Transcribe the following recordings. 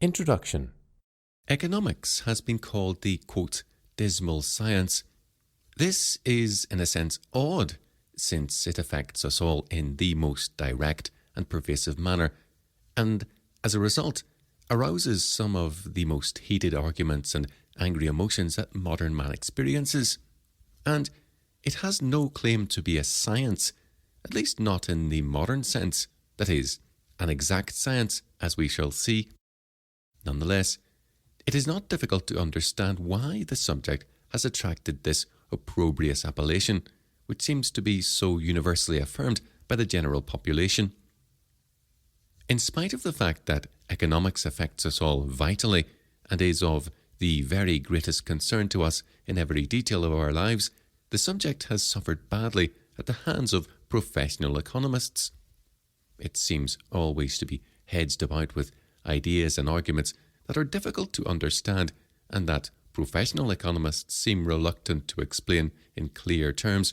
Introduction. Economics has been called the, quote, dismal science. This is, in a sense, odd, since it affects us all in the most direct and pervasive manner, and, as a result, arouses some of the most heated arguments and angry emotions that modern man experiences. And it has no claim to be a science, at least not in the modern sense, that is, an exact science, as we shall see. Nonetheless, it is not difficult to understand why the subject has attracted this opprobrious appellation, which seems to be so universally affirmed by the general population. In spite of the fact that economics affects us all vitally and is of the very greatest concern to us in every detail of our lives, the subject has suffered badly at the hands of professional economists. It seems always to be hedged about with ideas and arguments that are difficult to understand and that professional economists seem reluctant to explain in clear terms,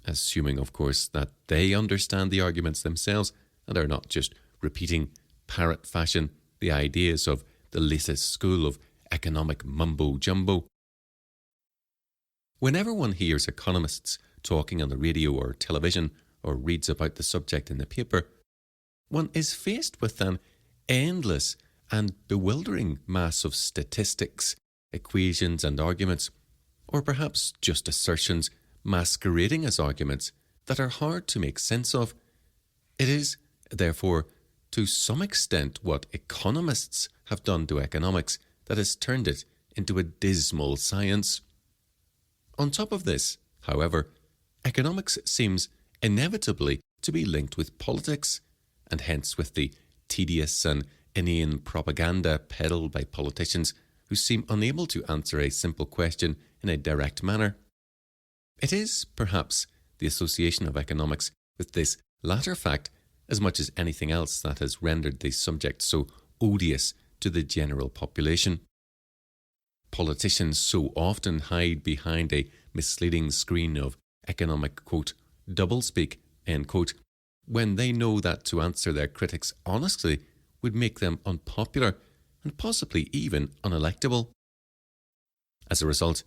assuming, of course, that they understand the arguments themselves and are not just repeating parrot fashion the ideas of the latest school of economic mumbo-jumbo. Whenever one hears economists talking on the radio or television or reads about the subject in the paper, one is faced with an endless and bewildering mass of statistics, equations and arguments, or perhaps just assertions masquerading as arguments that are hard to make sense of. It is, therefore, to some extent what economists have done to economics that has turned it into a dismal science. On top of this, however, economics seems inevitably to be linked with politics, and hence with the tedious and inane propaganda peddled by politicians who seem unable to answer a simple question in a direct manner. It is, perhaps, the association of economics with this latter fact as much as anything else that has rendered the subject so odious to the general population. Politicians so often hide behind a misleading screen of economic, quote, doublespeak, end quote, when they know that to answer their critics honestly would make them unpopular and possibly even unelectable. As a result,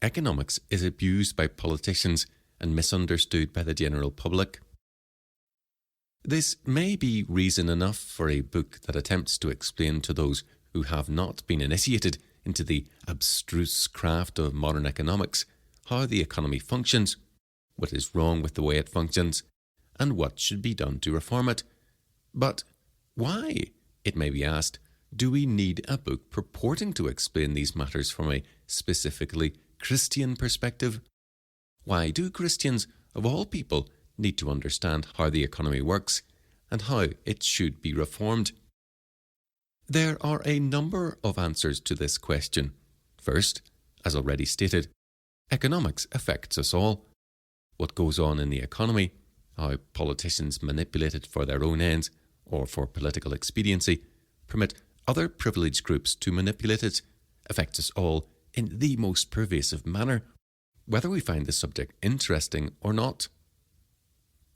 economics is abused by politicians and misunderstood by the general public. This may be reason enough for a book that attempts to explain to those who have not been initiated into the abstruse craft of modern economics how the economy functions, what is wrong with the way it functions, and what should be done to reform it. But why, it may be asked, do we need a book purporting to explain these matters from a specifically Christian perspective? Why do Christians, of all people, need to understand how the economy works and how it should be reformed? There are a number of answers to this question. First, as already stated, economics affects us all. What goes on in the economy, how politicians manipulate it for their own ends or for political expediency, permit other privileged groups to manipulate it, affects us all in the most pervasive manner, whether we find the subject interesting or not.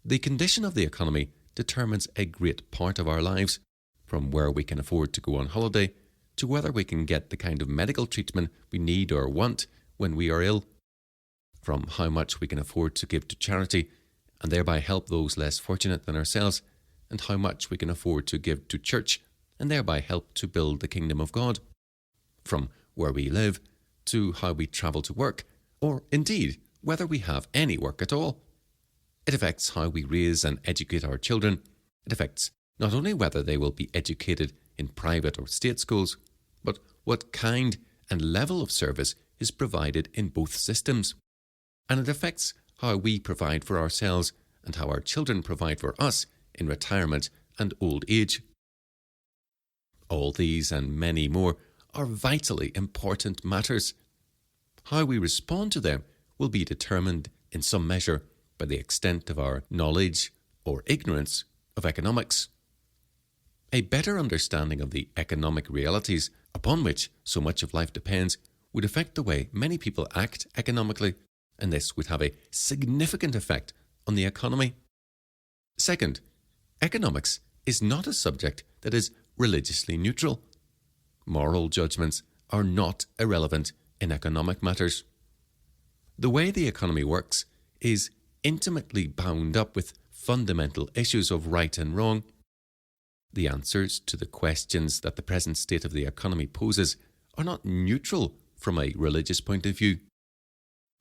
The condition of the economy determines a great part of our lives, from where we can afford to go on holiday to whether we can get the kind of medical treatment we need or want when we are ill, from how much we can afford to give to charity and thereby help those less fortunate than ourselves, and how much we can afford to give to church and thereby help to build the kingdom of God, from where we live to how we travel to work, or indeed whether we have any work at all. It affects how we raise and educate our children. It affects not only whether they will be educated in private or state schools, but what kind and level of service is provided in both systems. And it affects how we provide for ourselves and how our children provide for us in retirement and old age. All these and many more are vitally important matters. How we respond to them will be determined in some measure by the extent of our knowledge or ignorance of economics. A better understanding of the economic realities upon which so much of life depends would affect the way many people act economically, and this would have a significant effect on the economy. Second, economics is not a subject that is religiously neutral. moral judgments are not irrelevant in economic matters. The way the economy works is intimately bound up with fundamental issues of right and wrong. The answers to the questions that the present state of the economy poses are not neutral from a religious point of view.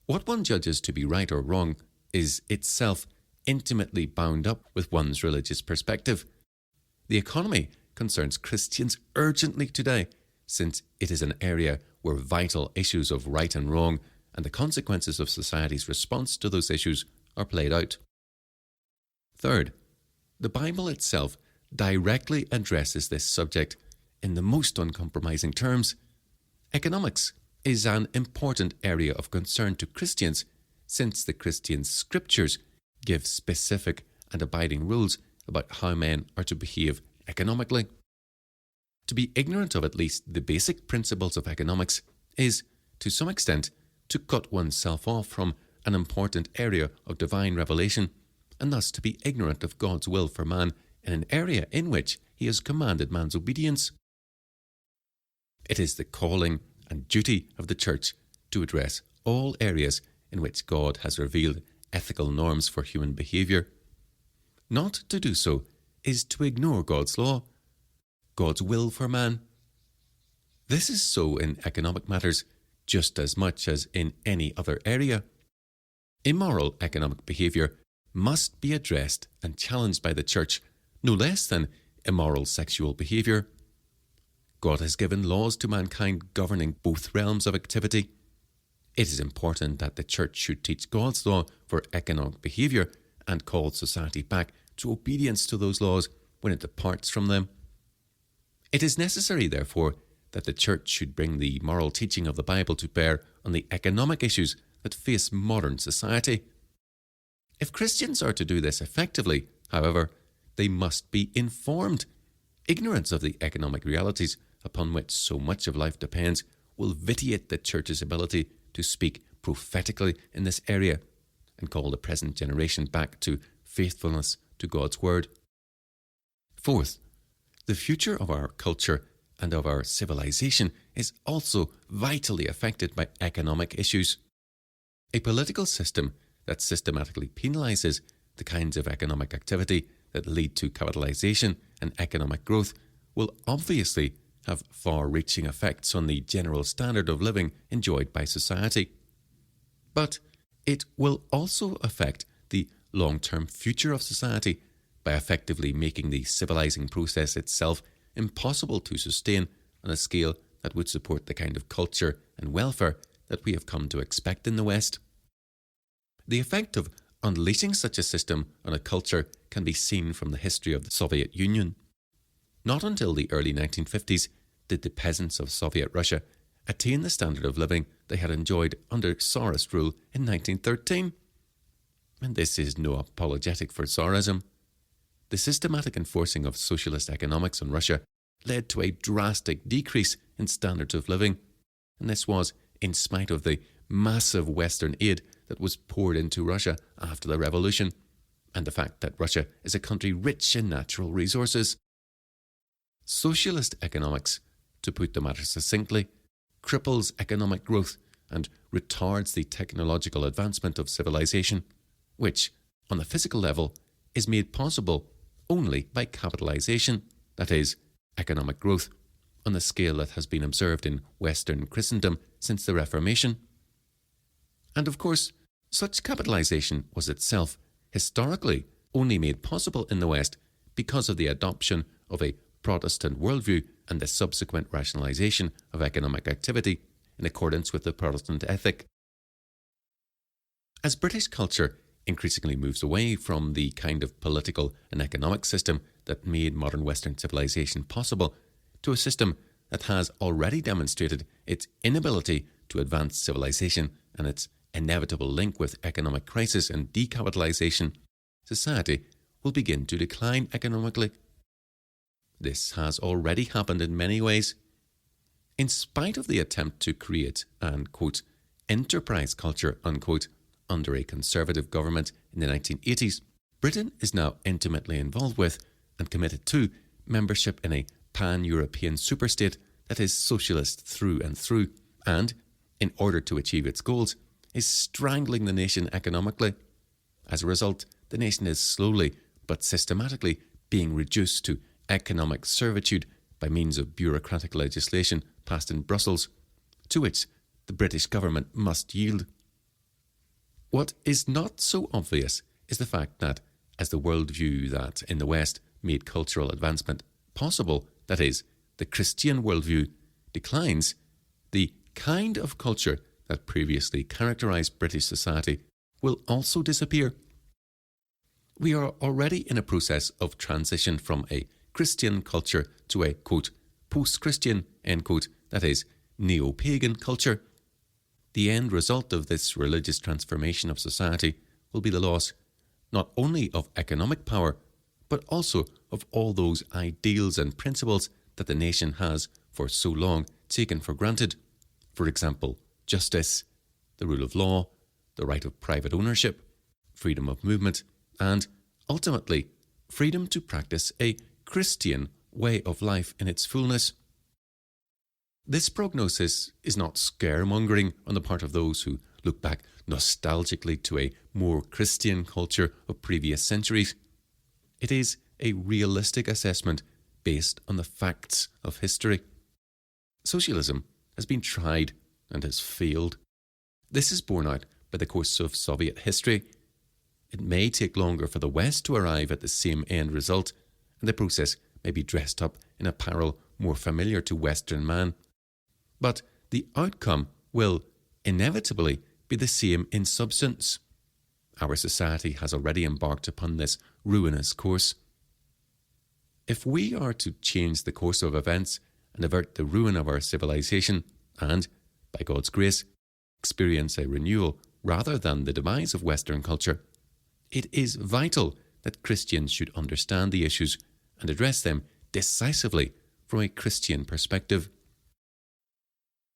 What one judges to be right or wrong is itself intimately bound up with one's religious perspective. The economy concerns Christians urgently today, since it is an area where vital issues of right and wrong and the consequences of society's response to those issues are played out. Third, the Bible itself directly addresses this subject in the most uncompromising terms. Economics is an important area of concern to Christians, since the Christian scriptures give specific and abiding rules about how men are to behave economically. To be ignorant of at least the basic principles of economics is, to some extent, to cut oneself off from an important area of divine revelation, and thus to be ignorant of God's will for man in an area in which he has commanded man's obedience. It is the calling and duty of the Church to address all areas in which God has revealed ethical norms for human behaviour. Not to do so is to ignore God's law, God's will for man. This is so in economic matters just as much as in any other area. Immoral economic behaviour must be addressed and challenged by the Church, no less than immoral sexual behaviour. God has given laws to mankind governing both realms of activity. It is important that the Church should teach God's law for economic behaviour and call society back to obedience to those laws when it departs from them. It is necessary, therefore, that the Church should bring the moral teaching of the Bible to bear on the economic issues that face modern society. If Christians are to do this effectively, however, they must be informed. Ignorance of the economic realities upon which so much of life depends will vitiate the Church's ability to speak prophetically in this area and call the present generation back to faithfulness to God's word. Fourth, the future of our culture and of our civilization is also vitally affected by economic issues. A political system that systematically penalises the kinds of economic activity that lead to capitalisation and economic growth will obviously have far-reaching effects on the general standard of living enjoyed by society. But it will also affect the long-term future of society by effectively making the civilizing process itself impossible to sustain on a scale that would support the kind of culture and welfare that we have come to expect in the West. The effect of unleashing such a system on a culture can be seen from the history of the Soviet Union. Not until the early 1950s did the peasants of Soviet Russia attain the standard of living they had enjoyed under Tsarist rule in 1913. And this is no apologetic for Tsarism. The systematic enforcing of socialist economics on Russia led to a drastic decrease in standards of living, and this was in spite of the massive Western aid that was poured into Russia after the revolution, and the fact that Russia is a country rich in natural resources. Socialist economics, to put the matter succinctly, cripples economic growth and retards the technological advancement of civilization, which, on the physical level, is made possible only by capitalization, that is, economic growth, on the scale that has been observed in Western Christendom since the Reformation. And of course, such capitalization was itself historically only made possible in the West because of the adoption of a Protestant worldview and the subsequent rationalization of economic activity in accordance with the Protestant ethic. As British culture increasingly moves away from the kind of political and economic system that made modern Western civilization possible to a system that has already demonstrated its inability to advance civilization and its inevitable link with economic crisis and decapitalization, society will begin to decline economically. This has already happened in many ways. In spite of the attempt to create an, quote, enterprise culture, unquote, under a conservative government in the 1980s, Britain is now intimately involved with and committed to membership in a pan-European superstate that is socialist through and through, and, in order to achieve its goals, is strangling the nation economically. As a result, the nation is slowly but systematically being reduced to economic servitude by means of bureaucratic legislation passed in Brussels, to which the British government must yield. What is not so obvious is the fact that, as the worldview that in the West made cultural advancement possible, that is, the Christian worldview, declines, the kind of culture that previously characterized British society will also disappear. We are already in a process of transition from a Christian culture to a, quote, post-Christian, end quote, that is, neo-pagan culture. The end result of this religious transformation of society will be the loss not only of economic power, but also of all those ideals and principles that the nation has for so long taken for granted. For example, justice, the rule of law, the right of private ownership, freedom of movement, and, ultimately, freedom to practice a Christian way of life in its fullness. This prognosis is not scaremongering on the part of those who look back nostalgically to a more Christian culture of previous centuries. It is a realistic assessment based on the facts of history. Socialism has been tried and has failed. This is borne out by the course of Soviet history. It may take longer for the West to arrive at the same end result, and the process may be dressed up in apparel more familiar to Western man. But the outcome will inevitably be the same in substance. Our society has already embarked upon this ruinous course. If we are to change the course of events and avert the ruin of our civilization and, by God's grace, experience a renewal rather than the demise of Western culture, it is vital that Christians should understand the issues and address them decisively from a Christian perspective.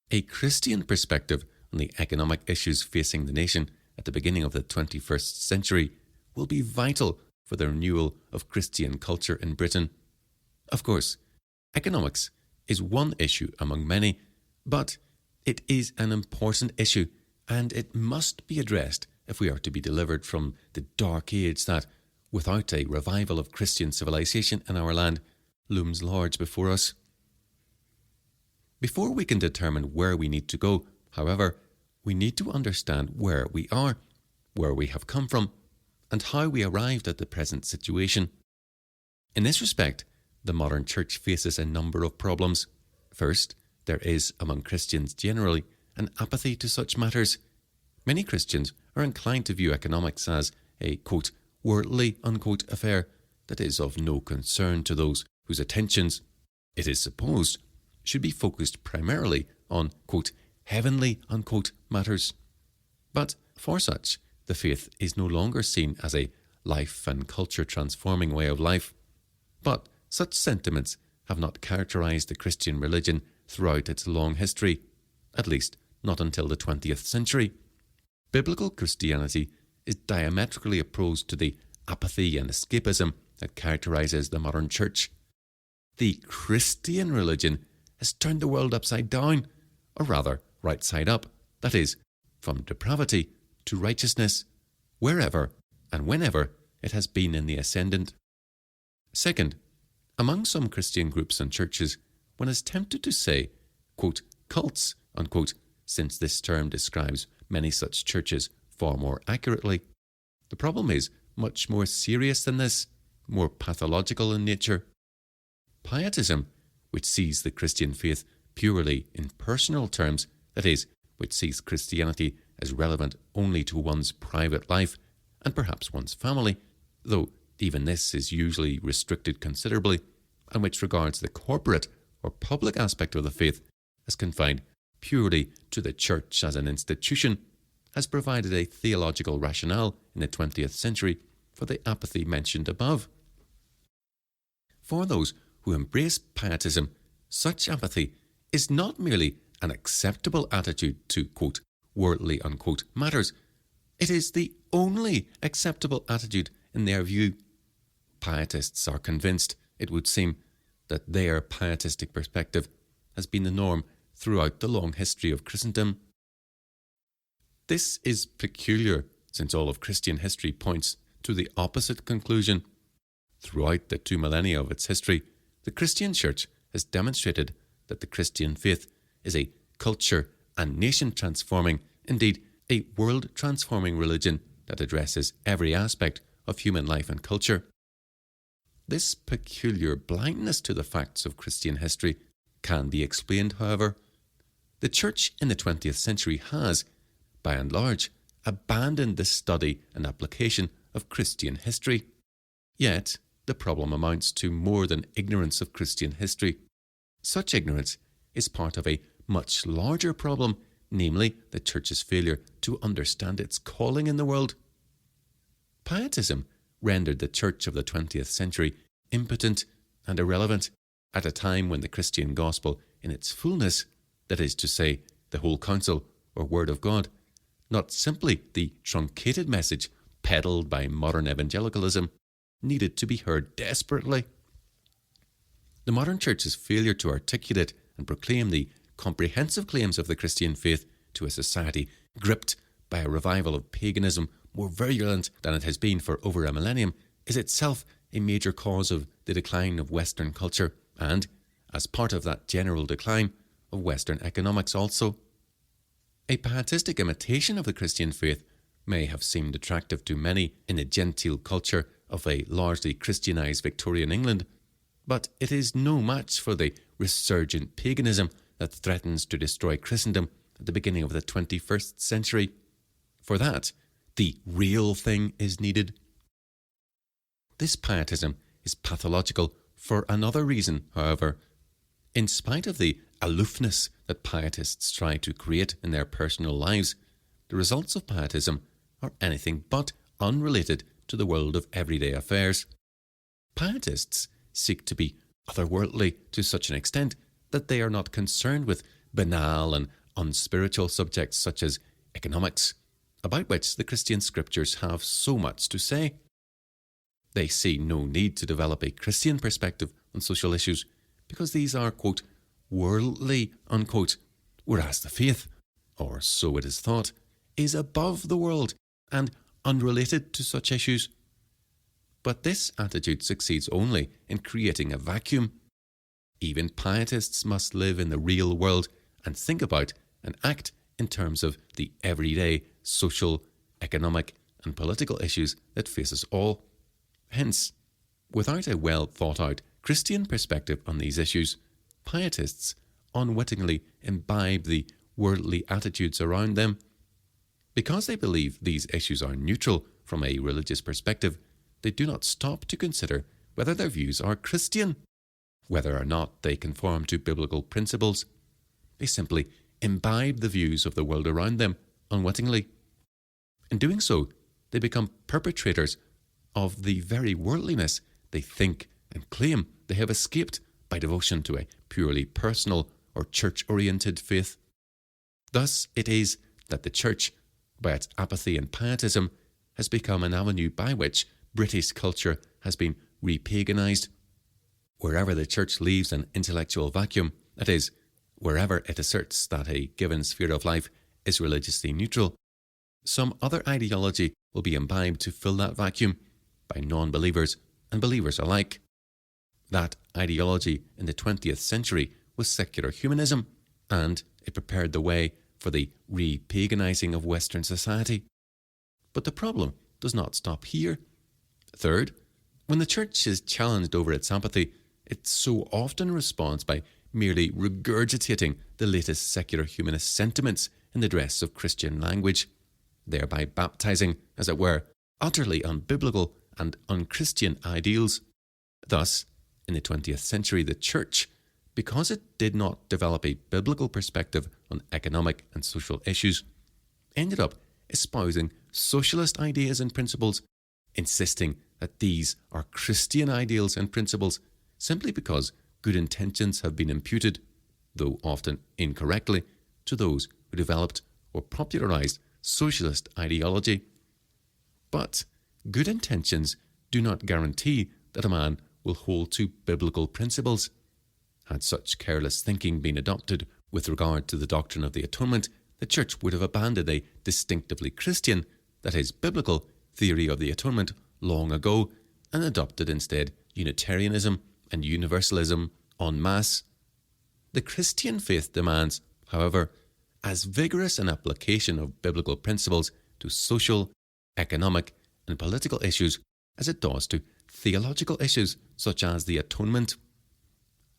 A Christian perspective on the economic issues facing the nation at the beginning of the 21st century will be vital for the renewal of Christian culture in Britain. Of course, economics is one issue among many, but it is an important issue and it must be addressed if we are to be delivered from the dark age that, without a revival of Christian civilization in our land, looms large before us. Before we can determine where we need to go, however, we need to understand where we are, where we have come from, and how we arrived at the present situation. In this respect, the modern church faces a number of problems. First, there is, among Christians generally, an apathy to such matters. Many Christians are inclined to view economics as a, quote, worldly, unquote, affair that is of no concern to those whose attentions, it is supposed, should be focused primarily on, quote, heavenly, unquote, matters. But for such, the faith is no longer seen as a life and culture transforming way of life. But such sentiments have not characterized the Christian religion throughout its long history, at least not until the 20th century. Biblical Christianity is diametrically opposed to the apathy and escapism that characterizes the modern church. The Christian religion has turned the world upside down, or rather, right side up, that is, from depravity to righteousness, wherever and whenever it has been in the ascendant. Second, among some Christian groups and churches, one is tempted to say, quote, cults, unquote, since this term describes many such churches far more accurately. The problem is much more serious than this, more pathological in nature. Pietism, which sees the Christian faith purely in personal terms, that is, which sees Christianity as relevant only to one's private life and perhaps one's family, though even this is usually restricted considerably, and which regards the corporate or public aspect of the faith as confined purely to the church as an institution, has provided a theological rationale in the 20th century for the apathy mentioned above. For those who embrace pietism, such apathy is not merely an acceptable attitude to, quote, worldly, unquote, matters. It is the only acceptable attitude in their view. Pietists are convinced, it would seem, that their pietistic perspective has has been the norm throughout the long history of Christendom. This is peculiar, since all of Christian history points to the opposite conclusion. Throughout the 2 millennia of its history, the Christian Church has demonstrated that the Christian faith is a culture and nation-transforming, indeed a world-transforming religion that addresses every aspect of human life and culture. This peculiar blindness to the facts of Christian history can be explained, however. The Church in the 20th century has, by and large, abandoned the study and application of Christian history. Yet, the problem amounts to more than ignorance of Christian history. Such ignorance is part of a much larger problem, namely the Church's failure to understand its calling in the world. Pietism rendered the Church of the 20th century impotent and irrelevant at a time when the Christian gospel in its fullness, that is to say, the whole counsel or word of God, not simply the truncated message peddled by modern evangelicalism, needed to be heard desperately. The modern Church's failure to articulate and proclaim the comprehensive claims of the Christian faith to a society gripped by a revival of paganism more virulent than it has been for over a millennium is itself a major cause of the decline of Western culture and, as part of that general decline, of Western economics also. A pietistic imitation of the Christian faith may have seemed attractive to many in the genteel culture of a largely Christianized Victorian England, but it is no match for the resurgent paganism that threatens to destroy Christendom at the beginning of the 21st century. For that, the real thing is needed. This pietism is pathological for another reason, however. In spite of the aloofness that pietists try to create in their personal lives, the results of pietism are anything but unrelated to the world of everyday affairs. Pietists seek to be otherworldly to such an extent that they are not concerned with banal and unspiritual subjects such as economics, about which the Christian scriptures have so much to say. They see no need to develop a Christian perspective on social issues because these are, quote, worldly, unquote, whereas the faith, or so it is thought, is above the world and unrelated to such issues. But this attitude succeeds only in creating a vacuum. Even pietists must live in the real world and think about and act in terms of the everyday social, economic and political issues that face us all. Hence, without a well thought out Christian perspective on these issues, pietists unwittingly imbibe the worldly attitudes around them. Because they believe these issues are neutral from a religious perspective, they do not stop to consider whether their views are Christian, whether or not they conform to biblical principles. They simply imbibe the views of the world around them unwittingly. In doing so, they become perpetrators of the very worldliness they think and claim they have escaped by devotion to a purely personal or church-oriented faith. Thus it is that the Church, by its apathy and pietism, has become an avenue by which British culture has been repaganized. Wherever the Church leaves an intellectual vacuum, that is, wherever it asserts that a given sphere of life is religiously neutral, some other ideology will be imbibed to fill that vacuum by non-believers and believers alike. That ideology in the 20th century was secular humanism, and it prepared the way for the repaganizing of Western society. But the problem does not stop here. Third, when the Church is challenged over its apathy, it so often responds by merely regurgitating the latest secular humanist sentiments in the dress of Christian language, thereby baptizing, as it were, utterly unbiblical and unchristian ideals. Thus, in the 20th century, the Church, because it did not develop a biblical perspective on economic and social issues, ended up espousing socialist ideas and principles, insisting that these are Christian ideals and principles simply because good intentions have been imputed, though often incorrectly, to those who developed or popularized socialist ideology. But good intentions do not guarantee that a man will hold to biblical principles. Had such careless thinking been adopted with regard to the doctrine of the atonement, the Church would have abandoned a distinctively Christian, that is, biblical, theory of the atonement long ago and adopted instead Unitarianism and Universalism en masse. The Christian faith demands, however, as vigorous an application of biblical principles to social, economic, and political issues as it does to theological issues such as the atonement.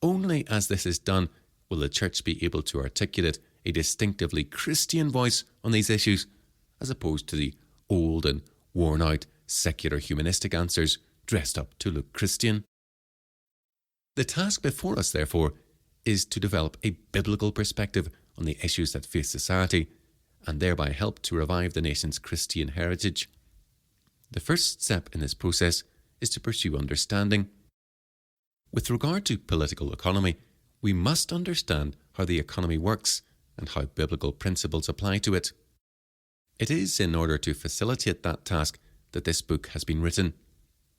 Only as this is done will the Church be able to articulate a distinctively Christian voice on these issues, as opposed to the old and worn-out secular humanistic answers dressed up to look Christian. The task before us, therefore, is to develop a biblical perspective on the issues that face society, and thereby help to revive the nation's Christian heritage. The first step in this process is to pursue understanding. With regard to political economy, we must understand how the economy works and how biblical principles apply to it. It is in order to facilitate that task that this book has been written.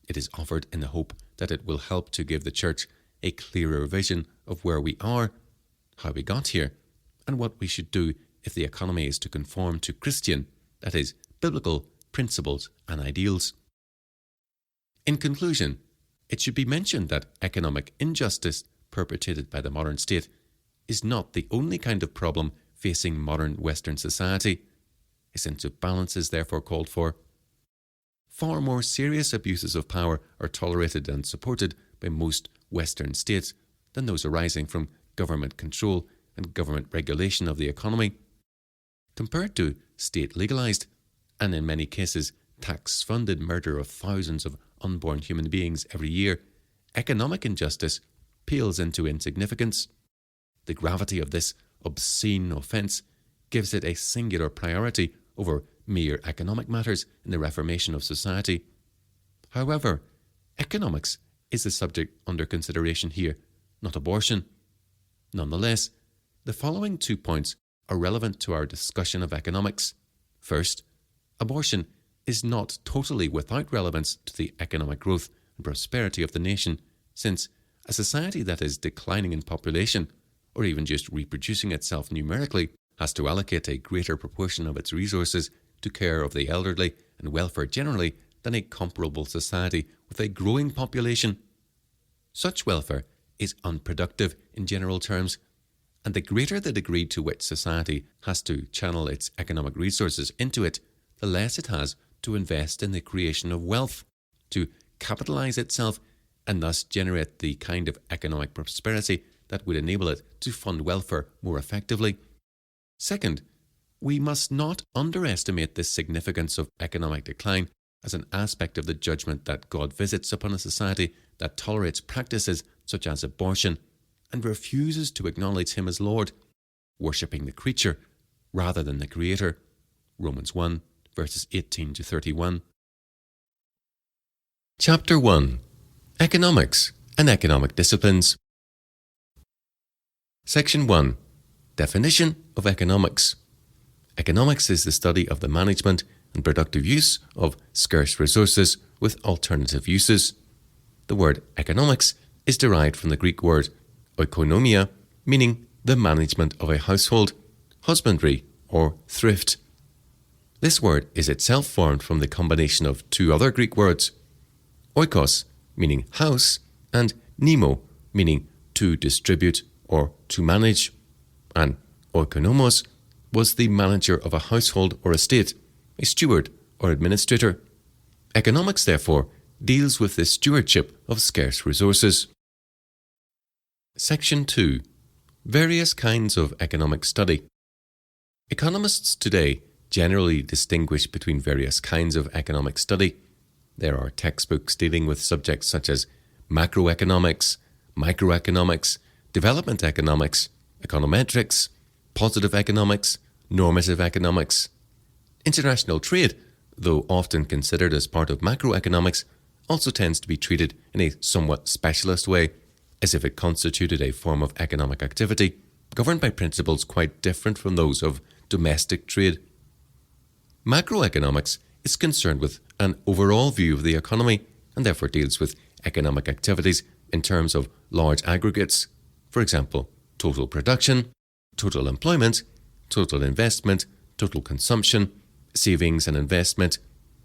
It is offered in the hope that it will help to give the Church a clearer vision of where we are, how we got here, and what we should do if the economy is to conform to Christian, that is, biblical, principles and ideals. In conclusion, it should be mentioned that economic injustice perpetrated by the modern state is not the only kind of problem facing modern Western society. A sense of balance is therefore called for. Far more serious abuses of power are tolerated and supported by most Western states than those arising from government control and government regulation of the economy. Compared to state-legalized, and in many cases tax-funded murder of thousands of unborn human beings every year, economic injustice pales into insignificance. The gravity of this obscene offence gives it a singular priority over mere economic matters in the reformation of society. However, economics is the subject under consideration here, not abortion. Nonetheless, the following 2 points are relevant to our discussion of economics. First, abortion is not totally without relevance to the economic growth and prosperity of the nation, since a society that is declining in population, or even just reproducing itself numerically, has to allocate a greater proportion of its resources to care of the elderly and welfare generally than a comparable society with a growing population. Such welfare is unproductive in general terms, and the greater the degree to which society has to channel its economic resources into it, the less it has to invest in the creation of wealth, to capitalize itself, and thus generate the kind of economic prosperity that would enable it to fund welfare more effectively. Second, we must not underestimate the significance of economic decline as an aspect of the judgment that God visits upon a society that tolerates practices such as abortion and refuses to acknowledge Him as Lord, worshipping the creature rather than the Creator. Romans 1, verses 18 to 31. Chapter 1. Economics and Economic Disciplines. Section 1. Definition of economics. Economics is the study of the management and productive use of scarce resources with alternative uses. The word economics is derived from the Greek word oikonomia, meaning the management of a household, husbandry, or thrift. This word is itself formed from the combination of two other Greek words, oikos, meaning house, and nemo, meaning to distribute or to manage, and oikonomos was the manager of a household or estate, a steward or administrator. Economics, therefore, deals with the stewardship of scarce resources. Section 2. Various kinds of economic study. Economists today generally distinguish between various kinds of economic study. There are textbooks dealing with subjects such as macroeconomics, microeconomics, development economics, econometrics, positive economics, normative economics. International trade, though often considered as part of macroeconomics, also tends to be treated in a somewhat specialist way, as if it constituted a form of economic activity, governed by principles quite different from those of domestic trade. Macroeconomics is concerned with an overall view of the economy and therefore deals with economic activities in terms of large aggregates. For example, total production, total employment, total investment, total consumption, savings and investment,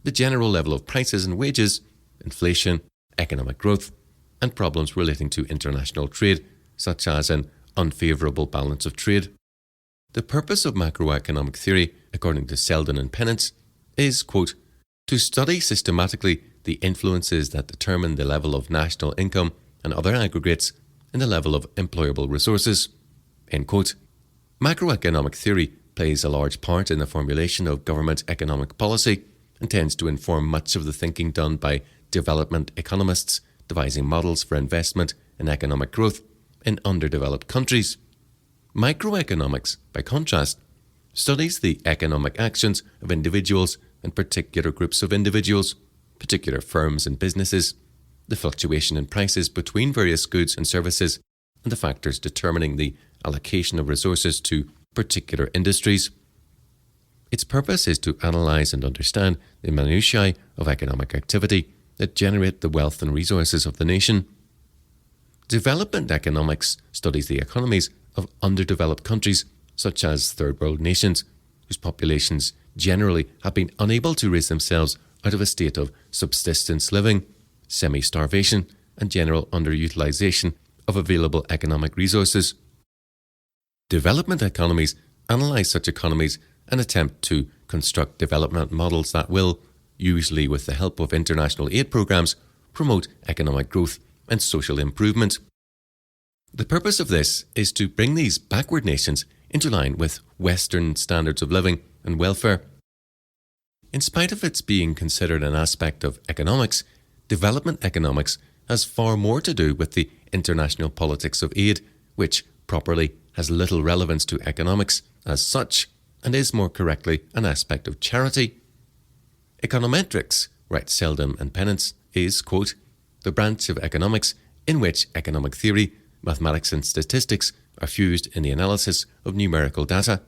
the general level of prices and wages, inflation, economic growth, and problems relating to international trade, such as an unfavourable balance of trade. The purpose of macroeconomic theory, according to Selden and Pennant, is, quote, to study systematically the influences that determine the level of national income and other aggregates in the level of employable resources. End quote. Macroeconomic theory plays a large part in the formulation of government economic policy and tends to inform much of the thinking done by development economists devising models for investment and economic growth in underdeveloped countries. Microeconomics, by contrast, studies the economic actions of individuals and particular groups of individuals, particular firms and businesses, the fluctuation in prices between various goods and services, and the factors determining the allocation of resources to particular industries. Its purpose is to analyse and understand the minutiae of economic activity that generate the wealth and resources of the nation. Development economics studies the economies of underdeveloped countries, such as third world nations, whose populations generally have been unable to raise themselves out of a state of subsistence living, semi-starvation, and general underutilization of available economic resources. Development economies analyse such economies and attempt to construct development models that will, usually with the help of international aid programs, promote economic growth and social improvement. The purpose of this is to bring these backward nations into line with Western standards of living and welfare. In spite of its being considered an aspect of economics, development economics has far more to do with the international politics of aid, which properly has little relevance to economics as such, and is more correctly an aspect of charity. Econometrics, write Selden and Pennant, is, quote, the branch of economics in which economic theory, mathematics and statistics are fused in the analysis of numerical data.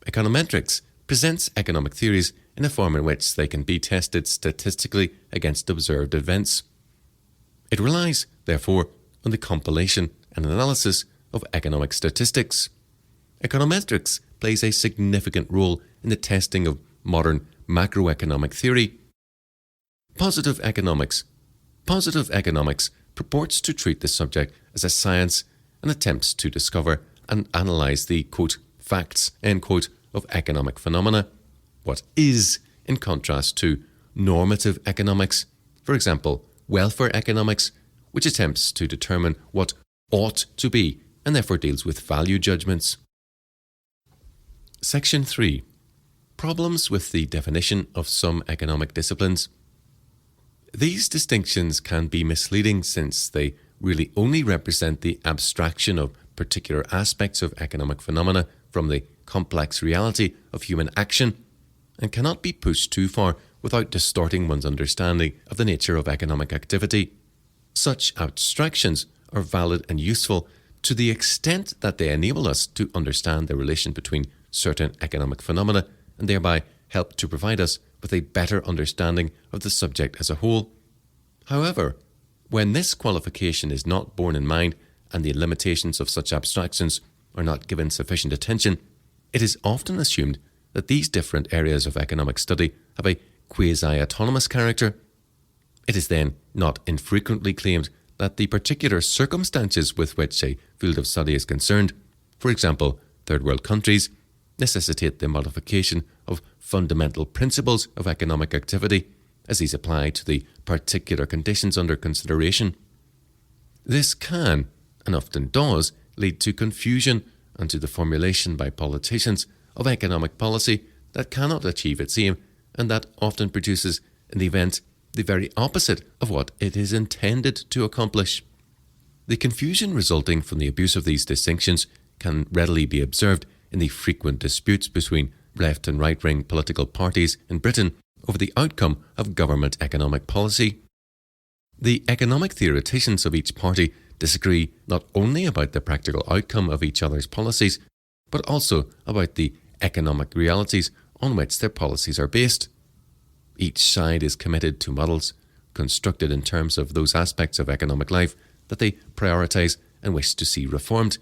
Econometrics presents economic theories in a form in which they can be tested statistically against observed events. It relies, therefore, on the compilation and analysis of economic statistics. Econometrics plays a significant role in the testing of modern macroeconomic theory. Positive economics. Positive economics purports to treat the subject as a science and attempts to discover and analyse the, quote, facts, end quote, of economic phenomena. What is, in contrast to normative economics, for example, welfare economics, which attempts to determine what ought to be and therefore deals with value judgments. Section 3. Problems with the definition of some economic disciplines. These distinctions can be misleading since they really only represent the abstraction of particular aspects of economic phenomena from the complex reality of human action and cannot be pushed too far without distorting one's understanding of the nature of economic activity. Such abstractions are valid and useful to the extent that they enable us to understand the relation between certain economic phenomena and thereby help to provide us with a better understanding of the subject as a whole. However, when this qualification is not borne in mind and the limitations of such abstractions are not given sufficient attention, it is often assumed that these different areas of economic study have a quasi-autonomous character. It is then not infrequently claimed that the particular circumstances with which a field of study is concerned, for example, third world countries, necessitate the modification of fundamental principles of economic activity as these apply to the particular conditions under consideration. This can, and often does, lead to confusion and to the formulation by politicians of economic policy that cannot achieve its aim and that often produces, in the event, the very opposite of what it is intended to accomplish. The confusion resulting from the abuse of these distinctions can readily be observed in the frequent disputes between left and right-wing political parties in Britain over the outcome of government economic policy. The economic theoreticians of each party disagree not only about the practical outcome of each other's policies, but also about the economic realities on which their policies are based. Each side is committed to models constructed in terms of those aspects of economic life that they prioritise and wish to see reformed,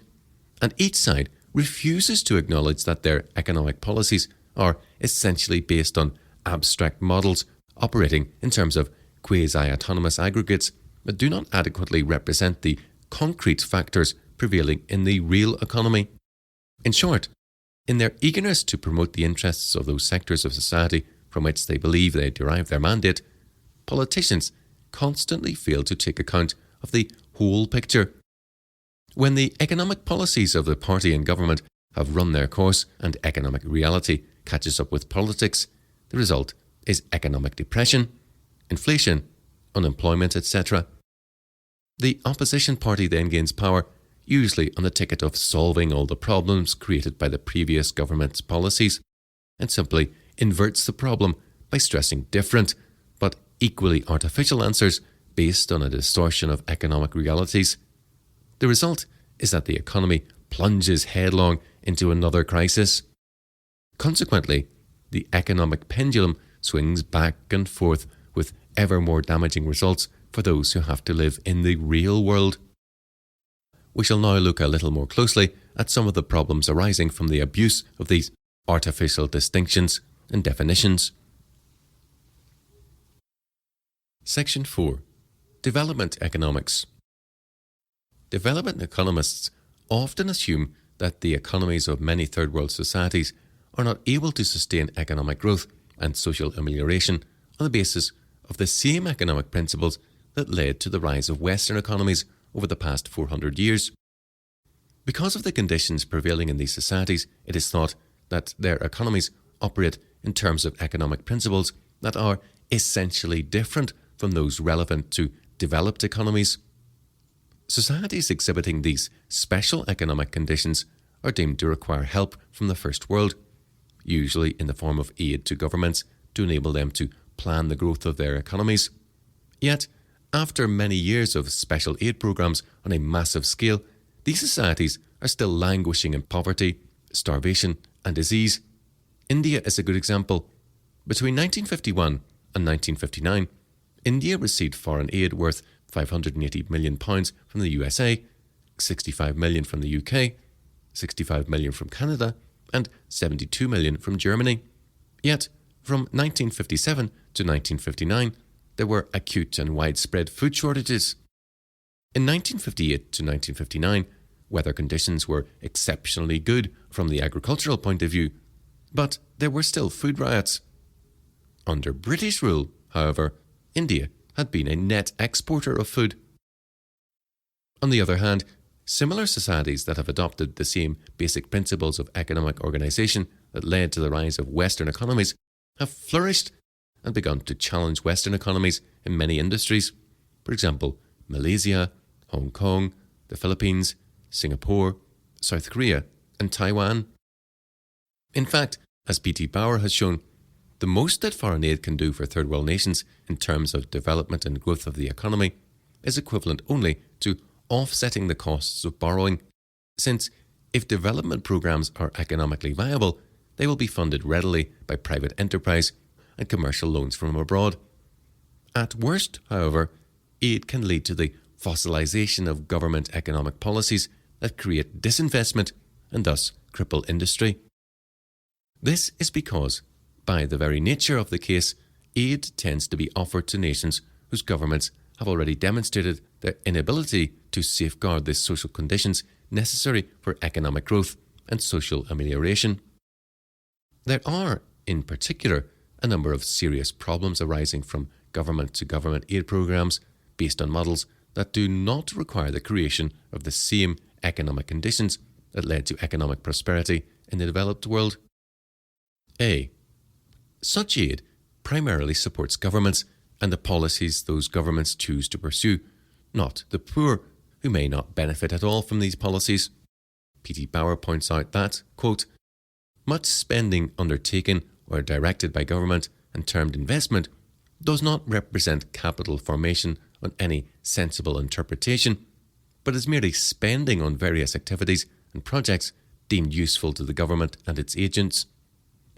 and each side refuses to acknowledge that their economic policies are essentially based on abstract models operating in terms of quasi-autonomous aggregates that do not adequately represent the concrete factors prevailing in the real economy. In short, in their eagerness to promote the interests of those sectors of society from which they believe they derive their mandate, politicians constantly fail to take account of the whole picture. When the economic policies of the party in government have run their course and economic reality catches up with politics, the result is economic depression, inflation, unemployment, etc. The opposition party then gains power, usually on the ticket of solving all the problems created by the previous government's policies, and simply inverts the problem by stressing different, but equally artificial answers based on a distortion of economic realities. The result is that the economy plunges headlong into another crisis. Consequently, the economic pendulum swings back and forth with ever more damaging results for those who have to live in the real world. We shall now look a little more closely at some of the problems arising from the abuse of these artificial distinctions and definitions. Section 4. Development Economics. Development economists often assume that the economies of many third world societies are not able to sustain economic growth and social amelioration on the basis of the same economic principles that led to the rise of Western economies over the past 400 years. Because of the conditions prevailing in these societies, it is thought that their economies operate in terms of economic principles that are essentially different from those relevant to developed economies. Societies exhibiting these special economic conditions are deemed to require help from the First World, usually in the form of aid to governments to enable them to plan the growth of their economies. Yet, after many years of special aid programs on a massive scale, these societies are still languishing in poverty, starvation, and disease. India is a good example. Between 1951 and 1959, India received foreign aid worth £580 million from the USA, £65 million from the UK, £65 million from Canada, and £72 million from Germany. Yet, from 1957 to 1959, there were acute and widespread food shortages. In 1958 to 1959, weather conditions were exceptionally good from the agricultural point of view, but there were still food riots. Under British rule, however, India had been a net exporter of food. On the other hand, similar societies that have adopted the same basic principles of economic organisation that led to the rise of Western economies have flourished and begun to challenge Western economies in many industries. For example, Malaysia, Hong Kong, the Philippines, Singapore, South Korea, and Taiwan. In fact, as P.T. Bauer has shown, the most that foreign aid can do for third world nations in terms of development and growth of the economy is equivalent only to offsetting the costs of borrowing, since if development programs are economically viable, they will be funded readily by private enterprise and commercial loans from abroad. At worst, however, aid can lead to the fossilization of government economic policies that create disinvestment and thus cripple industry. This is because, by the very nature of the case, aid tends to be offered to nations whose governments have already demonstrated their inability to safeguard the social conditions necessary for economic growth and social amelioration. There are, in particular, a number of serious problems arising from government-to-government aid programs based on models that do not require the creation of the same economic conditions that led to economic prosperity in the developed world. A. Such aid primarily supports governments and the policies those governments choose to pursue, not the poor, who may not benefit at all from these policies. P.T. Bauer points out that, quote, much spending undertaken or directed by government and termed investment does not represent capital formation on any sensible interpretation, but is merely spending on various activities and projects deemed useful to the government and its agents.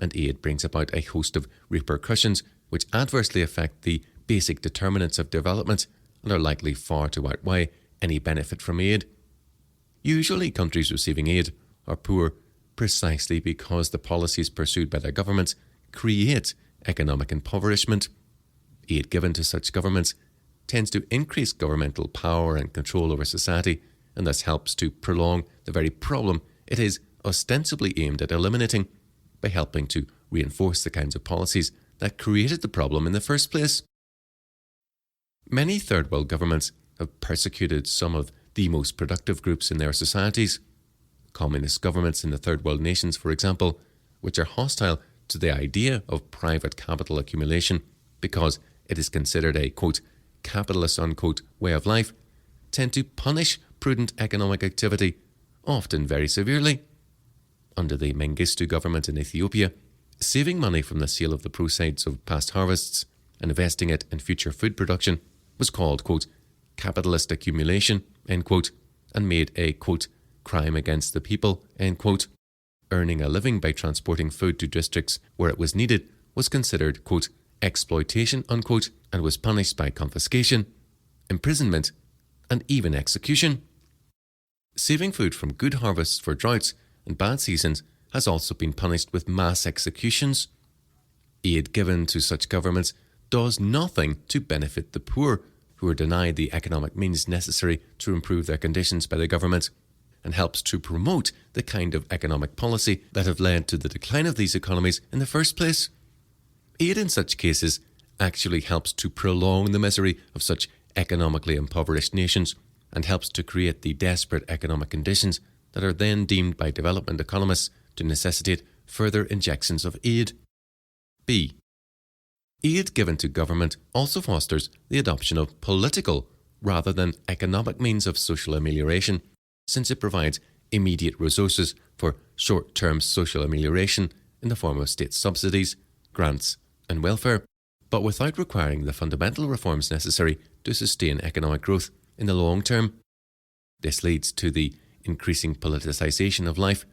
And aid brings about a host of repercussions which adversely affect the basic determinants of development and are likely far to outweigh any benefit from aid. Usually countries receiving aid are poor precisely because the policies pursued by their governments create economic impoverishment. Aid given to such governments tends to increase governmental power and control over society, and thus helps to prolong the very problem it is ostensibly aimed at eliminating by helping to reinforce the kinds of policies that created the problem in the first place. Many third world governments have persecuted some of the most productive groups in their societies. Communist governments in the third world nations, for example, which are hostile to the idea of private capital accumulation because it is considered a, quote, capitalist, unquote, way of life, tend to punish prudent economic activity, often very severely. Under the Mengistu government in Ethiopia, saving money from the sale of the proceeds of past harvests and investing it in future food production was called, quote, capitalist accumulation, end quote, and made a, quote, crime against the people, end quote. Earning a living by transporting food to districts where it was needed was considered, quote, exploitation, unquote, and was punished by confiscation, imprisonment, and even execution. Saving food from good harvests for droughts and bad seasons has also been punished with mass executions. Aid given to such governments does nothing to benefit the poor, who are denied the economic means necessary to improve their conditions by the government, and helps to promote the kind of economic policy that have led to the decline of these economies in the first place. Aid in such cases actually helps to prolong the misery of such economically impoverished nations and helps to create the desperate economic conditions that are then deemed by development economists to necessitate further injections of aid. B. Aid given to government also fosters the adoption of political rather than economic means of social amelioration, since it provides immediate resources for short-term social amelioration in the form of state subsidies, grants, and welfare, but without requiring the fundamental reforms necessary to sustain economic growth in the long term. This leads to the increasing politicization of life,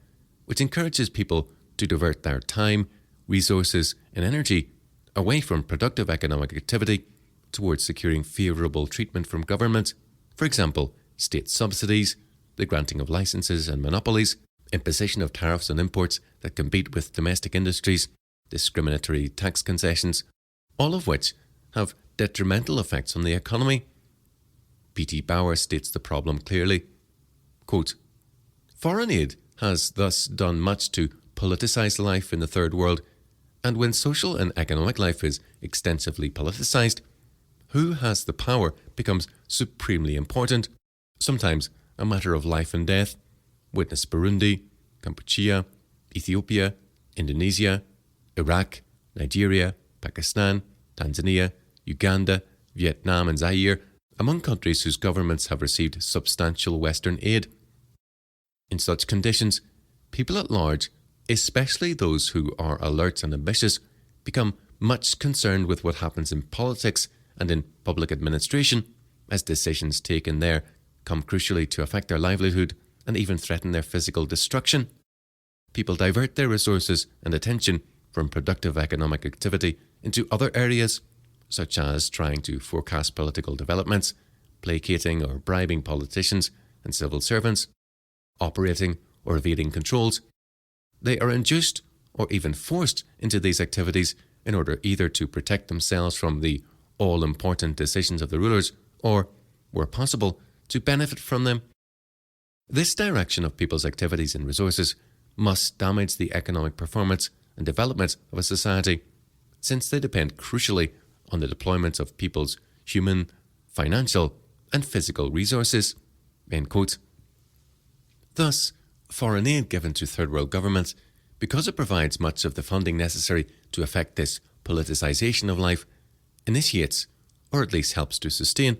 which encourages people to divert their time, resources, and energy away from productive economic activity towards securing favourable treatment from government, for example, state subsidies, the granting of licenses and monopolies, imposition of tariffs on imports that compete with domestic industries, discriminatory tax concessions, all of which have detrimental effects on the economy. P.T. Bauer states the problem clearly. Quote, foreign aid has thus done much to politicise life in the third world, and when social and economic life is extensively politicized, who has the power becomes supremely important, sometimes a matter of life and death. Witness Burundi, Kampuchea, Ethiopia, Indonesia, Iraq, Nigeria, Pakistan, Tanzania, Uganda, Vietnam and Zaire, among countries whose governments have received substantial Western aid. In such conditions, people at large, especially those who are alert and ambitious, become much concerned with what happens in politics and in public administration, as decisions taken there come crucially to affect their livelihood and even threaten their physical destruction. People divert their resources and attention from productive economic activity into other areas, such as trying to forecast political developments, placating or bribing politicians and civil servants, operating or evading controls. They are induced or even forced into these activities in order either to protect themselves from the all-important decisions of the rulers or, where possible, to benefit from them. This direction of people's activities and resources must damage the economic performance and development of a society, since they depend crucially on the deployment of people's human, financial, and physical resources. End quote. Thus, foreign aid given to third world governments, because it provides much of the funding necessary to effect this politicization of life, initiates, or at least helps to sustain,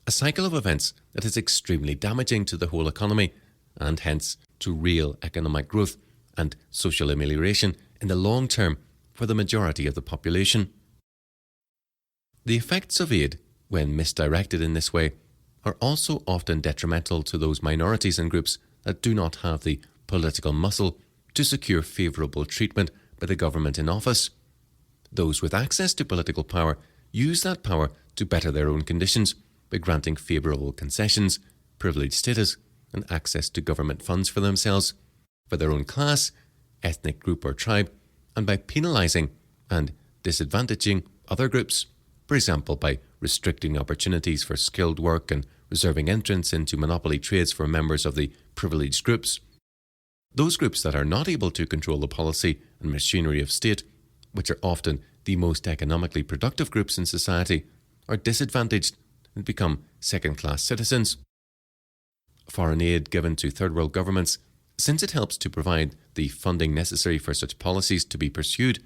a cycle of events that is extremely damaging to the whole economy and hence to real economic growth and social amelioration in the long term for the majority of the population. The effects of aid, when misdirected in this way, are also often detrimental to those minorities and groups that do not have the political muscle to secure favourable treatment by the government in office. Those with access to political power use that power to better their own conditions by granting favourable concessions, privileged status, and access to government funds for themselves, for their own class, ethnic group or tribe, and by penalising and disadvantaging other groups, for example by restricting opportunities for skilled work and reserving entrance into monopoly trades for members of the privileged groups. Those groups that are not able to control the policy and machinery of state, which are often the most economically productive groups in society, are disadvantaged and become second-class citizens. Foreign aid given to third world governments, since it helps to provide the funding necessary for such policies to be pursued,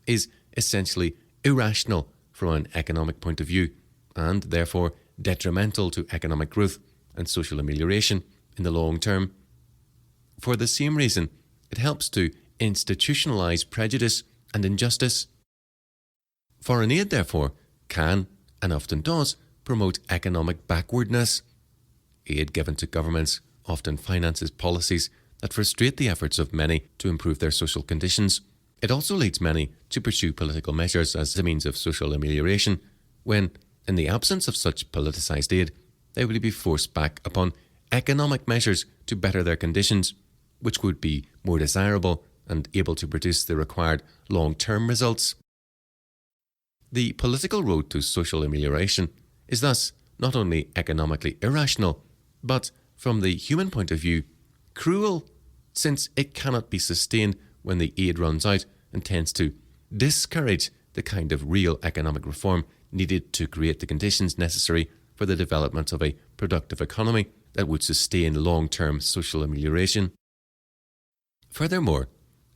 is essentially irrational from an economic point of view and therefore detrimental to economic growth and social amelioration in the long term. For the same reason, it helps to institutionalize prejudice and injustice. Foreign aid, therefore, can, and often does, promote economic backwardness. Aid given to governments often finances policies that frustrate the efforts of many to improve their social conditions. It also leads many to pursue political measures as a means of social amelioration, when, in the absence of such politicised aid, they would be forced back upon economic measures to better their conditions, which would be more desirable and able to produce the required long-term results. The political road to social amelioration is thus not only economically irrational, but, from the human point of view, cruel, since it cannot be sustained when the aid runs out and tends to discourage the kind of real economic reform needed to create the conditions necessary for the development of a productive economy that would sustain long-term social amelioration. Furthermore,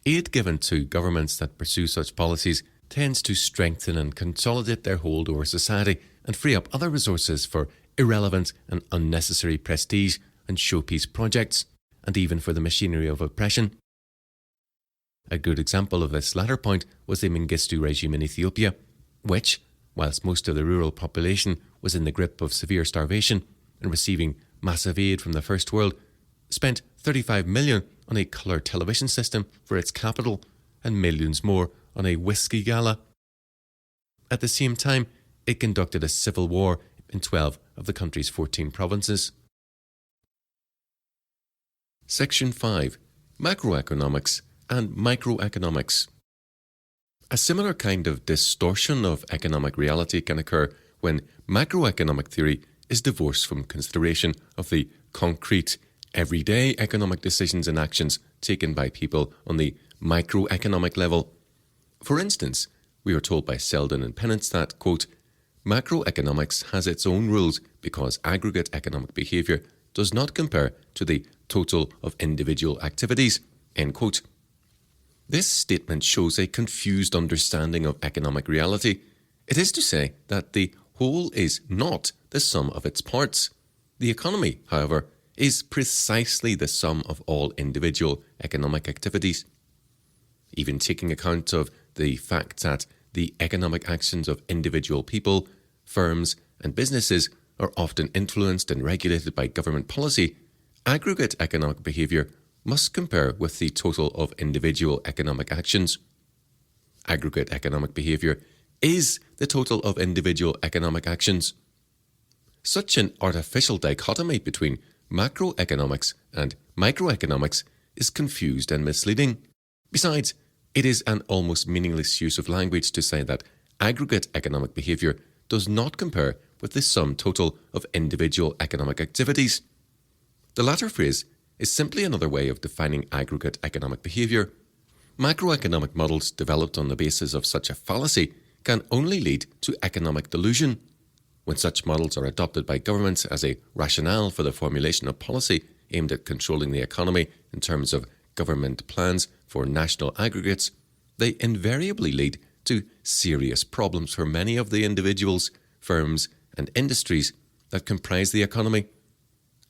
aid given to governments that pursue such policies tends to strengthen and consolidate their hold over society and free up other resources for irrelevant and unnecessary prestige and showpiece projects, and even for the machinery of oppression. A good example of this latter point was the Mengistu regime in Ethiopia, which, whilst most of the rural population was in the grip of severe starvation and receiving massive aid from the First World, spent 35 million on a colour television system for its capital and millions more on a whiskey gala. At the same time, it conducted a civil war in 12 of the country's 14 provinces. Section 5. Macroeconomics and Microeconomics. A similar kind of distortion of economic reality can occur when macroeconomic theory is divorced from consideration of the concrete, everyday economic decisions and actions taken by people on the microeconomic level. For instance, we are told by Selden and Pennant that, quote, macroeconomics has its own rules because aggregate economic behaviour does not compare to the total of individual activities, end quote. This statement shows a confused understanding of economic reality. It is to say that the whole is not the sum of its parts. The economy, however, is precisely the sum of all individual economic activities. Even taking account of the fact that the economic actions of individual people, firms, and businesses are often influenced and regulated by government policy, aggregate economic behaviour must compare with the total of individual economic actions. Aggregate economic behaviour is the total of individual economic actions. Such an artificial dichotomy between macroeconomics and microeconomics is confused and misleading. Besides, it is an almost meaningless use of language to say that aggregate economic behaviour does not compare with the sum total of individual economic activities. The latter phrase is simply another way of defining aggregate economic behaviour. Macroeconomic models developed on the basis of such a fallacy can only lead to economic delusion. When such models are adopted by governments as a rationale for the formulation of policy aimed at controlling the economy in terms of government plans for national aggregates, they invariably lead to serious problems for many of the individuals, firms, and industries that comprise the economy.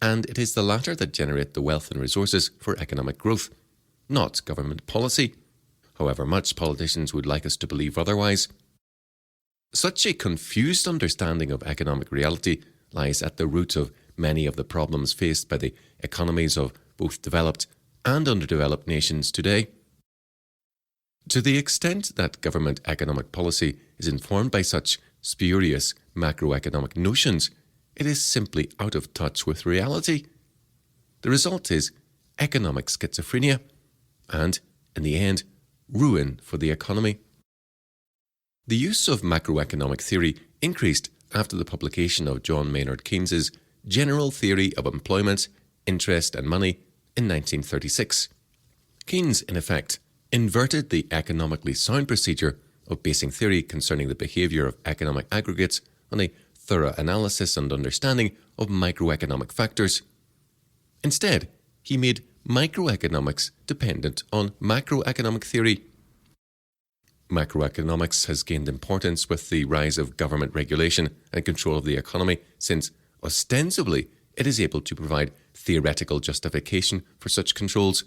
And it is the latter that generate the wealth and resources for economic growth, not government policy, however much politicians would like us to believe otherwise. Such a confused understanding of economic reality lies at the root of many of the problems faced by the economies of both developed and underdeveloped nations today. To the extent that government economic policy is informed by such spurious macroeconomic notions, it is simply out of touch with reality. The result is economic schizophrenia and, in the end, ruin for the economy. The use of macroeconomic theory increased after the publication of John Maynard Keynes's General Theory of Employment, Interest and Money in 1936. Keynes, in effect, inverted the economically sound procedure of basing theory concerning the behaviour of economic aggregates on a thorough analysis and understanding of microeconomic factors. Instead, he made microeconomics dependent on macroeconomic theory. Macroeconomics has gained importance with the rise of government regulation and control of the economy, since ostensibly it is able to provide theoretical justification for such controls.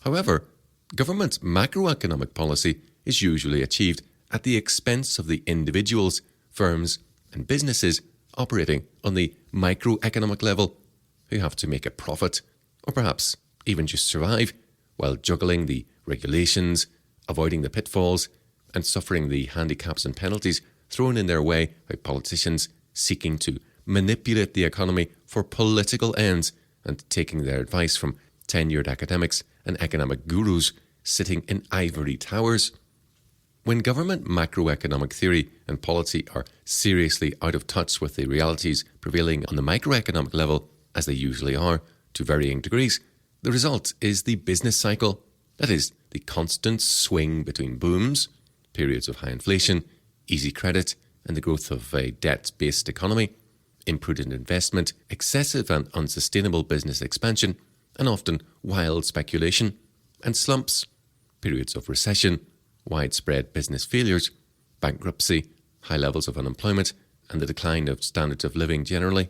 However, government's macroeconomic policy is usually achieved at the expense of the individuals, firms, and businesses operating on the microeconomic level, who have to make a profit, or perhaps even just survive, while juggling the regulations, avoiding the pitfalls, and suffering the handicaps and penalties thrown in their way by politicians seeking to manipulate the economy for political ends and taking their advice from tenured academics and economic gurus sitting in ivory towers. When government macroeconomic theory and policy are seriously out of touch with the realities prevailing on the microeconomic level, as they usually are, to varying degrees, the result is the business cycle, that is, the constant swing between booms, periods of high inflation, easy credit, and the growth of a debt-based economy, imprudent investment, excessive and unsustainable business expansion, and often wild speculation, and slumps, periods of recession, widespread business failures, bankruptcy, high levels of unemployment, and the decline of standards of living generally.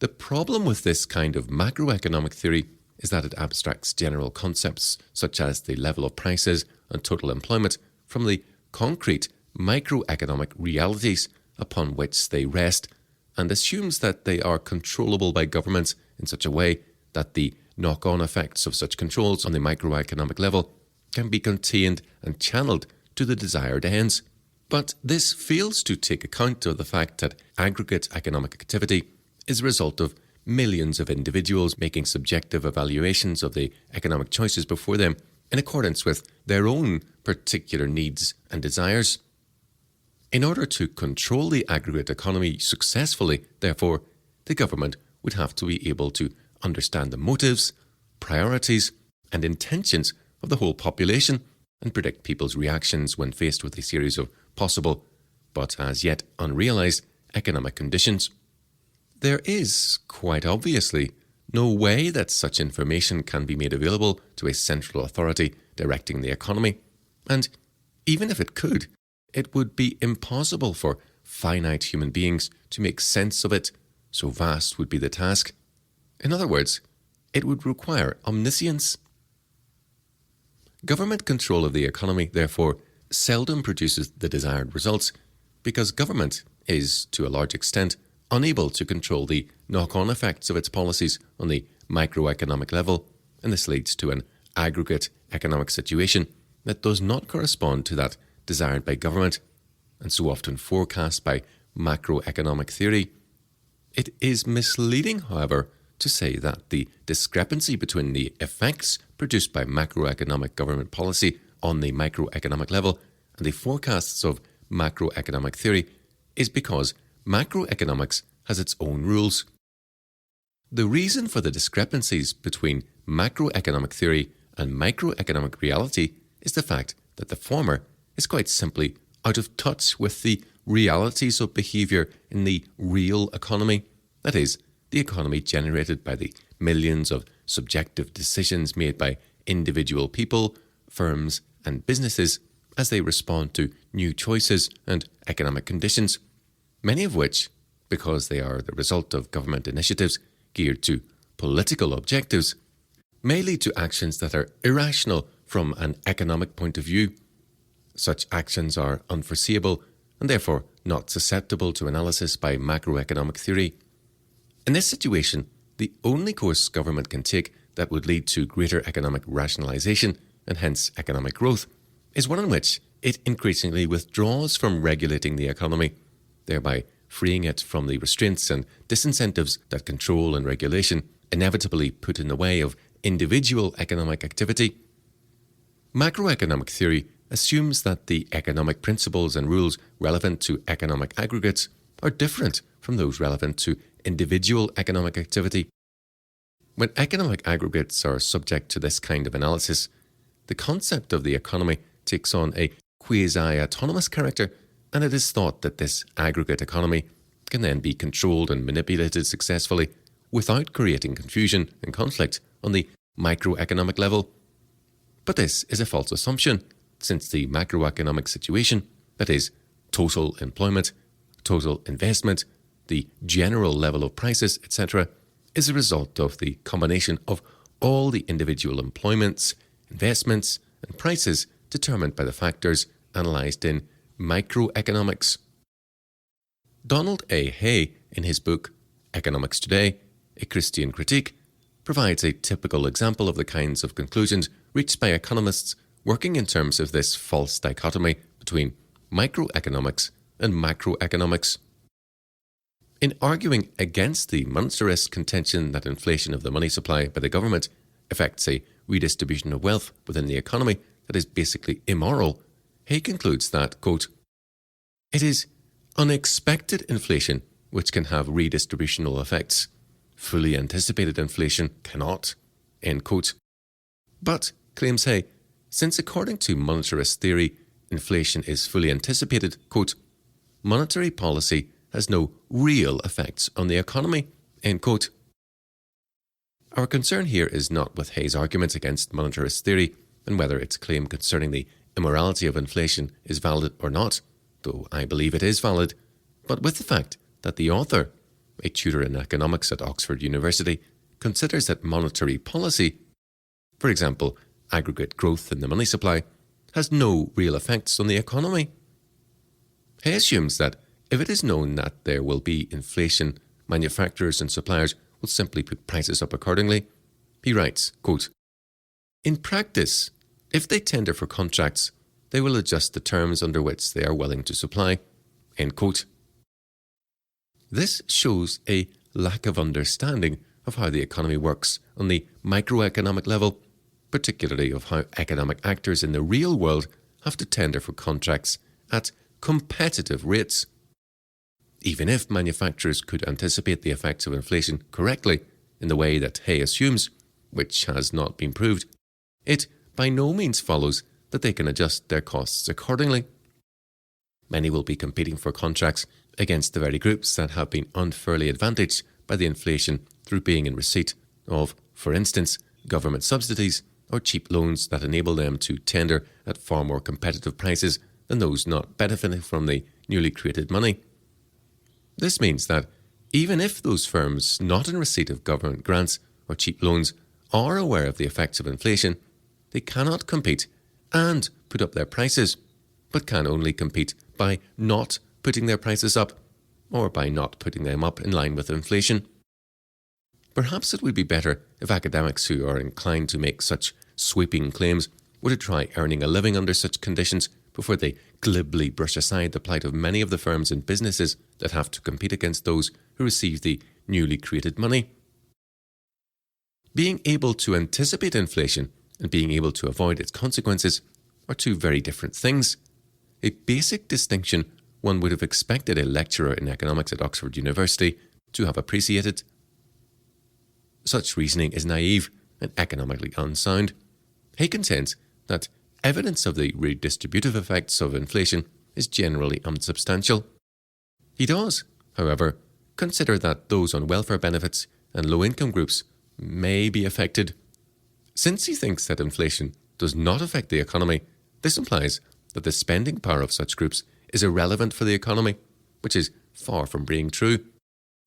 The problem with this kind of macroeconomic theory is that it abstracts general concepts such as the level of prices and total employment from the concrete microeconomic realities upon which they rest, and assumes that they are controllable by governments in such a way that the knock-on effects of such controls on the microeconomic level can be contained and channeled to the desired ends. But this fails to take account of the fact that aggregate economic activity is a result of millions of individuals making subjective evaluations of the economic choices before them in accordance with their own particular needs and desires. In order to control the aggregate economy successfully, therefore, the government would have to be able to understand the motives, priorities, and intentions of the whole population and predict people's reactions when faced with a series of possible, but as yet unrealized, economic conditions. There is, quite obviously, no way that such information can be made available to a central authority directing the economy, and even if it could, it would be impossible for finite human beings to make sense of it, so vast would be the task. In other words, it would require omniscience. Government control of the economy, therefore, seldom produces the desired results because government is, to a large extent, unable to control the knock-on effects of its policies on the microeconomic level, and this leads to an aggregate economic situation that does not correspond to that desired by government and so often forecast by macroeconomic theory. It is misleading, however, to say that the discrepancy between the effects produced by macroeconomic government policy on the microeconomic level and the forecasts of macroeconomic theory is because macroeconomics has its own rules. The reason for the discrepancies between macroeconomic theory and microeconomic reality is the fact that the former is quite simply out of touch with the realities of behaviour in the real economy, that is, the economy generated by the millions of subjective decisions made by individual people, firms, and businesses as they respond to new choices and economic conditions, many of which, because they are the result of government initiatives geared to political objectives, may lead to actions that are irrational from an economic point of view. Such actions are unforeseeable and therefore not susceptible to analysis by macroeconomic theory. In this situation, the only course government can take that would lead to greater economic rationalization and hence economic growth is one in which it increasingly withdraws from regulating the economy, thereby freeing it from the restraints and disincentives that control and regulation inevitably put in the way of individual economic activity. Macroeconomic theory assumes that the economic principles and rules relevant to economic aggregates are different from those relevant to individual economic activity. When economic aggregates are subject to this kind of analysis, the concept of the economy takes on a quasi-autonomous character, and it is thought that this aggregate economy can then be controlled and manipulated successfully without creating confusion and conflict on the microeconomic level. But this is a false assumption, since the macroeconomic situation, that is, total employment, total investment, the general level of prices, etc., is a result of the combination of all the individual employments, investments, and prices determined by the factors analysed in microeconomics. Donald A. Hay, in his book Economics Today, A Christian Critique, provides a typical example of the kinds of conclusions reached by economists working in terms of this false dichotomy between microeconomics and macroeconomics. In arguing against the monetarist contention that inflation of the money supply by the government affects a redistribution of wealth within the economy that is basically immoral, Hay concludes that, quote, "It is unexpected inflation which can have redistributional effects. Fully anticipated inflation cannot," end quote. But, claims Hay, since according to monetarist theory, inflation is fully anticipated, quote, "monetary policy has no real effects on the economy," end quote. Our concern here is not with Hay's argument against monetarist theory and whether its claim concerning the immorality of inflation is valid or not, though I believe it is valid, but with the fact that the author, a tutor in economics at Oxford University, considers that monetary policy, for example, aggregate growth in the money supply, has no real effects on the economy. Hay assumes that if it is known that there will be inflation, manufacturers and suppliers will simply put prices up accordingly. He writes, quote, "In practice, if they tender for contracts, they will adjust the terms under which they are willing to supply," end quote. This shows a lack of understanding of how the economy works on the microeconomic level, particularly of how economic actors in the real world have to tender for contracts at competitive rates. Even if manufacturers could anticipate the effects of inflation correctly in the way that Hay assumes, which has not been proved, it by no means follows that they can adjust their costs accordingly. Many will be competing for contracts against the very groups that have been unfairly advantaged by the inflation through being in receipt of, for instance, government subsidies or cheap loans that enable them to tender at far more competitive prices than those not benefiting from the newly created money. This means that even if those firms not in receipt of government grants or cheap loans are aware of the effects of inflation, they cannot compete and put up their prices, but can only compete by not putting their prices up, or by not putting them up in line with inflation. Perhaps it would be better if academics who are inclined to make such sweeping claims were to try earning a living under such conditions before they glibly brush aside the plight of many of the firms and businesses that have to compete against those who receive the newly created money. Being able to anticipate inflation and being able to avoid its consequences are two very different things. A basic distinction one would have expected a lecturer in economics at Oxford University to have appreciated. Such reasoning is naive and economically unsound. Hay contends that evidence of the redistributive effects of inflation is generally unsubstantial. He does, however, consider that those on welfare benefits and low-income groups may be affected. Since he thinks that inflation does not affect the economy, this implies that the spending power of such groups is irrelevant for the economy, which is far from being true.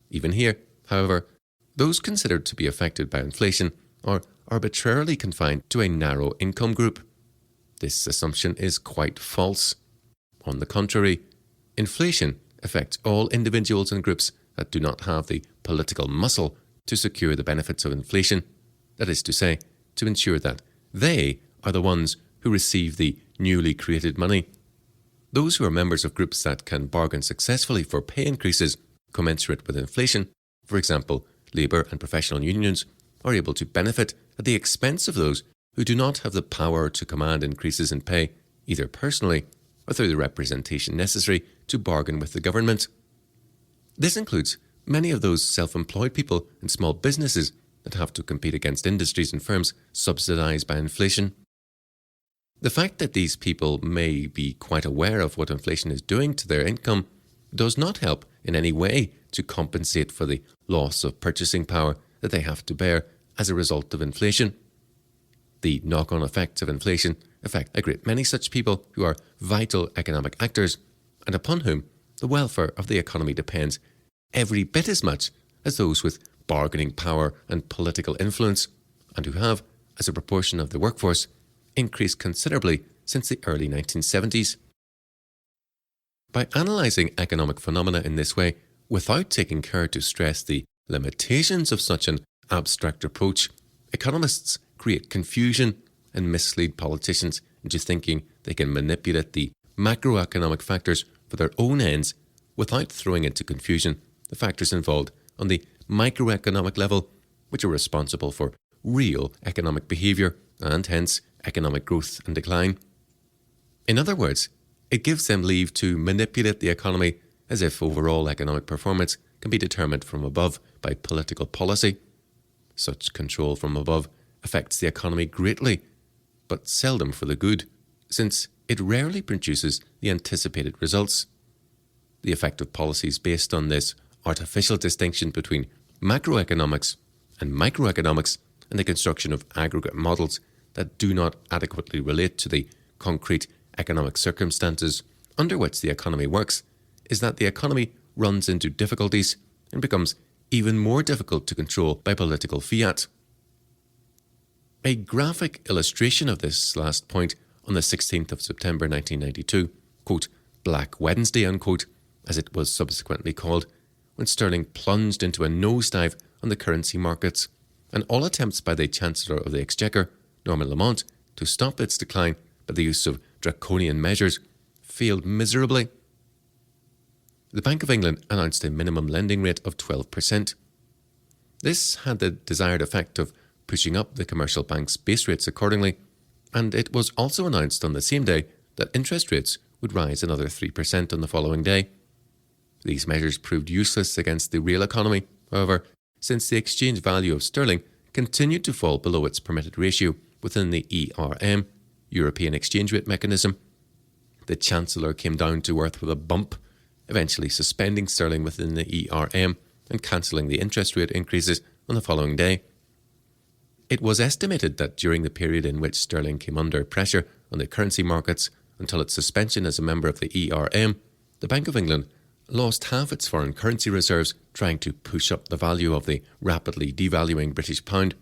Even here, however, those considered to be affected by inflation are arbitrarily confined to a narrow income group. This assumption is quite false. On the contrary, inflation affects all individuals and groups that do not have the political muscle to secure the benefits of inflation, that is to say, to ensure that they are the ones who receive the newly created money. Those who are members of groups that can bargain successfully for pay increases commensurate with inflation, for example, labour and professional unions are able to benefit at the expense of those who do not have the power to command increases in pay, either personally or through the representation necessary to bargain with the government. This includes many of those self-employed people and small businesses that have to compete against industries and firms subsidised by inflation. The fact that these people may be quite aware of what inflation is doing to their income does not help in any way to compensate for the loss of purchasing power that they have to bear as a result of inflation. The knock-on effects of inflation affect a great many such people who are vital economic actors and upon whom the welfare of the economy depends every bit as much as those with bargaining power and political influence, and who have, as a proportion of the workforce, increased considerably since the early 1970s. By analysing economic phenomena in this way, without taking care to stress the limitations of such an abstract approach, economists create confusion and mislead politicians into thinking they can manipulate the macroeconomic factors for their own ends without throwing into confusion the factors involved on the microeconomic level, which are responsible for real economic behaviour and hence economic growth and decline. In other words, it gives them leave to manipulate the economy as if overall economic performance can be determined from above by political policy. Such control from above affects the economy greatly, but seldom for the good, since it rarely produces the anticipated results. The effect of policies based on this artificial distinction between macroeconomics and microeconomics and the construction of aggregate models that do not adequately relate to the concrete economic circumstances under which the economy works is that the economy runs into difficulties and becomes even more difficult to control by political fiat. A graphic illustration of this last point on the 16th of September 1992, quote, Black Wednesday, unquote, as it was subsequently called, when sterling plunged into a nosedive on the currency markets, and all attempts by the Chancellor of the Exchequer, Norman Lamont, to stop its decline by the use of draconian measures failed miserably. The Bank of England announced a minimum lending rate of 12%. This had the desired effect of pushing up the commercial bank's base rates accordingly, and it was also announced on the same day that interest rates would rise another 3% on the following day. These measures proved useless against the real economy, however, since the exchange value of sterling continued to fall below its permitted ratio within the ERM, European Exchange Rate Mechanism. The Chancellor came down to earth with a bump, eventually suspending sterling within the ERM and cancelling the interest rate increases on the following day. It was estimated that during the period in which sterling came under pressure on the currency markets until its suspension as a member of the ERM, the Bank of England lost half its foreign currency reserves trying to push up the value of the rapidly devaluing British pound.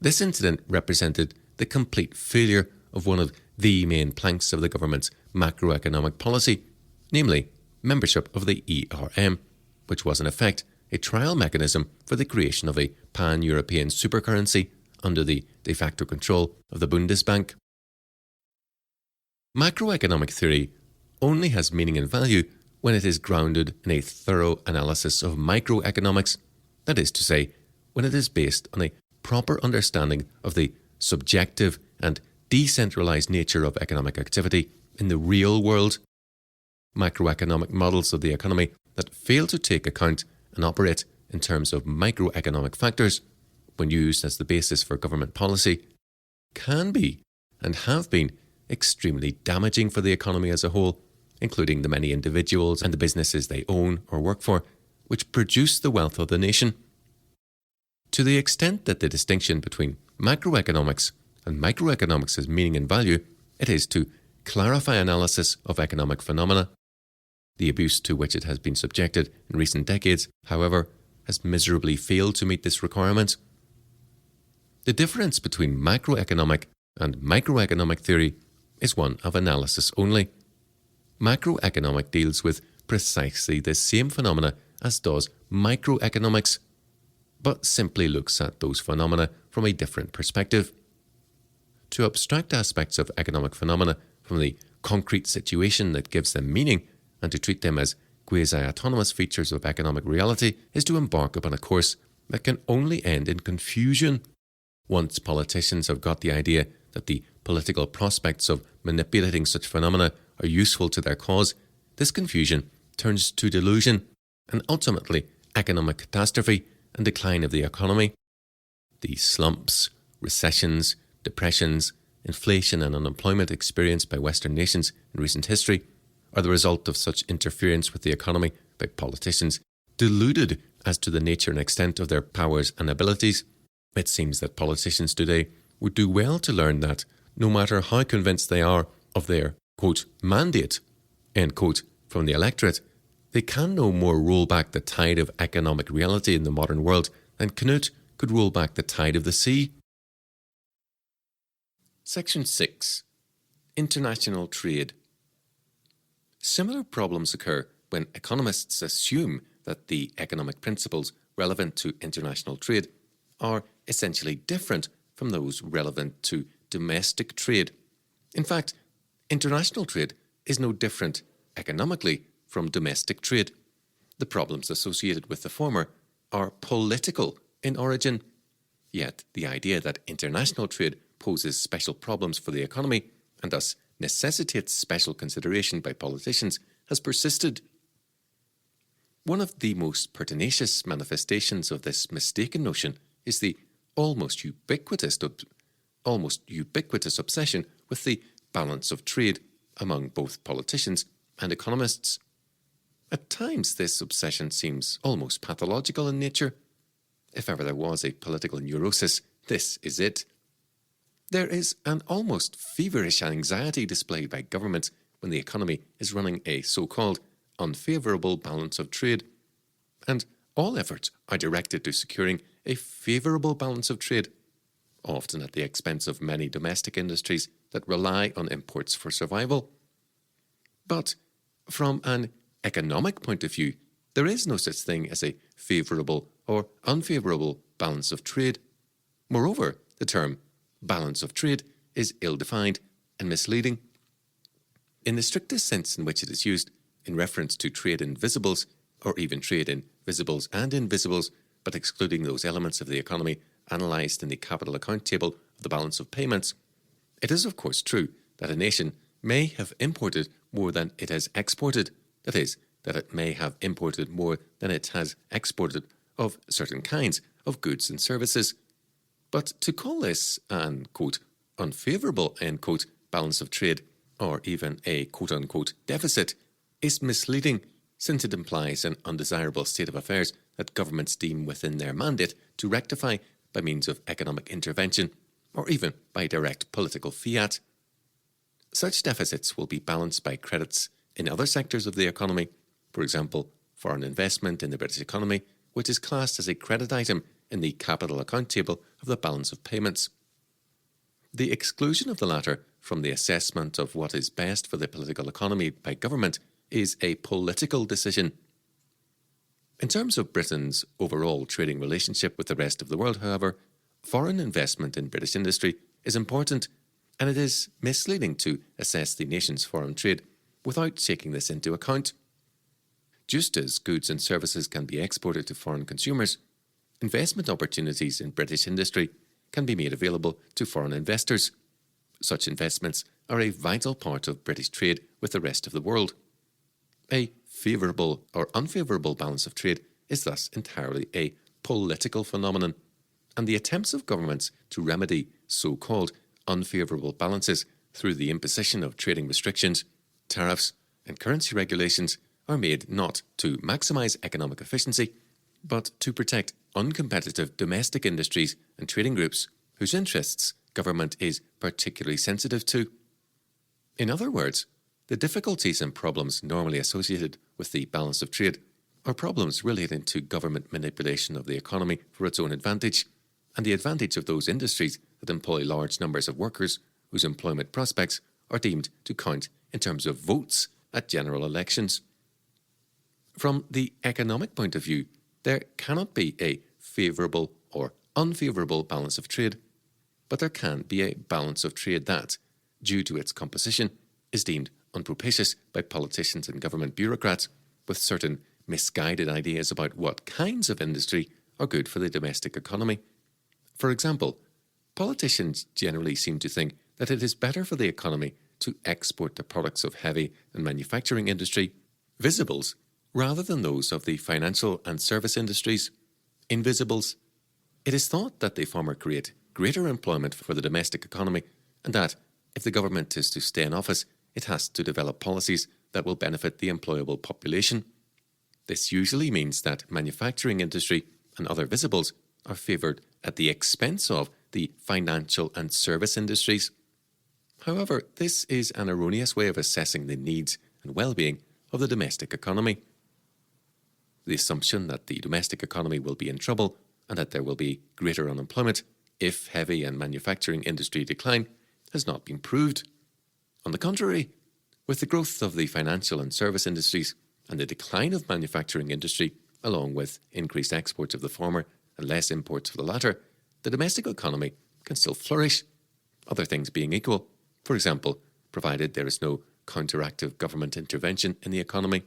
This incident represented the complete failure of one of the main planks of the government's macroeconomic policy, namely membership of the ERM, which was in effect a trial mechanism for the creation of a pan-European supercurrency under the de facto control of the Bundesbank. Macroeconomic theory only has meaning and value when it is grounded in a thorough analysis of microeconomics, that is to say, when it is based on a proper understanding of the subjective and decentralized nature of economic activity in the real world. Macroeconomic models of the economy that fail to take account and operate in terms of microeconomic factors, when used as the basis for government policy, can be and have been extremely damaging for the economy as a whole, including the many individuals and the businesses they own or work for, which produce the wealth of the nation. To the extent that the distinction between macroeconomics and microeconomics has meaning and value, it is to clarify analysis of economic phenomena. The abuse to which it has been subjected in recent decades, however, has miserably failed to meet this requirement. The difference between macroeconomic and microeconomic theory is one of analysis only. Macroeconomic deals with precisely the same phenomena as does microeconomics, but simply looks at those phenomena from a different perspective. To abstract aspects of economic phenomena from the concrete situation that gives them meaning and to treat them as quasi-autonomous features of economic reality is to embark upon a course that can only end in confusion. Once politicians have got the idea that the political prospects of manipulating such phenomena are useful to their cause, this confusion turns to delusion and ultimately economic catastrophe and decline of the economy. The slumps, recessions, depressions, inflation and unemployment experienced by Western nations in recent history are the result of such interference with the economy by politicians, deluded as to the nature and extent of their powers and abilities. It seems that politicians today would do well to learn that, no matter how convinced they are of their, quote, mandate, end quote, from the electorate, they can no more roll back the tide of economic reality in the modern world than Canute could roll back the tide of the sea. Section 6. International trade. Similar problems occur when economists assume that the economic principles relevant to international trade are essentially different from those relevant to domestic trade. In fact, international trade is no different economically from domestic trade. The problems associated with the former are political in origin, yet the idea that international trade poses special problems for the economy and thus necessitates special consideration by politicians has persisted. One of the most pertinacious manifestations of this mistaken notion is the almost ubiquitous obsession with the balance of trade among both politicians and economists. At times, this obsession seems almost pathological in nature. If ever there was a political neurosis, this is it. There is an almost feverish anxiety displayed by governments when the economy is running a so-called unfavourable balance of trade, and all efforts are directed to securing a favourable balance of trade, often at the expense of many domestic industries that rely on imports for survival. But from an economic point of view, there is no such thing as a favourable or unfavourable balance of trade. Moreover, the term balance of trade is ill-defined and misleading. In the strictest sense in which it is used in reference to trade in visibles, or even trade in visibles and invisibles, but excluding those elements of the economy analysed in the capital account table of the balance of payments, it is of course true that a nation may have imported more than it has exported, that is, that it may have imported more than it has exported of certain kinds of goods and services. But to call this an, quote, unfavourable, end quote, balance of trade, or even a, quote unquote, deficit, is misleading, since it implies an undesirable state of affairs that governments deem within their mandate to rectify by means of economic intervention, or even by direct political fiat. Such deficits will be balanced by credits in other sectors of the economy, for example, foreign investment in the British economy, which is classed as a credit item in the capital account table of the balance of payments. The exclusion of the latter from the assessment of what is best for the political economy by government is a political decision. In terms of Britain's overall trading relationship with the rest of the world, however, foreign investment in British industry is important, and it is misleading to assess the nation's foreign trade without taking this into account. Just as goods and services can be exported to foreign consumers, investment opportunities in British industry can be made available to foreign investors. Such investments are a vital part of British trade with the rest of the world. A favourable or unfavourable balance of trade is thus entirely a political phenomenon, and the attempts of governments to remedy so-called unfavourable balances through the imposition of trading restrictions, tariffs, and currency regulations are made not to maximise economic efficiency, but to protect uncompetitive domestic industries and trading groups whose interests government is particularly sensitive to. In other words, the difficulties and problems normally associated with the balance of trade are problems relating to government manipulation of the economy for its own advantage, and the advantage of those industries that employ large numbers of workers whose employment prospects are deemed to count in terms of votes at general elections. From the economic point of view, there cannot be a favourable or unfavourable balance of trade, but there can be a balance of trade that, due to its composition, is deemed unpropitious by politicians and government bureaucrats with certain misguided ideas about what kinds of industry are good for the domestic economy. For example, politicians generally seem to think that it is better for the economy to export the products of heavy and manufacturing industry, visibles, rather than those of the financial and service industries, invisibles. It is thought that the former create greater employment for the domestic economy, and that, if the government is to stay in office, it has to develop policies that will benefit the employable population. This usually means that manufacturing industry and other visibles are favoured at the expense of the financial and service industries. However, this is an erroneous way of assessing the needs and well-being of the domestic economy. The assumption that the domestic economy will be in trouble and that there will be greater unemployment if heavy and manufacturing industry decline has not been proved. On the contrary, with the growth of the financial and service industries and the decline of manufacturing industry, along with increased exports of the former and less imports of the latter, the domestic economy can still flourish, other things being equal, for example, provided there is no counteractive government intervention in the economy.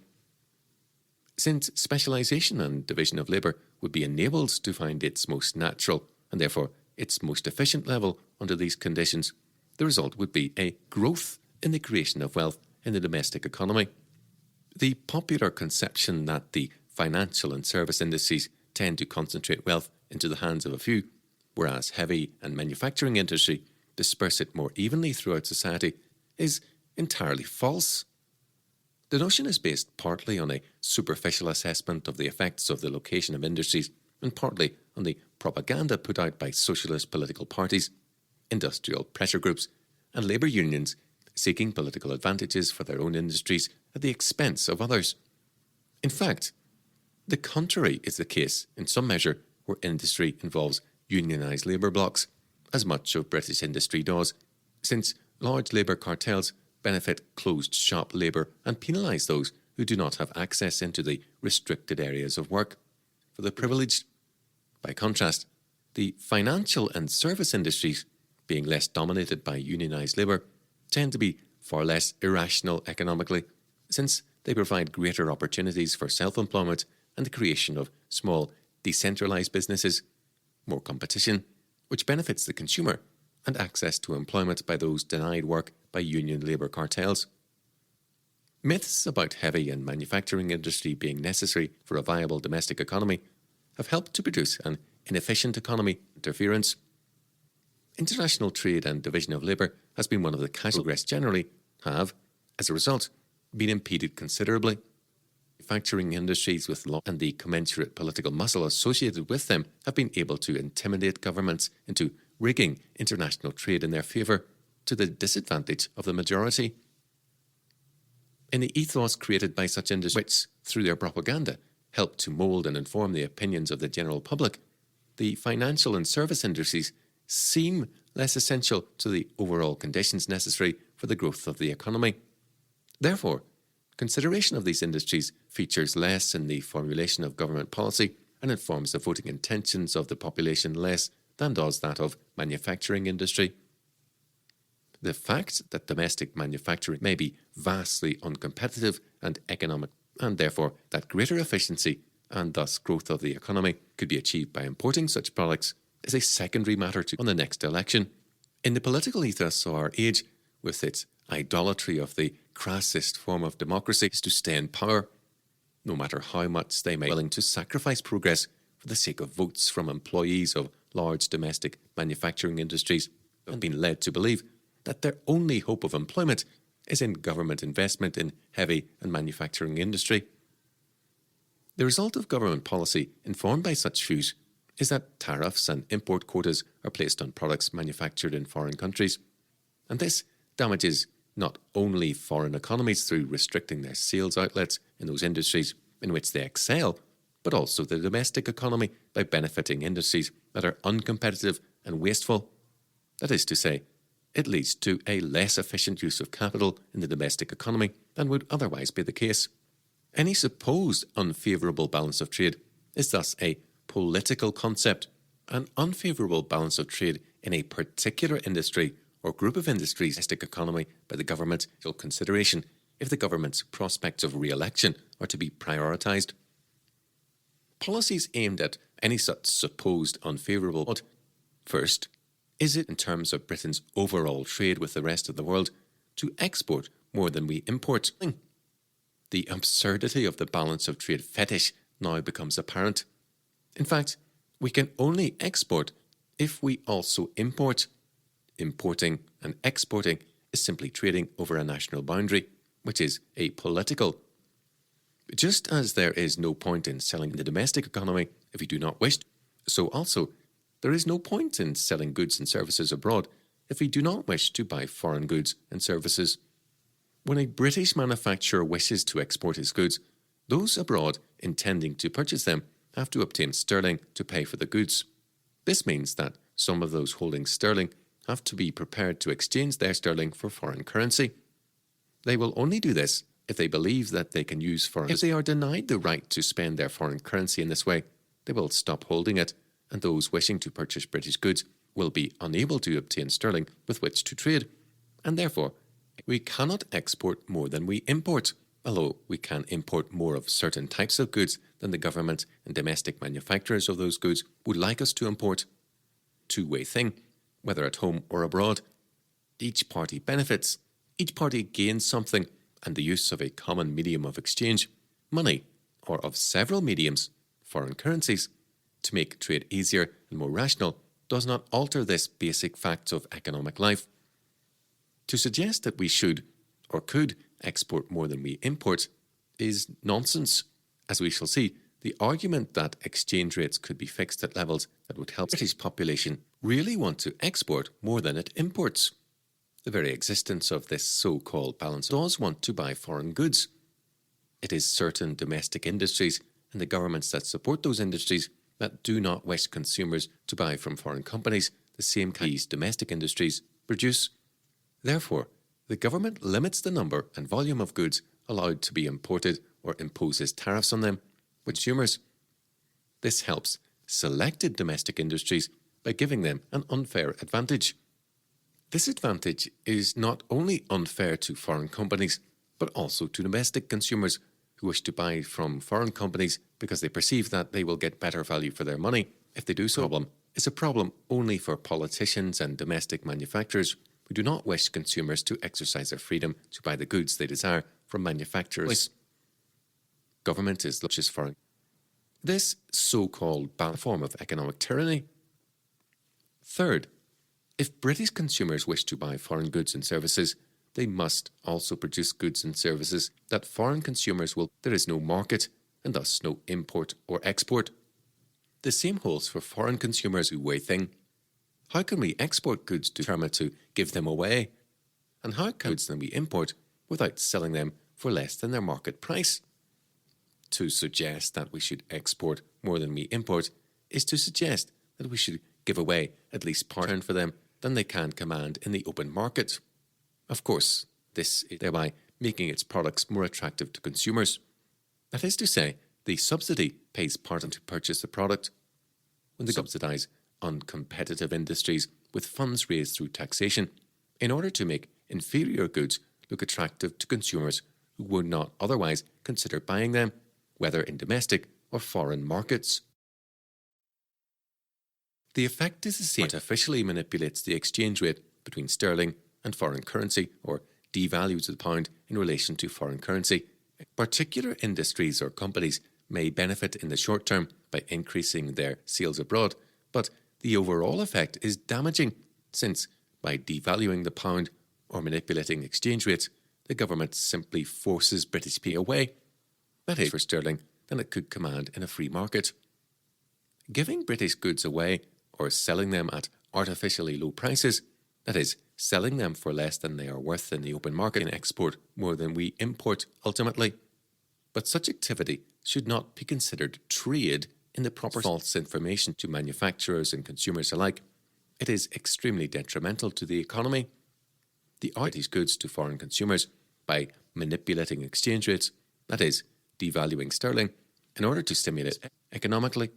Since specialisation and division of labour would be enabled to find its most natural and therefore its most efficient level under these conditions, the result would be a growth in the creation of wealth in the domestic economy. The popular conception that the financial and service industries tend to concentrate wealth into the hands of a few, whereas heavy and manufacturing industry disperse it more evenly throughout society, is entirely false. The notion is based partly on a superficial assessment of the effects of the location of industries and partly on the propaganda put out by socialist political parties, industrial pressure groups, and labour unions seeking political advantages for their own industries at the expense of others. In fact, the contrary is the case in some measure where industry involves unionised labour blocks, as much of British industry does, since large labour cartels benefit closed shop labour and penalise those who do not have access into the restricted areas of work for the privileged. By contrast, the financial and service industries, being less dominated by unionised labour, tend to be far less irrational economically, since they provide greater opportunities for self-employment and the creation of small, decentralised businesses, more competition, which benefits the consumer, and access to employment by those denied work by union labour cartels. Myths about heavy and manufacturing industry being necessary for a viable domestic economy have helped to produce an inefficient economy interference. International trade and division of labour has been one of the casualties generally have, as a result, been impeded considerably. Manufacturing industries with law and the commensurate political muscle associated with them have been able to intimidate governments into rigging international trade in their favour to the disadvantage of the majority. In the ethos created by such industries, which, through their propaganda, help to mould and inform the opinions of the general public, the financial and service industries seem less essential to the overall conditions necessary for the growth of the economy. Therefore, consideration of these industries features less in the formulation of government policy and informs the voting intentions of the population less than does that of manufacturing industry. The fact that domestic manufacturing may be vastly uncompetitive and economic, and therefore that greater efficiency and thus growth of the economy could be achieved by importing such products, is a secondary matter on the next election. In the political ethos of our age, with its idolatry of the crassest form of democracy, is to stay in power, no matter how much they may be willing to sacrifice progress for the sake of votes from employees of large domestic manufacturing industries, have been led to believe that their only hope of employment is in government investment in heavy and manufacturing industry. The result of government policy informed by such views is that tariffs and import quotas are placed on products manufactured in foreign countries, and this damages not only foreign economies through restricting their sales outlets in those industries in which they excel, but also the domestic economy by benefiting industries that are uncompetitive and wasteful. That is to say, it leads to a less efficient use of capital in the domestic economy than would otherwise be the case. Any supposed unfavourable balance of trade is thus a political concept. An unfavourable balance of trade in a particular industry or group of industries domestic economy by the government for consideration if the government's prospects of re-election are to be prioritised. Policies aimed at any such supposed unfavourable. First, is it in terms of Britain's overall trade with the rest of the world to export more than we import? The absurdity of the balance of trade fetish now becomes apparent. In fact, we can only export if we also import. Importing and exporting is simply trading over a national boundary, which is apolitical. Just as there is no point in selling the domestic economy if you do not wish to, so also there is no point in selling goods and services abroad if we do not wish to buy foreign goods and services. When a British manufacturer wishes to export his goods, those abroad intending to purchase them have to obtain sterling to pay for the goods. This means that some of those holding sterling have to be prepared to exchange their sterling for foreign currency. They will only do this if they believe that they can use foreign. If they are denied the right to spend their foreign currency in this way, they will stop holding it, and those wishing to purchase British goods will be unable to obtain sterling with which to trade, and therefore we cannot export more than we import, although we can import more of certain types of goods than the government and domestic manufacturers of those goods would like us to import. Two-way thing, whether at home or abroad. Each party benefits, each party gains something, and the use of a common medium of exchange, money, or of several mediums, foreign currencies, to make trade easier and more rational does not alter this basic fact of economic life. To suggest that we should or could export more than we import is nonsense. As we shall see, the argument that exchange rates could be fixed at levels that would help the British population really want to export more than it imports. The very existence of this so-called balance does want to buy foreign goods. It is certain domestic industries and the governments that support those industries that do not wish consumers to buy from foreign companies the same kind these domestic industries produce. Therefore, the government limits the number and volume of goods allowed to be imported or imposes tariffs on them, consumers. This helps selected domestic industries by giving them an unfair advantage. This advantage is not only unfair to foreign companies, but also to domestic consumers who wish to buy from foreign companies because they perceive that they will get better value for their money if they do so. Problem is a problem only for politicians and domestic manufacturers who do not wish consumers to exercise their freedom to buy the goods they desire from manufacturers. Government is luxurious foreign. This so-called form of economic tyranny. Third, if British consumers wish to buy foreign goods and services, they must also produce goods and services that foreign consumers will. There is no market, and thus no import or export. The same holds for foreign consumers who weigh thing. How can we export goods to determine to give them away? And how can goods than we import without selling them for less than their market price? To suggest that we should export more than we import is to suggest that we should give away at least part for them than they can command in the open market. Of course, this is thereby making its products more attractive to consumers. That is to say, the subsidy pays part to purchase the product. When they subsidize uncompetitive industries with funds raised through taxation in order to make inferior goods look attractive to consumers who would not otherwise consider buying them, whether in domestic or foreign markets. The effect is the same. It artificially manipulates the exchange rate between sterling and foreign currency, or devalues the pound in relation to foreign currency. Particular industries or companies may benefit in the short term by increasing their sales abroad, but the overall effect is damaging, since by devaluing the pound or manipulating exchange rates, the government simply forces British pay away, that is, for sterling, than it could command in a free market. Giving British goods away or selling them at artificially low prices, that is, selling them for less than they are worth in the open market, and export more than we import ultimately. But such activity should not be considered trade in the proper false information to manufacturers and consumers alike. It is extremely detrimental to the economy. The British goods to foreign consumers by manipulating exchange rates, that is, devaluing sterling, in order to stimulate economically.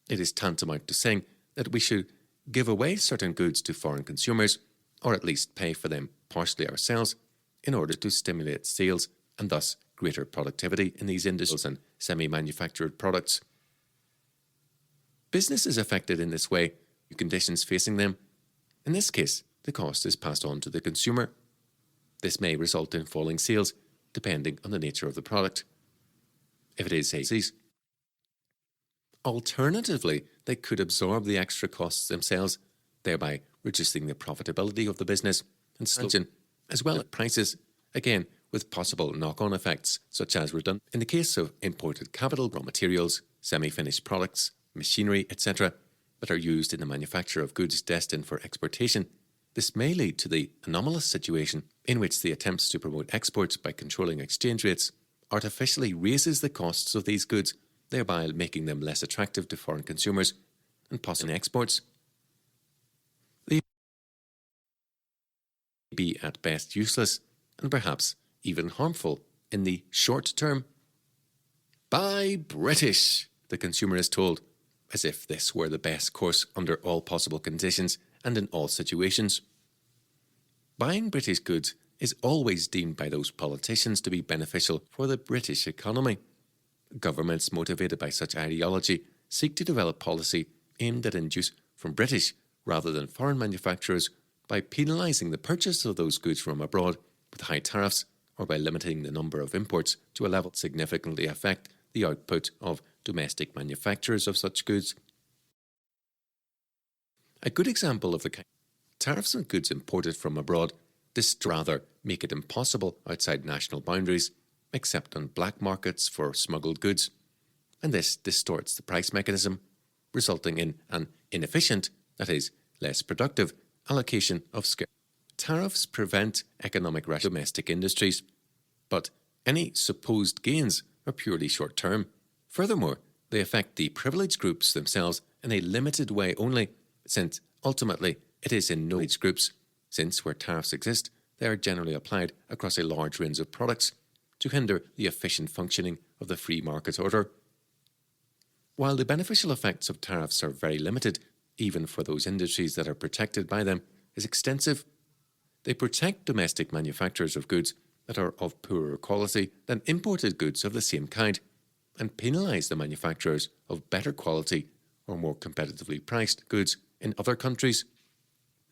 It is tantamount to saying that we should give away certain goods to foreign consumers, or at least pay for them partially ourselves, in order to stimulate sales and thus greater productivity in these industries and semi-manufactured products. businesses affected in this way, conditions facing them. In this case, the cost is passed on to the consumer. This may result in falling sales, depending on the nature of the product. If it is a disease. Alternatively, they could absorb the extra costs themselves, thereby reducing the profitability of the business and slowing, as well as prices, again with possible knock-on effects such as redundant. In the case of imported capital, raw materials, semi-finished products, machinery, etc., that are used in the manufacture of goods destined for exportation, this may lead to the anomalous situation in which the attempts to promote exports by controlling exchange rates artificially raises the costs of these goods, thereby making them less attractive to foreign consumers and possibly exports. They may be at best useless and perhaps even harmful in the short term. Buy British, the consumer is told, as if this were the best course under all possible conditions and in all situations. Buying British goods is always deemed by those politicians to be beneficial for the British economy. Governments motivated by such ideology seek to develop policy aimed at induce from British rather than foreign manufacturers by penalising the purchase of those goods from abroad with high tariffs or by limiting the number of imports to a level that significantly affect the output of domestic manufacturers of such goods. A good example of the kind tariffs on goods imported from abroad rather make it impossible outside national boundaries, except on black markets for smuggled goods, and this distorts the price mechanism, resulting in an inefficient, that is, less productive, allocation of scarce. Tariffs prevent economic domestic industries, but any supposed gains are purely short-term. Furthermore, they affect the privileged groups themselves in a limited way only, since ultimately it is in no privileged groups, since where tariffs exist, they are generally applied across a large range of products to hinder the efficient functioning of the free market order. While the beneficial effects of tariffs are very limited, even for those industries that are protected by them, is extensive. They protect domestic manufacturers of goods that are of poorer quality than imported goods of the same kind, and penalise the manufacturers of better quality or more competitively priced goods in other countries.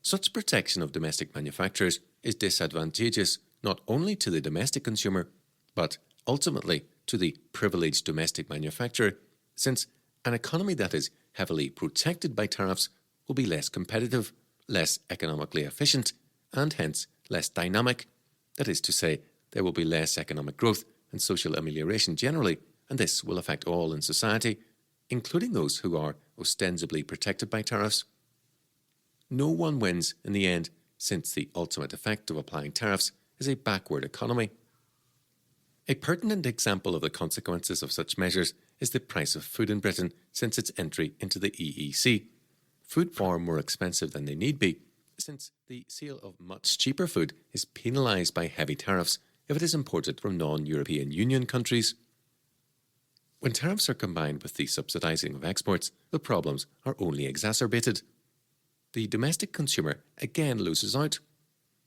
Such protection of domestic manufacturers is disadvantageous not only to the domestic consumer, but ultimately to the privileged domestic manufacturer, since an economy that is heavily protected by tariffs will be less competitive, less economically efficient, and hence less dynamic. That is to say, there will be less economic growth and social amelioration generally, and this will affect all in society, including those who are ostensibly protected by tariffs. No one wins in the end, since the ultimate effect of applying tariffs is a backward economy. A pertinent example of the consequences of such measures is the price of food in Britain since its entry into the EEC. Food far more expensive than they need be, since the sale of much cheaper food is penalised by heavy tariffs if it is imported from non-European Union countries. When tariffs are combined with the subsidising of exports, the problems are only exacerbated. The domestic consumer again loses out.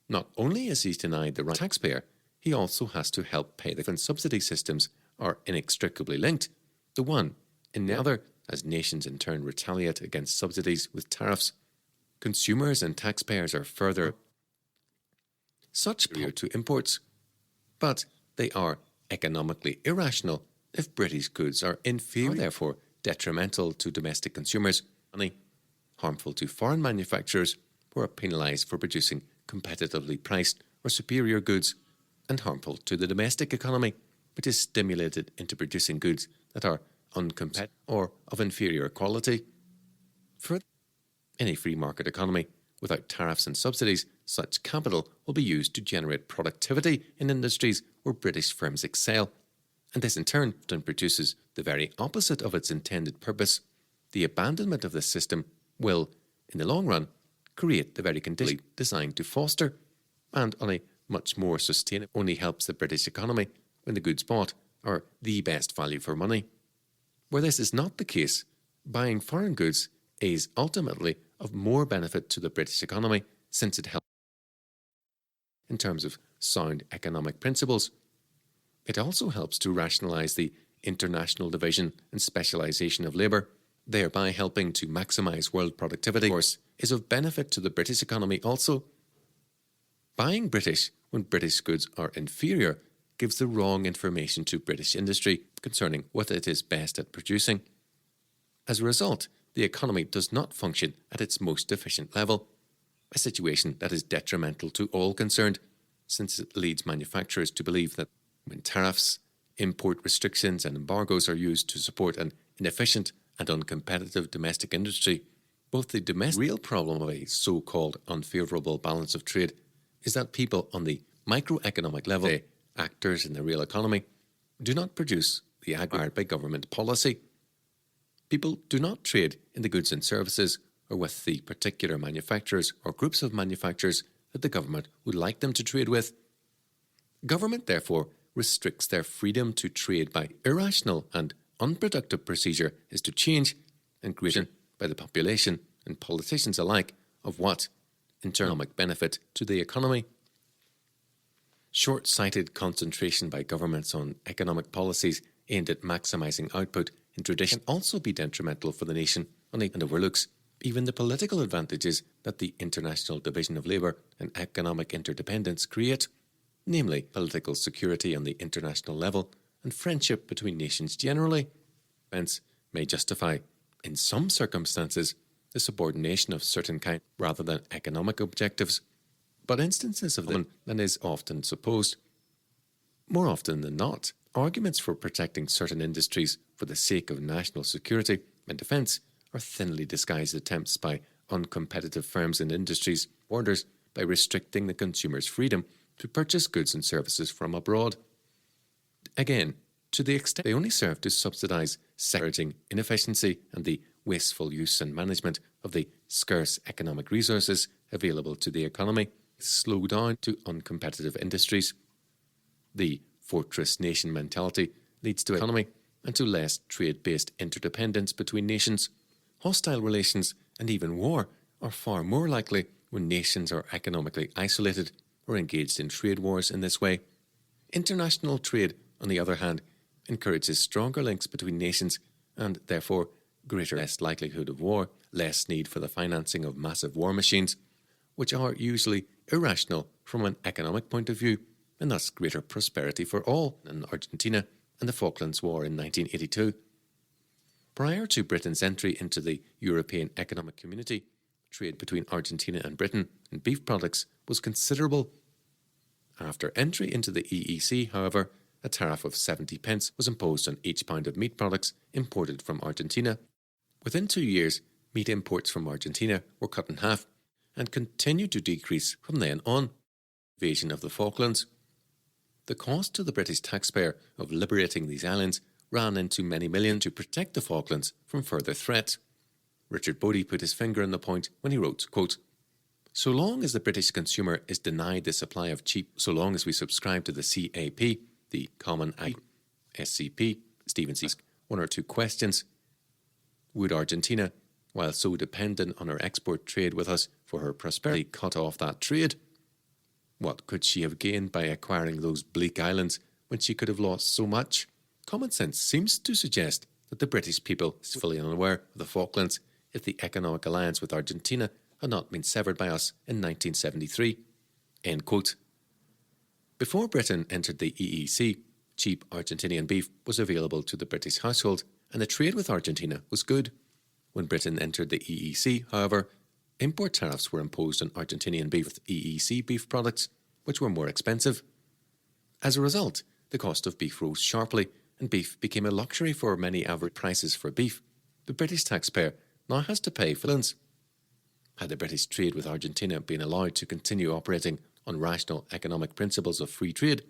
Not only is he denied the right taxpayer, he also has to help pay the different subsidy systems are inextricably linked, the one in the other, as nations in turn retaliate against subsidies with tariffs. Consumers and taxpayers are further superior to imports, but they are economically irrational if British goods are inferior, therefore detrimental to domestic consumers, harmful to foreign manufacturers who are penalised for producing competitively priced or superior goods, and harmful to the domestic economy, which is stimulated into producing goods that are uncompetitive or of inferior quality. Further, in a free market economy, without tariffs and subsidies, such capital will be used to generate productivity in industries where British firms excel, and this in turn produces the very opposite of its intended purpose. The abandonment of this system will, in the long run, create the very conditions designed to foster, and on a much more sustainable, only helps the British economy when the goods bought are the best value for money. Where this is not the case, buying foreign goods is ultimately of more benefit to the British economy since it helps in terms of sound economic principles. It also helps to rationalise the international division and specialisation of labour, thereby helping to maximise world productivity, of course, is of benefit to the British economy also. Buying British when British goods are inferior gives the wrong information to British industry concerning what it is best at producing. As a result, the economy does not function at its most efficient level, a situation that is detrimental to all concerned, since it leads manufacturers to believe that when tariffs, import restrictions and embargoes are used to support an inefficient and uncompetitive domestic industry, both the real problem of a so-called unfavourable balance of trade is that people on the microeconomic level, the actors in the real economy, do not produce the required by government policy. People do not trade in the goods and services or with the particular manufacturers or groups of manufacturers that the government would like them to trade with. Government, therefore, restricts their freedom to trade by irrational and unproductive procedure is to change and creation by the population and politicians alike of what economic benefit to the economy. Short-sighted concentration by governments on economic policies aimed at maximising output in tradition can also be detrimental for the nation and overlooks even the political advantages that the international division of labour and economic interdependence create, namely political security on the international level and friendship between nations generally. Hence may justify, in some circumstances, the subordination of certain kinds rather than economic objectives, but instances of them than is often supposed. More often than not, arguments for protecting certain industries for the sake of national security and defence are thinly disguised attempts by uncompetitive firms and industries orders by restricting the consumer's freedom to purchase goods and services from abroad. Again, to the extent they only serve to subsidise discouraging inefficiency and the wasteful use and management of the scarce economic resources available to the economy, slow down to uncompetitive industries. The fortress nation mentality leads to economy and to less trade-based interdependence between nations. Hostile relations and even war are far more likely when nations are economically isolated or engaged in trade wars in this way. International trade, on the other hand, encourages stronger links between nations and, therefore, less likelihood of war, less need for the financing of massive war machines, which are usually irrational from an economic point of view, and thus greater prosperity for all in Argentina and the Falklands War in 1982. Prior to Britain's entry into the European Economic Community, trade between Argentina and Britain in beef products was considerable. After entry into the EEC, however, a tariff of 70 pence was imposed on each pound of meat products imported from Argentina. Within 2 years, meat imports from Argentina were cut in half and continued to decrease from then on. Invasion of the Falklands. The cost to the British taxpayer of liberating these islands ran into many millions to protect the Falklands from further threat. Richard Bodie put his finger on the point when he wrote, quote, "So long as the British consumer is denied the supply of cheap, so long as we subscribe to the CAP, the Common SCP, Stevens asked one or two questions. Would Argentina, while so dependent on her export trade with us for her prosperity, cut off that trade? What could she have gained by acquiring those bleak islands when she could have lost so much? Common sense seems to suggest that the British people are fully unaware of the Falklands if the economic alliance with Argentina had not been severed by us in 1973. End quote. Before Britain entered the EEC, cheap Argentinian beef was available to the British household, and the trade with Argentina was good. When Britain entered the EEC, however, import tariffs were imposed on Argentinian beef with EEC beef products, which were more expensive. As a result, the cost of beef rose sharply, and beef became a luxury for many average prices for beef. The British taxpayer now has to pay for loans. Had the British trade with Argentina been allowed to continue operating on rational economic principles of free trade,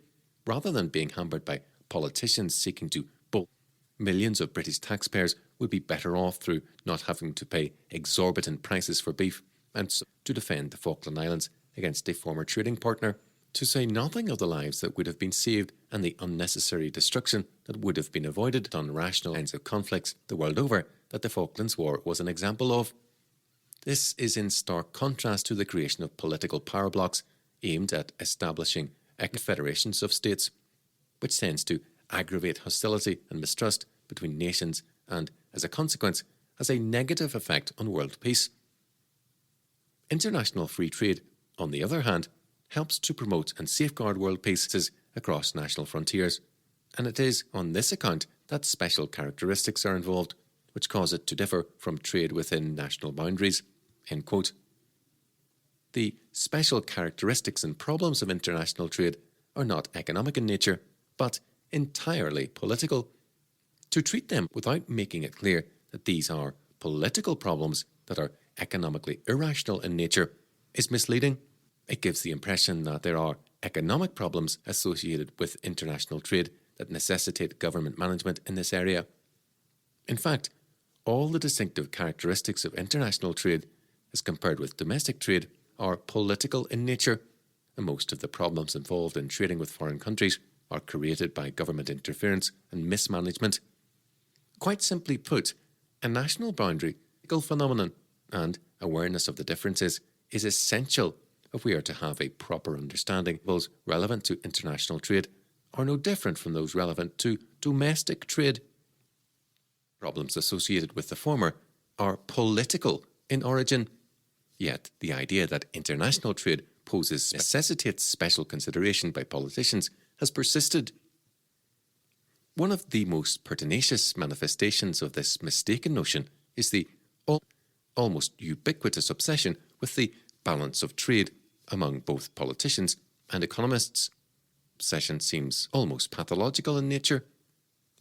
rather than being hampered by politicians seeking to bulk, millions of British taxpayers would be better off through not having to pay exorbitant prices for beef and to defend the Falkland Islands against a former trading partner, to say nothing of the lives that would have been saved and the unnecessary destruction that would have been avoided on rational kinds of conflicts the world over that the Falklands War was an example of. This is in stark contrast to the creation of political power blocks aimed at establishing confederations of states, which tends to aggravate hostility and mistrust between nations and, as a consequence, has a negative effect on world peace. International free trade, on the other hand, helps to promote and safeguard world peace across national frontiers, and it is on this account that special characteristics are involved, which cause it to differ from trade within national boundaries." End quote. The special characteristics and problems of international trade are not economic in nature, but entirely political. To treat them without making it clear that these are political problems that are economically irrational in nature is misleading. It gives the impression that there are economic problems associated with international trade that necessitate government management in this area. In fact, all the distinctive characteristics of international trade, as compared with domestic trade, are political in nature, and most of the problems involved in trading with foreign countries are created by government interference and mismanagement. Quite simply put, a national boundary, legal phenomenon, and awareness of the differences is essential if we are to have a proper understanding. Those relevant to international trade are no different from those relevant to domestic trade. Problems associated with the former are political in origin, yet the idea that international trade necessitates special consideration by politicians has persisted. One of the most pertinacious manifestations of this mistaken notion is the almost ubiquitous obsession with the balance of trade among both politicians and economists. Obsession seems almost pathological in nature.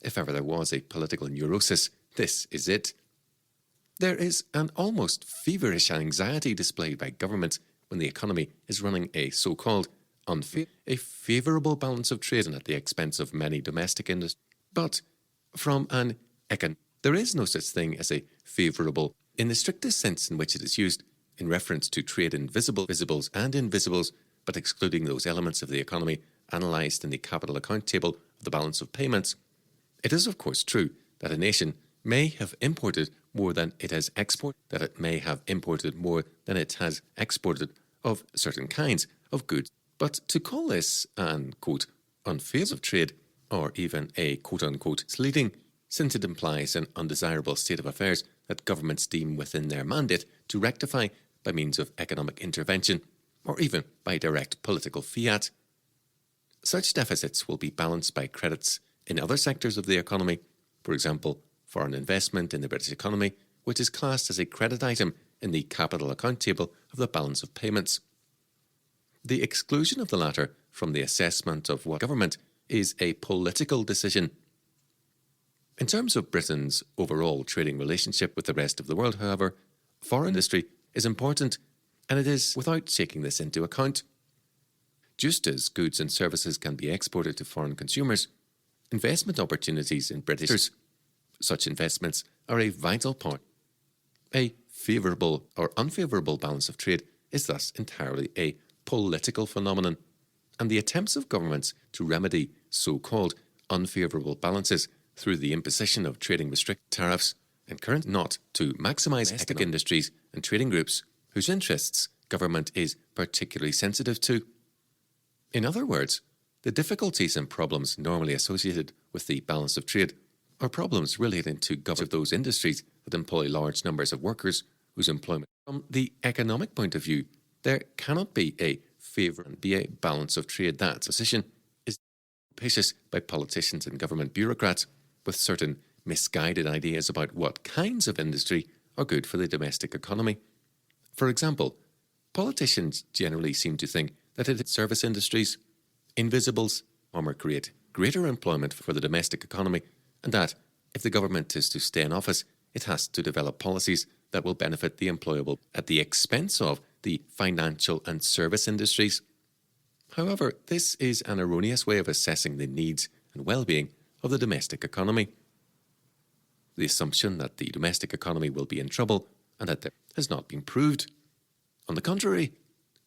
If ever there was a political neurosis, this is it. There is an almost feverish anxiety displayed by governments when the economy is running a so-called favourable balance of trade and at the expense of many domestic industries. But from an there is no such thing as a favourable in the strictest sense in which it is used in reference to trade in visibles and invisibles, but excluding those elements of the economy analysed in the capital account table of the balance of payments. It is of course true that a nation may have imported more than it has exported, that it may have imported more than it has exported of certain kinds of goods. But to call this an, quote, unfair of trade, or even a, quote unquote, misleading, since it implies an undesirable state of affairs that governments deem within their mandate to rectify by means of economic intervention, or even by direct political fiat. Such deficits will be balanced by credits in other sectors of the economy, for example, foreign investment in the British economy, which is classed as a credit item in the capital account table of the balance of payments. The exclusion of the latter from the assessment of what government is a political decision. In terms of Britain's overall trading relationship with the rest of the world, however, foreign industry is important, and it is without taking this into account. Just as goods and services can be exported to foreign consumers, investment opportunities in British such investments are a vital part. A favourable or unfavourable balance of trade is thus entirely a political phenomenon, and the attempts of governments to remedy so-called unfavourable balances through the imposition of trading restrict tariffs and current not to maximise economic industries and trading groups whose interests government is particularly sensitive to. In other words, the difficulties and problems normally associated with the balance of trade are problems relating to government of those industries that employ large numbers of workers whose employment. From the economic point of view, there cannot be a favour and be a balance of trade. That position is propitious by politicians and government bureaucrats with certain misguided ideas about what kinds of industry are good for the domestic economy. For example, politicians generally seem to think that it is service industries, invisibles, create greater employment for the domestic economy, and that if the government is to stay in office, it has to develop policies that will benefit the employable at the expense of the financial and service industries. However, this is an erroneous way of assessing the needs and well-being of the domestic economy. The assumption that the domestic economy will be in trouble and that there has not been proved. On the contrary,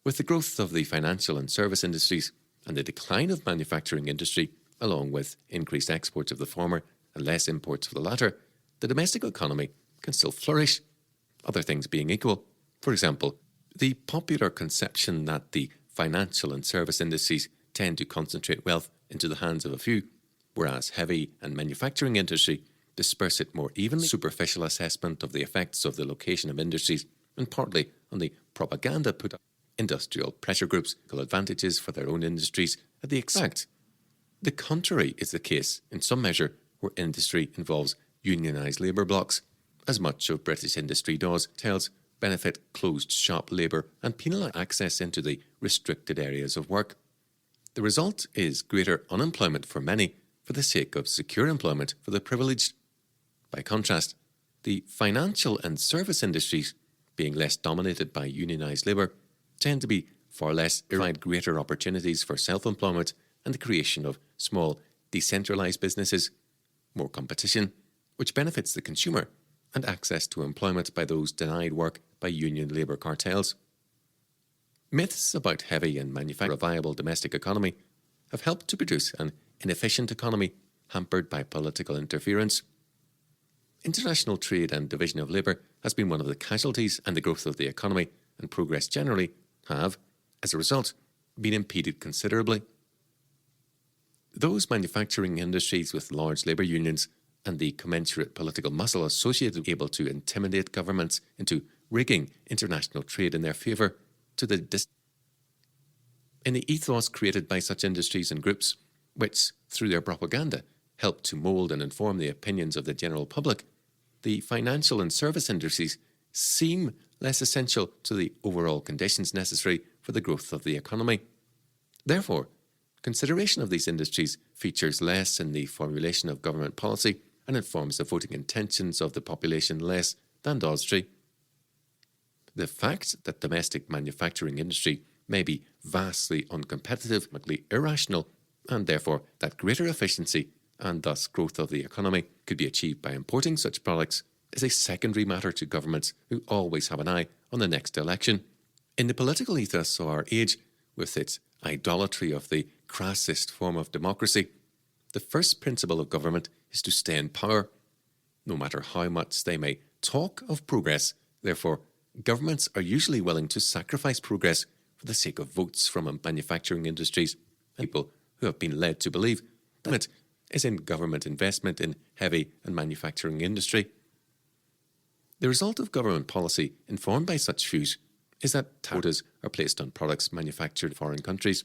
with the growth of the financial and service industries and the decline of manufacturing industry, along with increased exports of the former and less imports of the latter, the domestic economy can still flourish, other things being equal. For example, the popular conception that the financial and service industries tend to concentrate wealth into the hands of a few, whereas heavy and manufacturing industry disperse it more evenly, superficial assessment of the effects of the location of industries, and partly on the propaganda put on industrial pressure groups, advantages for their own industries at the expense. The contrary is the case in some measure where industry involves unionised labour blocks, as much of British industry does, tells benefit closed shop labour and penalise access into the restricted areas of work. The result is greater unemployment for many for the sake of secure employment for the privileged. By contrast, the financial and service industries, being less dominated by unionised labour, tend to be far less, provide greater opportunities for self-employment and the creation of small, decentralised businesses, more competition, which benefits the consumer, and access to employment by those denied work by union labour cartels. Myths about heavy and manufacturing a viable domestic economy have helped to produce an inefficient economy hampered by political interference. International trade and division of labour has been one of the casualties, and the growth of the economy and progress generally have, as a result, been impeded considerably. Those manufacturing industries with large labour unions and the commensurate political muscle associated able to intimidate governments into rigging international trade in their favour to the in the ethos created by such industries and groups, which, through their propaganda, help to mould and inform the opinions of the general public, the financial and service industries seem less essential to the overall conditions necessary for the growth of the economy. Therefore, consideration of these industries features less in the formulation of government policy and informs the voting intentions of the population less than does trade. The fact that domestic manufacturing industry may be vastly uncompetitive, irrational, and therefore that greater efficiency and thus growth of the economy could be achieved by importing such products is a secondary matter to governments who always have an eye on the next election. In the political ethos of our age, with its idolatry of the crassest form of democracy, the first principle of government is to stay in power, no matter how much they may talk of progress. Therefore, governments are usually willing to sacrifice progress for the sake of votes from manufacturing industries and people who have been led to believe that it is in government investment in heavy and manufacturing industry. The result of government policy informed by such views is that quotas are placed on products manufactured in foreign countries,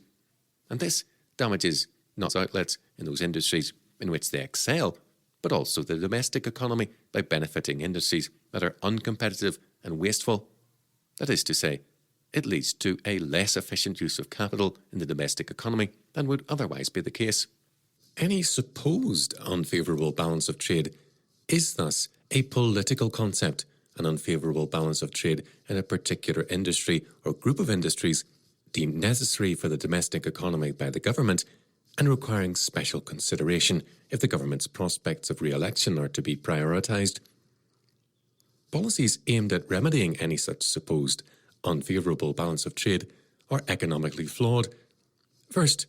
and this damages not outlets in those industries in which they excel, but also the domestic economy by benefiting industries that are uncompetitive and wasteful. That is to say, it leads to a less efficient use of capital in the domestic economy than would otherwise be the case. Any supposed unfavourable balance of trade is thus a political concept. An unfavourable balance of trade in a particular industry or group of industries deemed necessary for the domestic economy by the government and requiring special consideration if the government's prospects of re-election are to be prioritised. Policies aimed at remedying any such supposed unfavourable balance of trade are economically flawed. First,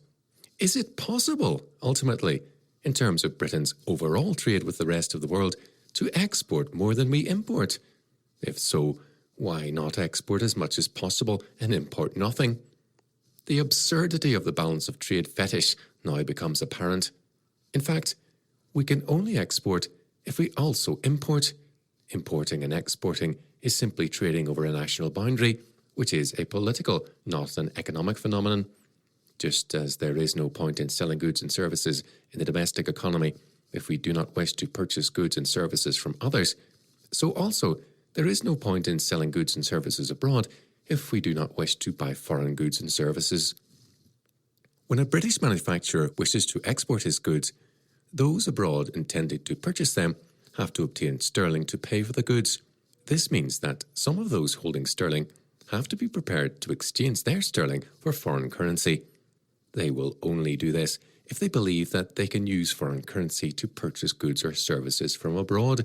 is it possible, ultimately, in terms of Britain's overall trade with the rest of the world, to export more than we import? If so, why not export as much as possible and import nothing? The absurdity of the balance of trade fetish now becomes apparent. In fact, we can only export if we also import. Importing and exporting is simply trading over a national boundary, which is a political, not an economic phenomenon. Just as there is no point in selling goods and services in the domestic economy if we do not wish to purchase goods and services from others, so also there is no point in selling goods and services abroad if we do not wish to buy foreign goods and services. When a British manufacturer wishes to export his goods, those abroad intended to purchase them have to obtain sterling to pay for the goods. This means that some of those holding sterling have to be prepared to exchange their sterling for foreign currency. They will only do this if they believe that they can use foreign currency to purchase goods or services from abroad.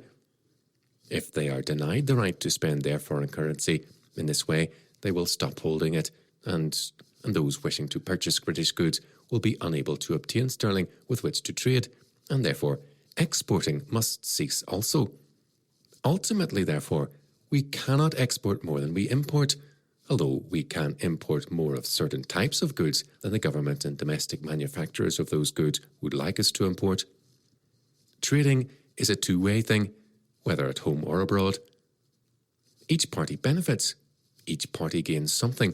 If they are denied the right to spend their foreign currency in this way, they will stop holding it, and those wishing to purchase British goods will be unable to obtain sterling with which to trade, and therefore exporting must cease also. Ultimately, therefore, we cannot export more than we import, although we can import more of certain types of goods than the government and domestic manufacturers of those goods would like us to import. Trading is a two-way thing, whether at home or abroad. Each party benefits, each party gains something,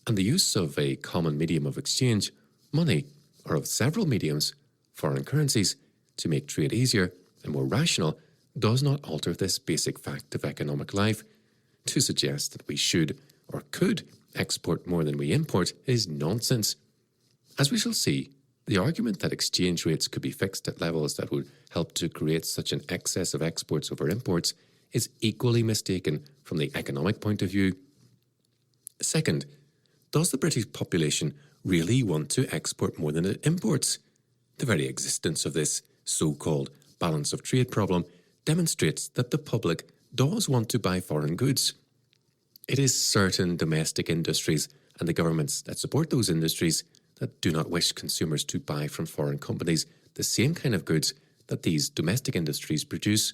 and the use of a common medium of exchange, money, or of several mediums, foreign currencies, to make trade easier and more rational does not alter this basic fact of economic life. To suggest that we should or could export more than we import is nonsense. As we shall see, the argument that exchange rates could be fixed at levels that would help to create such an excess of exports over imports is equally mistaken from the economic point of view. Second, does the British population really want to export more than it imports? The very existence of this so-called balance of trade problem demonstrates that the public does want to buy foreign goods. It is certain domestic industries and the governments that support those industries that do not wish consumers to buy from foreign companies the same kind of goods that these domestic industries produce.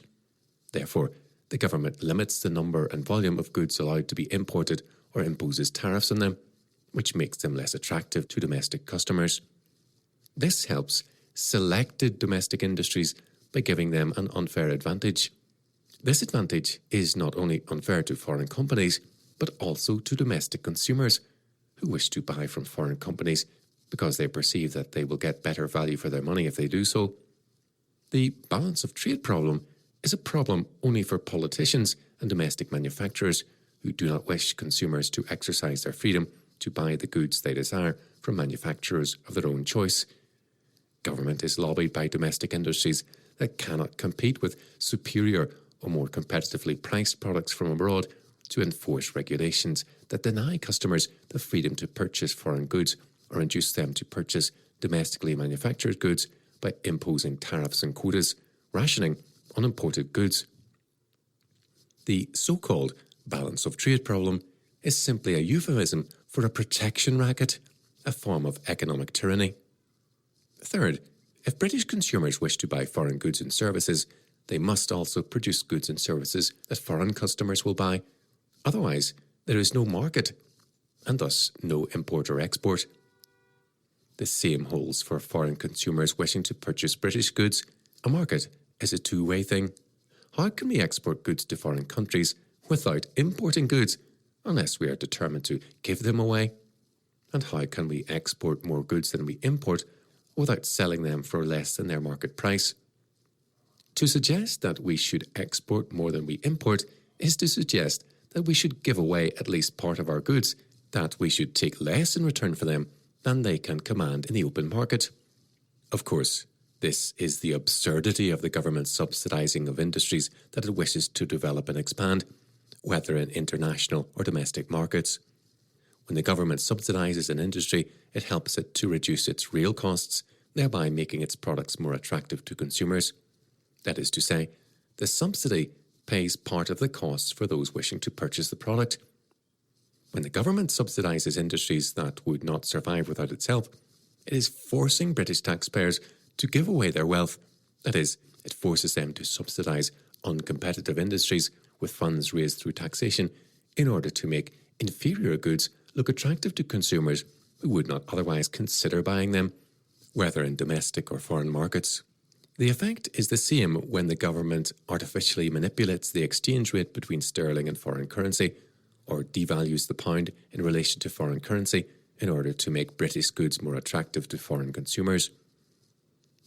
Therefore, the government limits the number and volume of goods allowed to be imported or imposes tariffs on them, which makes them less attractive to domestic customers. This helps selected domestic industries by giving them an unfair advantage. This advantage is not only unfair to foreign companies, but also to domestic consumers who wish to buy from foreign companies because they perceive that they will get better value for their money if they do so. The balance of trade problem is a problem only for politicians and domestic manufacturers who do not wish consumers to exercise their freedom to buy the goods they desire from manufacturers of their own choice. Government is lobbied by domestic industries that cannot compete with superior or more competitively priced products from abroad to enforce regulations that deny customers the freedom to purchase foreign goods or induce them to purchase domestically manufactured goods by imposing tariffs and quotas, rationing on imported goods. The so-called balance of trade problem is simply a euphemism for a protection racket, a form of economic tyranny. Third, if British consumers wish to buy foreign goods and services, they must also produce goods and services that foreign customers will buy. Otherwise, there is no market, and thus no import or export. The same holds for foreign consumers wishing to purchase British goods. A market is a two-way thing. How can we export goods to foreign countries without importing goods, unless we are determined to give them away? And how can we export more goods than we import without selling them for less than their market price? To suggest that we should export more than we import is to suggest that we should give away at least part of our goods, that we should take less in return for them than they can command in the open market. Of course, this is the absurdity of the government's subsidizing of industries that it wishes to develop and expand, whether in international or domestic markets. When the government subsidizes an industry, it helps it to reduce its real costs, thereby making its products more attractive to consumers. That is to say, the subsidy pays part of the costs for those wishing to purchase the product. When the government subsidizes industries that would not survive without itself, it is forcing British taxpayers to give away their wealth. That is, it forces them to subsidize uncompetitive industries with funds raised through taxation in order to make inferior goods look attractive to consumers who would not otherwise consider buying them, whether in domestic or foreign markets. The effect is the same when the government artificially manipulates the exchange rate between sterling and foreign currency, or devalues the pound in relation to foreign currency in order to make British goods more attractive to foreign consumers.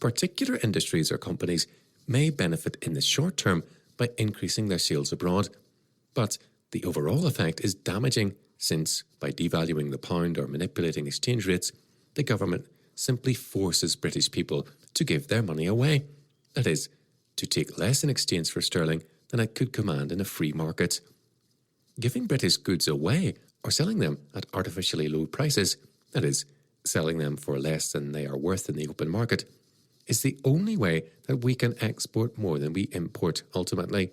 Particular industries or companies may benefit in the short term by increasing their sales abroad, but the overall effect is damaging since, by devaluing the pound or manipulating exchange rates, the government simply forces British people to give their money away, that is, to take less in exchange for sterling than it could command in a free market. Giving British goods away or selling them at artificially low prices, that is, selling them for less than they are worth in the open market, is the only way that we can export more than we import ultimately.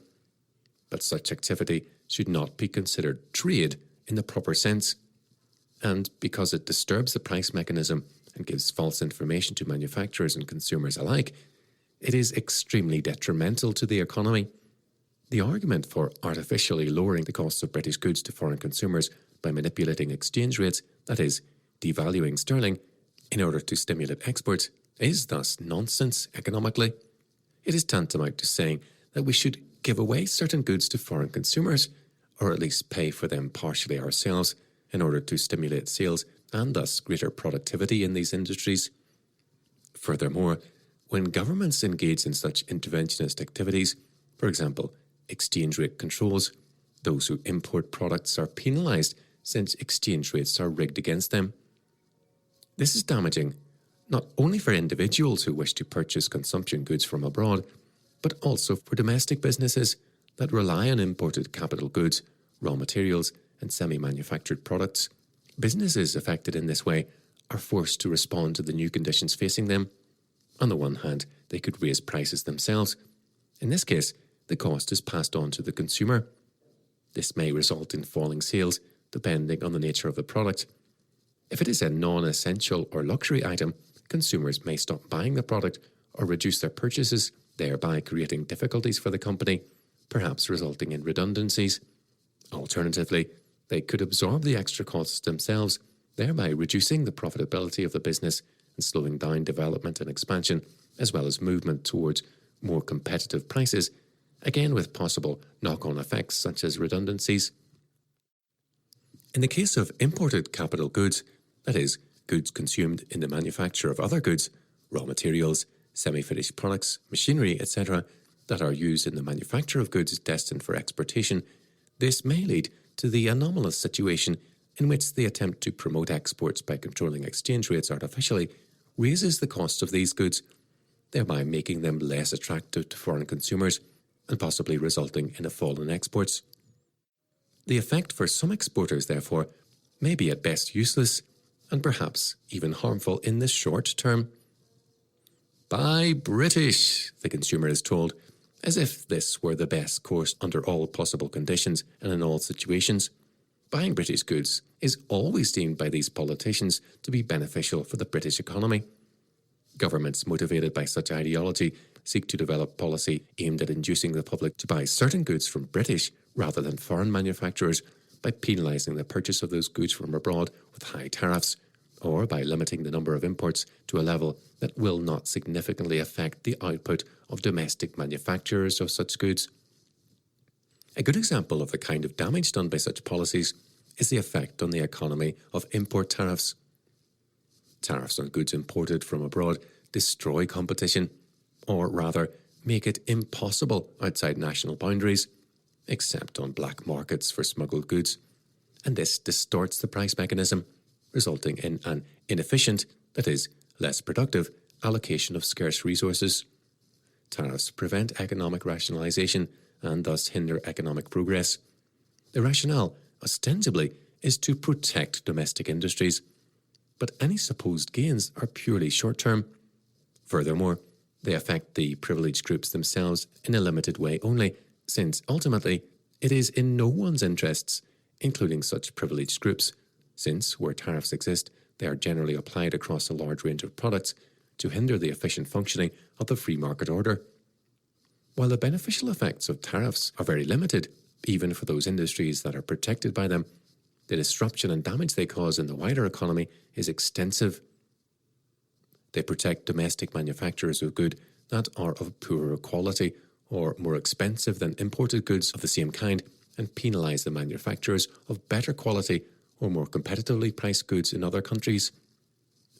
But such activity should not be considered trade in the proper sense. And because it disturbs the price mechanism and gives false information to manufacturers and consumers alike, it is extremely detrimental to the economy. The argument for artificially lowering the costs of British goods to foreign consumers by manipulating exchange rates, that is, devaluing sterling, in order to stimulate exports, is thus nonsense economically. it is tantamount to saying that we should give away certain goods to foreign consumers, or at least pay for them partially ourselves in order to stimulate sales and thus greater productivity in these industries. Furthermore, when governments engage in such interventionist activities, for example, exchange rate controls, those who import products are penalised since exchange rates are rigged against them. This is damaging not only for individuals who wish to purchase consumption goods from abroad, but also for domestic businesses that rely on imported capital goods, raw materials, and semi-manufactured products. Businesses affected in this way are forced to respond to the new conditions facing them. On the one hand, they could raise prices themselves. In this case, the cost is passed on to the consumer. This may result in falling sales, depending on the nature of the product. If it is a non-essential or luxury item, consumers may stop buying the product or reduce their purchases, thereby creating difficulties for the company, perhaps resulting in redundancies. Alternatively, they could absorb the extra costs themselves, thereby reducing the profitability of the business and slowing down development and expansion, as well as movement towards more competitive prices, again with possible knock-on effects such as redundancies. In the case of imported capital goods, that is, goods consumed in the manufacture of other goods, raw materials, semi-finished products, machinery, etc., that are used in the manufacture of goods destined for exportation, this may lead to the anomalous situation in which the attempt to promote exports by controlling exchange rates artificially raises the cost of these goods, thereby making them less attractive to foreign consumers and possibly resulting in a fall in exports. The effect for some exporters, therefore, may be at best useless and perhaps even harmful in the short term. Buy British, the consumer is told, as if this were the best course under all possible conditions and in all situations. Buying British goods is always deemed by these politicians to be beneficial for the British economy. Governments motivated by such ideology seek to develop policy aimed at inducing the public to buy certain goods from British rather than foreign manufacturers by penalising the purchase of those goods from abroad with high tariffs, or by limiting the number of imports to a level that will not significantly affect the output of domestic manufacturers of such goods. A good example of the kind of damage done by such policies is the effect on the economy of import tariffs. Tariffs on goods imported from abroad destroy competition, or rather, make it impossible outside national boundaries, except on black markets for smuggled goods, and this distorts the price mechanism, resulting in an inefficient, that is, less productive, allocation of scarce resources. Tariffs prevent economic rationalisation and thus hinder economic progress. The rationale, ostensibly, is to protect domestic industries, but any supposed gains are purely short-term. Furthermore, they affect the privileged groups themselves in a limited way only, since ultimately it is in no one's interests, including such privileged groups, since where tariffs exist, they are generally applied across a large range of products to hinder the efficient functioning of the free market order. While the beneficial effects of tariffs are very limited, even for those industries that are protected by them, the disruption and damage they cause in the wider economy is extensive. They protect domestic manufacturers of goods that are of poorer quality or more expensive than imported goods of the same kind, and penalise the manufacturers of better quality or more competitively priced goods in other countries.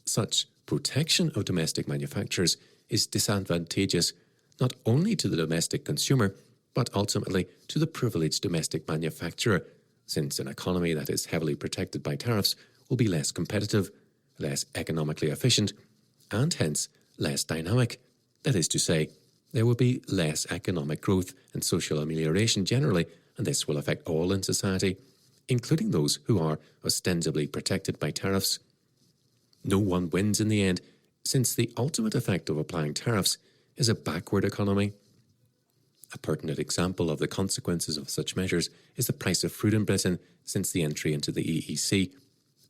Such protection of domestic manufacturers is disadvantageous not only to the domestic consumer, but ultimately to the privileged domestic manufacturer, since an economy that is heavily protected by tariffs will be less competitive, less economically efficient, and hence less dynamic. That is to say, there will be less economic growth and social amelioration generally, and this will affect all in society, including those who are ostensibly protected by tariffs. No one wins in the end, since the ultimate effect of applying tariffs is a backward economy. A pertinent example of the consequences of such measures is the price of fruit in Britain since the entry into the EEC.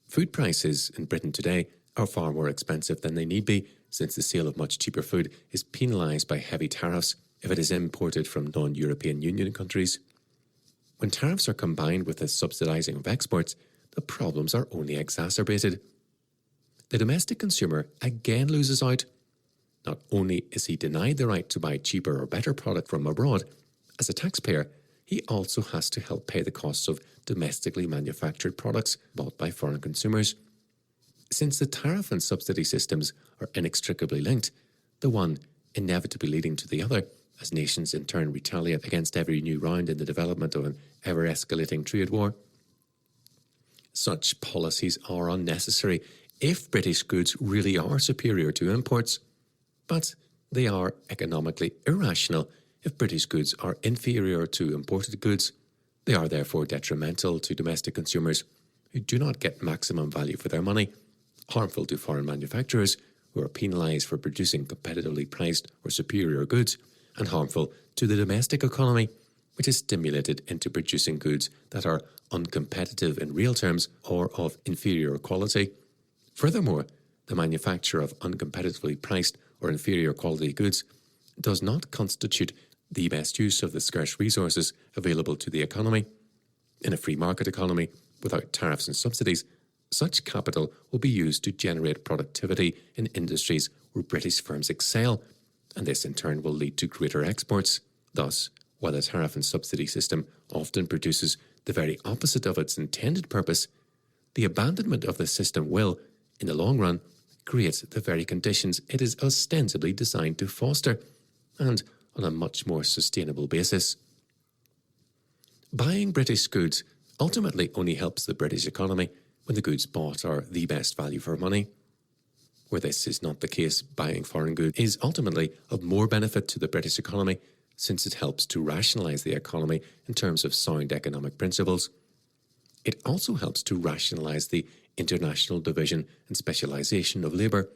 Food prices in Britain today are far more expensive than they need be, since the sale of much cheaper food is penalised by heavy tariffs if it is imported from non-European Union countries. When tariffs are combined with the subsidising of exports, the problems are only exacerbated. The domestic consumer again loses out. Not only is he denied the right to buy cheaper or better product from abroad, as a taxpayer, he also has to help pay the costs of domestically manufactured products bought by foreign consumers. Since the tariff and subsidy systems are inextricably linked, the one inevitably leading to the other, as nations in turn retaliate against every new round in the development of an ever-escalating trade war. Such policies are unnecessary if British goods really are superior to imports, but they are economically irrational if British goods are inferior to imported goods. They are therefore detrimental to domestic consumers who do not get maximum value for their money, harmful to foreign manufacturers who are penalised for producing competitively priced or superior goods, and harmful to the domestic economy, which is stimulated into producing goods that are uncompetitive in real terms or of inferior quality. Furthermore, the manufacture of uncompetitively priced or inferior quality goods does not constitute the best use of the scarce resources available to the economy. In a free market economy, without tariffs and subsidies, such capital will be used to generate productivity in industries where British firms excel, and this in turn will lead to greater exports. Thus, while the tariff and subsidy system often produces the very opposite of its intended purpose, the abandonment of the system will, in the long run, create the very conditions it is ostensibly designed to foster, and on a much more sustainable basis. Buying British goods ultimately only helps the British economy when the goods bought are the best value for money. Where this is not the case, buying foreign goods is ultimately of more benefit to the British economy, since it helps to rationalise the economy in terms of sound economic principles. It also helps to rationalise the international division and specialisation of labour,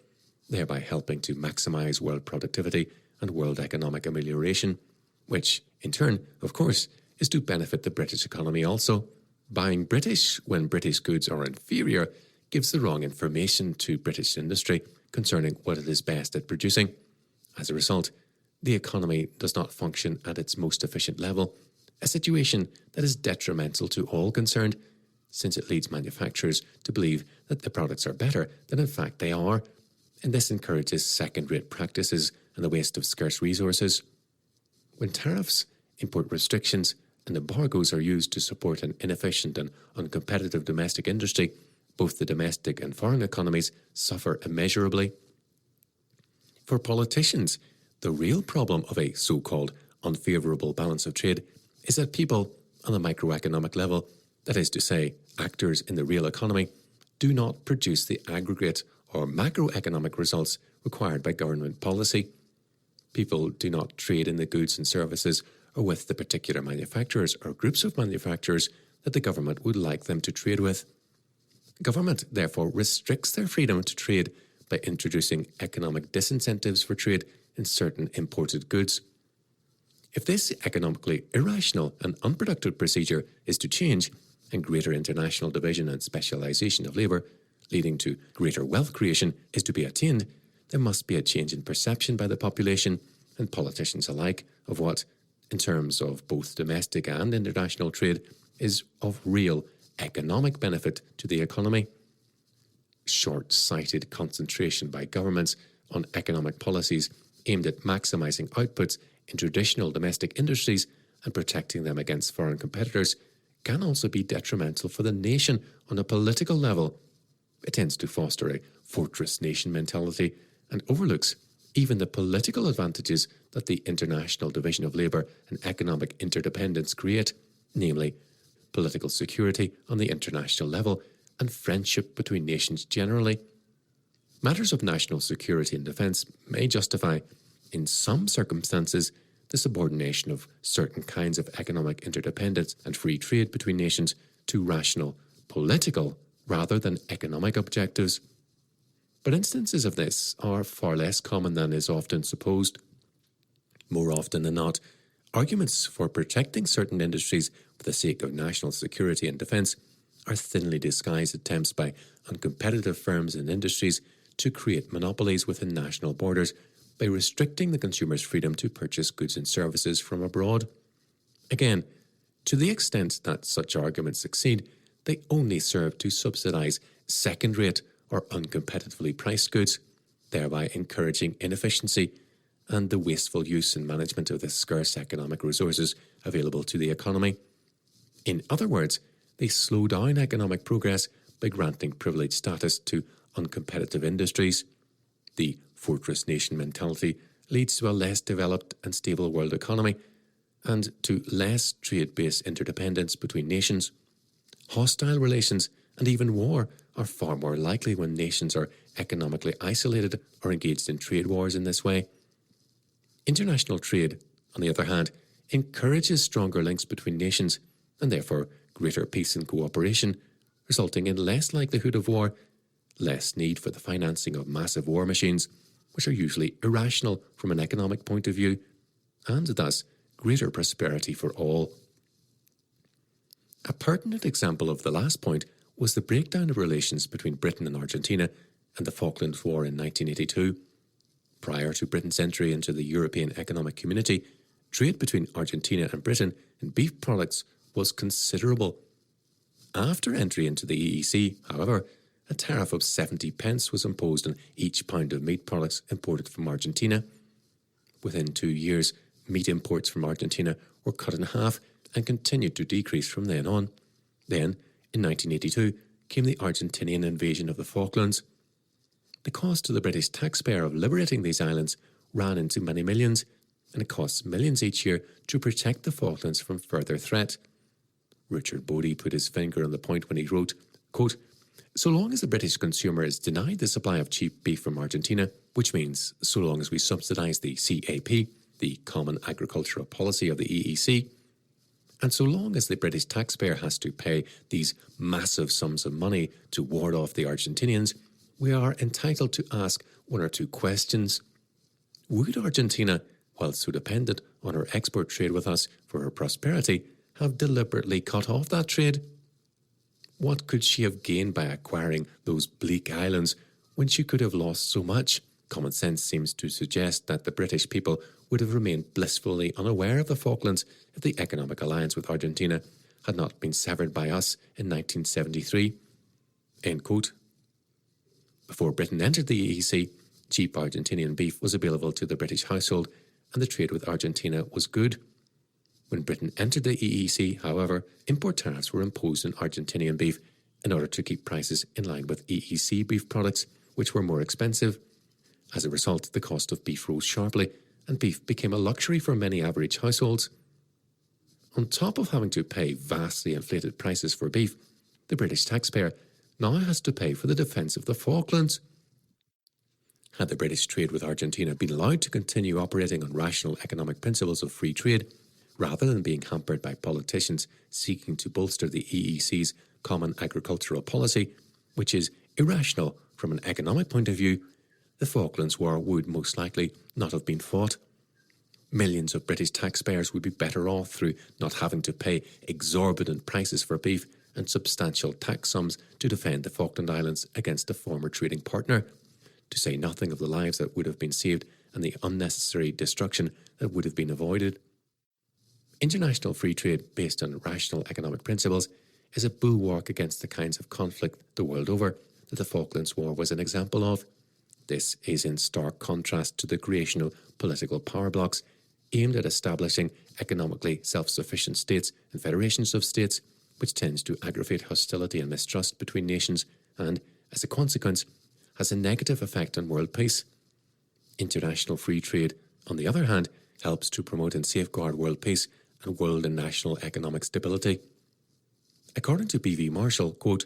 thereby helping to maximise world productivity and world economic amelioration, which, in turn, of course, is to benefit the British economy also. Buying British when British goods are inferior gives the wrong information to British industry concerning what it is best at producing. As a result, the economy does not function at its most efficient level, a situation that is detrimental to all concerned, since it leads manufacturers to believe that the products are better than in fact they are, and this encourages second-rate practices and the waste of scarce resources. When tariffs, import restrictions, and embargoes are used to support an inefficient and uncompetitive domestic industry, both the domestic and foreign economies suffer immeasurably. For politicians, the real problem of a so-called unfavourable balance of trade is that people on a microeconomic level, that is to say, actors in the real economy, do not produce the aggregate or macroeconomic results required by government policy. People do not trade in the goods and services or with the particular manufacturers or groups of manufacturers that the government would like them to trade with. Government, therefore, restricts their freedom to trade by introducing economic disincentives for trade in certain imported goods. If this economically irrational and unproductive procedure is to change, and greater international division and specialisation of labour, leading to greater wealth creation, is to be attained, there must be a change in perception by the population and politicians alike of what, in terms of both domestic and international trade, is of real economic benefit to the economy. Short-sighted concentration by governments on economic policies aimed at maximising outputs in traditional domestic industries and protecting them against foreign competitors can also be detrimental for the nation on a political level. It tends to foster a fortress nation mentality and overlooks even the political advantages that the international division of labour and economic interdependence create, namely political security on the international level and friendship between nations generally. Matters of national security and defence may justify, in some circumstances, the subordination of certain kinds of economic interdependence and free trade between nations to rational, political, rather than economic objectives. But instances of this are far less common than is often supposed. More often than not, arguments for protecting certain industries for the sake of national security and defence are thinly disguised attempts by uncompetitive firms and industries to create monopolies within national borders by restricting the consumer's freedom to purchase goods and services from abroad. Again, to the extent that such arguments succeed, they only serve to subsidise second-rate or uncompetitively priced goods, thereby encouraging inefficiency and the wasteful use and management of the scarce economic resources available to the economy. In other words, they slow down economic progress by granting privileged status to uncompetitive industries. The fortress nation mentality leads to a less developed and stable world economy and to less trade-based interdependence between nations. Hostile relations and even war are far more likely when nations are economically isolated or engaged in trade wars in this way. International trade, on the other hand, encourages stronger links between nations and therefore greater peace and cooperation, resulting in less likelihood of war, less need for the financing of massive war machines, which are usually irrational from an economic point of view, and thus greater prosperity for all. A pertinent example of the last point was the breakdown of relations between Britain and Argentina and the Falklands War in 1982. Prior to Britain's entry into the European Economic Community, trade between Argentina and Britain in beef products was considerable. After entry into the EEC, however, a tariff of 70 pence was imposed on each pound of meat products imported from Argentina. Within 2 years, meat imports from Argentina were cut in half and continued to decrease from then on. Then, in 1982, came the Argentinian invasion of the Falklands. The cost to the British taxpayer of liberating these islands ran into many millions, and it costs millions each year to protect the Falklands from further threat. Richard Bodie put his finger on the point when he wrote, quote, "So long as the British consumer is denied the supply of cheap beef from Argentina, which means so long as we subsidise the CAP, the Common Agricultural Policy of the EEC, and so long as the British taxpayer has to pay these massive sums of money to ward off the Argentinians, we are entitled to ask one or two questions. Would Argentina, while so dependent on her export trade with us for her prosperity, have deliberately cut off that trade? What could she have gained by acquiring those bleak islands when she could have lost so much? Common sense seems to suggest that the British people would have remained blissfully unaware of the Falklands if the economic alliance with Argentina had not been severed by us in 1973. End quote. Before Britain entered the EEC, cheap Argentinian beef was available to the British household and the trade with Argentina was good. When Britain entered the EEC, however, import tariffs were imposed on Argentinian beef in order to keep prices in line with EEC beef products, which were more expensive. As a result, the cost of beef rose sharply, and beef became a luxury for many average households. On top of having to pay vastly inflated prices for beef, the British taxpayer now has to pay for the defence of the Falklands. Had the British trade with Argentina been allowed to continue operating on rational economic principles of free trade, rather than being hampered by politicians seeking to bolster the EEC's Common Agricultural Policy, which is irrational from an economic point of view, the Falklands War would most likely not have been fought. Millions of British taxpayers would be better off through not having to pay exorbitant prices for beef and substantial tax sums to defend the Falkland Islands against a former trading partner, to say nothing of the lives that would have been saved and the unnecessary destruction that would have been avoided. International free trade based on rational economic principles is a bulwark against the kinds of conflict the world over that the Falklands War was an example of. This is in stark contrast to the creation of political power blocks aimed at establishing economically self-sufficient states and federations of states, which tends to aggravate hostility and mistrust between nations and, as a consequence, has a negative effect on world peace. International free trade, on the other hand, helps to promote and safeguard world peace and world and national economic stability. According to B.V. Marshall, quote,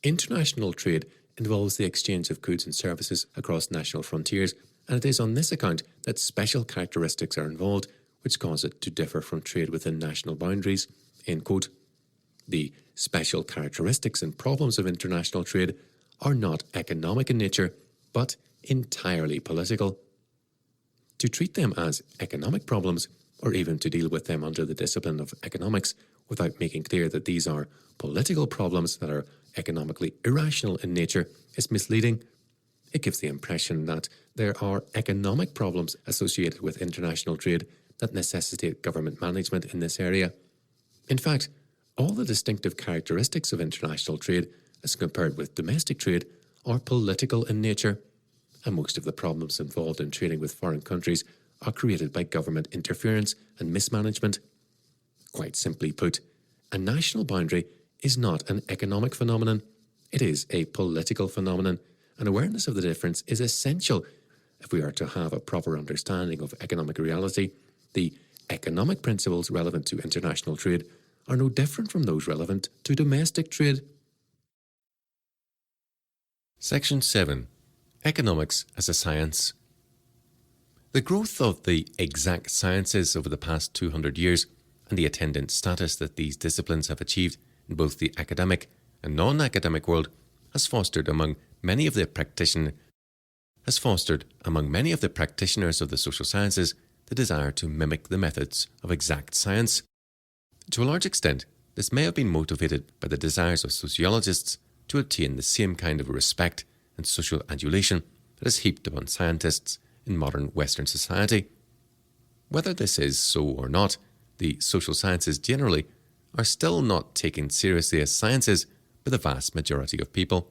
"International trade involves the exchange of goods and services across national frontiers, and it is on this account that special characteristics are involved which cause it to differ from trade within national boundaries." End quote. The special characteristics and problems of international trade are not economic in nature, but entirely political. To treat them as economic problems, or even to deal with them under the discipline of economics without making clear that these are political problems that are economically irrational in nature, is misleading. It gives the impression that there are economic problems associated with international trade that necessitate government management in this area. In fact, all the distinctive characteristics of international trade, as compared with domestic trade, are political in nature. and most of the problems involved in trading with foreign countries are created by government interference and mismanagement. Quite simply put, a national boundary is not an economic phenomenon, it is a political phenomenon, and awareness of the difference is essential if we are to have a proper understanding of economic reality. The economic principles relevant to international trade are no different from those relevant to domestic trade. Section 7. Economics as a Science. The growth of the exact sciences over the past 200 years and the attendant status that these disciplines have achieved in both the academic and non-academic world has fostered among many of the practitioners of the social sciences the desire to mimic the methods of exact science. To a large extent, this may have been motivated by the desires of sociologists to attain the same kind of respect and social adulation that is heaped upon scientists in modern Western society. Whether this is so or not, the social sciences generally are still not taken seriously as sciences by the vast majority of people.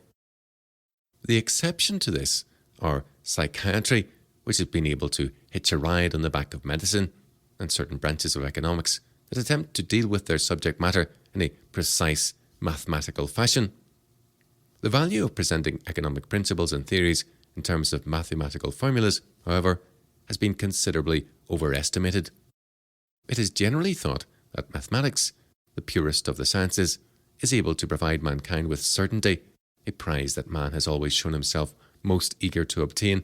The exception to this are psychiatry, which has been able to hitch a ride on the back of medicine, and certain branches of economics that attempt to deal with their subject matter in a precise mathematical fashion. The value of presenting economic principles and theories in terms of mathematical formulas, however, has been considerably overestimated. It is generally thought that mathematics, the purest of the sciences, is able to provide mankind with certainty, a prize that man has always shown himself most eager to obtain,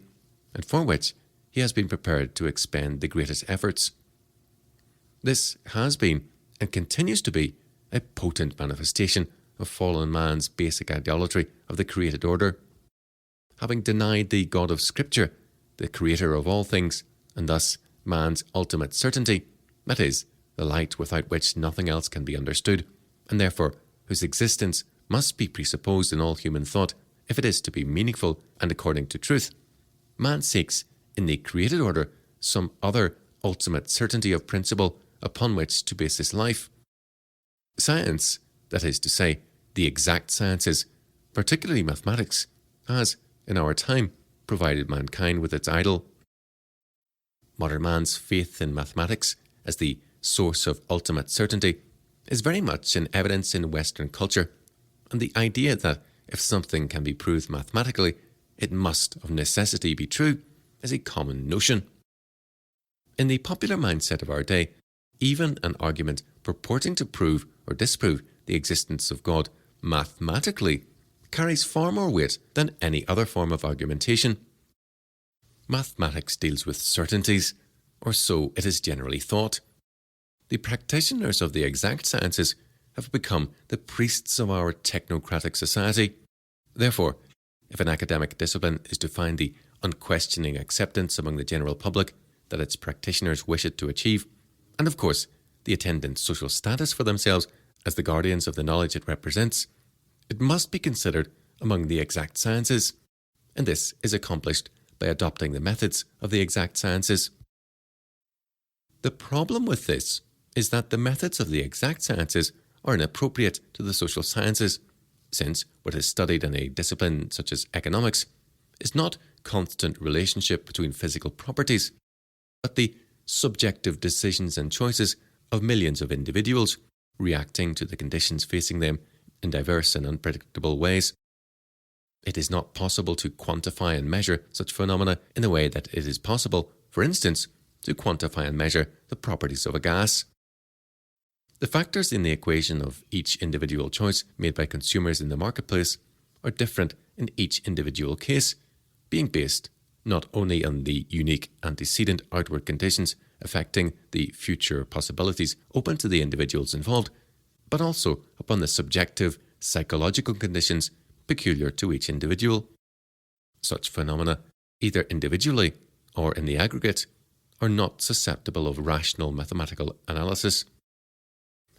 and for which he has been prepared to expend the greatest efforts. This has been, and continues to be, a potent manifestation of fallen man's basic idolatry of the created order. Having denied the God of Scripture, the creator of all things, and thus man's ultimate certainty, that is, the light without which nothing else can be understood, and therefore whose existence must be presupposed in all human thought if it is to be meaningful and according to truth, man seeks in the created order some other ultimate certainty of principle upon which to base his life. Science, that is to say, the exact sciences, particularly mathematics, has, in our time, provided mankind with its idol. Modern man's faith in mathematics as the source of ultimate certainty is very much in evidence in Western culture, and the idea that if something can be proved mathematically, it must of necessity be true is a common notion. In the popular mindset of our day, even an argument purporting to prove or disprove the existence of God mathematically carries far more weight than any other form of argumentation. Mathematics deals with certainties, or so it is generally thought. The practitioners of the exact sciences have become the priests of our technocratic society. Therefore, if an academic discipline is to find the unquestioning acceptance among the general public that its practitioners wish it to achieve, and of course, the attendant social status for themselves as the guardians of the knowledge it represents, it must be considered among the exact sciences, and this is accomplished by adopting the methods of the exact sciences. The problem with this is that the methods of the exact sciences are inappropriate to the social sciences, since what is studied in a discipline such as economics is not constant relationship between physical properties, but the subjective decisions and choices of millions of individuals reacting to the conditions facing them in diverse and unpredictable ways. It is not possible to quantify and measure such phenomena in the way that it is possible, for instance, to quantify and measure the properties of a gas. The factors in the equation of each individual choice made by consumers in the marketplace are different in each individual case, being based not only on the unique antecedent outward conditions affecting the future possibilities open to the individuals involved, but also upon the subjective psychological conditions peculiar to each individual. Such phenomena, either individually or in the aggregate, are not susceptible of rational mathematical analysis.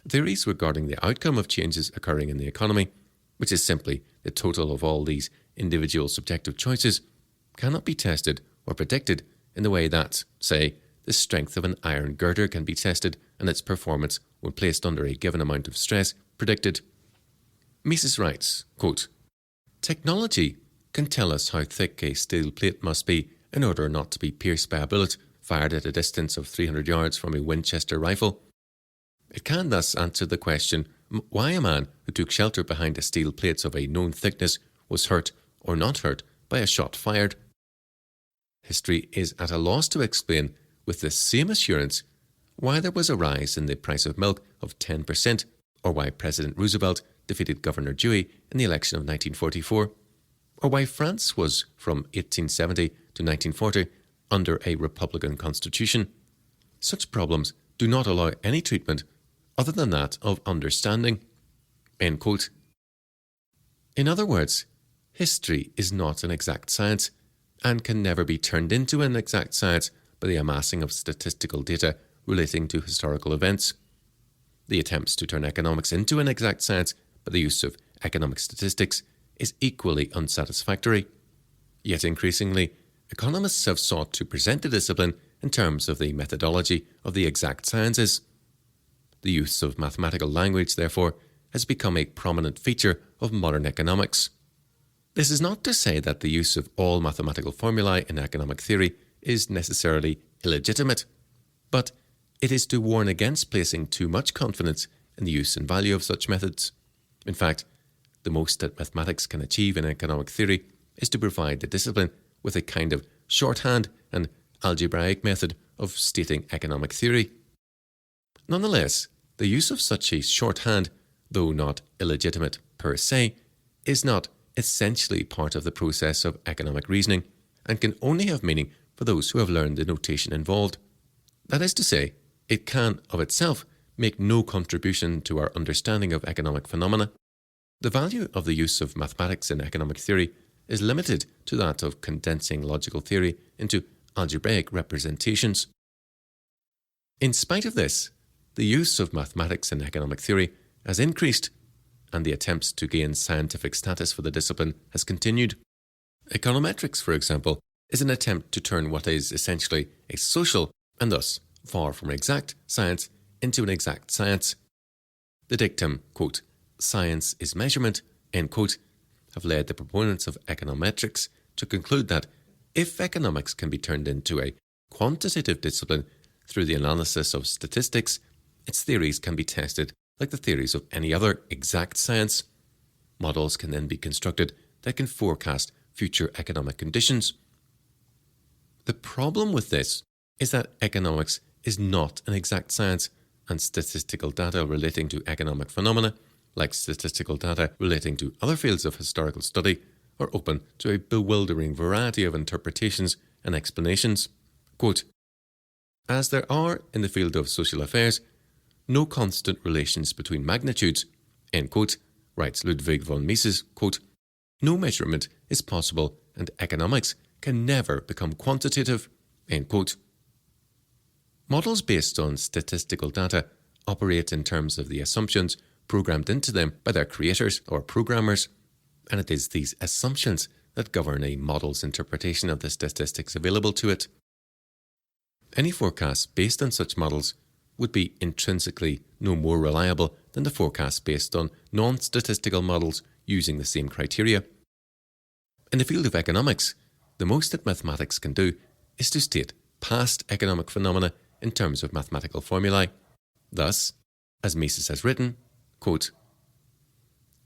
Theories regarding the outcome of changes occurring in the economy, which is simply the total of all these individual subjective choices, cannot be tested or predicted in the way that, say, the strength of an iron girder can be tested and its performance, when placed under a given amount of stress, predicted. Mises writes, quote, "Technology can tell us how thick a steel plate must be in order not to be pierced by a bullet fired at a distance of 300 yards from a Winchester rifle. It can thus answer the question why a man who took shelter behind the steel plates of a known thickness was hurt or not hurt by a shot fired. History is at a loss to explain with the same assurance why there was a rise in the price of milk of 10%, or why President Roosevelt defeated Governor Dewey in the election of 1944, or why France was from 1870 to 1940 under a Republican constitution. Such problems do not allow any treatment other than that of understanding." End quote. In other words, history is not an exact science and can never be turned into an exact science by the amassing of statistical data relating to historical events. The attempts to turn economics into an exact science by the use of economic statistics is equally unsatisfactory. Yet increasingly, economists have sought to present the discipline in terms of the methodology of the exact sciences. The use of mathematical language, therefore, has become a prominent feature of modern economics. This is not to say that the use of all mathematical formulae in economic theory is necessarily illegitimate, but it is to warn against placing too much confidence in the use and value of such methods. In fact, the most that mathematics can achieve in economic theory is to provide the discipline with a kind of shorthand and algebraic method of stating economic theory. Nonetheless, the use of such a shorthand, though not illegitimate per se, is not essentially part of the process of economic reasoning and can only have meaning for those who have learned the notation involved. That is to say, it can, of itself, make no contribution to our understanding of economic phenomena. The value of the use of mathematics in economic theory is limited to that of condensing logical theory into algebraic representations. In spite of this, the use of mathematics in economic theory has increased, and the attempts to gain scientific status for the discipline has continued. Econometrics, for example, is an attempt to turn what is essentially a social, and thus far from exact, science into an exact science. The dictum, quote, "science is measurement," end quote, have led the proponents of econometrics to conclude that if economics can be turned into a quantitative discipline through the analysis of statistics, its theories can be tested like the theories of any other exact science. Models can then be constructed that can forecast future economic conditions. The problem with this is that economics is not an exact science, and statistical data relating to economic phenomena, like statistical data relating to other fields of historical study, are open to a bewildering variety of interpretations and explanations. Quote, "As there are in the field of social affairs no constant relations between magnitudes," end quote, writes Ludwig von Mises, quote, "no measurement is possible and economics can never become quantitative," end quote. Models based on statistical data operate in terms of the assumptions programmed into them by their creators or programmers, and it is these assumptions that govern a model's interpretation of the statistics available to it. Any forecasts based on such models would be intrinsically no more reliable than the forecasts based on non-statistical models using the same criteria. In the field of economics, the most that mathematics can do is to state past economic phenomena in terms of mathematical formulae. Thus, as Mises has written, quote,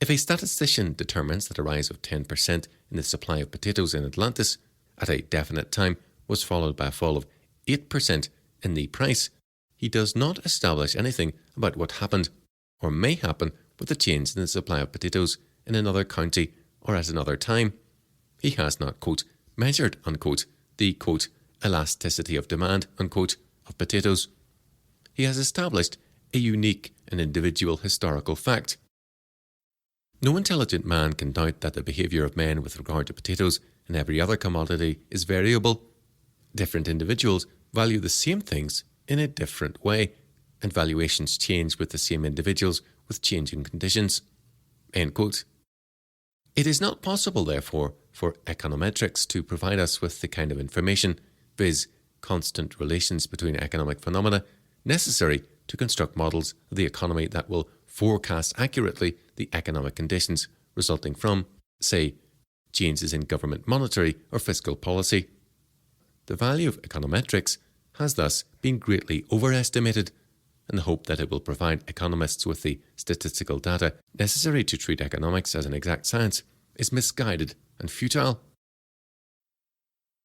"If a statistician determines that a rise of 10% in the supply of potatoes in Atlantis at a definite time was followed by a fall of 8% in the price, he does not establish anything about what happened or may happen with the change in the supply of potatoes in another county or at another time. He has not, quote, measured, unquote, the, quote, elasticity of demand, unquote, of potatoes. He has established a unique and individual historical fact. No intelligent man can doubt that the behaviour of men with regard to potatoes and every other commodity is variable. Different individuals value the same things in a different way, and valuations change with the same individuals with changing conditions." End quote. It is not possible, therefore, for econometrics to provide us with the kind of information, viz., constant relations between economic phenomena, necessary to construct models of the economy that will forecast accurately the economic conditions resulting from, say, changes in government monetary or fiscal policy. The value of econometrics has thus been greatly overestimated, in the hope that it will provide economists with the statistical data necessary to treat economics as an exact science is misguided and futile.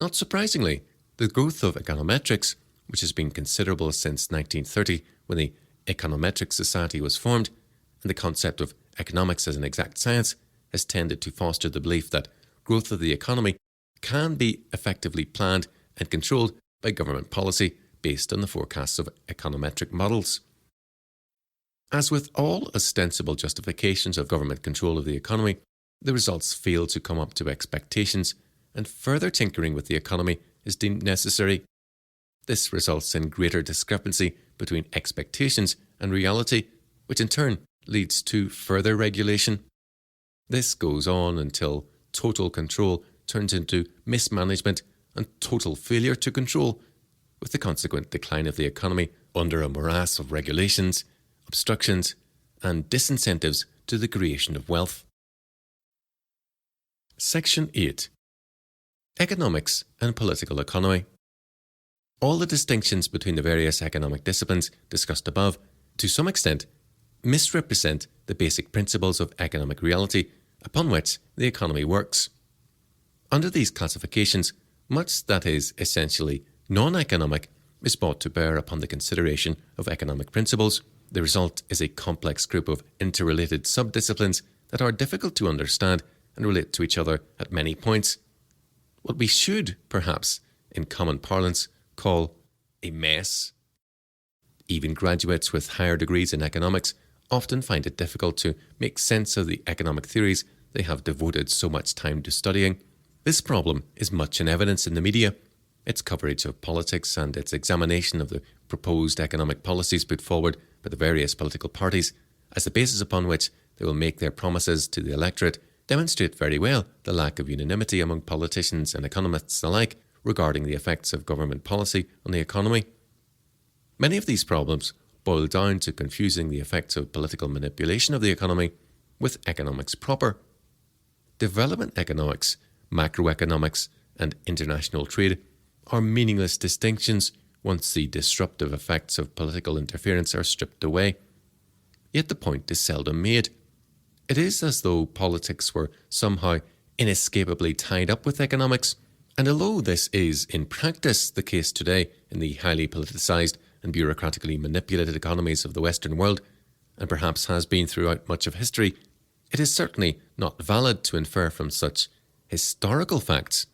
Not surprisingly, the growth of econometrics, which has been considerable since 1930 when the Econometric Society was formed, and the concept of economics as an exact science has tended to foster the belief that growth of the economy can be effectively planned and controlled by government policy based on the forecasts of econometric models. As with all ostensible justifications of government control of the economy, the results fail to come up to expectations, and further tinkering with the economy is deemed necessary. This results in greater discrepancy between expectations and reality, which in turn leads to further regulation. This goes on until total control turns into mismanagement and total failure to control, with the consequent decline of the economy under a morass of regulations, obstructions, and disincentives to the creation of wealth. Section 8. Economics and Political Economy. All the distinctions between the various economic disciplines discussed above, to some extent, misrepresent the basic principles of economic reality upon which the economy works. Under these classifications, much that is essentially non-economic is brought to bear upon the consideration of economic principles. The result is a complex group of interrelated sub-disciplines that are difficult to understand and relate to each other at many points. What we should, perhaps, in common parlance, call a mess. Even graduates with higher degrees in economics often find it difficult to make sense of the economic theories they have devoted so much time to studying. This problem is much in evidence in the media. Its coverage of politics and its examination of the proposed economic policies put forward by the various political parties as the basis upon which they will make their promises to the electorate demonstrate very well the lack of unanimity among politicians and economists alike regarding the effects of government policy on the economy. Many of these problems boil down to confusing the effects of political manipulation of the economy with economics proper. Development economics, macroeconomics, and international trade are meaningless distinctions once the disruptive effects of political interference are stripped away. Yet the point is seldom made. It is as though politics were somehow inescapably tied up with economics, and although this is in practice the case today in the highly politicized and bureaucratically manipulated economies of the Western world, and perhaps has been throughout much of history, it is certainly not valid to infer from such historical facts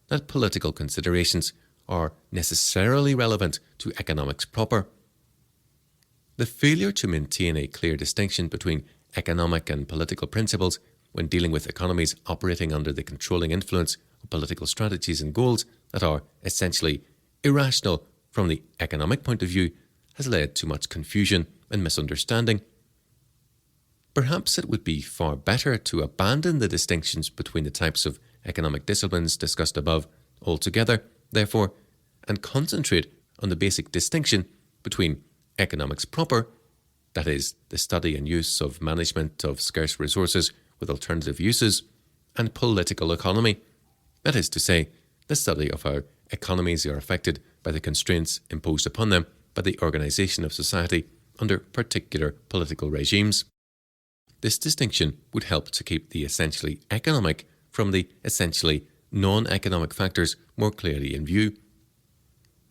that political considerations are necessarily relevant to economics proper. The failure to maintain a clear distinction between economic and political principles when dealing with economies operating under the controlling influence of political strategies and goals that are essentially irrational from the economic point of view has led to much confusion and misunderstanding. Perhaps it would be far better to abandon the distinctions between the types of economic disciplines discussed above altogether, therefore, and concentrate on the basic distinction between economics proper, that is, the study and use of management of scarce resources with alternative uses, and political economy, that is to say, the study of how economies are affected by the constraints imposed upon them by the organization of society under particular political regimes. This distinction would help to keep the essentially economic from the essentially non-economic factors more clearly in view.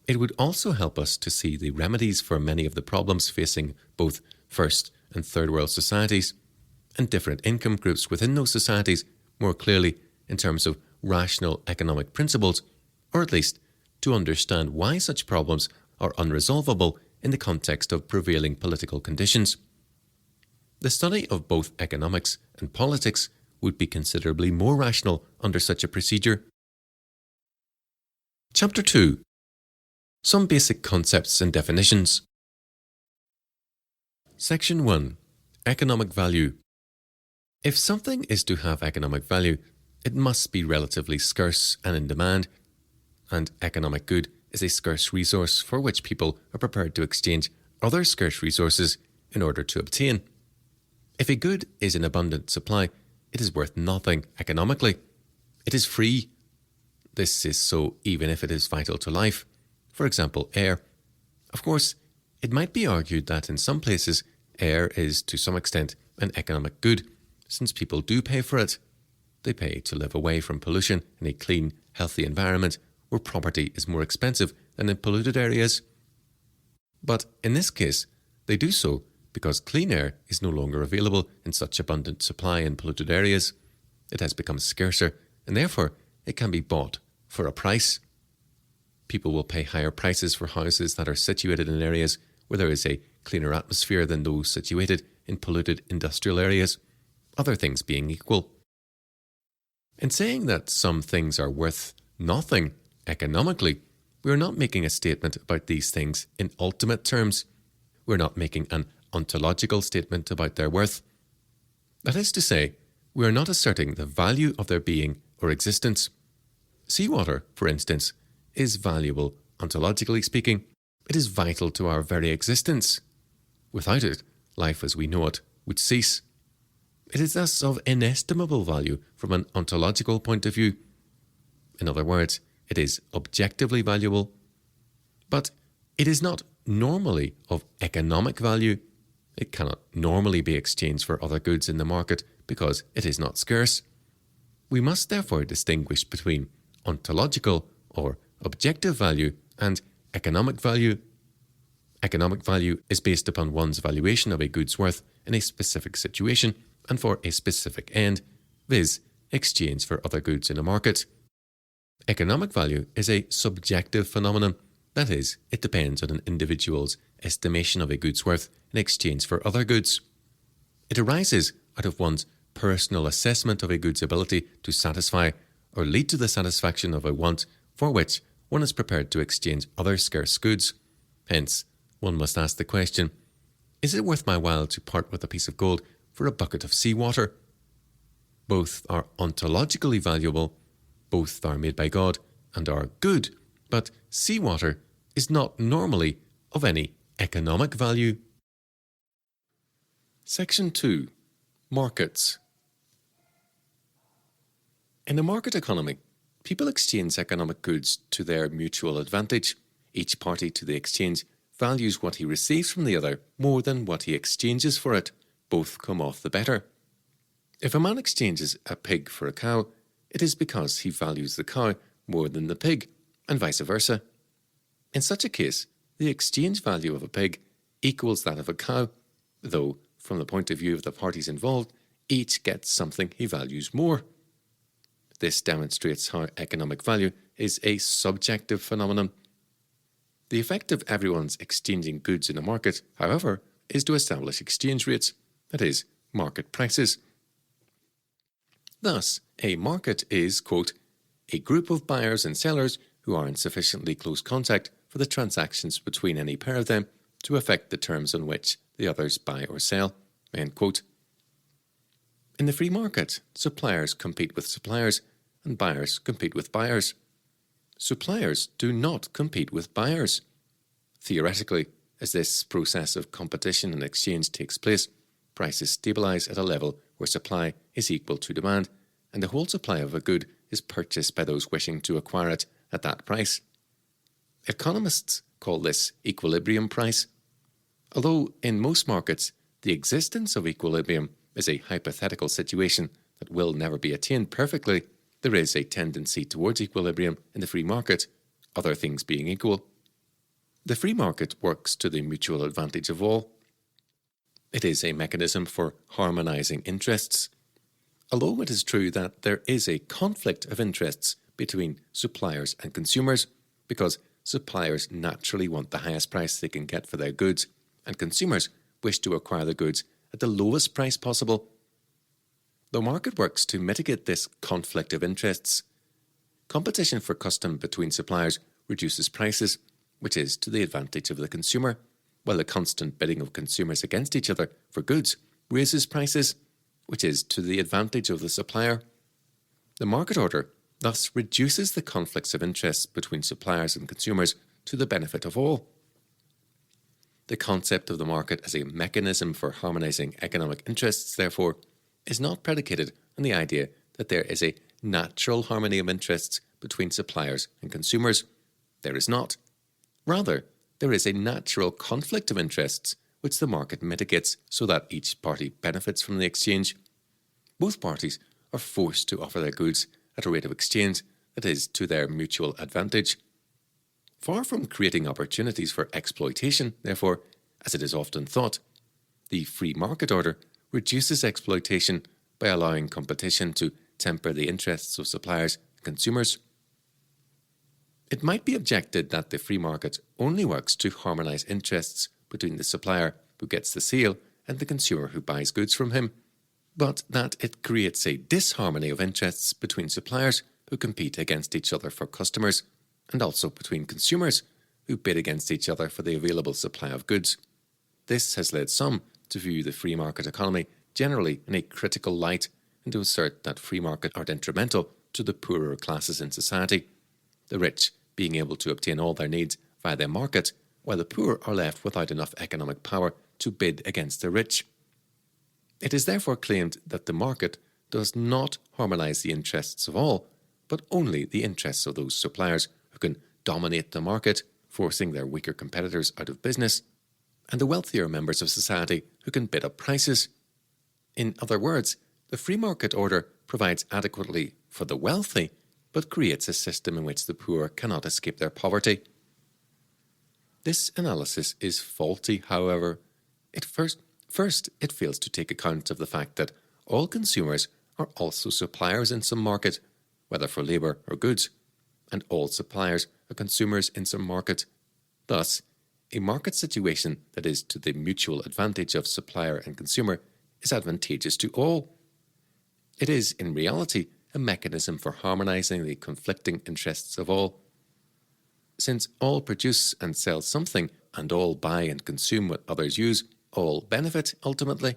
It would also help us to see the remedies for many of the problems facing both first and third world societies and different income groups within those societies more clearly in terms of rational economic principles, or at least to understand why such problems are unresolvable in the context of prevailing political conditions. The study of both economics and politics would be considerably more rational under such a procedure. Chapter 2. Some basic concepts and definitions. Section 1. Economic value. If something is to have economic value, it must be relatively scarce and in demand, and economic good is a scarce resource for which people are prepared to exchange other scarce resources in order to obtain. If a good is in abundant supply, it is worth nothing economically. It is free. This is so even if it is vital to life. For example, air. Of course, it might be argued that in some places, air is to some extent an economic good, since people do pay for it. They pay to live away from pollution in a clean, healthy environment where property is more expensive than in polluted areas. But in this case, they do so because clean air is no longer available in such abundant supply in polluted areas. It has become scarcer, and therefore it can be bought for a price. People will pay higher prices for houses that are situated in areas where there is a cleaner atmosphere than those situated in polluted industrial areas, other things being equal. In saying that some things are worth nothing economically, we are not making a statement about these things in ultimate terms. We are not making an ontological statement about their worth. That is to say, we are not asserting the value of their being or existence. Seawater, for instance, is valuable ontologically speaking. It is vital to our very existence. Without it, life as we know it would cease. It is thus of inestimable value from an ontological point of view. In other words, it is objectively valuable. But it is not normally of economic value. It cannot normally be exchanged for other goods in the market because it is not scarce. We must therefore distinguish between ontological or objective value and economic value. Economic value is based upon one's valuation of a good's worth in a specific situation and for a specific end, viz., exchange for other goods in a market. Economic value is a subjective phenomenon, that is, it depends on an individual's estimation of a good's worth in exchange for other goods. It arises out of one's personal assessment of a good's ability to satisfy or lead to the satisfaction of a want for which one is prepared to exchange other scarce goods. Hence, one must ask the question, is it worth my while to part with a piece of gold for a bucket of seawater? Both are ontologically valuable, both are made by God and are good, but seawater is not normally of any economic value. Section 2. Markets. In a market economy, people exchange economic goods to their mutual advantage. Each party to the exchange values what he receives from the other more than what he exchanges for it. Both come off the better. If a man exchanges a pig for a cow, it is because he values the cow more than the pig, and vice versa. In such a case, the exchange value of a pig equals that of a cow, though, from the point of view of the parties involved, each gets something he values more. This demonstrates how economic value is a subjective phenomenon. The effect of everyone's exchanging goods in a market, however, is to establish exchange rates, that is, market prices. Thus, a market is, quote, a group of buyers and sellers who are in sufficiently close contact for the transactions between any pair of them to affect the terms on which the others buy or sell, end quote. In the free market, suppliers compete with suppliers and buyers compete with buyers. Suppliers do not compete with buyers. Theoretically, as this process of competition and exchange takes place, prices stabilise at a level where supply is equal to demand, and the whole supply of a good is purchased by those wishing to acquire it at that price. Economists call this equilibrium price. Although in most markets, the existence of equilibrium is a hypothetical situation that will never be attained perfectly, there is a tendency towards equilibrium in the free market, other things being equal. The free market works to the mutual advantage of all. It is a mechanism for harmonizing interests. Although it is true that there is a conflict of interests between suppliers and consumers, because suppliers naturally want the highest price they can get for their goods, and consumers wish to acquire the goods at the lowest price possible. The market works to mitigate this conflict of interests. Competition for custom between suppliers reduces prices, which is to the advantage of the consumer, while the constant bidding of consumers against each other for goods raises prices, which is to the advantage of the supplier. The market order thus reduces the conflicts of interest between suppliers and consumers to the benefit of all. The concept of the market as a mechanism for harmonizing economic interests, therefore, is not predicated on the idea that there is a natural harmony of interests between suppliers and consumers. There is not. Rather, there is a natural conflict of interests which the market mitigates so that each party benefits from the exchange. Both parties are forced to offer their goods at a rate of exchange that is to their mutual advantage. Far from creating opportunities for exploitation, therefore, as it is often thought, the free market order reduces exploitation by allowing competition to temper the interests of suppliers and consumers. It might be objected that the free market only works to harmonise interests between the supplier who gets the sale and the consumer who buys goods from him, but that it creates a disharmony of interests between suppliers who compete against each other for customers, and also between consumers who bid against each other for the available supply of goods. This has led some to view the free market economy generally in a critical light and to assert that free markets are detrimental to the poorer classes in society, the rich being able to obtain all their needs via their market, while the poor are left without enough economic power to bid against the rich. It is therefore claimed that the market does not harmonise the interests of all, but only the interests of those suppliers who can dominate the market, forcing their weaker competitors out of business, and the wealthier members of society who can bid up prices. In other words, the free market order provides adequately for the wealthy, but creates a system in which the poor cannot escape their poverty. This analysis is faulty, however. First, it fails to take account of the fact that all consumers are also suppliers in some market, whether for labour or goods, and all suppliers are consumers in some market. Thus, a market situation that is to the mutual advantage of supplier and consumer is advantageous to all. It is, in reality, a mechanism for harmonising the conflicting interests of all. Since all produce and sell something, and all buy and consume what others use, all benefit ultimately.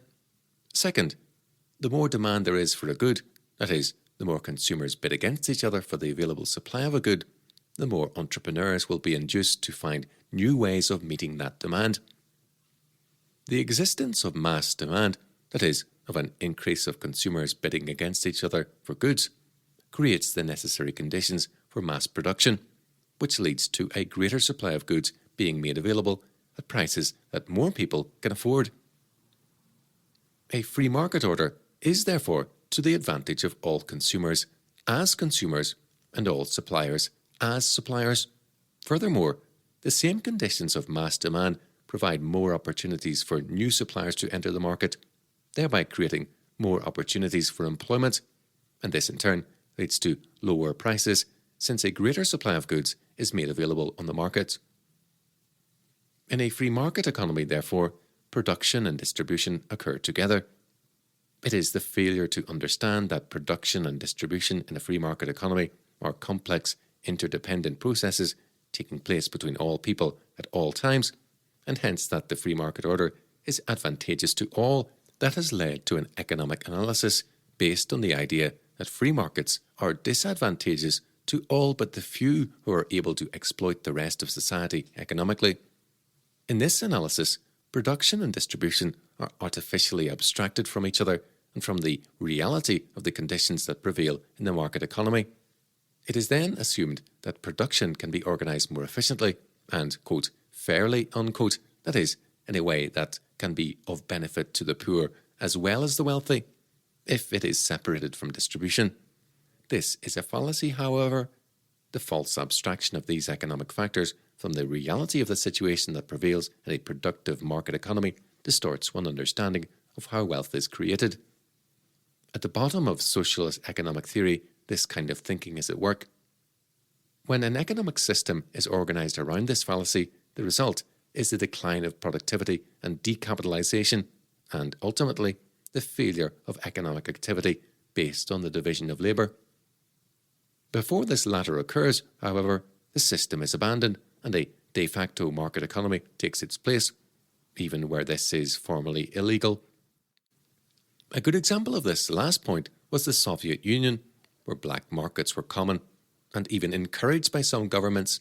Second, the more demand there is for a good, that is, the more consumers bid against each other for the available supply of a good, the more entrepreneurs will be induced to find new ways of meeting that demand. The existence of mass demand, that is, of an increase of consumers bidding against each other for goods, creates the necessary conditions for mass production, which leads to a greater supply of goods being made available at prices that more people can afford. A free market order is therefore to the advantage of all consumers as consumers and all suppliers as suppliers. Furthermore, the same conditions of mass demand provide more opportunities for new suppliers to enter the market, thereby creating more opportunities for employment, and this in turn leads to lower prices since a greater supply of goods is made available on the market. In a free market economy, therefore, production and distribution occur together. It is the failure to understand that production and distribution in a free market economy are complex, interdependent processes taking place between all people at all times, and hence that the free market order is advantageous to all, that has led to an economic analysis based on the idea that free markets are disadvantageous to all but the few who are able to exploit the rest of society economically. In this analysis, production and distribution are artificially abstracted from each other and from the reality of the conditions that prevail in the market economy. It is then assumed that production can be organised more efficiently and, quote, fairly, unquote, that is, in a way that can be of benefit to the poor as well as the wealthy, if it is separated from distribution. This is a fallacy, however. The false abstraction of these economic factors from the reality of the situation that prevails in a productive market economy distorts one understanding of how wealth is created. At the bottom of socialist economic theory, this kind of thinking is at work. When an economic system is organised around this fallacy, the result is the decline of productivity and decapitalisation, and ultimately the failure of economic activity based on the division of labour. Before this latter occurs, however, the system is abandoned and a de facto market economy takes its place, even where this is formally illegal. A good example of this last point was the Soviet Union, where black markets were common and even encouraged by some governments.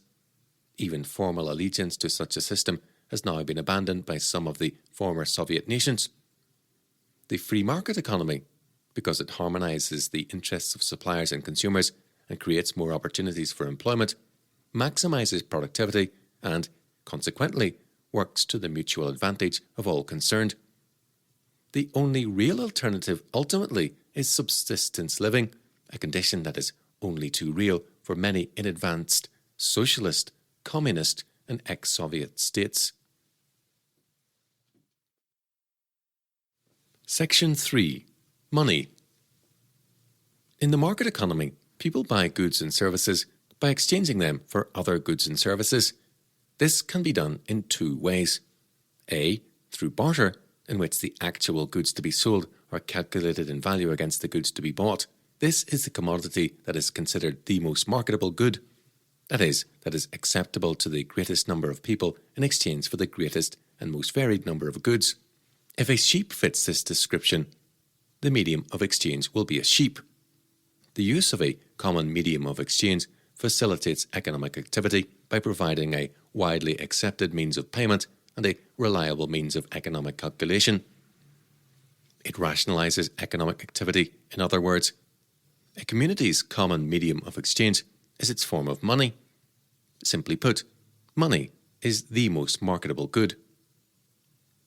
Even formal allegiance to such a system has now been abandoned by some of the former Soviet nations. The free market economy, because it harmonizes the interests of suppliers and consumers and creates more opportunities for employment, maximizes productivity, and, consequently, works to the mutual advantage of all concerned. The only real alternative, ultimately, is subsistence living, a condition that is only too real for many in advanced socialist, communist, and ex-Soviet states. Section 3. Money. In the market economy, people buy goods and services by exchanging them for other goods and services. This can be done in two ways. A. Through barter, in which the actual goods to be sold are calculated in value against the goods to be bought. This is the commodity that is considered the most marketable good. That is acceptable to the greatest number of people in exchange for the greatest and most varied number of goods. If a sheep fits this description, the medium of exchange will be a sheep. The use of a common medium of exchange facilitates economic activity by providing a widely accepted means of payment and a reliable means of economic calculation. It rationalizes economic activity. In other words, a community's common medium of exchange is its form of money. Simply put, money is the most marketable good.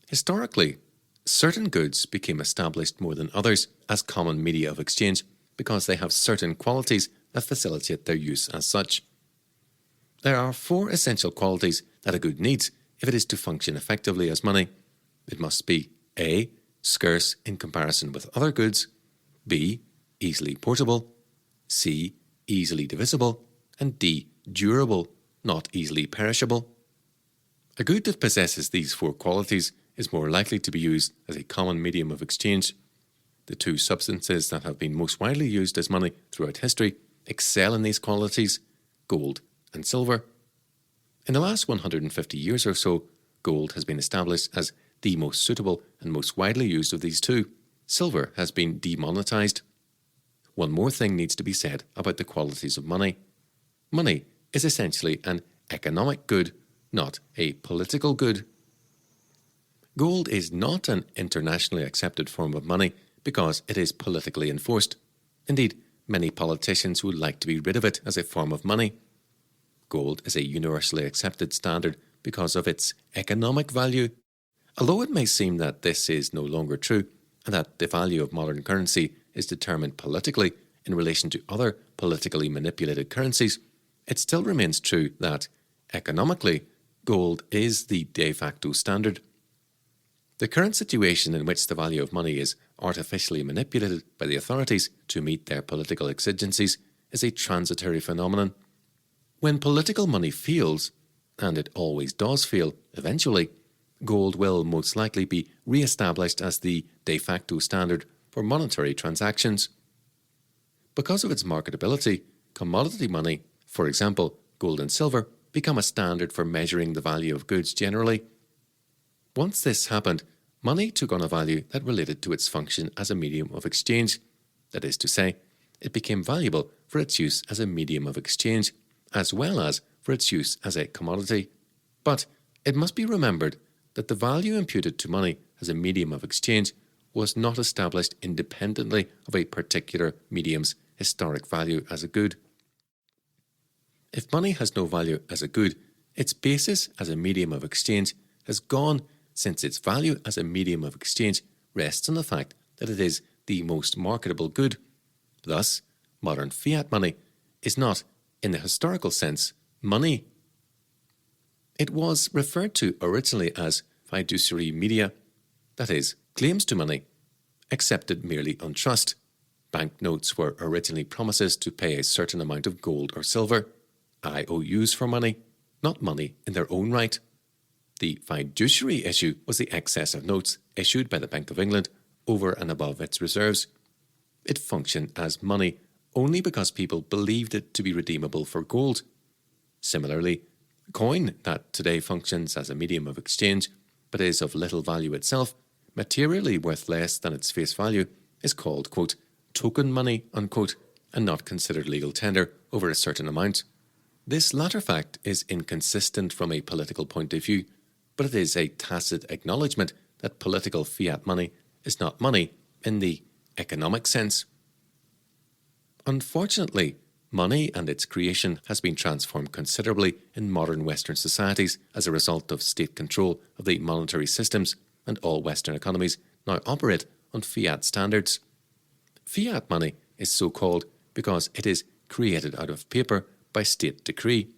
Historically, certain goods became established more than others as common media of exchange because they have certain qualities that facilitate their use as such. There are 4 essential qualities that a good needs if it is to function effectively as money. It must be A. Scarce in comparison with other goods, B. Easily portable, C. Easily divisible, and D. Durable, not easily perishable. A good that possesses these 4 qualities is more likely to be used as a common medium of exchange. The 2 substances that have been most widely used as money throughout history excel in these qualities, gold and silver. In the last 150 years or so, gold has been established as the most suitable and most widely used of these 2. Silver has been demonetized. One more thing needs to be said about the qualities of money. Money is essentially an economic good, not a political good. Gold is not an internationally accepted form of money because it is politically enforced. Indeed, many politicians would like to be rid of it as a form of money. Gold is a universally accepted standard because of its economic value. Although it may seem that this is no longer true, and that the value of modern currency is determined politically in relation to other politically manipulated currencies, it still remains true that, economically, gold is the de facto standard. The current situation in which the value of money is artificially manipulated by the authorities to meet their political exigencies is a transitory phenomenon. When political money fails, and it always does fail eventually, gold will most likely be re-established as the de facto standard for monetary transactions. Because of its marketability, commodity money, for example, gold and silver, become a standard for measuring the value of goods generally. Once this happened, money took on a value that related to its function as a medium of exchange. That is to say, it became valuable for its use as a medium of exchange, as well as for its use as a commodity. But it must be remembered that the value imputed to money as a medium of exchange was not established independently of a particular medium's historic value as a good. If money has no value as a good, its basis as a medium of exchange has gone, since its value as a medium of exchange rests on the fact that it is the most marketable good. Thus, modern fiat money is not, in the historical sense, money. It was referred to originally as fiduciary media, that is, claims to money, accepted merely on trust. Banknotes were originally promises to pay a certain amount of gold or silver, IOUs for money, not money in their own right. The fiduciary issue was the excess of notes issued by the Bank of England over and above its reserves. It functioned as money only because people believed it to be redeemable for gold. Similarly, coin that today functions as a medium of exchange but is of little value itself, materially worth less than its face value, is called, quote, token money, unquote, and not considered legal tender over a certain amount. This latter fact is inconsistent from a political point of view, but it is a tacit acknowledgement that political fiat money is not money in the economic sense. Unfortunately, money and its creation has been transformed considerably in modern Western societies as a result of state control of the monetary systems, and all Western economies now operate on fiat standards. Fiat money is so called because it is created out of paper by state decree.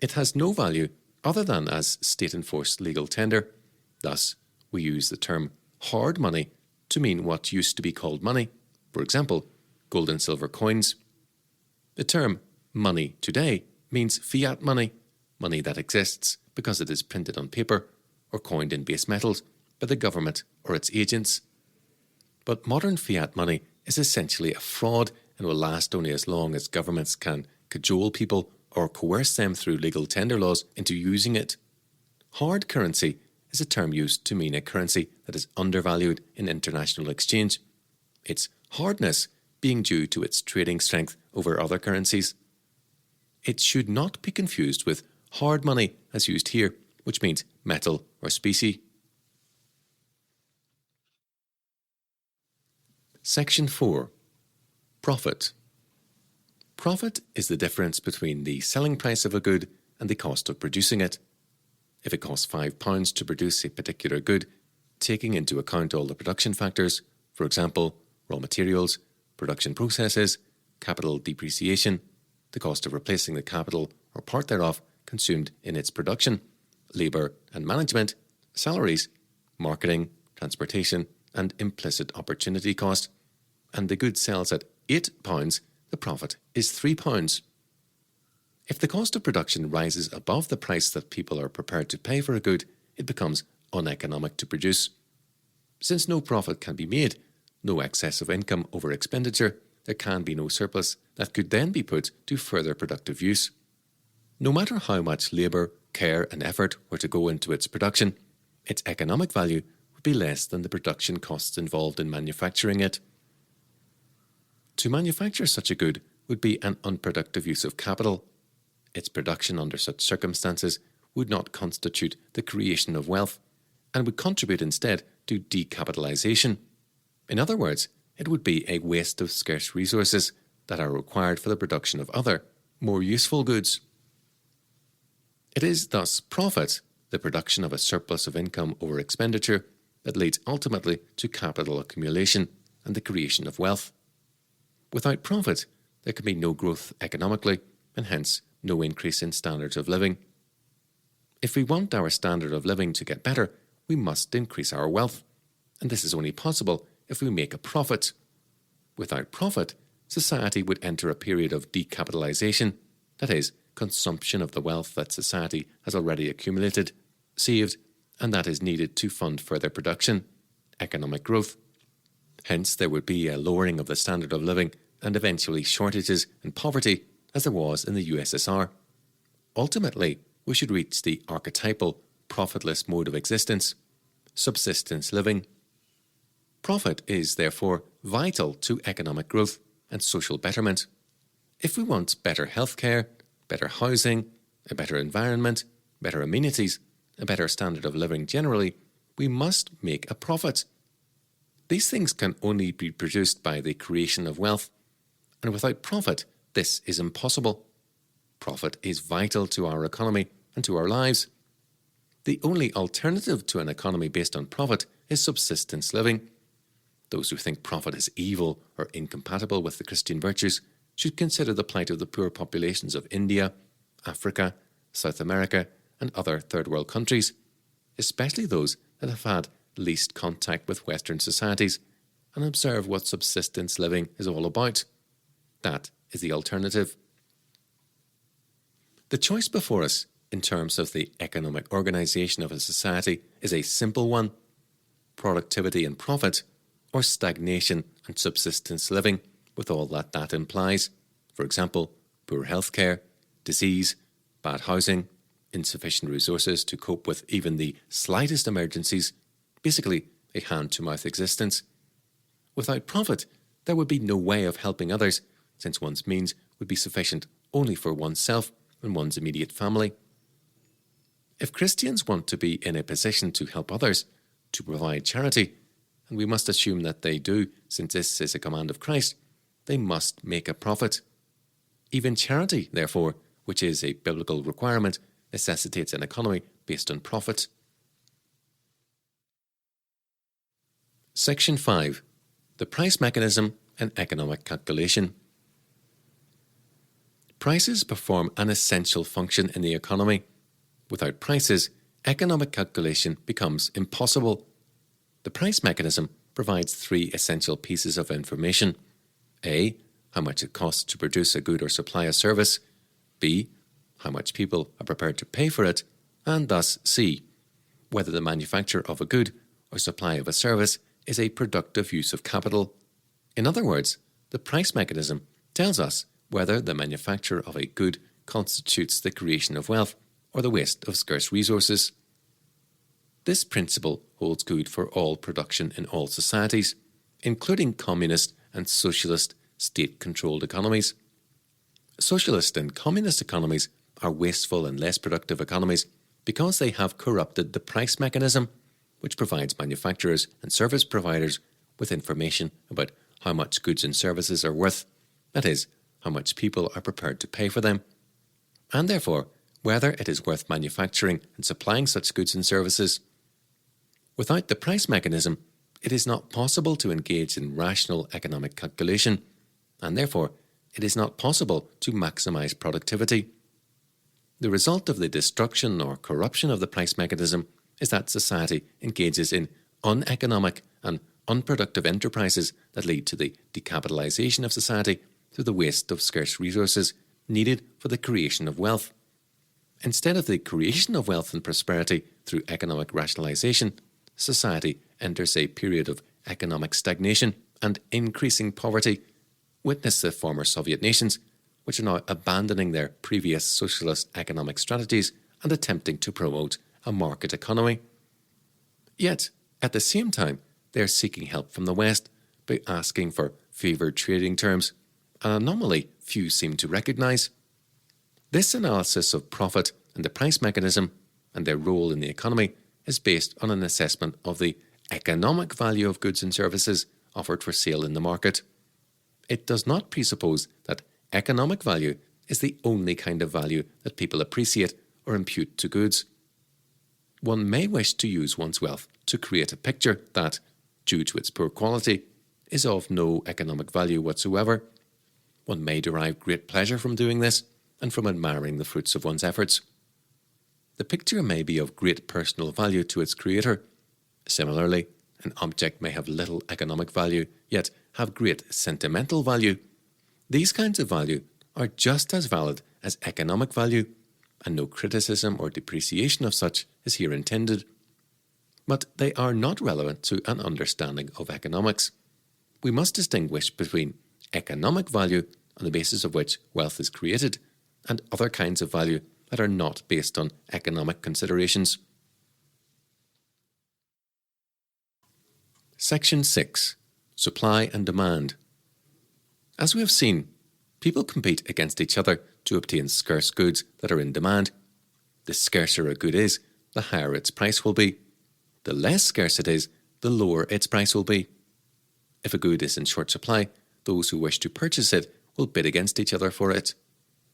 It has no value other than as state-enforced legal tender. Thus, we use the term hard money to mean what used to be called money, for example, gold and silver coins. The term money today means fiat money, money that exists because it is printed on paper or coined in base metals by the government or its agents. But modern fiat money is essentially a fraud and will last only as long as governments can cajole people or coerce them through legal tender laws into using it. Hard currency is a term used to mean a currency that is undervalued in international exchange, its hardness being due to its trading strength over other currencies. It should not be confused with hard money as used here, which means metal or specie. Section 4. Profit. Profit is the difference between the selling price of a good and the cost of producing it. If it costs £5 to produce a particular good, taking into account all the production factors, for example, raw materials, production processes, capital depreciation, the cost of replacing the capital or part thereof consumed in its production, labour and management, salaries, marketing, transportation, and implicit opportunity cost, and the good sells at £8, the profit is £3. If the cost of production rises above the price that people are prepared to pay for a good, it becomes uneconomic to produce. Since no profit can be made, no excess of income over expenditure, there can be no surplus that could then be put to further productive use. No matter how much labour, care and effort were to go into its production, its economic value would be less than the production costs involved in manufacturing it. To manufacture such a good would be an unproductive use of capital. Its production under such circumstances would not constitute the creation of wealth and would contribute instead to decapitalization. In other words, it would be a waste of scarce resources that are required for the production of other, more useful goods. It is thus profit, the production of a surplus of income over expenditure, that leads ultimately to capital accumulation and the creation of wealth. Without profit, there can be no growth economically and hence no increase in standards of living. If we want our standard of living to get better, we must increase our wealth, and this is only possible if we make a profit. Without profit, society would enter a period of decapitalization, that is, consumption of the wealth that society has already accumulated, saved, and that is needed to fund further production, economic growth. Hence, there would be a lowering of the standard of living and eventually shortages and poverty as there was in the USSR. Ultimately, we should reach the archetypal, profitless mode of existence, subsistence living. Profit is, therefore, vital to economic growth and social betterment. If we want better healthcare, better housing, a better environment, better amenities, a better standard of living generally, we must make a profit. These things can only be produced by the creation of wealth, and without profit, this is impossible. Profit is vital to our economy and to our lives. The only alternative to an economy based on profit is subsistence living. Those who think profit is evil or incompatible with the Christian virtues should consider the plight of the poor populations of India, Africa, South America, and other third world countries, especially those that have had least contact with Western societies, and observe what subsistence living is all about. That is the alternative. The choice before us in terms of the economic organization of a society is a simple one: productivity and profit, or stagnation and subsistence living, with all that implies. For example, poor healthcare, disease, bad housing, insufficient resources to cope with even the slightest emergencies, basically a hand-to-mouth existence. Without profit, there would be no way of helping others, since one's means would be sufficient only for oneself and one's immediate family. If Christians want to be in a position to help others, to provide charity, and we must assume that they do, since this is a command of Christ, they must make a profit. Even charity, therefore, which is a biblical requirement, necessitates an economy based on profit. Section 5. The price mechanism and economic calculation. Prices perform an essential function in the economy. Without prices, economic calculation becomes impossible. The price mechanism provides three essential pieces of information. A. How much it costs to produce a good or supply a service. B. How much people are prepared to pay for it. And thus C. Whether the manufacture of a good or supply of a service is a productive use of capital. In other words, the price mechanism tells us whether the manufacture of a good constitutes the creation of wealth or the waste of scarce resources. This principle holds good for all production in all societies, including communist and socialist state-controlled economies. Socialist and communist economies are wasteful and less productive economies because they have corrupted the price mechanism, which provides manufacturers and service providers with information about how much goods and services are worth, that is, how much people are prepared to pay for them, and therefore whether it is worth manufacturing and supplying such goods and services. Without the price mechanism, it is not possible to engage in rational economic calculation, and therefore it is not possible to maximize productivity. The result of the destruction or corruption of the price mechanism is that society engages in uneconomic and unproductive enterprises that lead to the decapitalization of society through the waste of scarce resources needed for the creation of wealth. Instead of the creation of wealth and prosperity through economic rationalization, society enters a period of economic stagnation and increasing poverty. Witness the former Soviet nations, which are now abandoning their previous socialist economic strategies and attempting to promote a market economy. Yet, at the same time, they are seeking help from the West by asking for favoured trading terms, an anomaly few seem to recognise. This analysis of profit and the price mechanism and their role in the economy is based on an assessment of the economic value of goods and services offered for sale in the market. It does not presuppose that economic value is the only kind of value that people appreciate or impute to goods. One may wish to use one's wealth to create a picture that, due to its poor quality, is of no economic value whatsoever. One may derive great pleasure from doing this and from admiring the fruits of one's efforts. The picture may be of great personal value to its creator. Similarly, an object may have little economic value, yet have great sentimental value. These kinds of value are just as valid as economic value, and no criticism or depreciation of such is here intended. But they are not relevant to an understanding of economics. We must distinguish between economic value on the basis of which wealth is created and other kinds of value that are not based on economic considerations. Section 6. Supply and demand. As we have seen, people compete against each other to obtain scarce goods that are in demand. The scarcer a good is, the higher its price will be. The less scarce it is, the lower its price will be. If a good is in short supply, those who wish to purchase it will bid against each other for it.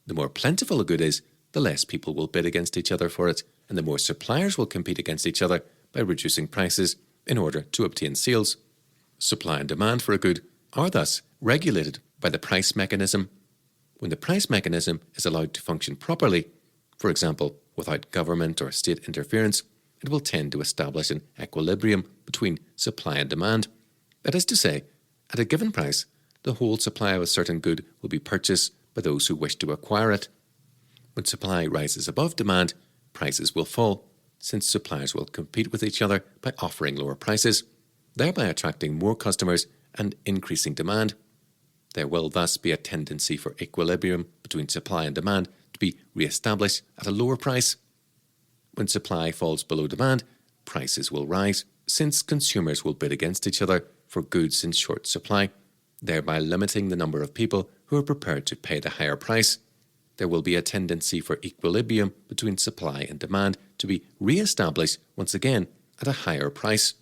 The more plentiful a good is, the less people will bid against each other for it, and the more suppliers will compete against each other by reducing prices in order to obtain sales. Supply and demand for a good are thus regulated by the price mechanism. When the price mechanism is allowed to function properly, for example, without government or state interference, it will tend to establish an equilibrium between supply and demand. That is to say, at a given price, the whole supply of a certain good will be purchased by those who wish to acquire it. When supply rises above demand, prices will fall, since suppliers will compete with each other by offering lower prices, thereby attracting more customers and increasing demand. There will thus be a tendency for equilibrium between supply and demand to be re-established at a lower price. When supply falls below demand, prices will rise, since consumers will bid against each other for goods in short supply, thereby limiting the number of people who are prepared to pay the higher price. There will be a tendency for equilibrium between supply and demand to be re-established once again at a higher price.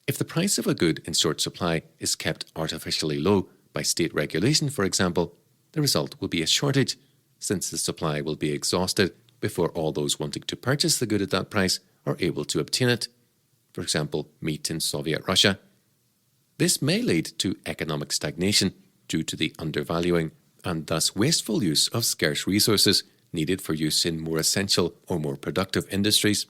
If the price of a good in short supply is kept artificially low by state regulation, for example, the result will be a shortage, since the supply will be exhausted before all those wanting to purchase the good at that price are able to obtain it. For example, meat in Soviet Russia. This may lead to economic stagnation due to the undervaluing and thus wasteful use of scarce resources needed for use in more essential or more productive industries.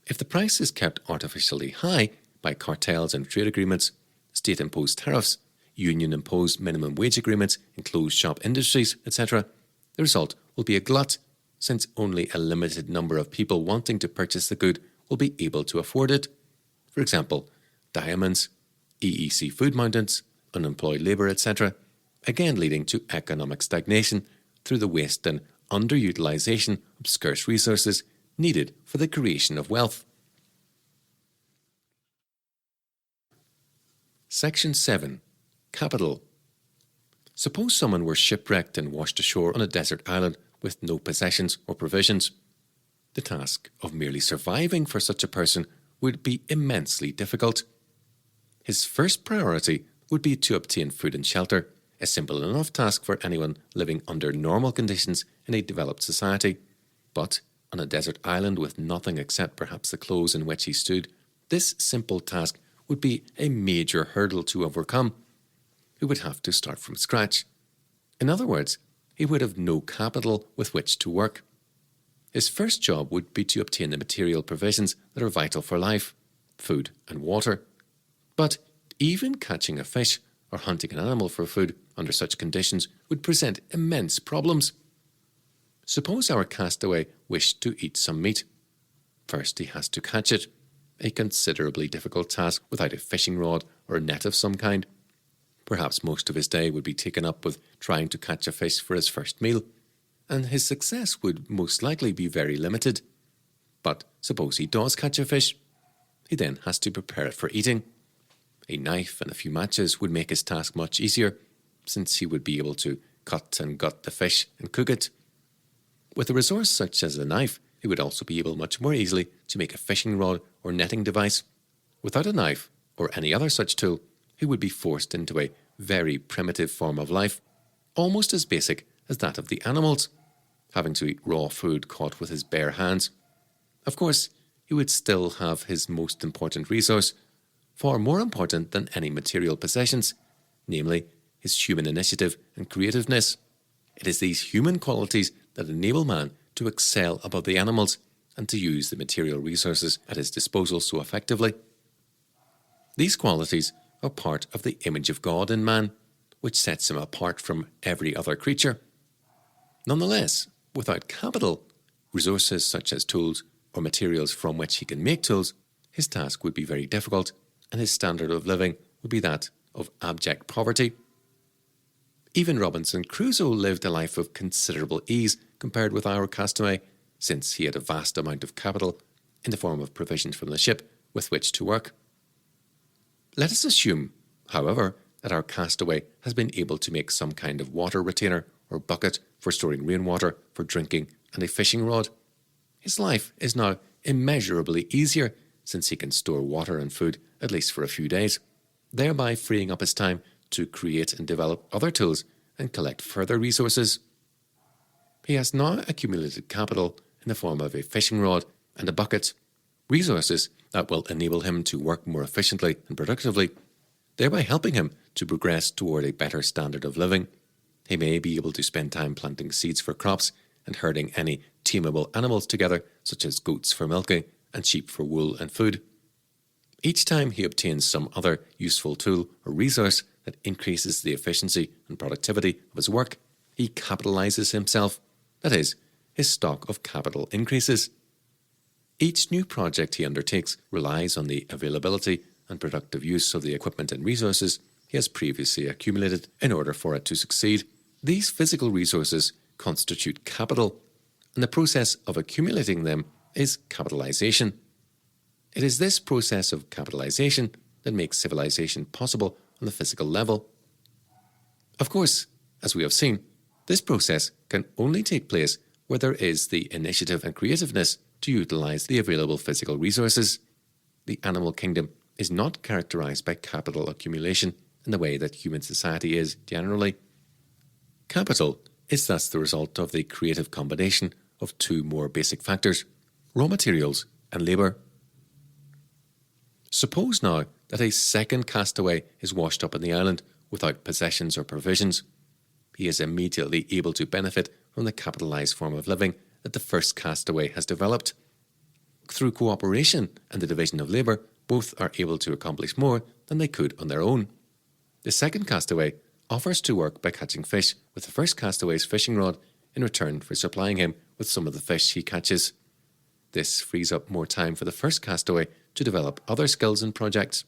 If the price is kept artificially high by cartels and trade agreements, state-imposed tariffs, union-imposed minimum wage agreements in closed-shop industries, etc., the result will be a glut, since only a limited number of people wanting to purchase the good will be able to afford it. For example, diamonds, EEC food mountains, unemployed labour, etc., again leading to economic stagnation through the waste and underutilisation of scarce resources needed for the creation of wealth. Section 7. Capital. Suppose someone were shipwrecked and washed ashore on a desert island with no possessions or provisions. The task of merely surviving for such a person would be immensely difficult. His first priority would be to obtain food and shelter, a simple enough task for anyone living under normal conditions in a developed society. But on a desert island with nothing except perhaps the clothes in which he stood, this simple task would be a major hurdle to overcome. He would have to start from scratch. In other words, he would have no capital with which to work. His first job would be to obtain the material provisions that are vital for life, food and water. But even catching a fish or hunting an animal for food under such conditions would present immense problems. Suppose our castaway wished to eat some meat. First he has to catch it, a considerably difficult task without a fishing rod or a net of some kind. Perhaps most of his day would be taken up with trying to catch a fish for his first meal, and his success would most likely be very limited. But suppose he does catch a fish, he then has to prepare it for eating. A knife and a few matches would make his task much easier, since he would be able to cut and gut the fish and cook it. With a resource such as a knife, he would also be able much more easily to make a fishing rod or netting device. Without a knife or any other such tool, he would be forced into a very primitive form of life, almost as basic as that of the animals, having to eat raw food caught with his bare hands. Of course, he would still have his most important resource, far more important than any material possessions, namely his human initiative and creativeness. It is these human qualities that enable man to excel above the animals and to use the material resources at his disposal so effectively. These qualities are part of the image of God in man, which sets him apart from every other creature. Nonetheless, without capital, resources such as tools or materials from which he can make tools, his task would be very difficult, and his standard of living would be that of abject poverty. Even Robinson Crusoe lived a life of considerable ease compared with our castaway, since he had a vast amount of capital in the form of provisions from the ship with which to work. Let us assume, however, that our castaway has been able to make some kind of water retainer or bucket for storing rainwater, for drinking, and a fishing rod. His life is now immeasurably easier, since he can store water and food at least for a few days, thereby freeing up his time to create and develop other tools and collect further resources. He has now accumulated capital in the form of a fishing rod and a bucket, resources that will enable him to work more efficiently and productively, thereby helping him to progress toward a better standard of living. He may be able to spend time planting seeds for crops and herding any tameable animals together, such as goats for milking and sheep for wool and food. Each time he obtains some other useful tool or resource that increases the efficiency and productivity of his work, he capitalizes himself. That is, his stock of capital increases. Each new project he undertakes relies on the availability and productive use of the equipment and resources he has previously accumulated in order for it to succeed. These physical resources constitute capital, and the process of accumulating them is capitalization. It is this process of capitalization that makes civilization possible on the physical level. Of course, as we have seen, this process can only take place where there is the initiative and creativeness to utilize the available physical resources. The animal kingdom is not characterized by capital accumulation in the way that human society is generally. Capital is thus the result of the creative combination of two more basic factors, raw materials and labour. Suppose now that a second castaway is washed up on the island without possessions or provisions. He is immediately able to benefit from the capitalised form of living that the first castaway has developed. Through cooperation and the division of labour, both are able to accomplish more than they could on their own. The second castaway offers to work by catching fish with the first castaway's fishing rod in return for supplying him with some of the fish he catches. This frees up more time for the first castaway to develop other skills and projects.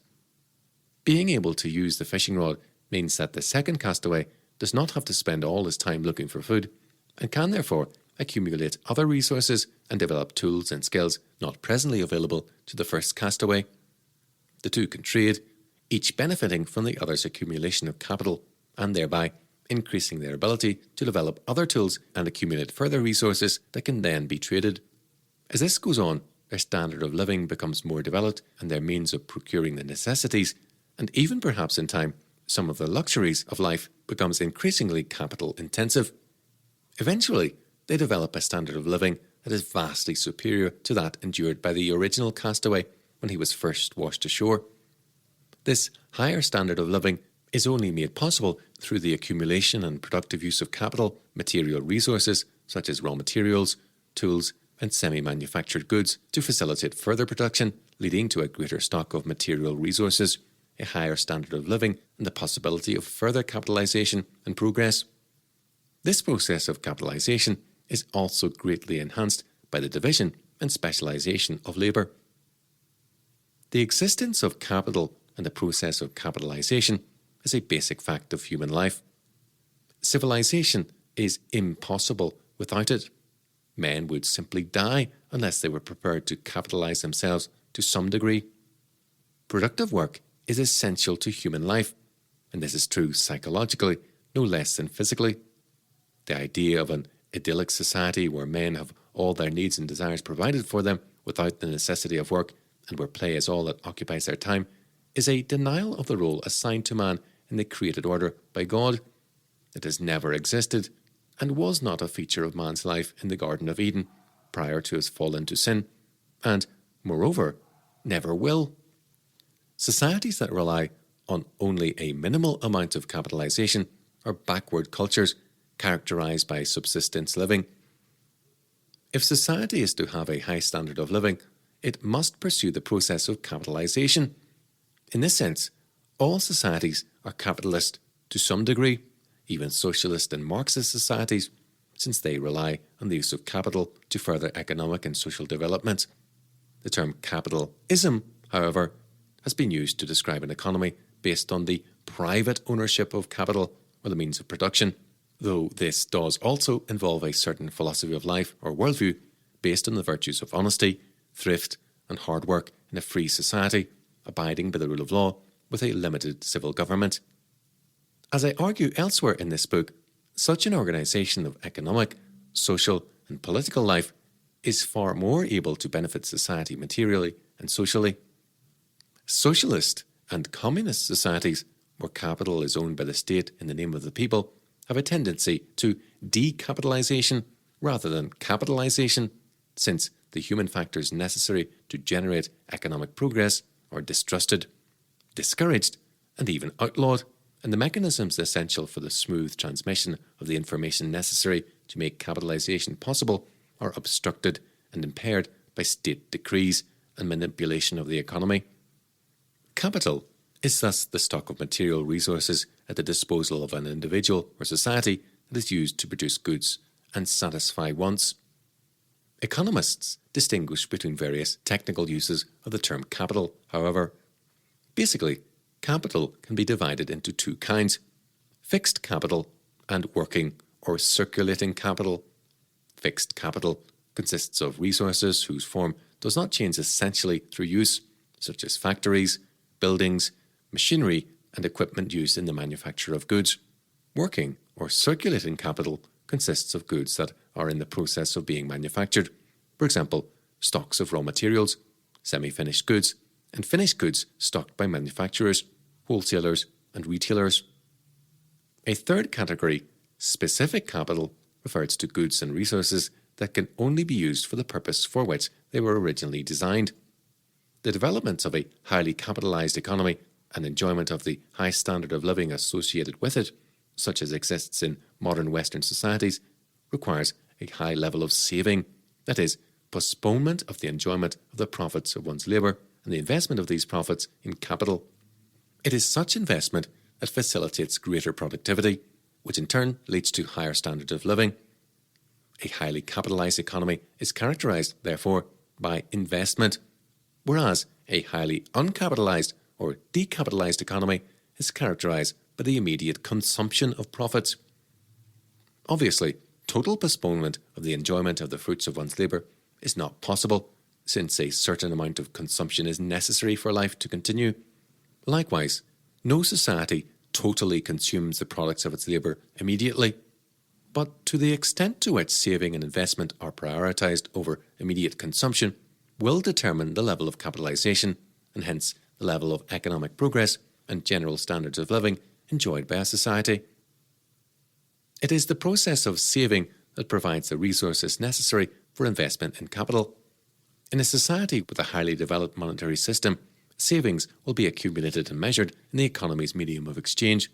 Being able to use the fishing rod means that the second castaway does not have to spend all his time looking for food and can therefore accumulate other resources and develop tools and skills not presently available to the first castaway. The two can trade, each benefiting from the other's accumulation of capital and thereby increasing their ability to develop other tools and accumulate further resources that can then be traded. As this goes on, their standard of living becomes more developed and their means of procuring the necessities, and even perhaps in time, some of the luxuries of life becomes increasingly capital intensive. Eventually, they develop a standard of living that is vastly superior to that endured by the original castaway when he was first washed ashore. This higher standard of living is only made possible through the accumulation and productive use of capital, material resources such as raw materials, tools, and semi-manufactured goods to facilitate further production, leading to a greater stock of material resources, a higher standard of living, and the possibility of further capitalization and progress. This process of capitalization is also greatly enhanced by the division and specialization of labour. The existence of capital and the process of capitalization is a basic fact of human life. Civilization is impossible without it. Men would simply die unless they were prepared to capitalize themselves to some degree. Productive work is essential to human life, and this is true psychologically no less than physically. The idea of an idyllic society where men have all their needs and desires provided for them without the necessity of work and where play is all that occupies their time is a denial of the role assigned to man in the created order by God. It has never existed and was not a feature of man's life in the Garden of Eden prior to his fall into sin, and, moreover, never will. Societies that rely on only a minimal amount of capitalization are backward cultures characterized by subsistence living. If society is to have a high standard of living, it must pursue the process of capitalization. In this sense, all societies are capitalist to some degree, even socialist and Marxist societies, since they rely on the use of capital to further economic and social development. The term capitalism, however, has been used to describe an economy based on the private ownership of capital or the means of production, though this does also involve a certain philosophy of life or worldview based on the virtues of honesty, thrift, and hard work in a free society, abiding by the rule of law with a limited civil government. As I argue elsewhere in this book, such an organisation of economic, social, and political life is far more able to benefit society materially and socially. Socialist and communist societies, where capital is owned by the state in the name of the people, have a tendency to decapitalization rather than capitalization, since the human factors necessary to generate economic progress are distrusted, discouraged, and even outlawed, and the mechanisms essential for the smooth transmission of the information necessary to make capitalization possible are obstructed and impaired by state decrees and manipulation of the economy. Capital is thus the stock of material resources at the disposal of an individual or society that is used to produce goods and satisfy wants. Economists distinguish between various technical uses of the term capital, however. Basically, capital can be divided into two kinds: fixed capital and working or circulating capital. Fixed capital consists of resources whose form does not change essentially through use, such as factories, buildings, machinery, and equipment used in the manufacture of goods. Working or circulating capital consists of goods that are in the process of being manufactured, for example, stocks of raw materials, semi-finished goods, and finished goods stocked by manufacturers, wholesalers, and retailers. A third category, specific capital, refers to goods and resources that can only be used for the purpose for which they were originally designed. The development of a highly capitalized economy and enjoyment of the high standard of living associated with it, such as exists in modern Western societies, requires a high level of saving, that is, postponement of the enjoyment of the profits of one's labour and the investment of these profits in capital. It is such investment that facilitates greater productivity, which in turn leads to higher standards of living. A highly capitalized economy is characterized, therefore, by investment, whereas a highly uncapitalized or decapitalized economy is characterized by the immediate consumption of profits. Obviously, total postponement of the enjoyment of the fruits of one's labour is not possible, since a certain amount of consumption is necessary for life to continue. Likewise, no society totally consumes the products of its labour immediately, but to the extent to which saving and investment are prioritised over immediate consumption will determine the level of capitalisation and hence the level of economic progress and general standards of living enjoyed by a society. It is the process of saving that provides the resources necessary for investment in capital. In a society with a highly developed monetary system, savings will be accumulated and measured in the economy's medium of exchange.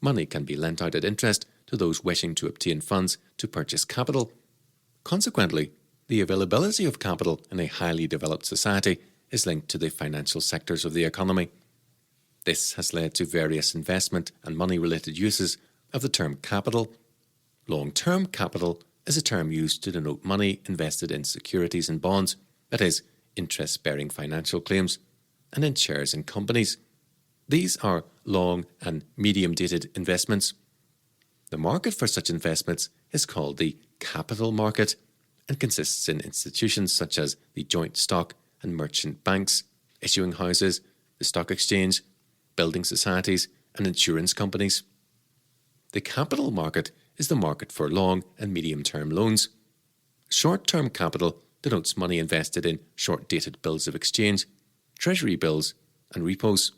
Money can be lent out at interest to those wishing to obtain funds to purchase capital. Consequently, the availability of capital in a highly developed society is linked to the financial sectors of the economy. This has led to various investment and money-related uses of the term capital. Long-term capital is a term used to denote money invested in securities and bonds, that is, interest-bearing financial claims, and in shares in companies. These are long and medium-dated investments. The market for such investments is called the capital market and consists in institutions such as the joint stock and merchant banks, issuing houses, the stock exchange, building societies, and insurance companies. The capital market is the market for long and medium-term loans. Short-term capital denotes money invested in short-dated bills of exchange, treasury bills, and repos.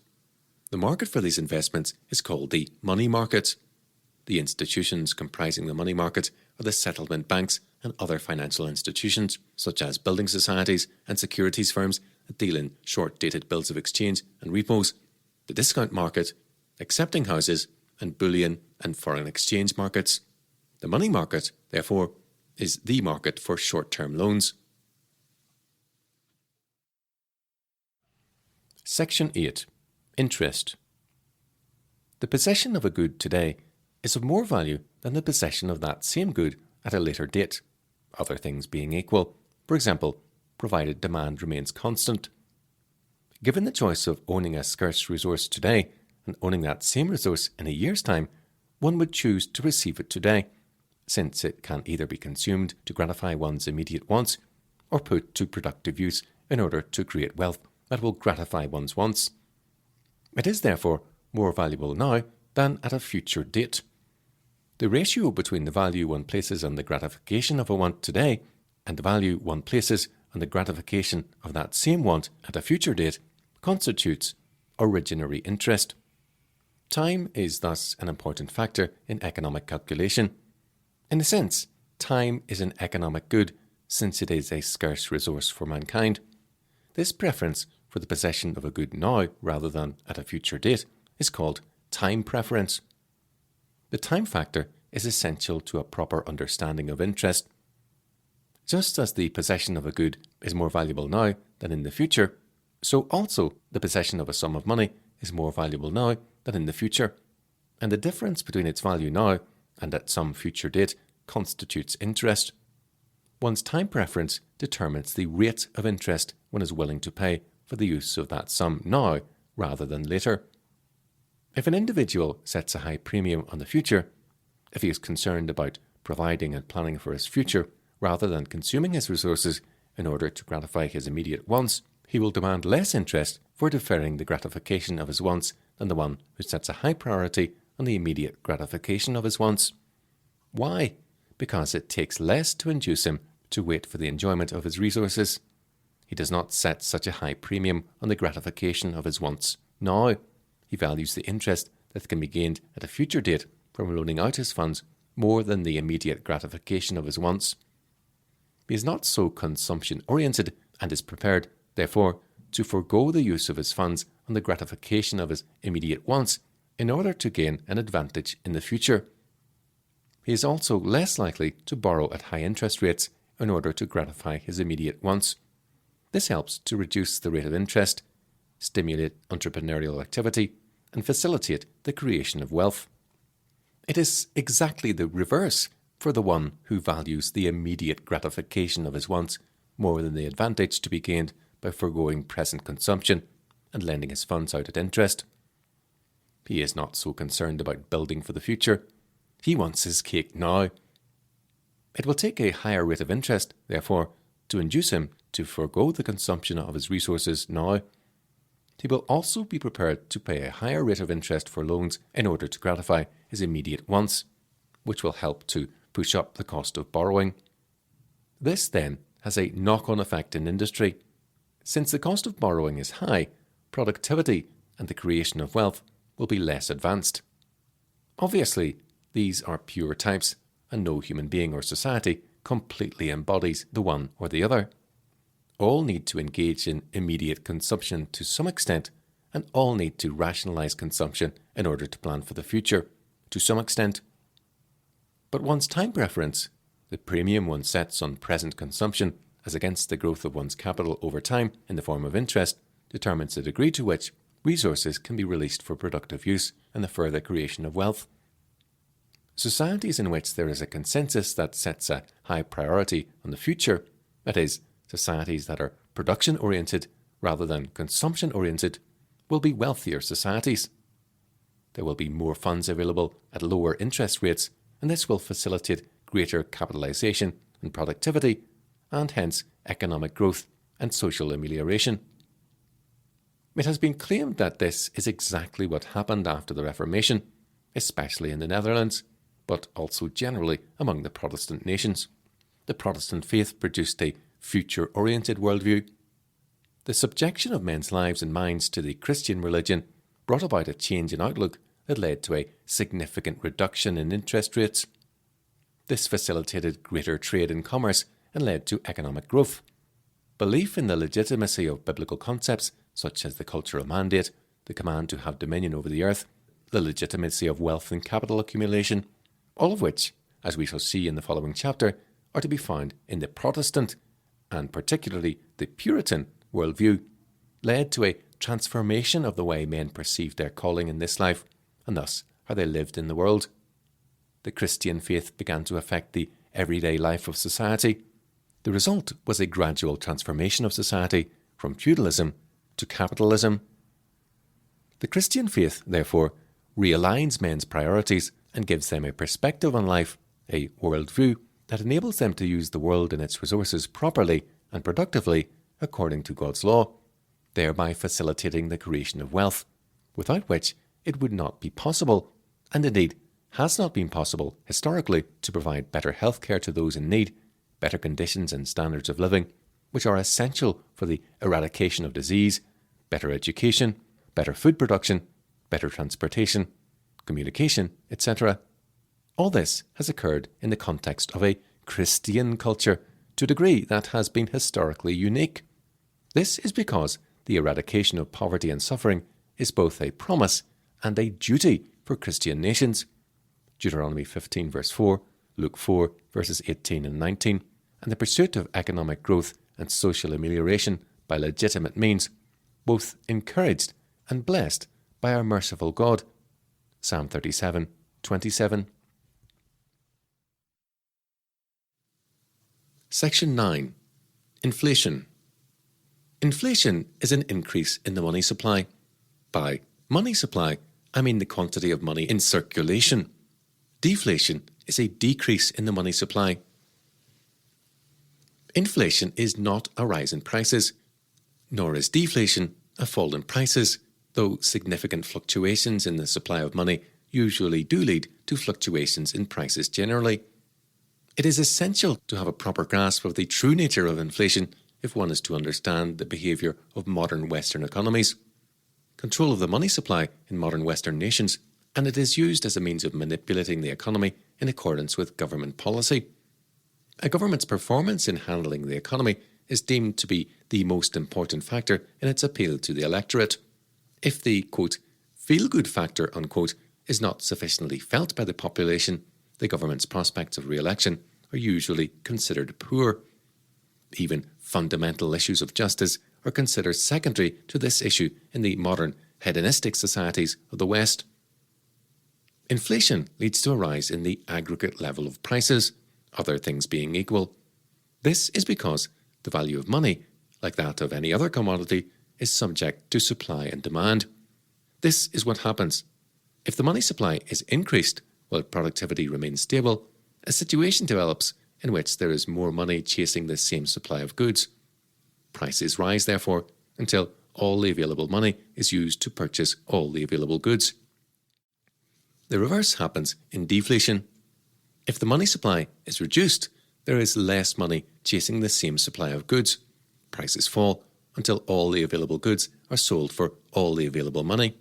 The market for these investments is called the money market. The institutions comprising the money market are the settlement banks and other financial institutions, such as building societies and securities firms that deal in short-dated bills of exchange and repos, the discount market, accepting houses, and bullion and foreign exchange markets. The money market, therefore, is the market for short-term loans. Section 8. Interest. The possession of a good today is of more value than the possession of that same good at a later date, other things being equal, for example, provided demand remains constant. Given the choice of owning a scarce resource today and owning that same resource in a year's time, one would choose to receive it today, since it can either be consumed to gratify one's immediate wants or put to productive use in order to create wealth that will gratify one's wants. It is therefore more valuable now than at a future date. The ratio between the value one places on the gratification of a want today and the value one places on the gratification of that same want at a future date constitutes originary interest. Time is thus an important factor in economic calculation. In a sense, time is an economic good since it is a scarce resource for mankind. This preference for the possession of a good now rather than at a future date is called time preference. The time factor is essential to a proper understanding of interest. Just as the possession of a good is more valuable now than in the future, so also the possession of a sum of money is more valuable now than in the future, and the difference between its value now and at some future date constitutes interest. One's time preference determines the rate of interest one is willing to pay for the use of that sum now rather than later. If an individual sets a high premium on the future, if he is concerned about providing and planning for his future rather than consuming his resources in order to gratify his immediate wants, he will demand less interest for deferring the gratification of his wants than the one who sets a high priority on the immediate gratification of his wants. Why? Because it takes less to induce him to wait for the enjoyment of his resources. He does not set such a high premium on the gratification of his wants now. He values the interest that can be gained at a future date from loaning out his funds more than the immediate gratification of his wants. He is not so consumption-oriented and is prepared, therefore, to forego the use of his funds on the gratification of his immediate wants in order to gain an advantage in the future. He is also less likely to borrow at high interest rates in order to gratify his immediate wants. This helps to reduce the rate of interest, stimulate entrepreneurial activity, and facilitate the creation of wealth. It is exactly the reverse for the one who values the immediate gratification of his wants more than the advantage to be gained by foregoing present consumption and lending his funds out at interest. He is not so concerned about building for the future. He wants his cake now. It will take a higher rate of interest, therefore, to induce him to forego the consumption of his resources now. He will also be prepared to pay a higher rate of interest for loans in order to gratify his immediate wants, which will help to push up the cost of borrowing. This, then, has a knock-on effect in industry. Since the cost of borrowing is high, productivity and the creation of wealth will be less advanced. Obviously, these are pure types, and no human being or society completely embodies the one or the other. All need to engage in immediate consumption to some extent, and all need to rationalize consumption in order to plan for the future to some extent. But one's time preference, the premium one sets on present consumption as against the growth of one's capital over time in the form of interest, determines the degree to which resources can be released for productive use and the further creation of wealth. Societies in which there is a consensus that sets a high priority on the future, that is, societies that are production-oriented rather than consumption-oriented, will be wealthier societies. There will be more funds available at lower interest rates, and this will facilitate greater capitalization and productivity, and hence economic growth and social amelioration. It has been claimed that this is exactly what happened after the Reformation, especially in the Netherlands, but also generally among the Protestant nations. The Protestant faith produced a future-oriented worldview. The subjection of men's lives and minds to the Christian religion brought about a change in outlook that led to a significant reduction in interest rates. This facilitated greater trade and commerce and led to economic growth. Belief in the legitimacy of biblical concepts such as the cultural mandate, the command to have dominion over the earth, the legitimacy of wealth and capital accumulation, all of which, as we shall see in the following chapter, are to be found in the Protestant, and particularly the Puritan, worldview, led to a transformation of the way men perceived their calling in this life, and thus how they lived in the world. The Christian faith began to affect the everyday life of society. The result was a gradual transformation of society from feudalism to capitalism. The Christian faith, therefore, realigns men's priorities and gives them a perspective on life, a worldview that enables them to use the world and its resources properly and productively according to God's law, thereby facilitating the creation of wealth, without which it would not be possible, and indeed has not been possible historically, to provide better health care to those in need, better conditions and standards of living, which are essential for the eradication of disease, better education, better food production, better transportation, communication, etc. All this has occurred in the context of a Christian culture to a degree that has been historically unique. This is because the eradication of poverty and suffering is both a promise and a duty for Christian nations. Deuteronomy 15 verse 4, Luke 4 verses 18 and 19, and the pursuit of economic growth and social amelioration by legitimate means, both encouraged and blessed by our merciful God. Psalm 37:27. Section 9. Inflation. Inflation is an increase in the money supply. By money supply, I mean the quantity of money in circulation. Deflation is a decrease in the money supply. Inflation is not a rise in prices, nor is deflation a fall in prices, though significant fluctuations in the supply of money usually do lead to fluctuations in prices generally. It is essential to have a proper grasp of the true nature of inflation if one is to understand the behaviour of modern Western economies. Control of the money supply in modern Western nations, and it is used as a means of manipulating the economy in accordance with government policy. A government's performance in handling the economy is deemed to be the most important factor in its appeal to the electorate. If the, quote, feel-good factor, unquote, is not sufficiently felt by the population, the government's prospects of re-election are usually considered poor. Even fundamental issues of justice are considered secondary to this issue in the modern hedonistic societies of the West. Inflation leads to a rise in the aggregate level of prices, other things being equal. This is because the value of money, like that of any other commodity, is subject to supply and demand. This is what happens. If the money supply is increased while productivity remains stable, a situation develops in which there is more money chasing the same supply of goods. Prices rise, therefore, until all the available money is used to purchase all the available goods. The reverse happens in deflation. If the money supply is reduced, there is less money chasing the same supply of goods. Prices fall until all the available goods are sold for all the available money.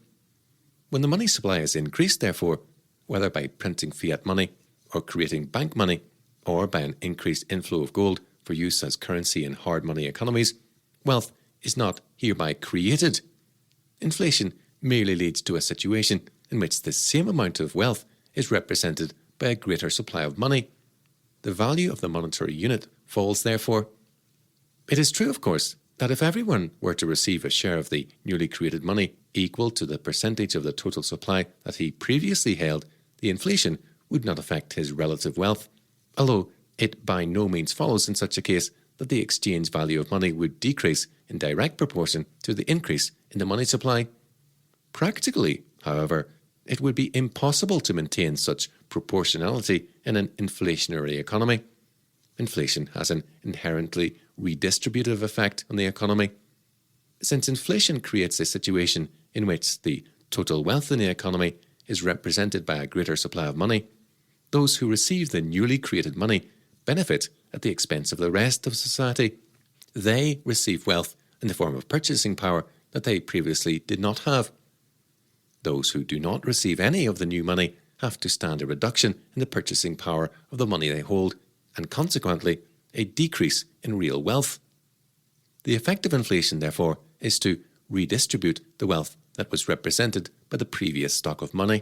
When the money supply is increased, therefore, whether by printing fiat money or creating bank money, or by an increased inflow of gold for use as currency in hard money economies, wealth is not hereby created. Inflation merely leads to a situation in which the same amount of wealth is represented by a greater supply of money. The value of the monetary unit falls, therefore. It is true, of course, that if everyone were to receive a share of the newly created money equal to the percentage of the total supply that he previously held, the inflation would not affect his relative wealth, although it by no means follows in such a case that the exchange value of money would decrease in direct proportion to the increase in the money supply. Practically, however, it would be impossible to maintain such proportionality in an inflationary economy. Inflation has an inherently redistributive effect on the economy. Since inflation creates a situation in which the total wealth in the economy is represented by a greater supply of money, those who receive the newly created money benefit at the expense of the rest of society. They receive wealth in the form of purchasing power that they previously did not have. Those who do not receive any of the new money have to stand a reduction in the purchasing power of the money they hold, and consequently a decrease in real wealth. The effect of inflation, therefore, is to redistribute the wealth that was represented by the previous stock of money.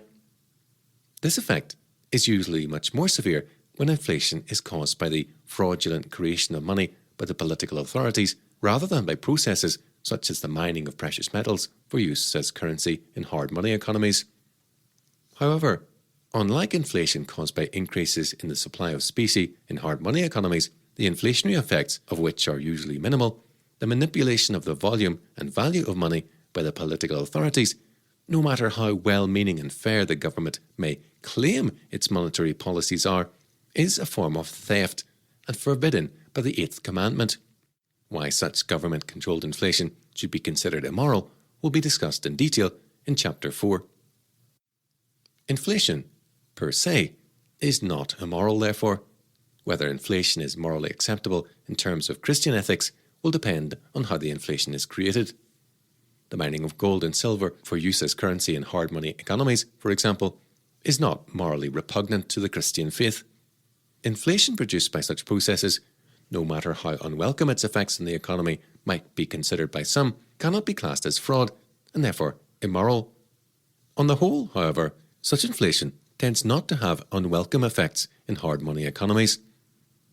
This effect is usually much more severe when inflation is caused by the fraudulent creation of money by the political authorities rather than by processes such as the mining of precious metals for use as currency in hard money economies. However, unlike inflation caused by increases in the supply of specie in hard money economies, the inflationary effects of which are usually minimal, the manipulation of the volume and value of money by the political authorities, no matter how well-meaning and fair the government may claim its monetary policies are, is a form of theft and forbidden by the 8th commandment. Why such government-controlled inflation should be considered immoral will be discussed in detail in Chapter 4. Inflation, per se, is not immoral, therefore. Whether inflation is morally acceptable in terms of Christian ethics will depend on how the inflation is created. The mining of gold and silver for use as currency in hard money economies, for example, is not morally repugnant to the Christian faith. Inflation produced by such processes, no matter how unwelcome its effects on the economy might be considered by some, cannot be classed as fraud and therefore immoral. On the whole, however, such inflation tends not to have unwelcome effects in hard money economies.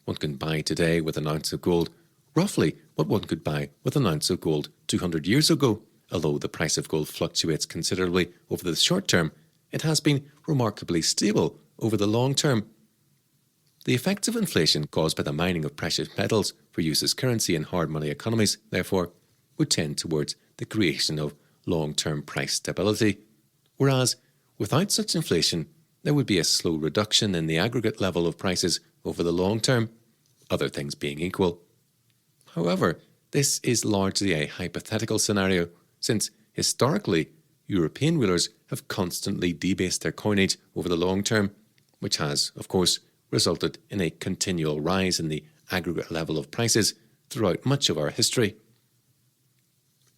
One can buy today with an ounce of gold roughly what one could buy with an ounce of gold 200 years ago. Although the price of gold fluctuates considerably over the short term, it has been remarkably stable over the long term. The effects of inflation caused by the mining of precious metals for use as currency in hard money economies, therefore, would tend towards the creation of long-term price stability, whereas without such inflation, there would be a slow reduction in the aggregate level of prices over the long term, other things being equal. However, this is largely a hypothetical scenario, since historically, European rulers have constantly debased their coinage over the long term, which has, of course, resulted in a continual rise in the aggregate level of prices throughout much of our history.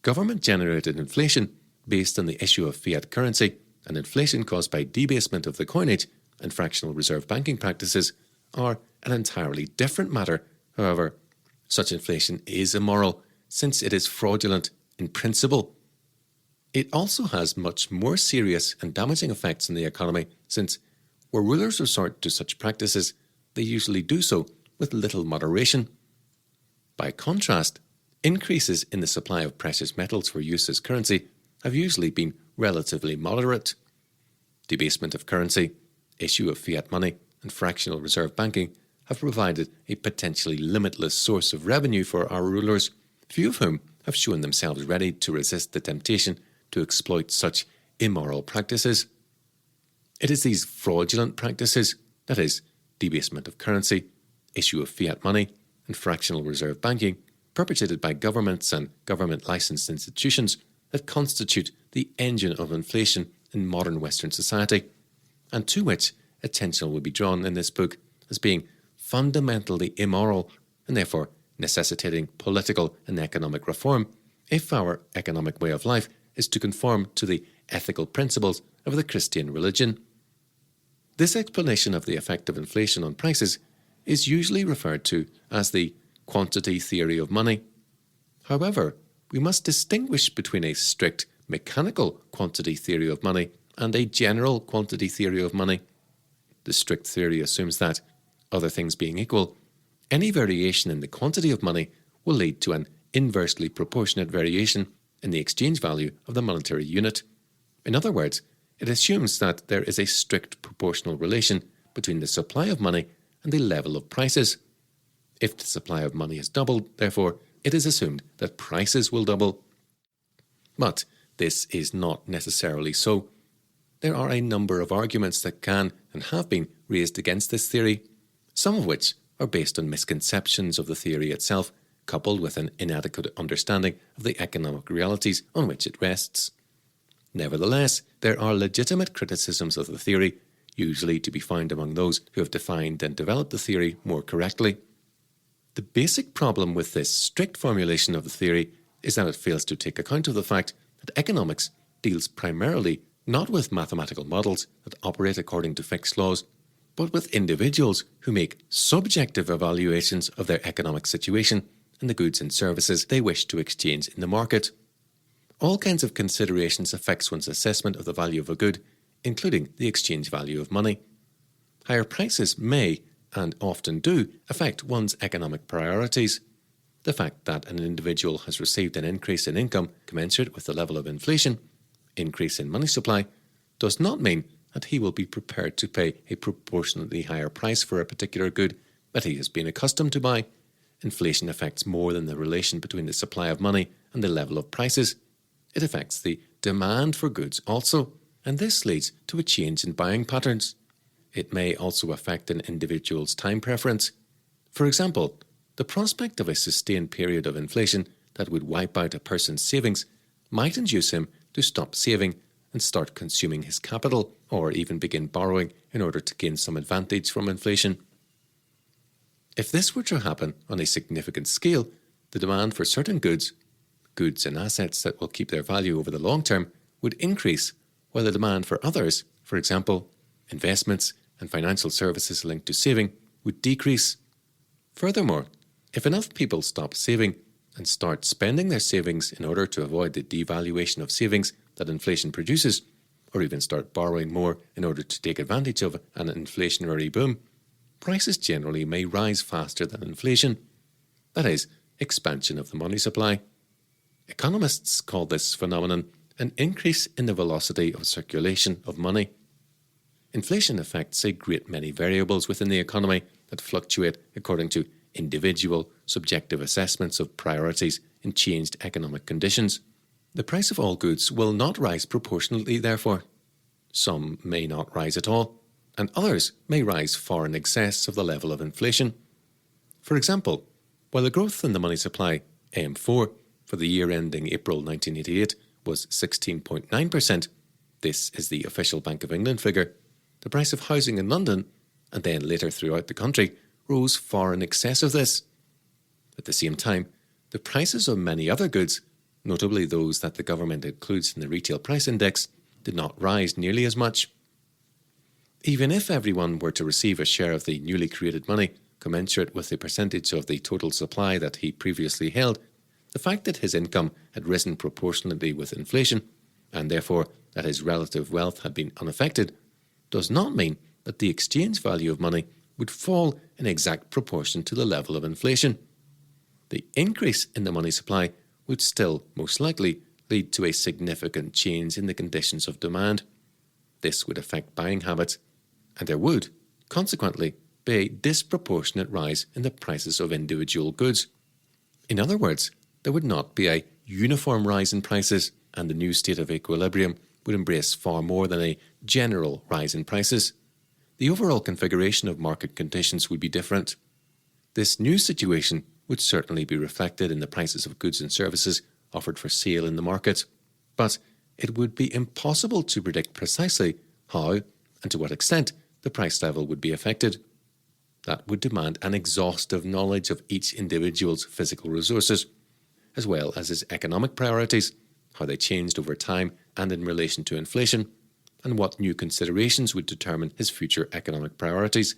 Government-generated inflation based on the issue of fiat currency and inflation caused by debasement of the coinage and fractional reserve banking practices are an entirely different matter. However, such inflation is immoral since it is fraudulent in principle. It also has much more serious and damaging effects on the economy since where rulers resort to such practices, they usually do so with little moderation. By contrast, increases in the supply of precious metals for use as currency have usually been relatively moderate. Debasement of currency, issue of fiat money, and fractional reserve banking have provided a potentially limitless source of revenue for our rulers, few of whom have shown themselves ready to resist the temptation to exploit such immoral practices. It is these fraudulent practices, that is, debasement of currency, issue of fiat money, and fractional reserve banking, perpetrated by governments and government-licensed institutions, that constitute the engine of inflation in modern Western society, and to which attention will be drawn in this book as being fundamentally immoral and therefore necessitating political and economic reform if our economic way of life is to conform to the ethical principles of the Christian religion. This explanation of the effect of inflation on prices is usually referred to as the quantity theory of money. However, we must distinguish between a strict mechanical quantity theory of money and a general quantity theory of money. The strict theory assumes that, other things being equal, any variation in the quantity of money will lead to an inversely proportionate variation in the exchange value of the monetary unit. In other words, it assumes that there is a strict proportional relation between the supply of money and the level of prices. If the supply of money is doubled, therefore, it is assumed that prices will double. But this is not necessarily so. There are a number of arguments that can and have been raised against this theory, some of which are based on misconceptions of the theory itself, coupled with an inadequate understanding of the economic realities on which it rests. Nevertheless, there are legitimate criticisms of the theory, usually to be found among those who have defined and developed the theory more correctly. The basic problem with this strict formulation of the theory is that it fails to take account of the fact that economics deals primarily not with mathematical models that operate according to fixed laws, but with individuals who make subjective evaluations of their economic situation and the goods and services they wish to exchange in the market. All kinds of considerations affect one's assessment of the value of a good, including the exchange value of money. Higher prices may, and often do, affect one's economic priorities. The fact that an individual has received an increase in income commensurate with the level of inflation, increase in money supply, does not mean that he will be prepared to pay a proportionately higher price for a particular good that he has been accustomed to buy. Inflation affects more than the relation between the supply of money and the level of prices. It affects the demand for goods also, and this leads to a change in buying patterns. It may also affect an individual's time preference. For example, the prospect of a sustained period of inflation that would wipe out a person's savings might induce him to stop saving and start consuming his capital, or even begin borrowing in order to gain some advantage from inflation. If this were to happen on a significant scale, the demand for certain goods and assets that will keep their value over the long term, would increase, while the demand for others, for example, investments and financial services linked to saving, would decrease. Furthermore, if enough people stop saving and start spending their savings in order to avoid the devaluation of savings that inflation produces, or even start borrowing more in order to take advantage of an inflationary boom, prices generally may rise faster than inflation. That is, expansion of the money supply. Economists call this phenomenon an increase in the velocity of circulation of money. Inflation affects a great many variables within the economy that fluctuate according to individual, subjective assessments of priorities in changed economic conditions. The price of all goods will not rise proportionately, therefore. Some may not rise at all, and others may rise far in excess of the level of inflation. For example, while the growth in the money supply, AM4, for the year ending April 1988 was 16.9%, this is the official Bank of England figure, the price of housing in London, and then later throughout the country, rose far in excess of this. At the same time, the prices of many other goods, notably those that the government includes in the retail price index, did not rise nearly as much. Even if everyone were to receive a share of the newly created money commensurate with the percentage of the total supply that he previously held, the fact that his income had risen proportionately with inflation, and therefore that his relative wealth had been unaffected, does not mean that the exchange value of money would fall in exact proportion to the level of inflation. The increase in the money supply would still, most likely, lead to a significant change in the conditions of demand. This would affect buying habits, and there would, consequently, be a disproportionate rise in the prices of individual goods. In other words, there would not be a uniform rise in prices, and the new state of equilibrium would embrace far more than a general rise in prices. The overall configuration of market conditions would be different. This new situation would certainly be reflected in the prices of goods and services offered for sale in the market, but it would be impossible to predict precisely how and to what extent the price level would be affected. That would demand an exhaustive knowledge of each individual's physical resources, as well as his economic priorities, how they changed over time and in relation to inflation, and what new considerations would determine his future economic priorities,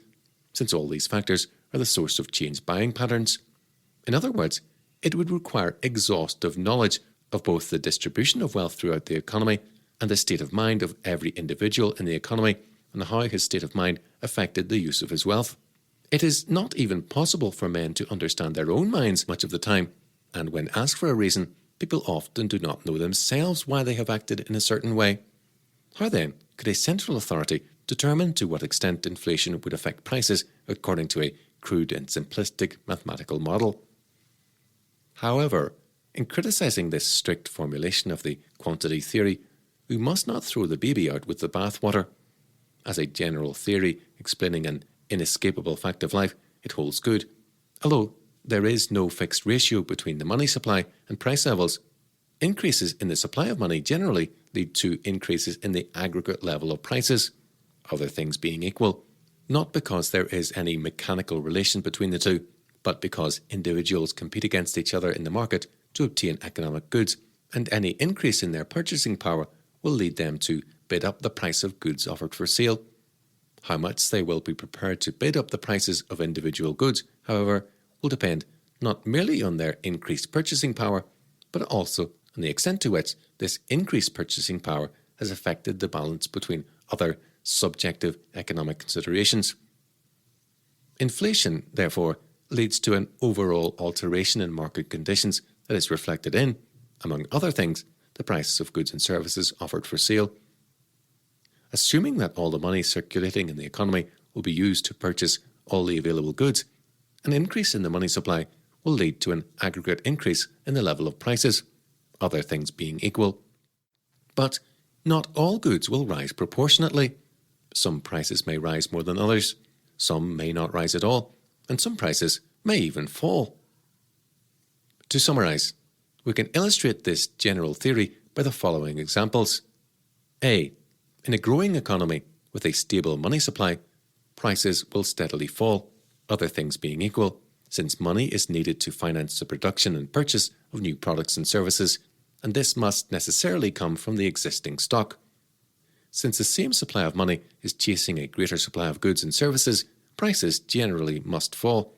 since all these factors are the source of changed buying patterns. In other words, it would require exhaustive knowledge of both the distribution of wealth throughout the economy and the state of mind of every individual in the economy and how his state of mind affected the use of his wealth. It is not even possible for men to understand their own minds much of the time, and when asked for a reason, people often do not know themselves why they have acted in a certain way. How then could a central authority determine to what extent inflation would affect prices according to a crude and simplistic mathematical model? However, in criticizing this strict formulation of the quantity theory, we must not throw the baby out with the bathwater. As a general theory explaining an inescapable fact of life, it holds good, although there is no fixed ratio between the money supply and price levels. Increases in the supply of money generally lead to increases in the aggregate level of prices, other things being equal, not because there is any mechanical relation between the two, but because individuals compete against each other in the market to obtain economic goods, and any increase in their purchasing power will lead them to bid up the price of goods offered for sale. How much they will be prepared to bid up the prices of individual goods, however, will depend not merely on their increased purchasing power, but also on the extent to which this increased purchasing power has affected the balance between other subjective economic considerations. Inflation, therefore, leads to an overall alteration in market conditions that is reflected in, among other things, the prices of goods and services offered for sale. Assuming that all the money circulating in the economy will be used to purchase all the available goods, an increase in the money supply will lead to an aggregate increase in the level of prices, other things being equal. But not all goods will rise proportionately. Some prices may rise more than others, some may not rise at all, and some prices may even fall. To summarize, we can illustrate this general theory by the following examples. A. In a growing economy with a stable money supply, prices will steadily fall, other things being equal, since money is needed to finance the production and purchase of new products and services, and this must necessarily come from the existing stock. Since the same supply of money is chasing a greater supply of goods and services, prices generally must fall.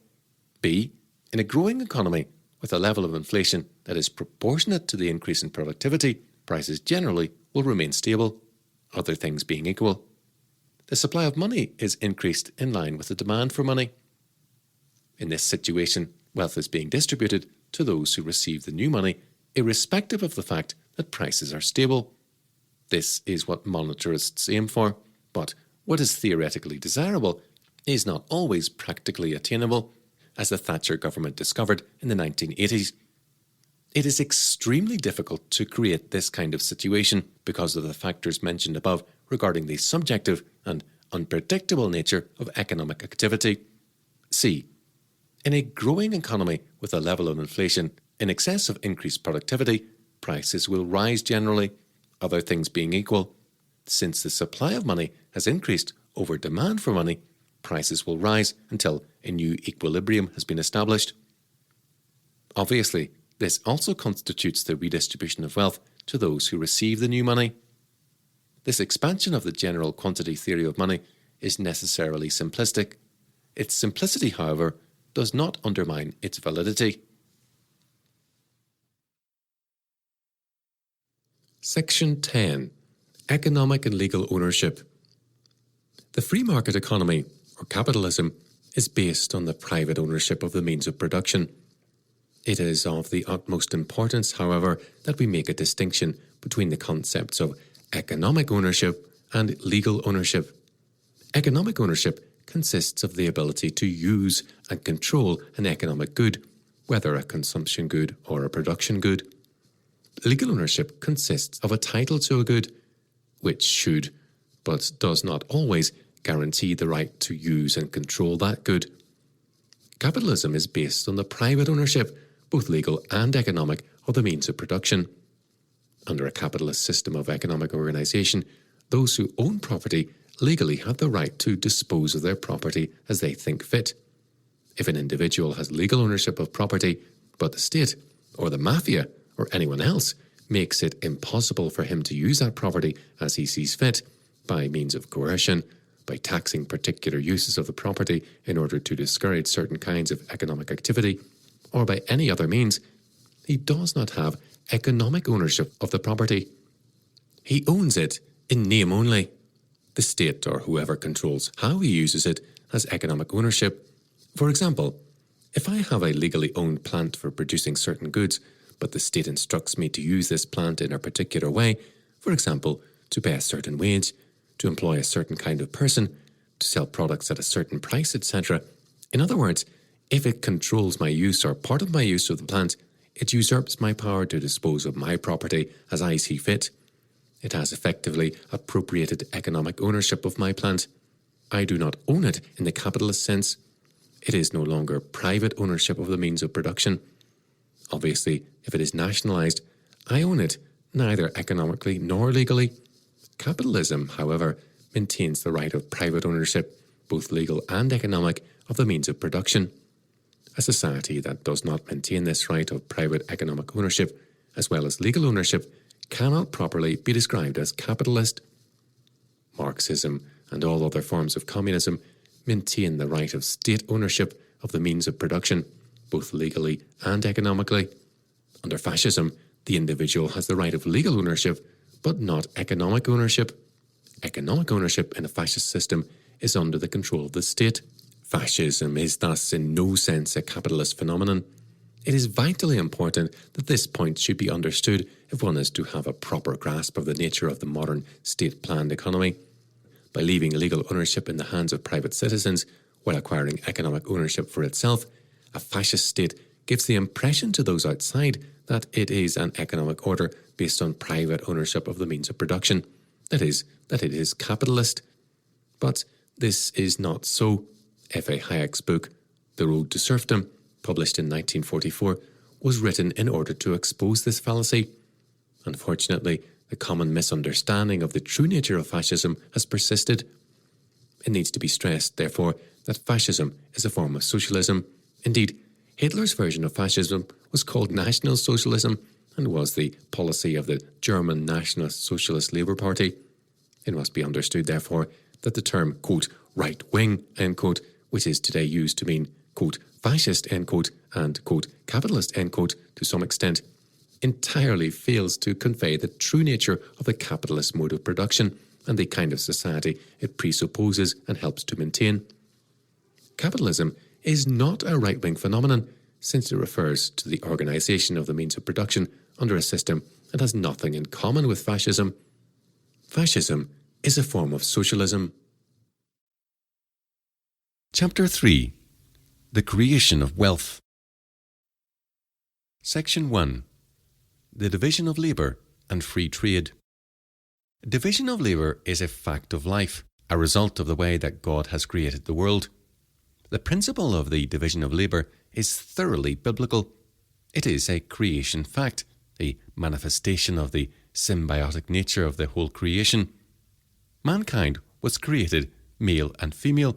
B. In a growing economy with a level of inflation that is proportionate to the increase in productivity, prices generally will remain stable, other things being equal. The supply of money is increased in line with the demand for money. In this situation, wealth is being distributed to those who receive the new money, irrespective of the fact that prices are stable. This is what monetarists aim for, but what is theoretically desirable is not always practically attainable, as the Thatcher government discovered in the 1980s. It is extremely difficult to create this kind of situation because of the factors mentioned above regarding the subjective and unpredictable nature of economic activity. C. In a growing economy with a level of inflation in excess of increased productivity, prices will rise generally, other things being equal. Since the supply of money has increased over demand for money, prices will rise until a new equilibrium has been established. Obviously, this also constitutes the redistribution of wealth to those who receive the new money. This expansion of the general quantity theory of money is necessarily simplistic. Its simplicity, however, does not undermine its validity. Section 10. Economic and legal ownership. The free market economy, or capitalism, is based on the private ownership of the means of production. It is of the utmost importance, however, that we make a distinction between the concepts of economic ownership and legal ownership. Economic ownership consists of the ability to use and control an economic good, whether a consumption good or a production good. Legal ownership consists of a title to a good, which should, but does not always, guarantee the right to use and control that good. Capitalism is based on the private ownership, both legal and economic, of the means of production. Under a capitalist system of economic organisation, those who own property legally have the right to dispose of their property as they think fit. If an individual has legal ownership of property, but the state, or the mafia, or anyone else makes it impossible for him to use that property as he sees fit, by means of coercion, by taxing particular uses of the property in order to discourage certain kinds of economic activity, or by any other means, he does not have economic ownership of the property. He owns it in name only. The state, or whoever controls how he uses it, has economic ownership. For example, if I have a legally owned plant for producing certain goods, but the state instructs me to use this plant in a particular way, for example, to pay a certain wage, to employ a certain kind of person, to sell products at a certain price, etc. In other words, if it controls my use or part of my use of the plant, it usurps my power to dispose of my property as I see fit. It has effectively appropriated economic ownership of my plant. I do not own it in the capitalist sense. It is no longer private ownership of the means of production. Obviously, if it is nationalised, I own it, neither economically nor legally. Capitalism, however, maintains the right of private ownership, both legal and economic, of the means of production. A society that does not maintain this right of private economic ownership, as well as legal ownership, cannot properly be described as capitalist. Marxism and all other forms of communism maintain the right of state ownership of the means of production, both legally and economically. Under fascism, the individual has the right of legal ownership, but not economic ownership. Economic ownership in a fascist system is under the control of the state. Fascism is thus in no sense a capitalist phenomenon. It is vitally important that this point should be understood if one is to have a proper grasp of the nature of the modern state-planned economy. By leaving legal ownership in the hands of private citizens while acquiring economic ownership for itself, a fascist state gives the impression to those outside that it is an economic order based on private ownership of the means of production, that is, that it is capitalist. But this is not so. F.A. Hayek's book, The Road to Serfdom, published in 1944, was written in order to expose this fallacy. Unfortunately, the common misunderstanding of the true nature of fascism has persisted. It needs to be stressed, therefore, that fascism is a form of socialism. Indeed, Hitler's version of fascism was called National Socialism and was the policy of the German Nationalist Socialist Labour Party. It must be understood, therefore, that the term, quote, right-wing, end quote, which is today used to mean, quote, fascist, end quote, and, quote, capitalist, end quote, to some extent, entirely fails to convey the true nature of the capitalist mode of production and the kind of society it presupposes and helps to maintain. Capitalism is not a right-wing phenomenon, since it refers to the organisation of the means of production under a system and has nothing in common with fascism. Fascism is a form of socialism. Chapter 3. The Creation of Wealth. Section 1. The Division of Labour and Free Trade. Division of labour is a fact of life, a result of the way that God has created the world. The principle of the division of labour is thoroughly biblical. It is a creation fact, a manifestation of the symbiotic nature of the whole creation. Mankind was created male and female.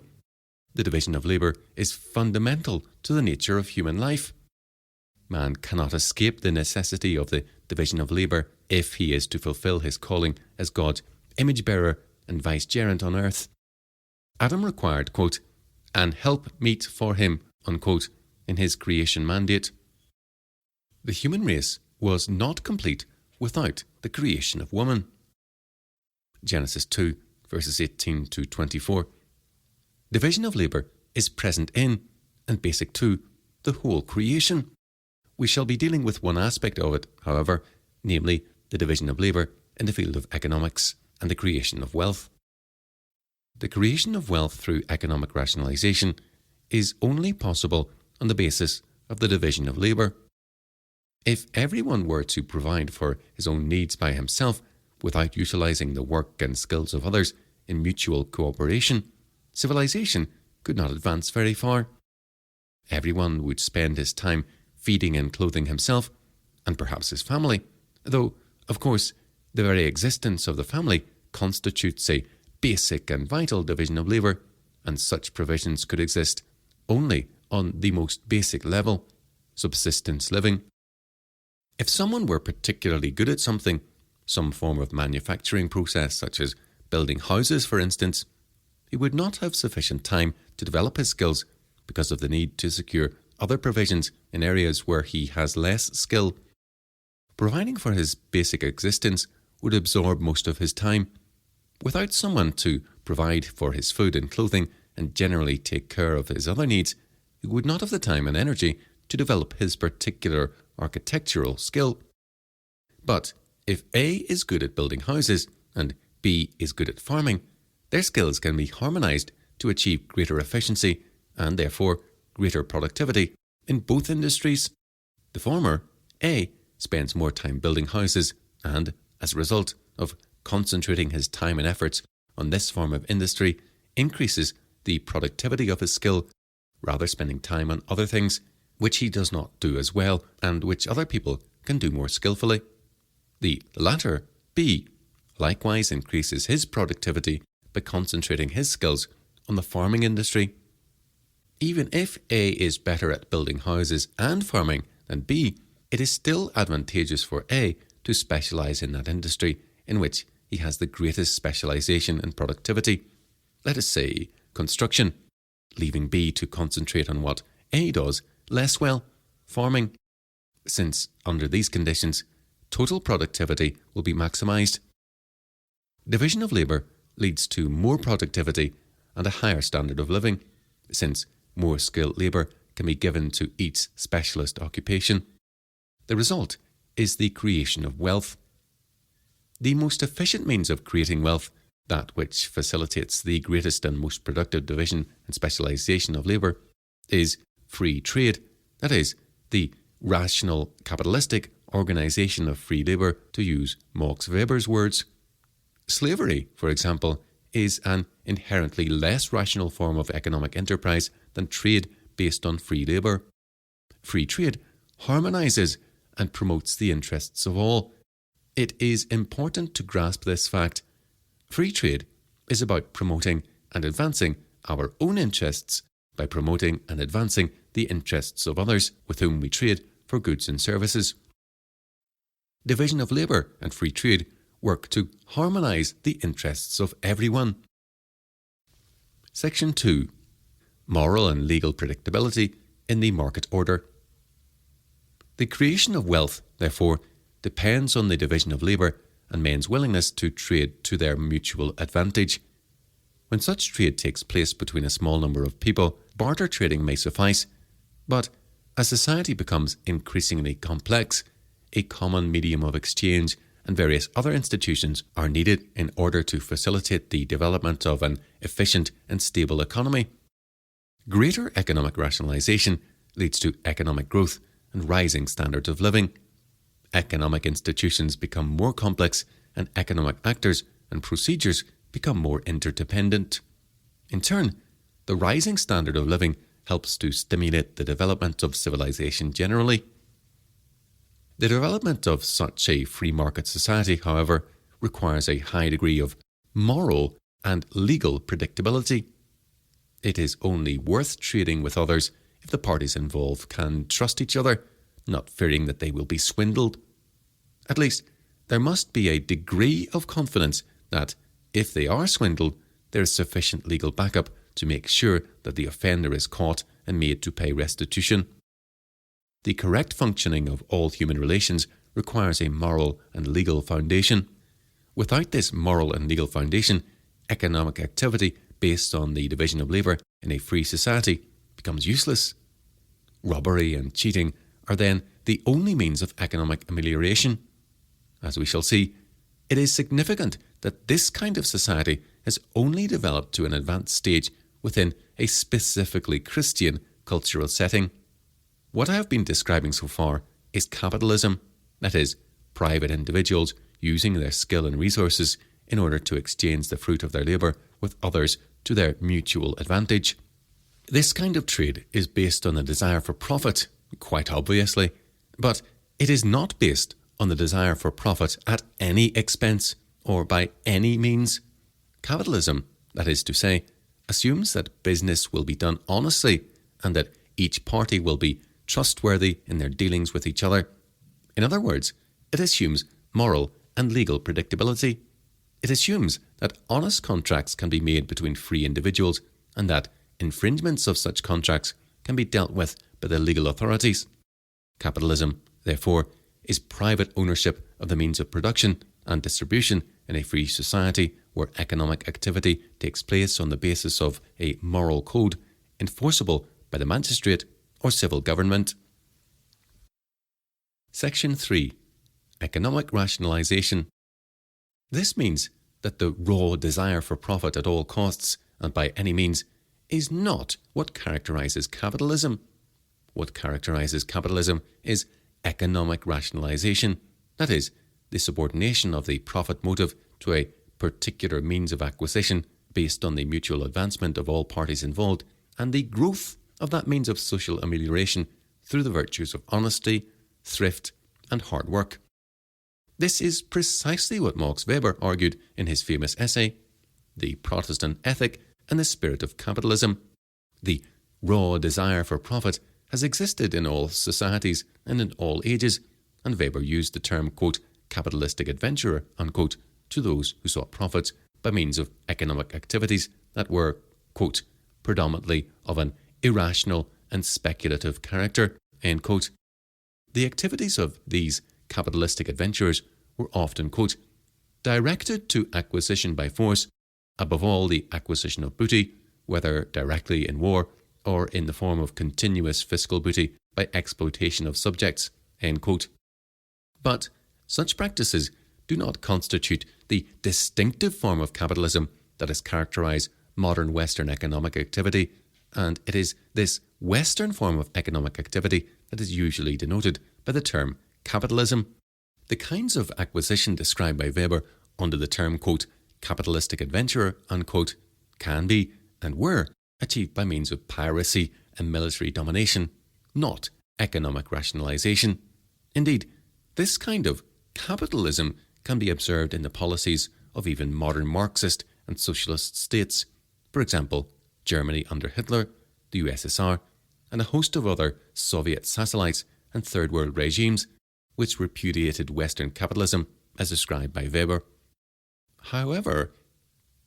The division of labour is fundamental to the nature of human life. Man cannot escape the necessity of the division of labour if he is to fulfil his calling as God's image-bearer and vicegerent on earth. Adam required, quote, an help meet for him, unquote, in his creation mandate. The human race was not complete without the creation of woman. Genesis 2, verses 18 to 24. Division of labour is present in and basic to the whole creation. We shall be dealing with one aspect of it, however, namely the division of labour in the field of economics and the creation of wealth. The creation of wealth through economic rationalisation is only possible on the basis of the division of labour. If everyone were to provide for his own needs by himself without utilising the work and skills of others in mutual cooperation, civilization could not advance very far. Everyone would spend his time feeding and clothing himself, and perhaps his family, though, of course, the very existence of the family constitutes a basic and vital division of labour, and such provisions could exist only on the most basic level, subsistence living. If someone were particularly good at something, some form of manufacturing process such as building houses for instance, he would not have sufficient time to develop his skills because of the need to secure other provisions in areas where he has less skill. Providing for his basic existence would absorb most of his time. Without someone to provide for his food and clothing and generally take care of his other needs, he would not have the time and energy to develop his particular architectural skill. But if A is good at building houses and B is good at farming, their skills can be harmonised to achieve greater efficiency and therefore greater productivity in both industries. The former, A, spends more time building houses and, as a result of concentrating his time and efforts on this form of industry, increases the productivity of his skill, rather spending time on other things which he does not do as well and which other people can do more skillfully. The latter, B, likewise increases his productivity by concentrating his skills on the farming industry. Even if A is better at building houses and farming than B, it is still advantageous for A to specialise in that industry in which he has the greatest specialisation and productivity, let us say construction, leaving B to concentrate on what A does less well, farming, since under these conditions, total productivity will be maximised. Division of labour leads to more productivity and a higher standard of living, since more skilled labour can be given to each specialist occupation. The result is the creation of wealth. The most efficient means of creating wealth, that which facilitates the greatest and most productive division and specialisation of labour, is free trade, that is, the rational capitalistic organisation of free labour, to use Max Weber's words. Slavery, for example, is an inherently less rational form of economic enterprise than trade based on free labour. Free trade harmonises and promotes the interests of all. It is important to grasp this fact. Free trade is about promoting and advancing our own interests by promoting and advancing the interests of others with whom we trade for goods and services. Division of labour and free trade work to harmonise the interests of everyone. Section 2. Moral and legal predictability in the market order. The creation of wealth, therefore, depends on the division of labour and men's willingness to trade to their mutual advantage. When such trade takes place between a small number of people, barter trading may suffice, but as society becomes increasingly complex, a common medium of exchange and various other institutions are needed in order to facilitate the development of an efficient and stable economy. Greater economic rationalisation leads to economic growth and rising standards of living. Economic institutions become more complex and economic actors and procedures become more interdependent. In turn, the rising standard of living helps to stimulate the development of civilization generally. The development of such a free market society, however, requires a high degree of moral and legal predictability. It is only worth trading with others if the parties involved can trust each other, not fearing that they will be swindled. At least, there must be a degree of confidence that, if they are swindled, there is sufficient legal backup to make sure that the offender is caught and made to pay restitution. The correct functioning of all human relations requires a moral and legal foundation. Without this moral and legal foundation, economic activity based on the division of labour in a free society becomes useless. Robbery and cheating are then the only means of economic amelioration. As we shall see, it is significant that this kind of society has only developed to an advanced stage within a specifically Christian cultural setting. What I have been describing so far is capitalism, that is, private individuals using their skill and resources in order to exchange the fruit of their labour with others to their mutual advantage. This kind of trade is based on a desire for profit, quite obviously, but it is not based on the desire for profit at any expense or by any means. Capitalism, that is to say, assumes that business will be done honestly and that each party will be trustworthy in their dealings with each other. In other words, it assumes moral and legal predictability. It assumes that honest contracts can be made between free individuals and that infringements of such contracts can be dealt with by the legal authorities. Capitalism, therefore, is private ownership of the means of production and distribution in a free society where economic activity takes place on the basis of a moral code enforceable by the magistrate or civil government. Section 3. Economic rationalization. This means that the raw desire for profit at all costs and by any means is not what characterizes capitalism. What characterizes capitalism is economic rationalization, that is, the subordination of the profit motive to a particular means of acquisition based on the mutual advancement of all parties involved and the growth of that means of social amelioration through the virtues of honesty, thrift, and hard work. This is precisely what Max Weber argued in his famous essay, The Protestant Ethic and the Spirit of Capitalism. The raw desire for profit has existed in all societies and in all ages, and Weber used the term, quote, capitalistic adventurer, unquote, to those who sought profits by means of economic activities that were, quote, predominantly of an irrational and speculative character, end quote. The activities of these capitalistic adventurers were often, quote, directed to acquisition by force, above all the acquisition of booty, whether directly in war or in the form of continuous fiscal booty by exploitation of subjects, end quote. But such practices do not constitute the distinctive form of capitalism that has characterized modern Western economic activity, and it is this Western form of economic activity that is usually denoted by the term capitalism. The kinds of acquisition described by Weber under the term, quote, capitalistic adventurer, unquote, can be and were achieved by means of piracy and military domination, not economic rationalization. Indeed, this kind of capitalism can be observed in the policies of even modern Marxist and socialist states, for example, Germany under Hitler, the USSR, and a host of other Soviet satellites and Third World regimes which repudiated Western capitalism as described by Weber. However,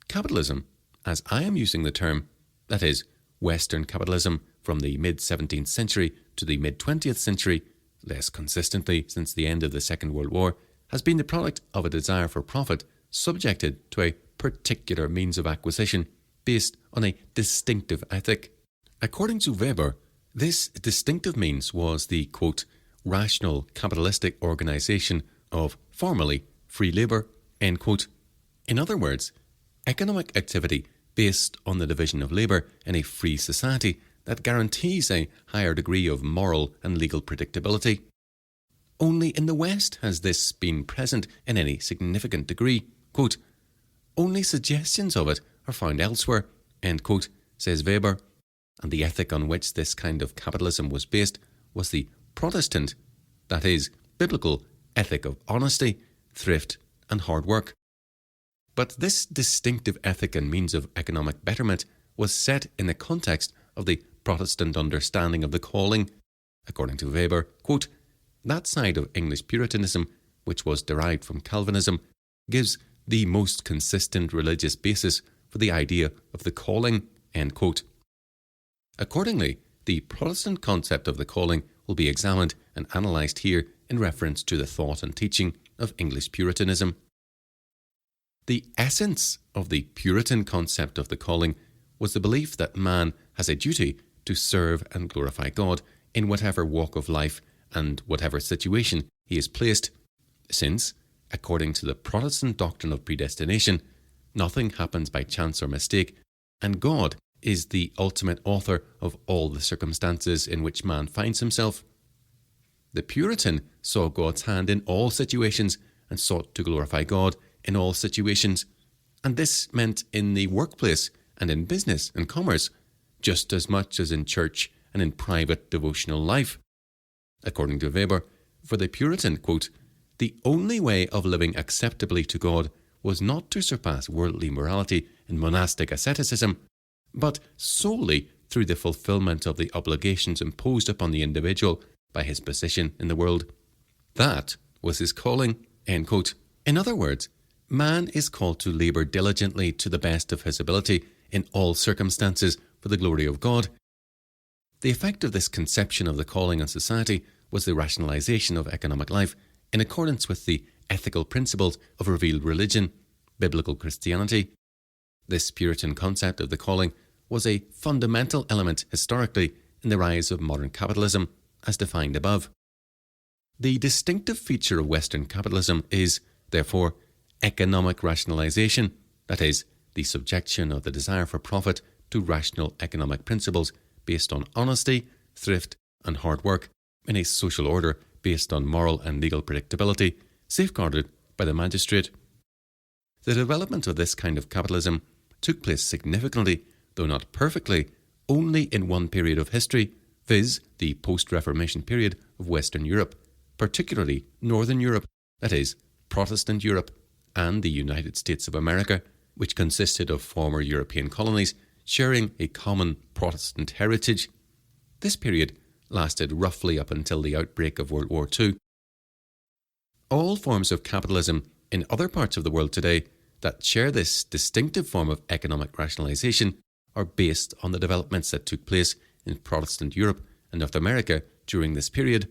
capitalism, as I am using the term, that is, Western capitalism from the mid-17th century to the mid-20th century, less consistently since the end of the Second World War, has been the product of a desire for profit subjected to a particular means of acquisition based on a distinctive ethic. According to Weber, this distinctive means was the, quote, rational capitalistic organization of formerly free labor, end quote. In other words, economic activity based on the division of labor in a free society that guarantees a higher degree of moral and legal predictability. Only in the West has this been present in any significant degree. Quote, only suggestions of it are found elsewhere, end quote, says Weber, and the ethic on which this kind of capitalism was based was the Protestant, that is, biblical ethic of honesty, thrift, and hard work. But this distinctive ethic and means of economic betterment was set in the context of the Protestant understanding of the calling. According to Weber, quote, That side of English Puritanism, which was derived from Calvinism, gives the most consistent religious basis for the idea of the calling, end quote. Accordingly, the Protestant concept of the calling will be examined and analysed here in reference to the thought and teaching of English Puritanism. The essence of the Puritan concept of the calling was the belief that man has a duty to serve and glorify God in whatever walk of life and whatever situation he is placed, since, according to the Protestant doctrine of predestination, nothing happens by chance or mistake, and God is the ultimate author of all the circumstances in which man finds himself. The Puritan saw God's hand in all situations and sought to glorify God in all situations, and this meant in the workplace and in business and commerce, just as much as in church and in private devotional life. According to Weber, for the Puritan, quote, the only way of living acceptably to God was not to surpass worldly morality in monastic asceticism, but solely through the fulfillment of the obligations imposed upon the individual by his position in the world. That was his calling, end quote. In other words, man is called to labour diligently to the best of his ability in all circumstances for the glory of God. The effect of this conception of the calling on society was the rationalisation of economic life in accordance with the ethical principles of revealed religion, biblical Christianity. This Puritan concept of the calling was a fundamental element historically in the rise of modern capitalism, as defined above. The distinctive feature of Western capitalism is, therefore, economic rationalisation, that is, the subjection of the desire for profit to rational economic principles based on honesty, thrift, and hard work in a social order based on moral and legal predictability, safeguarded by the magistrate. The development of this kind of capitalism took place significantly, though not perfectly, only in one period of history, viz. The post-Reformation period of Western Europe, particularly Northern Europe, that is, Protestant Europe, and the United States of America, which consisted of former European colonies sharing a common Protestant heritage. This period lasted roughly up until the outbreak of World War II. All forms of capitalism in other parts of the world today that share this distinctive form of economic rationalisation are based on the developments that took place in Protestant Europe and North America during this period.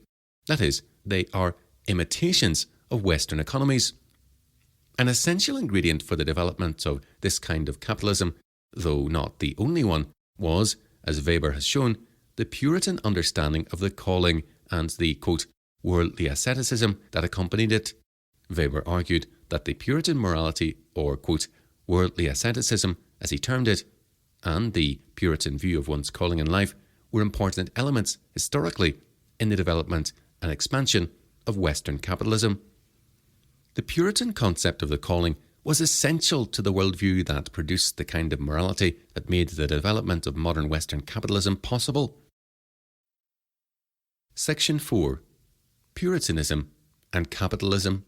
That is, they are imitations of Western economies. An essential ingredient for the development of this kind of capitalism, though not the only one, was, as Weber has shown, the Puritan understanding of the calling and the, quote, worldly asceticism that accompanied it. Weber argued that the Puritan morality, or, quote, worldly asceticism, as he termed it, and the Puritan view of one's calling in life were important elements historically in the development and expansion of Western capitalism. The Puritan concept of the calling was essential to the worldview that produced the kind of morality that made the development of modern Western capitalism possible. Section 4. Puritanism and Capitalism.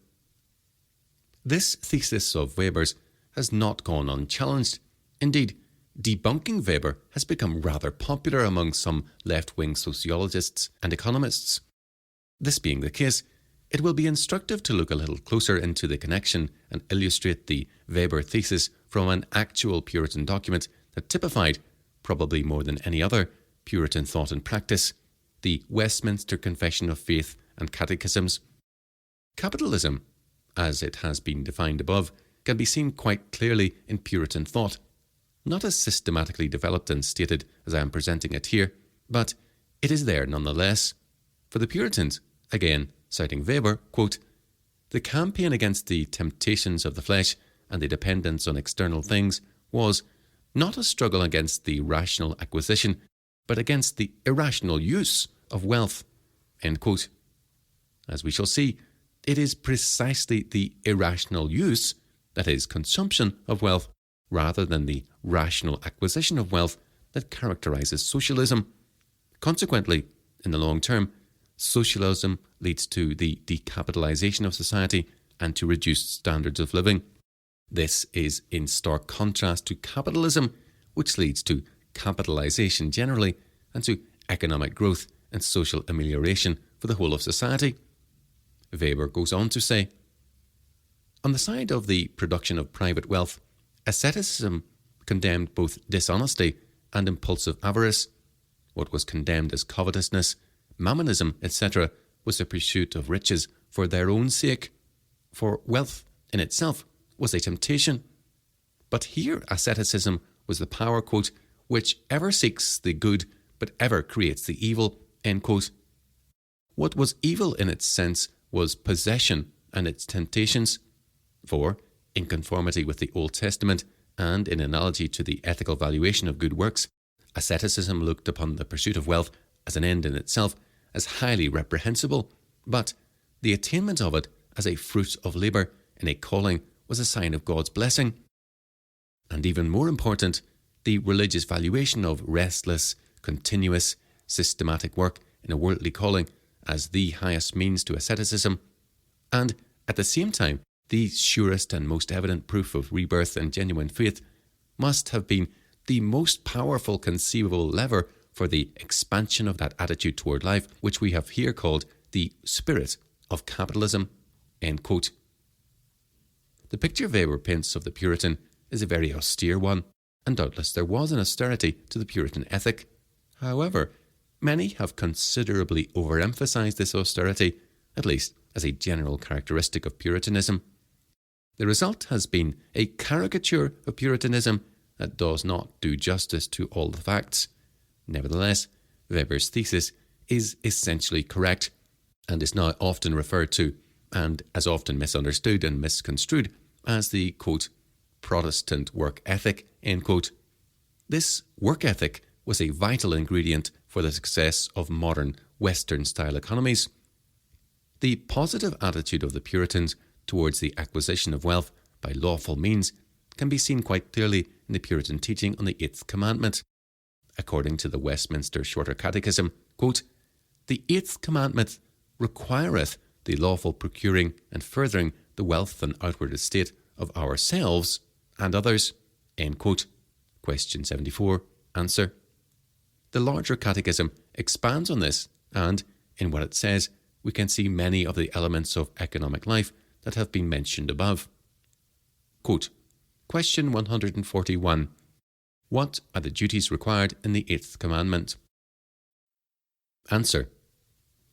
This thesis of Weber's has not gone unchallenged. Indeed, debunking Weber has become rather popular among some left-wing sociologists and economists. This being the case, it will be instructive to look a little closer into the connection and illustrate the Weber thesis from an actual Puritan document that typified, probably more than any other, Puritan thought and practice, the Westminster Confession of Faith and Catechisms. Capitalism, as it has been defined above, can be seen quite clearly in Puritan thought, not as systematically developed and stated as I am presenting it here, but it is there nonetheless. For the Puritans, again, citing Weber, quote, the campaign against the temptations of the flesh and the dependence on external things was not a struggle against the rational acquisition, but against the irrational use of wealth, end quote. As we shall see, it is precisely the irrational use, that is, consumption of wealth, rather than the rational acquisition of wealth that characterizes socialism. Consequently, in the long term, socialism leads to the decapitalization of society and to reduced standards of living. This is in stark contrast to capitalism, which leads to capitalization generally and to economic growth and social amelioration for the whole of society. Weber goes on to say, on the side of the production of private wealth, asceticism condemned both dishonesty and impulsive avarice. What was condemned as covetousness, mammonism, etc., was the pursuit of riches for their own sake, for wealth in itself was a temptation. But here asceticism was the power, quote, which ever seeks the good but ever creates the evil, end quote. What was evil in its sense was possession and its temptations. For, in conformity with the Old Testament and in analogy to the ethical valuation of good works, asceticism looked upon the pursuit of wealth as an end in itself as highly reprehensible, but the attainment of it as a fruit of labour in a calling was a sign of God's blessing. And even more important, the religious valuation of restless, continuous, systematic work in a worldly calling as the highest means to asceticism, and at the same time the surest and most evident proof of rebirth and genuine faith, must have been the most powerful conceivable lever for the expansion of that attitude toward life, which we have here called the spirit of capitalism, end quote. The picture Weber paints of the Puritan is a very austere one, and doubtless there was an austerity to the Puritan ethic. However, many have considerably overemphasized this austerity, at least as a general characteristic of Puritanism. The result has been a caricature of Puritanism that does not do justice to all the facts. Nevertheless, Weber's thesis is essentially correct and is now often referred to, and as often misunderstood and misconstrued, as the, quote, Protestant work ethic, end quote. This work ethic was a vital ingredient for the success of modern Western-style economies. The positive attitude of the Puritans towards the acquisition of wealth by lawful means can be seen quite clearly in the Puritan teaching on the 8th commandment. According to the Westminster Shorter Catechism, quote, the 8th commandment requireth the lawful procuring and furthering the wealth and outward estate of ourselves and others, end quote. Question 74, answer. The larger catechism expands on this, and in what it says, we can see many of the elements of economic life that have been mentioned above. Quote, question 141. What are the duties required in the 8th commandment? Answer.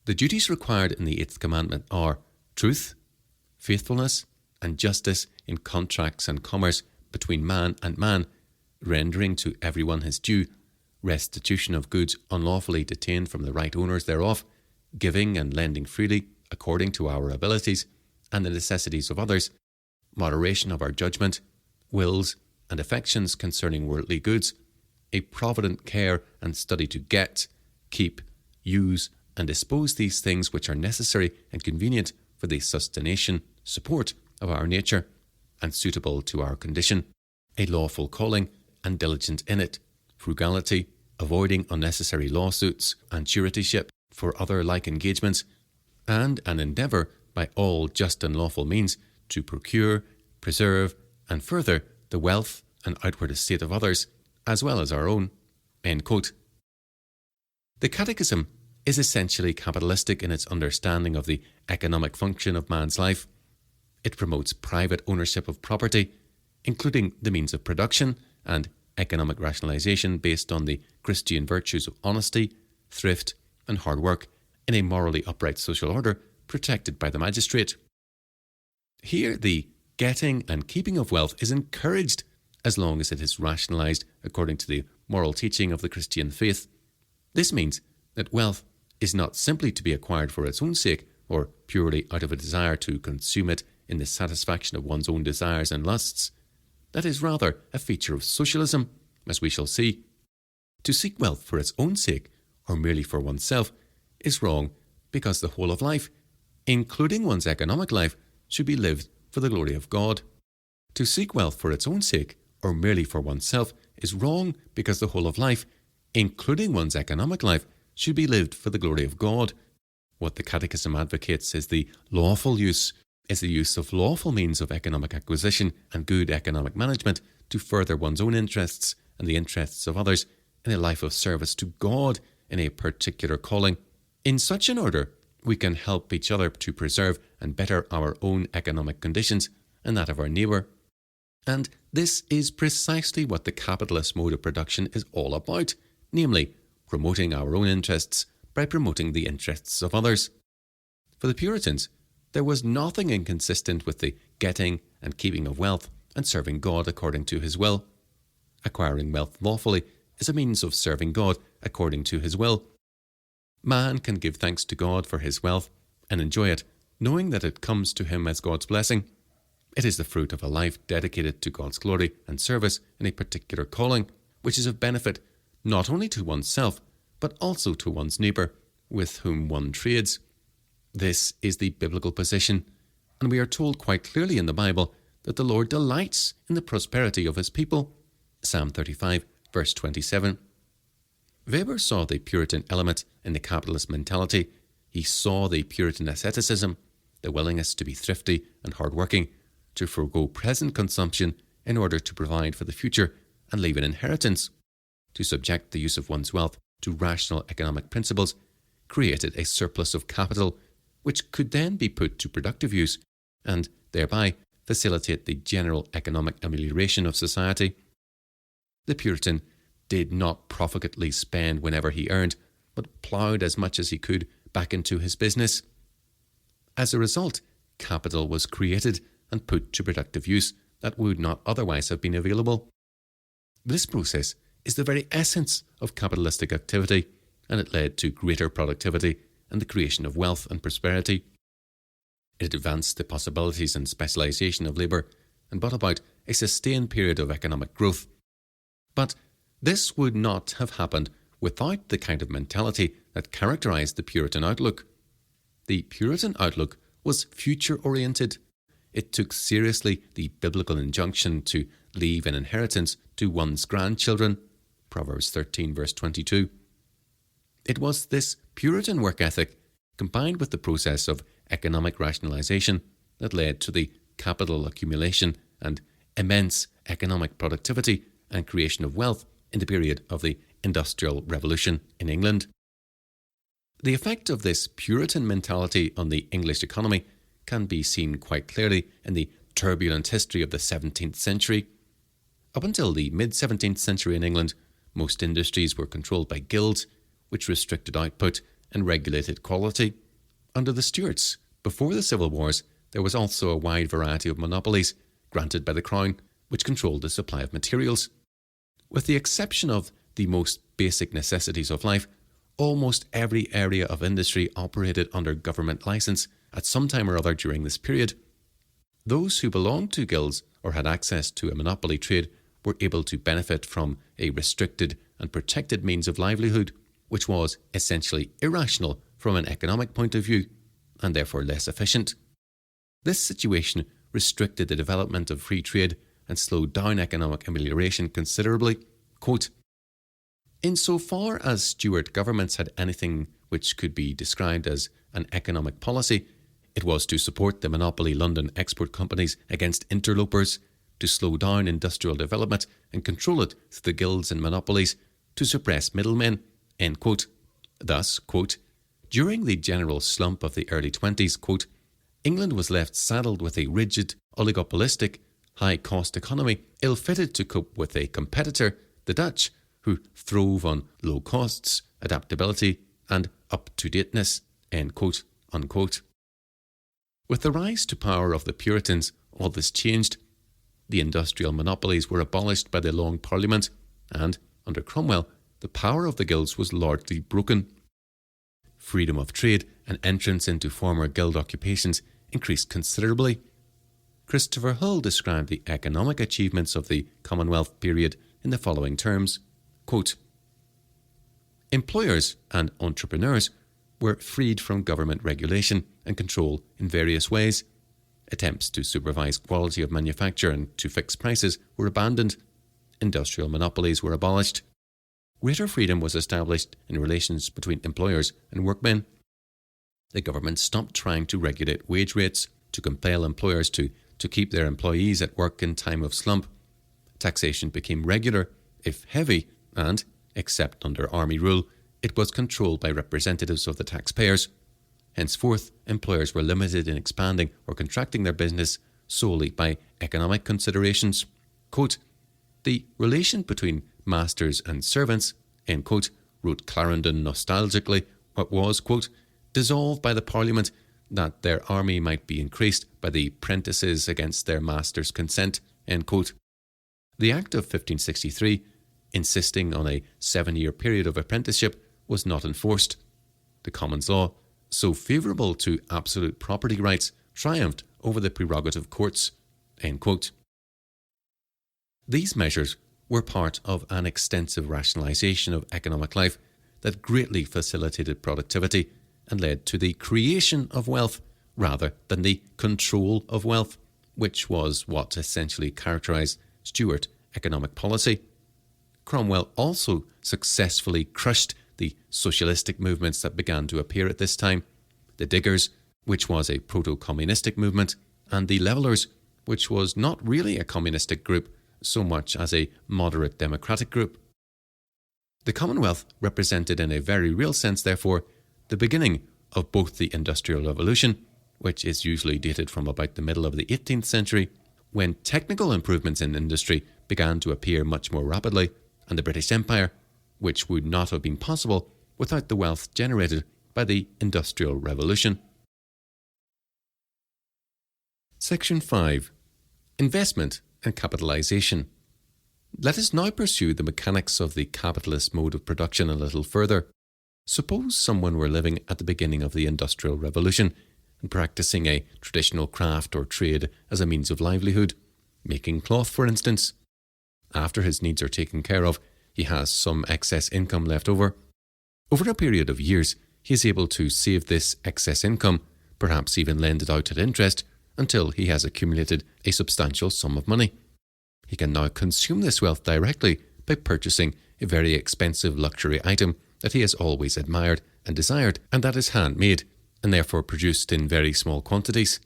The duties required in the 8th commandment are truth, faithfulness, and justice in contracts and commerce between man and man, rendering to everyone his due, restitution of goods unlawfully detained from the right owners thereof, giving and lending freely according to our abilities and the necessities of others, moderation of our judgment, wills and affections concerning worldly goods, a provident care and study to get, keep, use and dispose these things which are necessary and convenient for the sustentation, support of our nature, and suitable to our condition, a lawful calling and diligence in it, frugality, avoiding unnecessary lawsuits and suretyship for other like engagements, and an endeavour by all just and lawful means to procure, preserve, and further the wealth and outward estate of others, as well as our own. End quote. The Catechism is essentially capitalistic in its understanding of the economic function of man's life. It promotes private ownership of property, including the means of production and economic rationalization based on the Christian virtues of honesty, thrift, and hard work in a morally upright social order protected by the magistrate. Here, the getting and keeping of wealth is encouraged as long as it is rationalized according to the moral teaching of the Christian faith. This means that wealth is not simply to be acquired for its own sake or purely out of a desire to consume it in the satisfaction of one's own desires and lusts. That is rather a feature of socialism, as we shall see. To seek wealth for its own sake, or merely for oneself, is wrong because the whole of life, including one's economic life, should be lived for the glory of God. To seek wealth for its own sake, or merely for oneself, is wrong because the whole of life, including one's economic life, should be lived for the glory of God. What the Catechism advocates is the use of lawful means of economic acquisition and good economic management to further one's own interests and the interests of others in a life of service to God in a particular calling, in such an order we can help each other to preserve and better our own economic conditions and that of our neighbour. And this is precisely what the capitalist mode of production is all about, namely, promoting our own interests by promoting the interests of others. For the Puritans, there was nothing inconsistent with the getting and keeping of wealth and serving God according to his will. Acquiring wealth lawfully is a means of serving God according to his will. Man can give thanks to God for his wealth and enjoy it, knowing that it comes to him as God's blessing. It is the fruit of a life dedicated to God's glory and service in a particular calling, which is of benefit not only to oneself, but also to one's neighbour, with whom one trades. This is the biblical position, and we are told quite clearly in the Bible that the Lord delights in the prosperity of his people. Psalm 35, verse 27. Weber saw the Puritan element in the capitalist mentality. He saw the Puritan asceticism, the willingness to be thrifty and hard-working, to forego present consumption in order to provide for the future and leave an inheritance. To subject the use of one's wealth to rational economic principles created a surplus of capital, which could then be put to productive use and thereby facilitate the general economic amelioration of society. The Puritan did not profitably spend whenever he earned, but ploughed as much as he could back into his business. As a result, capital was created and put to productive use that would not otherwise have been available. This process is the very essence of capitalistic activity, and it led to greater productivity and the creation of wealth and prosperity. It advanced the possibilities and specialization of labour and brought about a sustained period of economic growth. But this would not have happened without the kind of mentality that characterized the Puritan outlook. The Puritan outlook was future-oriented. It took seriously the biblical injunction to leave an inheritance to one's grandchildren, Proverbs 13, verse 22. It was this Puritan work ethic, combined with the process of economic rationalization, that led to the capital accumulation and immense economic productivity and creation of wealth in the period of the Industrial Revolution in England. The effect of this Puritan mentality on the English economy can be seen quite clearly in the turbulent history of the 17th century. Up until the mid-17th century in England, most industries were controlled by guilds, which restricted output and regulated quality. Under the Stuarts, before the Civil Wars, there was also a wide variety of monopolies granted by the Crown, which controlled the supply of materials. With the exception of the most basic necessities of life, almost every area of industry operated under government licence at some time or other during this period. Those who belonged to guilds or had access to a monopoly trade were able to benefit from a restricted and protected means of livelihood, which was essentially irrational from an economic point of view, and therefore less efficient. This situation restricted the development of free trade and slowed down economic amelioration considerably. Quote, "Insofar as Stuart governments had anything which could be described as an economic policy, it was to support the monopoly London export companies against interlopers, to slow down industrial development and control it through the guilds and monopolies, to suppress middlemen." End quote. Thus, quote, "During the general slump of the early 20s, quote, England was left saddled with a rigid, oligopolistic, high-cost economy ill-fitted to cope with a competitor, the Dutch, who throve on low costs, adaptability, and up-to-dateness." End quote, unquote. With the rise to power of the Puritans, all this changed. The industrial monopolies were abolished by the Long Parliament, and, under Cromwell, the power of the guilds was largely broken. Freedom of trade and entrance into former guild occupations increased considerably. Christopher Hull described the economic achievements of the Commonwealth period in the following terms. Quote, "Employers and entrepreneurs were freed from government regulation and control in various ways. Attempts to supervise quality of manufacture and to fix prices were abandoned. Industrial monopolies were abolished. Greater freedom was established in relations between employers and workmen. The government stopped trying to regulate wage rates, to compel employers to keep their employees at work in time of slump. Taxation became regular, if heavy, and, except under army rule, it was controlled by representatives of the taxpayers. Henceforth, employers were limited in expanding or contracting their business solely by economic considerations. Quote, "The relation between masters and servants," end quote, wrote Clarendon nostalgically, what was, quote, "dissolved by the Parliament that their army might be increased by the prentices against their master's consent," end quote. The Act of 1563, insisting on a 7-year period of apprenticeship, was not enforced. The Commons Law, so favourable to absolute property rights, triumphed over the prerogative courts, end quote. These measures were part of an extensive rationalisation of economic life that greatly facilitated productivity and led to the creation of wealth rather than the control of wealth, which was what essentially characterised Stuart economic policy. Cromwell also successfully crushed the socialistic movements that began to appear at this time, the Diggers, which was a proto-communistic movement, and the Levellers, which was not really a communistic group so much as a moderate democratic group. The Commonwealth represented in a very real sense, therefore, the beginning of both the Industrial Revolution, which is usually dated from about the middle of the 18th century, when technical improvements in industry began to appear much more rapidly, and the British Empire, which would not have been possible without the wealth generated by the Industrial Revolution. Section 5. Investment and Capitalisation. Let us now pursue the mechanics of the capitalist mode of production a little further. Suppose someone were living at the beginning of the Industrial Revolution and practicing a traditional craft or trade as a means of livelihood, making cloth, for instance. After his needs are taken care of, he has some excess income left over. Over a period of years, he is able to save this excess income, perhaps even lend it out at interest, until he has accumulated a substantial sum of money. He can now consume this wealth directly by purchasing a very expensive luxury item that he has always admired and desired, and that is handmade and therefore produced in very small quantities.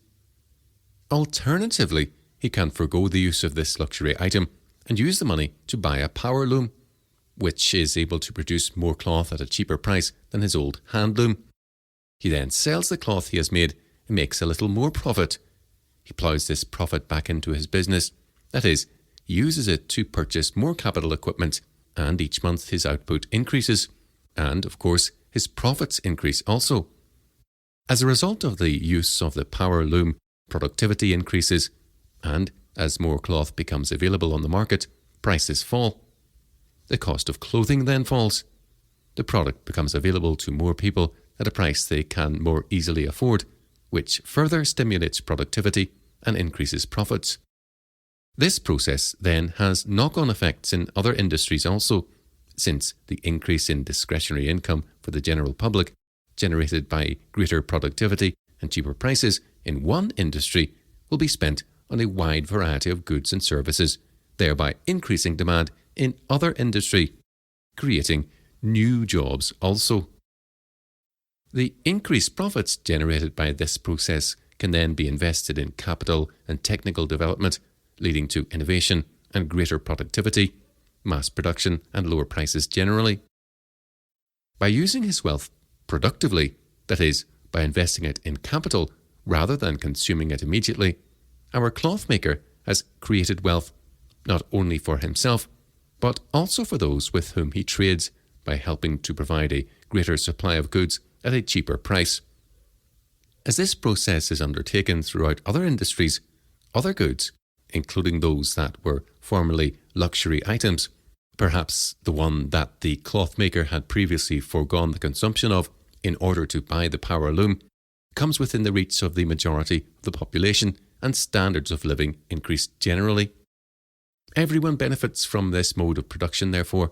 Alternatively, he can forego the use of this luxury item and use the money to buy a power loom, which is able to produce more cloth at a cheaper price than his old hand loom. He then sells the cloth he has made and makes a little more profit. He ploughs this profit back into his business, that is, he uses it to purchase more capital equipment, and each month his output increases, and, of course, his profits increase also. As a result of the use of the power loom, productivity increases, and as more cloth becomes available on the market, prices fall. The cost of clothing then falls. The product becomes available to more people at a price they can more easily afford, which further stimulates productivity and increases profits. This process then has knock-on effects in other industries also, since the increase in discretionary income for the general public, generated by greater productivity and cheaper prices in one industry, will be spent on a wide variety of goods and services, thereby increasing demand in other industry, creating new jobs also. The increased profits generated by this process can then be invested in capital and technical development, leading to innovation and greater productivity, mass production and lower prices generally. By using his wealth productively, that is, by investing it in capital rather than consuming it immediately, our clothmaker has created wealth not only for himself, but also for those with whom he trades by helping to provide a greater supply of goods at a cheaper price. As this process is undertaken throughout other industries, other goods, including those that were formerly luxury items, perhaps the one that the clothmaker had previously foregone the consumption of in order to buy the power loom, comes within the reach of the majority of the population, and standards of living increase generally. Everyone benefits from this mode of production, therefore.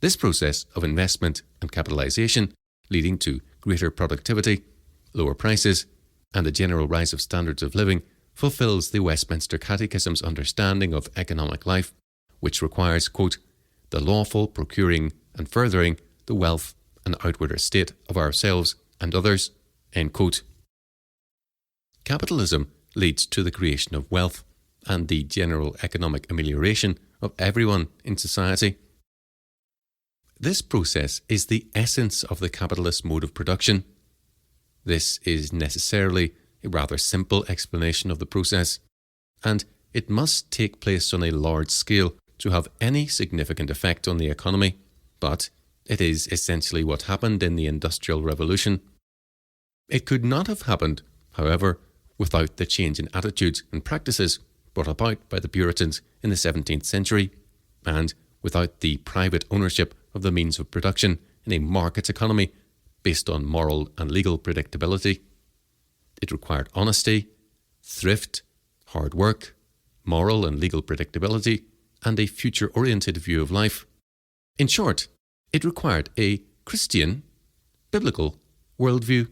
This process of investment and capitalisation, leading to greater productivity, lower prices, and the general rise of standards of living, fulfills the Westminster Catechism's understanding of economic life, which requires, quote, "the lawful procuring and furthering the wealth and outward estate of ourselves and others," end quote. Capitalism leads to the creation of wealth and the general economic amelioration of everyone in society. This process is the essence of the capitalist mode of production. This is necessarily a rather simple explanation of the process, and it must take place on a large scale to have any significant effect on the economy, but it is essentially what happened in the Industrial Revolution. It could not have happened, however, without the change in attitudes and practices brought about by the Puritans in the 17th century, and without the private ownership of the means of production in a market economy based on moral and legal predictability. It required honesty, thrift, hard work, moral and legal predictability, and a future-oriented view of life. In short, it required a Christian, biblical worldview.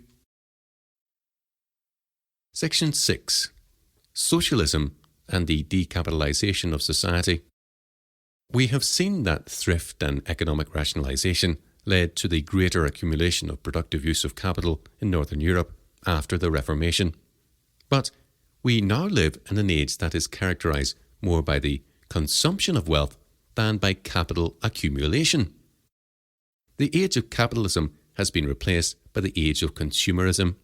Section 6. Socialism and the decapitalization of society. We have seen that thrift and economic rationalization led to the greater accumulation of productive use of capital in Northern Europe after the Reformation. But we now live in an age that is characterized more by the consumption of wealth than by capital accumulation. The age of capitalism has been replaced by the age of consumerism.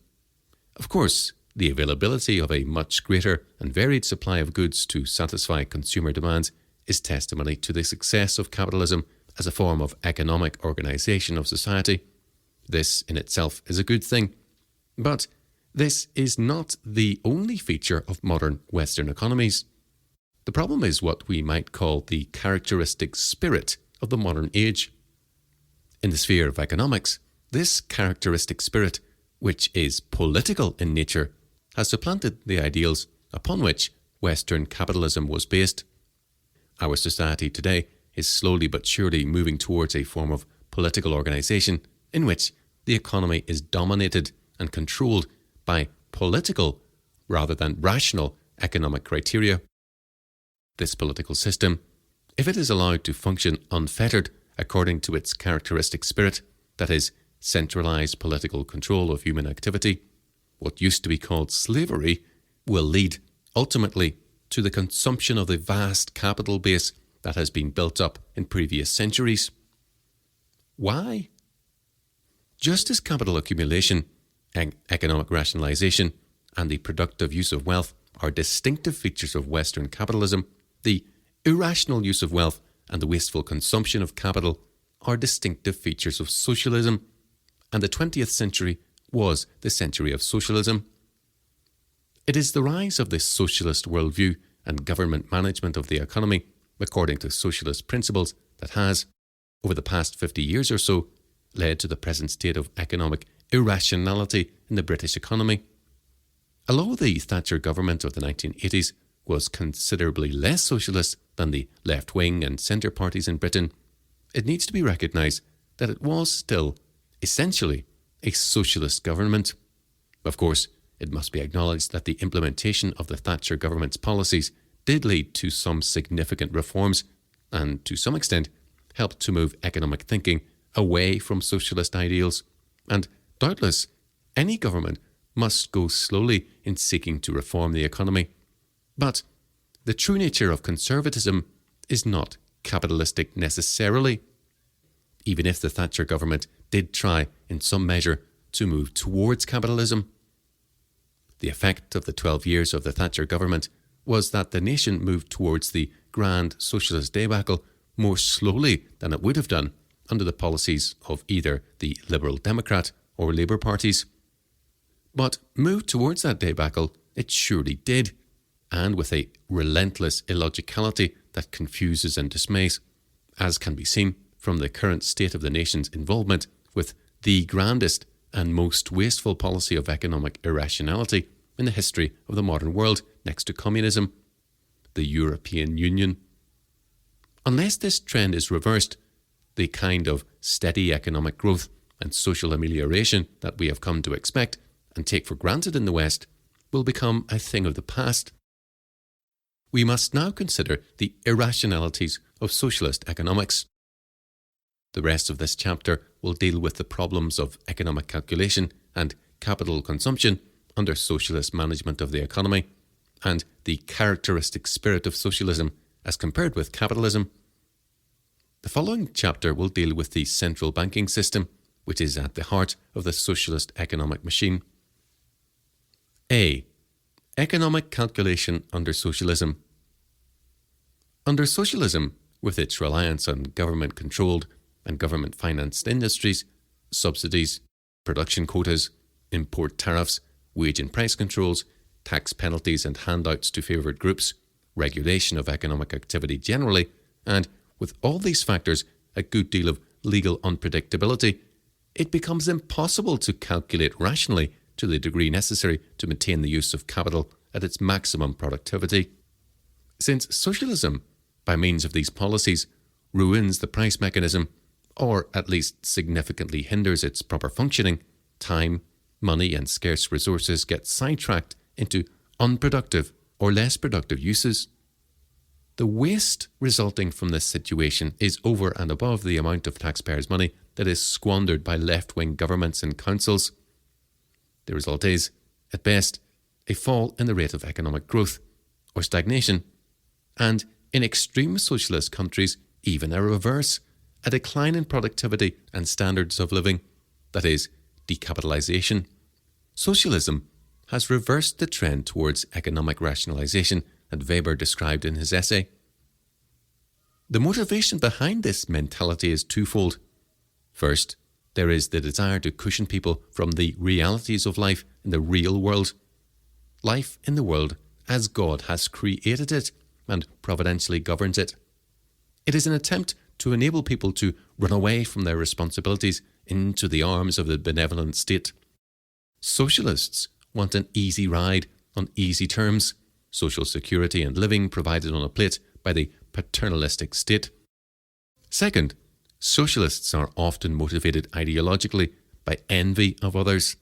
Of course, the availability of a much greater and varied supply of goods to satisfy consumer demands is testimony to the success of capitalism as a form of economic organization of society. This in itself is a good thing. But this is not the only feature of modern Western economies. The problem is what we might call the characteristic spirit of the modern age. In the sphere of economics, this characteristic spirit, which is political in nature, has supplanted the ideals upon which Western capitalism was based. Our society today is slowly but surely moving towards a form of political organization in which the economy is dominated and controlled by political rather than rational economic criteria. This political system, if it is allowed to function unfettered according to its characteristic spirit, that is, centralized political control of human activity, what used to be called slavery, will lead ultimately to the consumption of the vast capital base that has been built up in previous centuries. Why? Just as capital accumulation, economic rationalization, and the productive use of wealth are distinctive features of Western capitalism, the irrational use of wealth and the wasteful consumption of capital are distinctive features of socialism, and the 20th century was the century of socialism. It is the rise of this socialist worldview and government management of the economy according to socialist principles that has, over the past 50 years or so, led to the present state of economic irrationality in the British economy. Although the Thatcher government of the 1980s was considerably less socialist than the left-wing and centre parties in Britain, it needs to be recognised that it was still, essentially, a socialist government. Of course, it must be acknowledged that the implementation of the Thatcher government's policies did lead to some significant reforms and, to some extent, helped to move economic thinking away from socialist ideals. And doubtless, any government must go slowly in seeking to reform the economy. But the true nature of conservatism is not capitalistic necessarily. Even if the Thatcher government did try, in some measure, to move towards capitalism, the effect of the 12 years of the Thatcher government was that the nation moved towards the grand socialist debacle more slowly than it would have done under the policies of either the Liberal Democrat or Labour parties. But moved towards that debacle it surely did, and with a relentless illogicality that confuses and dismays, as can be seen from the current state of the nation's involvement with the grandest and most wasteful policy of economic irrationality in the history of the modern world next to communism, the European Union. Unless this trend is reversed, the kind of steady economic growth and social amelioration that we have come to expect and take for granted in the West will become a thing of the past. We must now consider the irrationalities of socialist economics. The rest of this chapter will deal with the problems of economic calculation and capital consumption under socialist management of the economy, and the characteristic spirit of socialism as compared with capitalism. The following chapter will deal with the central banking system, which is at the heart of the socialist economic machine, A. Economic calculation under socialism. Under socialism, with its reliance on government-controlled and government-financed industries, subsidies, production quotas, import tariffs, wage and price controls, tax penalties and handouts to favoured groups, regulation of economic activity generally, and, with all these factors, a good deal of legal unpredictability, it becomes impossible to calculate rationally to the degree necessary to maintain the use of capital at its maximum productivity. Since socialism, by means of these policies, ruins the price mechanism, or at least significantly hinders its proper functioning, time, money and scarce resources get sidetracked into unproductive or less productive uses. The waste resulting from this situation is over and above the amount of taxpayers' money that is squandered by left-wing governments and councils. The result is, at best, a fall in the rate of economic growth, or stagnation, and in extreme socialist countries, even a reverse, a decline in productivity and standards of living, that is, decapitalization. Socialism has reversed the trend towards economic rationalization that Weber described in his essay. The motivation behind this mentality is twofold. First, there is the desire to cushion people from the realities of life in the real world. Life in the world as God has created it and providentially governs it. It is an attempt to enable people to run away from their responsibilities into the arms of the benevolent state. Socialists want an easy ride on easy terms, social security and living provided on a plate by the paternalistic state. Second, socialists are often motivated ideologically by envy of others.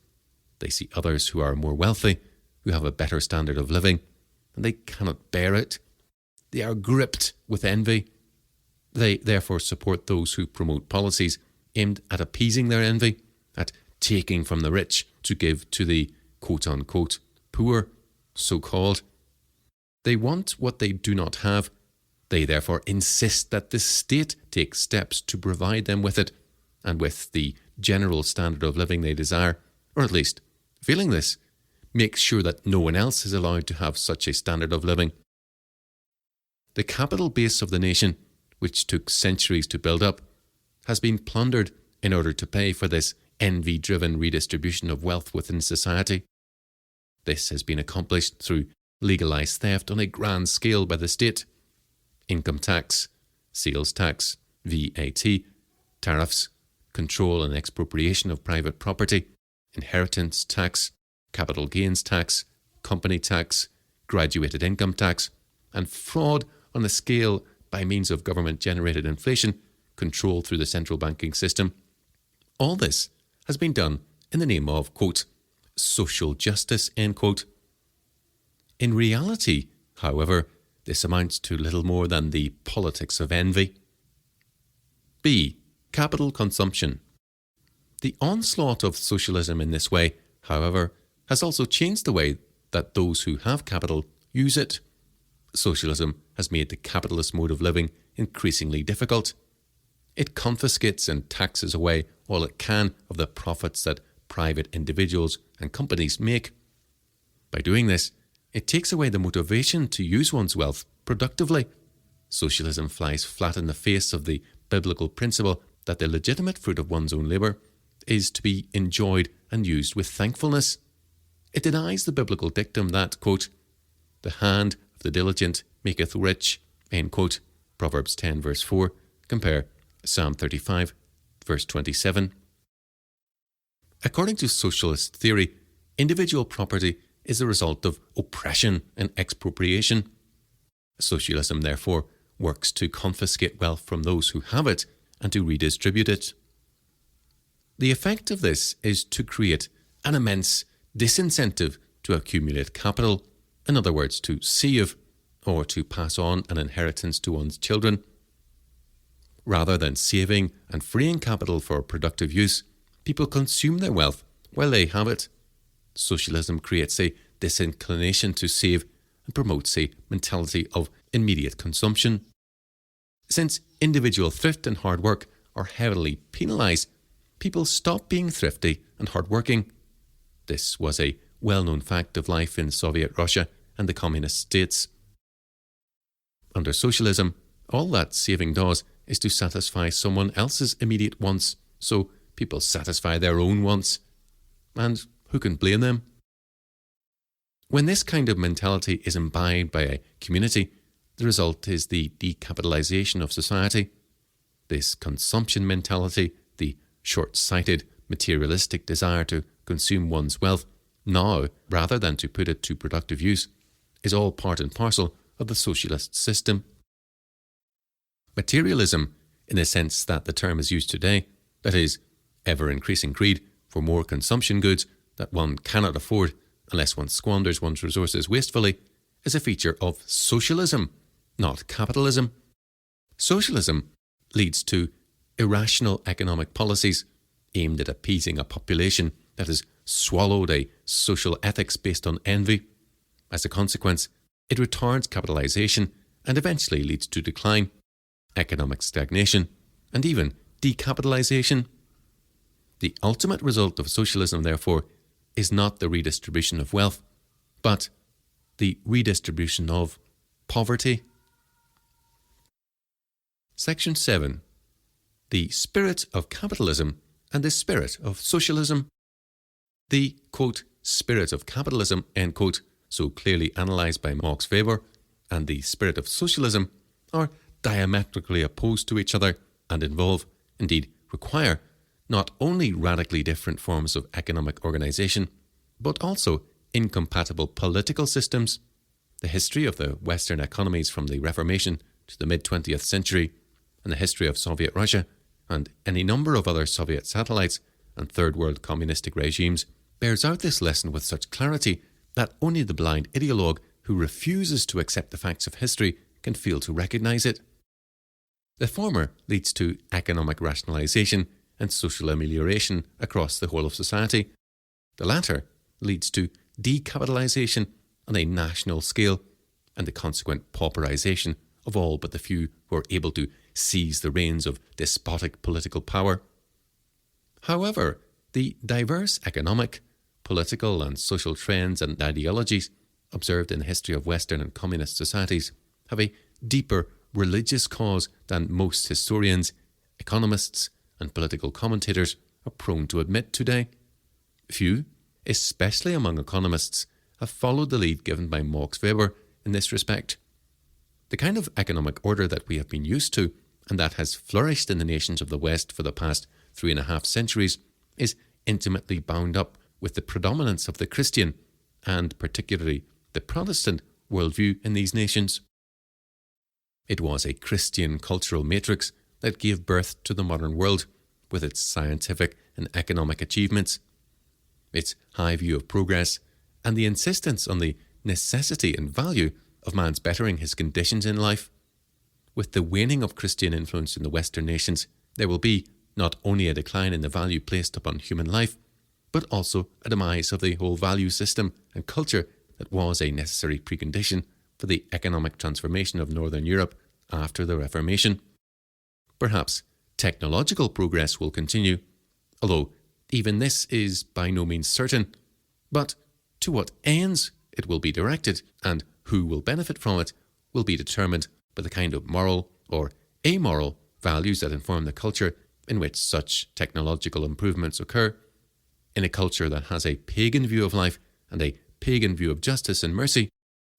They see others who are more wealthy, who have a better standard of living, and they cannot bear it. They are gripped with envy. They therefore support those who promote policies aimed at appeasing their envy, at taking from the rich to give to the quote-unquote poor, so-called. They want what they do not have. They therefore insist that the state take steps to provide them with it, and with the general standard of living they desire, or at least, feeling this, make sure that no one else is allowed to have such a standard of living. The capital base of the nation, which took centuries to build up, has been plundered in order to pay for this envy-driven redistribution of wealth within society. This has been accomplished through legalized theft on a grand scale by the state. Income tax, sales tax, VAT, tariffs, control and expropriation of private property, inheritance tax, capital gains tax, company tax, graduated income tax, and fraud on a scale by means of government-generated inflation controlled through the central banking system. All this has been done in the name of, quote, social justice, end quote. In reality, however, this amounts to little more than the politics of envy. B. Capital consumption. The onslaught of socialism in this way, however, has also changed the way that those who have capital use it. Socialism has made the capitalist mode of living increasingly difficult. It confiscates and taxes away all it can of the profits that private individuals and companies make. By doing this, it takes away the motivation to use one's wealth productively. Socialism flies flat in the face of the biblical principle that the legitimate fruit of one's own labour is to be enjoyed and used with thankfulness. It denies the biblical dictum that, quote, the hand of the diligent maketh rich, end quote, Proverbs 10 verse 4, compare Psalm 35 verse 27. According to socialist theory, individual property is the result of oppression and expropriation. Socialism, therefore, works to confiscate wealth from those who have it and to redistribute it. The effect of this is to create an immense disincentive to accumulate capital, in other words, to save or to pass on an inheritance to one's children. Rather than saving and freeing capital for productive use, people consume their wealth while they have it. Socialism creates a disinclination to save and promotes a mentality of immediate consumption. Since individual thrift and hard work are heavily penalised, people stop being thrifty and hardworking. This was a well-known fact of life in Soviet Russia and the communist states. Under socialism, all that saving does is to satisfy someone else's immediate wants, so people satisfy their own wants. And who can blame them? When this kind of mentality is imbibed by a community, the result is the decapitalization of society. This consumption mentality, the short-sighted, materialistic desire to consume one's wealth now rather than to put it to productive use, is all part and parcel of the socialist system. Materialism, in the sense that the term is used today, that is, ever-increasing greed for more consumption goods that one cannot afford unless one squanders one's resources wastefully, is a feature of socialism, not capitalism. Socialism leads to irrational economic policies aimed at appeasing a population that has swallowed a social ethics based on envy. As a consequence, it retards capitalization and eventually leads to decline, economic stagnation, and even decapitalization. The ultimate result of socialism, therefore, is not the redistribution of wealth, but the redistribution of poverty. Section 7. The spirit of capitalism and the spirit of socialism. The, quote, spirit of capitalism, end quote, so clearly analysed by Max Weber, and the spirit of socialism are diametrically opposed to each other and involve, indeed require, not only radically different forms of economic organisation, but also incompatible political systems. The history of the Western economies from the Reformation to the mid-20th century, and the history of Soviet Russia, and any number of other Soviet satellites and Third World communistic regimes, bears out this lesson with such clarity that only the blind ideologue who refuses to accept the facts of history can fail to recognise it. The former leads to economic rationalisation and social amelioration across the whole of society. The latter leads to decapitalisation on a national scale and the consequent pauperisation of all but the few who are able to seize the reins of despotic political power. However, the diverse economic, political and social trends and ideologies observed in the history of Western and communist societies have a deeper religious cause than most historians, economists and political commentators are prone to admit today. Few, especially among economists, have followed the lead given by Max Weber in this respect. The kind of economic order that we have been used to and that has flourished in the nations of the West for the past 3.5 centuries is intimately bound up with the predominance of the Christian and particularly the Protestant worldview in these nations. It was a Christian cultural matrix that gave birth to the modern world with its scientific and economic achievements, its high view of progress, and the insistence on the necessity and value of man's bettering his conditions in life. With the waning of Christian influence in the Western nations, there will be not only a decline in the value placed upon human life, but also a demise of the whole value system and culture that was a necessary precondition for the economic transformation of Northern Europe after the Reformation. Perhaps technological progress will continue, although even this is by no means certain. But to what ends it will be directed and who will benefit from it will be determined by the kind of moral or amoral values that inform the culture in which such technological improvements occur. In a culture that has a pagan view of life and a pagan view of justice and mercy,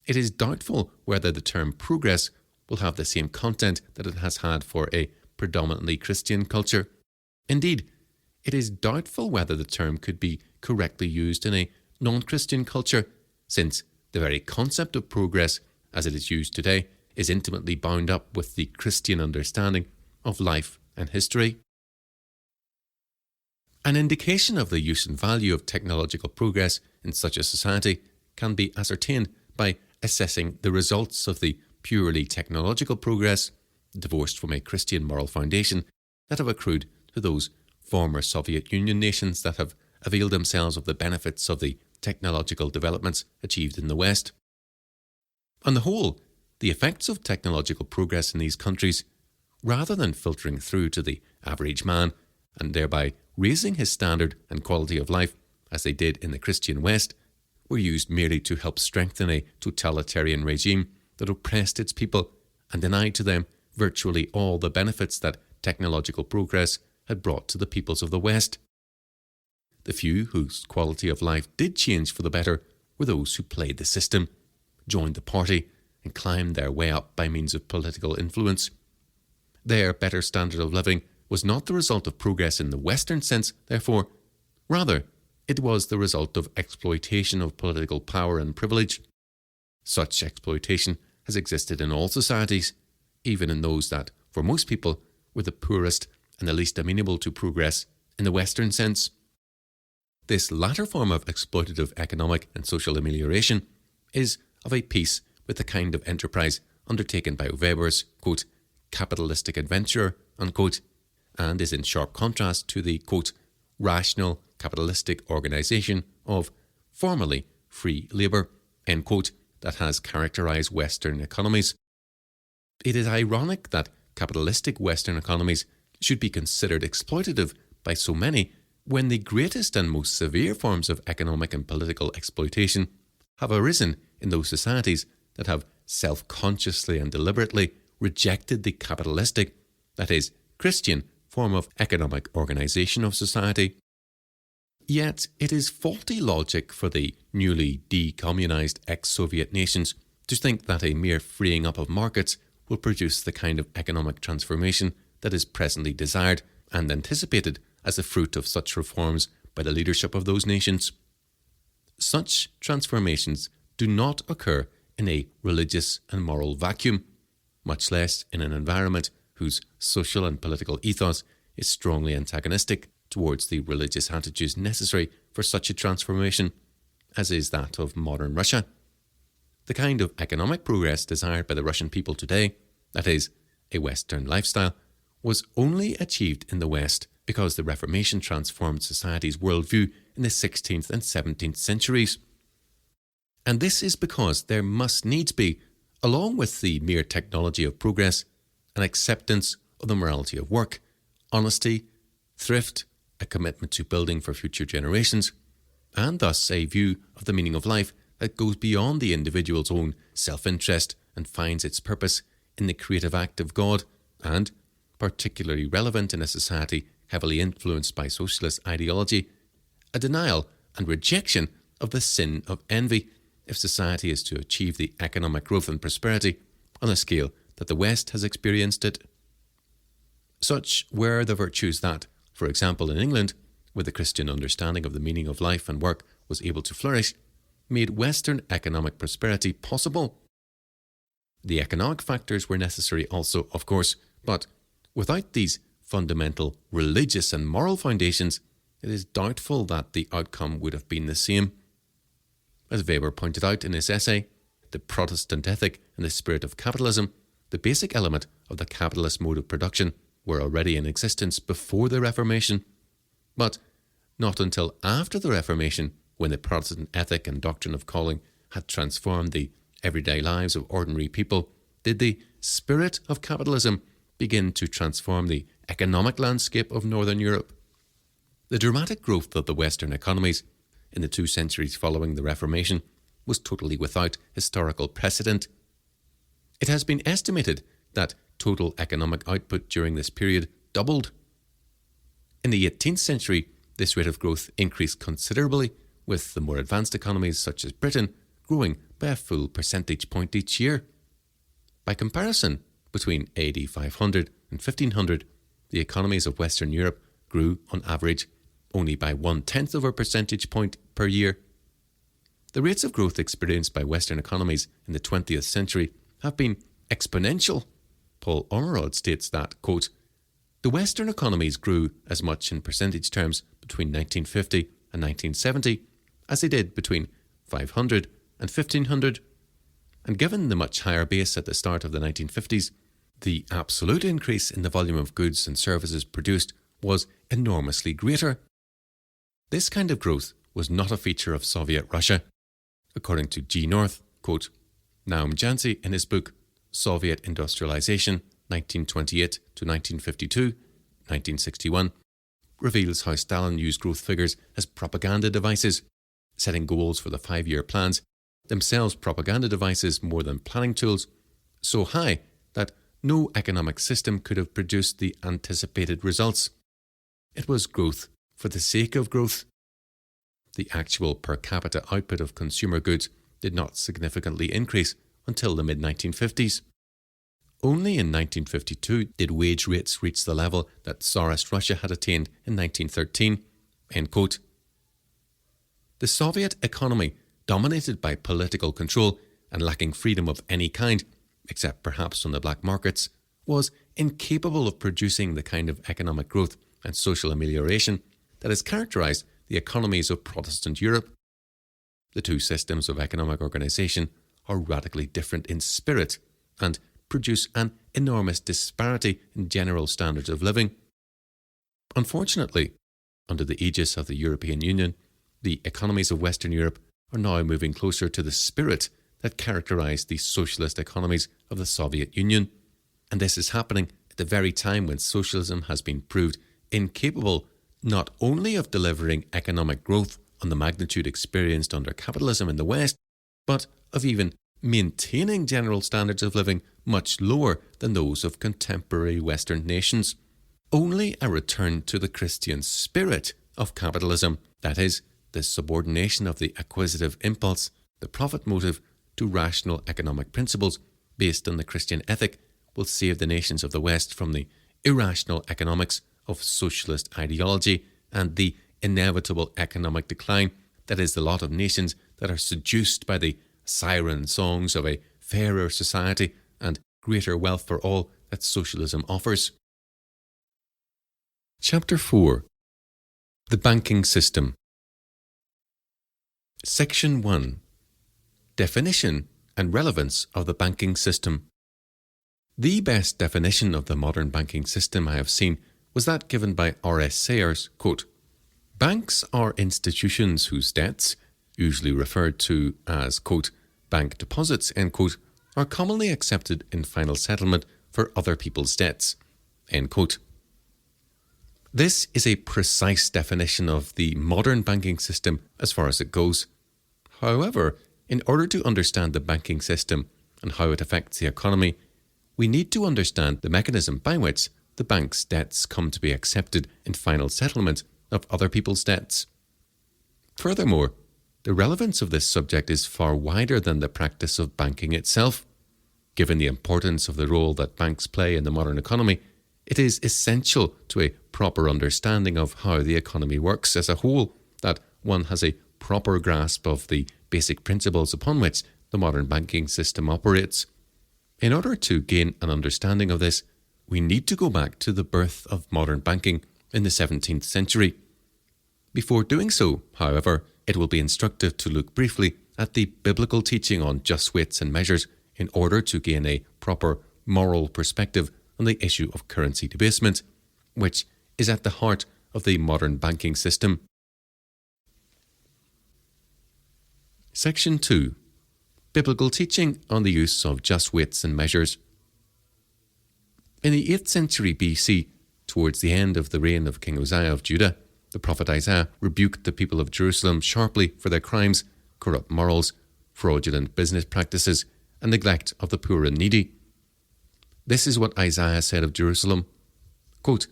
it is doubtful whether the term progress will have the same content that it has had for a predominantly Christian culture. Indeed, it is doubtful whether the term could be correctly used in a non-Christian culture, since the very concept of progress, as it is used today, is intimately bound up with the Christian understanding of life and history. An indication of the use and value of technological progress in such a society can be ascertained by assessing the results of the purely technological progress, divorced from a Christian moral foundation, that have accrued to those former Soviet Union nations that have availed themselves of the benefits of the technological developments achieved in the West. On the whole, the effects of technological progress in these countries, rather than filtering through to the average man and thereby raising his standard and quality of life as they did in the Christian West, were used merely to help strengthen a totalitarian regime that oppressed its people and denied to them virtually all the benefits that technological progress had brought to the peoples of the West. The few whose quality of life did change for the better were those who played the system, joined the party, and climbed their way up by means of political influence. Their better standard of living was not the result of progress in the Western sense, therefore. Rather, it was the result of exploitation of political power and privilege. Such exploitation has existed in all societies, even in those that, for most people, were the poorest and the least amenable to progress in the Western sense. This latter form of exploitative economic and social amelioration is of a piece with the kind of enterprise undertaken by Weber's, quote, capitalistic adventurer, unquote, and is in sharp contrast to the, quote, rational capitalistic organisation of formerly free labour, end quote, that has characterised Western economies. It is ironic that capitalistic Western economies should be considered exploitative by so many when the greatest and most severe forms of economic and political exploitation have arisen in those societies that have self-consciously and deliberately rejected the capitalistic, that is, Christian, form of economic organisation of society. Yet it is faulty logic for the newly decommunised ex-Soviet nations to think that a mere freeing up of markets will produce the kind of economic transformation that is presently desired and anticipated as the fruit of such reforms by the leadership of those nations. Such transformations do not occur in a religious and moral vacuum, much less in an environment whose social and political ethos is strongly antagonistic towards the religious attitudes necessary for such a transformation, as is that of modern Russia. The kind of economic progress desired by the Russian people today, that is, a Western lifestyle, was only achieved in the West because the Reformation transformed society's worldview in the 16th and 17th centuries. And this is because there must needs be, along with the mere technology of progress, an acceptance of the morality of work, honesty, thrift, a commitment to building for future generations, and thus a view of the meaning of life that goes beyond the individual's own self-interest and finds its purpose in the creative act of God, and, particularly relevant in a society heavily influenced by socialist ideology, a denial and rejection of the sin of envy if society is to achieve the economic growth and prosperity on a scale that the West has experienced it. Such were the virtues that, for example in England, where the Christian understanding of the meaning of life and work was able to flourish, made Western economic prosperity possible. The economic factors were necessary also, of course, but without these fundamental religious and moral foundations, it is doubtful that the outcome would have been the same. As Weber pointed out in his essay, The Protestant Ethic and the Spirit of Capitalism, the basic element of the capitalist mode of production were already in existence before the Reformation, but not until after the Reformation, when the Protestant ethic and doctrine of calling had transformed the everyday lives of ordinary people, did the spirit of capitalism begin to transform the economic landscape of Northern Europe. The dramatic growth of the Western economies in the 2 centuries following the Reformation was totally without historical precedent. It has been estimated that total economic output during this period doubled. In the 18th century, this rate of growth increased considerably, with the more advanced economies such as Britain growing by a full percentage point each year. By comparison, between AD 500 and 1500, the economies of Western Europe grew, on average, only by 1/10 of a percentage point per year. The rates of growth experienced by Western economies in the 20th century have been exponential. Paul Ormerod states that, quote, the Western economies grew as much in percentage terms between 1950 and 1970 as they did between 500 and 1500, and given the much higher base at the start of the 1950s, the absolute increase in the volume of goods and services produced was enormously greater. This kind of growth was not a feature of Soviet Russia. According to G. North, quote, Naum Jansi in his book Soviet Industrialization 1928 to 1952, 1961, reveals how Stalin used growth figures as propaganda devices. setting goals for the 5-year plans, themselves propaganda devices more than planning tools, so high that no economic system could have produced the anticipated results. It was growth for the sake of growth. The actual per capita output of consumer goods did not significantly increase until the mid-1950s. Only in 1952 did wage rates reach the level that Tsarist Russia had attained in 1913. End quote. The Soviet economy, dominated by political control and lacking freedom of any kind, except perhaps on the black markets, was incapable of producing the kind of economic growth and social amelioration that has characterized the economies of Protestant Europe. The two systems of economic organization are radically different in spirit and produce an enormous disparity in general standards of living. Unfortunately, under the aegis of the European Union, the economies of Western Europe are now moving closer to the spirit that characterized the socialist economies of the Soviet Union. And this is happening at the very time when socialism has been proved incapable not only of delivering economic growth on the magnitude experienced under capitalism in the West, but of even maintaining general standards of living much lower than those of contemporary Western nations. Only a return to the Christian spirit of capitalism, that is, the subordination of the acquisitive impulse, the profit motive, to rational economic principles based on the Christian ethic, will save the nations of the West from the irrational economics of socialist ideology and the inevitable economic decline that is the lot of nations that are seduced by the siren songs of a fairer society and greater wealth for all that socialism offers. Chapter 4. The Banking System. Section 1. Definition and relevance of the banking system. The best definition of the modern banking system I have seen was that given by R.S. Sayers, quote, "Banks are institutions whose debts, usually referred to as, quote, bank deposits, end quote, are commonly accepted in final settlement for other people's debts," end quote. This is a precise definition of the modern banking system as far as it goes. However, in order to understand the banking system and how it affects the economy, we need to understand the mechanism by which the bank's debts come to be accepted in final settlement of other people's debts. Furthermore, the relevance of this subject is far wider than the practice of banking itself. Given the importance of the role that banks play in the modern economy, it is essential to a proper understanding of how the economy works as a whole that one has a proper grasp of the basic principles upon which the modern banking system operates. In order to gain an understanding of this, we need to go back to the birth of modern banking in the 17th century. Before doing so, however, it will be instructive to look briefly at the biblical teaching on just weights and measures in order to gain a proper moral perspective on the issue of currency debasement, which is at the heart of the modern banking system. Section 2. Biblical teaching on the use of just weights and measures. In the 8th century BC, towards the end of the reign of King Uzziah of Judah, the prophet Isaiah rebuked the people of Jerusalem sharply for their crimes, corrupt morals, fraudulent business practices, and neglect of the poor and needy. This is what Isaiah said of Jerusalem, quote,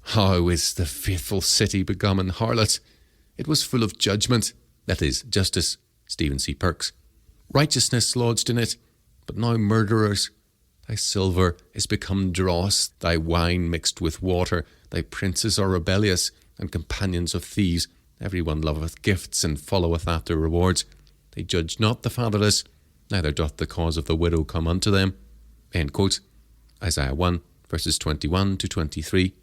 "How is the faithful city become an harlot? It was full of judgment, that is, justice," Stephen C. Perks. "Righteousness lodged in it, but now murderers. Thy silver is become dross, thy wine mixed with water. Thy princes are rebellious, and companions of thieves. Every one loveth gifts, and followeth after rewards. They judge not the fatherless, neither doth the cause of the widow come unto them." End quote. Isaiah 1, verses 21 to 23.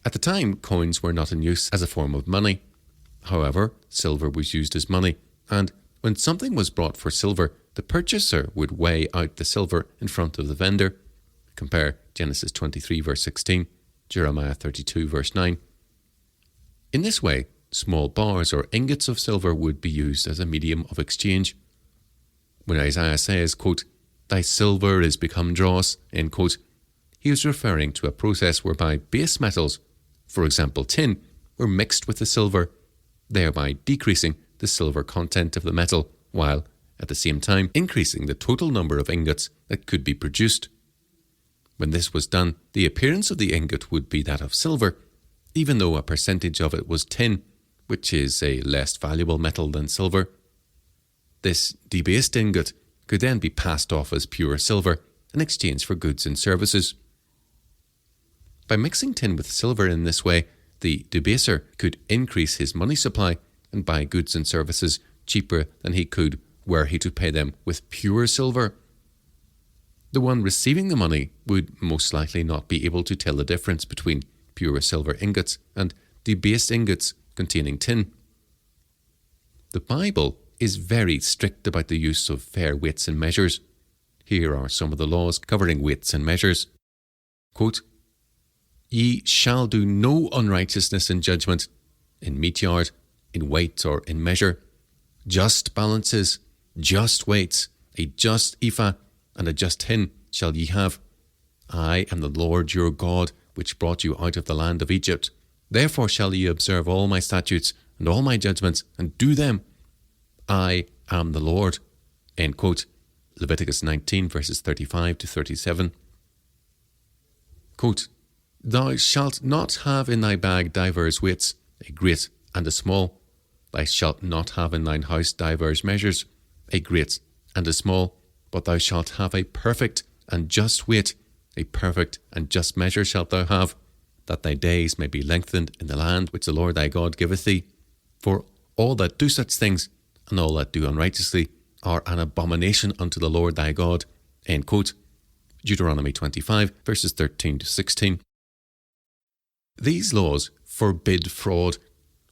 At the time, coins were not in use as a form of money. However, silver was used as money, and when something was brought for silver, the purchaser would weigh out the silver in front of the vendor. Compare Genesis 23, verse 16, Jeremiah 32, verse 9. In this way, small bars or ingots of silver would be used as a medium of exchange. When Isaiah says, quote, "Thy silver is become dross," end quote, he was referring to a process whereby base metals, for example tin, were mixed with the silver. thereby decreasing the silver content of the metal, while at the same time increasing the total number of ingots that could be produced. When this was done, the appearance of the ingot would be that of silver, even though a percentage of it was tin, which is a less valuable metal than silver. This debased ingot could then be passed off as pure silver in exchange for goods and services. By mixing tin with silver in this way, the debaser could increase his money supply and buy goods and services cheaper than he could were he to pay them with pure silver. The one receiving the money would most likely not be able to tell the difference between pure silver ingots and debased ingots containing tin. The Bible is very strict about the use of fair weights and measures. Here are some of the laws covering weights and measures. Quote, "Ye shall do no unrighteousness in judgment, in meat yard, in weight or in measure. Just balances, just weights, a just ephah, and a just hin shall ye have. I am the Lord your God, which brought you out of the land of Egypt. Therefore shall ye observe all my statutes and all my judgments, and do them. I am the Lord." End quote. Leviticus 19 verses 35 to 37. Quote, "Thou shalt not have in thy bag divers weights, a great and a small. Thou shalt not have in thine house divers measures, a great and a small. But thou shalt have a perfect and just weight, a perfect and just measure shalt thou have, that thy days may be lengthened in the land which the Lord thy God giveth thee. For all that do such things, and all that do unrighteously, are an abomination unto the Lord thy God." End quote. Deuteronomy 25 verses 13 to 16. These laws forbid fraud.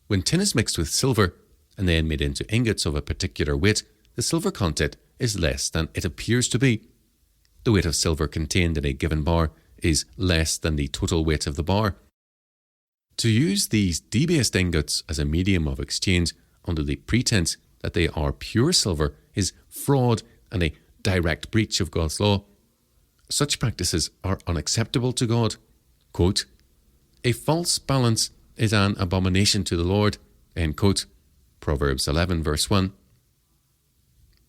When tin is mixed with silver and then made into ingots of a particular weight, the silver content is less than it appears to be. The weight of silver contained in a given bar is less than the total weight of the bar. To use these debased ingots as a medium of exchange under the pretense that they are pure silver is fraud and a direct breach of God's law. Such practices are unacceptable to God. Quote, "A false balance is an abomination to the Lord." End quote. Proverbs 11 verse 1.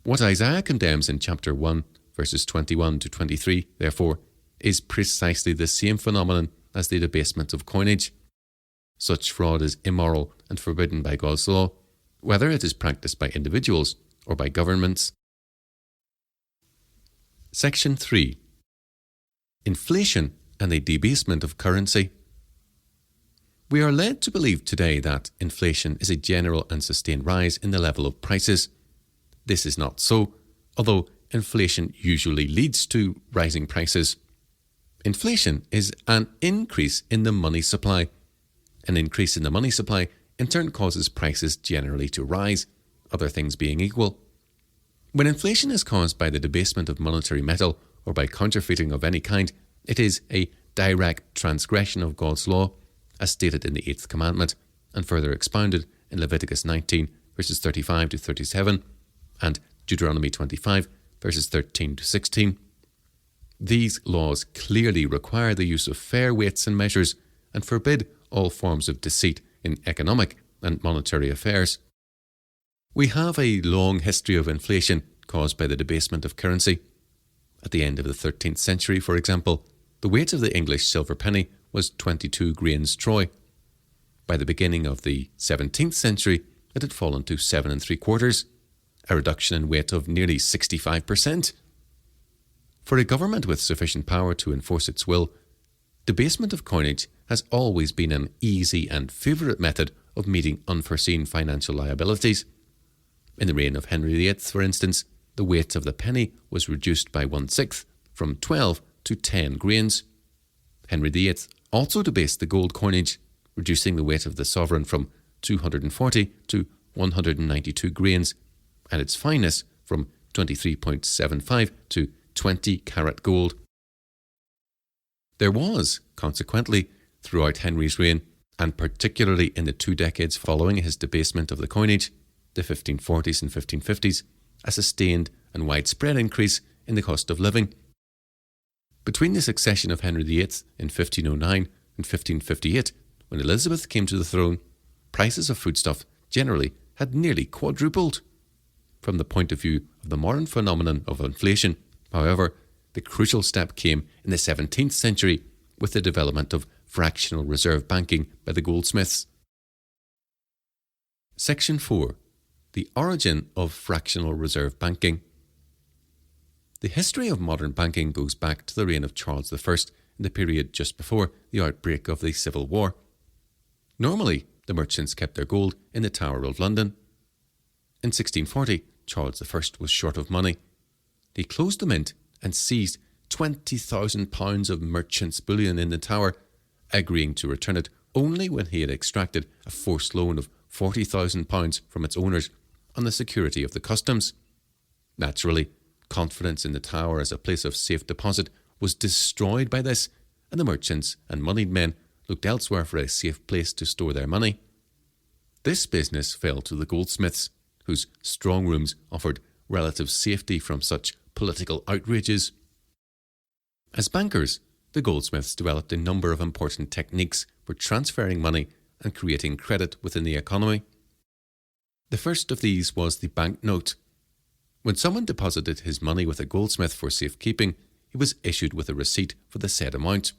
What Isaiah condemns in chapter 1 verses 21 to 23, therefore, is precisely the same phenomenon as the debasement of coinage. Such fraud is immoral and forbidden by God's law, whether it is practiced by individuals or by governments. Section 3. Inflation and the debasement of currency. We are led to believe today that inflation is a general and sustained rise in the level of prices. This is not so, although inflation usually leads to rising prices. Inflation is an increase in the money supply. An increase in the money supply in turn causes prices generally to rise, other things being equal. When inflation is caused by the debasement of monetary metal or by counterfeiting of any kind, it is a direct transgression of God's law, as stated in the 8th commandment, and further expounded in Leviticus 19 verses 35 to 37 and Deuteronomy 25 verses 13 to 16. These laws clearly require the use of fair weights and measures and forbid all forms of deceit in economic and monetary affairs. We have a long history of inflation caused by the debasement of currency. At the end of the 13th century, for example, the weight of the English silver penny was 22 grains troy. By the beginning of the 17th century, it had fallen to 7 3/4, a reduction in weight of nearly 65%. For a government with sufficient power to enforce its will, debasement of coinage has always been an easy and favourite method of meeting unforeseen financial liabilities. In the reign of Henry VIII, for instance, the weight of the penny was reduced by 1/6, from 12 to 10 grains. Henry VIII also debased the gold coinage, reducing the weight of the sovereign from 240 to 192 grains, and its fineness from 23.75 to 20 carat gold. There was, consequently, throughout Henry's reign, and particularly in the 2 decades following his debasement of the coinage, the 1540s and 1550s, a sustained and widespread increase in the cost of living. Between the succession of Henry VIII in 1509 and 1558, when Elizabeth came to the throne, prices of foodstuff generally had nearly quadrupled. From the point of view of the modern phenomenon of inflation, however, the crucial step came in the 17th century with the development of fractional reserve banking by the goldsmiths. Section 4. The origin of fractional reserve banking. The history of modern banking goes back to the reign of Charles I in the period just before the outbreak of the Civil War. Normally, the merchants kept their gold in the Tower of London. In 1640, Charles I was short of money. He closed the mint and seized £20,000 of merchants' bullion in the Tower, agreeing to return it only when he had extracted a forced loan of £40,000 from its owners on the security of the customs. Naturally, confidence in the Tower as a place of safe deposit was destroyed by this, and the merchants and moneyed men looked elsewhere for a safe place to store their money. This business fell to the goldsmiths, whose strong rooms offered relative safety from such political outrages. As bankers, the goldsmiths developed a number of important techniques for transferring money and creating credit within the economy. The first of these was the banknote. When someone deposited his money with a goldsmith for safekeeping, he was issued with a receipt for the said amount.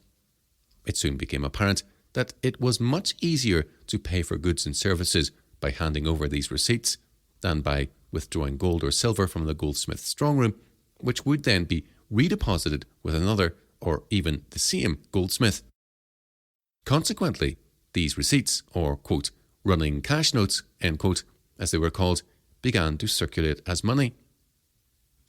It soon became apparent that it was much easier to pay for goods and services by handing over these receipts than by withdrawing gold or silver from the goldsmith's strong room, which would then be redeposited with another or even the same goldsmith. Consequently, these receipts, or quote, running cash notes, end quote, as they were called, began to circulate as money.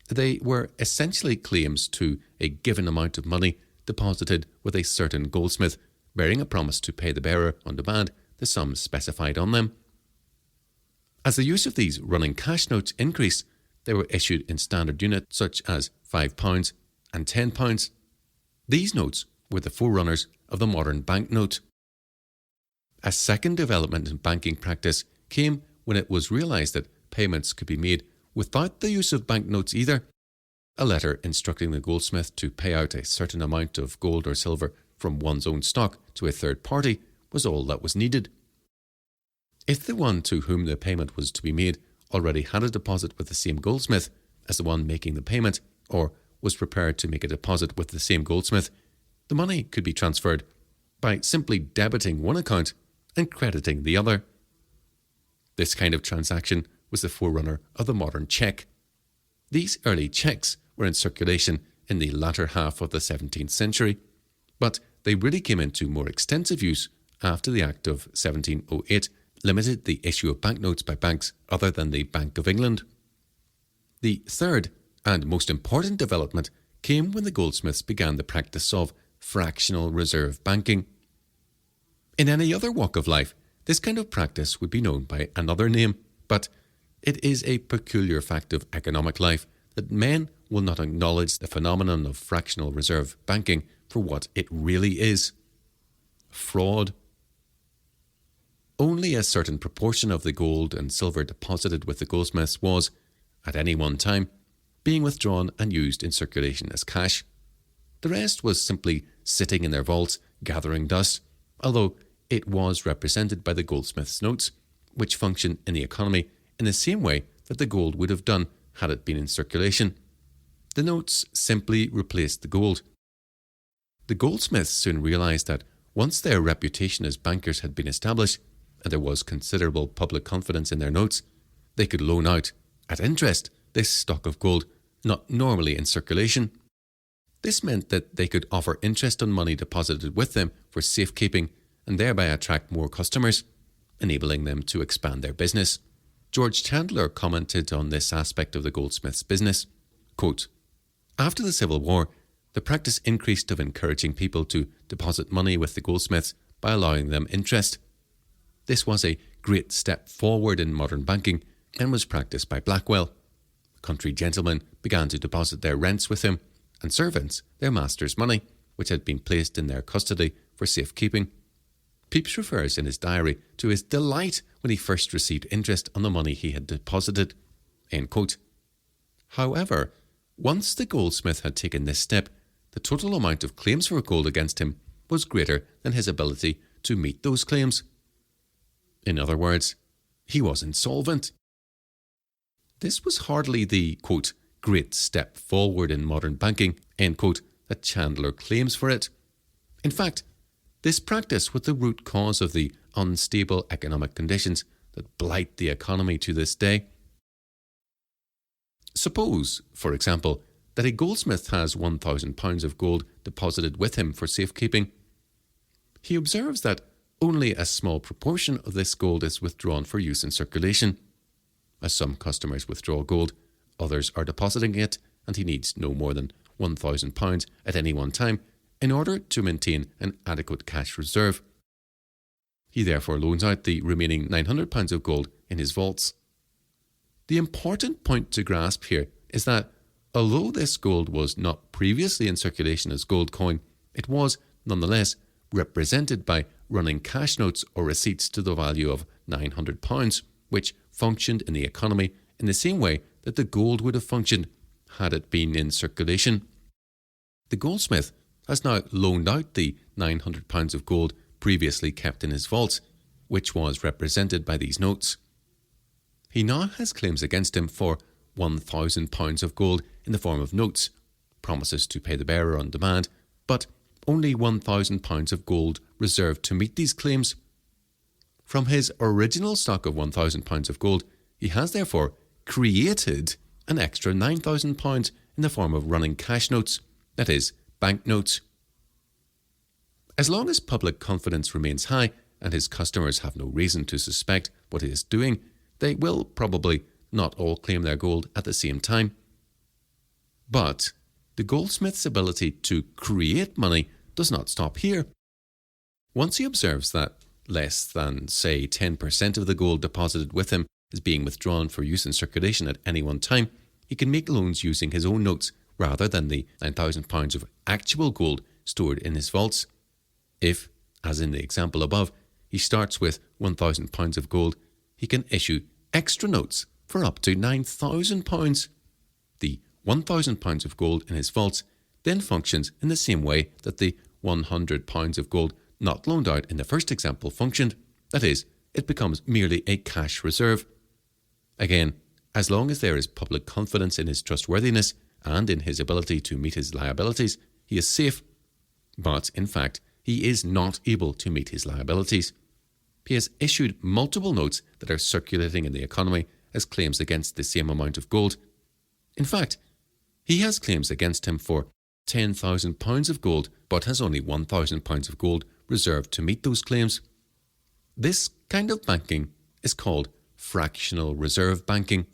They were essentially claims to a given amount of money deposited with a certain goldsmith, bearing a promise to pay the bearer on demand the sums specified on them. As the use of these running cash notes increased, they were issued in standard units such as £5 and £10. These notes were the forerunners of the modern banknote. A second development in banking practice came when it was realised that payments could be made without the use of banknotes either. A letter instructing the goldsmith to pay out a certain amount of gold or silver from one's own stock to a third party was all that was needed. If the one to whom the payment was to be made already had a deposit with the same goldsmith as the one making the payment, or was prepared to make a deposit with the same goldsmith, the money could be transferred by simply debiting one account and crediting the other. This kind of transaction was the forerunner of the modern cheque. These early cheques were in circulation in the latter half of the 17th century, but they really came into more extensive use after the Act of 1708 limited the issue of banknotes by banks other than the Bank of England. The third and most important development came when the goldsmiths began the practice of fractional reserve banking. In any other walk of life, this kind of practice would be known by another name, but it is a peculiar fact of economic life that men will not acknowledge the phenomenon of fractional reserve banking for what it really is: fraud. Only a certain proportion of the gold and silver deposited with the goldsmiths was, at any one time, being withdrawn and used in circulation as cash. The rest was simply sitting in their vaults gathering dust, although it was represented by the goldsmith's notes, which function in the economy in the same way that the gold would have done had it been in circulation. The notes simply replaced the gold. The goldsmiths soon realised that once their reputation as bankers had been established, and there was considerable public confidence in their notes, they could loan out, at interest, this stock of gold not normally in circulation. This meant that they could offer interest on money deposited with them for safekeeping and thereby attract more customers, enabling them to expand their business. George Chandler commented on this aspect of the goldsmith's business. Quote, "After the Civil War, the practice increased of encouraging people to deposit money with the goldsmiths by allowing them interest. This was a great step forward in modern banking and was practiced by Blackwell. Country gentlemen began to deposit their rents with him, and servants their master's money, which had been placed in their custody for safekeeping. Pepys refers in his diary to his delight when he first received interest on the money he had deposited." End quote. However, once the goldsmith had taken this step, the total amount of claims for gold against him was greater than his ability to meet those claims. In other words, he was insolvent. This was hardly the, quote, great step forward in modern banking, end quote, that Chandler claims for it. In fact, this practice was the root cause of the unstable economic conditions that blight the economy to this day. Suppose, for example, that a goldsmith has £1,000 of gold deposited with him for safekeeping. He observes that only a small proportion of this gold is withdrawn for use in circulation. As some customers withdraw gold, others are depositing it, and he needs no more than £1,000 at any one time in order to maintain an adequate cash reserve. He therefore loans out the remaining £900 of gold in his vaults. The important point to grasp here is that although this gold was not previously in circulation as gold coin, it was nonetheless represented by running cash notes or receipts to the value of £900, which functioned in the economy in the same way that the gold would have functioned had it been in circulation. The goldsmith has now loaned out the £900 of gold previously kept in his vaults, which was represented by these notes. He now has claims against him for £1,000 of gold in the form of notes, promises to pay the bearer on demand, but only £1,000 of gold reserved to meet these claims. From his original stock of £1,000 of gold, he has therefore created an extra £9,000 in the form of running cash notes, that is, banknotes. As long as public confidence remains high and his customers have no reason to suspect what he is doing, they will probably not all claim their gold at the same time. But the goldsmith's ability to create money does not stop here. Once he observes that less than, say, 10% of the gold deposited with him is being withdrawn for use in circulation at any one time, he can make loans using his own notes rather than the £9,000 of actual gold stored in his vaults. If, as in the example above, he starts with £1,000 of gold, he can issue extra notes for up to £9,000. The £1,000 of gold in his vaults then functions in the same way that the £100 of gold not loaned out in the first example functioned, that is, it becomes merely a cash reserve. Again, as long as there is public confidence in his trustworthiness and in his ability to meet his liabilities, he is safe. But, in fact, he is not able to meet his liabilities. He has issued multiple notes that are circulating in the economy as claims against the same amount of gold. In fact, he has claims against him for £10,000 of gold, but has only £1,000 of gold reserved to meet those claims. This kind of banking is called fractional reserve banking.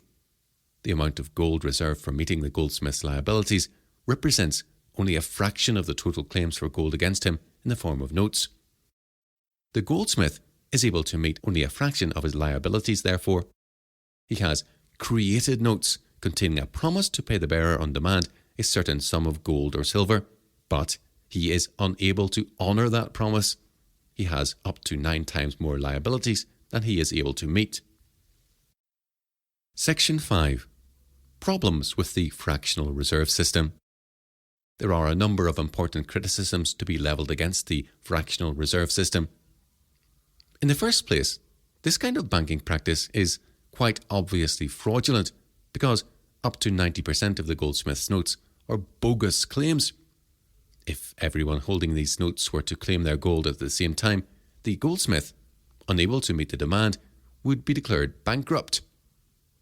The amount of gold reserved for meeting the goldsmith's liabilities represents only a fraction of the total claims for gold against him in the form of notes. The goldsmith is able to meet only a fraction of his liabilities, therefore. He has created notes containing a promise to pay the bearer on demand a certain sum of gold or silver, but he is unable to honour that promise. He has up to 9 times more liabilities than he is able to meet. Section 5. Problems with the fractional reserve system. There are a number of important criticisms to be levelled against the fractional reserve system. In the first place, this kind of banking practice is quite obviously fraudulent because up to 90% of the goldsmith's notes are bogus claims. If everyone holding these notes were to claim their gold at the same time, the goldsmith, unable to meet the demand, would be declared bankrupt.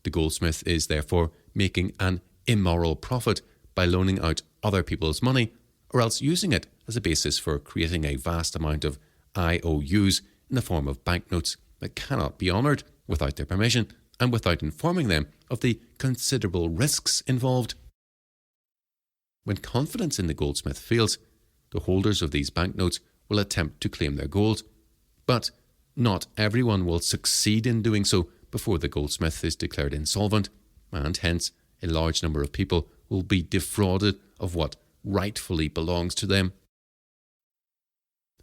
The goldsmith is therefore making an immoral profit by loaning out other people's money, or else using it as a basis for creating a vast amount of IOUs in the form of banknotes that cannot be honoured without their permission and without informing them of the considerable risks involved. When confidence in the goldsmith fails, the holders of these banknotes will attempt to claim their gold, but not everyone will succeed in doing so before the goldsmith is declared insolvent, and hence a large number of people will be defrauded of what rightfully belongs to them.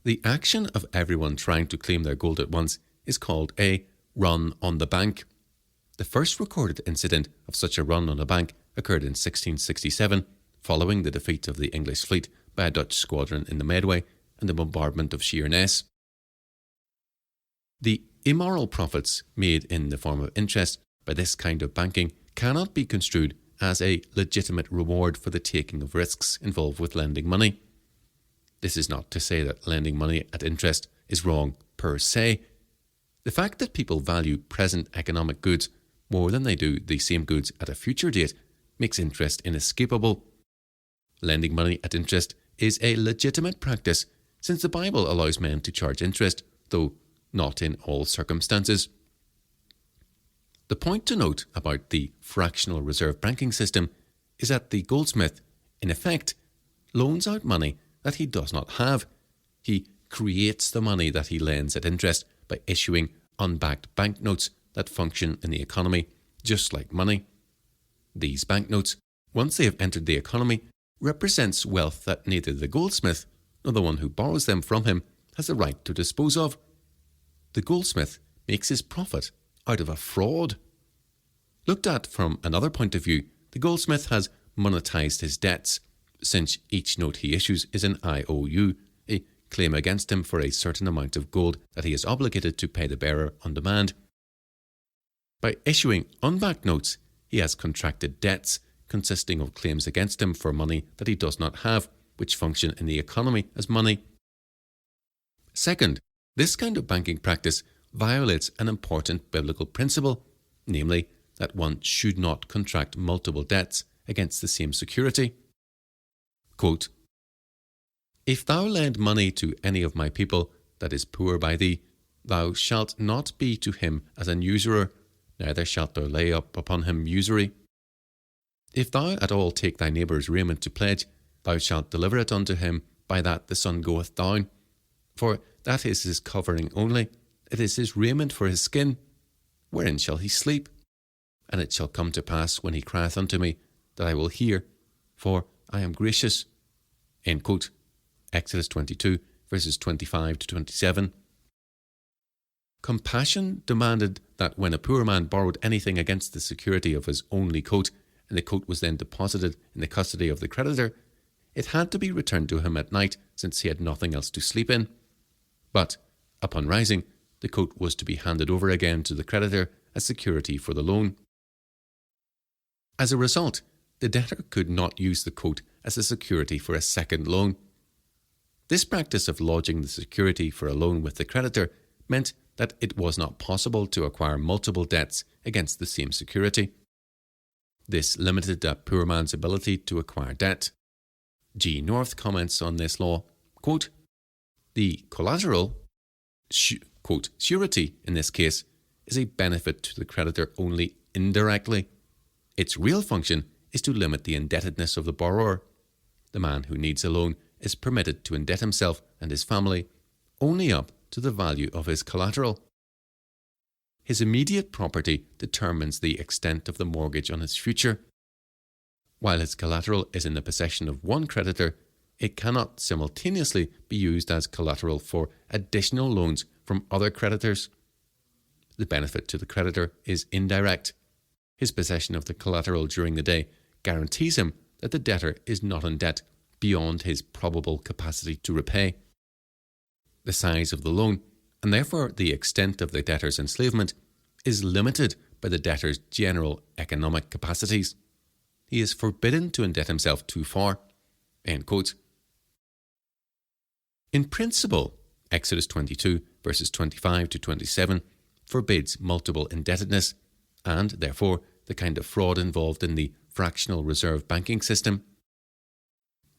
The action of everyone trying to claim their gold at once is called a run on the bank. The first recorded incident of such a run on a bank occurred in 1667, following the defeat of the English fleet by a Dutch squadron in the Medway and the bombardment of Sheerness. The Immoral profits made in the form of interest by this kind of banking cannot be construed as a legitimate reward for the taking of risks involved with lending money. This is not to say that lending money at interest is wrong per se. The fact that people value present economic goods more than they do the same goods at a future date makes interest inescapable. Lending money at interest is a legitimate practice since the Bible allows men to charge interest, though not in all circumstances. The point to note about the fractional reserve banking system is that the goldsmith, in effect, loans out money that he does not have. He creates the money that he lends at interest by issuing unbacked banknotes that function in the economy just like money. These banknotes, once they have entered the economy, represents wealth that neither the goldsmith nor the one who borrows them from him has the right to dispose of. The goldsmith makes his profit out of a fraud. Looked at from another point of view, the goldsmith has monetized his debts, since each note he issues is an IOU, a claim against him for a certain amount of gold that he is obligated to pay the bearer on demand. By issuing unbacked notes, he has contracted debts consisting of claims against him for money that he does not have, which function in the economy as money. Second, this kind of banking practice violates an important biblical principle, namely that one should not contract multiple debts against the same security. Quote, "If thou lend money to any of my people that is poor by thee, thou shalt not be to him as an usurer, neither shalt thou lay up upon him usury. If thou at all take thy neighbour's raiment to pledge, thou shalt deliver it unto him by that the sun goeth down. For that is his covering only, it is his raiment for his skin. Wherein shall he sleep? And it shall come to pass when he crieth unto me, that I will hear, for I am gracious." End quote. Exodus 22, verses 25 to 27. Compassion demanded that when a poor man borrowed anything against the security of his only coat, and the coat was then deposited in the custody of the creditor, it had to be returned to him at night, since he had nothing else to sleep in. But, upon rising, the coat was to be handed over again to the creditor as security for the loan. As a result, the debtor could not use the coat as a security for a second loan. This practice of lodging the security for a loan with the creditor meant that it was not possible to acquire multiple debts against the same security. This limited a poor man's ability to acquire debt. G. North comments on this law, quote, "The collateral, quote, surety in this case, is a benefit to the creditor only indirectly. Its real function is to limit the indebtedness of the borrower. The man who needs a loan is permitted to indebt himself and his family only up to the value of his collateral. His immediate property determines the extent of the mortgage on his future. While his collateral is in the possession of one creditor, it cannot simultaneously be used as collateral for additional loans from other creditors. The benefit to the creditor is indirect. His possession of the collateral during the day guarantees him that the debtor is not in debt beyond his probable capacity to repay. The size of the loan, and therefore the extent of the debtor's enslavement, is limited by the debtor's general economic capacities. He is forbidden to indebt himself too far." End quote. In principle, Exodus 22, verses 25 to 27, forbids multiple indebtedness, and therefore the kind of fraud involved in the fractional reserve banking system.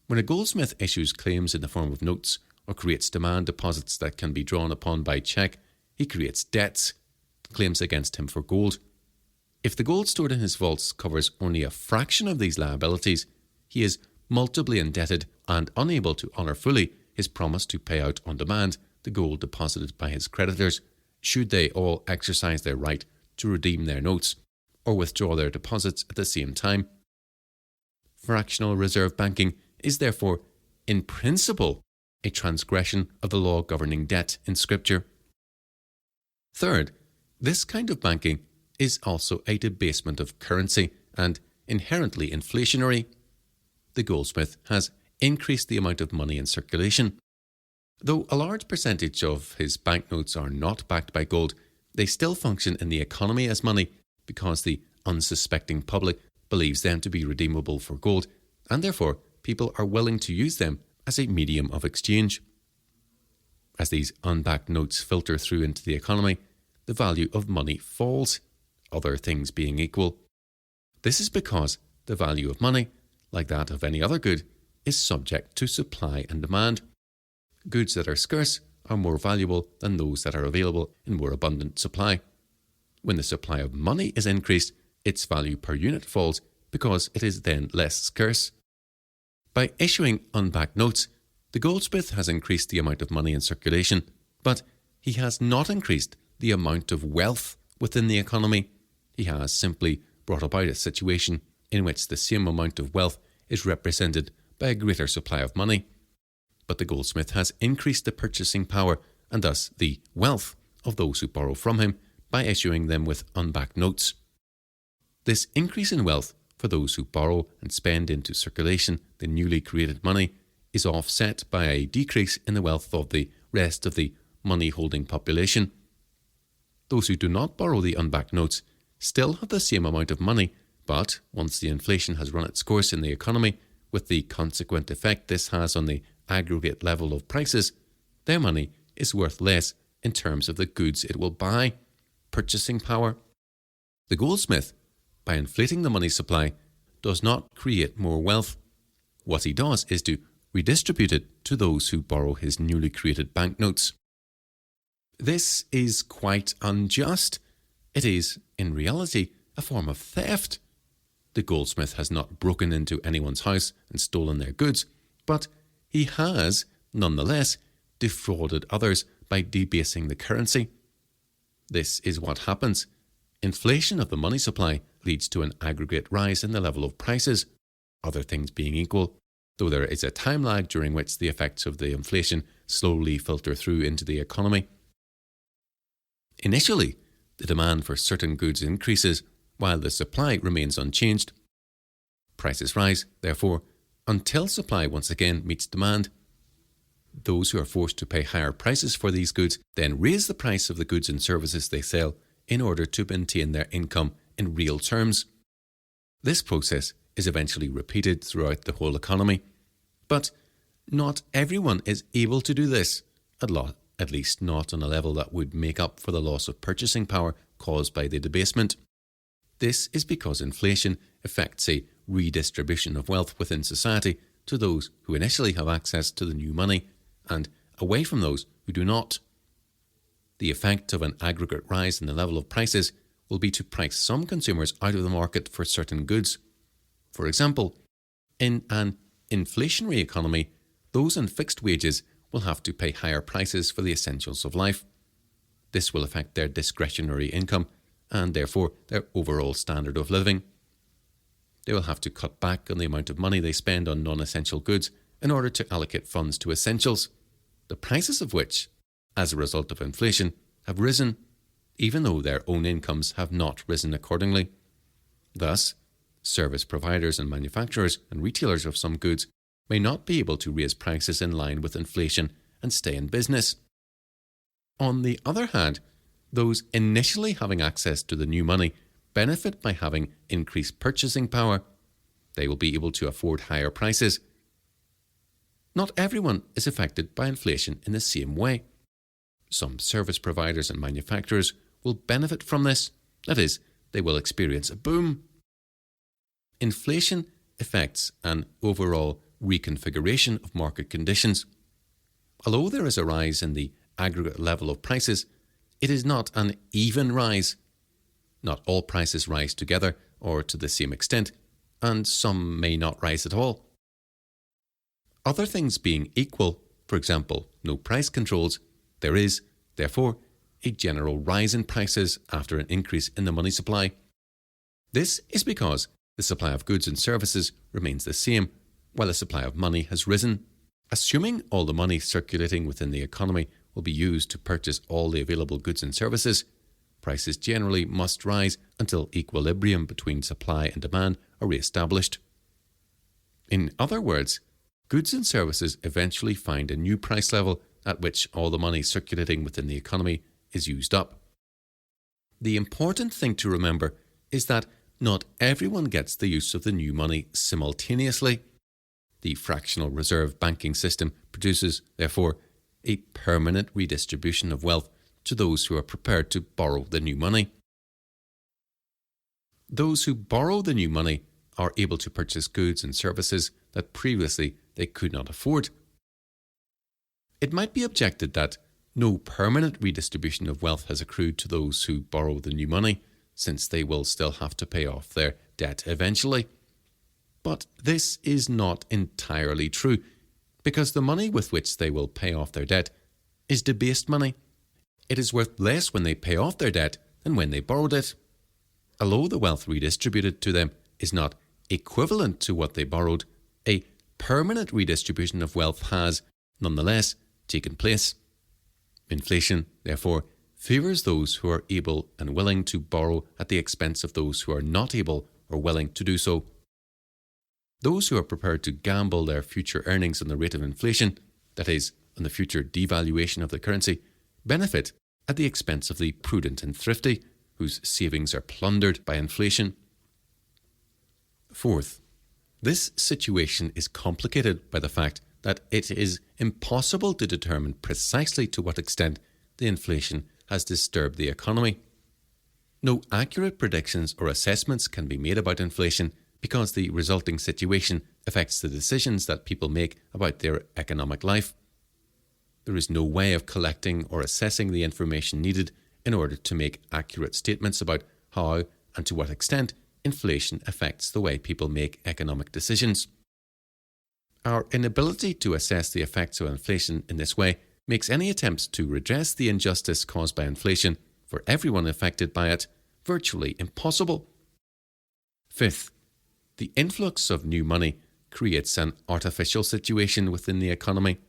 When a goldsmith issues claims in the form of notes or creates demand deposits that can be drawn upon by cheque, he creates debts, claims against him for gold. If the gold stored in his vaults covers only a fraction of these liabilities, he is multiply indebted and unable to honour fully his promise to pay out on demand the gold deposited by his creditors, should they all exercise their right to redeem their notes or withdraw their deposits at the same time. Fractional reserve banking is therefore, in principle, a transgression of the law governing debt in Scripture. Third, this kind of banking is also a debasement of currency and inherently inflationary. The goldsmith has increased the amount of money in circulation. Though a large percentage of his banknotes are not backed by gold, They still function in the economy as money because the unsuspecting public believes them to be redeemable for gold, and therefore people are willing to use them as a medium of exchange. As these unbacked notes filter through into the economy, the value of money falls, other things being equal. This is because the value of money, like that of any other good, is subject to supply and demand. Goods that are scarce are more valuable than those that are available in more abundant supply. When the supply of money is increased, its value per unit falls because it is then less scarce. By issuing unbacked notes, the goldsmith has increased the amount of money in circulation, but he has not increased the amount of wealth within the economy. He has simply brought about a situation in which the same amount of wealth is represented by a greater supply of money. But the goldsmith has increased the purchasing power and thus the wealth of those who borrow from him by issuing them with unbacked notes. This increase in wealth for those who borrow and spend into circulation the newly created money is offset by a decrease in the wealth of the rest of the money-holding population. Those who do not borrow the unbacked notes still have the same amount of money, but once the inflation has run its course in the economy, with the consequent effect this has on the aggregate level of prices, their money is worth less in terms of the goods it will buy, purchasing power. The goldsmith, by inflating the money supply, does not create more wealth. What he does is to redistribute it to those who borrow his newly created banknotes. This is quite unjust. It is, in reality, a form of theft. The goldsmith has not broken into anyone's house and stolen their goods, but he has, nonetheless, defrauded others by debasing the currency. This is what happens. Inflation of the money supply leads to an aggregate rise in the level of prices, other things being equal, though there is a time lag during which the effects of the inflation slowly filter through into the economy. Initially, the demand for certain goods increases while the supply remains unchanged. Prices rise, therefore, until supply once again meets demand. Those who are forced to pay higher prices for these goods then raise the price of the goods and services they sell in order to maintain their income in real terms. This process is eventually repeated throughout the whole economy. But not everyone is able to do this, at least not on a level that would make up for the loss of purchasing power caused by the debasement. This is because inflation affects a redistribution of wealth within society to those who initially have access to the new money and away from those who do not. The effect of an aggregate rise in the level of prices will be to price some consumers out of the market for certain goods. For example, in an inflationary economy, those on fixed wages will have to pay higher prices for the essentials of life. This will affect their discretionary income and therefore their overall standard of living. They will have to cut back on the amount of money they spend on non-essential goods in order to allocate funds to essentials, the prices of which, as a result of inflation, have risen, even though their own incomes have not risen accordingly. Thus, service providers and manufacturers and retailers of some goods may not be able to raise prices in line with inflation and stay in business. On the other hand, those initially having access to the new money benefit by having increased purchasing power. They will be able to afford higher prices. Not everyone is affected by inflation in the same way. Some service providers and manufacturers will benefit from this. That is, they will experience a boom. Inflation affects an overall reconfiguration of market conditions. Although there is a rise in the aggregate level of prices, it is not an even rise. Not all prices rise together or to the same extent, and some may not rise at all. Other things being equal, for example, no price controls, there is, therefore, a general rise in prices after an increase in the money supply. This is because the supply of goods and services remains the same, while the supply of money has risen. Assuming all the money circulating within the economy will be used to purchase all the available goods and services, prices generally must rise until equilibrium between supply and demand are re-established. In other words, goods and services eventually find a new price level at which all the money circulating within the economy is used up. The important thing to remember is that not everyone gets the use of the new money simultaneously. The fractional reserve banking system produces, therefore, a permanent redistribution of wealth to those who are prepared to borrow the new money. Those who borrow the new money are able to purchase goods and services that previously they could not afford. It might be objected that no permanent redistribution of wealth has accrued to those who borrow the new money, since they will still have to pay off their debt eventually. But this is not entirely true, because the money with which they will pay off their debt is debased money. It is worth less when they pay off their debt than when they borrowed it. Although the wealth redistributed to them is not equivalent to what they borrowed, a permanent redistribution of wealth has, nonetheless, taken place. Inflation, therefore, favours those who are able and willing to borrow at the expense of those who are not able or willing to do so. Those who are prepared to gamble their future earnings on the rate of inflation, that is, on the future devaluation of the currency, benefit at the expense of the prudent and thrifty, whose savings are plundered by inflation. Fourth, this situation is complicated by the fact that it is impossible to determine precisely to what extent the inflation has disturbed the economy. No accurate predictions or assessments can be made about inflation because the resulting situation affects the decisions that people make about their economic life. There is no way of collecting or assessing the information needed in order to make accurate statements about how and to what extent inflation affects the way people make economic decisions. Our inability to assess the effects of inflation in this way makes any attempts to redress the injustice caused by inflation for everyone affected by it virtually impossible. Fifth, the influx of new money creates an artificial situation within the economy.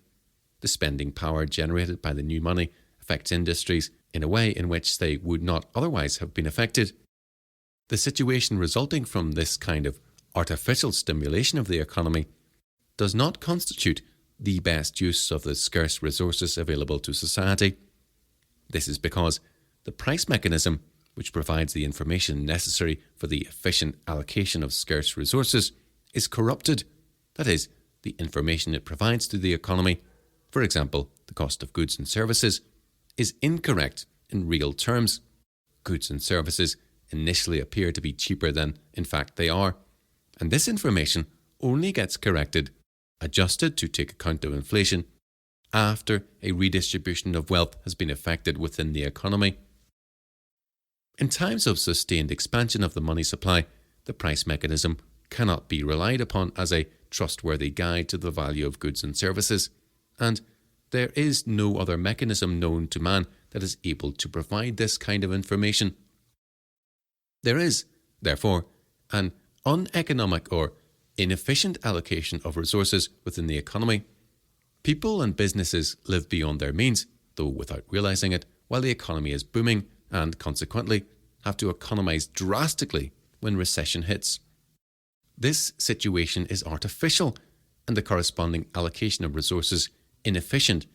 The spending power generated by the new money affects industries in a way in which they would not otherwise have been affected. The situation resulting from this kind of artificial stimulation of the economy does not constitute the best use of the scarce resources available to society. This is because the price mechanism, which provides the information necessary for the efficient allocation of scarce resources, is corrupted. That is, the information it provides to the economy, for example, the cost of goods and services, is incorrect in real terms. Goods and services initially appear to be cheaper than in fact they are, and this information only gets corrected, adjusted to take account of inflation, after a redistribution of wealth has been effected within the economy. In times of sustained expansion of the money supply, the price mechanism cannot be relied upon as a trustworthy guide to the value of goods and services, and there is no other mechanism known to man that is able to provide this kind of information. There is, therefore, an uneconomic or inefficient allocation of resources within the economy. People and businesses live beyond their means, though without realizing it, while the economy is booming and, consequently, have to economize drastically when recession hits. This situation is artificial and the corresponding allocation of resources inefficient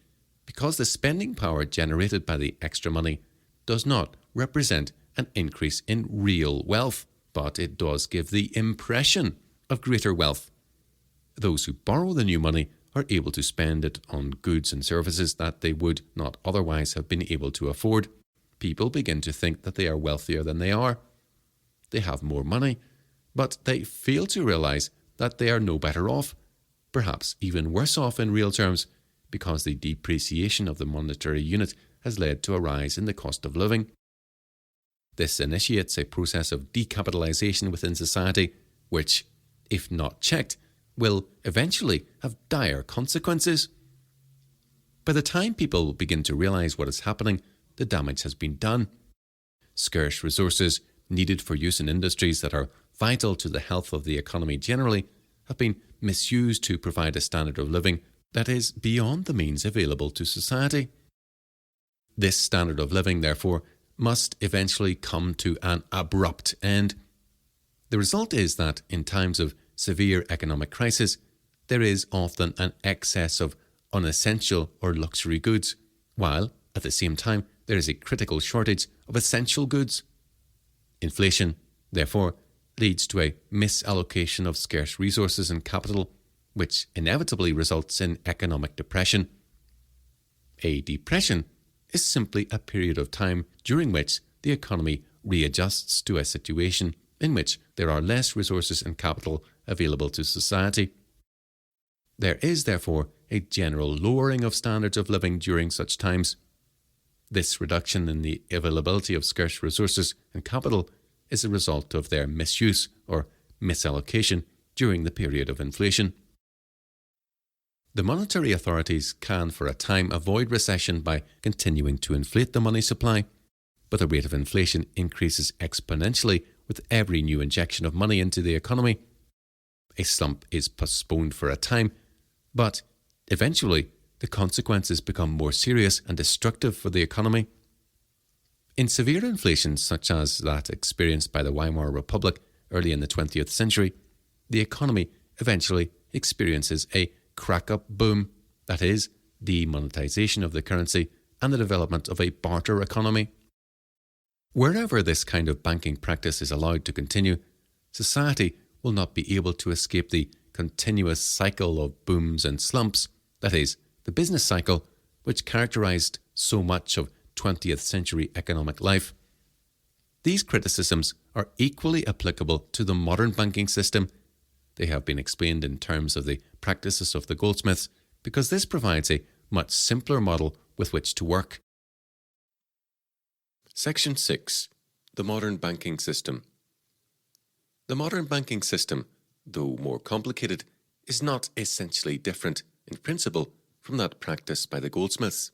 because the spending power generated by the extra money does not represent an increase in real wealth, but it does give the impression of greater wealth. Those who borrow the new money are able to spend it on goods and services that they would not otherwise have been able to afford. People begin to think that they are wealthier than they are. They have more money, but they fail to realize that they are no better off, perhaps even worse off in real terms, because the depreciation of the monetary unit has led to a rise in the cost of living. This initiates a process of decapitalization within society, which, if not checked, will eventually have dire consequences. By the time people begin to realize what is happening, the damage has been done. Scarce resources needed for use in industries that are vital to the health of the economy generally have been misused to provide a standard of living that is beyond the means available to society. This standard of living, therefore, must eventually come to an abrupt end. The result is that in times of severe economic crisis, there is often an excess of unessential or luxury goods, while, at the same time, there is a critical shortage of essential goods. Inflation, therefore, leads to a misallocation of scarce resources and capital, which inevitably results in economic depression. A depression is simply a period of time during which the economy readjusts to a situation in which there are less resources and capital available to society. There is, therefore, a general lowering of standards of living during such times. This reduction in the availability of scarce resources and capital is a result of their misuse or misallocation during the period of inflation. The monetary authorities can for a time avoid recession by continuing to inflate the money supply, but the rate of inflation increases exponentially with every new injection of money into the economy. A slump is postponed for a time, but eventually the consequences become more serious and destructive for the economy. In severe inflation such as that experienced by the Weimar Republic early in the 20th century, the economy eventually experiences a crack-up boom, that is, demonetization of the currency and the development of a barter economy. Wherever this kind of banking practice is allowed to continue, society will not be able to escape the continuous cycle of booms and slumps, that is, the business cycle, which characterized so much of 20th century economic life. These criticisms are equally applicable to the modern banking system. They have been explained in terms of the practices of the goldsmiths because this provides a much simpler model with which to work. Section 6. The modern banking system. The modern banking system, though more complicated, is not essentially different in principle from that practiced by the goldsmiths.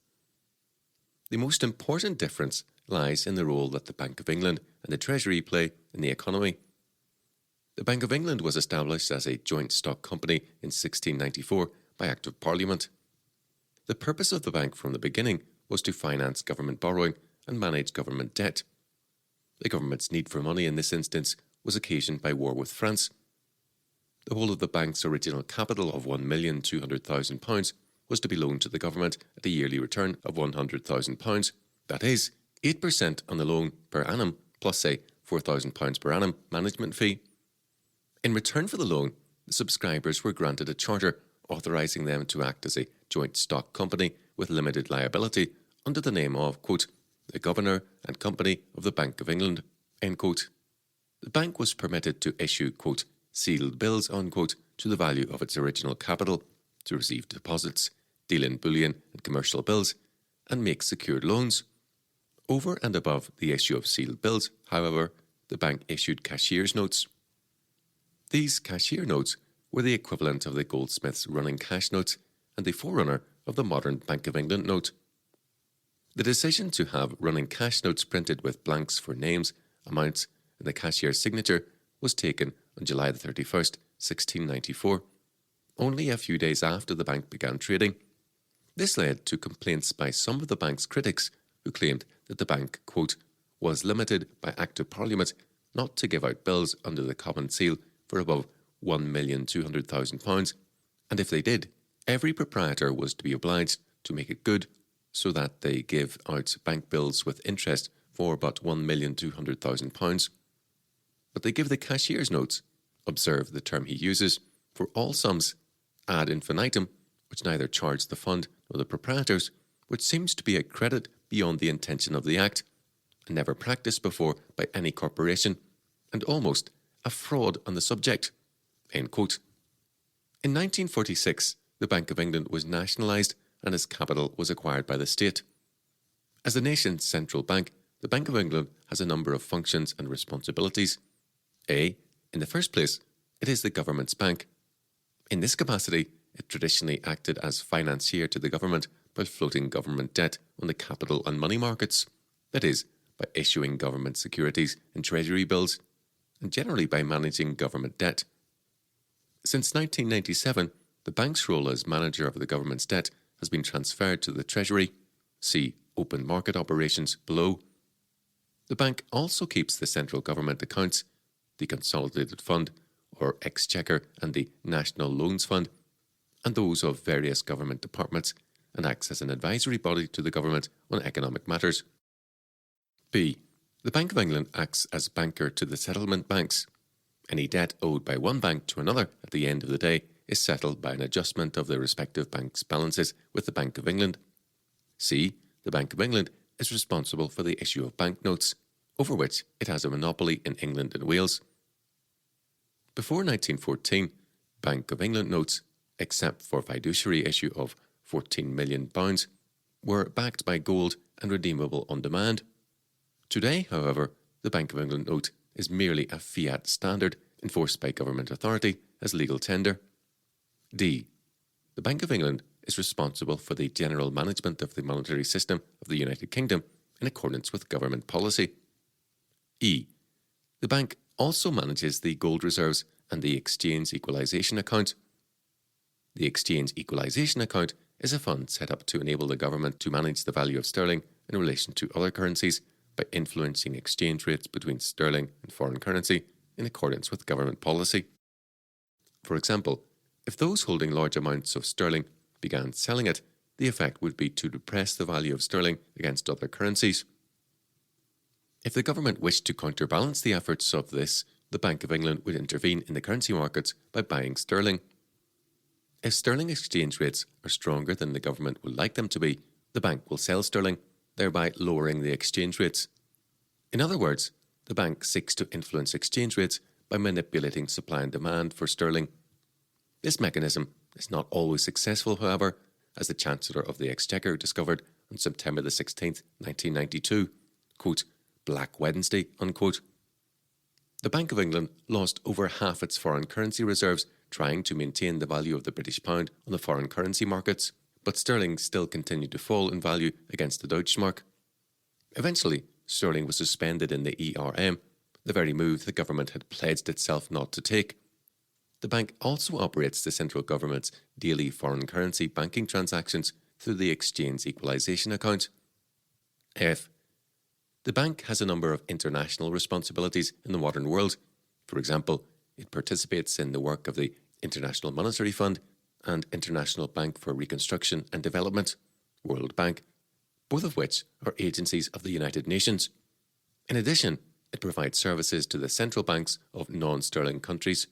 The most important difference lies in the role that the Bank of England and the Treasury play in the economy. The Bank of England was established as a joint stock company in 1694 by Act of Parliament. The purpose of the bank from the beginning was to finance government borrowing and manage government debt. The government's need for money in this instance was occasioned by war with France. The whole of the bank's original capital of £1,200,000 was to be loaned to the government at a yearly return of £100,000, that is, 8% on the loan per annum plus a £4,000 per annum management fee. In return for the loan, the subscribers were granted a charter authorising them to act as a joint stock company with limited liability under the name of, quote, the Governor and Company of the Bank of England, end quote. The bank was permitted to issue, quote, sealed bills, unquote, to the value of its original capital, to receive deposits, deal in bullion and commercial bills, and make secured loans. Over and above the issue of sealed bills, however, the bank issued cashier's notes. These cashier notes were the equivalent of the goldsmith's running cash notes and the forerunner of the modern Bank of England note. The decision to have running cash notes printed with blanks for names, amounts, and the cashier's signature was taken on July 31st, 1694, only a few days after the bank began trading. This led to complaints by some of the bank's critics who claimed that the bank, quote, was limited by Act of Parliament not to give out bills under the common seal for above £1,200,000, and if they did, every proprietor was to be obliged to make it good so that they give out bank bills with interest for but £1,200,000. But they give the cashier's notes, observe the term he uses, for all sums ad infinitum, which neither charge the fund nor the proprietors, which seems to be a credit beyond the intention of the Act, and never practised before by any corporation, and almost a fraud on the subject, end quote. In 1946, the Bank of England was nationalised and its capital was acquired by the state. As the nation's central bank, the Bank of England has a number of functions and responsibilities. In the first place, it is the government's bank. In this capacity, it traditionally acted as financier to the government by floating government debt on the capital and money markets, that is, by issuing government securities and treasury bills, and generally by managing government debt. Since 1997, the bank's role as manager of the government's debt has been transferred to the Treasury. See open market operations below. The bank also keeps the central government accounts, the Consolidated Fund, or Exchequer, and the National Loans Fund, and those of various government departments, and acts as an advisory body to the government on economic matters. B. The Bank of England acts as banker to the settlement banks. Any debt owed by one bank to another at the end of the day is settled by an adjustment of the respective bank's balances with the Bank of England. C. The Bank of England is responsible for the issue of banknotes, over which it has a monopoly in England and Wales. Before 1914, Bank of England notes, except for fiduciary issue of £14 million, were backed by gold and redeemable on demand. Today, however, the Bank of England note is merely a fiat standard enforced by government authority as legal tender. D. The Bank of England is responsible for the general management of the monetary system of the United Kingdom in accordance with government policy. E. The bank also manages the gold reserves and the exchange equalisation account. The exchange equalisation account is a fund set up to enable the government to manage the value of sterling in relation to other currencies by influencing exchange rates between sterling and foreign currency in accordance with government policy. For example, if those holding large amounts of sterling began selling it, the effect would be to depress the value of sterling against other currencies. If the government wished to counterbalance the efforts of this, the Bank of England would intervene in the currency markets by buying sterling. If sterling exchange rates are stronger than the government would like them to be, the bank will sell sterling, thereby lowering the exchange rates. In other words, the bank seeks to influence exchange rates by manipulating supply and demand for sterling. This mechanism is not always successful, however, as the Chancellor of the Exchequer discovered on September the 16th, 1992, quote, Black Wednesday, unquote. The Bank of England lost over half its foreign currency reserves trying to maintain the value of the British pound on the foreign currency markets, but sterling still continued to fall in value against the Deutschmark. Eventually, sterling was suspended in the ERM, the very move the government had pledged itself not to take. The bank also operates the central government's daily foreign currency banking transactions through the exchange equalisation account. F. The bank has a number of international responsibilities in the modern world. For example, it participates in the work of the International Monetary Fund and International Bank for Reconstruction and Development, World Bank, both of which are agencies of the United Nations. In addition, it provides services to the central banks of non-sterling countries.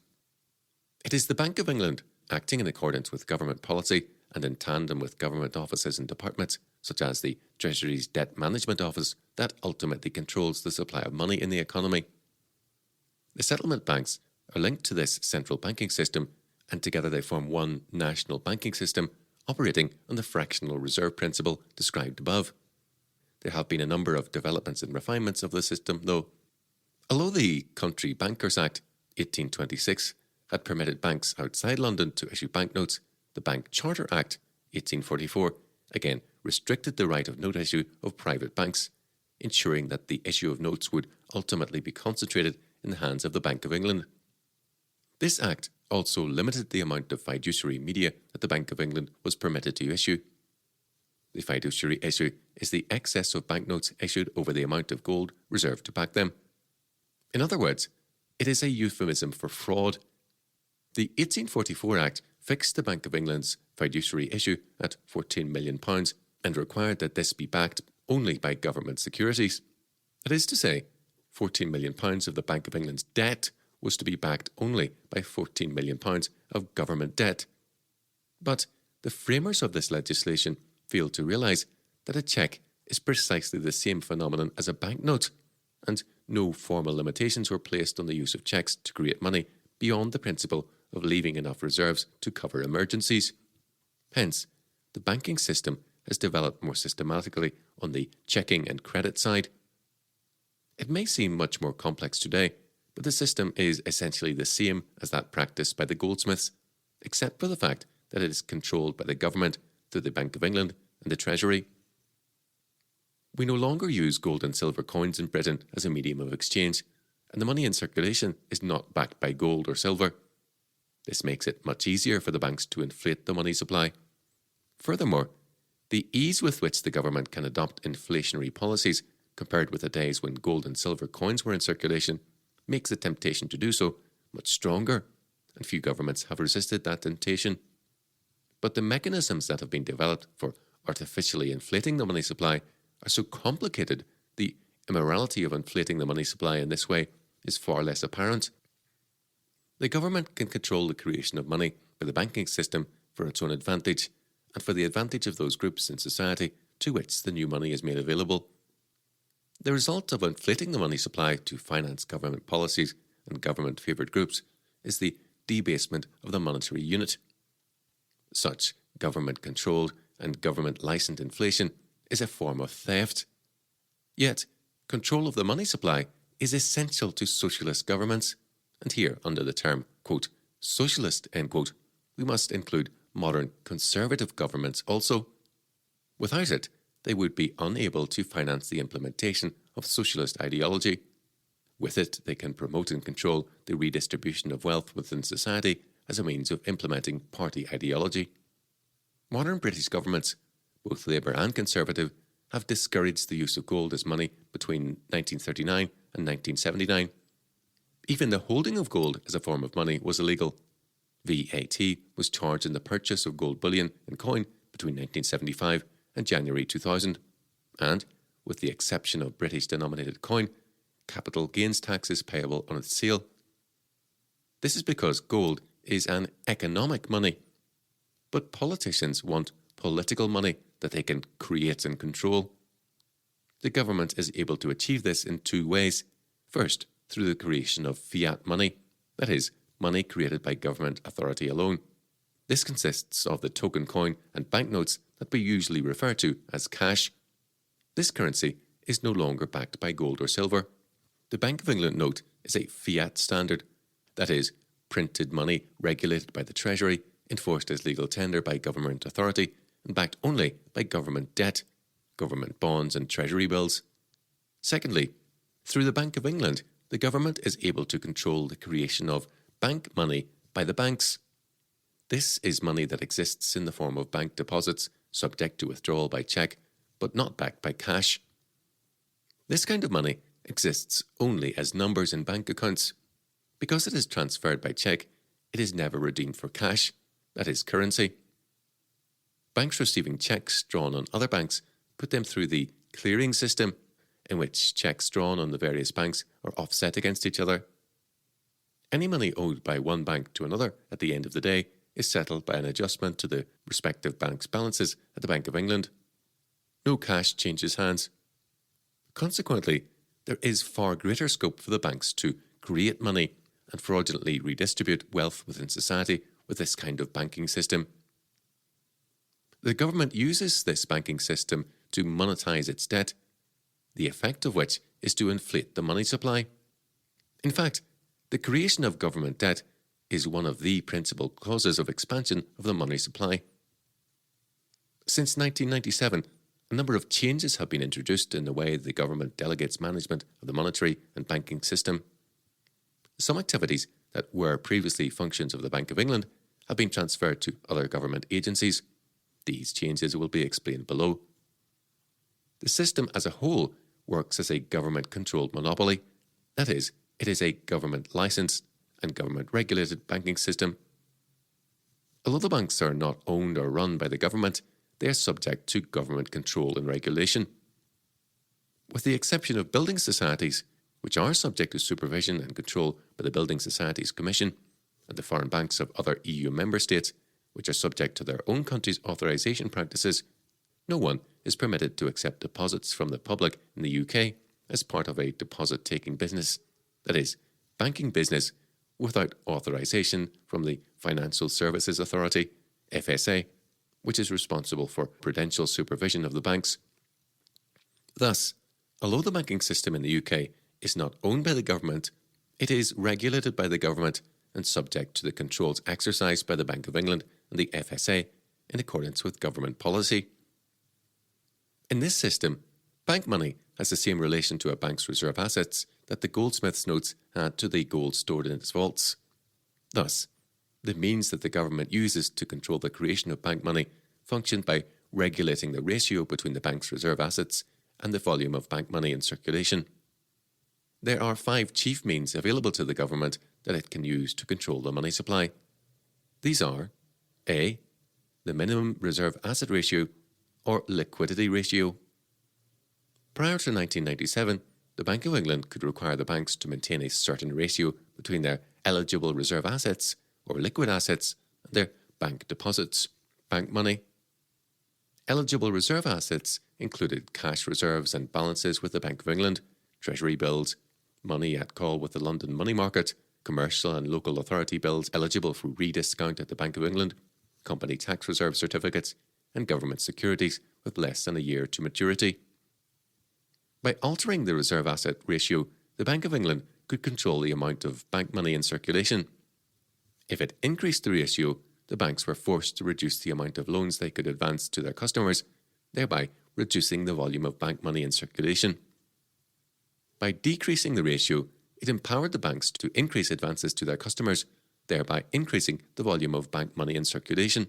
It is the Bank of England, acting in accordance with government policy and in tandem with government offices and departments, such as the Treasury's Debt Management Office, that ultimately controls the supply of money in the economy. The settlement banks are linked to this central banking system, and together they form one national banking system operating on the fractional reserve principle described above. There have been a number of developments and refinements of the system, though. Although the Country Bankers Act 1826 had permitted banks outside London to issue banknotes, the Bank Charter Act 1844 again restricted the right of note issue of private banks, ensuring that the issue of notes would ultimately be concentrated in the hands of the Bank of England. This act also limited the amount of fiduciary media that the Bank of England was permitted to issue. The fiduciary issue is the excess of banknotes issued over the amount of gold reserved to back them. In other words, it is a euphemism for fraud. The 1844 Act fixed the Bank of England's fiduciary issue at £14 million and required that this be backed only by government securities. That is to say, £14 million of the Bank of England's debt was to be backed only by £14 million of government debt. But the framers of this legislation failed to realise that a cheque is precisely the same phenomenon as a banknote, and no formal limitations were placed on the use of cheques to create money beyond the principle of leaving enough reserves to cover emergencies. Hence, the banking system has developed more systematically on the checking and credit side. It may seem much more complex today, but the system is essentially the same as that practiced by the goldsmiths, except for the fact that it is controlled by the government through the Bank of England and the Treasury. We no longer use gold and silver coins in Britain as a medium of exchange, and the money in circulation is not backed by gold or silver. This makes it much easier for the banks to inflate the money supply. Furthermore, the ease with which the government can adopt inflationary policies compared with the days when gold and silver coins were in circulation makes the temptation to do so much stronger, and few governments have resisted that temptation. But the mechanisms that have been developed for artificially inflating the money supply are so complicated the immorality of inflating the money supply in this way is far less apparent. The government can control the creation of money by the banking system for its own advantage and for the advantage of those groups in society to which the new money is made available. The result of inflating the money supply to finance government policies and government-favoured groups is the debasement of the monetary unit. Such government-controlled and government-licensed inflation is a form of theft. Yet, control of the money supply is essential to socialist governments, and here, under the term, quote, socialist, end quote, we must include modern conservative governments also. Without it, they would be unable to finance the implementation of socialist ideology. With it, they can promote and control the redistribution of wealth within society as a means of implementing party ideology. Modern British governments, both Labour and Conservative, have discouraged the use of gold as money between 1939 and 1979. Even the holding of gold as a form of money was illegal. VAT was charged in the purchase of gold bullion in coin between 1975 and January 2000, and, with the exception of British-denominated coin, capital gains tax is payable on its sale. This is because gold is an economic money, but politicians want political money that they can create and control. The government is able to achieve this in two ways. First, through the creation of fiat money, that is, money created by government authority alone. This consists of the token coin and banknotes that we usually refer to as cash. This currency is no longer backed by gold or silver. The Bank of England note is a fiat standard, that is, printed money regulated by the Treasury, enforced as legal tender by government authority, and backed only by government debt, government bonds and treasury bills. Secondly, through the Bank of England, the government is able to control the creation of bank money by the banks. This is money that exists in the form of bank deposits, subject to withdrawal by cheque, but not backed by cash. This kind of money exists only as numbers in bank accounts. Because it is transferred by cheque, it is never redeemed for cash, that is, currency. Banks receiving cheques drawn on other banks put them through the clearing system, in which cheques drawn on the various banks are offset against each other. Any money owed by one bank to another at the end of the day is settled by an adjustment to the respective bank's balances at the Bank of England. No cash changes hands. Consequently, there is far greater scope for the banks to create money and fraudulently redistribute wealth within society with this kind of banking system. The government uses this banking system to monetize its debt, the effect of which is to inflate the money supply. In fact, the creation of government debt is one of the principal causes of expansion of the money supply. Since 1997, a number of changes have been introduced in the way the government delegates management of the monetary and banking system. Some activities that were previously functions of the Bank of England have been transferred to other government agencies. These changes will be explained below. The system as a whole works as a government-controlled monopoly. That is, it is a government-licensed and government-regulated banking system. Although the banks are not owned or run by the government, they are subject to government control and regulation. With the exception of building societies, which are subject to supervision and control by the Building Societies Commission, and the foreign banks of other EU member states, which are subject to their own country's authorisation practices, no one is permitted to accept deposits from the public in the UK as part of a deposit-taking business, that is, banking business, without authorisation from the Financial Services Authority, FSA, which is responsible for prudential supervision of the banks. Thus, although the banking system in the UK is not owned by the government, it is regulated by the government and subject to the controls exercised by the Bank of England and the FSA in accordance with government policy. In this system, bank money has the same relation to a bank's reserve assets that the goldsmith's notes had to the gold stored in its vaults. Thus, the means that the government uses to control the creation of bank money function by regulating the ratio between the bank's reserve assets and the volume of bank money in circulation. There are 5 chief means available to the government that it can use to control the money supply. These are A. The minimum reserve asset ratio or liquidity ratio. Prior to 1997, the Bank of England could require the banks to maintain a certain ratio between their eligible reserve assets, or liquid assets, and their bank deposits, bank money. Eligible reserve assets included cash reserves and balances with the Bank of England, Treasury bills, money at call with the London money market, commercial and local authority bills eligible for rediscount at the Bank of England, company tax reserve certificates, and government securities with less than a year to maturity. By altering the reserve asset ratio, the Bank of England could control the amount of bank money in circulation. If it increased the ratio, the banks were forced to reduce the amount of loans they could advance to their customers, thereby reducing the volume of bank money in circulation. By decreasing the ratio, it empowered the banks to increase advances to their customers, thereby increasing the volume of bank money in circulation.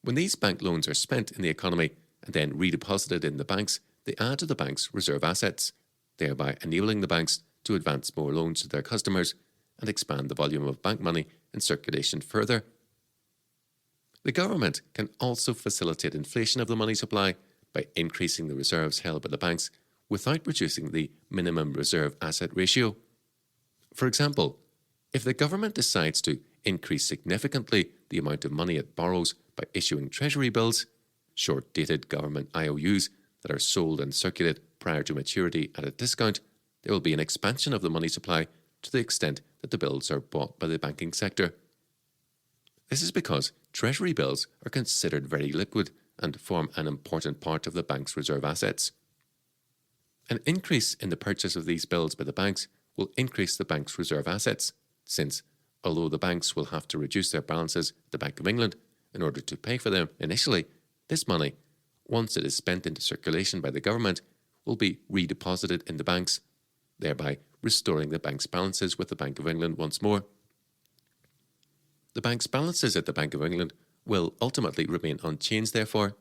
When these bank loans are spent in the economy and then redeposited in the banks, they add to the bank's reserve assets, thereby enabling the banks to advance more loans to their customers and expand the volume of bank money in circulation further. The government can also facilitate inflation of the money supply by increasing the reserves held by the banks without reducing the minimum reserve asset ratio. For example, if the government decides to increase significantly the amount of money it borrows by issuing treasury bills, short-dated government IOUs that are sold and circulated prior to maturity at a discount, there will be an expansion of the money supply to the extent that the bills are bought by the banking sector. This is because treasury bills are considered very liquid and form an important part of the bank's reserve assets. An increase in the purchase of these bills by the banks will increase the bank's reserve assets, since, although the banks will have to reduce their balances at the Bank of England in order to pay for them initially, this money, once it is spent into circulation by the government, will be redeposited in the banks, thereby restoring the bank's balances with the Bank of England once more. The bank's balances at the Bank of England will ultimately remain unchanged, therefore,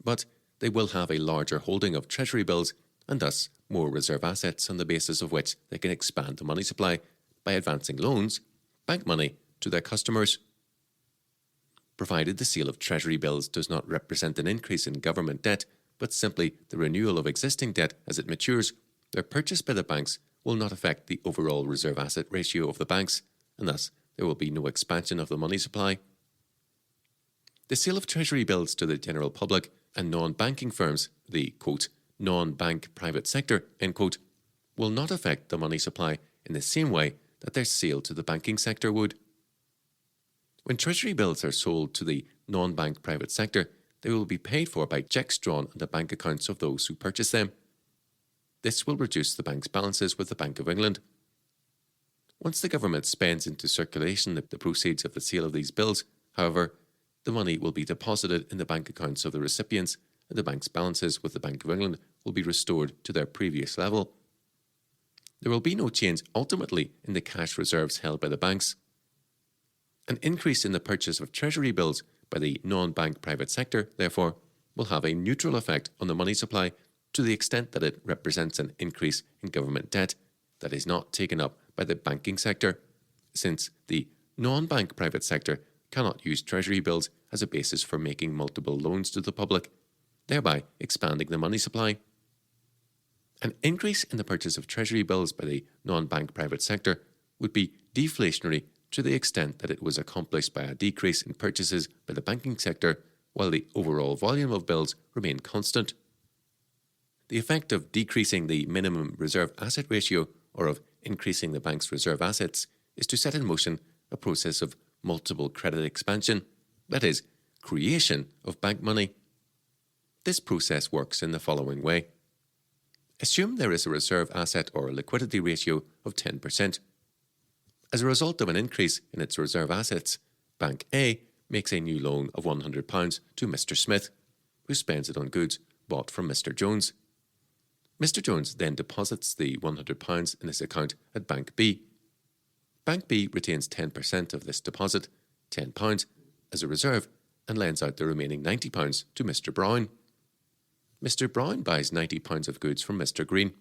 but they will have a larger holding of treasury bills and thus more reserve assets on the basis of which they can expand the money supply by advancing loans, bank money, to their customers. Provided the sale of treasury bills does not represent an increase in government debt, but simply the renewal of existing debt as it matures, their purchase by the banks will not affect the overall reserve asset ratio of the banks, and thus there will be no expansion of the money supply. The sale of treasury bills to the general public and non-banking firms, the quote, non-bank private sector, end quote, will not affect the money supply in the same way that their sale to the banking sector would. When treasury bills are sold to the non-bank private sector, they will be paid for by cheques drawn on the bank accounts of those who purchase them. This will reduce the bank's balances with the Bank of England. Once the government spends into circulation the proceeds of the sale of these bills, however, the money will be deposited in the bank accounts of the recipients, and the bank's balances with the Bank of England will be restored to their previous level. There will be no change ultimately in the cash reserves held by the banks. An increase in the purchase of treasury bills by the non-bank private sector, therefore, will have a neutral effect on the money supply to the extent that it represents an increase in government debt that is not taken up by the banking sector, since the non-bank private sector cannot use treasury bills as a basis for making multiple loans to the public, thereby expanding the money supply. An increase in the purchase of treasury bills by the non-bank private sector would be deflationary to the extent that it was accomplished by a decrease in purchases by the banking sector while the overall volume of bills remained constant. The effect of decreasing the minimum reserve asset ratio or of increasing the bank's reserve assets is to set in motion a process of multiple credit expansion, that is, creation of bank money. This process works in the following way. Assume there is a reserve asset or liquidity ratio of 10%. As a result of an increase in its reserve assets, Bank A makes a new loan of £100 to Mr. Smith, who spends it on goods bought from Mr. Jones. Mr. Jones then deposits the £100 in his account at Bank B. Bank B retains 10% of this deposit, £10, as a reserve, and lends out the remaining £90 to Mr. Brown. Mr. Brown buys £90 of goods from Mr. Green.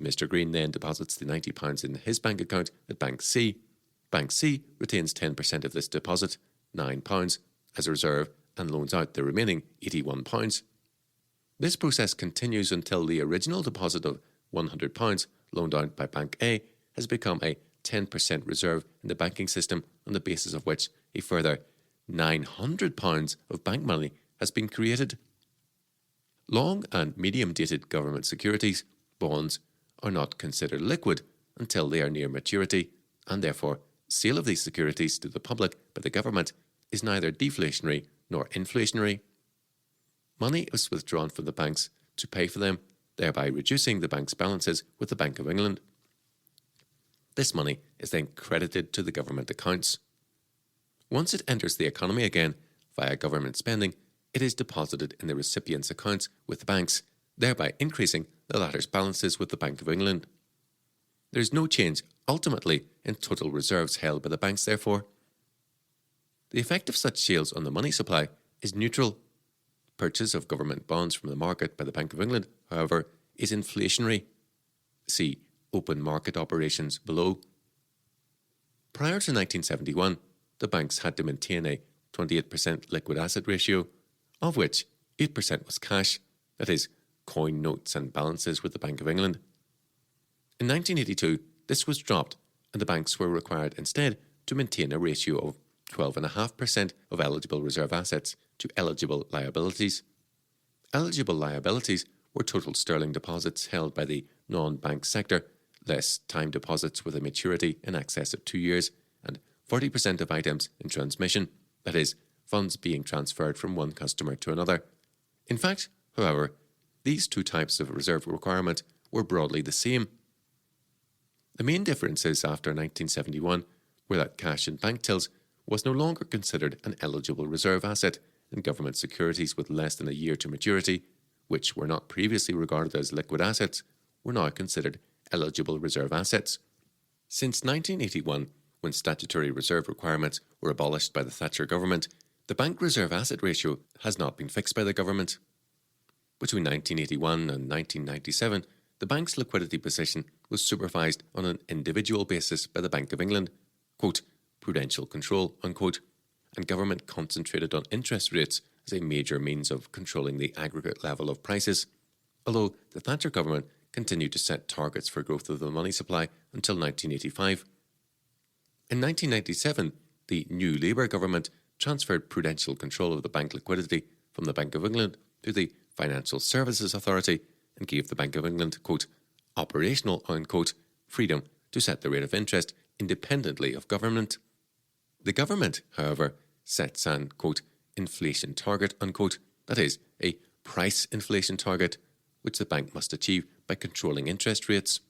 Mr. Green then deposits the £90 in his bank account at Bank C. Bank C retains 10% of this deposit, £9, as a reserve, and loans out the remaining £81. This process continues until the original deposit of £100 loaned out by Bank A has become a 10% reserve in the banking system, on the basis of which a further £900 of bank money has been created. Long and medium-dated government securities, bonds, are not considered liquid until they are near maturity, and therefore sale of these securities to the public by the government is neither deflationary nor inflationary. Money is withdrawn from the banks to pay for them, thereby reducing the bank's balances with the Bank of England. This money is then credited to the government accounts. Once it enters the economy again via government spending, it is deposited in the recipient's accounts with the banks, thereby increasing the latter's balances with the Bank of England. There is no change ultimately in total reserves held by the banks, therefore. The effect of such sales on the money supply is neutral. Purchase of government bonds from the market by the Bank of England, however, is inflationary. See open market operations below. Prior to 1971, the banks had to maintain a 28% liquid asset ratio, of which 8% was cash, that is, coin notes and balances with the Bank of England. In 1982, this was dropped, and the banks were required instead to maintain a ratio of 12.5% of eligible reserve assets to eligible liabilities. Eligible liabilities were total sterling deposits held by the non-bank sector, less time deposits with a maturity in excess of 2 years, and 40% of items in transmission, that is, funds being transferred from one customer to another. In fact, however, these two types of reserve requirement were broadly the same. The main differences after 1971 were that cash in bank tills was no longer considered an eligible reserve asset, and government securities with less than a year to maturity, which were not previously regarded as liquid assets, were now considered eligible reserve assets. Since 1981, when statutory reserve requirements were abolished by the Thatcher government, the bank reserve asset ratio has not been fixed by the government. Between 1981 and 1997, the bank's liquidity position was supervised on an individual basis by the Bank of England, quote, prudential control, unquote, and government concentrated on interest rates as a major means of controlling the aggregate level of prices, although the Thatcher government continued to set targets for growth of the money supply until 1985. In 1997, the new Labour government transferred prudential control of the bank liquidity from the Bank of England to the Financial Services Authority and gave the Bank of England, quote, operational, unquote, freedom to set the rate of interest independently of government. The government, however, sets an, quote, inflation target, unquote, that is, a price inflation target, which the bank must achieve by controlling interest rates.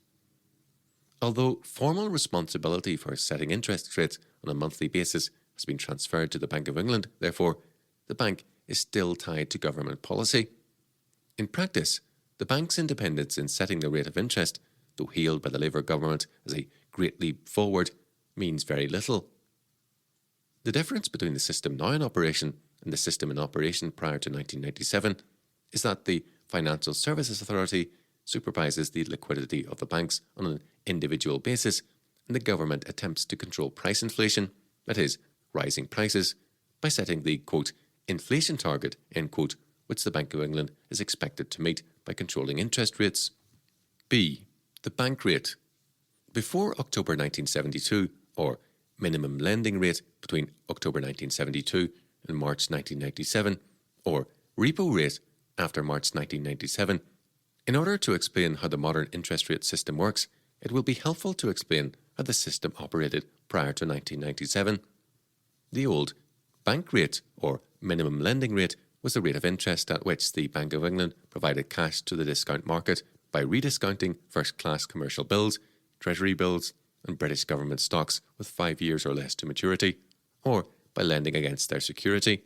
Although formal responsibility for setting interest rates on a monthly basis has been transferred to the Bank of England, therefore, the bank is still tied to government policy. In practice, the bank's independence in setting the rate of interest, though hailed by the Labour government as a great leap forward, means very little. The difference between the system now in operation and the system in operation prior to 1997 is that the Financial Services Authority supervises the liquidity of the banks on an individual basis, and the government attempts to control price inflation, that is, rising prices, by setting the, quote, inflation target, end quote, which the Bank of England is expected to meet by controlling interest rates. B. The bank rate. Before October 1972, or minimum lending rate between October 1972 and March 1997, or repo rate after March 1997, in order to explain how the modern interest rate system works, it will be helpful to explain how the system operated prior to 1997. The old bank rate, or minimum lending rate, was the rate of interest at which the Bank of England provided cash to the discount market by rediscounting first-class commercial bills, treasury bills, and British government stocks with 5 years or less to maturity, or by lending against their security.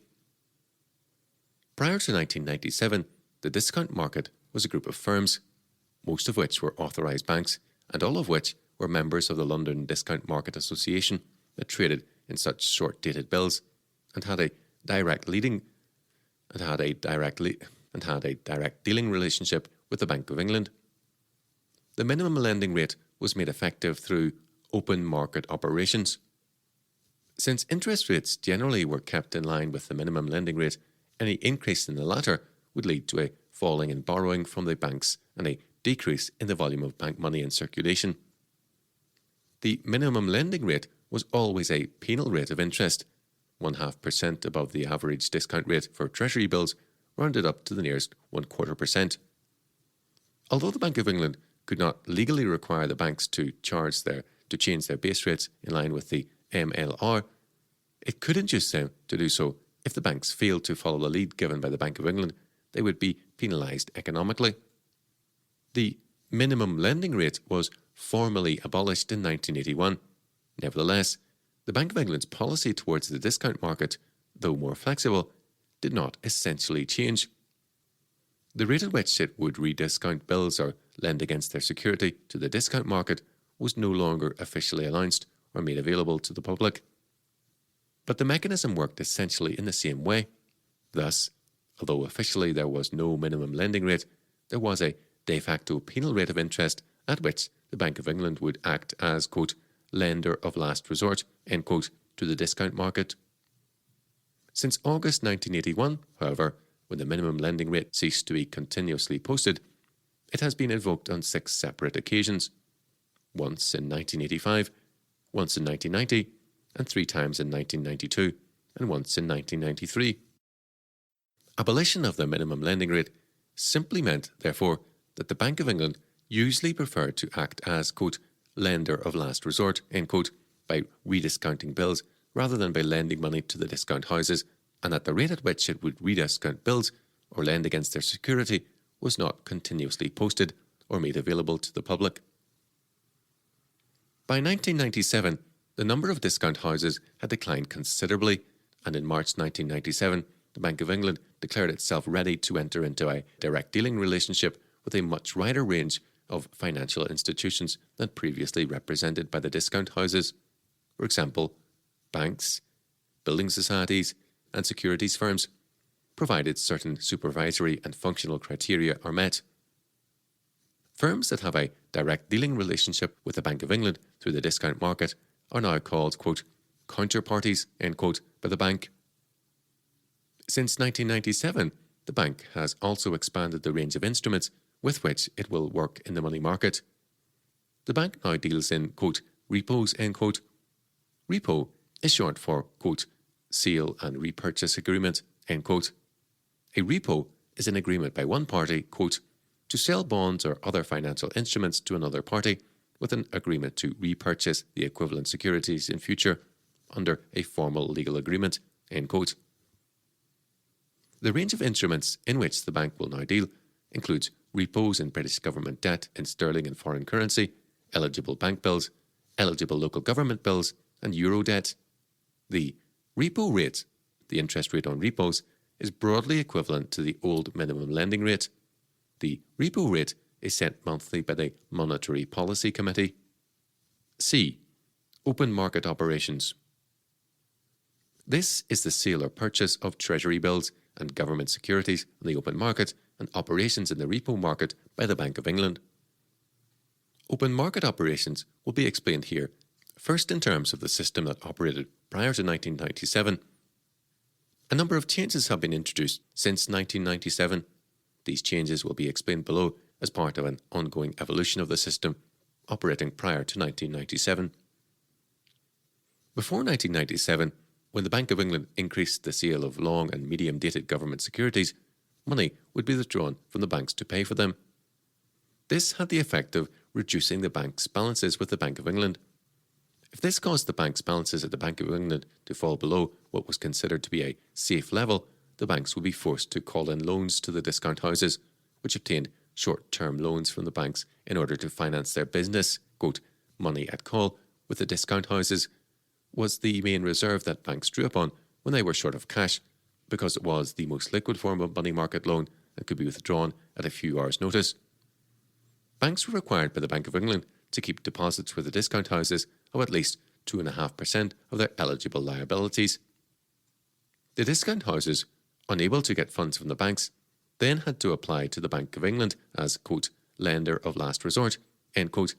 Prior to 1997, the discount market was a group of firms, most of which were authorised banks, and all of which were members of the London Discount Market Association that traded in such short-dated bills and had a direct dealing relationship with the Bank of England. The minimum lending rate was made effective through open market operations. Since interest rates generally were kept in line with the minimum lending rate, any increase in the latter would lead to a falling in borrowing from the banks and a decrease in the volume of bank money in circulation. The minimum lending rate was always a penal rate of interest, 0.5% above the average discount rate for Treasury bills, rounded up to the nearest 0.25%. Although the Bank of England could not legally require the banks to change their base rates in line with the MLR, it could induce them to do so. If the banks failed to follow the lead given by the Bank of England, they would be penalised economically. The minimum lending rate was formally abolished in 1981. Nevertheless, the Bank of England's policy towards the discount market, though more flexible, did not essentially change. The rate at which it would rediscount bills or lend against their security to the discount market was no longer officially announced or made available to the public. But the mechanism worked essentially in the same way. Thus, although officially there was no minimum lending rate, there was a de facto penal rate of interest at which the Bank of England would act as, quote, lender of last resort, end quote, to the discount market. Since August 1981, however, when the minimum lending rate ceased to be continuously posted, it has been invoked on 6 separate occasions, once in 1985, once in 1990, and 3 times in 1992, and once in 1993. Abolition of the minimum lending rate simply meant, therefore, that the Bank of England usually preferred to act as, quote, lender of last resort, end quote, by rediscounting bills rather than by lending money to the discount houses, and that the rate at which it would rediscount bills or lend against their security was not continuously posted or made available to the public. By 1997, the number of discount houses had declined considerably, and in March 1997, the Bank of England declared itself ready to enter into a direct dealing relationship with a much wider range of financial institutions than previously represented by the discount houses. For example, banks, building societies, and securities firms, provided certain supervisory and functional criteria are met. Firms that have a direct dealing relationship with the Bank of England through the discount market are now called, quote, counterparties, end quote, by the bank. Since 1997, the bank has also expanded the range of instruments with which it will work in the money market. The bank now deals in, quote, repos, end quote. Repo is short for, quote, sale and repurchase agreement, end quote. A repo is an agreement by one party, quote, to sell bonds or other financial instruments to another party with an agreement to repurchase the equivalent securities in future under a formal legal agreement, end quote. The range of instruments in which the bank will now deal includes repos in British government debt in sterling and foreign currency, eligible bank bills, eligible local government bills, and euro debt. The repo rate, the interest rate on repos, is broadly equivalent to the old minimum lending rate. The repo rate is set monthly by the Monetary Policy Committee. C. Open market operations. This is the sale or purchase of Treasury bills and government securities on the open market and operations in the repo market by the Bank of England. Open market operations will be explained here, first in terms of the system that operated prior to 1997. A number of changes have been introduced since 1997. These changes will be explained below as part of an ongoing evolution of the system operating prior to 1997. Before 1997, when the Bank of England increased the sale of long and medium-dated government securities, money would be withdrawn from the banks to pay for them. This had the effect of reducing the bank's balances with the Bank of England. If this caused the bank's balances at the Bank of England to fall below what was considered to be a safe level, the banks would be forced to call in loans to the discount houses, which obtained short-term loans from the banks in order to finance their business. Quote, money at call with the discount houses was the main reserve that banks drew upon when they were short of cash, because it was the most liquid form of money market loan and could be withdrawn at a few hours' notice. Banks were required by the Bank of England to keep deposits with the discount houses of at least 2.5% of their eligible liabilities. The discount houses, unable to get funds from the banks, then had to apply to the Bank of England as, quote, lender of last resort, end quote,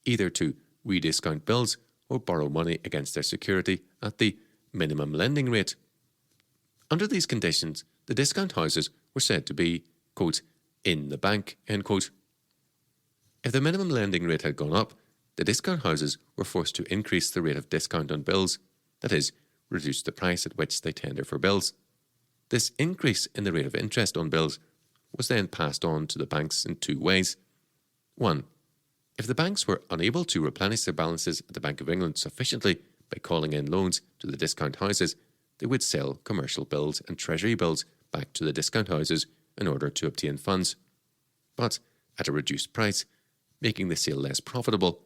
either to rediscount bills or borrow money against their security at the minimum lending rate. Under these conditions, the discount houses were said to be, quote, in the bank, end quote. If the minimum lending rate had gone up, the discount houses were forced to increase the rate of discount on bills, that is, reduce the price at which they tender for bills. This increase in the rate of interest on bills was then passed on to the banks in two ways. One, if the banks were unable to replenish their balances at the Bank of England sufficiently by calling in loans to the discount houses, they would sell commercial bills and treasury bills back to the discount houses in order to obtain funds, but at a reduced price, making the sale less profitable.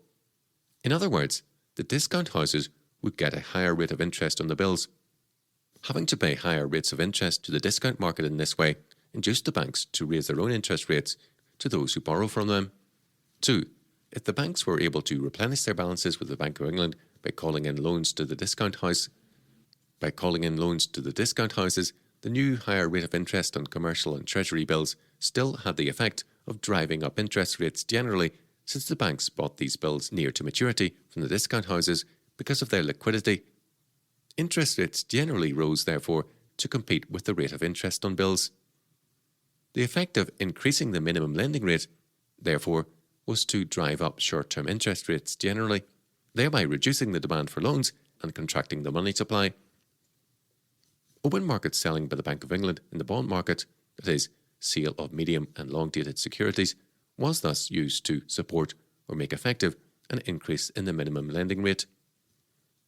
In other words, the discount houses would get a higher rate of interest on the bills. Having to pay higher rates of interest to the discount market in this way induced the banks to raise their own interest rates to those who borrow from them. 2. If the banks were able to replenish their balances with the Bank of England by calling in loans to the discount houses, the new higher rate of interest on commercial and treasury bills still had the effect of driving up interest rates generally, since the banks bought these bills near to maturity from the discount houses because of their liquidity. Interest rates generally rose, therefore, to compete with the rate of interest on bills. The effect of increasing the minimum lending rate, therefore, was to drive up short-term interest rates generally, thereby reducing the demand for loans and contracting the money supply. Open market selling by the Bank of England in the bond market, that is, sale of medium and long-dated securities, was thus used to support or make effective an increase in the minimum lending rate.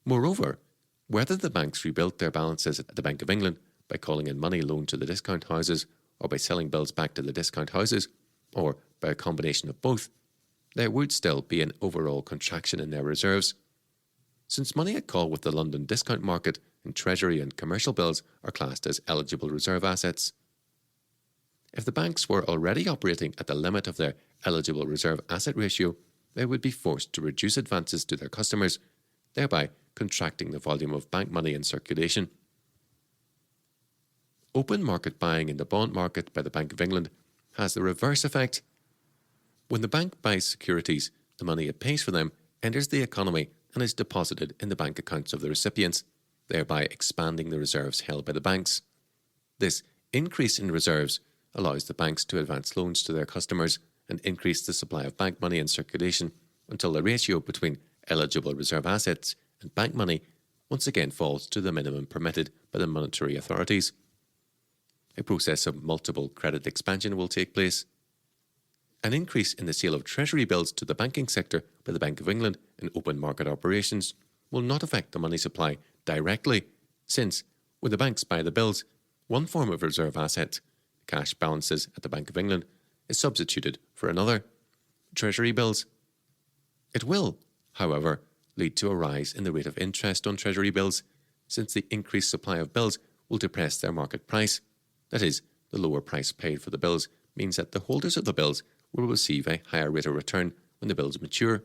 Moreover, whether the banks rebuilt their balances at the Bank of England by calling in money loaned to the discount houses, or by selling bills back to the discount houses, or by a combination of both, there would still be an overall contraction in their reserves. Since money at call with the London discount market and treasury and commercial bills are classed as eligible reserve assets. If the banks were already operating at the limit of their eligible reserve asset ratio, they would be forced to reduce advances to their customers, thereby contracting the volume of bank money in circulation. Open market buying in the bond market by the Bank of England has the reverse effect. When the bank buys securities, the money it pays for them enters the economy and is deposited in the bank accounts of the recipients, thereby expanding the reserves held by the banks. This increase in reserves allows the banks to advance loans to their customers and increase the supply of bank money in circulation until the ratio between eligible reserve assets and bank money once again falls to the minimum permitted by the monetary authorities. A process of multiple credit expansion will take place. An increase in the sale of treasury bills to the banking sector by the Bank of England in open market operations will not affect the money supply directly, since, when the banks buy the bills, one form of reserve asset, cash balances at the Bank of England, is substituted for another, treasury bills. It will, however, lead to a rise in the rate of interest on treasury bills, since the increased supply of bills will depress their market price. That is, the lower price paid for the bills means that the holders of the bills will receive a higher rate of return when the bills mature.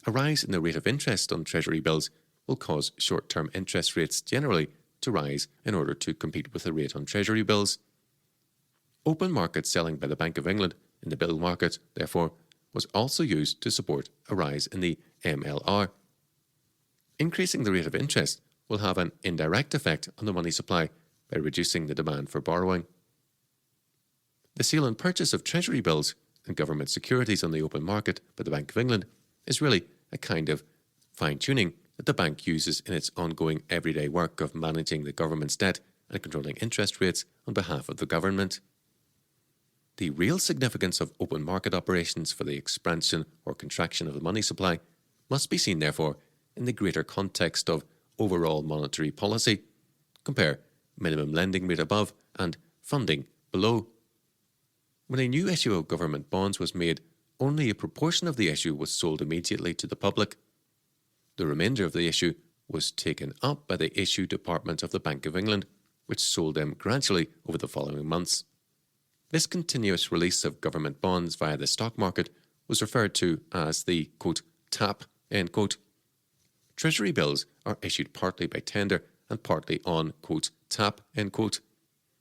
A rise in the rate of interest on treasury bills will cause short-term interest rates generally to rise in order to compete with the rate on treasury bills. Open market selling by the Bank of England in the bill market, therefore, was also used to support a rise in the MLR. Increasing the rate of interest will have an indirect effect on the money supply by reducing the demand for borrowing. The sale and purchase of treasury bills and government securities on the open market by the Bank of England is really a kind of fine-tuning that the bank uses in its ongoing everyday work of managing the government's debt and controlling interest rates on behalf of the government. The real significance of open market operations for the expansion or contraction of the money supply must be seen, therefore, in the greater context of overall monetary policy. Compare minimum lending rate above and funding below. When a new issue of government bonds was made, only a proportion of the issue was sold immediately to the public. The remainder of the issue was taken up by the issue department of the Bank of England, which sold them gradually over the following months. This continuous release of government bonds via the stock market was referred to as the, quote, tap, end quote. Treasury bills are issued partly by tender and partly on, quote, tap, end quote.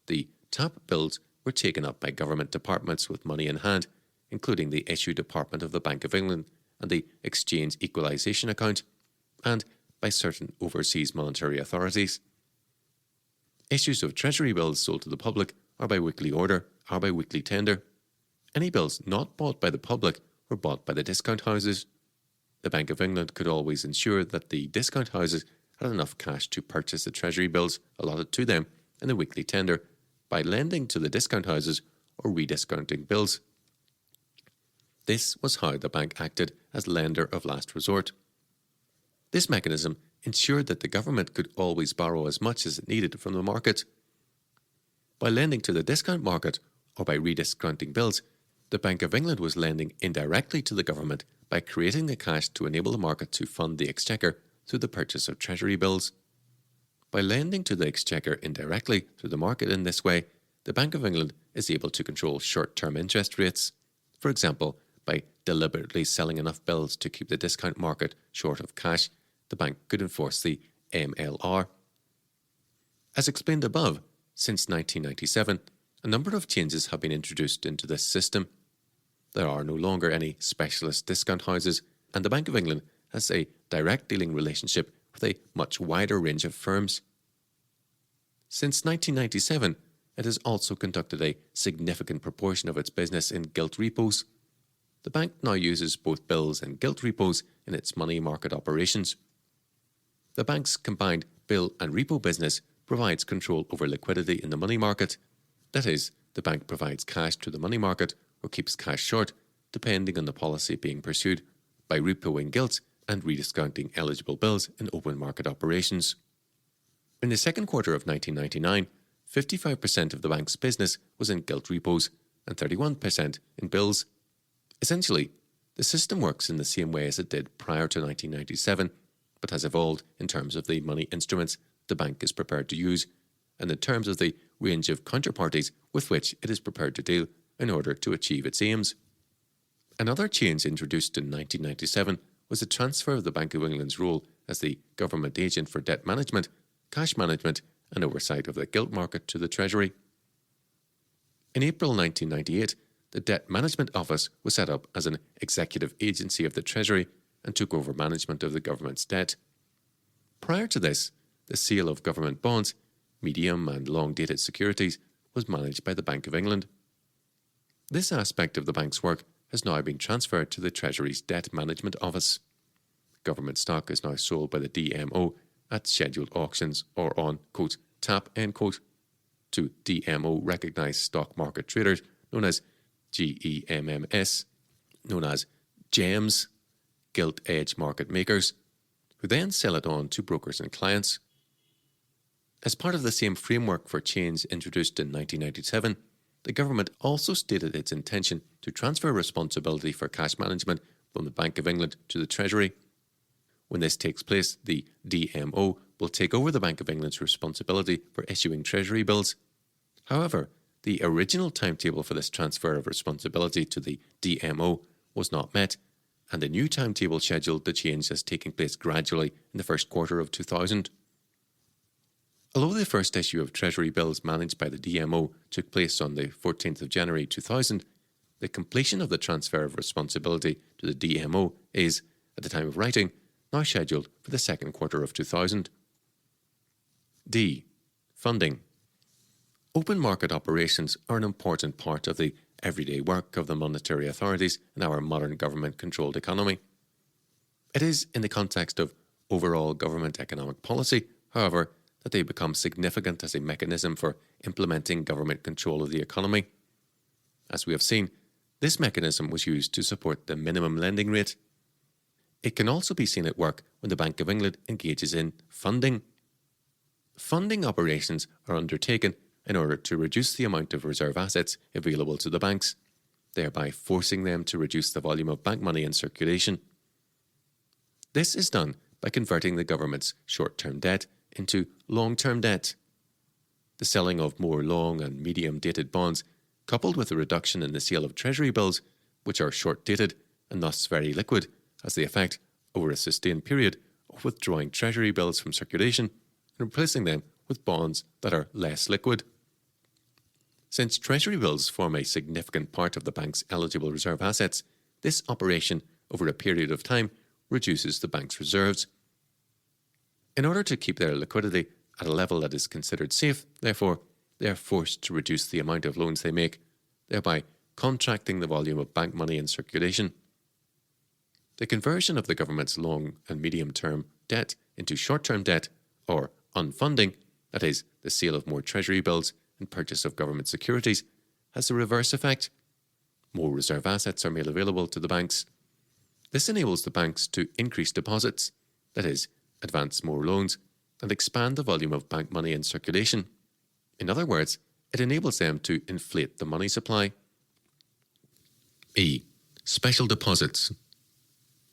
The tap bills were taken up by government departments with money in hand, including the issue department of the Bank of England and the Exchange Equalisation Account, and by certain overseas monetary authorities. Issues of treasury bills sold to the public are by weekly order or by weekly tender. Any bills not bought by the public were bought by the discount houses. The Bank of England could always ensure that the discount houses had enough cash to purchase the Treasury bills allotted to them in the weekly tender by lending to the discount houses or rediscounting bills. This was how the bank acted as lender of last resort. This mechanism ensured that the government could always borrow as much as it needed from the market. By lending to the discount market or by rediscounting bills, the Bank of England was lending indirectly to the government by creating the cash to enable the market to fund the exchequer through the purchase of Treasury bills. By lending to the exchequer indirectly through the market in this way, the Bank of England is able to control short-term interest rates. For example, by deliberately selling enough bills to keep the discount market short of cash, the bank could enforce the MLR. As explained above, since 1997, a number of changes have been introduced into this system. There are no longer any specialist discount houses, and the Bank of England has a direct dealing relationship with a much wider range of firms. Since 1997, it has also conducted a significant proportion of its business in gilt repos. The bank now uses both bills and gilt repos in its money market operations. The bank's combined bill and repo business provides control over liquidity in the money market. That is, the bank provides cash to the money market or keeps cash short, depending on the policy being pursued, by repoing gilts and rediscounting eligible bills in open market operations. In the second quarter of 1999, 55% of the bank's business was in gilt repos and 31% in bills. Essentially, the system works in the same way as it did prior to 1997, but has evolved in terms of the money instruments the bank is prepared to use and in terms of the range of counterparties with which it is prepared to deal in order to achieve its aims. Another change introduced in 1997 was the transfer of the Bank of England's role as the government agent for debt management, cash management and oversight of the gilt market to the Treasury. In April 1998, the Debt Management Office was set up as an executive agency of the Treasury and took over management of the government's debt. Prior to this, the sale of government bonds, medium and long-dated securities, was managed by the Bank of England. This aspect of the bank's work has now been transferred to the Treasury's Debt Management Office. Government stock is now sold by the DMO at scheduled auctions or on, quote, tap, end quote, to DMO-recognised stock market traders known as GEMMS, known as GEMS, Gilt Edge Market Makers, who then sell it on to brokers and clients. As part of the same framework for change introduced in 1997, the government also stated its intention to transfer responsibility for cash management from the Bank of England to the Treasury. When this takes place, the DMO will take over the Bank of England's responsibility for issuing Treasury bills. However, the original timetable for this transfer of responsibility to the DMO was not met, and the new timetable scheduled the change as taking place gradually in the first quarter of 2000. Although the first issue of Treasury bills managed by the DMO took place on the 14th of January 2000, the completion of the transfer of responsibility to the DMO is, at the time of writing, now scheduled for the second quarter of 2000. D. Funding. Open market operations are an important part of the everyday work of the monetary authorities in our modern government-controlled economy. It is in the context of overall government economic policy, however, that they become significant as a mechanism for implementing government control of the economy. As we have seen, this mechanism was used to support the minimum lending rate. It can also be seen at work when the Bank of England engages in funding. Funding operations are undertaken in order to reduce the amount of reserve assets available to the banks, thereby forcing them to reduce the volume of bank money in circulation. This is done by converting the government's short-term debt into long-term debt. The selling of more long and medium-dated bonds, coupled with a reduction in the sale of Treasury bills, which are short-dated and thus very liquid, has the effect, over a sustained period, of withdrawing Treasury bills from circulation and replacing them with bonds that are less liquid. Since Treasury bills form a significant part of the bank's eligible reserve assets, this operation, over a period of time, reduces the bank's reserves. In order to keep their liquidity at a level that is considered safe, therefore, they are forced to reduce the amount of loans they make, thereby contracting the volume of bank money in circulation. The conversion of the government's long and medium-term debt into short-term debt, or unfunding, that is, the sale of more treasury bills and purchase of government securities, has the reverse effect. More reserve assets are made available to the banks. This enables the banks to increase deposits, that is, advance more loans, and expand the volume of bank money in circulation. In other words, it enables them to inflate the money supply. E. Special deposits.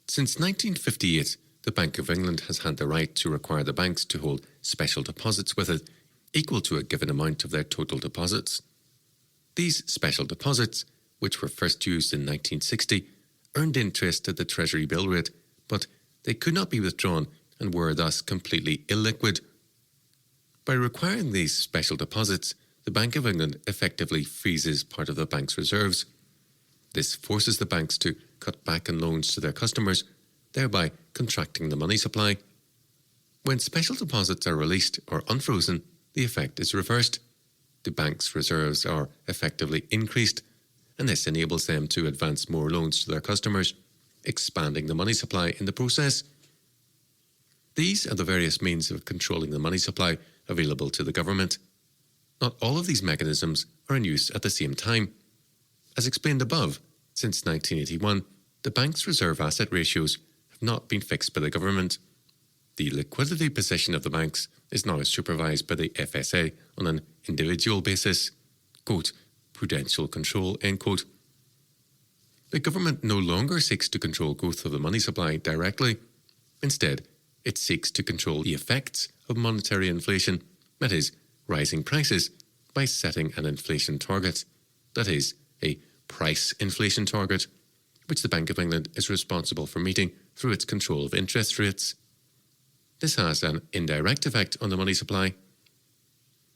Since 1958, the Bank of England has had the right to require the banks to hold special deposits with it, equal to a given amount of their total deposits. These special deposits, which were first used in 1960, earned interest at the Treasury bill rate, but they could not be withdrawn and were thus completely illiquid. By requiring these special deposits, the Bank of England effectively freezes part of the bank's reserves. This forces the banks to cut back on loans to their customers, thereby contracting the money supply. When special deposits are released or unfrozen, the effect is reversed. The bank's reserves are effectively increased, and this enables them to advance more loans to their customers, expanding the money supply in the process. These are the various means of controlling the money supply available to the government. Not all of these mechanisms are in use at the same time. As explained above, since 1981, the bank's reserve asset ratios have not been fixed by the government. The liquidity position of the banks is now supervised by the FSA on an individual basis. Quote, prudential control, end quote. The government no longer seeks to control growth of the money supply directly. Instead, it seeks to control the effects of monetary inflation, that is, rising prices, by setting an inflation target, that is, a price inflation target, which the Bank of England is responsible for meeting through its control of interest rates. This has an indirect effect on the money supply.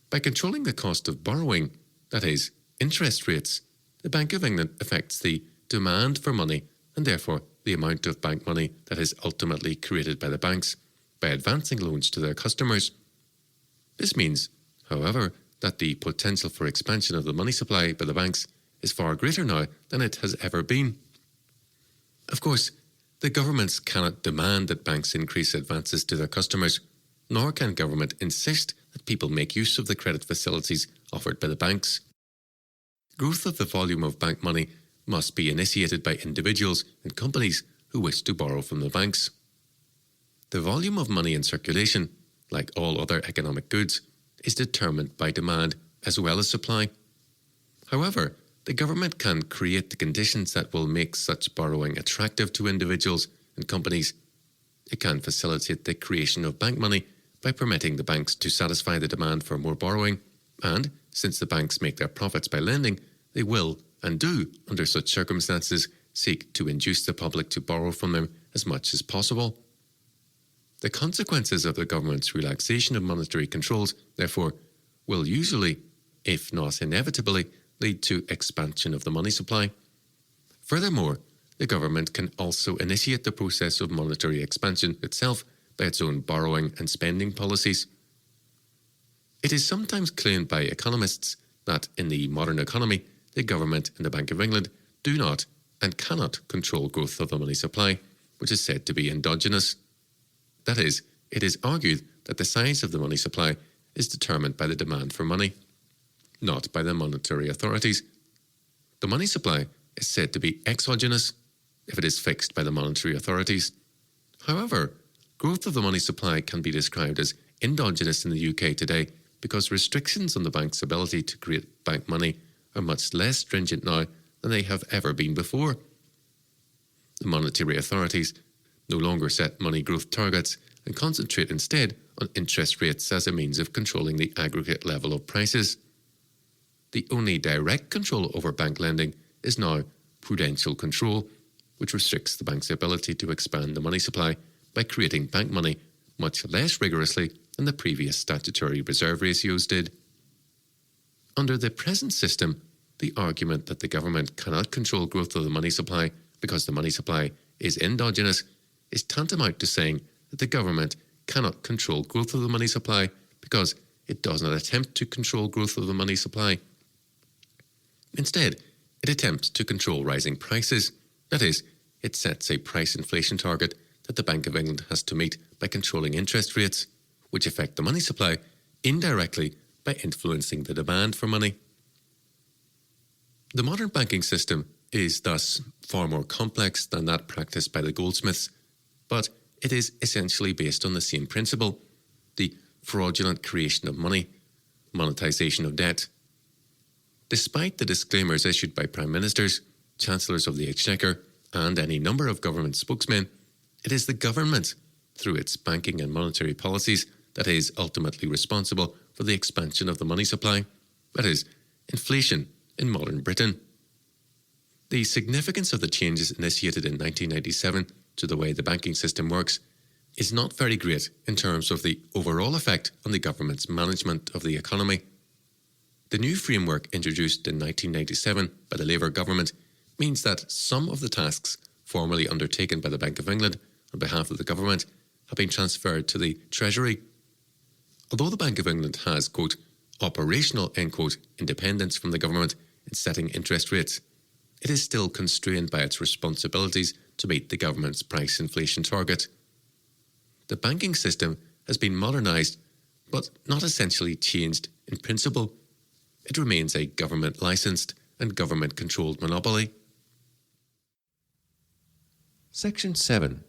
By controlling the cost of borrowing, that is, interest rates, the Bank of England affects the demand for money and therefore the amount of bank money that is ultimately created by the banks by advancing loans to their customers. This means, however, that the potential for expansion of the money supply by the banks is far greater now than it has ever been. Of course, the governments cannot demand that banks increase advances to their customers, nor can government insist that people make use of the credit facilities offered by the banks. Growth of the volume of bank money must be initiated by individuals and companies who wish to borrow from the banks. The volume of money in circulation, like all other economic goods, is determined by demand as well as supply. However, the government can create the conditions that will make such borrowing attractive to individuals and companies. It can facilitate the creation of bank money by permitting the banks to satisfy the demand for more borrowing, and since the banks make their profits by lending, they will, and do, under such circumstances, seek to induce the public to borrow from them as much as possible. The consequences of the government's relaxation of monetary controls, therefore, will usually, if not inevitably, lead to expansion of the money supply. Furthermore, the government can also initiate the process of monetary expansion itself by its own borrowing and spending policies. It is sometimes claimed by economists that in the modern economy, the government and the Bank of England do not and cannot control growth of the money supply, which is said to be endogenous. That is, it is argued that the size of the money supply is determined by the demand for money, not by the monetary authorities. The money supply is said to be exogenous if it is fixed by the monetary authorities. However, growth of the money supply can be described as endogenous in the UK today because restrictions on the bank's ability to create bank money are much less stringent now than they have ever been before. The monetary authorities no longer set money growth targets and concentrate instead on interest rates as a means of controlling the aggregate level of prices. The only direct control over bank lending is now prudential control, which restricts the bank's ability to expand the money supply by creating bank money much less rigorously than the previous statutory reserve ratios did. Under the present system, the argument that the government cannot control growth of the money supply because the money supply is endogenous is tantamount to saying that the government cannot control growth of the money supply because it does not attempt to control growth of the money supply. Instead, it attempts to control rising prices. That is, it sets a price inflation target that the Bank of England has to meet by controlling interest rates, which affect the money supply indirectly by influencing the demand for money. The modern banking system is thus far more complex than that practiced by the goldsmiths, but it is essentially based on the same principle: the fraudulent creation of money, monetization of debt. Despite the disclaimers issued by Prime Ministers, Chancellors of the Exchequer, and any number of government spokesmen, it is the government, through its banking and monetary policies, that is ultimately responsible for the expansion of the money supply, that is, inflation in modern Britain. The significance of the changes initiated in 1997 to the way the banking system works is not very great in terms of the overall effect on the government's management of the economy. The new framework introduced in 1997 by the Labour government means that some of the tasks formerly undertaken by the Bank of England on behalf of the government have been transferred to the Treasury. Although the Bank of England has, quote, operational, end quote, independence from the government in setting interest rates, it is still constrained by its responsibilities to meet the government's price inflation target. The banking system has been modernised, but not essentially changed in principle. It remains a government-licensed and government-controlled monopoly. Section 7.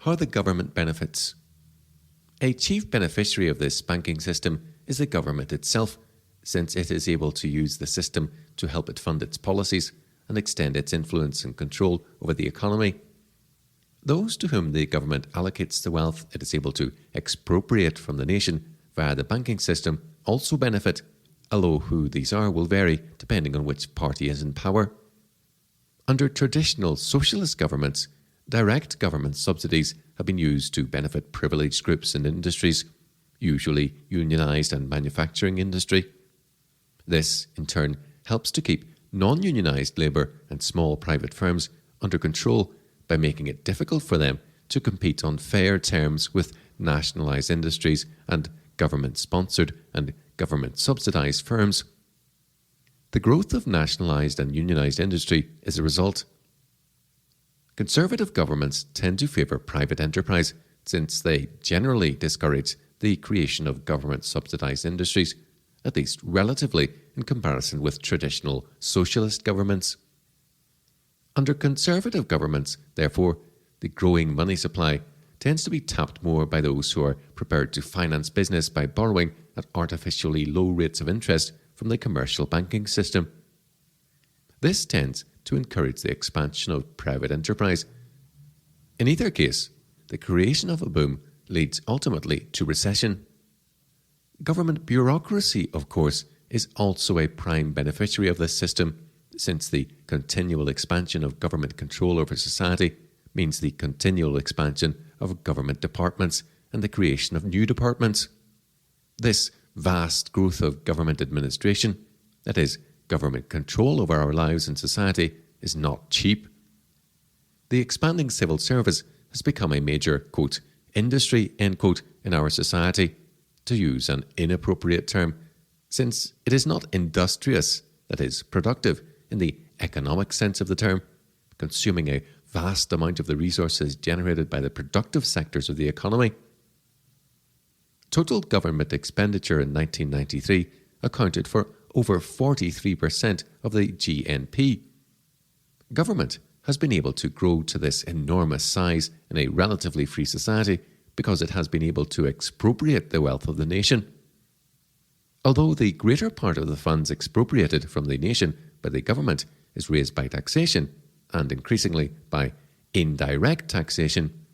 How the government benefits. A chief beneficiary of this banking system is the government itself, since it is able to use the system to help it fund its policies and extend its influence and control over the economy. Those to whom the government allocates the wealth it is able to expropriate from the nation via the banking system also benefit, although who these are will vary depending on which party is in power. Under traditional socialist governments, direct government subsidies have been used to benefit privileged groups and industries, usually unionised and manufacturing industry. This, in turn, helps to keep non-unionised labour and small private firms under control by making it difficult for them to compete on fair terms with nationalised industries and government-sponsored and government-subsidised firms. The growth of nationalised and unionised industry is a result. Conservative governments tend to favour private enterprise, since they generally discourage the creation of government-subsidised industries, at least relatively in comparison with traditional socialist governments. Under conservative governments, therefore, the growing money supply tends to be tapped more by those who are prepared to finance business by borrowing at artificially low rates of interest from the commercial banking system. This tends to encourage the expansion of private enterprise. In either case, the creation of a boom leads ultimately to recession. Government bureaucracy, of course, is also a prime beneficiary of this system, since the continual expansion of government control over society means the continual expansion of government departments and the creation of new departments. This vast growth of government administration, that is, government control over our lives and society, is not cheap. The expanding civil service has become a major, quote, industry, end quote, in our society, to use an inappropriate term, since it is not industrious, that is, productive, in the economic sense of the term, consuming a vast amount of the resources generated by the productive sectors of the economy. Total government expenditure in 1993 accounted for over 43% of the GNP. Government has been able to grow to this enormous size in a relatively free society because it has been able to expropriate the wealth of the nation. Although the greater part of the funds expropriated from the nation by the government is raised by taxation, and increasingly by indirect taxation,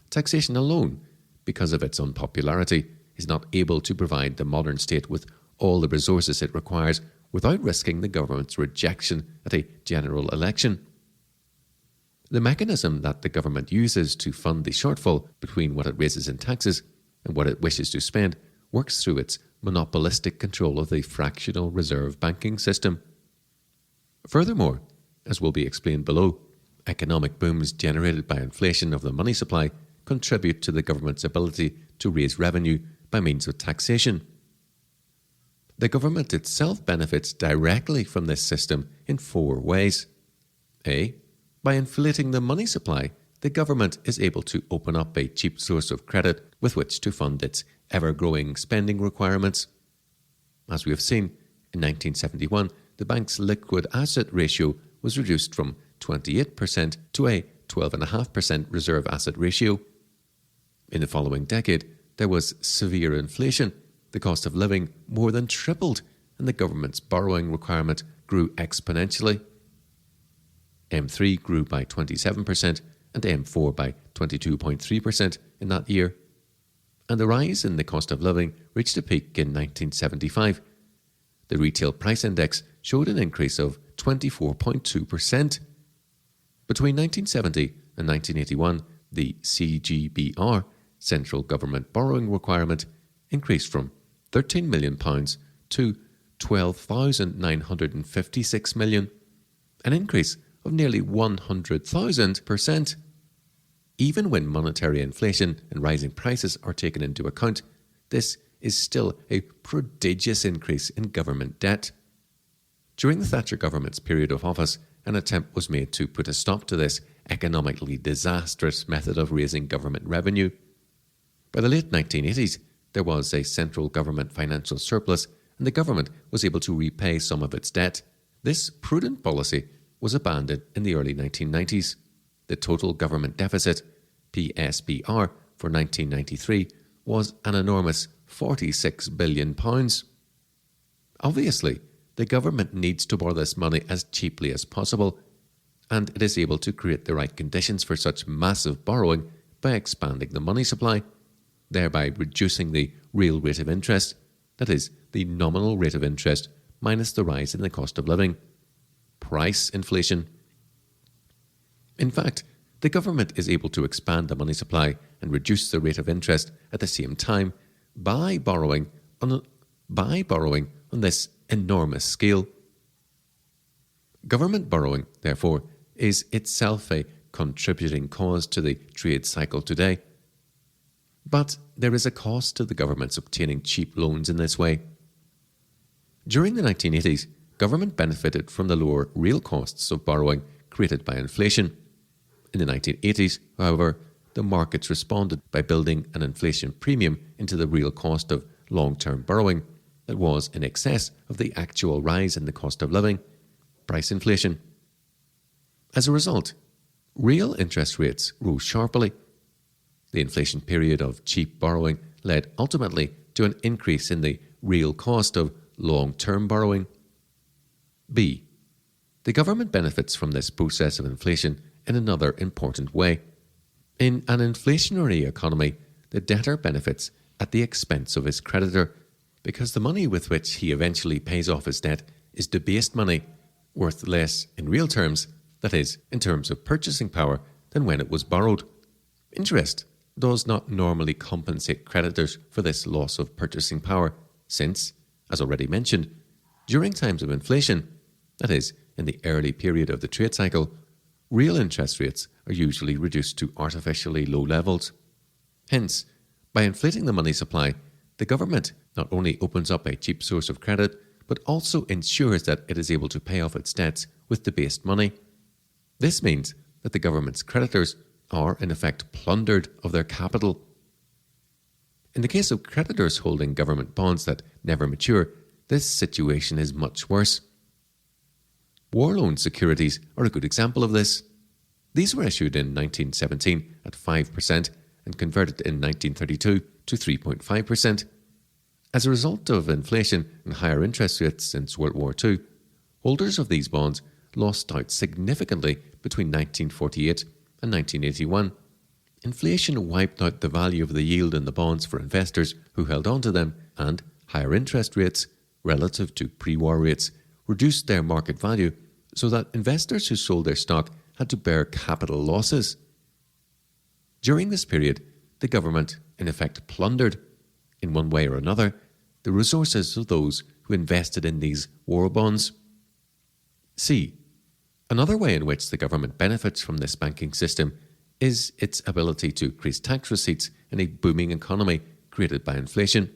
taxation alone, because of its unpopularity, is not able to provide the modern state with all the resources it requires without risking the government's rejection at a general election. The mechanism that the government uses to fund the shortfall between what it raises in taxes and what it wishes to spend works through its monopolistic control of the fractional reserve banking system. Furthermore, as will be explained below, economic booms generated by inflation of the money supply contribute to the government's ability to raise revenue by means of taxation. The government itself benefits directly from this system in 4 ways. A. By inflating the money supply, the government is able to open up a cheap source of credit with which to fund its ever-growing spending requirements. As we have seen, in 1971, the bank's liquid asset ratio was reduced from 28% to a 12.5% reserve asset ratio. In the following decade, there was severe inflation. The cost of living more than tripled, and the government's borrowing requirement grew exponentially. M3 grew by 27% and M4 by 22.3% in that year. And the rise in the cost of living reached a peak in 1975. The retail price index showed an increase of 24.2%. Between 1970 and 1981, the CGBR, central government borrowing requirement, increased from £13 million to £12,956 million, an increase of nearly 100,000%. Even when monetary inflation and rising prices are taken into account, this is still a prodigious increase in government debt. During the Thatcher government's period of office, an attempt was made to put a stop to this economically disastrous method of raising government revenue. By the late 1980s, there was a central government financial surplus, and the government was able to repay some of its debt. This prudent policy was abandoned in the early 1990s. The total government deficit, PSBR, for 1993 was an enormous £46 billion. Obviously, the government needs to borrow this money as cheaply as possible, and it is able to create the right conditions for such massive borrowing by expanding the money supply, thereby reducing the real rate of interest, that is, the nominal rate of interest minus the rise in the cost of living. Price inflation. In fact, the government is able to expand the money supply and reduce the rate of interest at the same time by borrowing on this enormous scale. Government borrowing, therefore, is itself a contributing cause to the trade cycle today. But there is a cost to the government's obtaining cheap loans in this way. During the 1980s, government benefited from the lower real costs of borrowing created by inflation. In the 1980s, however, the markets responded by building an inflation premium into the real cost of long-term borrowing that was in excess of the actual rise in the cost of living, price inflation. As a result, real interest rates rose sharply. The inflation period of cheap borrowing led ultimately to an increase in the real cost of long-term borrowing. B. The government benefits from this process of inflation in another important way. In an inflationary economy, the debtor benefits at the expense of his creditor because the money with which he eventually pays off his debt is debased money, worth less in real terms, that is, in terms of purchasing power, than when it was borrowed. Interest does not normally compensate creditors for this loss of purchasing power, since, as already mentioned, during times of inflation, that is, in the early period of the trade cycle, real interest rates are usually reduced to artificially low levels. Hence, by inflating the money supply, the government not only opens up a cheap source of credit, but also ensures that it is able to pay off its debts with debased money. This means that the government's creditors are in effect plundered of their capital. In the case of creditors holding government bonds that never mature, this situation is much worse. War loan securities are a good example of this. These were issued in 1917 at 5% and converted in 1932 to 3.5%. As a result of inflation and higher interest rates since World War II, holders of these bonds lost out significantly between 1948 and 1981. Inflation wiped out the value of the yield in the bonds for investors who held on to them, and higher interest rates, relative to pre-war rates, reduced their market value so that investors who sold their stock had to bear capital losses. During this period, the government, in effect, plundered, in one way or another, the resources of those who invested in these war bonds. C. Another way in which the government benefits from this banking system is its ability to increase tax receipts in a booming economy created by inflation.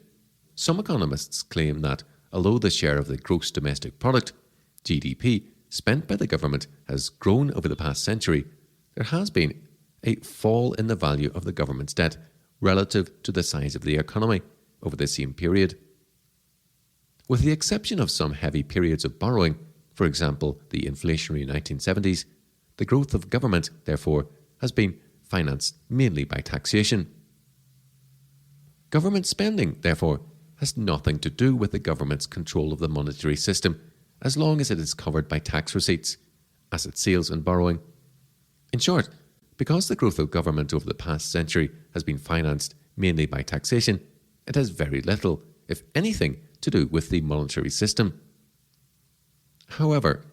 Some economists claim that although the share of the gross domestic product, GDP, spent by the government has grown over the past century, there has been a fall in the value of the government's debt relative to the size of the economy over the same period. With the exception of some heavy periods of borrowing, for example the inflationary 1970s, the growth of government, therefore, has been financed mainly by taxation. Government spending, therefore, has nothing to do with the government's control of the monetary system as long as it is covered by tax receipts, asset sales and borrowing. In short, because the growth of government over the past century has been financed mainly by taxation, it has very little, if anything, to do with the monetary system. However,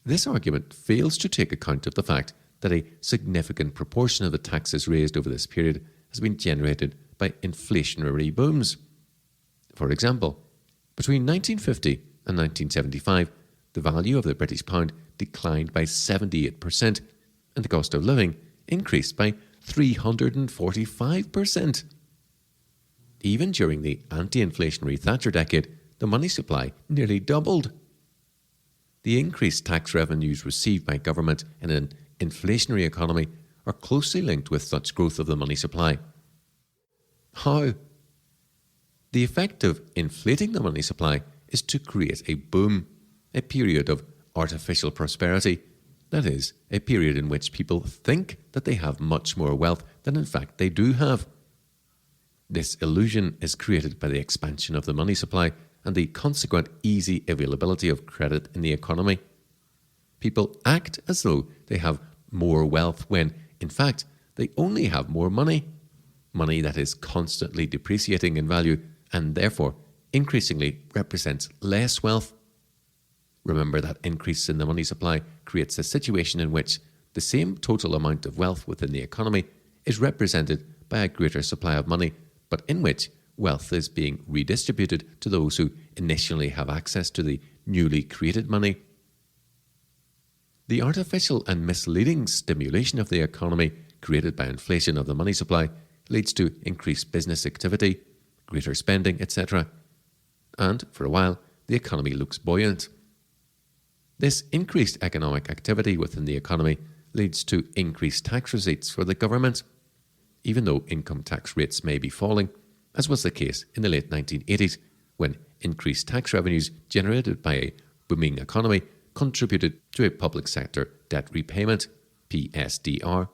this argument fails to take account of the fact that a significant proportion of the taxes raised over this period has been generated by inflationary booms. For example, between 1950 and 1975, the value of the British pound declined by 78% and the cost of living increased by 345%. Even during the anti-inflationary Thatcher decade, the money supply nearly doubled. The increased tax revenues received by government in an inflationary economy are closely linked with such growth of the money supply. How? The effect of inflating the money supply is to create a boom, a period of artificial prosperity, that is, a period in which people think that they have much more wealth than in fact they do have. This illusion is created by the expansion of the money supply and the consequent easy availability of credit in the economy. People act as though they have more wealth when, in fact, they only have more money that is constantly depreciating in value and therefore increasingly represents less wealth. Remember that increase in the money supply creates a situation in which the same total amount of wealth within the economy is represented by a greater supply of money, but in which wealth is being redistributed to those who initially have access to the newly created money. The artificial and misleading stimulation of the economy created by inflation of the money supply leads to increased business activity, greater spending, etc. And, for a while, the economy looks buoyant. This increased economic activity within the economy leads to increased tax receipts for the government, even though income tax rates may be falling, as was the case in the late 1980s, when increased tax revenues generated by a booming economy contributed to a public sector debt repayment, PSDR.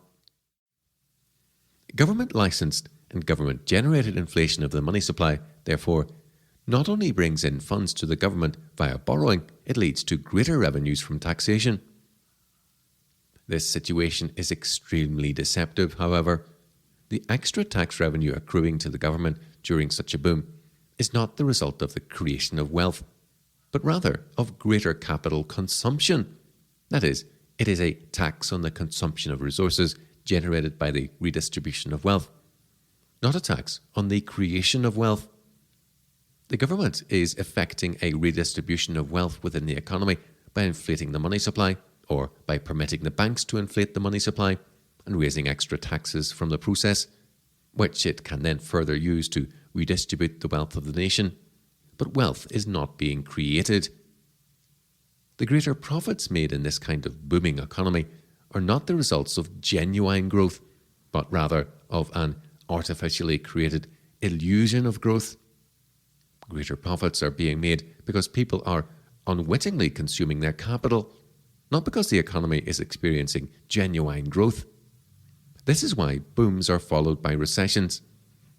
Government-licensed and government-generated inflation of the money supply, therefore, not only brings in funds to the government via borrowing, it leads to greater revenues from taxation. This situation is extremely deceptive, however. The extra tax revenue accruing to the government during such a boom is not the result of the creation of wealth, but rather of greater capital consumption. That is, it is a tax on the consumption of resources generated by the redistribution of wealth, not a tax on the creation of wealth. The government is effecting a redistribution of wealth within the economy by inflating the money supply, or by permitting the banks to inflate the money supply and raising extra taxes from the process, which it can then further use to redistribute the wealth of the nation. But wealth is not being created. The greater profits made in this kind of booming economy are not the results of genuine growth, but rather of an artificially created illusion of growth. Greater profits are being made because people are unwittingly consuming their capital, not because the economy is experiencing genuine growth. This is why booms are followed by recessions.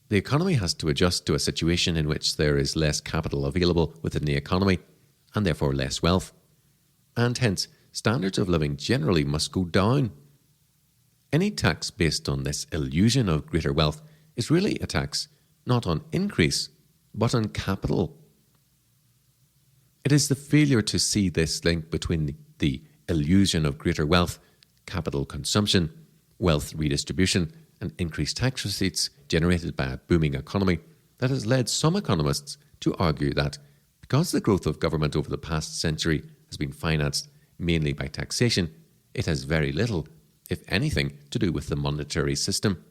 The economy has to adjust to a situation in which there is less capital available within the economy, and therefore less wealth. And hence, standards of living generally must go down. Any tax based on this illusion of greater wealth is really a tax not on increase, but on capital. It is the failure to see this link between the illusion of greater wealth, capital consumption, wealth redistribution, and increased tax receipts generated by a booming economy that has led some economists to argue that because the growth of government over the past century has been financed mainly by taxation, it has very little, if anything, to do with the monetary system.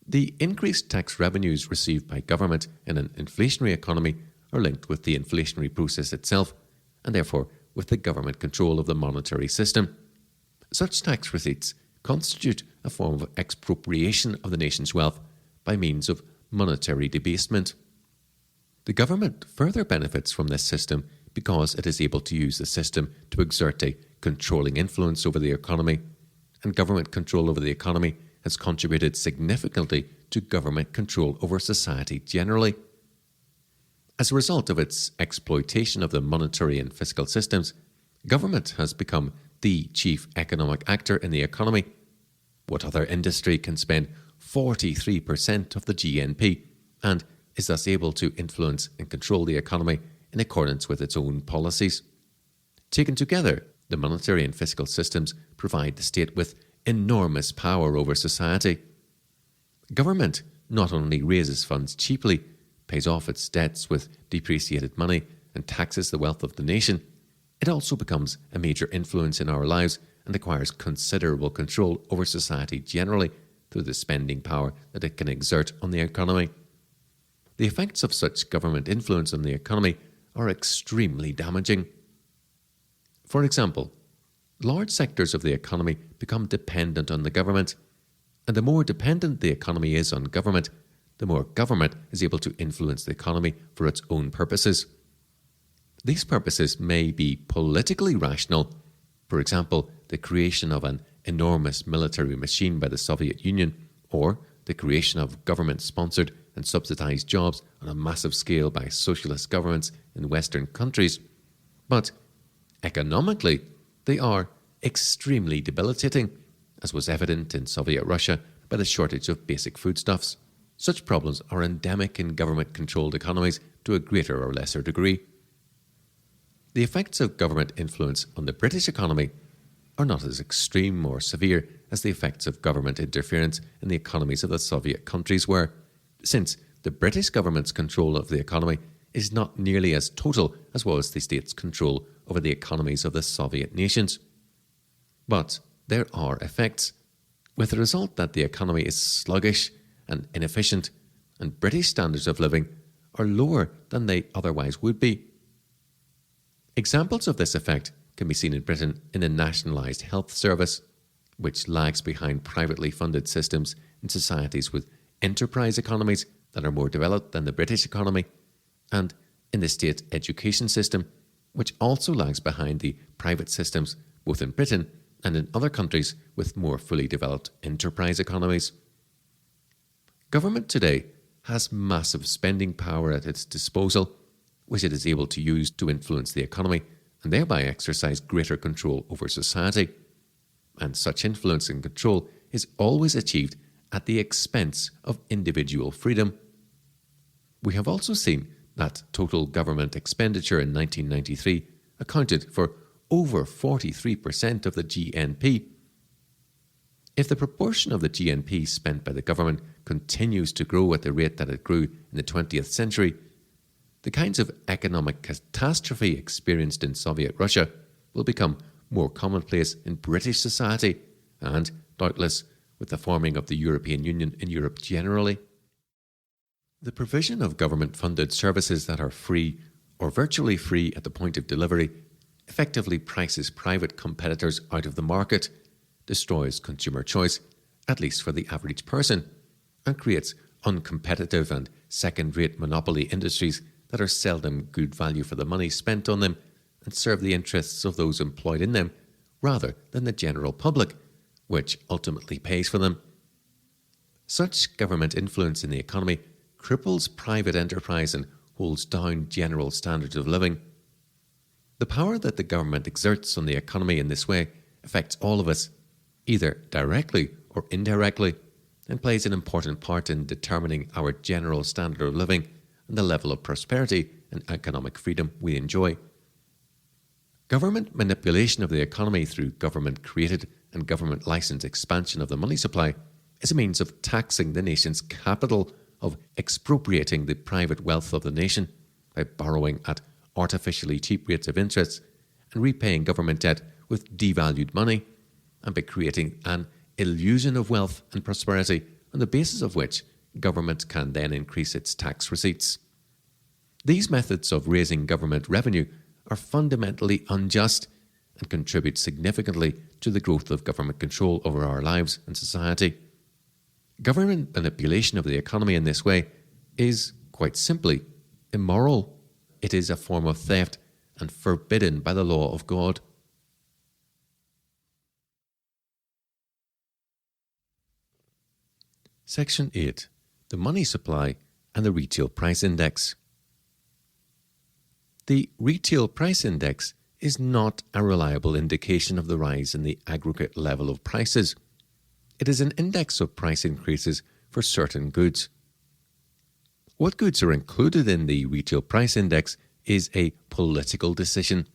The increased tax revenues received by government in an inflationary economy are linked with the inflationary process itself, and therefore with the government control of the monetary system. Such tax receipts constitute a form of expropriation of the nation's wealth by means of monetary debasement. The government further benefits from this system because it is able to use the system to exert a controlling influence over the economy, and government control over the economy has contributed significantly to government control over society generally. As a result of its exploitation of the monetary and fiscal systems, government has become the chief economic actor in the economy. What other industry can spend 43% of the GNP and is thus able to influence and control the economy in accordance with its own policies? Taken together, the monetary and fiscal systems provide the state with enormous power over society. Government not only raises funds cheaply, pays off its debts with depreciated money, and taxes the wealth of the nation, it also becomes a major influence in our lives and acquires considerable control over society generally through the spending power that it can exert on the economy. The effects of such government influence on the economy are extremely damaging. For example, large sectors of the economy become dependent on the government, and the more dependent the economy is on government, the more government is able to influence the economy for its own purposes. These purposes may be politically rational, for example, the creation of an enormous military machine by the Soviet Union, or the creation of government-sponsored and subsidized jobs on a massive scale by socialist governments in Western countries. But economically, they are extremely debilitating, as was evident in Soviet Russia by the shortage of basic foodstuffs. Such problems are endemic in government-controlled economies to a greater or lesser degree. The effects of government influence on the British economy are not as extreme or severe as the effects of government interference in the economies of the Soviet countries were, since the British government's control of the economy is not nearly as total as was the state's control over the economies of the Soviet nations. But there are effects, with the result that the economy is sluggish and inefficient, and British standards of living are lower than they otherwise would be. Examples of this effect can be seen in Britain in the nationalised health service, which lags behind privately funded systems in societies with enterprise economies that are more developed than the British economy, and in the state education system, which also lags behind the private systems both in Britain and in other countries with more fully developed enterprise economies. Government today has massive spending power at its disposal, which it is able to use to influence the economy and thereby exercise greater control over society. And such influence and control is always achieved at the expense of individual freedom. We have also seen that total government expenditure in 1993 accounted for over 43% of the GNP. If the proportion of the GNP spent by the government continues to grow at the rate that it grew in the 20th century, the kinds of economic catastrophe experienced in Soviet Russia will become more commonplace in British society and, doubtless, with the forming of the European Union in Europe generally. The provision of government-funded services that are free or virtually free at the point of delivery effectively prices private competitors out of the market, destroys consumer choice, at least for the average person, and creates uncompetitive and second-rate monopoly industries that are seldom good value for the money spent on them and serve the interests of those employed in them rather than the general public, which ultimately pays for them. Such government influence in the economy cripples private enterprise and holds down general standards of living. The power that the government exerts on the economy in this way affects all of us, either directly or indirectly, and plays an important part in determining our general standard of living and the level of prosperity and economic freedom we enjoy. Government manipulation of the economy through government-created and government-licensed expansion of the money supply is a means of taxing the nation's capital, of expropriating the private wealth of the nation by borrowing at artificially cheap rates of interest and repaying government debt with devalued money, and by creating an illusion of wealth and prosperity on the basis of which government can then increase its tax receipts. These methods of raising government revenue are fundamentally unjust and contribute significantly to the growth of government control over our lives and society. Government manipulation of the economy in this way is, quite simply, immoral. It is a form of theft and forbidden by the law of God. Section 8. The money supply and the retail price index. The retail price index is not a reliable indication of the rise in the aggregate level of prices. It is an index of price increases for certain goods. What goods are included in the retail price index is a political decision.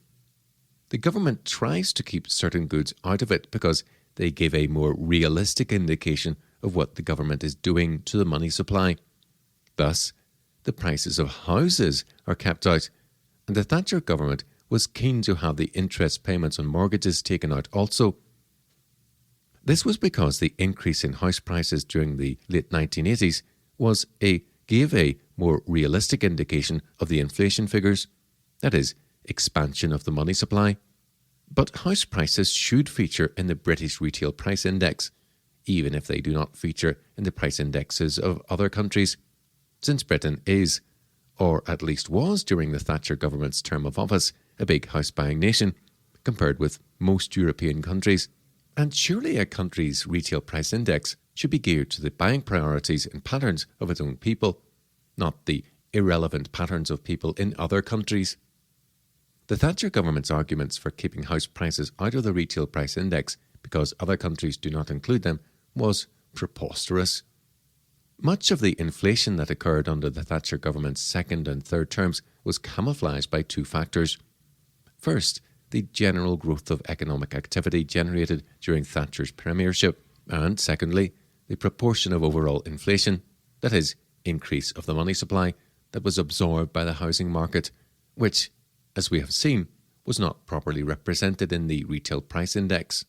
The government tries to keep certain goods out of it because they give a more realistic indication of what the government is doing to the money supply. Thus, the prices of houses are kept out, and the Thatcher government was keen to have the interest payments on mortgages taken out also. This was because the increase in house prices during the late 1980s gave a more realistic indication of the inflation figures, that is, expansion of the money supply. But house prices should feature in the British Retail Price Index, even if they do not feature in the price indexes of other countries, since Britain is, or at least was during the Thatcher government's term of office, a big house-buying nation, compared with most European countries. And surely a country's retail price index should be geared to the buying priorities and patterns of its own people, not the irrelevant patterns of people in other countries. The Thatcher government's arguments for keeping house prices out of the retail price index because other countries do not include them was preposterous. Much of the inflation that occurred under the Thatcher government's second and third terms was camouflaged by two factors. First, the general growth of economic activity generated during Thatcher's premiership, and secondly, the proportion of overall inflation, that is, increase of the money supply, that was absorbed by the housing market, which, as we have seen, was not properly represented in the retail price index.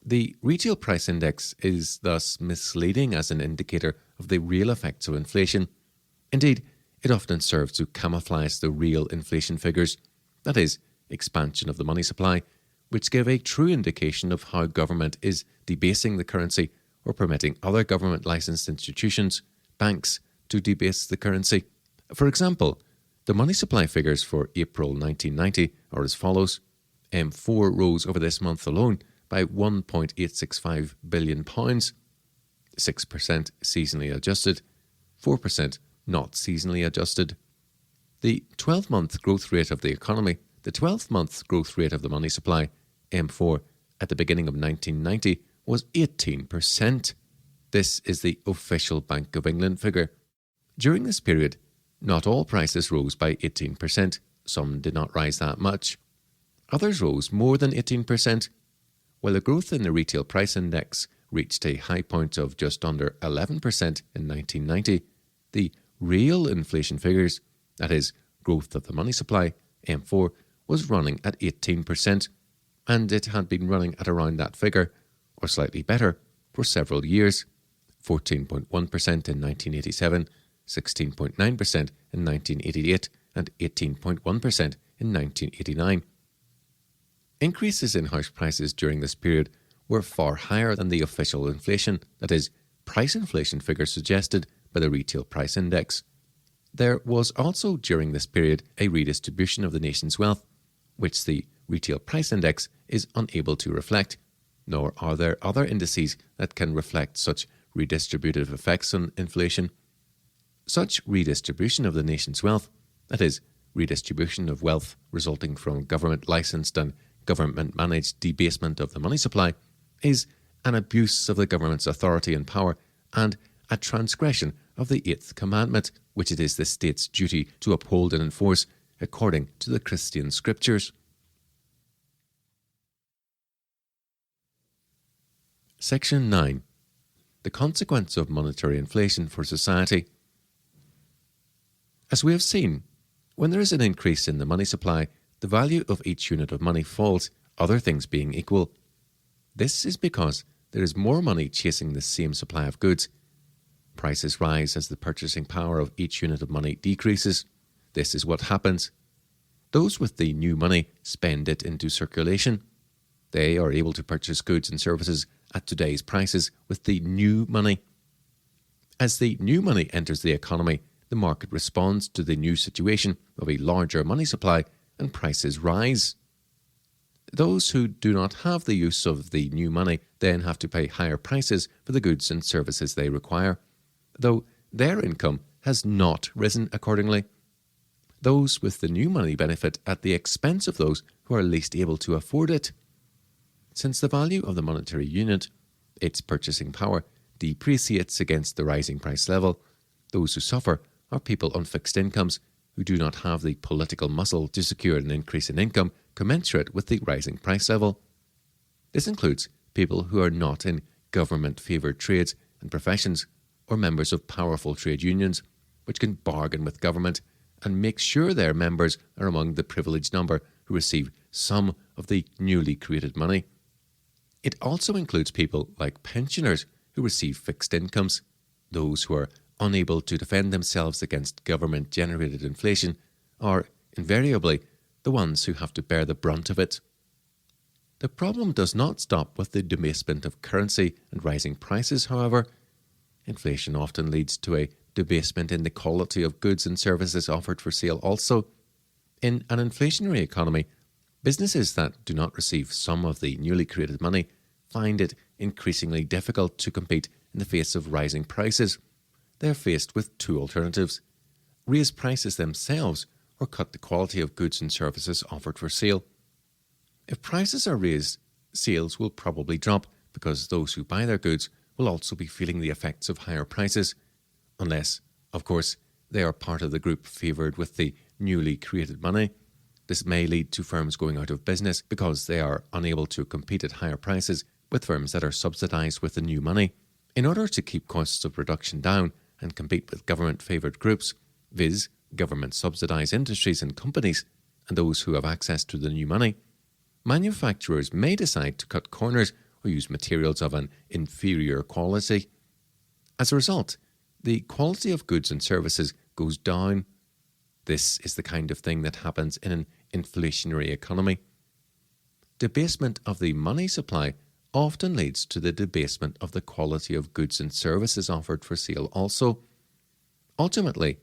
The retail price index is thus misleading as an indicator of the real effects of inflation. Indeed, it often serves to camouflage the real inflation figures, that is, expansion of the money supply, which give a true indication of how government is debasing the currency or permitting other government licensed institutions, banks, to debase the currency. For example, the money supply figures for April 1990 are as follows. M4 rose over this month alone by £1.865 billion, 6% seasonally adjusted, 4% not seasonally adjusted. The 12-month growth rate of the economy, the 12-month growth rate of the money supply, M4, at the beginning of 1990 was 18%. This is the official Bank of England figure. During this period, not all prices rose by 18%. Some did not rise that much. Others rose more than 18%. While the growth in the retail price index reached a high point of just under 11% in 1990, the real inflation figures, that is, growth of the money supply, M4, was running at 18%, and it had been running at around that figure, or slightly better, for several years, 14.1% in 1987, 16.9% in 1988, and 18.1% in 1989. Increases in house prices during this period were far higher than the official inflation, that is, price inflation figures suggested by the retail price index. There was also during this period a redistribution of the nation's wealth, which the retail price index is unable to reflect, nor are there other indices that can reflect such redistributive effects on inflation. Such redistribution of the nation's wealth, that is, redistribution of wealth resulting from government-licensed and government-managed debasement of the money supply, is an abuse of the government's authority and power and a transgression of the 8th commandment, which it is the state's duty to uphold and enforce according to the Christian scriptures. Section 9. The consequence of monetary inflation for society. As we have seen, when there is an increase in the money supply, the value of each unit of money falls, other things being equal. This is because there is more money chasing the same supply of goods. Prices rise as the purchasing power of each unit of money decreases. this is what happens. Those with the new money spend it into circulation. They are able to purchase goods and services at today's prices with the new money. As the new money enters the economy, the market responds to the new situation of a larger money supply and prices rise. Those who do not have the use of the new money then have to pay higher prices for the goods and services they require, though their income has not risen accordingly. Those with the new money benefit at the expense of those who are least able to afford it. Since the value of the monetary unit, its purchasing power, depreciates against the rising price level, those who suffer are people on fixed incomes who do not have the political muscle to secure an increase in income commensurate with the rising price level. This includes people who are not in government-favoured trades and professions or members of powerful trade unions, which can bargain with government and make sure their members are among the privileged number who receive some of the newly created money. It also includes people like pensioners who receive fixed incomes, those who are unable to defend themselves against government-generated inflation are invariably the ones who have to bear the brunt of it. The problem does not stop with the debasement of currency and rising prices, however. Inflation often leads to a debasement in the quality of goods and services offered for sale also. In an inflationary economy, businesses that do not receive some of the newly created money find it increasingly difficult to compete in the face of rising prices. They are faced with two alternatives: raise prices themselves or cut the quality of goods and services offered for sale. If prices are raised, sales will probably drop because those who buy their goods will also be feeling the effects of higher prices, unless, of course, they are part of the group favoured with the newly created money. This may lead to firms going out of business because they are unable to compete at higher prices with firms that are subsidised with the new money. In order to keep costs of production down and compete with government-favoured groups, viz. Government-subsidised industries and companies, and those who have access to the new money, manufacturers may decide to cut corners or use materials of an inferior quality. As a result, the quality of goods and services goes down. This is the kind of thing that happens in an inflationary economy. Debasement of the money supply often leads to the debasement of the quality of goods and services offered for sale also. Ultimately,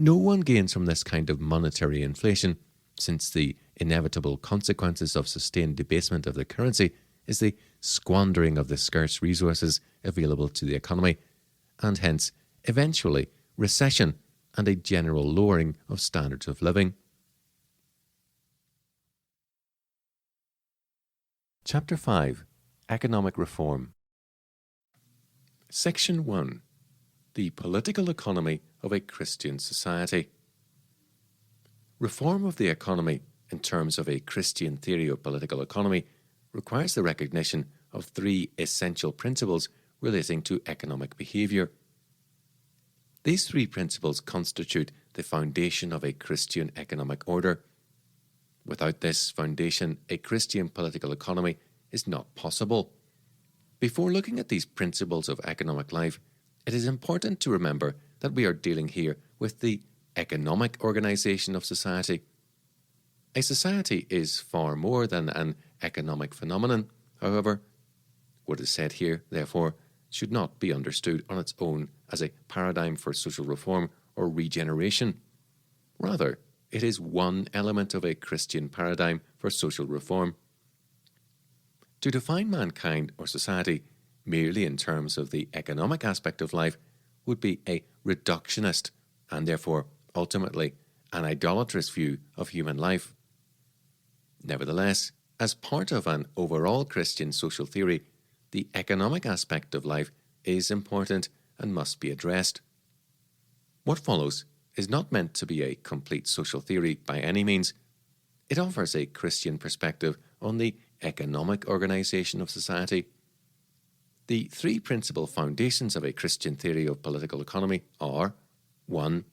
no one gains from this kind of monetary inflation, since the inevitable consequences of sustained debasement of the currency is the squandering of the scarce resources available to the economy, and hence, eventually, recession and a general lowering of standards of living. Chapter 5. Economic Reform. Section 1. The Political Economy of a Christian Society. Reform of the economy in terms of a Christian theory of political economy requires the recognition of three essential principles relating to economic behaviour. These three principles constitute the foundation of a Christian economic order. Without this foundation, a Christian political economy is not possible. Before looking at these principles of economic life, it is important to remember that we are dealing here with the economic organisation of society. A society is far more than an economic phenomenon, however. What is said here, therefore, should not be understood on its own as a paradigm for social reform or regeneration. Rather, it is one element of a Christian paradigm for social reform. To define mankind or society merely in terms of the economic aspect of life would be a reductionist and therefore ultimately an idolatrous view of human life. Nevertheless, as part of an overall Christian social theory, the economic aspect of life is important and must be addressed. What follows is not meant to be a complete social theory by any means. It offers a Christian perspective on the economic organisation of society. The three principal foundations of a Christian theory of political economy are: 1.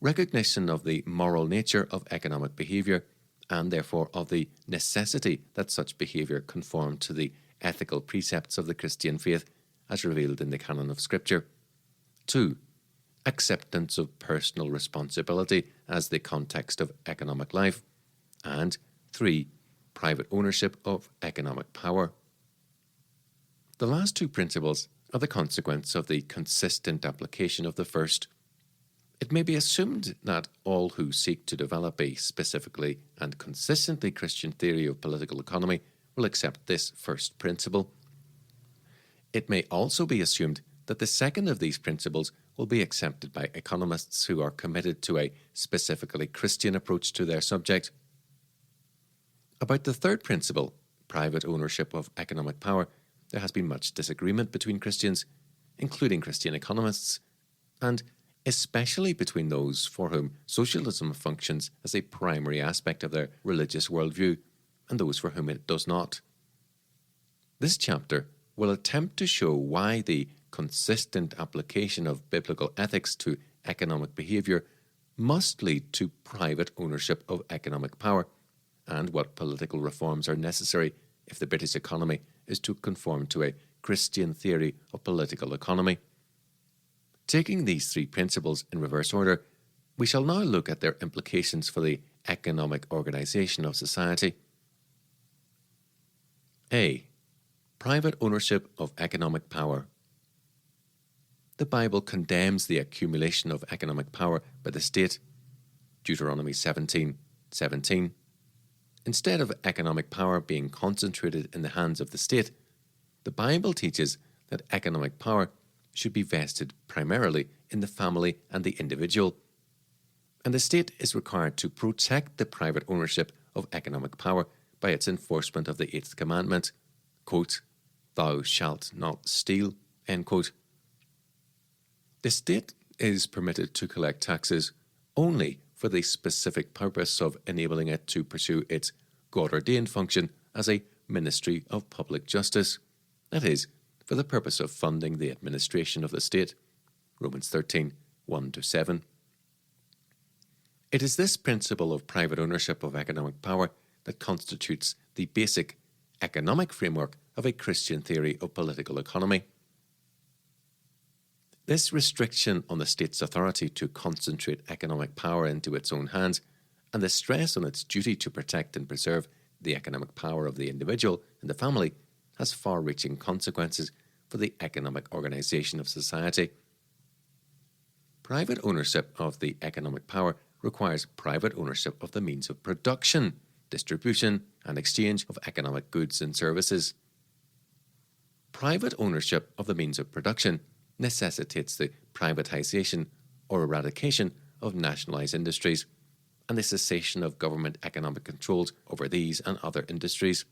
Recognition of the moral nature of economic behaviour, and therefore of the necessity that such behaviour conform to the ethical precepts of the Christian faith as revealed in the canon of Scripture. 2. acceptance of personal responsibility as the context of economic life, and 3. Private ownership of economic power. The last two principles are the consequence of the consistent application of the first. It may be assumed that all who seek to develop a specifically and consistently Christian theory of political economy will accept this first principle. It may also be assumed that the second of these principles will be accepted by economists who are committed to a specifically Christian approach to their subject. About the third principle, private ownership of economic power, there has been much disagreement between Christians, including Christian economists, and especially between those for whom socialism functions as a primary aspect of their religious worldview and those for whom it does not. This chapter will attempt to show why the consistent application of biblical ethics to economic behaviour must lead to private ownership of economic power, and what political reforms are necessary if the British economy is to conform to a Christian theory of political economy. Taking these three principles in reverse order, we shall now look at their implications for the economic organisation of society. A. Private ownership of economic power. The Bible condemns the accumulation of economic power by the state. Deuteronomy 17:17. Instead of economic power being concentrated in the hands of the state, the Bible teaches that economic power should be vested primarily in the family and the individual, and the state is required to protect the private ownership of economic power by its enforcement of the Eighth Commandment, quote, "Thou shalt not steal," end quote. The state is permitted to collect taxes only for the specific purpose of enabling it to pursue its God-ordained function as a ministry of public justice, that is, for the purpose of funding the administration of the state. Romans 13:1-7. It is this principle of private ownership of economic power that constitutes the basic economic framework of a Christian theory of political economy. This restriction on the state's authority to concentrate economic power into its own hands, and the stress on its duty to protect and preserve the economic power of the individual and the family, has far-reaching consequences for the economic organisation of society. Private ownership of the economic power requires private ownership of the means of production, distribution, and exchange of economic goods and services. Private ownership of the means of production necessitates the privatisation or eradication of nationalised industries and the cessation of government economic controls over these and other industries.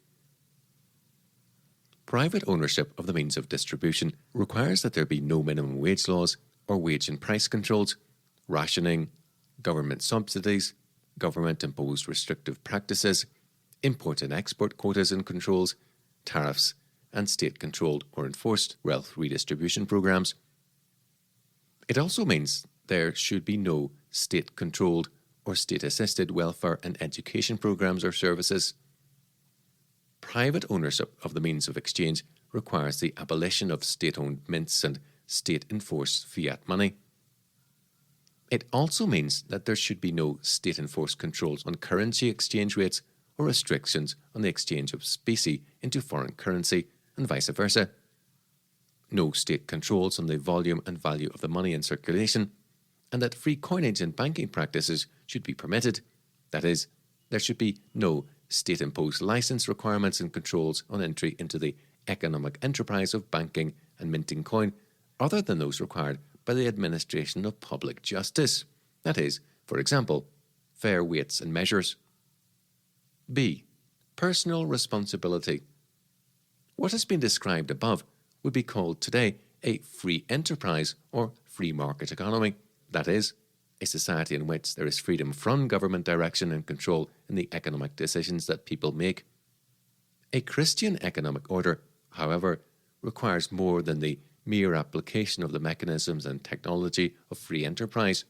Private ownership of the means of distribution requires that there be no minimum wage laws or wage and price controls, rationing, government subsidies, government-imposed restrictive practices, import and export quotas and controls, tariffs, and state-controlled or enforced wealth redistribution programs. It also means there should be no state-controlled or state-assisted welfare and education programs or services. Private ownership of the means of exchange requires the abolition of state-owned mints and state-enforced fiat money. It also means that there should be no state-enforced controls on currency exchange rates or restrictions on the exchange of specie into foreign currency and vice versa. No state controls on the volume and value of the money in circulation, and that free coinage and banking practices should be permitted. That is, there should be no state-imposed license requirements and controls on entry into the economic enterprise of banking and minting coin other than those required by the administration of public justice. That is, for example, fair weights and measures. B. Personal responsibility. What has been described above would be called today a free enterprise or free market economy. That is, a society in which there is freedom from government direction and control in the economic decisions that people make. A Christian economic order, however, requires more than the mere application of the mechanisms and technology of free enterprise.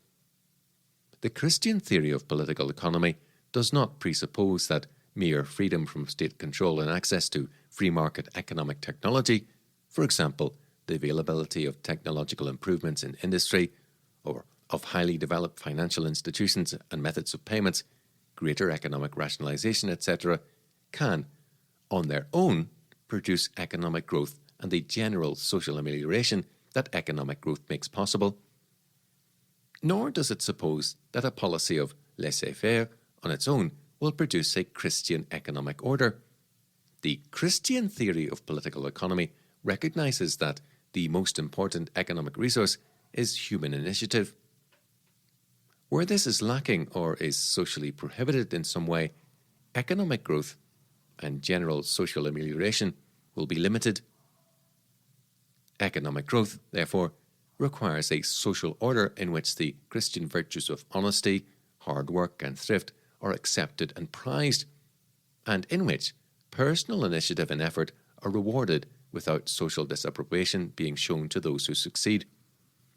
The Christian theory of political economy does not presuppose that mere freedom from state control and access to free market economic technology, for example, the availability of technological improvements in industry, or of highly developed financial institutions and methods of payments, greater economic rationalization, etc., can, on their own, produce economic growth and the general social amelioration that economic growth makes possible. Nor does it suppose that a policy of laissez-faire on its own will produce a Christian economic order. The Christian theory of political economy recognizes that the most important economic resource is human initiative. Where this is lacking or is socially prohibited in some way, economic growth and general social amelioration will be limited. Economic growth, therefore, requires a social order in which the Christian virtues of honesty, hard work, and thrift are accepted and prized, and in which personal initiative and effort are rewarded without social disapprobation being shown to those who succeed.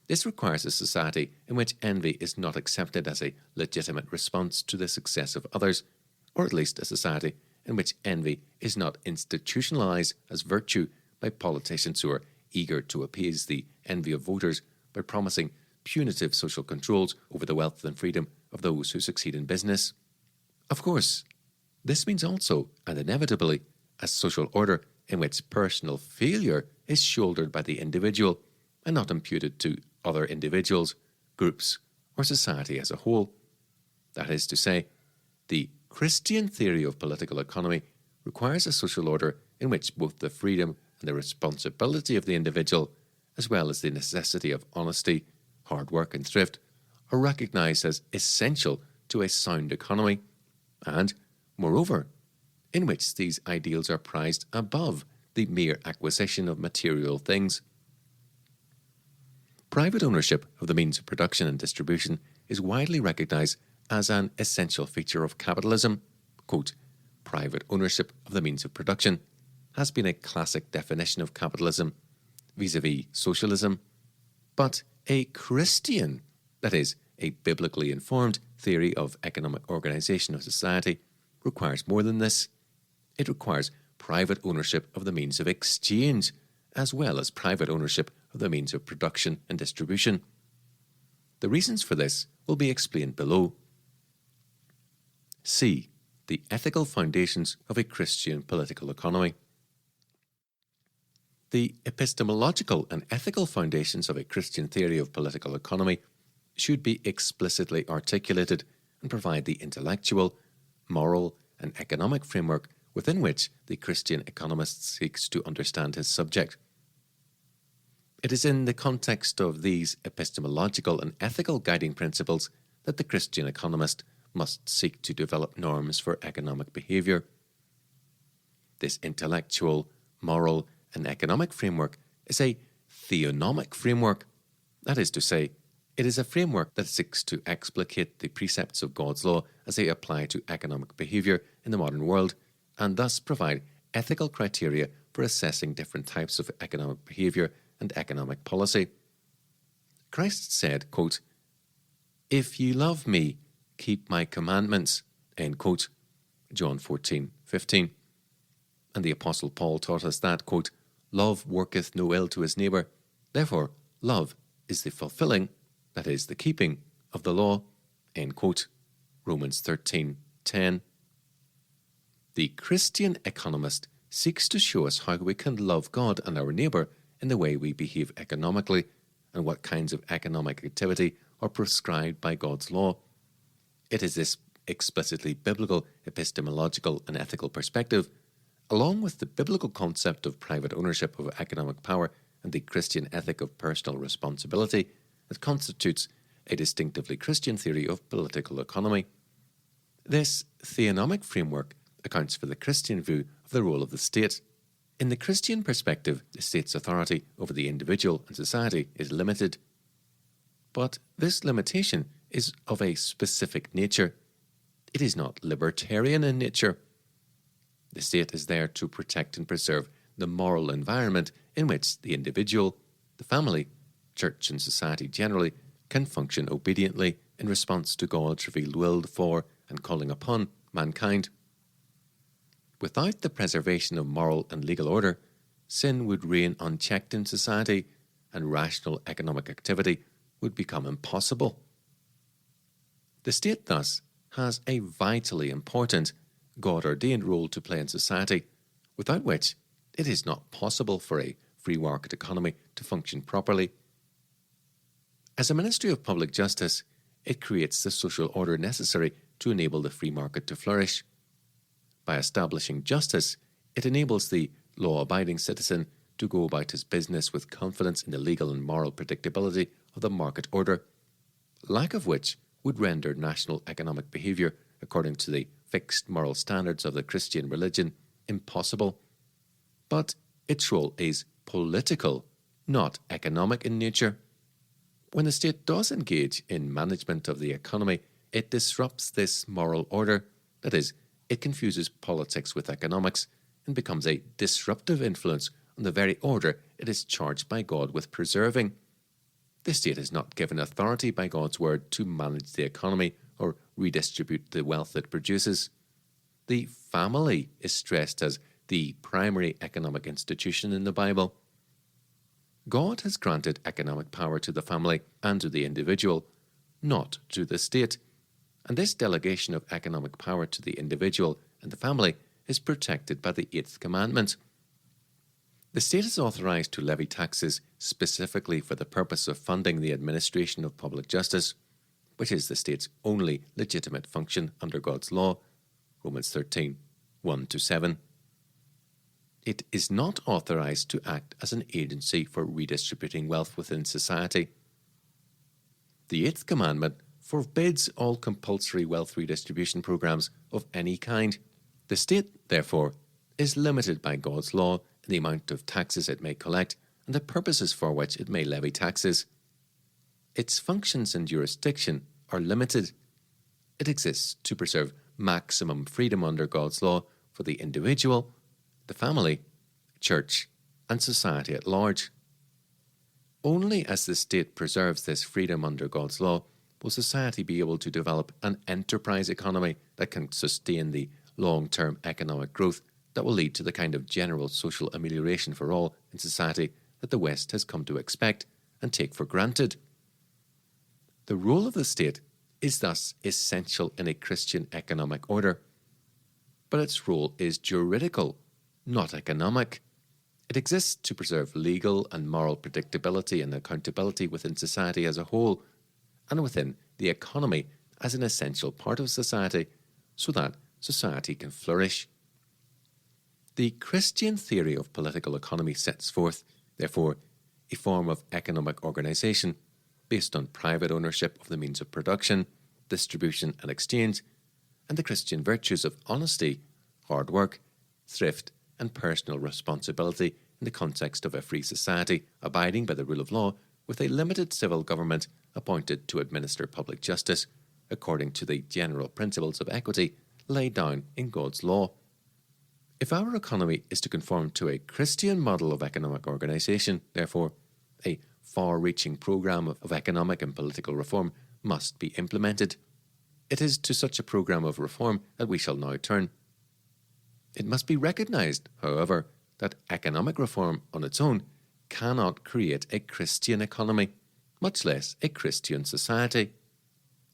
This requires a society in which envy is not accepted as a legitimate response to the success of others, or at least a society in which envy is not institutionalized as virtue by politicians who are eager to appease the envy of voters by promising punitive social controls over the wealth and freedom of those who succeed in business. Of course, this means also, and inevitably, a social order in which personal failure is shouldered by the individual and not imputed to other individuals, groups, or society as a whole. That is to say, the Christian theory of political economy requires a social order in which both the freedom and the responsibility of the individual, as well as the necessity of honesty, hard work, and thrift, are recognized as essential to a sound economy, and, moreover, in which these ideals are prized above the mere acquisition of material things. Private ownership of the means of production and distribution is widely recognized as an essential feature of capitalism. Quote, private ownership of the means of production has been a classic definition of capitalism vis-à-vis socialism, but a Christian, that is, a biblically informed theory of economic organization of society, requires more than this. It requires private ownership of the means of exchange, as well as private ownership of the means of production and distribution. The reasons for this will be explained below. C. The ethical foundations of a Christian political economy. The epistemological and ethical foundations of a Christian theory of political economy should be explicitly articulated and provide the intellectual, moral, and economic framework within which the Christian economist seeks to understand his subject. It is in the context of these epistemological and ethical guiding principles that the Christian economist must seek to develop norms for economic behavior. This intellectual, moral, and economic framework is a theonomic framework. That is to say, it is a framework that seeks to explicate the precepts of God's law as they apply to economic behavior in the modern world, and thus provide ethical criteria for assessing different types of economic behavior and economic policy. Christ said, quote, "If ye love me, keep my commandments," end quote, John 14:15. And the Apostle Paul taught us that, quote, "Love worketh no ill to his neighbour." Therefore, love is the fulfilling, that is, the keeping, of the law, end quote, Romans 13:10. The Christian economist seeks to show us how we can love God and our neighbour in the way we behave economically, and what kinds of economic activity are prescribed by God's law. It is this explicitly biblical, epistemological, and ethical perspective, along with the biblical concept of private ownership of economic power and the Christian ethic of personal responsibility, that constitutes a distinctively Christian theory of political economy. This theonomic framework accounts for the Christian view of the role of the state. In the Christian perspective, the state's authority over the individual and society is limited. But this limitation is of a specific nature. It is not libertarian in nature. The state is there to protect and preserve the moral environment in which the individual, the family, church, and society generally can function obediently in response to God's revealed will for and calling upon mankind. Without the preservation of moral and legal order, sin would reign unchecked in society, and rational economic activity would become impossible. The state, thus, has a vitally important, God-ordained role to play in society, without which it is not possible for a free market economy to function properly. As a ministry of public justice, it creates the social order necessary to enable the free market to flourish. By establishing justice, it enables the law-abiding citizen to go about his business with confidence in the legal and moral predictability of the market order, lack of which would render national economic behaviour according to the fixed moral standards of the Christian religion impossible. But its role is political, not economic in nature. When the state does engage in management of the economy, it disrupts this moral order. That is, it confuses politics with economics and becomes a disruptive influence on the very order it is charged by God with preserving. The state is not given authority by God's word to manage the economy or redistribute the wealth it produces. The family is stressed as the primary economic institution in the Bible. God has granted economic power to the family and to the individual, not to the state, and this delegation of economic power to the individual and the family is protected by the 8th commandment. The state is authorized to levy taxes specifically for the purpose of funding the administration of public justice, which is the state's only legitimate function under God's law, Romans 13, 1-7. It is not authorized to act as an agency for redistributing wealth within society. The 8th commandment forbids all compulsory wealth redistribution programs of any kind. The state, therefore, is limited by God's law in the amount of taxes it may collect and the purposes for which it may levy taxes. Its functions and jurisdiction are limited. It exists to preserve maximum freedom under God's law for the individual, the family, church, and society at large. Only as the state preserves this freedom under God's law will society be able to develop an enterprise economy that can sustain the long-term economic growth that will lead to the kind of general social amelioration for all in society that the West has come to expect and take for granted. The role of the state is thus essential in a Christian economic order, but its role is juridical, not economic. It exists to preserve legal and moral predictability and accountability within society as a whole, and within the economy as an essential part of society, so that society can flourish. The Christian theory of political economy sets forth, therefore, a form of economic organization based on private ownership of the means of production, distribution and exchange, and the Christian virtues of honesty, hard work, thrift, and personal responsibility in the context of a free society abiding by the rule of law with a limited civil government appointed to administer public justice according to the general principles of equity laid down in God's law. If our economy is to conform to a Christian model of economic organization, therefore, a far-reaching program of economic and political reform must be implemented. It is to such a program of reform that we shall now turn. It must be recognized, however, that economic reform on its own cannot create a Christian economy, much less a Christian society.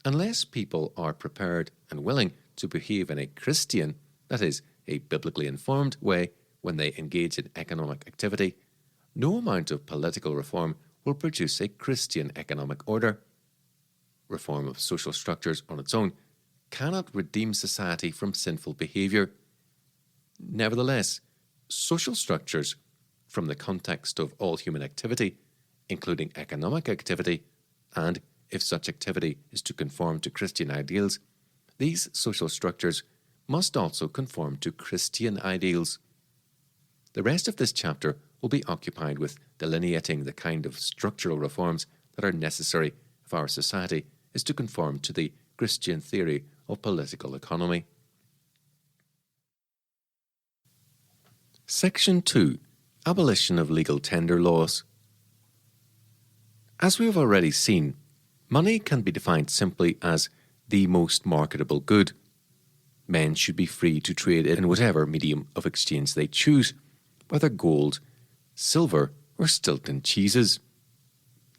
Unless people are prepared and willing to behave in a Christian, that is, a biblically informed way when they engage in economic activity, no amount of political reform will produce a Christian economic order. Reform of social structures on its own cannot redeem society from sinful behaviour. Nevertheless, social structures, from the context of all human activity, including economic activity, and if such activity is to conform to Christian ideals, these social structures must also conform to Christian ideals. The rest of this chapter will be occupied with delineating the kind of structural reforms that are necessary if our society is to conform to the Christian theory of political economy. Section 2. Abolition of legal tender laws. As we have already seen, money can be defined simply as the most marketable good. Men should be free to trade in whatever medium of exchange they choose, whether gold, silver, or Stilton cheeses.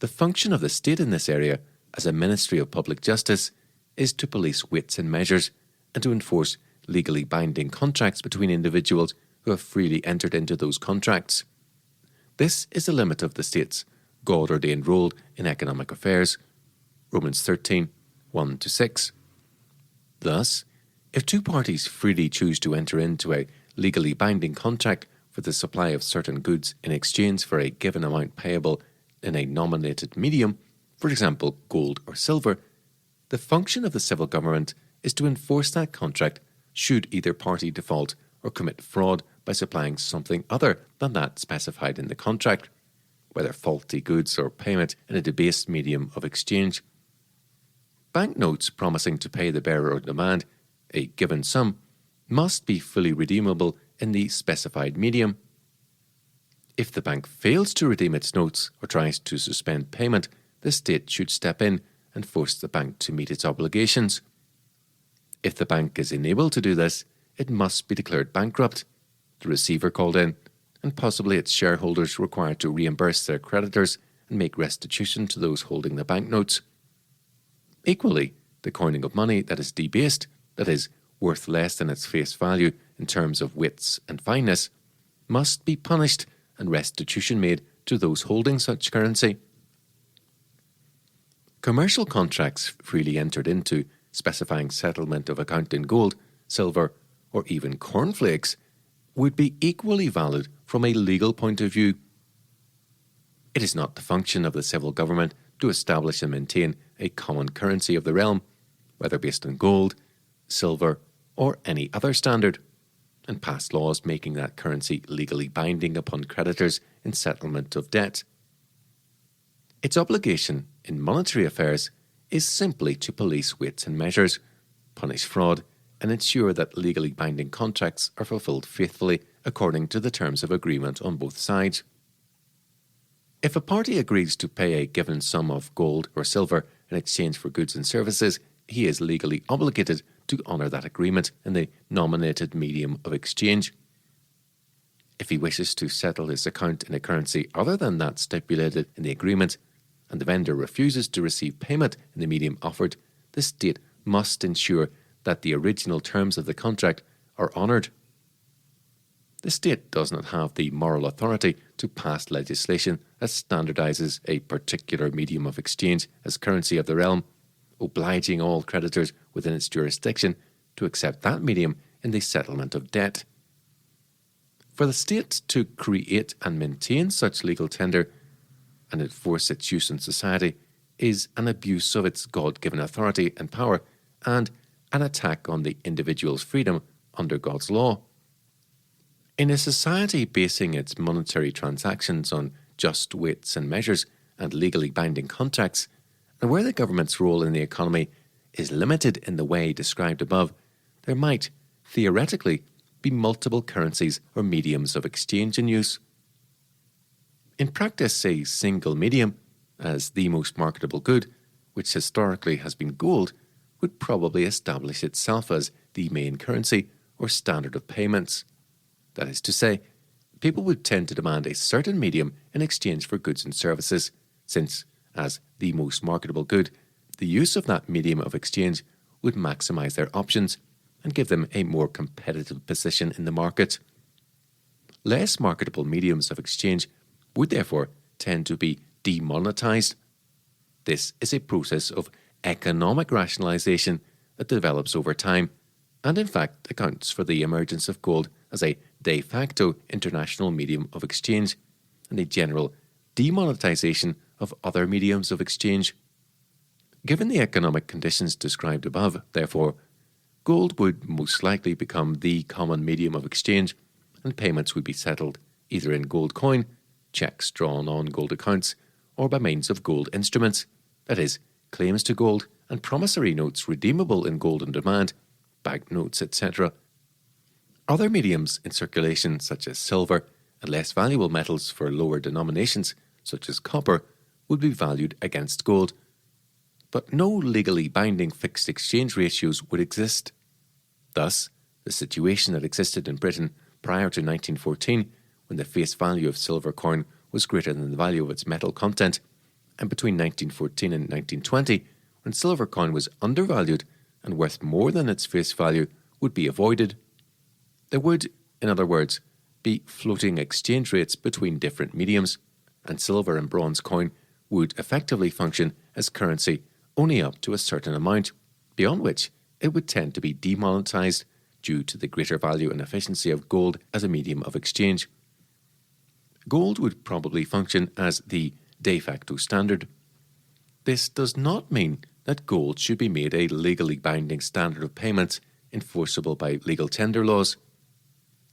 The function of the state in this area, as a ministry of public justice, is to police weights and measures and to enforce legally binding contracts between individuals who have freely entered into those contracts. This is the limit of the state's God-ordained role in economic affairs. Romans 13, 1-6. Thus, if two parties freely choose to enter into a legally binding contract for the supply of certain goods in exchange for a given amount payable in a nominated medium, for example gold or silver, the function of the civil government is to enforce that contract should either party default or commit fraud by supplying something other than that specified in the contract, whether faulty goods or payment in a debased medium of exchange. Banknotes promising to pay the bearer on demand a given sum must be fully redeemable in the specified medium. If the bank fails to redeem its notes or tries to suspend payment, the state should step in and force the bank to meet its obligations. If the bank is unable to do this, it must be declared bankrupt, the receiver called in, and possibly its shareholders required to reimburse their creditors and make restitution to those holding the banknotes. Equally, the coining of money that is debased, that is, worth less than its face value in terms of weights and fineness, must be punished and restitution made to those holding such currency. Commercial contracts freely entered into, specifying settlement of account in gold, silver, or even cornflakes, would be equally valid from a legal point of view. It is not the function of the civil government to establish and maintain a common currency of the realm, whether based on gold, silver, or any other standard, and pass laws making that currency legally binding upon creditors in settlement of debt. Its obligation in monetary affairs is simply to police weights and measures, punish fraud, and ensure that legally binding contracts are fulfilled faithfully according to the terms of agreement on both sides. If a party agrees to pay a given sum of gold or silver in exchange for goods and services, he is legally obligated to honour that agreement in the nominated medium of exchange. If he wishes to settle his account in a currency other than that stipulated in the agreement, and the vendor refuses to receive payment in the medium offered, the state must ensure that the original terms of the contract are honoured. The state does not have the moral authority to pass legislation that standardises a particular medium of exchange as currency of the realm, obliging all creditors within its jurisdiction to accept that medium in the settlement of debt. For the state to create and maintain such legal tender and enforce its use in society is an abuse of its God-given authority and power and an attack on the individual's freedom under God's law. In a society basing its monetary transactions on just weights and measures and legally binding contracts, and where the government's role in the economy is limited in the way described above, there might, theoretically, be multiple currencies or mediums of exchange in use. In practice, a single medium, as the most marketable good, which historically has been gold, would probably establish itself as the main currency or standard of payments. That is to say, people would tend to demand a certain medium in exchange for goods and services, since, as the most marketable good, the use of that medium of exchange would maximize their options and give them a more competitive position in the market. Less marketable mediums of exchange would therefore tend to be demonetized. This is a process of economic rationalization that develops over time and in fact accounts for the emergence of gold as a de facto international medium of exchange and a general demonetization of other mediums of exchange. Given the economic conditions described above, therefore, gold would most likely become the common medium of exchange and payments would be settled either in gold coin, checks drawn on gold accounts, or by means of gold instruments, that is, claims to gold and promissory notes redeemable in gold on demand, banknotes, etc. Other mediums in circulation, such as silver and less valuable metals for lower denominations, such as copper, would be valued against gold. But no legally binding fixed exchange ratios would exist. Thus, the situation that existed in Britain prior to 1914, when the face value of silver coin was greater than the value of its metal content, and between 1914 and 1920, when silver coin was undervalued and worth more than its face value, would be avoided. There would, in other words, be floating exchange rates between different mediums, and silver and bronze coin would effectively function as currency only up to a certain amount, beyond which it would tend to be demonetized due to the greater value and efficiency of gold as a medium of exchange. Gold would probably function as the de facto standard. This does not mean that gold should be made a legally binding standard of payments enforceable by legal tender laws.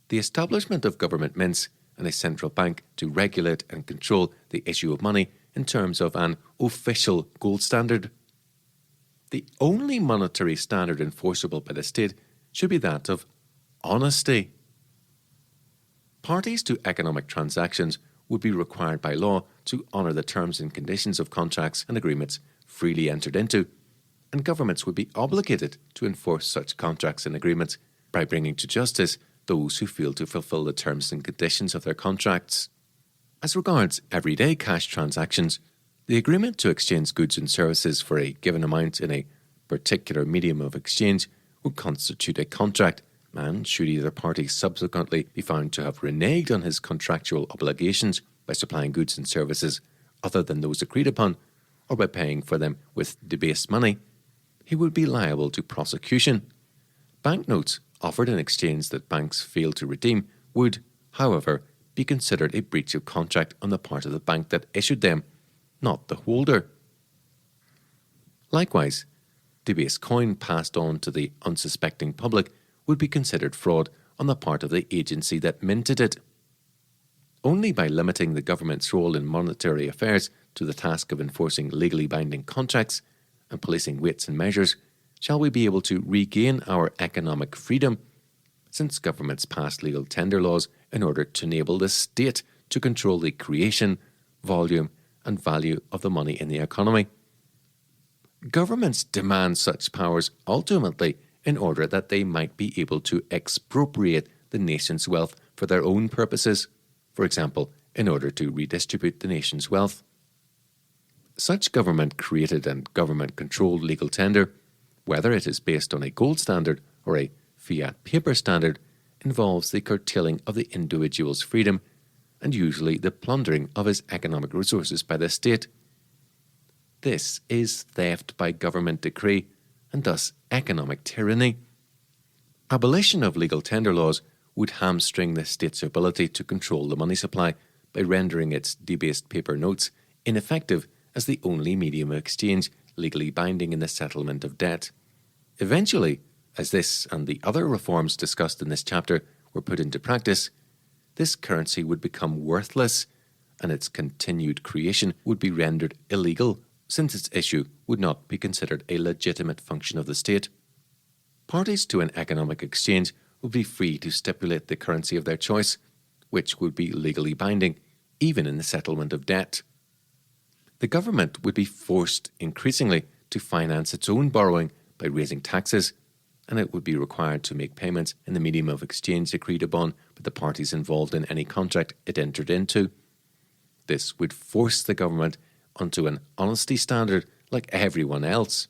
The establishment of government mints and a central bank to regulate and control the issue of money in terms of an official gold standard. The only monetary standard enforceable by the state should be that of honesty. Parties to economic transactions would be required by law to honour the terms and conditions of contracts and agreements freely entered into, and governments would be obligated to enforce such contracts and agreements by bringing to justice those who fail to fulfil the terms and conditions of their contracts. As regards everyday cash transactions, the agreement to exchange goods and services for a given amount in a particular medium of exchange would constitute a contract, and should either party subsequently be found to have reneged on his contractual obligations by supplying goods and services other than those agreed upon, or by paying for them with debased money, he would be liable to prosecution. Banknotes offered in exchange that banks failed to redeem would, however, be considered a breach of contract on the part of the bank that issued them, not the holder. Likewise, debased coin passed on to the unsuspecting public would be considered fraud on the part of the agency that minted it. Only by limiting the government's role in monetary affairs to the task of enforcing legally binding contracts and policing weights and measures shall we be able to regain our economic freedom, since governments passed legal tender laws in order to enable the state to control the creation, volume, and value of the money in the economy. Governments demand such powers ultimately in order that they might be able to expropriate the nation's wealth for their own purposes, for example, in order to redistribute the nation's wealth. Such government-created and government-controlled legal tender, whether it is based on a gold standard or a fiat paper standard, involves the curtailing of the individual's freedom and usually the plundering of his economic resources by the state. This is theft by government decree and thus economic tyranny. Abolition of legal tender laws would hamstring the state's ability to control the money supply by rendering its debased paper notes ineffective as the only medium of exchange legally binding in the settlement of debt. Eventually, as this and the other reforms discussed in this chapter were put into practice, this currency would become worthless and its continued creation would be rendered illegal, since its issue would not be considered a legitimate function of the state. Parties to an economic exchange would be free to stipulate the currency of their choice, which would be legally binding, even in the settlement of debt. The government would be forced increasingly to finance its own borrowing by raising taxes, and it would be required to make payments in the medium of exchange agreed upon by the parties involved in any contract it entered into. This would force the government onto an honesty standard like everyone else.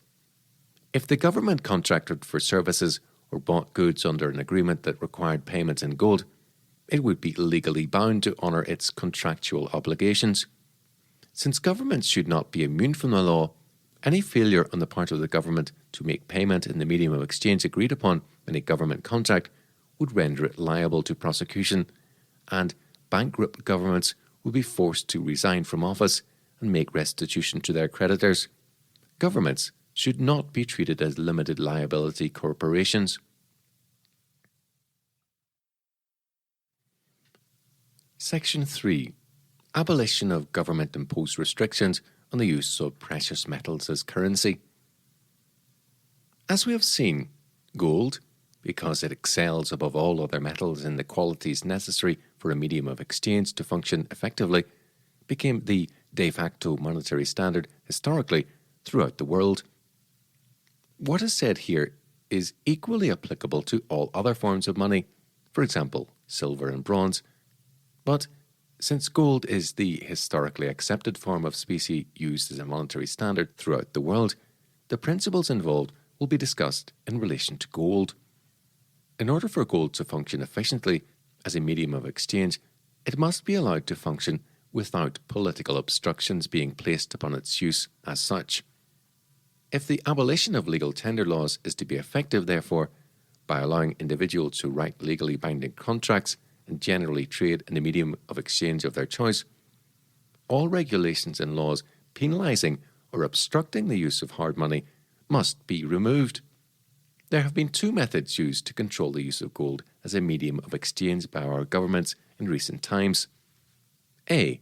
If the government contracted for services or bought goods under an agreement that required payments in gold, it would be legally bound to honour its contractual obligations. Since governments should not be immune from the law, any failure on the part of the government to make payment in the medium of exchange agreed upon in a government contract would render it liable to prosecution, and bankrupt governments would be forced to resign from office and make restitution to their creditors. Governments should not be treated as limited liability corporations. Section 3. Abolition of government-imposed restrictions on the use of precious metals as currency. As we have seen, gold, because it excels above all other metals in the qualities necessary for a medium of exchange to function effectively, became the de facto monetary standard historically throughout the world. What is said here is equally applicable to all other forms of money, for example, silver and bronze, but Since gold is the historically accepted form of specie used as a monetary standard throughout the world, the principles involved will be discussed in relation to gold. In order for gold to function efficiently as a medium of exchange, it must be allowed to function without political obstructions being placed upon its use as such. If the abolition of legal tender laws is to be effective, therefore, by allowing individuals to write legally binding contracts and generally trade in the medium of exchange of their choice, all regulations and laws penalising or obstructing the use of hard money must be removed. There have been two methods used to control the use of gold as a medium of exchange by our governments in recent times. A.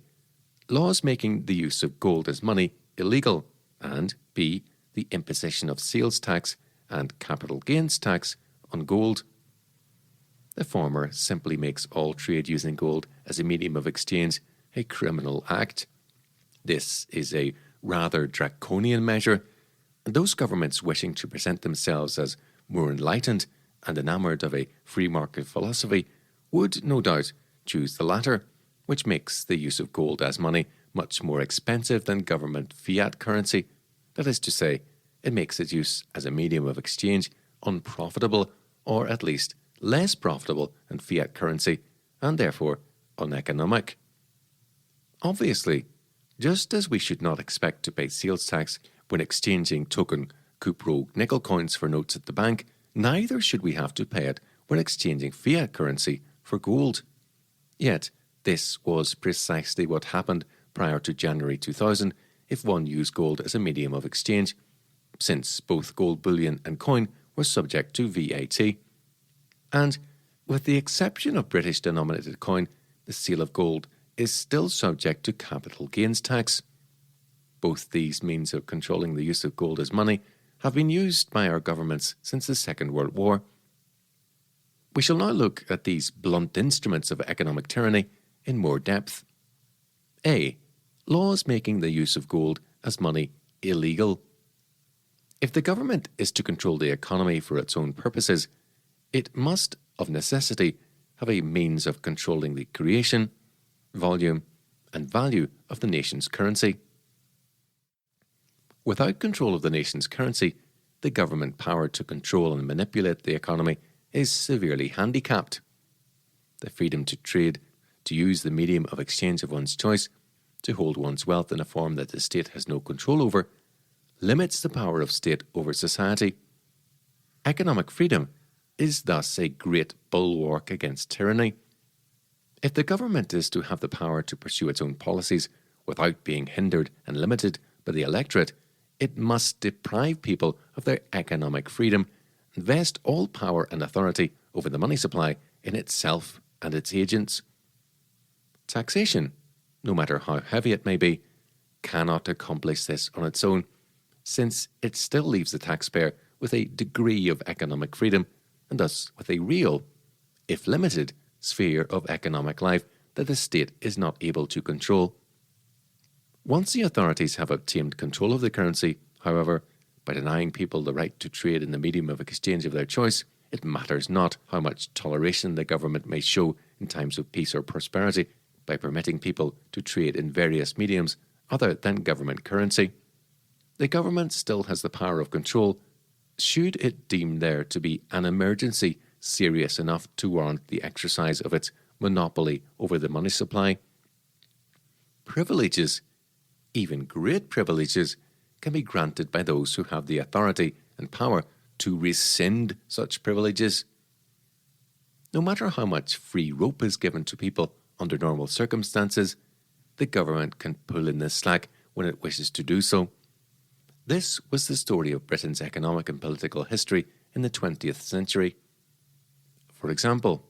Laws making the use of gold as money illegal, and B. The imposition of sales tax and capital gains tax on gold. The former simply makes all trade using gold as a medium of exchange a criminal act. This is a rather draconian measure, and those governments wishing to present themselves as more enlightened and enamoured of a free market philosophy would, no doubt, choose the latter, which makes the use of gold as money much more expensive than government fiat currency. That is to say, it makes its use as a medium of exchange unprofitable, or at least less profitable than fiat currency, and therefore uneconomic. Obviously, just as we should not expect to pay sales tax when exchanging token Cupro nickel coins for notes at the bank, neither should we have to pay it when exchanging fiat currency for gold. Yet, this was precisely what happened prior to January 2000 if one used gold as a medium of exchange, since both gold bullion and coin were subject to VAT. And, with the exception of British-denominated coin, the sale of gold is still subject to capital gains tax. Both these means of controlling the use of gold as money have been used by our governments since the Second World War. We shall now look at these blunt instruments of economic tyranny in more depth. A. Laws making the use of gold as money illegal. If the government is to control the economy for its own purposes, it must, of necessity, have a means of controlling the creation, volume, and value of the nation's currency. Without control of the nation's currency, the government power to control and manipulate the economy is severely handicapped. The freedom to trade, to use the medium of exchange of one's choice, to hold one's wealth in a form that the state has no control over, limits the power of state over society. Economic freedom is thus a great bulwark against tyranny. If the government is to have the power to pursue its own policies without being hindered and limited by the electorate, it must deprive people of their economic freedom and vest all power and authority over the money supply in itself and its agents. Taxation, no matter how heavy it may be, cannot accomplish this on its own, since it still leaves the taxpayer with a degree of economic freedom and thus with a real, if limited, sphere of economic life that the state is not able to control. Once the authorities have obtained control of the currency, however, by denying people the right to trade in the medium of exchange of their choice, it matters not how much toleration the government may show in times of peace or prosperity by permitting people to trade in various mediums other than government currency. The government still has the power of control should it deem there to be an emergency serious enough to warrant the exercise of its monopoly over the money supply. Privileges, even great privileges, can be granted by those who have the authority and power to rescind such privileges. No matter how much free rope is given to people under normal circumstances, the government can pull in the slack when it wishes to do so. This was the story of Britain's economic and political history in the 20th century. For example,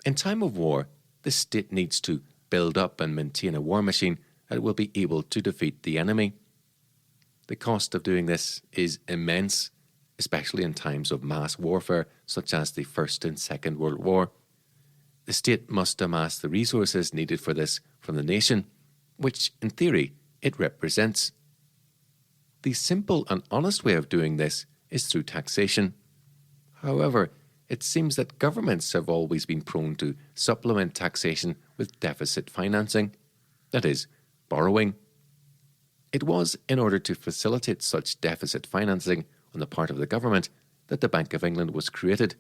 in time of war, the state needs to build up and maintain a war machine that will be able to defeat the enemy. The cost of doing this is immense, especially in times of mass warfare such as the First and Second World War. The state must amass the resources needed for this from the nation, which, in theory, it represents. The simple and honest way of doing this is through taxation. However, it seems that governments have always been prone to supplement taxation with deficit financing, that is, borrowing. It was in order to facilitate such deficit financing on the part of the government that the Bank of England was created,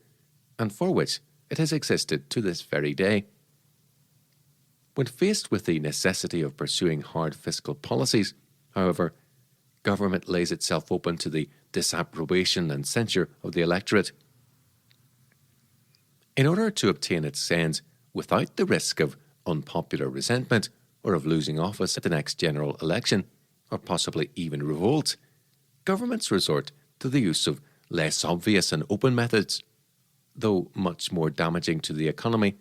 and for which it has existed to this very day. When faced with the necessity of pursuing hard fiscal policies, however, government lays itself open to the disapprobation and censure of the electorate. In order to obtain its ends without the risk of unpopular resentment or of losing office at the next general election, or possibly even revolt, governments resort to the use of less obvious and open methods, though much more damaging to the economy,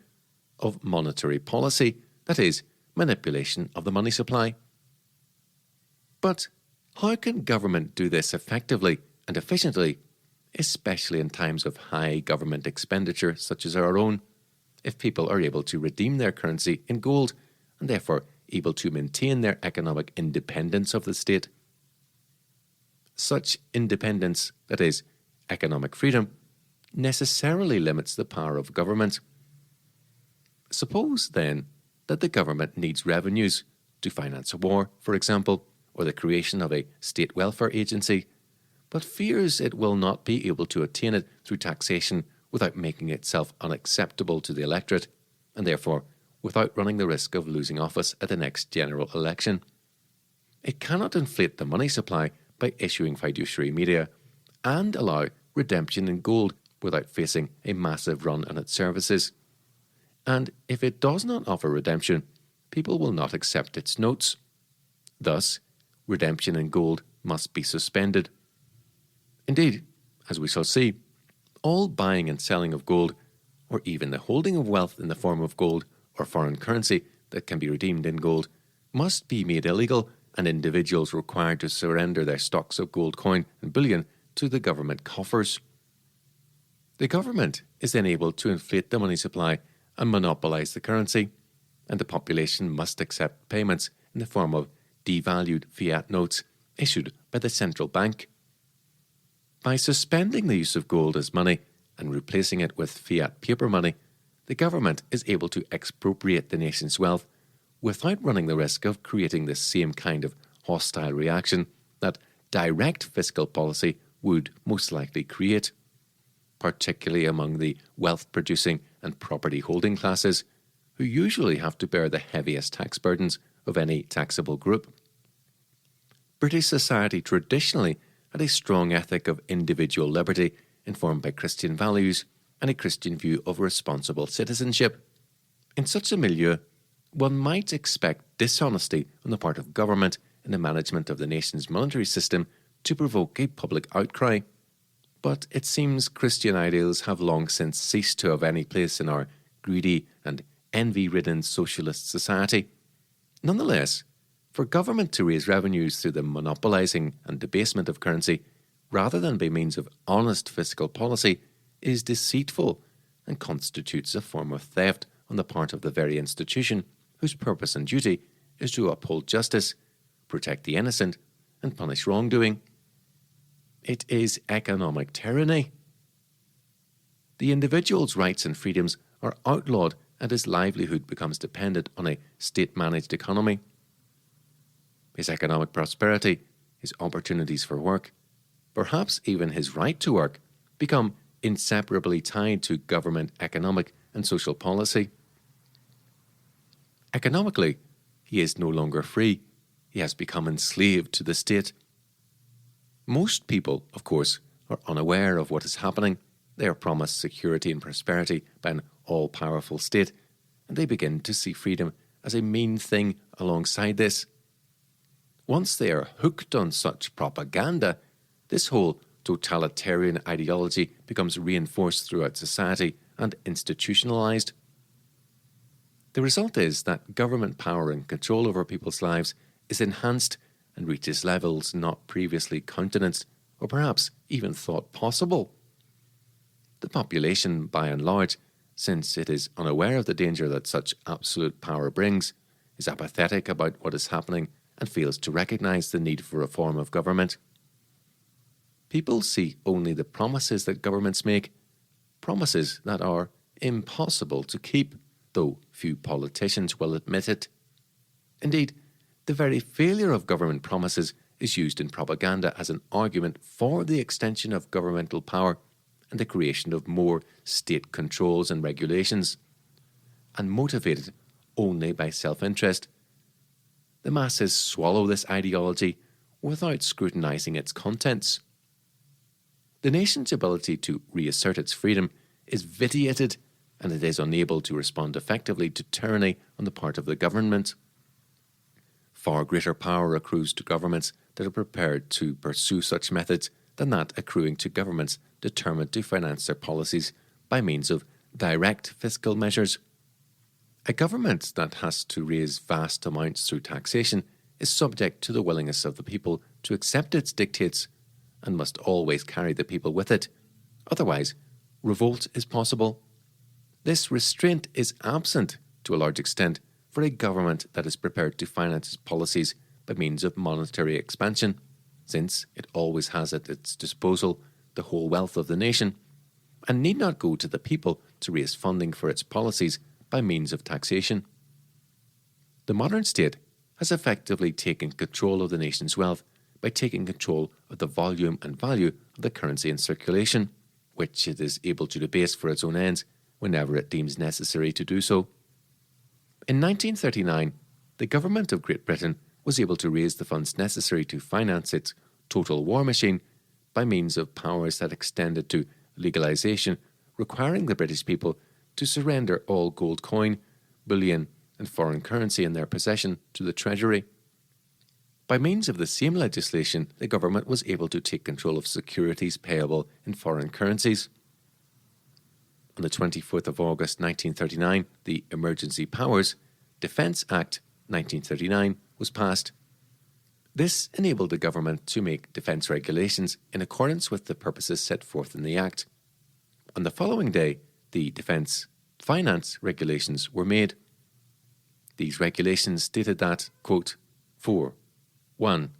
of monetary policy, that is, manipulation of the money supply. But how can government do this effectively and efficiently, especially in times of high government expenditure such as our own, if people are able to redeem their currency in gold and therefore able to maintain their economic independence of the state? Such independence, that is, economic freedom, necessarily limits the power of government. Suppose, then, that the government needs revenues to finance a war, for example, or the creation of a state welfare agency, but fears it will not be able to attain it through taxation without making itself unacceptable to the electorate, and therefore without running the risk of losing office at the next general election. It cannot inflate the money supply by issuing fiduciary media and allow redemption in gold without facing a massive run on its services. And if it does not offer redemption, people will not accept its notes. Thus, redemption in gold must be suspended. Indeed, as we shall see, all buying and selling of gold, or even the holding of wealth in the form of gold or foreign currency that can be redeemed in gold, must be made illegal, and individuals required to surrender their stocks of gold coin and bullion to the government coffers. The government is then able to inflate the money supply and monopolize the currency, and the population must accept payments in the form of devalued fiat notes issued by the central bank. By suspending the use of gold as money and replacing it with fiat paper money, the government is able to expropriate the nation's wealth without running the risk of creating the same kind of hostile reaction that direct fiscal policy would most likely create, particularly among the wealth-producing and property-holding classes, who usually have to bear the heaviest tax burdens of any taxable group. British society traditionally had a strong ethic of individual liberty informed by Christian values and a Christian view of responsible citizenship. In such a milieu, one might expect dishonesty on the part of government in the management of the nation's monetary system to provoke a public outcry. But it seems Christian ideals have long since ceased to have any place in our greedy and envy-ridden socialist society. Nonetheless, for government to raise revenues through the monopolizing and debasement of currency, rather than by means of honest fiscal policy, is deceitful and constitutes a form of theft on the part of the very institution whose purpose and duty is to uphold justice, protect the innocent, and punish wrongdoing. It is economic tyranny. The individual's rights and freedoms are outlawed, and his livelihood becomes dependent on a state-managed economy. His economic prosperity, his opportunities for work, perhaps even his right to work, become inseparably tied to government economic and social policy. Economically, he is no longer free. He has become enslaved to the state. Most people, of course, are unaware of what is happening. They are promised security and prosperity by an all-powerful state, and they begin to see freedom as a mean thing alongside this. Once they are hooked on such propaganda, this whole totalitarian ideology becomes reinforced throughout society and institutionalized. The result is that government power and control over people's lives is enhanced and reaches levels not previously countenanced or perhaps even thought possible. The population, by and large, since it is unaware of the danger that such absolute power brings, is apathetic about what is happening and fails to recognize the need for reform of government. People see only the promises that governments make, promises that are impossible to keep, though few politicians will admit it. Indeed, the very failure of government promises is used in propaganda as an argument for the extension of governmental power and the creation of more state controls and regulations, and motivated only by self-interest. The masses swallow this ideology without scrutinising its contents. The nation's ability to reassert its freedom is vitiated, and it is unable to respond effectively to tyranny on the part of the government. Far greater power accrues to governments that are prepared to pursue such methods than that accruing to governments determined to finance their policies by means of direct fiscal measures. A government that has to raise vast amounts through taxation is subject to the willingness of the people to accept its dictates and must always carry the people with it. Otherwise, revolt is possible. This restraint is absent, to a large extent, for a government that is prepared to finance its policies by means of monetary expansion, since it always has at its disposal the whole wealth of the nation, and need not go to the people to raise funding for its policies by means of taxation. The modern state has effectively taken control of the nation's wealth by taking control of the volume and value of the currency in circulation, which it is able to debase for its own ends whenever it deems necessary to do so. In 1939, the government of Great Britain was able to raise the funds necessary to finance its total war machine by means of powers that extended to legalisation, requiring the British people to surrender all gold coin, bullion, and foreign currency in their possession to the Treasury. By means of the same legislation, the government was able to take control of securities payable in foreign currencies. On the 24th of August 1939, the Emergency Powers Defence Act 1939 was passed. This enabled the government to make defence regulations in accordance with the purposes set forth in the Act. On the following day, the Defence Finance Regulations were made. These regulations stated that, quote, 4. 1.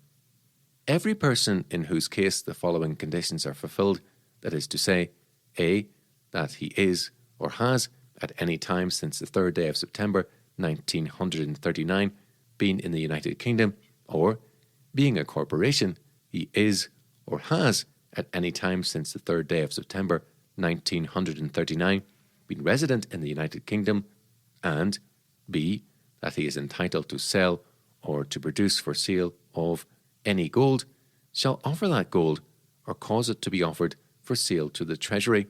Every person in whose case the following conditions are fulfilled, that is to say, A. That he is or has, at any time since the 3rd day of September 1939, been in the United Kingdom, or, being a corporation, he is or has, at any time since the 3rd day of September 1939, been resident in the United Kingdom, and B. That he is entitled to sell or to produce for sale of any gold, shall offer that gold or cause it to be offered for sale to the Treasury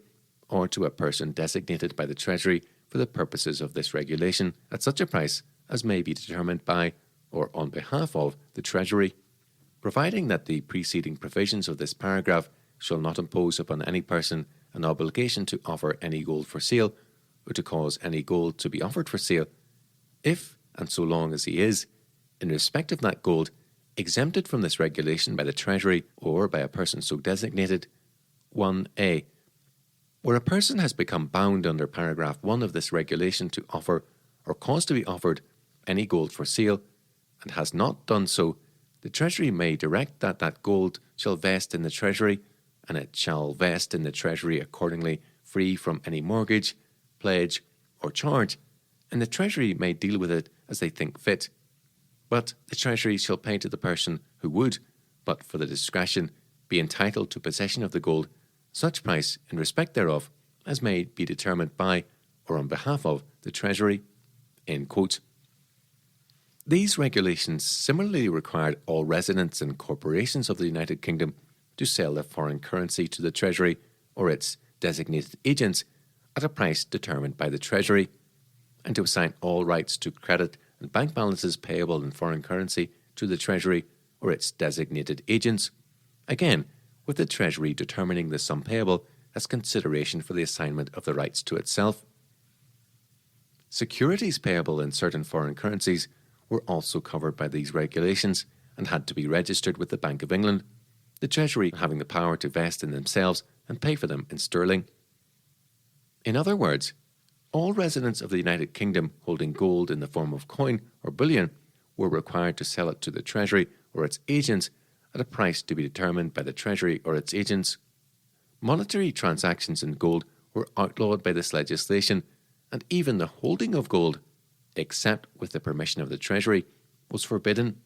or to a person designated by the Treasury for the purposes of this regulation at such a price as may be determined by or on behalf of the Treasury, providing that the preceding provisions of this paragraph shall not impose upon any person an obligation to offer any gold for sale or to cause any gold to be offered for sale, if and so long as he is, in respect of that gold, exempted from this regulation by the Treasury or by a person so designated. 1a. Where a person has become bound under paragraph 1 of this regulation to offer or cause to be offered any gold for sale, and has not done so, the Treasury may direct that that gold shall vest in the Treasury, and it shall vest in the Treasury accordingly free from any mortgage, pledge, or charge, and the Treasury may deal with it as they think fit. But the Treasury shall pay to the person who would, but for the discretion, be entitled to possession of the gold, such price in respect thereof as may be determined by or on behalf of the Treasury. End quote. These regulations similarly required all residents and corporations of the United Kingdom to sell their foreign currency to the Treasury or its designated agents at a price determined by the Treasury, and to assign all rights to credit and bank balances payable in foreign currency to the Treasury or its designated agents, again with the Treasury determining the sum payable as consideration for the assignment of the rights to itself. Securities payable in certain foreign currencies were also covered by these regulations and had to be registered with the Bank of England, the Treasury having the power to vest in themselves and pay for them in sterling. In other words, all residents of the United Kingdom holding gold in the form of coin or bullion were required to sell it to the Treasury or its agents at a price to be determined by the Treasury or its agents. Monetary transactions in gold were outlawed by this legislation, and even the holding of gold, except with the permission of the Treasury, was forbidden.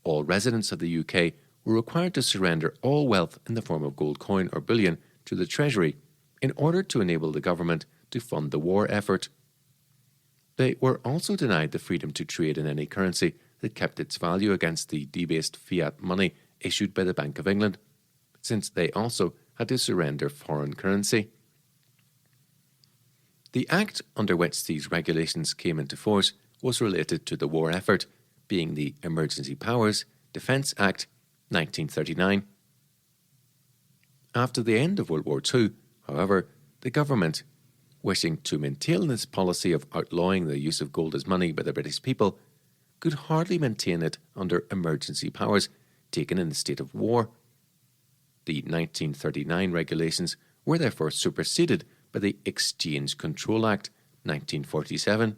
All residents of the UK were required to surrender all wealth in the form of gold coin or bullion to the Treasury in order to enable the government to fund the war effort. They were also denied the freedom to trade in any currency that kept its value against the debased fiat money issued by the Bank of England, since they also had to surrender foreign currency. The Act under which these regulations came into force was related to the war effort, being the Emergency Powers Defence Act 1939. After the end of World War II, however, the government, wishing to maintain this policy of outlawing the use of gold as money by the British people, could hardly maintain it under emergency powers taken in the state of war. The 1939 regulations were therefore superseded by the Exchange Control Act 1947.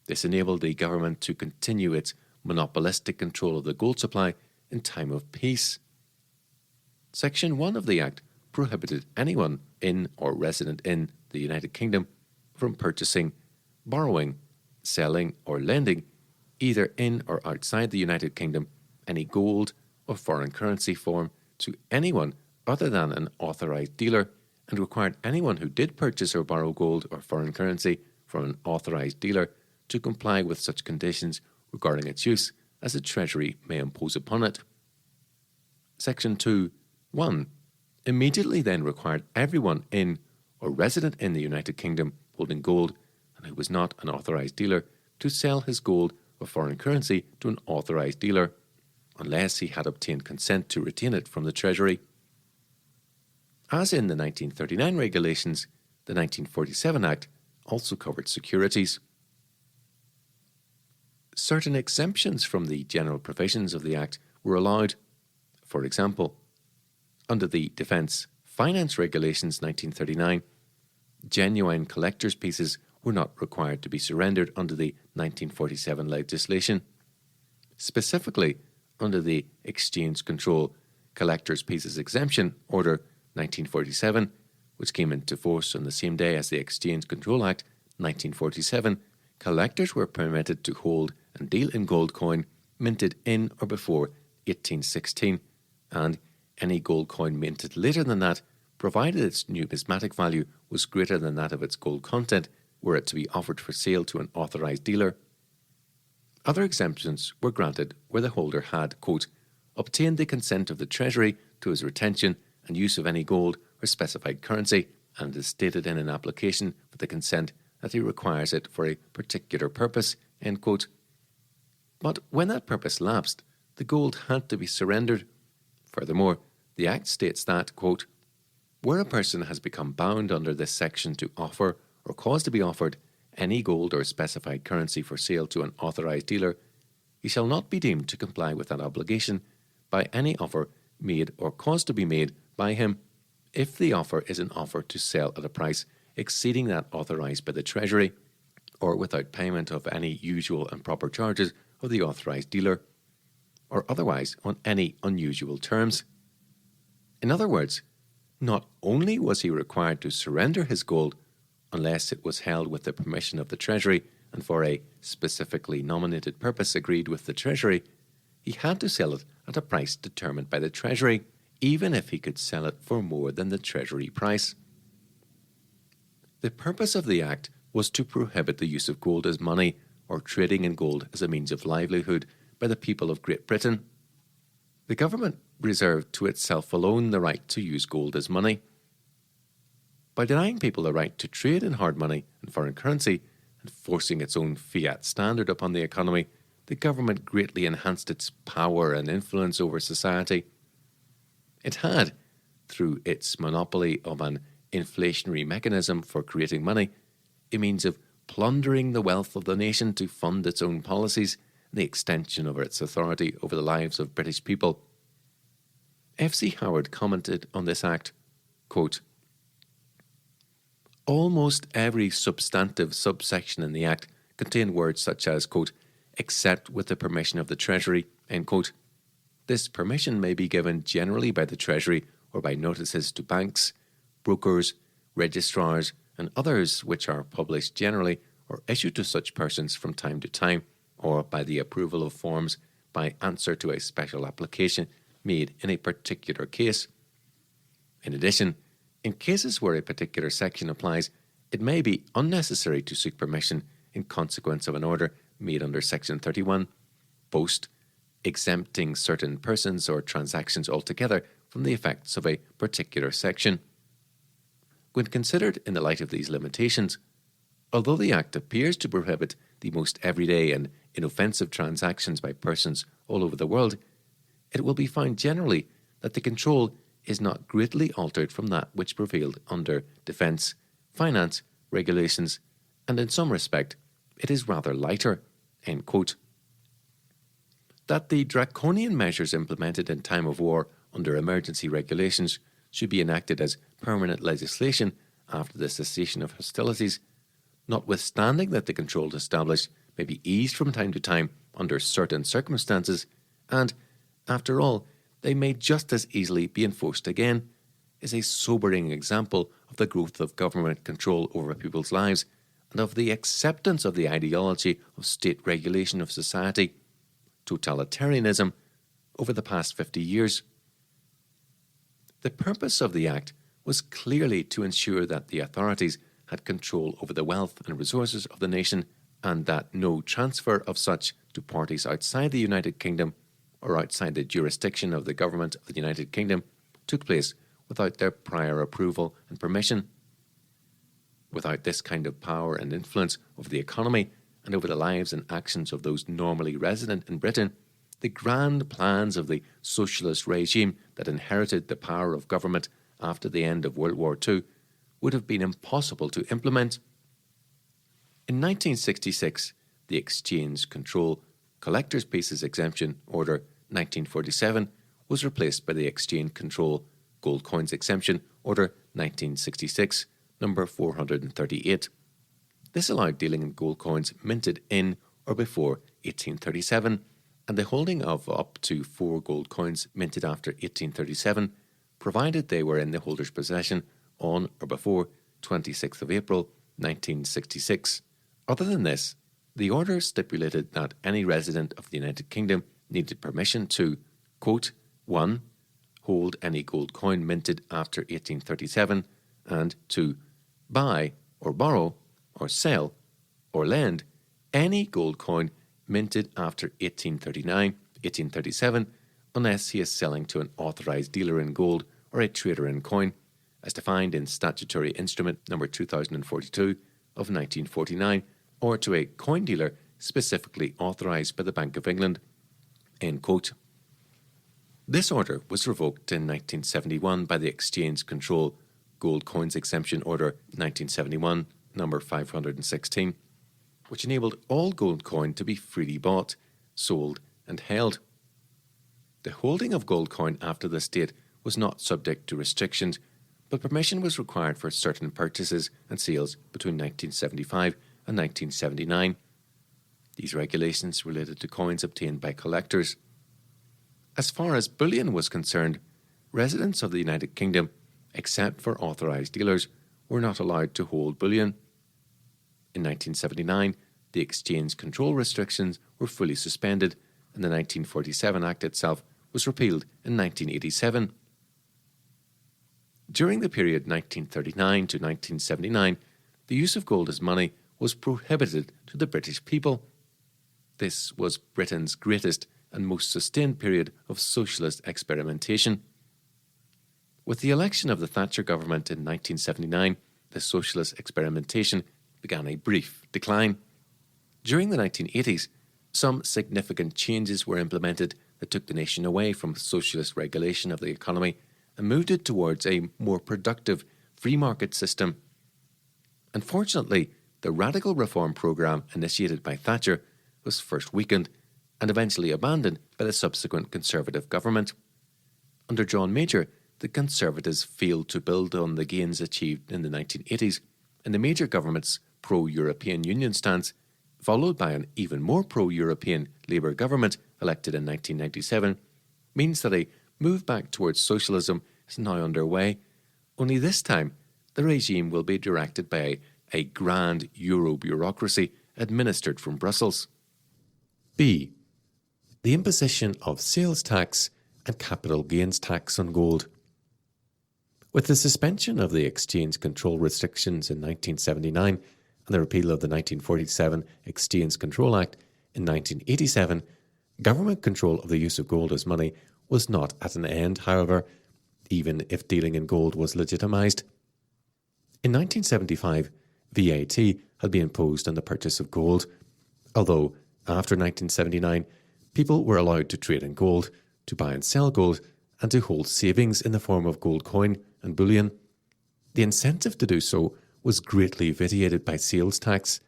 This enabled the government to continue its monopolistic control of the gold supply in time of peace. Section 1 of the Act prohibited anyone in or resident in the United Kingdom from purchasing, borrowing, selling or lending, either in or outside the United Kingdom, any gold or foreign currency form to anyone other than an authorised dealer, and required anyone who did purchase or borrow gold or foreign currency from an authorised dealer to comply with such conditions regarding its use as the Treasury may impose upon it. Section 2(1) immediately then required everyone in or resident in the United Kingdom holding gold and who was not an authorised dealer to sell his gold or foreign currency to an authorised dealer, unless he had obtained consent to retain it from the Treasury. As in the 1939 regulations, the 1947 Act also covered securities. Certain exemptions from the general provisions of the Act were allowed. For example, under the Defence Finance Regulations 1939, genuine collector's pieces were not required to be surrendered under the 1947 legislation. Specifically, under the Exchange Control Collector's Pieces Exemption Order 1947, which came into force on the same day as the Exchange Control Act 1947, collectors were permitted to hold and deal in gold coin minted in or before 1816, and any gold coin minted later than that, provided its numismatic value was greater than that of its gold content, were it to be offered for sale to an authorised dealer. Other exemptions were granted where the holder had, quote, obtained the consent of the Treasury to his retention and use of any gold or specified currency, and is stated in an application for the consent that he requires it for a particular purpose, end quote. But when that purpose lapsed, the gold had to be surrendered. Furthermore, the Act states that, quote, where a person has become bound under this section to offer or cause to be offered any gold or specified currency for sale to an authorised dealer, he shall not be deemed to comply with that obligation by any offer made or caused to be made by him, if the offer is an offer to sell at a price exceeding that authorised by the Treasury, or without payment of any usual and proper charges of the authorised dealer, or otherwise on any unusual terms. In other words, not only was he required to surrender his gold unless it was held with the permission of the Treasury and for a specifically nominated purpose agreed with the Treasury, he had to sell it at a price determined by the Treasury, even if he could sell it for more than the Treasury price. The purpose of the Act was to prohibit the use of gold as money or trading in gold as a means of livelihood by the people of Great Britain. The government reserved to itself alone the right to use gold as money. By denying people the right to trade in hard money and foreign currency and forcing its own fiat standard upon the economy, the government greatly enhanced its power and influence over society. It had, through its monopoly of an inflationary mechanism for creating money, a means of plundering the wealth of the nation to fund its own policies and the extension of its authority over the lives of British people. F.C. Howard commented on this act, quote, almost every substantive subsection in the Act contained words such as, quote, except with the permission of the Treasury, end quote. This permission may be given generally by the Treasury or by notices to banks, brokers, registrars, and others which are published generally or issued to such persons from time to time, or by the approval of forms by answer to a special application made in a particular case. In addition, in cases where a particular section applies, it may be unnecessary to seek permission in consequence of an order made under Section 31, post, exempting certain persons or transactions altogether from the effects of a particular section. When considered in the light of these limitations, although the Act appears to prohibit the most everyday and inoffensive transactions by persons all over the world, it will be found generally that the control is not greatly altered from that which prevailed under defence, finance, regulations, and in some respect it is rather lighter." End quote. That the draconian measures implemented in time of war under emergency regulations should be enacted as permanent legislation after the cessation of hostilities, notwithstanding that the controls established may be eased from time to time under certain circumstances, and, after all, they may just as easily be enforced again, is a sobering example of the growth of government control over people's lives and of the acceptance of the ideology of state regulation of society, totalitarianism, over the past 50 years. The purpose of the Act was clearly to ensure that the authorities had control over the wealth and resources of the nation, and that no transfer of such to parties outside the United Kingdom or outside the jurisdiction of the government of the United Kingdom took place without their prior approval and permission. Without this kind of power and influence over the economy and over the lives and actions of those normally resident in Britain, the grand plans of the socialist regime that inherited the power of government after the end of World War II would have been impossible to implement. In 1966, the Exchange Control Collectors' Pieces Exemption Order 1947 was replaced by the Exchange Control Gold Coins Exemption Order 1966, number 438. This allowed dealing in gold coins minted in or before 1837, and the holding of up to 4 gold coins minted after 1837, provided they were in the holder's possession on or before 26th of April 1966. Other than this, the order stipulated that any resident of the United Kingdom needed permission to, quote, 1. Hold any gold coin minted after 1837, and 2. Buy or borrow or sell or lend any gold coin minted after 1839, 1837, unless he is selling to an authorized dealer in gold or a trader in coin, as defined in Statutory Instrument No. 2042 of 1949, or to a coin dealer specifically authorized by the Bank of England. End quote. This order was revoked in 1971 by the Exchange Control Gold Coins Exemption Order 1971, number 516, which enabled all gold coin to be freely bought, sold, and held. The holding of gold coin after this date was not subject to restrictions, but permission was required for certain purchases and sales between 1975 and 1979. These regulations related to coins obtained by collectors. As far as bullion was concerned, residents of the United Kingdom, except for authorized dealers, were not allowed to hold bullion. In 1979, the exchange control restrictions were fully suspended, and the 1947 Act itself was repealed in 1987. During the period 1939 to 1979, the use of gold as money was prohibited to the British people. This was Britain's greatest and most sustained period of socialist experimentation. With the election of the Thatcher government in 1979, the socialist experimentation began a brief decline. During the 1980s, some significant changes were implemented that took the nation away from socialist regulation of the economy and moved it towards a more productive free market system. Unfortunately, the radical reform programme initiated by Thatcher was first weakened and eventually abandoned by the subsequent Conservative government. Under John Major, the Conservatives failed to build on the gains achieved in the 1980s, and the Major government's pro-European Union stance, followed by an even more pro-European Labour government elected in 1997, means that a move back towards socialism is now underway, only this time the regime will be directed by a grand euro bureaucracy administered from Brussels. B. The imposition of sales tax and capital gains tax on gold. With the suspension of the exchange control restrictions in 1979 and the repeal of the 1947 Exchange Control Act in 1987, government control of the use of gold as money was not at an end, however, even if dealing in gold was legitimised. In 1975, VAT had been imposed on the purchase of gold, although after 1979, people were allowed to trade in gold, to buy and sell gold, and to hold savings in the form of gold coin and bullion. The incentive to do so was greatly vitiated by sales tax,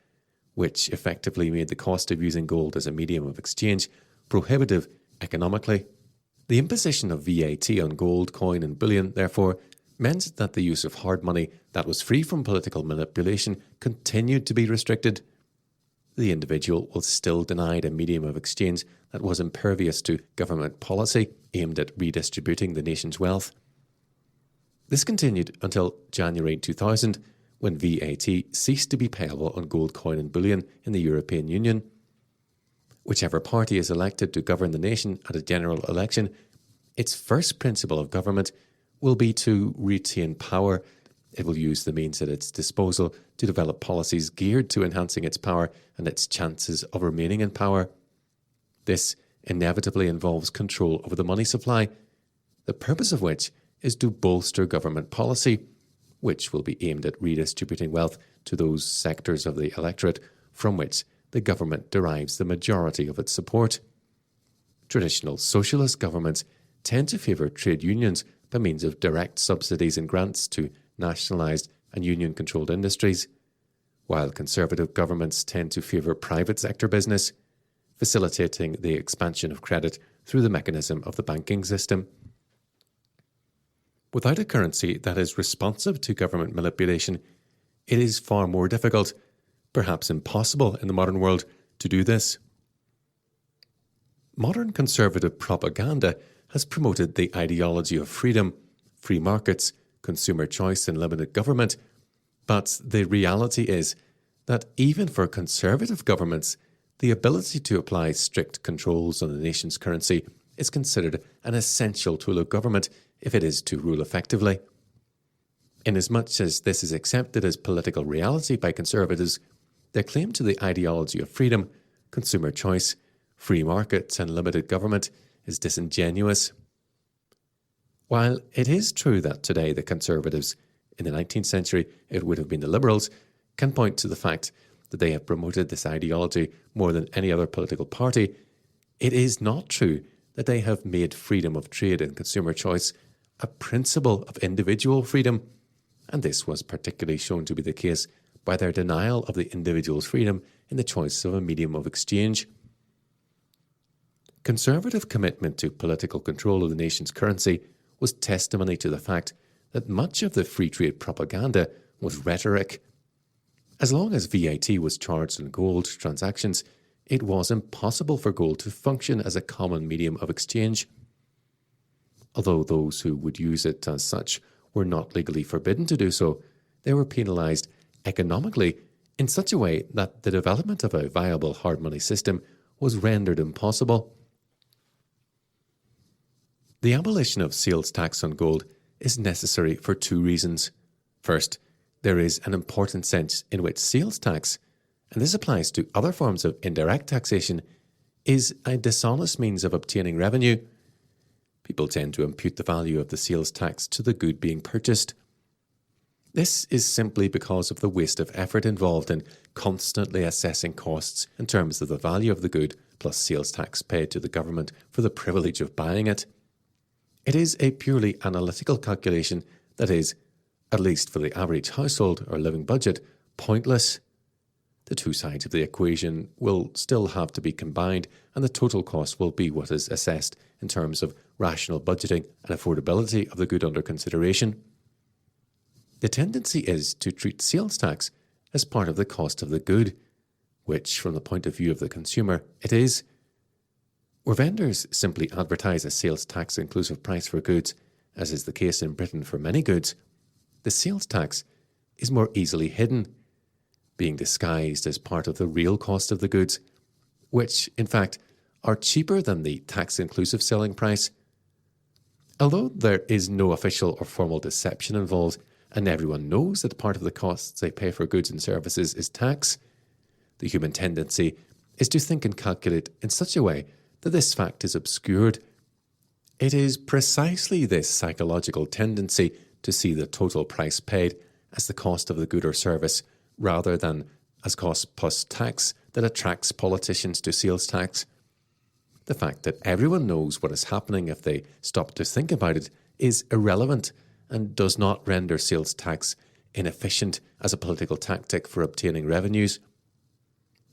which effectively made the cost of using gold as a medium of exchange prohibitive economically. The imposition of VAT on gold, coin and bullion, therefore, meant that the use of hard money that was free from political manipulation continued to be restricted. The individual was still denied a medium of exchange that was impervious to government policy aimed at redistributing the nation's wealth. This continued until January 2000, when VAT ceased to be payable on gold coin and bullion in the European Union. Whichever party is elected to govern the nation at a general election, its first principle of government will be to retain power. It will use the means at its disposal to develop policies geared to enhancing its power and its chances of remaining in power. This inevitably involves control over the money supply, the purpose of which is to bolster government policy, which will be aimed at redistributing wealth to those sectors of the electorate from which the government derives the majority of its support. Traditional socialist governments tend to favour trade unions by means of direct subsidies and grants to nationalised and union-controlled industries, while conservative governments tend to favour private sector business, facilitating the expansion of credit through the mechanism of the banking system. Without a currency that is responsive to government manipulation, it is far more difficult, perhaps impossible in the modern world, to do this. Modern conservative propaganda has promoted the ideology of freedom, free markets, consumer choice and limited government, but the reality is that even for conservative governments, the ability to apply strict controls on the nation's currency is considered an essential tool of government if it is to rule effectively. Inasmuch as this is accepted as political reality by conservatives, their claim to the ideology of freedom, consumer choice, free markets and limited government is disingenuous. While it is true that today the conservatives, in the 19th century it would have been the liberals, can point to the fact that they have promoted this ideology more than any other political party, it is not true that they have made freedom of trade and consumer choice a principle of individual freedom, and this was particularly shown to be the case by their denial of the individual's freedom in the choice of a medium of exchange. Conservative commitment to political control of the nation's currency was testimony to the fact that much of the free trade propaganda was rhetoric. As long as VAT was charged on gold transactions, it was impossible for gold to function as a common medium of exchange. Although those who would use it as such were not legally forbidden to do so, they were penalised economically in such a way that the development of a viable hard money system was rendered impossible. The abolition of sales tax on gold is necessary for two reasons. First, there is an important sense in which sales tax, and this applies to other forms of indirect taxation, is a dishonest means of obtaining revenue. People tend to impute the value of the sales tax to the good being purchased. This is simply because of the waste of effort involved in constantly assessing costs in terms of the value of the good plus sales tax paid to the government for the privilege of buying it. It is a purely analytical calculation that is, at least for the average household or living budget, pointless. The two sides of the equation will still have to be combined, and the total cost will be what is assessed in terms of rational budgeting and affordability of the good under consideration. The tendency is to treat sales tax as part of the cost of the good, which, from the point of view of the consumer, it is. Where vendors simply advertise a sales tax inclusive price for goods, as is the case in Britain for many goods, the sales tax is more easily hidden, being disguised as part of the real cost of the goods, which, in fact, are cheaper than the tax-inclusive selling price. Although there is no official or formal deception involved, and everyone knows that part of the costs they pay for goods and services is tax, the human tendency is to think and calculate in such a way that this fact is obscured. It is precisely this psychological tendency to see the total price paid as the cost of the good or service rather than as cost plus tax that attracts politicians to sales tax. The fact that everyone knows what is happening if they stop to think about it is irrelevant and does not render sales tax inefficient as a political tactic for obtaining revenues.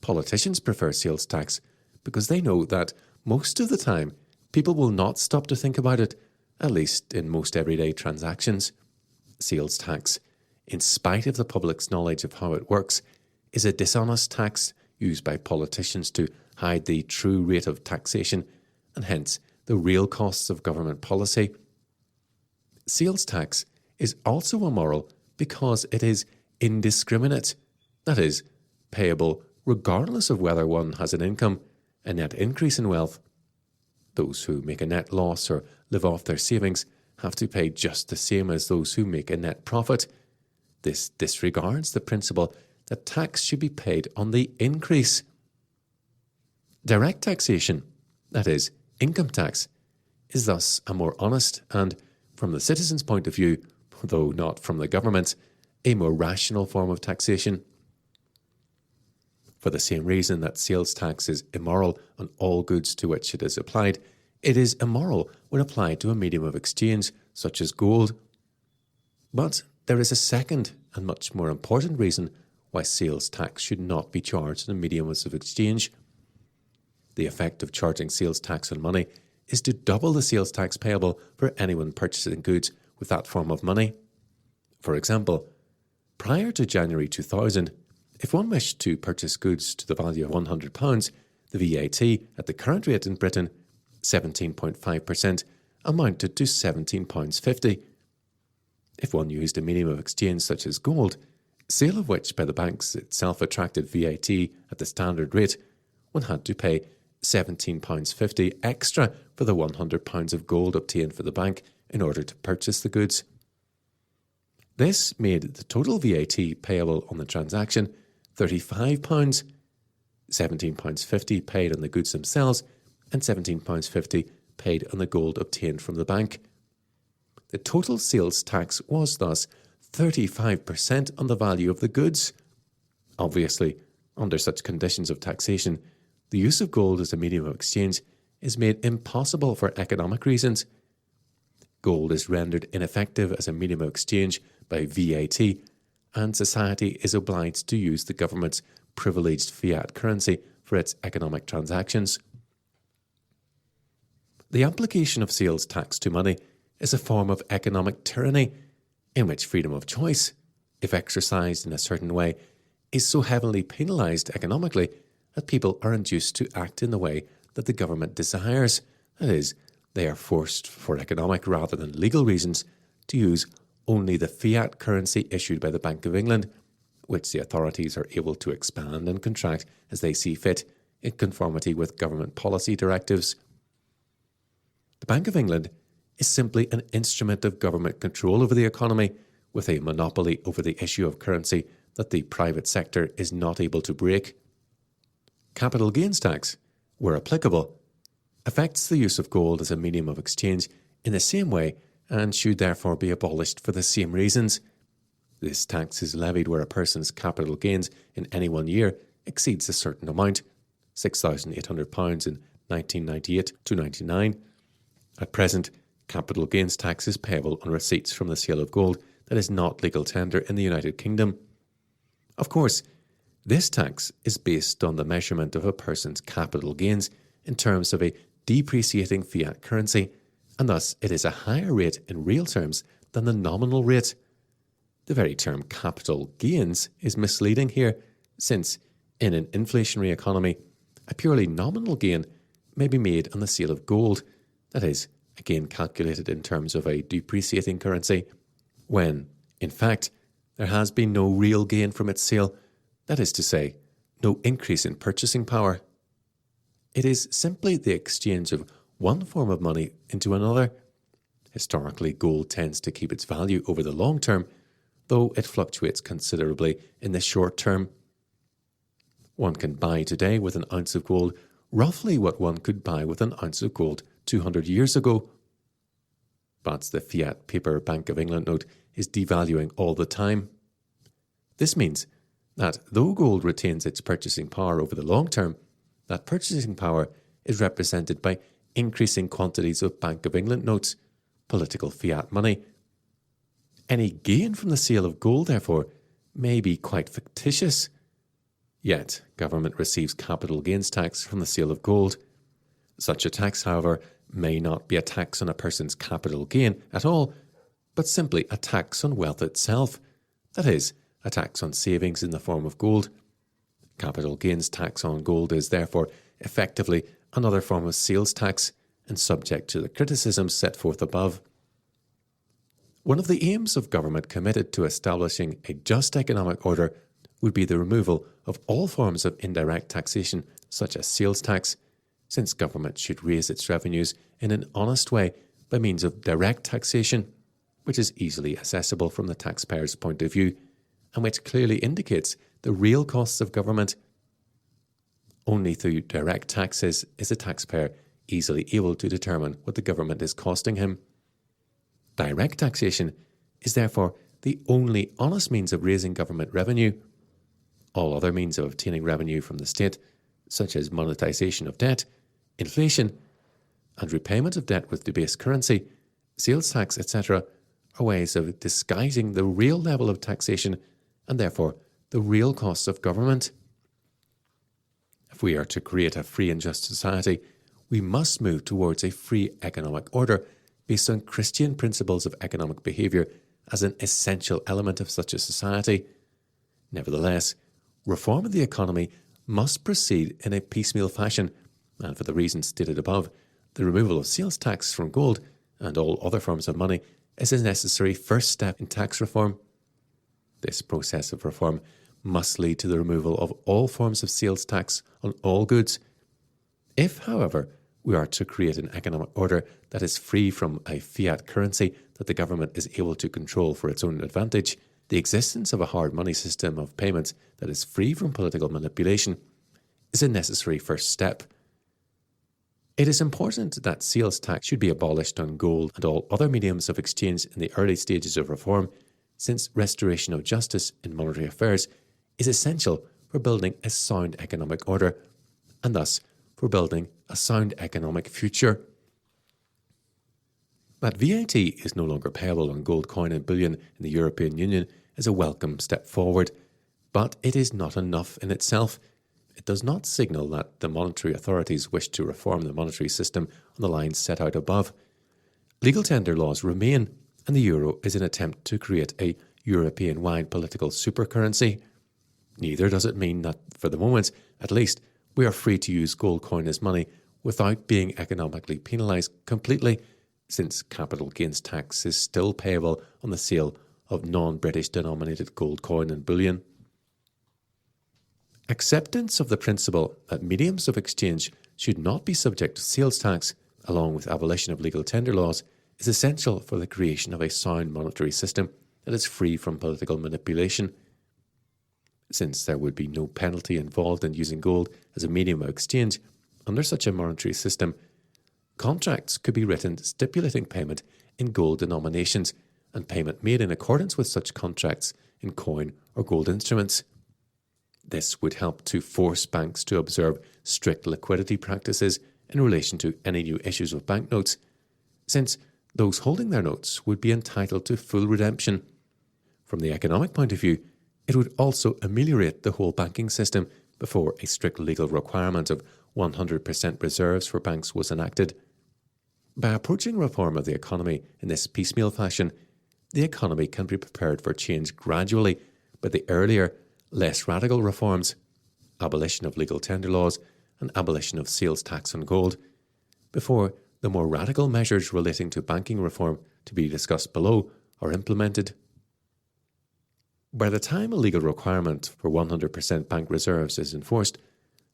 Politicians prefer sales tax because they know that most of the time people will not stop to think about it, at least in most everyday transactions. Sales tax, in spite of the public's knowledge of how it works, is a dishonest tax used by politicians to hide the true rate of taxation and hence the real costs of government policy. Sales tax is also immoral because it is indiscriminate, that is, payable regardless of whether one has an income, a net increase in wealth. Those who make a net loss or live off their savings have to pay just the same as those who make a net profit. This disregards the principle that tax should be paid on the increase. Direct taxation, that is, income tax, is thus a more honest and, from the citizen's point of view, though not from the government, a more rational form of taxation. For the same reason that sales tax is immoral on all goods to which it is applied, it is immoral when applied to a medium of exchange such as gold. But there is a second and much more important reason why sales tax should not be charged on mediums of exchange. The effect of charging sales tax on money is to double the sales tax payable for anyone purchasing goods with that form of money. For example, prior to January 2000, if one wished to purchase goods to the value of £100, the VAT at the current rate in Britain, 17.5%, amounted to £17.50. If one used a medium of exchange such as gold, sale of which by the banks itself attracted VAT at the standard rate, one had to pay £17.50 extra for the £100 of gold obtained for the bank in order to purchase the goods. This made the total VAT payable on the transaction £35, £17.50 paid on the goods themselves, and £17.50 paid on the gold obtained from the bank. The total sales tax was thus 35% on the value of the goods. Obviously, under such conditions of taxation, the use of gold as a medium of exchange is made impossible for economic reasons. Gold is rendered ineffective as a medium of exchange by VAT, and society is obliged to use the government's privileged fiat currency for its economic transactions. The application of sales tax to money is a form of economic tyranny in which freedom of choice, if exercised in a certain way, is so heavily penalised economically that people are induced to act in the way that the government desires. That is, they are forced, for economic rather than legal reasons, to use only the fiat currency issued by the Bank of England, which the authorities are able to expand and contract as they see fit in conformity with government policy directives. The Bank of England is simply an instrument of government control over the economy, with a monopoly over the issue of currency that the private sector is not able to break. Capital gains tax, where applicable, affects the use of gold as a medium of exchange in the same way and should therefore be abolished for the same reasons. This tax is levied where a person's capital gains in any one year exceeds a certain amount, £6,800 in 1998-99. At present, capital gains tax is payable on receipts from the sale of gold that is not legal tender in the United Kingdom. Of course, this tax is based on the measurement of a person's capital gains in terms of a depreciating fiat currency, and thus it is a higher rate in real terms than the nominal rate. The very term capital gains is misleading here, since in an inflationary economy, a purely nominal gain may be made on the sale of gold, that is, again calculated in terms of a depreciating currency, when, in fact, there has been no real gain from its sale, that is to say, no increase in purchasing power. It is simply the exchange of one form of money into another. Historically, gold tends to keep its value over the long term, though it fluctuates considerably in the short term. One can buy today with an ounce of gold roughly what one could buy with an ounce of gold 200 years ago. But the fiat paper Bank of England note is devaluing all the time. This means that though gold retains its purchasing power over the long term, that purchasing power is represented by increasing quantities of Bank of England notes, political fiat money. Any gain from the sale of gold, therefore, may be quite fictitious. Yet, government receives capital gains tax from the sale of gold. Such a tax, however, may not be a tax on a person's capital gain at all, but simply a tax on wealth itself, that is, a tax on savings in the form of gold. Capital gains tax on gold is therefore effectively another form of sales tax and subject to the criticisms set forth above. One of the aims of government committed to establishing a just economic order would be the removal of all forms of indirect taxation, such as sales tax, since government should raise its revenues in an honest way by means of direct taxation, which is easily accessible from the taxpayer's point of view, and which clearly indicates the real costs of government. Only through direct taxes is the taxpayer easily able to determine what the government is costing him. Direct taxation is therefore the only honest means of raising government revenue. All other means of obtaining revenue from the state, such as monetization of debt, inflation, and repayment of debt with debased currency, sales tax, etc., are ways of disguising the real level of taxation and therefore the real costs of government. If we are to create a free and just society, we must move towards a free economic order based on Christian principles of economic behaviour as an essential element of such a society. Nevertheless, reform of the economy must proceed in a piecemeal fashion, and for the reasons stated above, the removal of sales tax from gold and all other forms of money is a necessary first step in tax reform. This process of reform must lead to the removal of all forms of sales tax on all goods. If, however, we are to create an economic order that is free from a fiat currency that the government is able to control for its own advantage, the existence of a hard money system of payments that is free from political manipulation is a necessary first step. It is important that sales tax should be abolished on gold and all other mediums of exchange in the early stages of reform, since restoration of justice in monetary affairs is essential for building a sound economic order, and thus for building a sound economic future. That VAT is no longer payable on gold coin and bullion in the European Union is a welcome step forward, but it is not enough in itself. It does not signal that the monetary authorities wish to reform the monetary system on the lines set out above. Legal tender laws remain, and the euro is an attempt to create a European-wide political supercurrency. Neither does it mean that, for the moment at least, we are free to use gold coin as money without being economically penalised completely, since capital gains tax is still payable on the sale of non-British denominated gold coin and bullion. Acceptance of the principle that mediums of exchange should not be subject to sales tax, along with abolition of legal tender laws, is essential for the creation of a sound monetary system that is free from political manipulation. Since there would be no penalty involved in using gold as a medium of exchange, under such a monetary system, contracts could be written stipulating payment in gold denominations and payment made in accordance with such contracts in coin or gold instruments. This would help to force banks to observe strict liquidity practices in relation to any new issues of banknotes, since those holding their notes would be entitled to full redemption. From the economic point of view, it would also ameliorate the whole banking system before a strict legal requirement of 100% reserves for banks was enacted. By approaching reform of the economy in this piecemeal fashion, the economy can be prepared for change gradually by the earlier, less radical reforms, abolition of legal tender laws and abolition of sales tax on gold, before the more radical measures relating to banking reform to be discussed below are implemented. By the time a legal requirement for 100% bank reserves is enforced,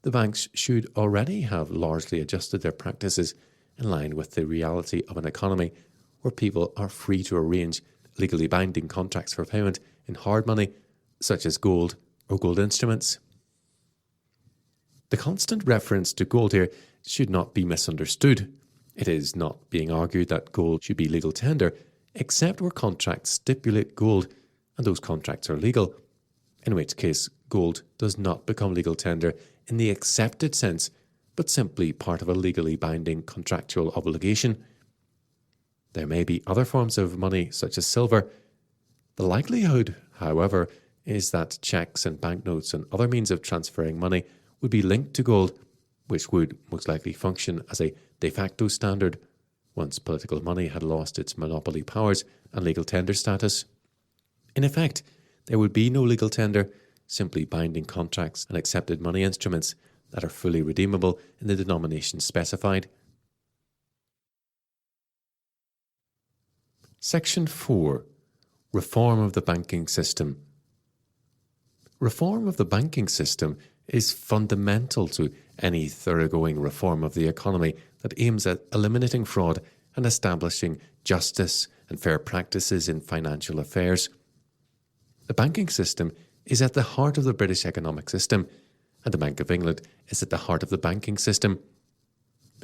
the banks should already have largely adjusted their practices in line with the reality of an economy where people are free to arrange legally binding contracts for payment in hard money, such as gold or gold instruments. The constant reference to gold here should not be misunderstood. It is not being argued that gold should be legal tender, except where contracts stipulate gold and those contracts are legal, in which case gold does not become legal tender in the accepted sense, but simply part of a legally binding contractual obligation. There may be other forms of money, such as silver. The likelihood, however, is that cheques and banknotes and other means of transferring money would be linked to gold, which would most likely function as a de facto standard once political money had lost its monopoly powers and legal tender status. In effect, there would be no legal tender, simply binding contracts and accepted money instruments that are fully redeemable in the denomination specified. Section 4. Reform of the banking system. Reform of the banking system is fundamental to any thoroughgoing reform of the economy that aims at eliminating fraud and establishing justice and fair practices in financial affairs. The banking system is at the heart of the British economic system, and the Bank of England is at the heart of the banking system.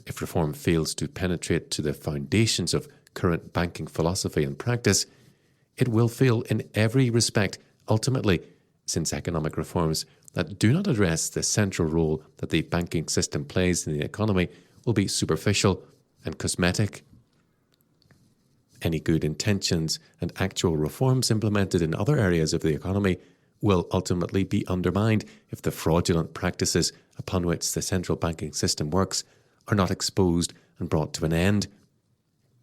If reform fails to penetrate to the foundations of current banking philosophy and practice, it will fail in every respect ultimately, since economic reforms that do not address the central role that the banking system plays in the economy will be superficial and cosmetic. Any good intentions and actual reforms implemented in other areas of the economy will ultimately be undermined if the fraudulent practices upon which the central banking system works are not exposed and brought to an end.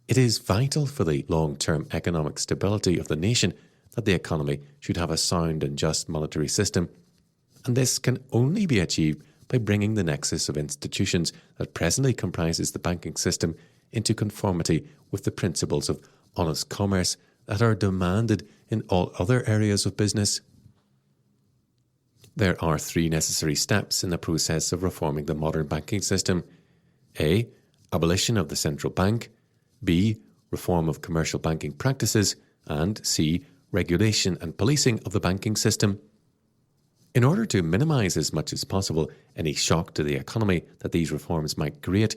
It is vital for the long-term economic stability of the nation that the economy should have a sound and just monetary system, and this can only be achieved by bringing the nexus of institutions that presently comprises the banking system into conformity with the principles of honest commerce that are demanded in all other areas of business. There are 3 necessary steps in the process of reforming the modern banking system. A. Abolition of the central bank. B. Reform of commercial banking practices. And C. Regulation and policing of the banking system. In order to minimise as much as possible any shock to the economy that these reforms might create,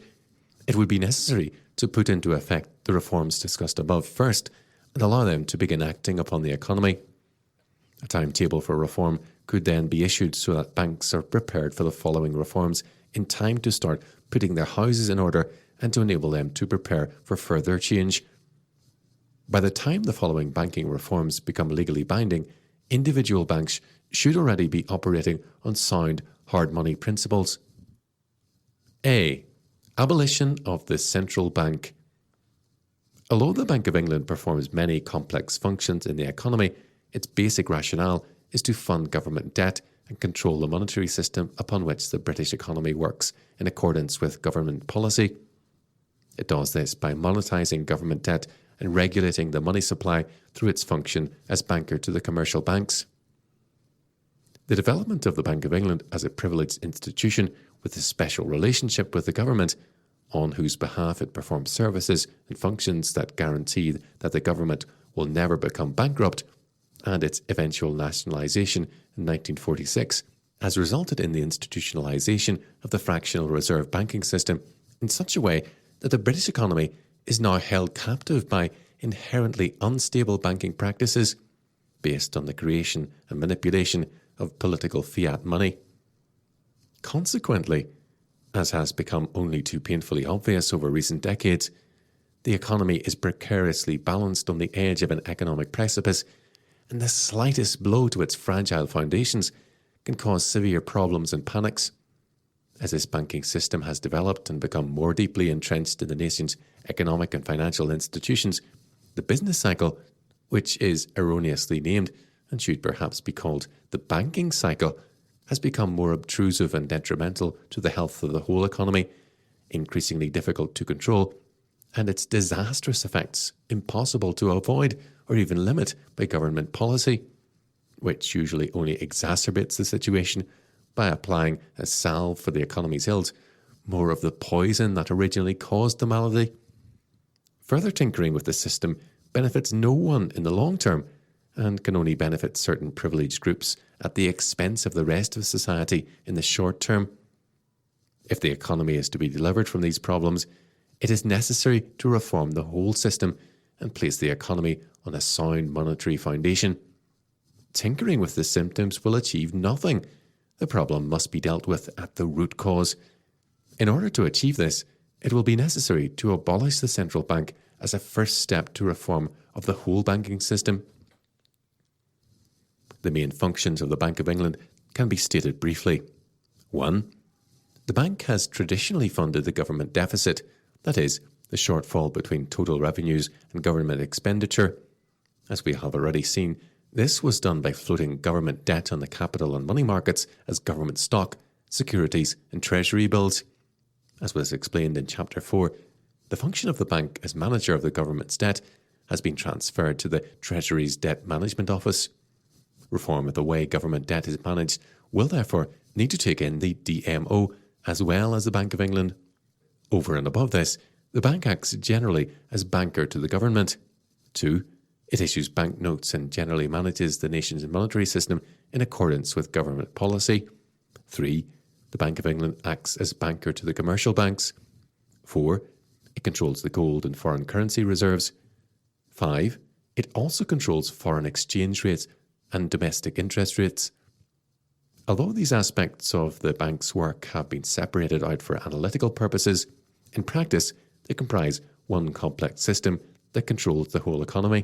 it would be necessary to put into effect the reforms discussed above first and allow them to begin acting upon the economy. A timetable for reform could then be issued so that banks are prepared for the following reforms in time to start putting their houses in order and to enable them to prepare for further change. By the time the following banking reforms become legally binding, individual banks should already be operating on sound hard money principles. A. Abolition of the central bank. Although the Bank of England performs many complex functions in the economy, its basic rationale is to fund government debt and control the monetary system upon which the British economy works in accordance with government policy. It does this by monetising government debt and regulating the money supply through its function as banker to the commercial banks. The development of the Bank of England as a privileged institution with a special relationship with the government, on whose behalf it performs services and functions that guarantee that the government will never become bankrupt, and its eventual nationalisation in 1946, has resulted in the institutionalisation of the fractional reserve banking system in such a way that the British economy is now held captive by inherently unstable banking practices based on the creation and manipulation of political fiat money. Consequently, as has become only too painfully obvious over recent decades, the economy is precariously balanced on the edge of an economic precipice, and the slightest blow to its fragile foundations can cause severe problems and panics. As this banking system has developed and become more deeply entrenched in the nation's economic and financial institutions, the business cycle, which is erroneously named and should perhaps be called the banking cycle, has become more obtrusive and detrimental to the health of the whole economy, increasingly difficult to control, and its disastrous effects impossible to avoid or even limit by government policy. which usually only exacerbates the situation by applying a salve for the economy's ills, more of the poison that originally caused the malady. Further tinkering with the system benefits no one in the long term and can only benefit certain privileged groups at the expense of the rest of society in the short term. If the economy is to be delivered from these problems, it is necessary to reform the whole system and place the economy on a sound monetary foundation. Tinkering with the symptoms will achieve nothing. The problem must be dealt with at the root cause. In order to achieve this, it will be necessary to abolish the central bank as a first step to reform of the whole banking system. The main functions of the Bank of England can be stated briefly. 1. The bank has traditionally funded the government deficit, that is, the shortfall between total revenues and government expenditure. As we have already seen, this was done by floating government debt on the capital and money markets as government stock, securities and treasury bills. As was explained in Chapter 4, the function of the bank as manager of the government's debt has been transferred to the Treasury's Debt Management Office. Reform of the way government debt is managed will therefore need to take in the DMO as well as the Bank of England. Over and above this, the bank acts generally as banker to the government. 2. It issues banknotes and generally manages the nation's monetary system in accordance with government policy. 3. The Bank of England acts as banker to the commercial banks. 4. It controls the gold and foreign currency reserves. 5. It also controls foreign exchange rates and domestic interest rates. Although these aspects of the bank's work have been separated out for analytical purposes, in practice they comprise one complex system that controls the whole economy.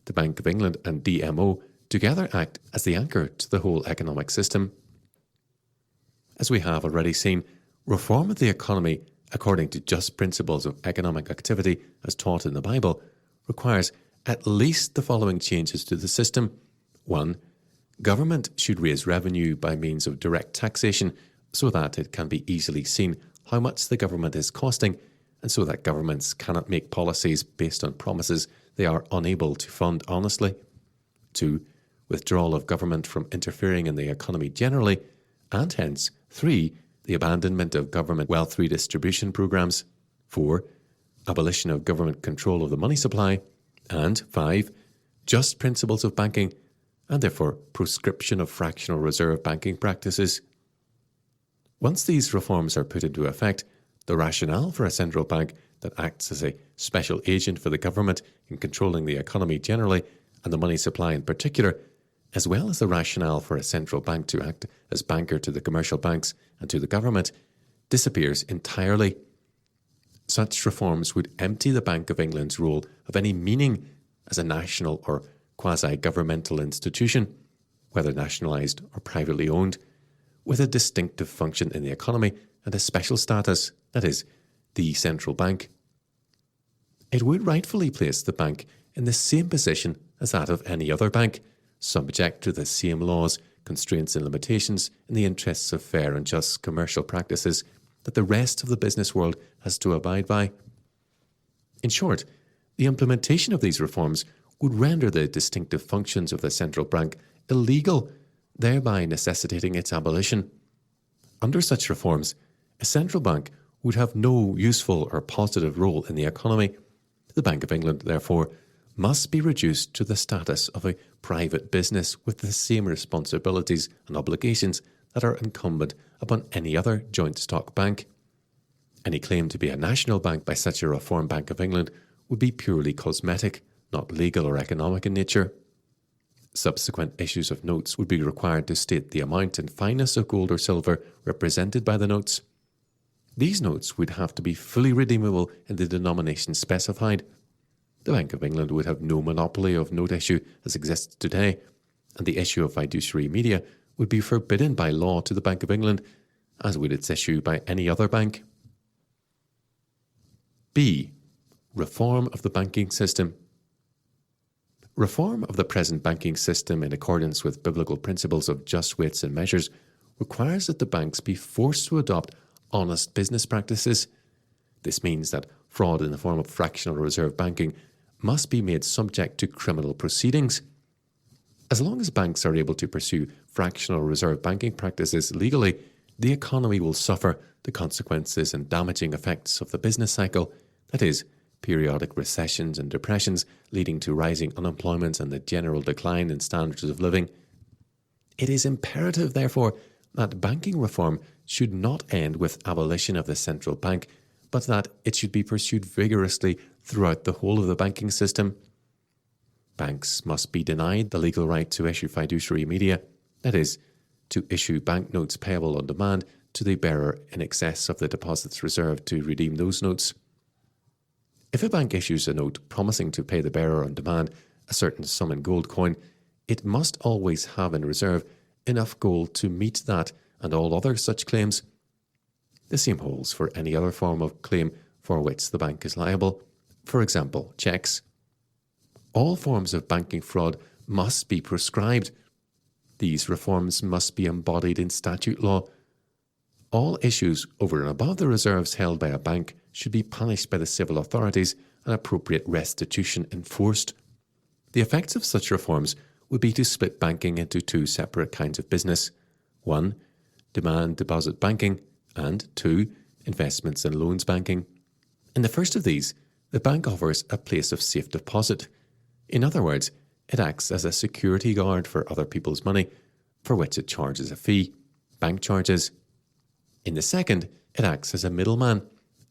The Bank of England and DMO together act as the anchor to the whole economic system. As we have already seen, reform of the economy according to just principles of economic activity as taught in the Bible requires at least the following changes to the system. 1. Government should raise revenue by means of direct taxation so that it can be easily seen how much the government is costing and so that governments cannot make policies based on promises they are unable to fund honestly. 2. Withdrawal of government from interfering in the economy generally, and hence 3. The abandonment of government wealth redistribution programs. 4. Abolition of government control of the money supply. And 5. Just principles of banking, and therefore proscription of fractional reserve banking practices. Once these reforms are put into effect, the rationale for a central bank that acts as a special agent for the government in controlling the economy generally and the money supply in particular, as well as the rationale for a central bank to act as banker to the commercial banks and to the government, disappears entirely. Such reforms would empty the Bank of England's role of any meaning as a national or quasi-governmental institution, whether nationalised or privately owned, with a distinctive function in the economy and a special status, that is, the central bank. It would rightfully place the bank in the same position as that of any other bank, subject to the same laws, constraints and limitations in the interests of fair and just commercial practices that the rest of the business world has to abide by. In short, the implementation of these reforms would render the distinctive functions of the central bank illegal, thereby necessitating its abolition. Under such reforms, a central bank would have no useful or positive role in the economy. The Bank of England, therefore, must be reduced to the status of a private business with the same responsibilities and obligations that are incumbent upon any other joint stock bank. Any claim to be a national bank by such a reformed Bank of England would be purely cosmetic, not legal or economic in nature. Subsequent issues of notes would be required to state the amount and fineness of gold or silver represented by the notes. These notes would have to be fully redeemable in the denomination specified. The Bank of England would have no monopoly of note issue as exists today, and the issue of fiduciary media would be forbidden by law to the Bank of England, as would its issue by any other bank. B. Reform of the banking system. Reform of the present banking system in accordance with biblical principles of just weights and measures requires that the banks be forced to adopt honest business practices. This means that fraud in the form of fractional reserve banking must be made subject to criminal proceedings. As long as banks are able to pursue fractional reserve banking practices legally, the economy will suffer the consequences and damaging effects of the business cycle, that is, periodic recessions and depressions leading to rising unemployment and the general decline in standards of living. It is imperative, therefore, that banking reform should not end with abolition of the central bank, but that it should be pursued vigorously throughout the whole of the banking system. Banks must be denied the legal right to issue fiduciary media, that is, to issue banknotes payable on demand to the bearer in excess of the deposits reserved to redeem those notes. If a bank issues a note promising to pay the bearer on demand a certain sum in gold coin, it must always have in reserve enough gold to meet that and all other such claims. The same holds for any other form of claim for which the bank is liable, for example, checks. All forms of banking fraud must be proscribed. These reforms must be embodied in statute law. All issues over and above the reserves held by a bank should be punished by the civil authorities and appropriate restitution enforced. The effects of such reforms would be to split banking into two separate kinds of business. 1. Demand deposit banking, and 2. Investments and loans banking. In the first of these, the bank offers a place of safe deposit. In other words, it acts as a security guard for other people's money, for which it charges a fee, bank charges. In the second, it acts as a middleman,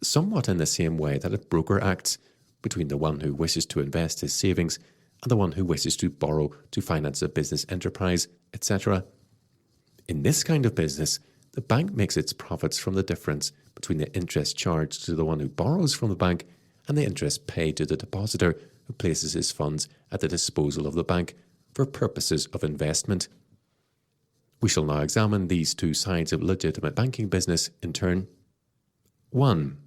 somewhat in the same way that a broker acts, between the one who wishes to invest his savings and the one who wishes to borrow to finance a business enterprise, etc. In this kind of business, the bank makes its profits from the difference between the interest charged to the one who borrows from the bank and the interest paid to the depositor who places his funds at the disposal of the bank for purposes of investment. We shall now examine these two sides of legitimate banking business in turn. 1.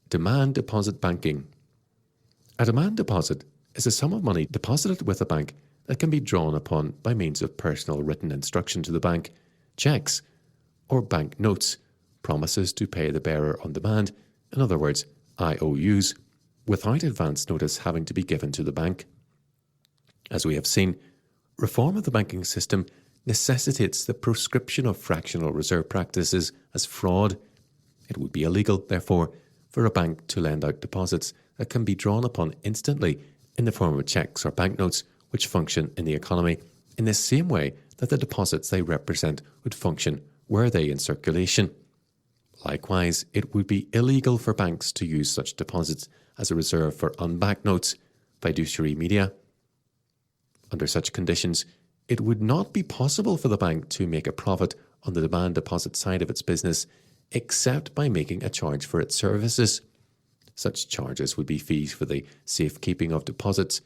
Demand deposit banking. A demand deposit is a sum of money deposited with a bank that can be drawn upon by means of personal written instruction to the bank, checks, or bank notes, promises to pay the bearer on demand, in other words, IOUs, without advance notice having to be given to the bank. As we have seen, reform of the banking system necessitates the proscription of fractional reserve practices as fraud. It would be illegal, therefore, for a bank to lend out deposits that can be drawn upon instantly in the form of checks or banknotes which function in the economy in the same way that the deposits they represent would function were they in circulation. Likewise, it would be illegal for banks to use such deposits as a reserve for unbacked notes, fiduciary media. Under such conditions, it would not be possible for the bank to make a profit on the demand deposit side of its business except by making a charge for its services. Such charges would be fees for the safekeeping of deposits,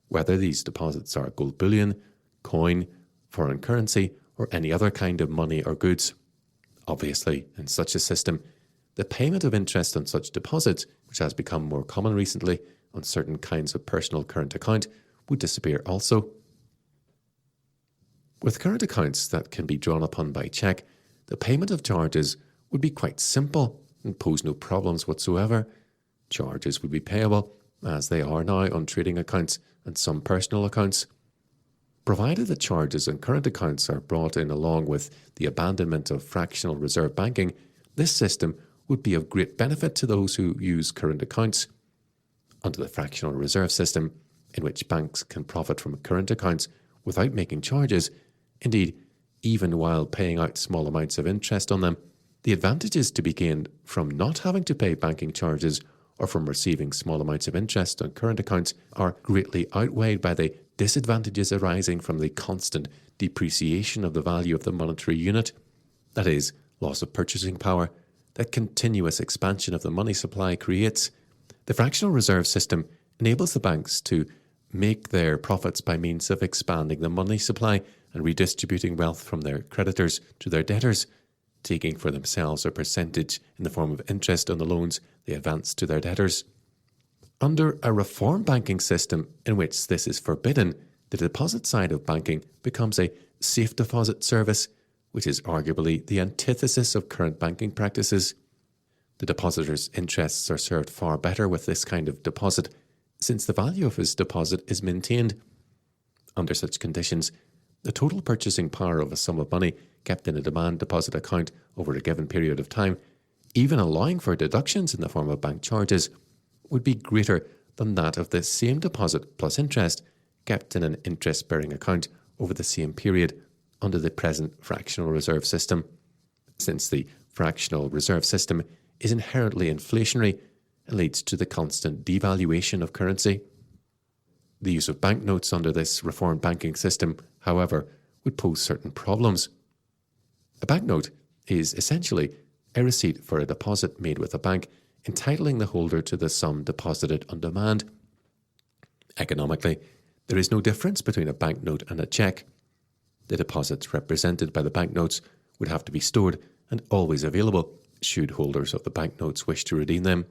whether these deposits are gold bullion, coin, foreign currency, or any other kind of money or goods. Obviously, in such a system, the payment of interest on such deposits, which has become more common recently on certain kinds of personal current account, would disappear also. With current accounts that can be drawn upon by cheque, the payment of charges would be quite simple and pose no problems whatsoever. Charges would be payable, as they are now on trading accounts and some personal accounts. Provided that charges on current accounts are brought in along with the abandonment of fractional reserve banking, this system would be of great benefit to those who use current accounts. Under the fractional reserve system, in which banks can profit from current accounts without making charges, indeed, even while paying out small amounts of interest on them, the advantages to be gained from not having to pay banking charges or from receiving small amounts of interest on current accounts are greatly outweighed by the disadvantages arising from the constant depreciation of the value of the monetary unit, that is, loss of purchasing power, that continuous expansion of the money supply creates. The fractional reserve system enables the banks to make their profits by means of expanding the money supply and redistributing wealth from their creditors to their debtors, taking for themselves a percentage in the form of interest on the loans they advance to their debtors. Under a reform banking system in which this is forbidden, the deposit side of banking becomes a safe deposit service, which is arguably the antithesis of current banking practices. The depositor's interests are served far better with this kind of deposit, since the value of his deposit is maintained. Under such conditions, The total purchasing power of a sum of money kept in a demand deposit account over a given period of time, even allowing for deductions in the form of bank charges, would be greater than that of the same deposit plus interest kept in an interest-bearing account over the same period under the present fractional reserve system. Since the fractional reserve system is inherently inflationary and leads to the constant devaluation of currency. The use of banknotes under this reformed banking system, however, would pose certain problems. A banknote is essentially a receipt for a deposit made with a bank, entitling the holder to the sum deposited on demand. Economically, there is no difference between a banknote and a cheque. The deposits represented by the banknotes would have to be stored and always available should holders of the banknotes wish to redeem them.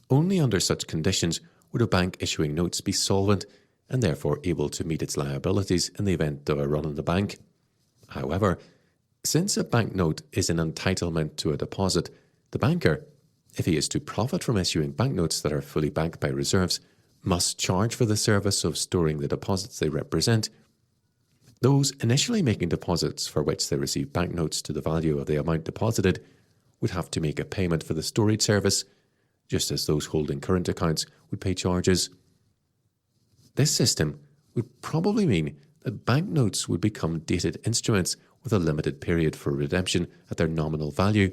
Only under such conditions would a bank issuing notes be solvent and therefore able to meet its liabilities in the event of a run on the bank. However, since a banknote is an entitlement to a deposit, the banker, if he is to profit from issuing banknotes that are fully backed by reserves, must charge for the service of storing the deposits they represent. Those initially making deposits for which they receive banknotes to the value of the amount deposited would have to make a payment for the storage service, just as those holding current accounts would pay charges. This system would probably mean that banknotes would become dated instruments with a limited period for redemption at their nominal value.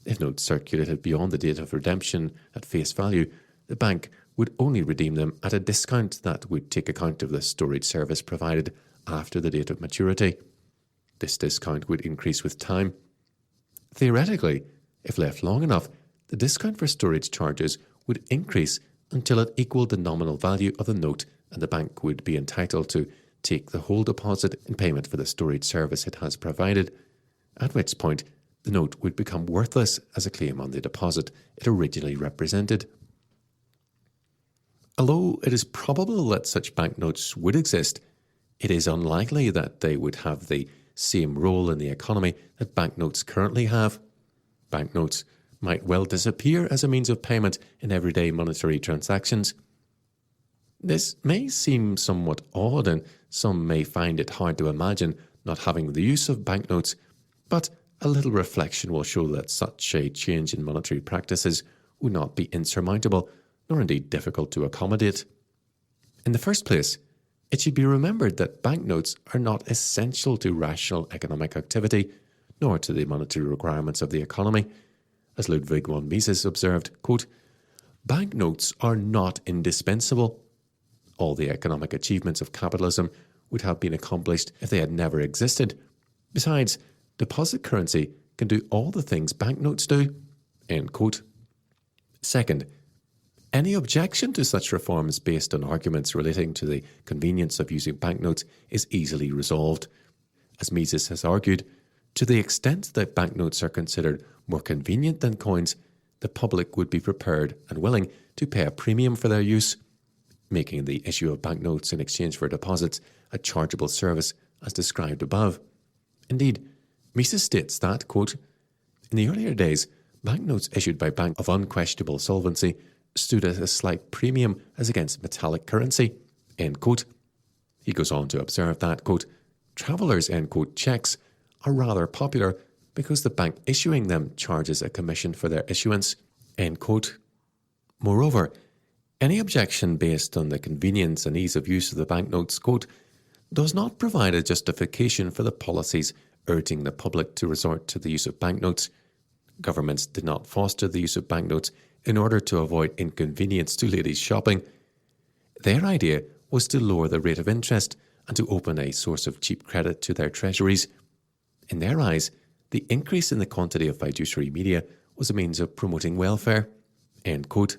If notes circulated beyond the date of redemption at face value, the bank would only redeem them at a discount that would take account of the storage service provided after the date of maturity. This discount would increase with time. Theoretically, if left long enough, the discount for storage charges would increase until it equaled the nominal value of the note, and the bank would be entitled to take the whole deposit in payment for the storage service it has provided, at which point the note would become worthless as a claim on the deposit it originally represented. Although it is probable that such banknotes would exist, it is unlikely that they would have the same role in the economy that banknotes currently have. Banknotes might well disappear as a means of payment in everyday monetary transactions. This may seem somewhat odd, and some may find it hard to imagine not having the use of banknotes, but a little reflection will show that such a change in monetary practices would not be insurmountable, nor indeed difficult to accommodate. In the first place, it should be remembered that banknotes are not essential to rational economic activity, nor to the monetary requirements of the economy. As Ludwig von Mises observed, quote, "Banknotes are not indispensable. All the economic achievements of capitalism would have been accomplished if they had never existed. Besides, deposit currency can do all the things banknotes do." End quote. Second, any objection to such reforms based on arguments relating to the convenience of using banknotes is easily resolved. As Mises has argued, to the extent that banknotes are considered more convenient than coins, the public would be prepared and willing to pay a premium for their use, making the issue of banknotes in exchange for deposits a chargeable service as described above. Indeed, Mises states that, quote, "In the earlier days, banknotes issued by banks of unquestionable solvency stood at a slight premium as against metallic currency." End quote. He goes on to observe that, quote, "Travellers' end quote checks are rather popular because the bank issuing them charges a commission for their issuance." End quote. Moreover, any objection based on the convenience and ease of use of the banknotes, quote, "does not provide a justification for the policies urging the public to resort to the use of banknotes. Governments did not foster the use of banknotes in order to avoid inconvenience to ladies shopping. Their idea was to lower the rate of interest and to open a source of cheap credit to their treasuries. In their eyes, the increase in the quantity of fiduciary media was a means of promoting welfare." End quote.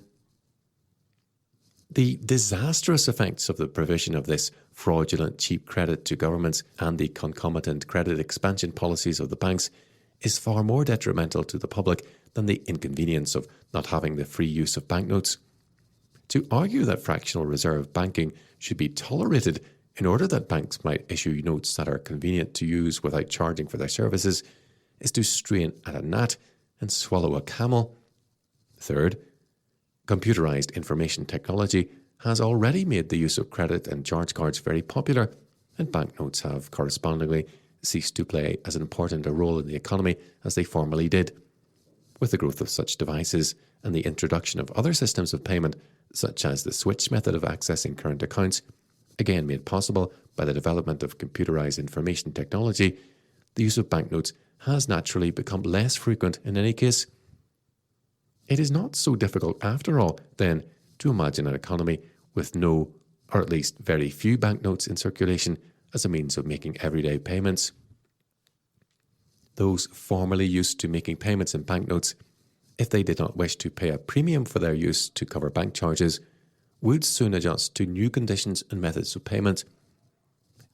The disastrous effects of the provision of this fraudulent cheap credit to governments and the concomitant credit expansion policies of the banks is far more detrimental to the public than the inconvenience of not having the free use of banknotes. To argue that fractional reserve banking should be tolerated in order that banks might issue notes that are convenient to use without charging for their services is to strain at a gnat and swallow a camel. Third, computerized information technology has already made the use of credit and charge cards very popular, and banknotes have correspondingly ceased to play as important a role in the economy as they formerly did. With the growth of such devices and the introduction of other systems of payment, such as the switch method of accessing current accounts, again made possible by the development of computerized information technology, the use of banknotes has naturally become less frequent in any case. It is not so difficult, after all, then, to imagine an economy with no, or at least very few banknotes in circulation as a means of making everyday payments. Those formerly used to making payments in banknotes, if they did not wish to pay a premium for their use to cover bank charges, would soon adjust to new conditions and methods of payment.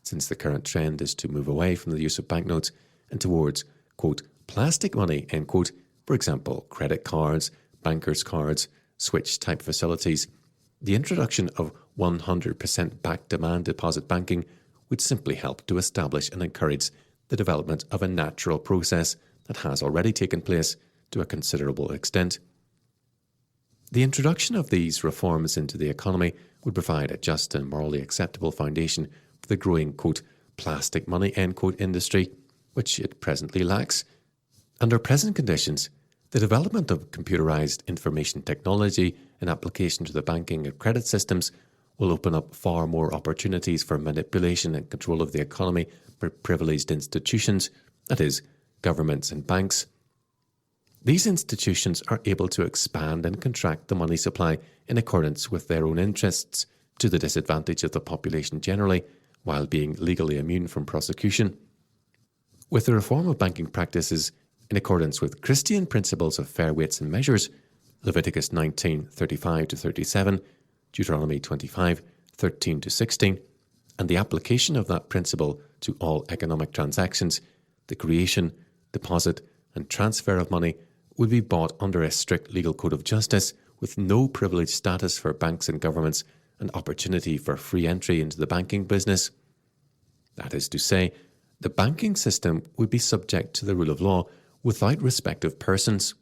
Since the current trend is to move away from the use of banknotes and towards, quote, plastic money, end quote, for example, credit cards, bankers' cards, switch-type facilities, the introduction of 100% back demand deposit banking would simply help to establish and encourage the development of a natural process that has already taken place to a considerable extent. The introduction of these reforms into the economy would provide a just and morally acceptable foundation for the growing, quote, plastic money, end quote, industry, which it presently lacks. Under present conditions, the development of computerized information technology in application to the banking and credit systems will open up far more opportunities for manipulation and control of the economy for privileged institutions, that is, governments and banks. These institutions are able to expand and contract the money supply in accordance with their own interests, to the disadvantage of the population generally, while being legally immune from prosecution. With the reform of banking practices in accordance with Christian principles of fair weights and measures, Leviticus 19:35-37, Deuteronomy 25:13-16, and the application of that principle to all economic transactions, the creation, deposit, and transfer of money would be brought under a strict legal code of justice, with no privileged status for banks and governments and opportunity for free entry into the banking business. That is to say, the banking system would be subject to the rule of law without respect of persons.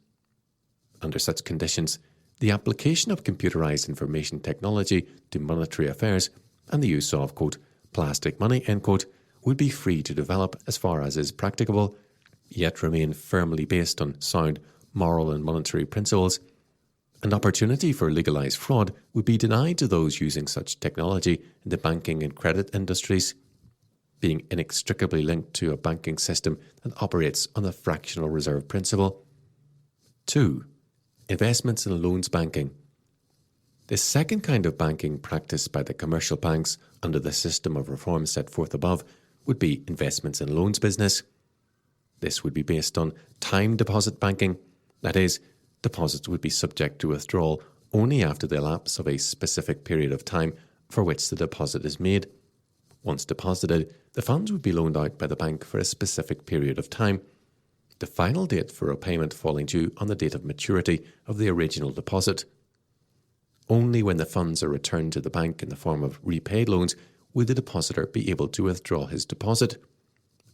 Under such conditions, the application of computerized information technology to monetary affairs and the use of, quote, plastic money, end quote, would be free to develop as far as is practicable, yet remain firmly based on sound moral and monetary principles. An opportunity for legalized fraud would be denied to those using such technology in the banking and credit industries, being inextricably linked to a banking system that operates on the fractional reserve principle. 2. Investments and loans banking. The second kind of banking practiced by the commercial banks under the system of reform set forth above would be investments and loans business. This would be based on time deposit banking, that is, deposits would be subject to withdrawal only after the elapse of a specific period of time for which the deposit is made. Once deposited, the funds would be loaned out by the bank for a specific period of time, the final date for repayment falling due on the date of maturity of the original deposit. Only when the funds are returned to the bank in the form of repaid loans would the depositor be able to withdraw his deposit.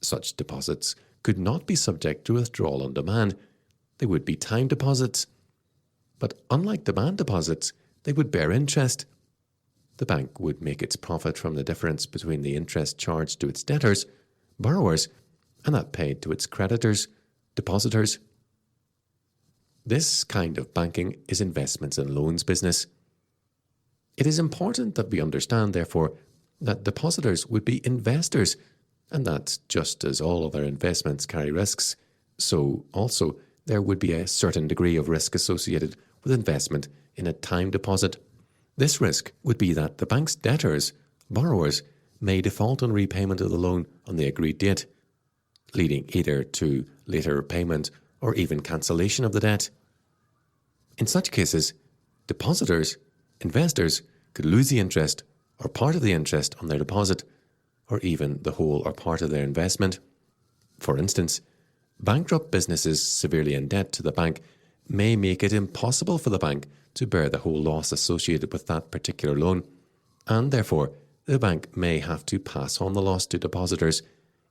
Such deposits could not be subject to withdrawal on demand. They would be time deposits. But unlike demand deposits, they would bear interest. The bank would make its profit from the difference between the interest charged to its debtors, borrowers, and that paid to its creditors, depositors. This kind of banking is investments and loans business. It is important that we understand, therefore, that depositors would be investors, and that just as all other investments carry risks, so also there would be a certain degree of risk associated with investment in a time deposit. This risk would be that the bank's debtors, borrowers, may default on repayment of the loan on the agreed date, leading either to later repayment or even cancellation of the debt. In such cases, depositors, investors, could lose the interest or part of the interest on their deposit, or even the whole or part of their investment. For instance, bankrupt businesses severely in debt to the bank may make it impossible for the bank to bear the whole loss associated with that particular loan, and therefore the bank may have to pass on the loss to depositors,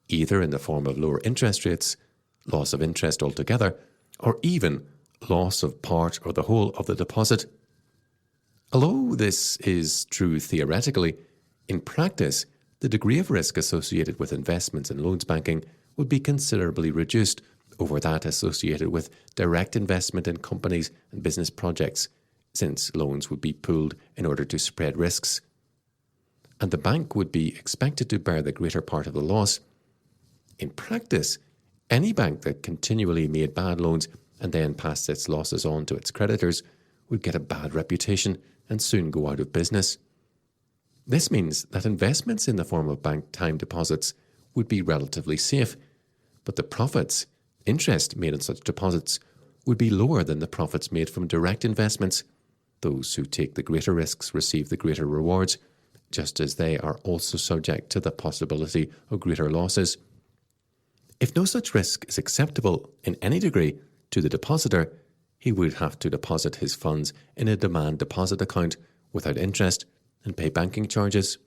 either in the form of lower interest rates, loss of interest altogether, or even loss of part or the whole of the deposit. Although this is true theoretically, in practice, the degree of risk associated with investments in loans banking would be considerably reduced over that associated with direct investment in companies and business projects, since loans would be pooled in order to spread risks. And the bank would be expected to bear the greater part of the loss. In practice, any bank that continually made bad loans and then passed its losses on to its creditors would get a bad reputation and soon go out of business. This means that investments in the form of bank time deposits would be relatively safe, but the profits, interest made on such deposits, would be lower than the profits made from direct investments. Those who take the greater risks receive the greater rewards, just as they are also subject to the possibility of greater losses. If no such risk is acceptable in any degree to the depositor, he would have to deposit his funds in a demand deposit account without interest and pay banking charges.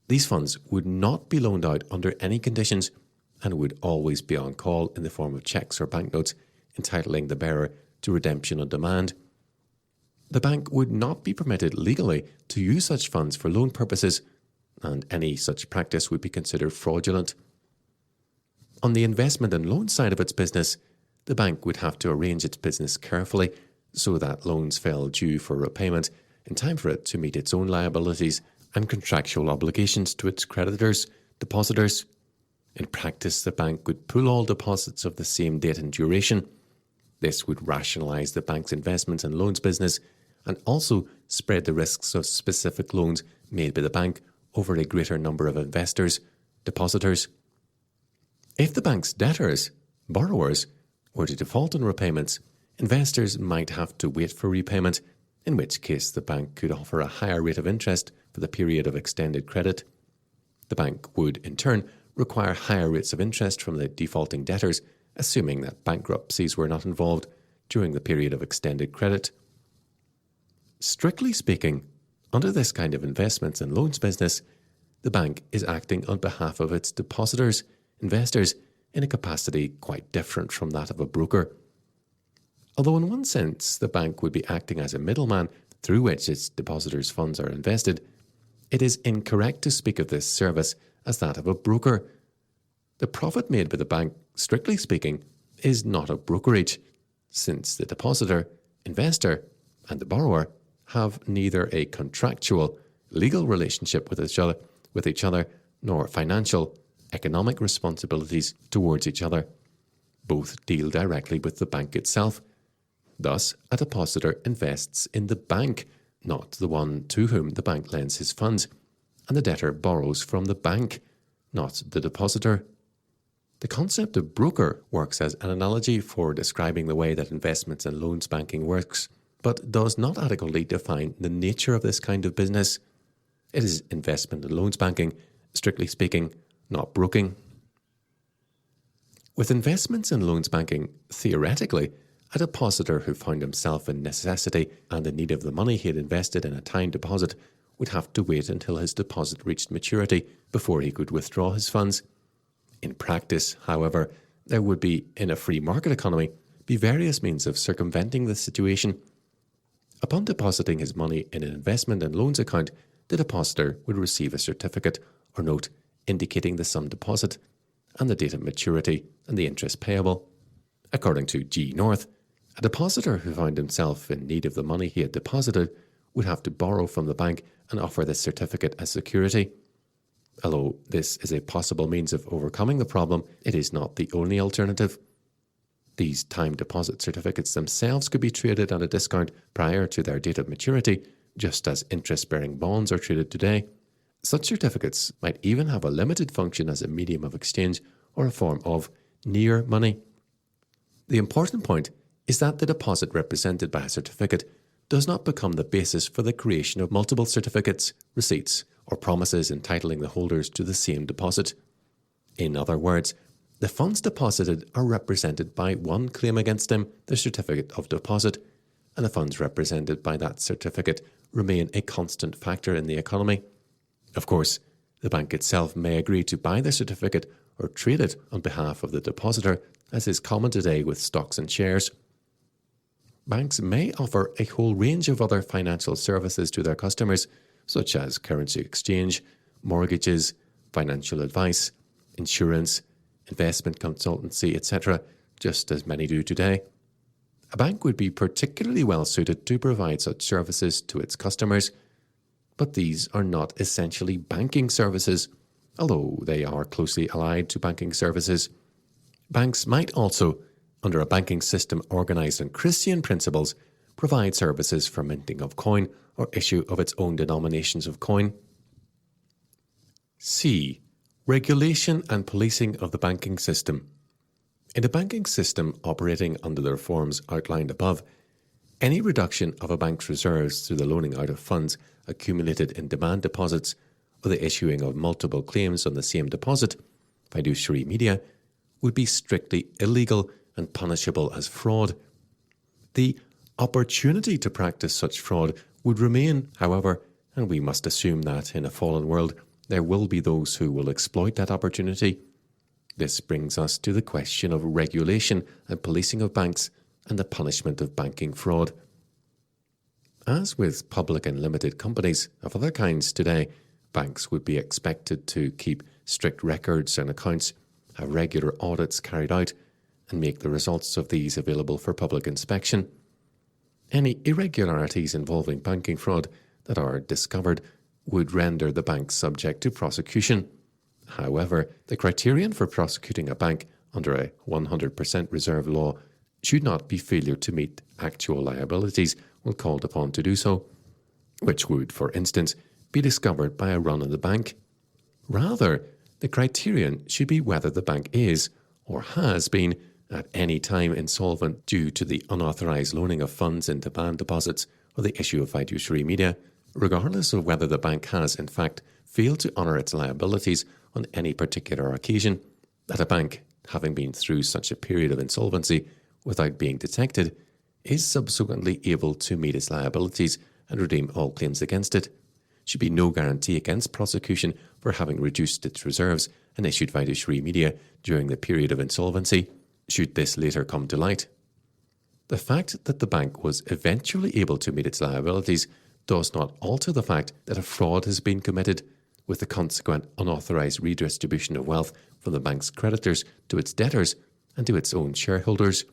These funds would not be loaned out under any conditions and would always be on call in the form of cheques or banknotes, entitling the bearer to redemption on demand. The bank would not be permitted legally to use such funds for loan purposes, and any such practice would be considered fraudulent. On the investment and loan side of its business, the bank would have to arrange its business carefully so that loans fell due for repayment in time for it to meet its own liabilities and contractual obligations to its creditors, depositors. In practice, the bank would pool all deposits of the same date and duration. This would rationalise the bank's investments and loans business and also spread the risks of specific loans made by the bank over a greater number of investors, depositors. If the bank's debtors, borrowers, were to default on repayments, investors might have to wait for repayment, in which case the bank could offer a higher rate of interest for the period of extended credit. The bank would, in turn, require higher rates of interest from the defaulting debtors, assuming that bankruptcies were not involved during the period of extended credit. Strictly speaking, under this kind of investments and loans business, the bank is acting on behalf of its depositors, investors, in a capacity quite different from that of a broker. Although in one sense the bank would be acting as a middleman through which its depositors' funds are invested, it is incorrect to speak of this service as that of a broker. The profit made by the bank, strictly speaking, is not a brokerage, since the depositor, investor, and the borrower have neither a contractual, legal relationship with each other, nor financial, economic responsibilities towards each other. Both deal directly with the bank itself. Thus, a depositor invests in the bank, not the one to whom the bank lends his funds, and the debtor borrows from the bank, not the depositor. The concept of broker works as an analogy for describing the way that investments and loans banking works, but does not adequately define the nature of this kind of business. It is investment and loans banking, strictly speaking, not broking. With investments and loans banking, theoretically, a depositor who found himself in necessity and in need of the money he had invested in a time deposit would have to wait until his deposit reached maturity before he could withdraw his funds. In practice, however, there would be, in a free market economy, be various means of circumventing this situation. Upon depositing his money in an investment and loans account, the depositor would receive a certificate or note indicating the sum deposit and the date of maturity and the interest payable. According to G. North, a depositor who found himself in need of the money he had deposited would have to borrow from the bank and offer this certificate as security. Although this is a possible means of overcoming the problem, it is not the only alternative. These time deposit certificates themselves could be traded at a discount prior to their date of maturity, just as interest-bearing bonds are traded today. Such certificates might even have a limited function as a medium of exchange or a form of near money. The important point is that the deposit represented by a certificate does not become the basis for the creation of multiple certificates, receipts, or promises entitling the holders to the same deposit. In other words, the funds deposited are represented by one claim against them, the certificate of deposit, and the funds represented by that certificate remain a constant factor in the economy. Of course, the bank itself may agree to buy the certificate or trade it on behalf of the depositor, as is common today with stocks and shares. Banks may offer a whole range of other financial services to their customers, such as currency exchange, mortgages, financial advice, insurance, investment consultancy, etc., just as many do today. A bank would be particularly well suited to provide such services to its customers, but these are not essentially banking services, although they are closely allied to banking services. Banks might also, under a banking system organised on Christian principles, provide services for minting of coin or issue of its own denominations of coin. C. Regulation and policing of the banking system. In a banking system operating under the reforms outlined above, any reduction of a bank's reserves through the loaning out of funds accumulated in demand deposits or the issuing of multiple claims on the same deposit, fiduciary media, would be strictly illegal and punishable as fraud. The opportunity to practice such fraud would remain, however, and we must assume that in a fallen world there will be those who will exploit that opportunity. This brings us to the question of regulation and policing of banks and the punishment of banking fraud. As with public and limited companies of other kinds today, banks would be expected to keep strict records and accounts, have regular audits carried out, and make the results of these available for public inspection. Any irregularities involving banking fraud that are discovered would render the bank subject to prosecution. However, the criterion for prosecuting a bank under a 100% reserve law should not be failure to meet actual liabilities when called upon to do so, which would, for instance, be discovered by a run on the bank. Rather, the criterion should be whether the bank is, or has been, at any time insolvent due to the unauthorised loaning of funds in demand deposits or the issue of fiduciary media, regardless of whether the bank has, in fact, failed to honour its liabilities on any particular occasion. That a bank, having been through such a period of insolvency without being detected, is subsequently able to meet its liabilities and redeem all claims against it, should be no guarantee against prosecution for having reduced its reserves and issued fiduciary media during the period of insolvency, should this later come to light. The fact that the bank was eventually able to meet its liabilities does not alter the fact that a fraud has been committed, with the consequent unauthorised redistribution of wealth from the bank's creditors to its debtors and to its own shareholders.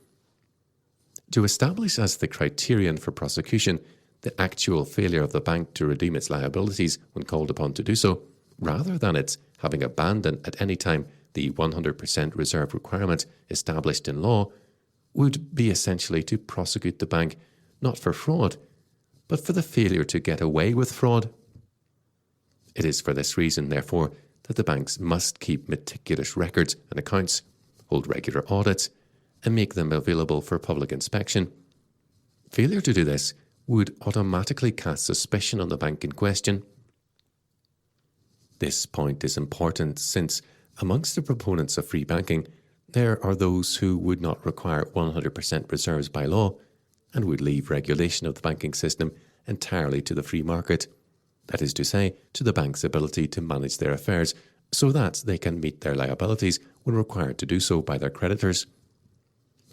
To establish as the criterion for prosecution the actual failure of the bank to redeem its liabilities when called upon to do so, rather than its having abandoned at any time the 100% reserve requirement established in law, would be essentially to prosecute the bank not for fraud, but for the failure to get away with fraud. It is for this reason, therefore, that the banks must keep meticulous records and accounts, hold regular audits, and make them available for public inspection. Failure to do this would automatically cast suspicion on the bank in question. This point is important since, amongst the proponents of free banking, there are those who would not require 100% reserves by law and would leave regulation of the banking system entirely to the free market. That is to say, to the bank's ability to manage their affairs so that they can meet their liabilities when required to do so by their creditors.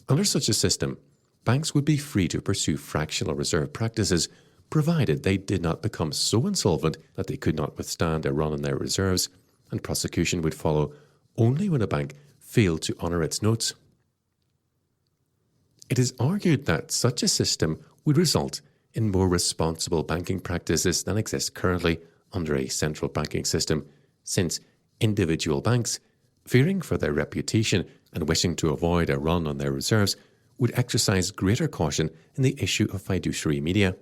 Under such a system, banks would be free to pursue fractional reserve practices, provided they did not become so insolvent that they could not withstand a run on their reserves, and prosecution would follow only when a bank failed to honour its notes. It is argued that such a system would result in more responsible banking practices than exist currently under a central banking system, since individual banks, fearing for their reputation and wishing to avoid a run on their reserves, would exercise greater caution in the issue of fiduciary media.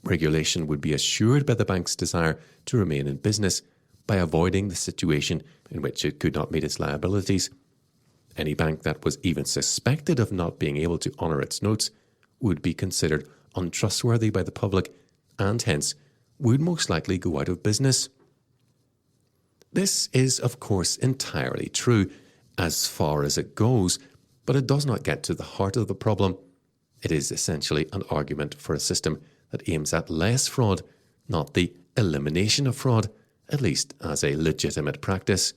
Regulation would be assured by the bank's desire to remain in business by avoiding the situation in which it could not meet its liabilities. Any bank that was even suspected of not being able to honour its notes would be considered untrustworthy by the public and hence would most likely go out of business. This is, of course, entirely true as far as it goes, but it does not get to the heart of the problem. It is essentially an argument for a system that aims at less fraud, not the elimination of fraud, at least as a legitimate practice.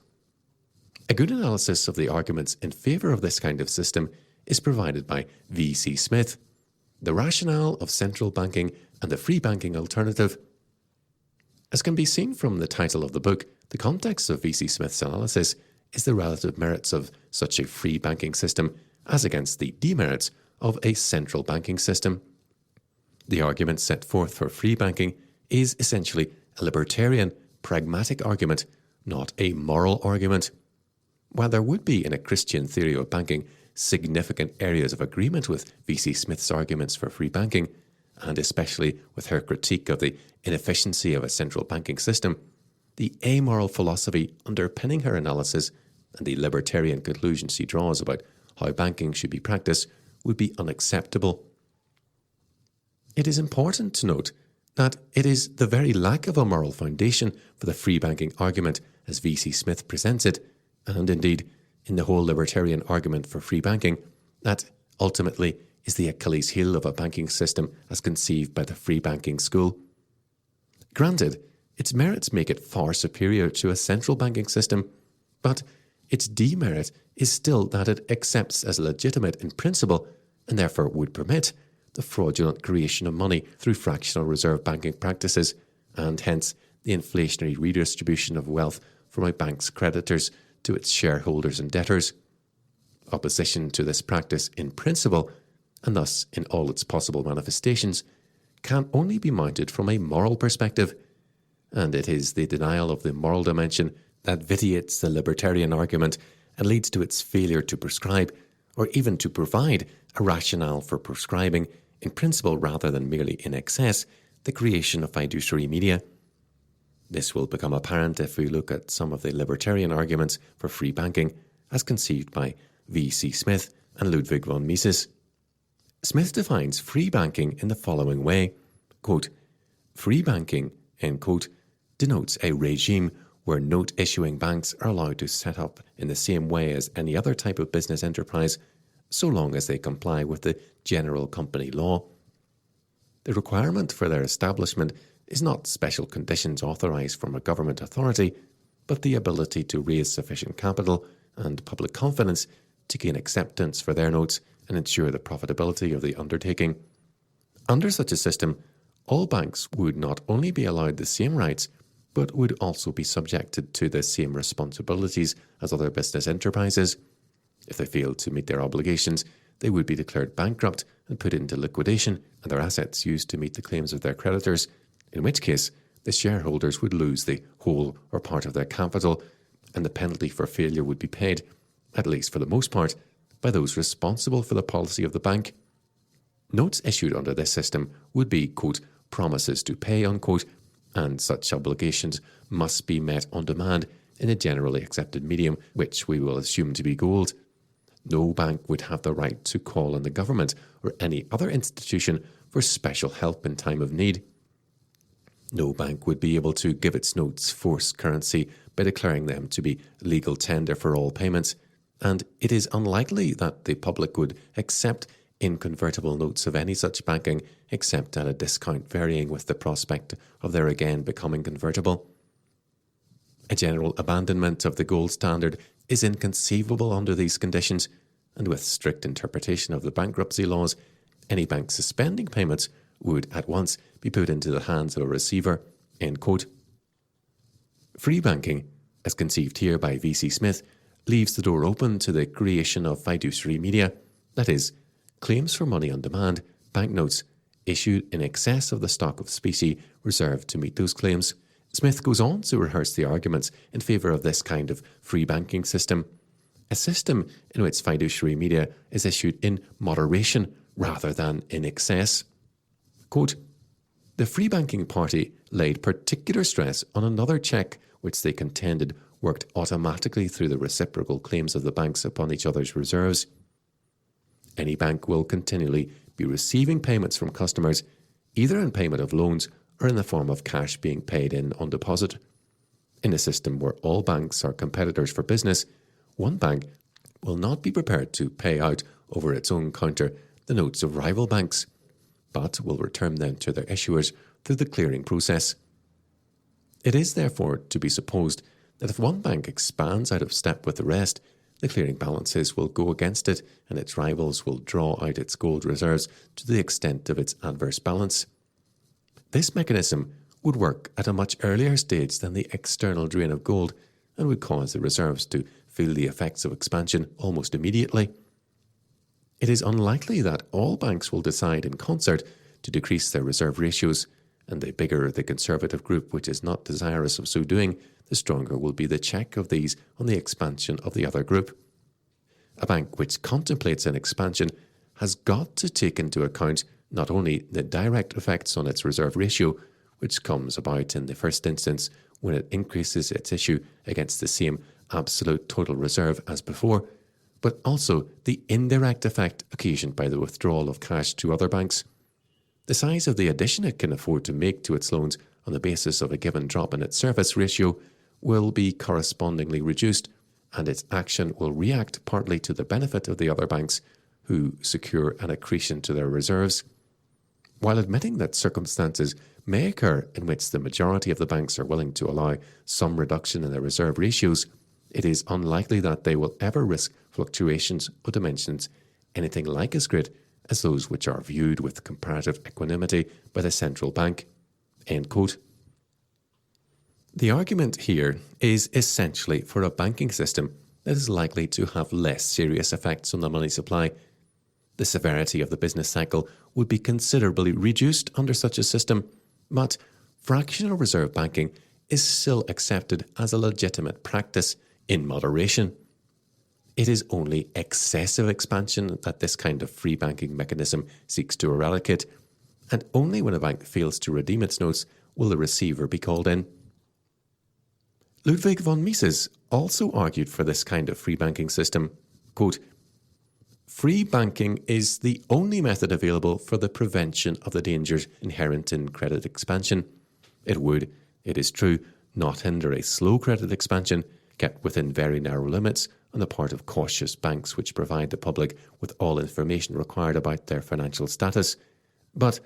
A good analysis of the arguments in favour of this kind of system is provided by V.C. Smith. The rationale of central banking and the free banking alternative. As can be seen from the title of the book, the context of V.C. Smith's analysis is the relative merits of such a free banking system as against the demerits of a central banking system. The argument set forth for free banking is essentially a libertarian, pragmatic argument, not a moral argument. While there would be in a Christian theory of banking significant areas of agreement with V.C. Smith's arguments for free banking, and especially with her critique of the inefficiency of a central banking system, the amoral philosophy underpinning her analysis and the libertarian conclusions she draws about how banking should be practiced would be unacceptable. It is important to note that it is the very lack of a moral foundation for the free banking argument as V.C. Smith presents it, and indeed in the whole libertarian argument for free banking, that ultimately is the Achilles heel of a banking system as conceived by the free banking school. Granted, its merits make it far superior to a central banking system, but its demerit is still that it accepts as legitimate in principle and therefore would permit the fraudulent creation of money through fractional reserve banking practices, and hence the inflationary redistribution of wealth from a bank's creditors to its shareholders and debtors. Opposition to this practice in principle, and thus in all its possible manifestations, can only be mounted from a moral perspective, and it is the denial of the moral dimension that vitiates the libertarian argument and leads to its failure to prescribe, or even to provide, a rationale for prescribing, in principle rather than merely in excess, the creation of fiduciary media. This will become apparent if we look at some of the libertarian arguments for free banking as conceived by V.C. Smith and Ludwig von Mises. Smith defines free banking in the following way, quote, "Free banking," end quote, denotes a regime where note-issuing banks are allowed to set up in the same way as any other type of business enterprise, so long as they comply with the general company law. The requirement for their establishment is not special conditions authorised from a government authority, but the ability to raise sufficient capital and public confidence to gain acceptance for their notes and ensure the profitability of the undertaking. Under such a system, all banks would not only be allowed the same rights, but would also be subjected to the same responsibilities as other business enterprises. If they failed to meet their obligations, they would be declared bankrupt and put into liquidation and their assets used to meet the claims of their creditors, in which case the shareholders would lose the whole or part of their capital, and the penalty for failure would be paid, at least for the most part, by those responsible for the policy of the bank. Notes issued under this system would be, quote, "promises to pay," unquote, and such obligations must be met on demand in a generally accepted medium, which we will assume to be gold. No bank would have the right to call on the government or any other institution for special help in time of need. No bank would be able to give its notes forced currency by declaring them to be legal tender for all payments, and it is unlikely that the public would accept inconvertible notes of any such banking except at a discount varying with the prospect of their again becoming convertible. A general abandonment of the gold standard is inconceivable under these conditions, and with strict interpretation of the bankruptcy laws, any bank suspending payments would at once be put into the hands of a receiver, end quote. Free banking, as conceived here by V.C. Smith, leaves the door open to the creation of fiduciary media, that is, claims for money on demand, banknotes, issued in excess of the stock of specie reserved to meet those claims. Smith goes on to rehearse the arguments in favour of this kind of free banking system, a system in which fiduciary media is issued in moderation rather than in excess. Quote, "The free banking party laid particular stress on another check which they contended worked automatically through the reciprocal claims of the banks upon each other's reserves. Any bank will continually be receiving payments from customers, either in payment of loans or in the form of cash being paid in on deposit. In a system where all banks are competitors for business, one bank will not be prepared to pay out over its own counter the notes of rival banks, but will return them to their issuers through the clearing process. It is therefore to be supposed that if one bank expands out of step with the rest, the clearing balances will go against it and its rivals will draw out its gold reserves to the extent of its adverse balance. This mechanism would work at a much earlier stage than the external drain of gold and would cause the reserves to feel the effects of expansion almost immediately. It is unlikely that all banks will decide in concert to decrease their reserve ratios, and the bigger the conservative group which is not desirous of so doing, the stronger will be the check of these on the expansion of the other group. A bank which contemplates an expansion has got to take into account not only the direct effects on its reserve ratio, which comes about in the first instance when it increases its issue against the same absolute total reserve as before, but also the indirect effect occasioned by the withdrawal of cash to other banks. The size of the addition it can afford to make to its loans on the basis of a given drop in its service ratio will be correspondingly reduced, and its action will react partly to the benefit of the other banks who secure an accretion to their reserves. While admitting that circumstances may occur in which the majority of the banks are willing to allow some reduction in their reserve ratios, it is unlikely that they will ever risk fluctuations of dimensions anything like as great as those which are viewed with comparative equanimity by the central bank." End quote. The argument here is essentially for a banking system that is likely to have less serious effects on the money supply. The severity of the business cycle would be considerably reduced under such a system, but fractional reserve banking is still accepted as a legitimate practice in moderation. It is only excessive expansion that this kind of free banking mechanism seeks to eradicate, and only when a bank fails to redeem its notes will the receiver be called in. Ludwig von Mises also argued for this kind of free banking system. Quote, "Free banking is the only method available for the prevention of the dangers inherent in credit expansion. It would, it is true, not hinder a slow credit expansion, kept within very narrow limits on the part of cautious banks which provide the public with all information required about their financial status. But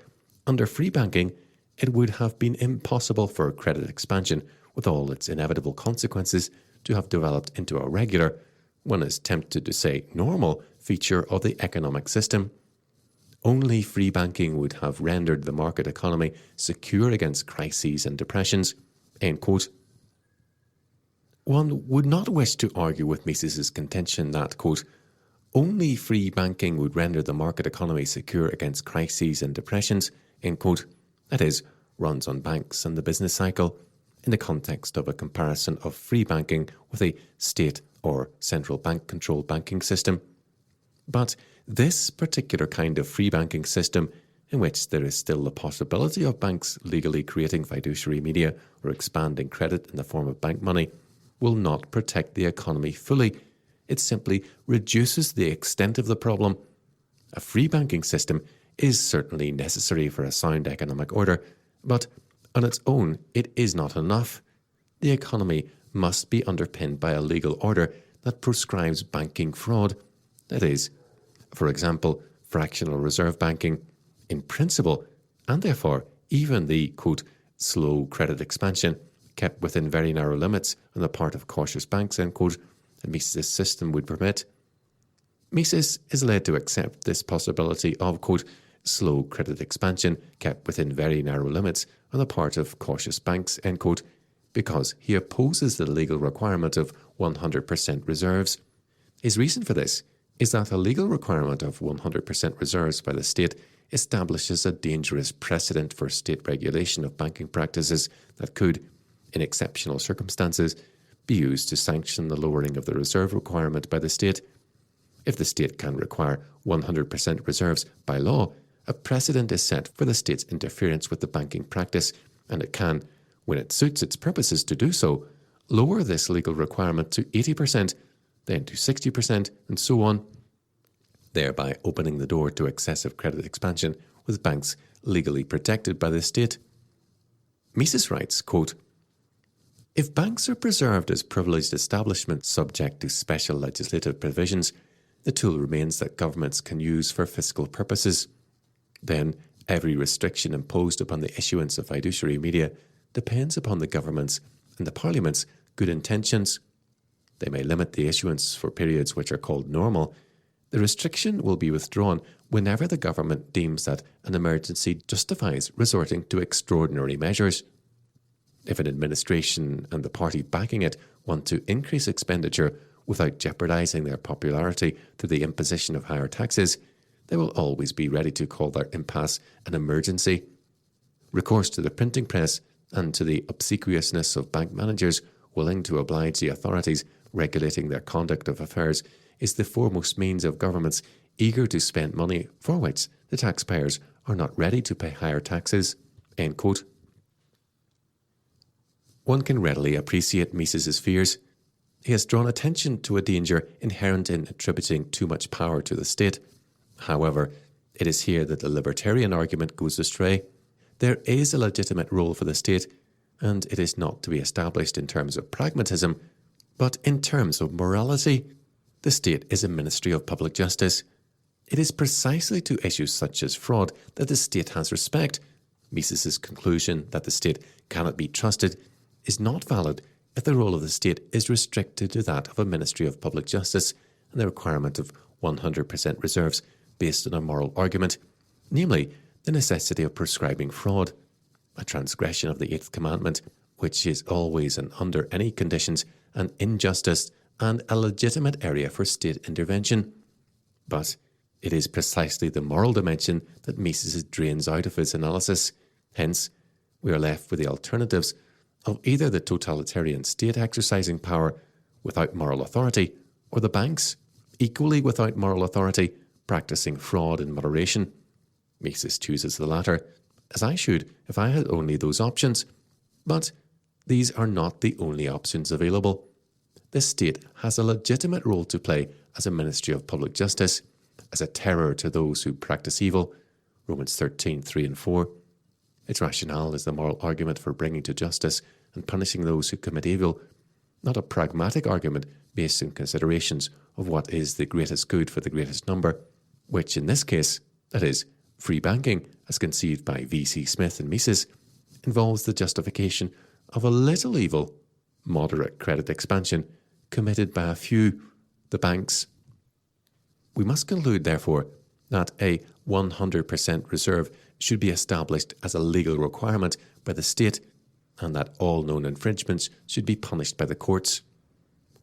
under free banking, it would have been impossible for credit expansion, with all its inevitable consequences, to have developed into a regular, one is tempted to say normal, feature of the economic system. Only free banking would have rendered the market economy secure against crises and depressions." End quote. One would not wish to argue with Mises's contention that, quote, "only free banking would render the market economy secure against crises and depressions," end quote, that is, runs on banks and the business cycle, in the context of a comparison of free banking with a state or central bank-controlled banking system. But this particular kind of free banking system, in which there is still the possibility of banks legally creating fiduciary media or expanding credit in the form of bank money, will not protect the economy fully. It simply reduces the extent of the problem. A free banking system is certainly necessary for a sound economic order, but on its own it is not enough. The economy must be underpinned by a legal order that proscribes banking fraud. That is, for example, fractional reserve banking, in principle, and therefore even the, quote, "slow credit expansion kept within very narrow limits on the part of cautious banks," end quote, that Mises' system would permit. Mises is led to accept this possibility of, quote, "slow credit expansion kept within very narrow limits on the part of cautious banks," end quote, because he opposes the legal requirement of 100% reserves. His reason for this is that a legal requirement of 100% reserves by the state establishes a dangerous precedent for state regulation of banking practices that could, in exceptional circumstances, be used to sanction the lowering of the reserve requirement by the state. If the state can require 100% reserves by law, a precedent is set for the state's interference with the banking practice, and it can, when it suits its purposes to do so, lower this legal requirement to 80%, then to 60%, and so on, thereby opening the door to excessive credit expansion with banks legally protected by the state. Mises writes, quote, "If banks are preserved as privileged establishments subject to special legislative provisions, the tool remains that governments can use for fiscal purposes. Then, every restriction imposed upon the issuance of fiduciary media depends upon the government's and the Parliament's good intentions. They may limit the issuance for periods which are called normal. The restriction will be withdrawn whenever the government deems that an emergency justifies resorting to extraordinary measures." If an administration and the party backing it want to increase expenditure without jeopardising their popularity through the imposition of higher taxes, they will always be ready to call their impasse an emergency. Recourse to the printing press and to the obsequiousness of bank managers willing to oblige the authorities regulating their conduct of affairs is the foremost means of governments eager to spend money for which the taxpayers are not ready to pay higher taxes." End quote. One can readily appreciate Mises's fears. He has drawn attention to a danger inherent in attributing too much power to the state. However, it is here that the libertarian argument goes astray. There is a legitimate role for the state, and it is not to be established in terms of pragmatism, but in terms of morality. The state is a ministry of public justice. It is precisely to issues such as fraud that the state has respect. Mises's conclusion that the state cannot be trusted is not valid if the role of the state is restricted to that of a ministry of public justice and the requirement of 100% reserves based on a moral argument, namely the necessity of prescribing fraud, a transgression of the Eighth Commandment, which is always and under any conditions an injustice and a legitimate area for state intervention. But it is precisely the moral dimension that Mises drains out of his analysis. Hence, we are left with the alternatives of either the totalitarian state exercising power without moral authority, or the banks, equally without moral authority, practicing fraud in moderation. Mises chooses the latter, as I should if I had only those options. But these are not the only options available. The state has a legitimate role to play as a ministry of public justice, as a terror to those who practice evil, Romans 13:3 and 4. Its rationale is the moral argument for bringing to justice and punishing those who commit evil, not a pragmatic argument based on considerations of what is the greatest good for the greatest number, which in this case, that is, free banking, as conceived by V.C. Smith and Mises, involves the justification of a little evil, moderate credit expansion, committed by a few, the banks. We must conclude, therefore, that a 100% reserve should be established as a legal requirement by the state, and that all known infringements should be punished by the courts.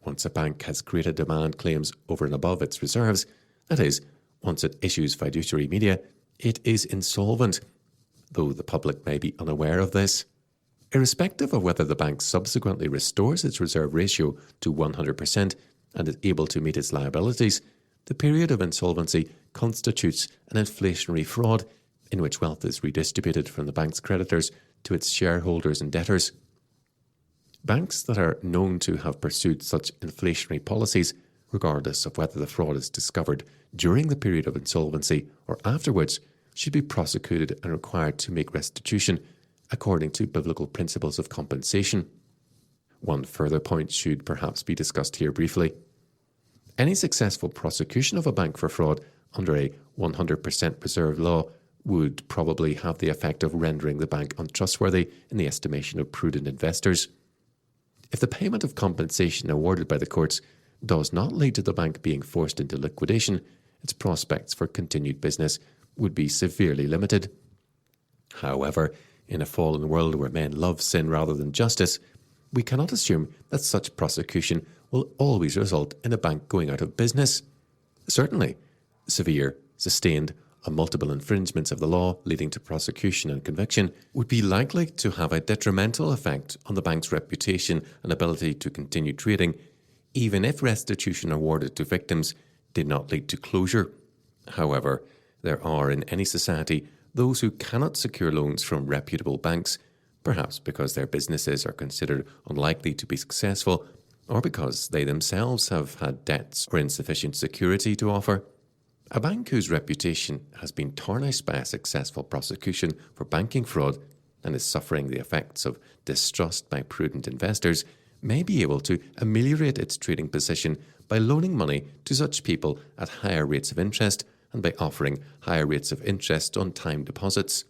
Once a bank has created demand claims over and above its reserves, that is, once it issues fiduciary media, it is insolvent, though the public may be unaware of this. Irrespective of whether the bank subsequently restores its reserve ratio to 100% and is able to meet its liabilities, the period of insolvency constitutes an inflationary fraud in which wealth is redistributed from the bank's creditors to its shareholders and debtors. Banks that are known to have pursued such inflationary policies, regardless of whether the fraud is discovered during the period of insolvency or afterwards, should be prosecuted and required to make restitution according to biblical principles of compensation. One further point should perhaps be discussed here briefly. Any successful prosecution of a bank for fraud under a 100% reserve law would probably have the effect of rendering the bank untrustworthy in the estimation of prudent investors. If the payment of compensation awarded by the courts does not lead to the bank being forced into liquidation, its prospects for continued business would be severely limited. However, in a fallen world where men love sin rather than justice, we cannot assume that such prosecution will always result in a bank going out of business. Certainly, severe, sustained, or multiple infringements of the law leading to prosecution and conviction would be likely to have a detrimental effect on the bank's reputation and ability to continue trading, even if restitution awarded to victims did not lead to closure. However, there are in any society those who cannot secure loans from reputable banks, perhaps because their businesses are considered unlikely to be successful, or because they themselves have had debts or insufficient security to offer. A bank whose reputation has been tarnished by a successful prosecution for banking fraud and is suffering the effects of distrust by prudent investors may be able to ameliorate its trading position by loaning money to such people at higher rates of interest and by offering higher rates of interest on time deposits.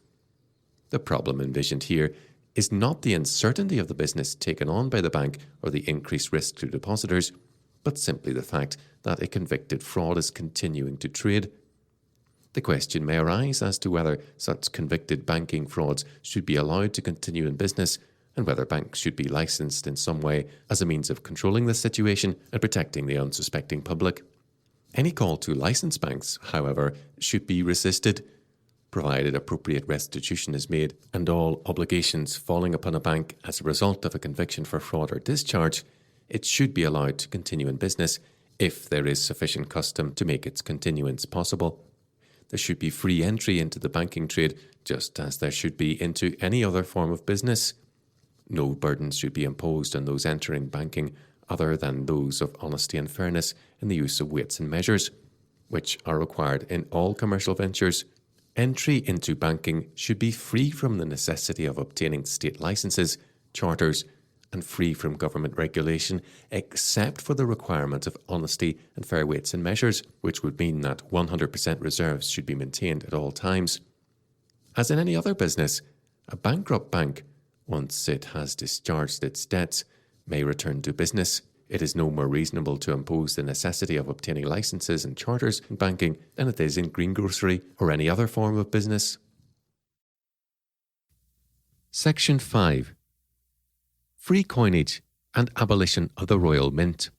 The problem envisioned here is not the uncertainty of the business taken on by the bank or the increased risk to depositors, but simply the fact that a convicted fraud is continuing to trade. The question may arise as to whether such convicted banking frauds should be allowed to continue in business and whether banks should be licensed in some way as a means of controlling the situation and protecting the unsuspecting public. Any call to license banks, however, should be resisted, provided appropriate restitution is made, and all obligations falling upon a bank as a result of a conviction for fraud or discharge, it should be allowed to continue in business if there is sufficient custom to make its continuance possible. There should be free entry into the banking trade, just as there should be into any other form of business. No burdens should be imposed on those entering banking other than those of honesty and fairness in the use of weights and measures, which are required in all commercial ventures. Entry into banking should be free from the necessity of obtaining state licenses, charters, and free from government regulation, except for the requirement of honesty and fair weights and measures, which would mean that 100% reserves should be maintained at all times. As in any other business, a bankrupt bank, once it has discharged its debts, may return to business. It is no more reasonable to impose the necessity of obtaining licenses and charters in banking than it is in greengrocery or any other form of business. Section 5. Free coinage and abolition of the Royal Mint.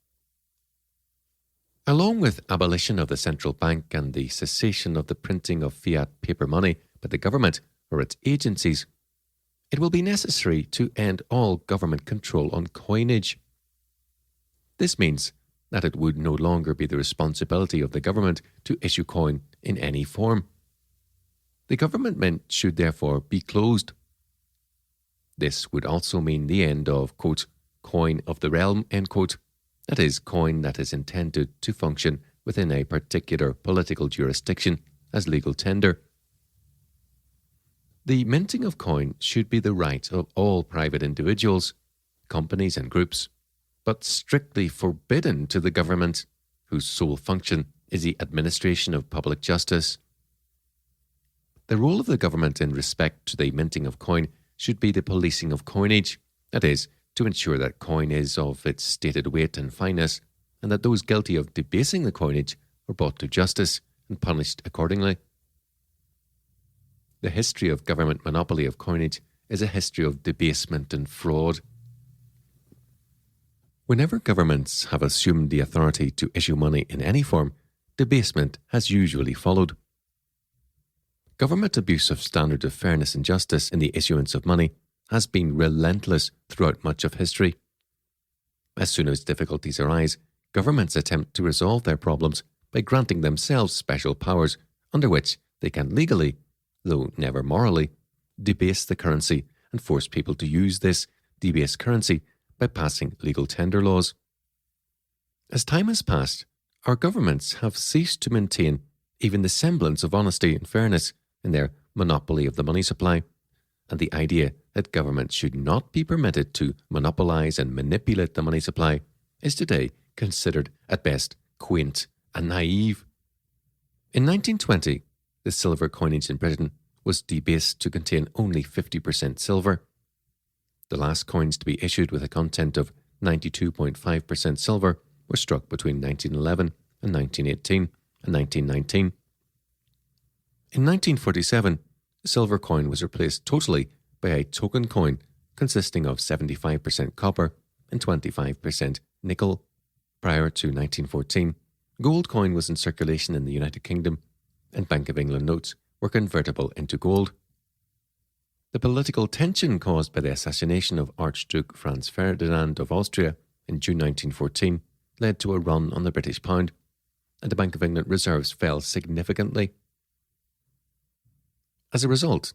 Along with abolition of the central bank and the cessation of the printing of fiat paper money by the government or its agencies, it will be necessary to end all government control on coinage. This means that it would no longer be the responsibility of the government to issue coin in any form. The government mint should therefore be closed. This would also mean the end of, quote, coin of the realm, end quote, that is, coin that is intended to function within a particular political jurisdiction as legal tender. The minting of coin should be the right of all private individuals, companies and groups, but strictly forbidden to the government, whose sole function is the administration of public justice. The role of the government in respect to the minting of coin should be the policing of coinage, that is, to ensure that coin is of its stated weight and fineness, and that those guilty of debasing the coinage are brought to justice and punished accordingly. The history of government monopoly of coinage is a history of debasement and fraud. Whenever governments have assumed the authority to issue money in any form, debasement has usually followed. Government abuse of standards of fairness and justice in the issuance of money has been relentless throughout much of history. As soon as difficulties arise, governments attempt to resolve their problems by granting themselves special powers under which they can legally, though never morally, debase the currency and force people to use this debased currency by passing legal tender laws. As time has passed, our governments have ceased to maintain even the semblance of honesty and fairness in their monopoly of the money supply, and the idea that government should not be permitted to monopolize and manipulate the money supply is today considered at best quaint and naive. In 1920, the silver coinage in Britain was debased to contain only 50% silver. The last coins to be issued with a content of 92.5% silver were struck between 1911 and 1918 and 1919. In 1947, the silver coin was replaced totally by a token coin consisting of 75% copper and 25% nickel. Prior to 1914, gold coin was in circulation in the United Kingdom, and Bank of England notes were convertible into gold. The political tension caused by the assassination of Archduke Franz Ferdinand of Austria in June 1914 led to a run on the British pound, and the Bank of England reserves fell significantly. As a result,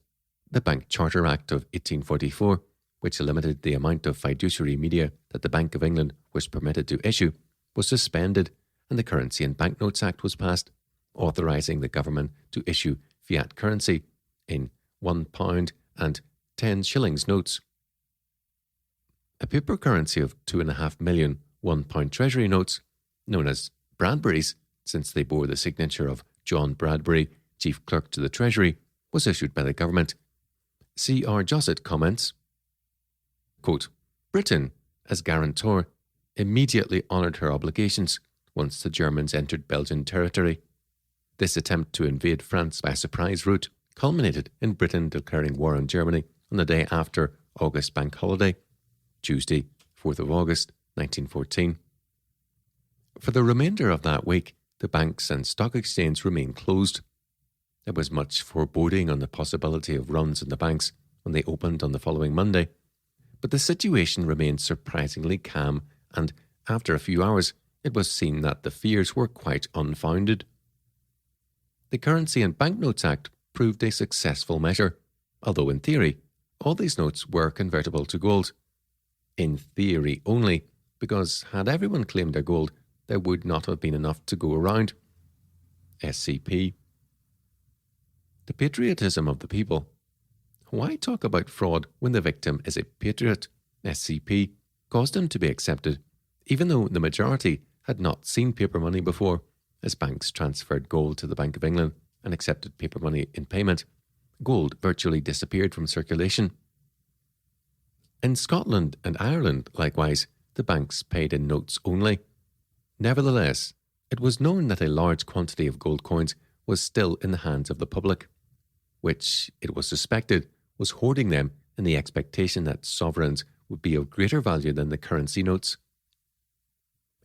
the Bank Charter Act of 1844, which limited the amount of fiduciary media that the Bank of England was permitted to issue, was suspended, and the Currency and Banknotes Act was passed, authorising the government to issue fiat currency in £1 and 10 shillings notes. A paper currency of 2.5 million £1 treasury notes, known as Bradburys, since they bore the signature of John Bradbury, Chief Clerk to the Treasury, was issued by the government. C.R. Josset comments, quote, Britain, as guarantor, immediately honoured her obligations once the Germans entered Belgian territory. This attempt to invade France by a surprise route culminated in Britain declaring war on Germany on the day after August bank holiday, Tuesday, 4th of August, 1914. For the remainder of that week, the banks and stock exchange remained closed. There was much foreboding on the possibility of runs in the banks when they opened on the following Monday, but the situation remained surprisingly calm, and after a few hours, it was seen that the fears were quite unfounded. The Currency and Banknotes Act proved a successful measure, although in theory, all these notes were convertible to gold. In theory only, because had everyone claimed their gold, there would not have been enough to go around. SCP. The patriotism of the people. Why talk about fraud when the victim is a patriot? SCP caused him to be accepted, even though the majority had not seen paper money before, as banks transferred gold to the Bank of England and accepted paper money in payment. Gold virtually disappeared from circulation. In Scotland and Ireland, likewise, the banks paid in notes only. Nevertheless, it was known that a large quantity of gold coins was still in the hands of the public, which, it was suspected, was hoarding them in the expectation that sovereigns would be of greater value than the currency notes.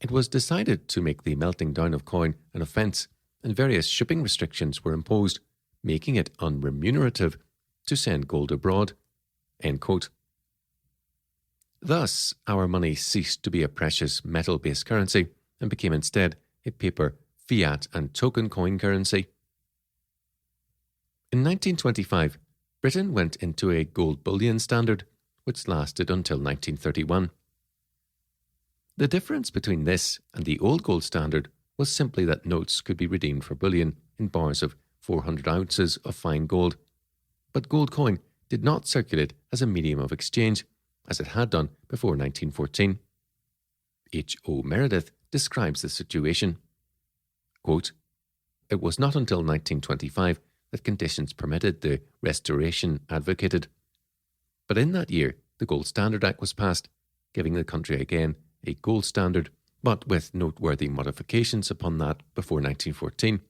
It was decided to make the melting down of coin an offence, and various shipping restrictions were imposed, making it unremunerative to send gold abroad. End quote. Thus, our money ceased to be a precious metal-based currency and became instead a paper, fiat and token coin currency. In 1925, Britain went into a gold bullion standard, which lasted until 1931. The difference between this and the old gold standard was simply that notes could be redeemed for bullion in bars of 400 ounces of fine gold, but gold coin did not circulate as a medium of exchange, as it had done before 1914. H. O. Meredith describes the situation. Quote, "It was not until 1925 that conditions permitted the restoration advocated. But in that year, the Gold Standard Act was passed, giving the country again a gold standard, but with noteworthy modifications upon that before 1914.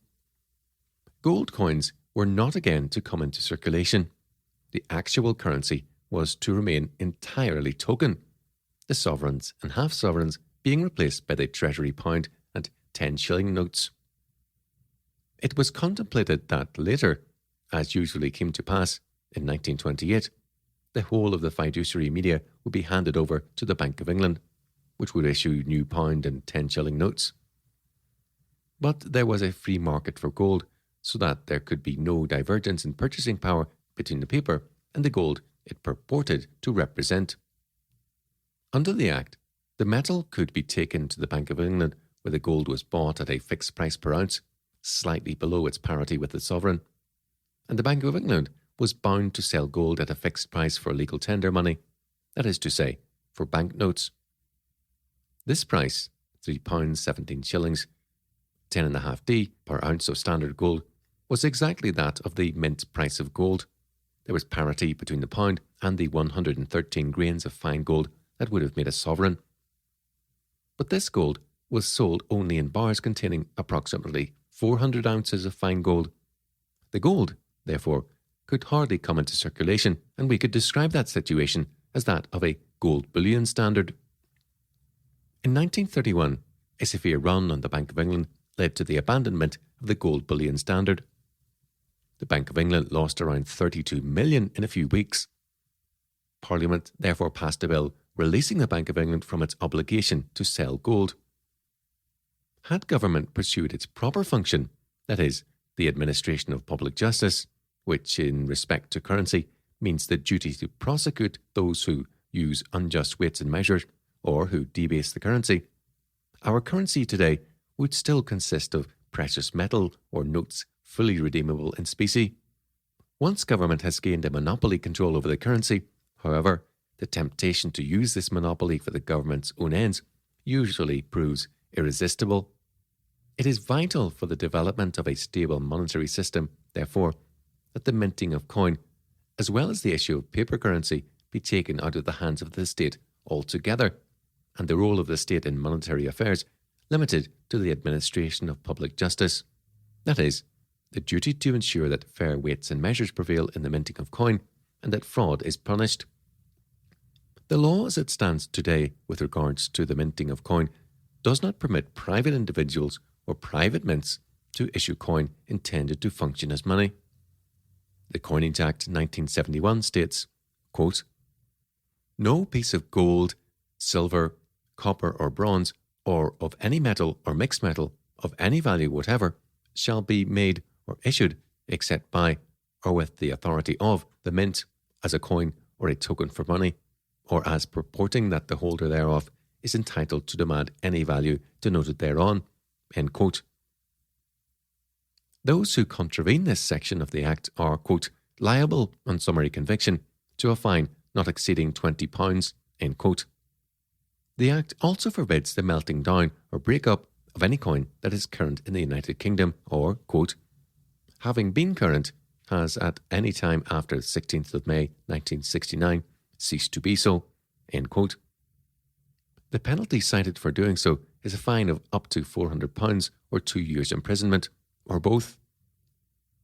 Gold coins were not again to come into circulation. The actual currency was to remain entirely token, the sovereigns and half-sovereigns being replaced by the Treasury pound and 10-shilling notes. It was contemplated that later, as usually came to pass in 1928, the whole of the fiduciary media would be handed over to the Bank of England, which would issue new pound and 10-shilling notes. But there was a free market for gold, so that there could be no divergence in purchasing power between the paper and the gold it purported to represent. Under the Act, the metal could be taken to the Bank of England, where the gold was bought at a fixed price per ounce, slightly below its parity with the sovereign, and the Bank of England was bound to sell gold at a fixed price for legal tender money, that is to say, for banknotes. This price, £3 17 shillings, 10.5d per ounce of standard gold, was exactly that of the mint price of gold. There was parity between the pound and the 113 grains of fine gold that would have made a sovereign. But this gold was sold only in bars containing approximately 400 ounces of fine gold. The gold, therefore, could hardly come into circulation, and we could describe that situation as that of a gold bullion standard. In 1931, a severe run on the Bank of England led to the abandonment of the gold bullion standard. The Bank of England lost around 32 million in a few weeks. Parliament therefore passed a bill releasing the Bank of England from its obligation to sell gold. Had government pursued its proper function, that is, the administration of public justice, which in respect to currency means the duty to prosecute those who use unjust weights and measures or who debase the currency, our currency today would still consist of precious metal or notes fully redeemable in specie. Once government has gained a monopoly control over the currency, however, the temptation to use this monopoly for the government's own ends usually proves irresistible. It is vital for the development of a stable monetary system, therefore, that the minting of coin, as well as the issue of paper currency, be taken out of the hands of the state altogether, and the role of the state in monetary affairs limited to the administration of public justice. That is, the duty to ensure that fair weights and measures prevail in the minting of coin, and that fraud is punished. The law as it stands today with regards to the minting of coin does not permit private individuals or private mints to issue coin intended to function as money. The Coinage Act 1971 states, quote, "No piece of gold, silver, copper or bronze, or of any metal or mixed metal of any value whatever, shall be made or issued except by or with the authority of the mint as a coin or a token for money, or as purporting that the holder thereof is entitled to demand any value denoted thereon." End quote. Those who contravene this section of the Act are, quote, "liable on summary conviction to a fine not exceeding £20." End quote. The Act also forbids the melting down or break-up of any coin that is current in the United Kingdom or, quote, "having been current, has at any time after the 16th of May 1969 ceased to be so." End quote. The penalty cited for doing so is a fine of up to £400 or 2 years imprisonment, or both.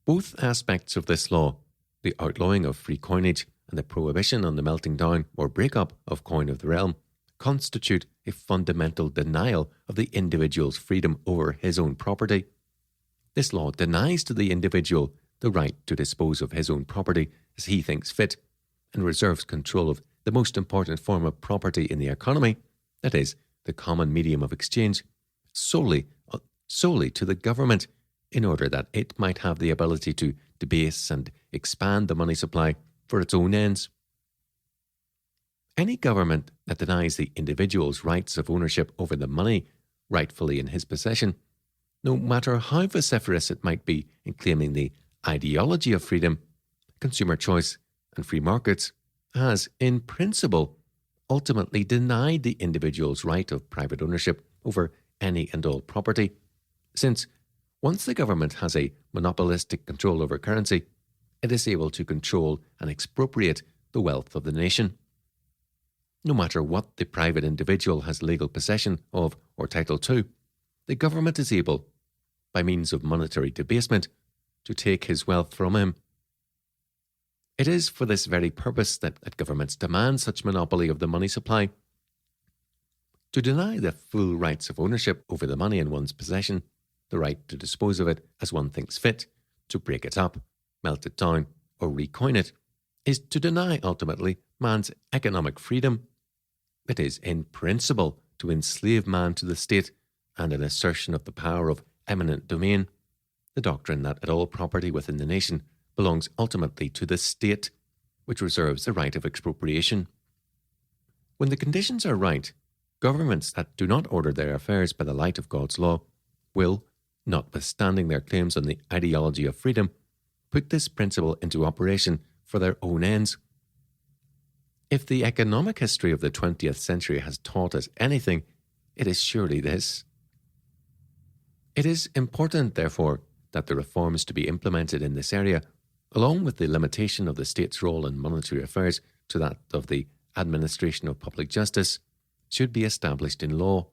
Both aspects of this law, the outlawing of free coinage and the prohibition on the melting down or break-up of coin of the realm, constitute a fundamental denial of the individual's freedom over his own property. This law denies to the individual the right to dispose of his own property as he thinks fit, and reserves control of the most important form of property in the economy, that is, the common medium of exchange, solely to the government, in order that it might have the ability to debase and expand the money supply for its own ends. Any government that denies the individual's rights of ownership over the money rightfully in his possession, no matter how vociferous it might be in claiming the ideology of freedom, consumer choice, and free markets, has, in principle, ultimately denied the individual's right of private ownership over any and all property, since once the government has a monopolistic control over currency, it is able to control and expropriate the wealth of the nation. No matter what the private individual has legal possession of or title to, the government is able, by means of monetary debasement, to take his wealth from him. It is for this very purpose that governments demand such monopoly of the money supply. To deny the full rights of ownership over the money in one's possession, the right to dispose of it as one thinks fit, to break it up, melt it down, or recoin it, is to deny ultimately man's economic freedom. It is, in principle, to enslave man to the state and an assertion of the power of eminent domain, the doctrine that all property within the nation belongs ultimately to the state, which reserves the right of expropriation. When the conditions are right, governments that do not order their affairs by the light of God's law will, notwithstanding their claims on the ideology of freedom, put this principle into operation for their own ends. If the economic history of the 20th century has taught us anything, it is surely this. It is important, therefore, that the reforms to be implemented in this area, along with the limitation of the state's role in monetary affairs to that of the administration of public justice, should be established in law.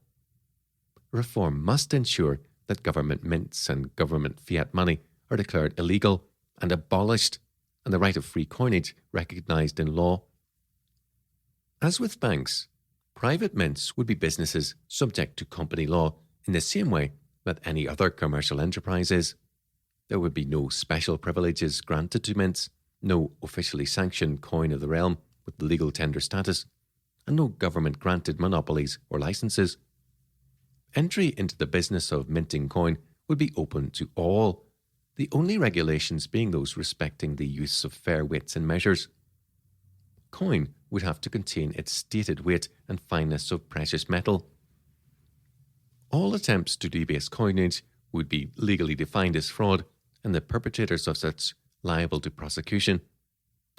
Reform must ensure that government mints and government fiat money are declared illegal and abolished, and the right of free coinage recognised in law. As with banks, private mints would be businesses subject to company law in the same way that any other commercial enterprise is. There would be no special privileges granted to mints, no officially sanctioned coin of the realm with legal tender status, and no government-granted monopolies or licenses. Entry into the business of minting coin would be open to all, the only regulations being those respecting the use of fair weights and measures. Coin would have to contain its stated weight and fineness of precious metal. All attempts to debase coinage would be legally defined as fraud, and the perpetrators of such liable to prosecution,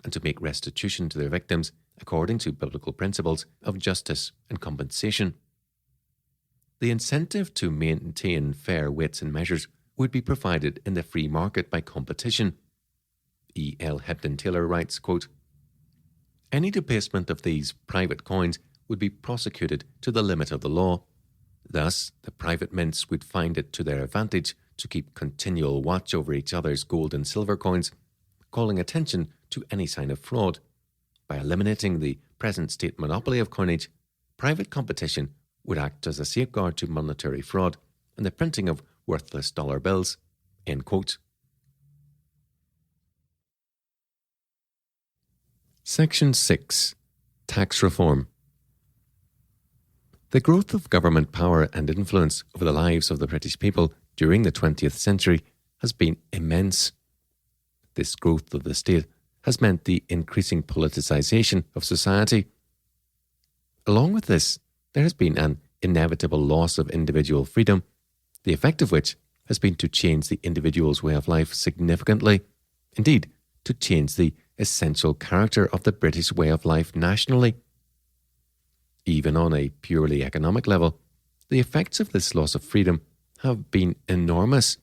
and to make restitution to their victims according to biblical principles of justice and compensation. The incentive to maintain fair weights and measures would be provided in the free market by competition. E. L. Hepton Taylor writes, quote, "Any debasement of these private coins would be prosecuted to the limit of the law. Thus, the private mints would find it to their advantage to keep continual watch over each other's gold and silver coins, calling attention to any sign of fraud, by eliminating the present state monopoly of coinage, private competition would act as a safeguard to monetary fraud and the printing of worthless dollar bills. End quote. Section 6. Tax Reform. The growth of government power and influence over the lives of the British people during the 20th century has been immense. This growth of the state has meant the increasing politicisation of society. Along with this, there has been an inevitable loss of individual freedom, the effect of which has been to change the individual's way of life significantly, indeed, to change the essential character of the British way of life nationally. Even on a purely economic level, the effects of this loss of freedom have been enormous,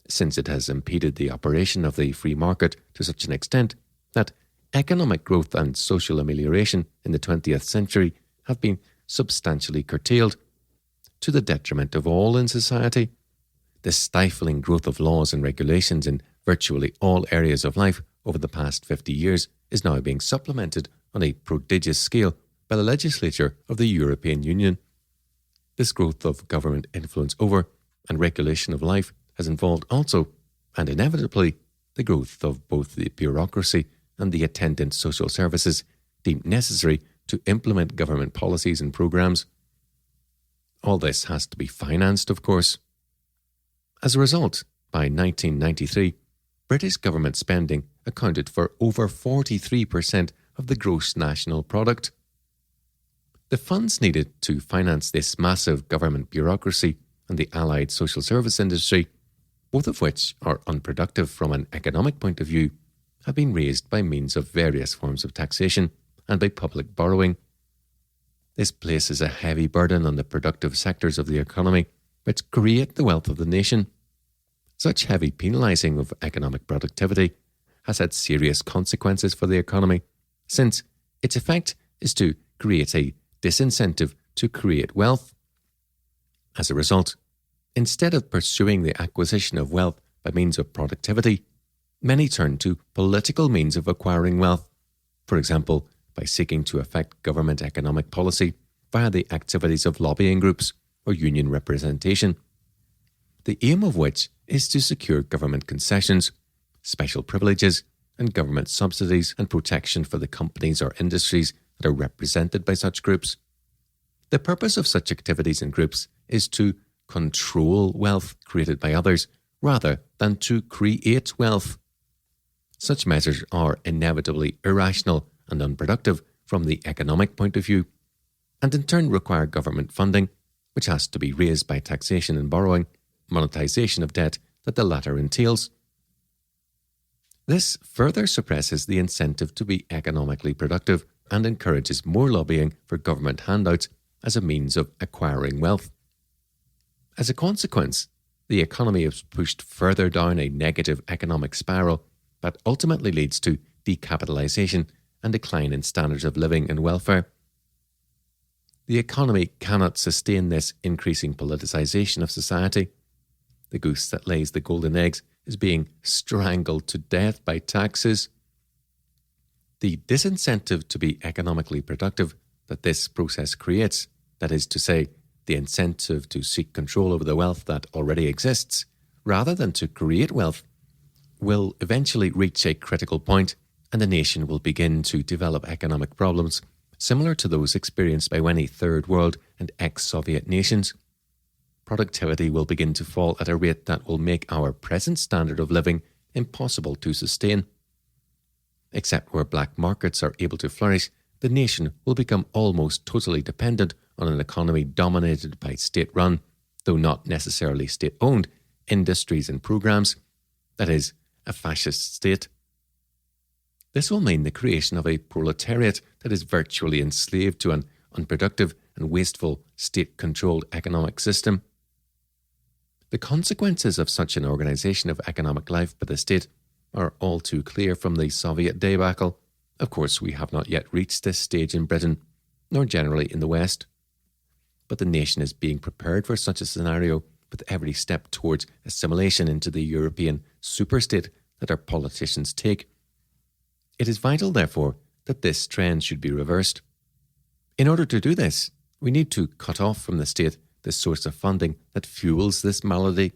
since it has impeded the operation of the free market to such an extent that economic growth and social amelioration in the 20th century have been substantially curtailed, to the detriment of all in society. The stifling growth of laws and regulations in virtually all areas of life over the past 50 years is now being supplemented on a prodigious scale by the legislature of the European Union. This growth of government influence over and regulation of life has involved also, and inevitably, the growth of both the bureaucracy and the attendant social services deemed necessary to implement government policies and programmes. All this has to be financed, of course. As a result, by 1993, British government spending accounted for over 43% of the gross national product. The funds needed to finance this massive government bureaucracy and the allied social service industry, both of which are unproductive from an economic point of view, have been raised by means of various forms of taxation and by public borrowing. This places a heavy burden on the productive sectors of the economy, which create the wealth of the nation. Such heavy penalising of economic productivity has had serious consequences for the economy, since its effect is to create a disincentive to create wealth. As a result, instead of pursuing the acquisition of wealth by means of productivity, many turn to political means of acquiring wealth, for example, by seeking to affect government economic policy via the activities of lobbying groups or union representation, the aim of which is to secure government concessions, special privileges, and government subsidies and protection for the companies or industries that are represented by such groups. The purpose of such activities and groups is to control wealth created by others rather than to create wealth. Such measures are inevitably irrational and unproductive from the economic point of view, and in turn require government funding, which has to be raised by taxation and borrowing, monetisation of debt that the latter entails. This further suppresses the incentive to be economically productive and encourages more lobbying for government handouts as a means of acquiring wealth. As a consequence, the economy is pushed further down a negative economic spiral that ultimately leads to decapitalisation and decline in standards of living and welfare. The economy cannot sustain this increasing politicisation of society. The goose that lays the golden eggs is being strangled to death by taxes. The disincentive to be economically productive that this process creates, that is to say, the incentive to seek control over the wealth that already exists, rather than to create wealth, will eventually reach a critical point, and the nation will begin to develop economic problems similar to those experienced by many Third World and ex-Soviet nations. Productivity will begin to fall at a rate that will make our present standard of living impossible to sustain. Except where black markets are able to flourish, the nation will become almost totally dependent on an economy dominated by state-run, though not necessarily state-owned, industries and programs, that is, a fascist state. This will mean the creation of a proletariat that is virtually enslaved to an unproductive and wasteful state-controlled economic system. The consequences of such an organisation of economic life by the state are all too clear from the Soviet debacle. Of course, we have not yet reached this stage in Britain, nor generally in the West. But the nation is being prepared for such a scenario with every step towards assimilation into the European superstate that our politicians take. It is vital, therefore, that this trend should be reversed. In order to do this, we need to cut off from the state the source of funding that fuels this malady.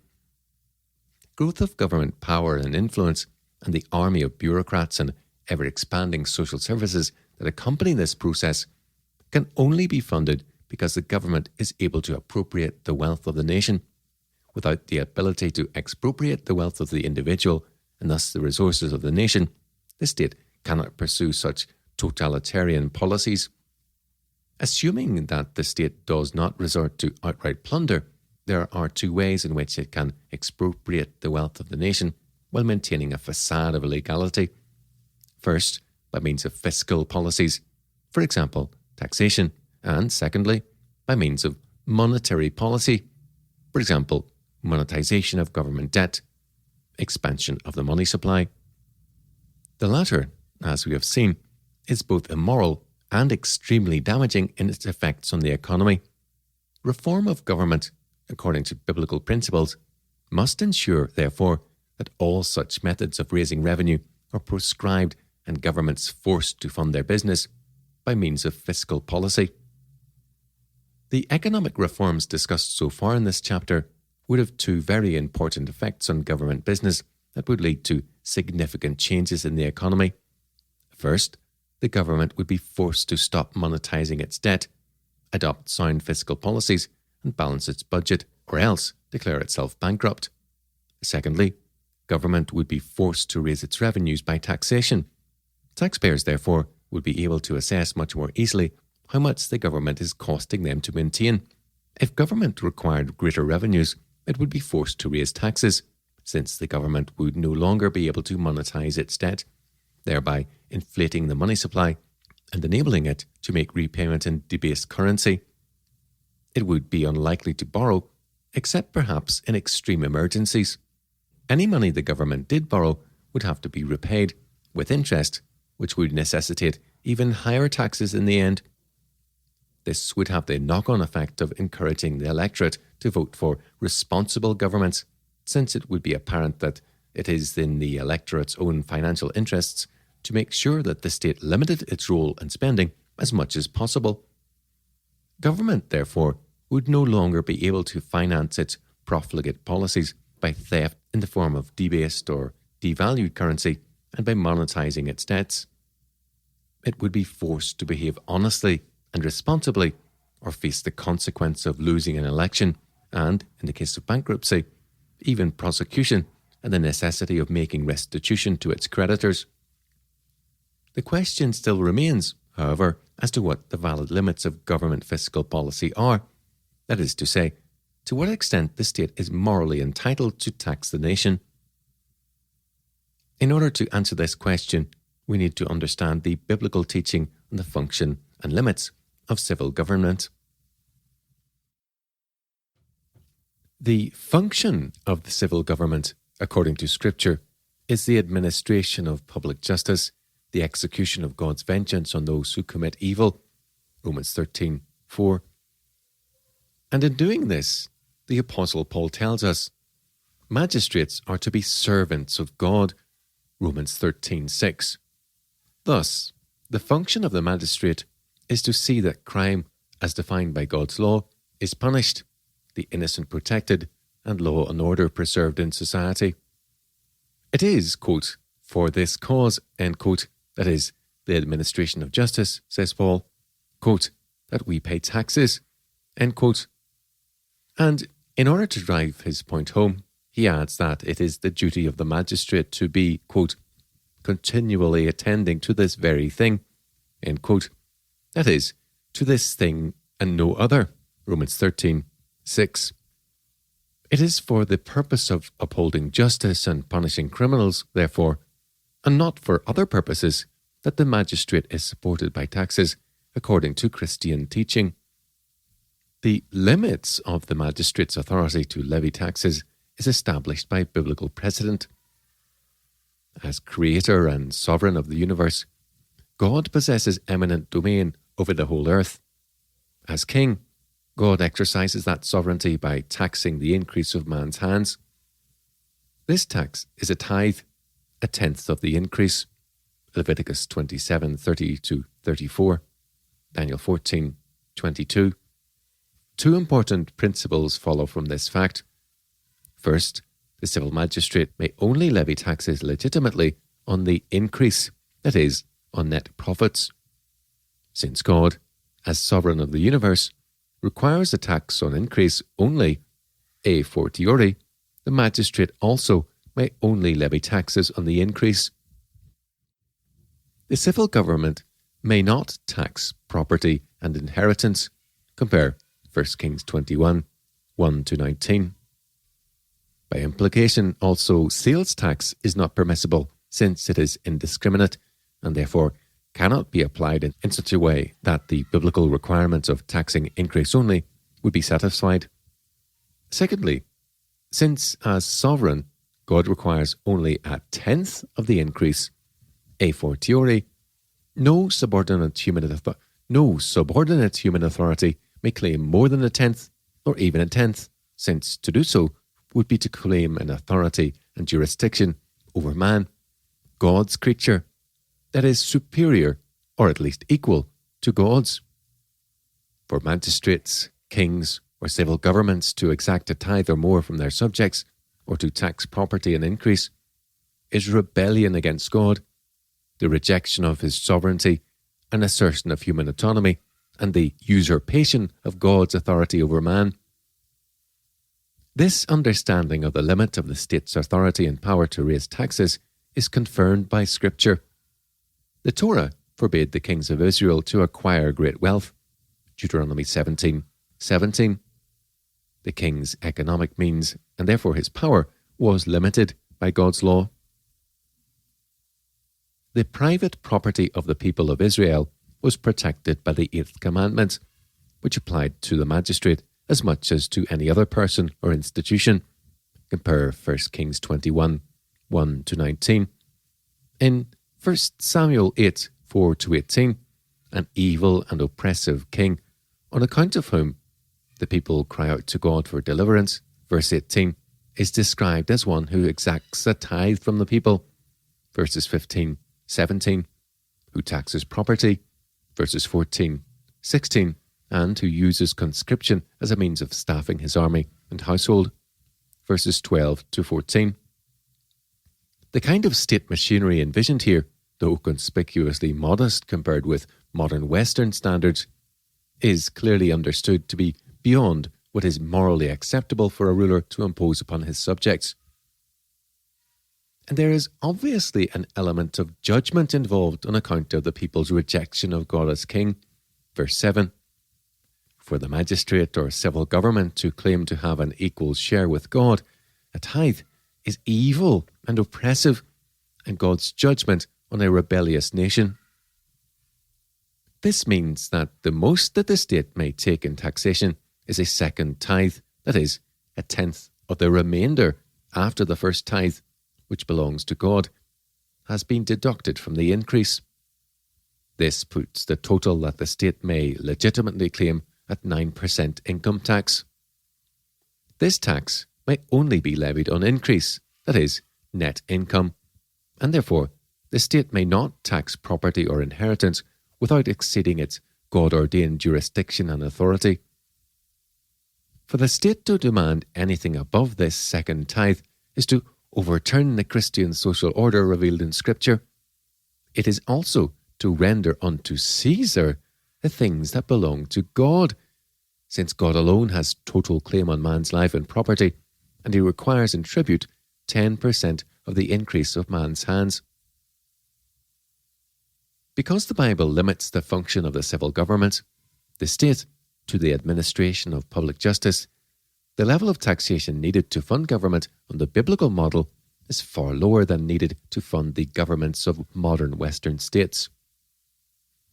Growth of government power and influence, and the army of bureaucrats and ever-expanding social services that accompany this process, can only be funded because the government is able to appropriate the wealth of the nation. Without the ability to expropriate the wealth of the individual, and thus the resources of the nation, the state cannot pursue such totalitarian policies. Assuming that the state does not resort to outright plunder, there are two ways in which it can expropriate the wealth of the nation while maintaining a facade of illegality. First, by means of fiscal policies, for example, taxation, and secondly, by means of monetary policy, for example, monetization of government debt, expansion of the money supply. The latter, as we have seen, is both immoral and extremely damaging in its effects on the economy. Reform of government, according to biblical principles, must ensure, therefore, that all such methods of raising revenue are proscribed and governments forced to fund their business by means of fiscal policy. The economic reforms discussed so far in this chapter would have two very important effects on government business that would lead to significant changes in the economy. First, the government would be forced to stop monetizing its debt, adopt sound fiscal policies, and balance its budget, or else declare itself bankrupt. Secondly, government would be forced to raise its revenues by taxation. Taxpayers, therefore, would be able to assess much more easily how much the government is costing them to maintain. If government required greater revenues, it would be forced to raise taxes, since the government would no longer be able to monetize its debt, thereby inflating the money supply and enabling it to make repayment in debased currency. It would be unlikely to borrow, except perhaps in extreme emergencies. Any money the government did borrow would have to be repaid, with interest, which would necessitate even higher taxes in the end. This would have the knock-on effect of encouraging the electorate to vote for responsible governments, since it would be apparent that it is in the electorate's own financial interests to make sure that the state limited its role in spending as much as possible. Government, therefore, would no longer be able to finance its profligate policies by theft in the form of debased or devalued currency and by monetizing its debts. It would be forced to behave honestly and responsibly, or face the consequence of losing an election and, in the case of bankruptcy, even prosecution and the necessity of making restitution to its creditors. The question still remains, however, as to what the valid limits of government fiscal policy are. That is to say, to what extent the state is morally entitled to tax the nation. In order to answer this question, we need to understand the biblical teaching on the function and limits of civil government. The function of the civil government, according to Scripture, is the administration of public justice, the execution of God's vengeance on those who commit evil, Romans 13:4. And in doing this, the Apostle Paul tells us, magistrates are to be servants of God, Romans 13:6. Thus, the function of the magistrate is to see that crime, as defined by God's law, is punished, the innocent protected, and law and order preserved in society. It is, quote, for this cause, end quote, that is, the administration of justice, says Paul, quote, that we pay taxes, end quote. And in order to drive his point home, he adds that it is the duty of the magistrate to be, quote, continually attending to this very thing, end quote. That is, to this thing and no other, Romans 13:6. It is for the purpose of upholding justice and punishing criminals, therefore, and not for other purposes, that the magistrate is supported by taxes, according to Christian teaching. The limits of the magistrate's authority to levy taxes is established by biblical precedent. As creator and sovereign of the universe, God possesses eminent domain over the whole earth. As king, God exercises that sovereignty by taxing the increase of man's hands. This tax is a tithe, a tenth of the increase, Leviticus 27:30-34. Daniel 14:22. Two important principles follow from this fact. First, the civil magistrate may only levy taxes legitimately on the increase, that is, on net profits. Since God, as sovereign of the universe, requires a tax on increase only a fortiori, the magistrate also may only levy taxes on the increase. The civil government may not tax property and inheritance. Compare 1 Kings 21, 1-19. By implication, also, sales tax is not permissible, since it is indiscriminate and therefore cannot be applied in such a way that the biblical requirements of taxing increase only would be satisfied. Secondly, since as sovereign, God requires only a tenth of the increase, a fortiori, no subordinate human authority may claim more than a tenth or even a tenth, since to do so would be to claim an authority and jurisdiction over man, God's creature, that is superior, or at least equal, to God's. For magistrates, kings, or civil governments to exact a tithe or more from their subjects, or to tax property and increase, is rebellion against God, the rejection of his sovereignty, an assertion of human autonomy, and the usurpation of God's authority over man. This understanding of the limit of the state's authority and power to raise taxes is confirmed by Scripture. The Torah forbade the kings of Israel to acquire great wealth. Deuteronomy 17:17. The king's economic means, and therefore his power, was limited by God's law. The private property of the people of Israel was protected by the 8th commandment, which applied to the magistrate as much as to any other person or institution. Compare 1 Kings 21, 1-19. In 1 Samuel 8, 4-18, an evil and oppressive king, on account of whom the people cry out to God for deliverance, verse 18, is described as one who exacts a tithe from the people, verses 15, 17, who taxes property, verses 14, 16, and who uses conscription as a means of staffing his army and household, verses 12-14. The kind of state machinery envisioned here, though conspicuously modest compared with modern Western standards, is clearly understood to be beyond what is morally acceptable for a ruler to impose upon his subjects. And there is obviously an element of judgment involved on account of the people's rejection of God as king. Verse 7. For the magistrate or civil government to claim to have an equal share with God, a tithe is evil and oppressive, and God's judgment on a rebellious nation. This means that the most that the state may take in taxation is a second tithe, that is, a tenth of the remainder after the first tithe, which belongs to God, has been deducted from the increase. This puts the total that the state may legitimately claim at 9% income tax. This tax may only be levied on increase, that is, net income, and therefore the state may not tax property or inheritance without exceeding its God-ordained jurisdiction and authority. For the state to demand anything above this second tithe is to overturn the Christian social order revealed in Scripture. It is also to render unto Caesar the things that belong to God, since God alone has total claim on man's life and property, and he requires in tribute 10% of the increase of man's hands. Because the Bible limits the function of the civil government, the state, to the administration of public justice, the level of taxation needed to fund government on the biblical model is far lower than needed to fund the governments of modern Western states.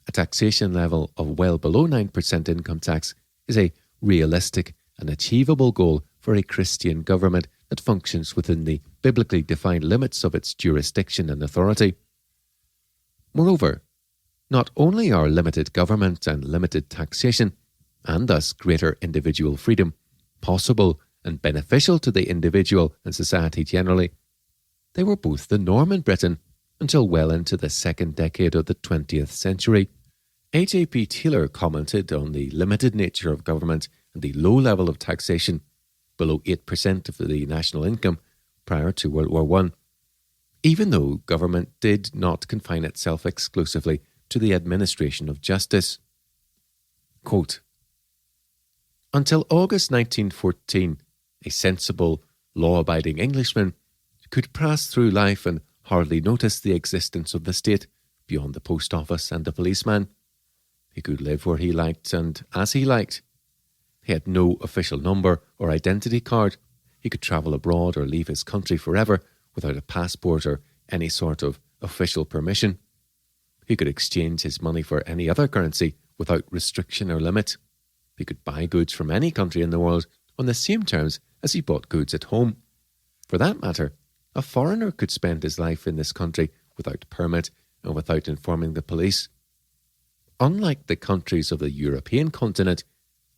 A taxation level of well below 9% income tax is a realistic and achievable goal for a Christian government that functions within the biblically defined limits of its jurisdiction and authority. Moreover, not only are limited government and limited taxation, and thus greater individual freedom, possible and beneficial to the individual and society generally, they were both the norm in Britain until well into the second decade of the 20th century, A.J.P. Taylor commented on the limited nature of government and the low level of taxation, below 8% of the national income prior to World War I, even though government did not confine itself exclusively to the administration of justice. Quote, until August 1914, a sensible, law-abiding Englishman could pass through life and hardly notice the existence of the state beyond the post office and the policeman. He could live where he liked and as he liked. He had no official number or identity card. He could travel abroad or leave his country forever without a passport or any sort of official permission. He could exchange his money for any other currency without restriction or limit. He could buy goods from any country in the world on the same terms as he bought goods at home. For that matter, a foreigner could spend his life in this country without permit and without informing the police. Unlike the countries of the European continent,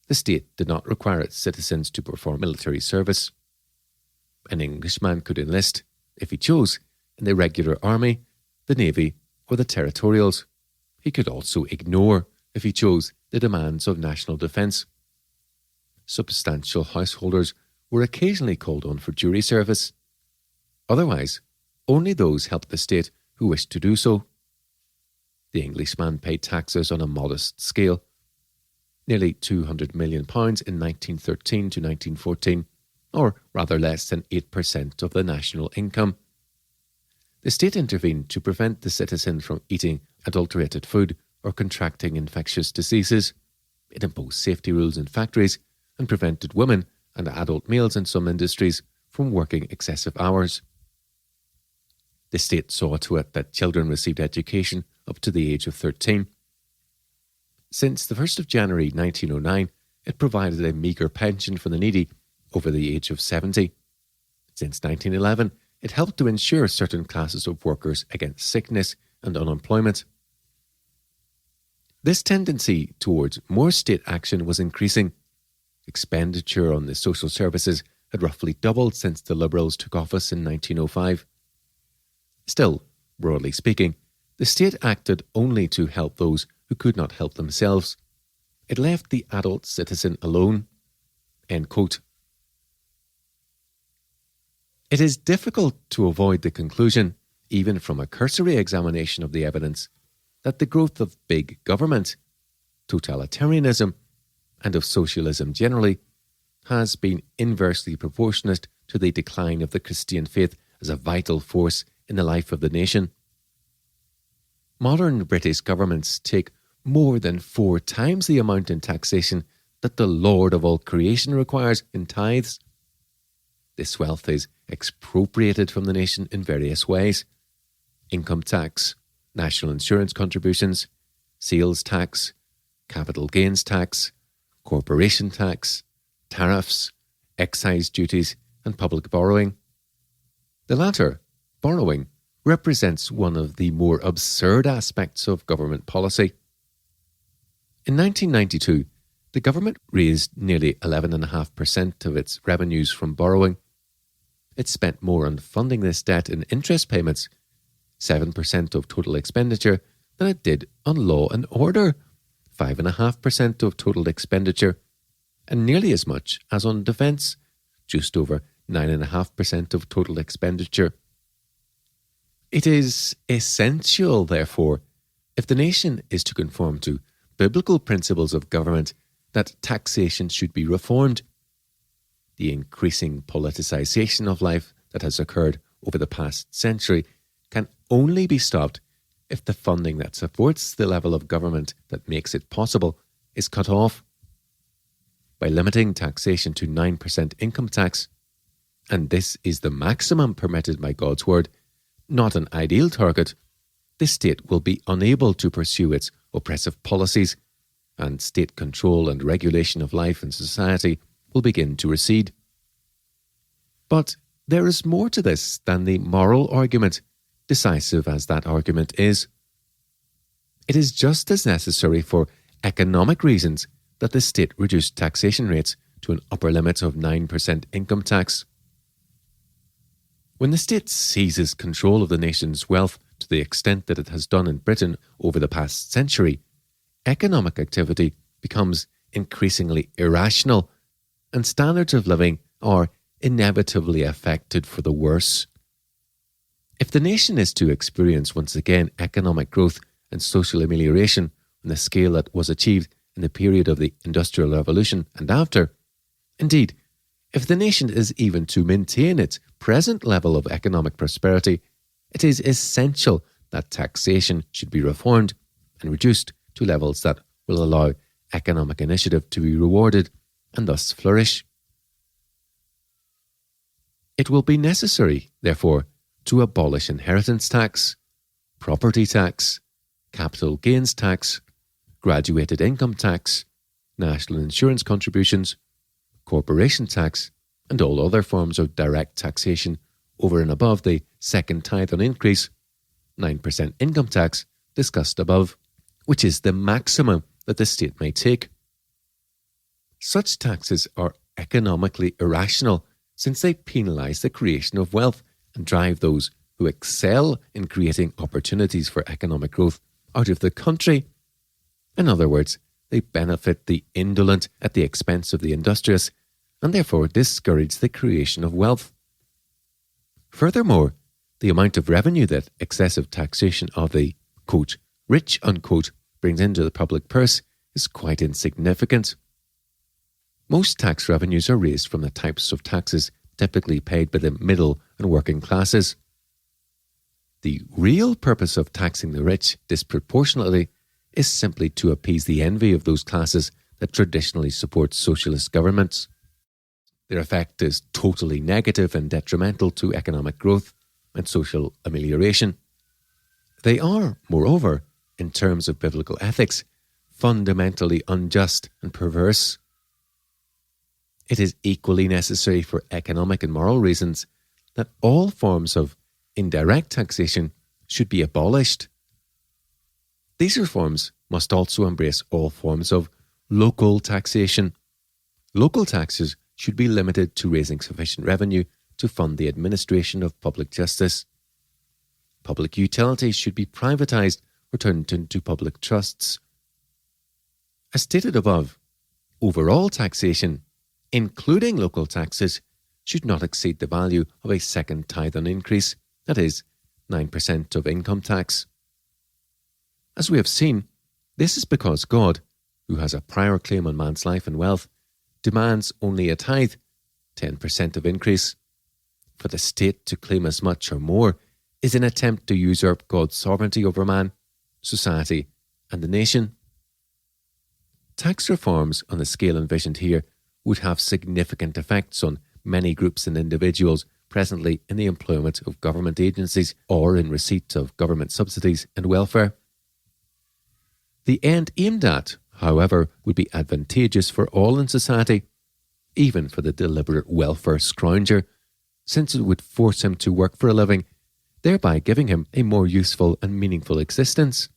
the state did not require its citizens to perform military service. An Englishman could enlist, if he chose, in the regular army, the navy, or the territorials. He could also ignore, if he chose, the demands of national defence. Substantial householders were occasionally called on for jury service. Otherwise, only those helped the state who wished to do so. The Englishman paid taxes on a modest scale, nearly £200 million in 1913 to 1914, or rather less than 8% of the national income. The state intervened to prevent the citizen from eating adulterated food or contracting infectious diseases. It imposed safety rules in factories and prevented women and adult males in some industries from working excessive hours. The state saw to it that children received education up to the age of 13. Since the 1st of January 1909, it provided a meagre pension for the needy over the age of 70. Since 1911, it helped to insure certain classes of workers against sickness and unemployment. This tendency towards more state action was increasing. Expenditure on the social services had roughly doubled since the Liberals took office in 1905. Still, broadly speaking, the state acted only to help those who could not help themselves. It left the adult citizen alone. End quote. It is difficult to avoid the conclusion, even from a cursory examination of the evidence, that the growth of big government, totalitarianism, and of socialism generally has been inversely proportionate to the decline of the Christian faith as a vital force in the life of the nation. Modern British governments take more than 4 times the amount in taxation that the Lord of all creation requires in tithes. This wealth is expropriated from the nation in various ways: income tax, national insurance contributions, sales tax, capital gains tax, corporation tax, tariffs, excise duties, and public borrowing. The latter, borrowing, represents one of the more absurd aspects of government policy. In 1992, the government raised nearly 11.5% of its revenues from borrowing. It spent more on funding this debt in interest payments, 7% of total expenditure, than it did on law and order, 5.5% of total expenditure, and nearly as much as on defence, just over 9.5% of total expenditure. It is essential, therefore, if the nation is to conform to biblical principles of government, that taxation should be reformed. The increasing politicisation of life that has occurred over the past century can only be stopped if the funding that supports the level of government that makes it possible is cut off. By limiting taxation to 9% income tax, and this is the maximum permitted by God's word, not an ideal target, the state will be unable to pursue its oppressive policies, and state control and regulation of life and society will begin to recede. But there is more to this than the moral argument, decisive as that argument is. It is just as necessary for economic reasons that the state reduce taxation rates to an upper limit of 9% income tax. When the state seizes control of the nation's wealth to the extent that it has done in Britain over the past century, economic activity becomes increasingly irrational, and standards of living are inevitably affected for the worse. If the nation is to experience once again economic growth and social amelioration on the scale that was achieved in the period of the Industrial Revolution and after, indeed, if the nation is even to maintain its present level of economic prosperity, it is essential that taxation should be reformed and reduced to levels that will allow economic initiative to be rewarded and thus flourish. It will be necessary, therefore, to abolish inheritance tax, property tax, capital gains tax, graduated income tax, national insurance contributions, corporation tax, and all other forms of direct taxation over and above the second tithe on increase, 9% income tax discussed above, which is the maximum that the state may take. Such taxes are economically irrational since they penalise the creation of wealth and drive those who excel in creating opportunities for economic growth out of the country. In other words, they benefit the indolent at the expense of the industrious and therefore discourage the creation of wealth. Furthermore, the amount of revenue that excessive taxation of the, quote, rich, unquote, brings into the public purse is quite insignificant. Most tax revenues are raised from the types of taxes typically paid by the middle and working classes. The real purpose of taxing the rich disproportionately is simply to appease the envy of those classes that traditionally support socialist governments. Their effect is totally negative and detrimental to economic growth and social amelioration. They are, moreover, in terms of biblical ethics, fundamentally unjust and perverse. It is equally necessary for economic and moral reasons that all forms of indirect taxation should be abolished. These reforms must also embrace all forms of local taxation. Local taxes should be limited to raising sufficient revenue to fund the administration of public justice. Public utilities should be privatised or turned into public trusts. As stated above, overall taxation, including local taxes, should not exceed the value of a second tithe on increase, that is, 9% of income tax. As we have seen, this is because God, who has a prior claim on man's life and wealth, demands only a tithe, 10% of increase. For the state to claim as much or more is an attempt to usurp God's sovereignty over man, society, and the nation. Tax reforms on the scale envisioned here would have significant effects on many groups and individuals presently in the employment of government agencies or in receipt of government subsidies and welfare. The end aimed at, however, would be advantageous for all in society, even for the deliberate welfare scrounger, since it would force him to work for a living, thereby giving him a more useful and meaningful existence.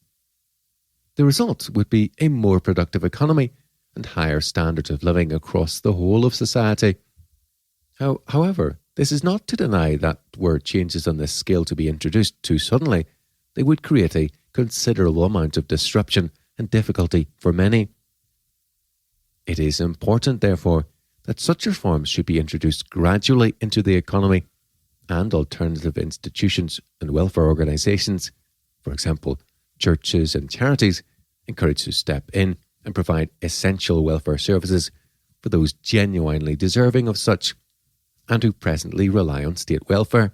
The result would be a more productive economy and higher standards of living across the whole of society. However, this is not to deny that were changes on this scale to be introduced too suddenly, they would create a considerable amount of disruption and difficulty for many. It is important, therefore, that such reforms should be introduced gradually into the economy, and alternative institutions and welfare organisations, for example, churches and charities, encouraged to step in and provide essential welfare services for those genuinely deserving of such and who presently rely on state welfare.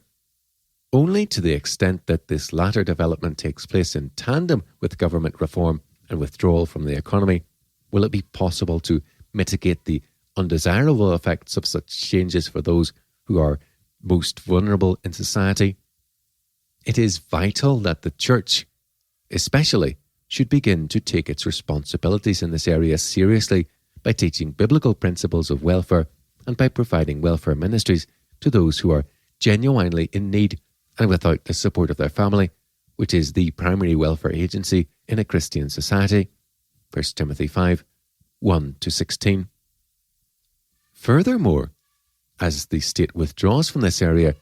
Only to the extent that this latter development takes place in tandem with government reform and withdrawal from the economy will it be possible to mitigate the undesirable effects of such changes for those who are most vulnerable in society. It is vital that the Church, especially, should begin to take its responsibilities in this area seriously by teaching biblical principles of welfare and by providing welfare ministries to those who are genuinely in need and without the support of their family, which is the primary welfare agency in a Christian society. 1 Timothy 5, 1-16. Furthermore, as the state withdraws from this area,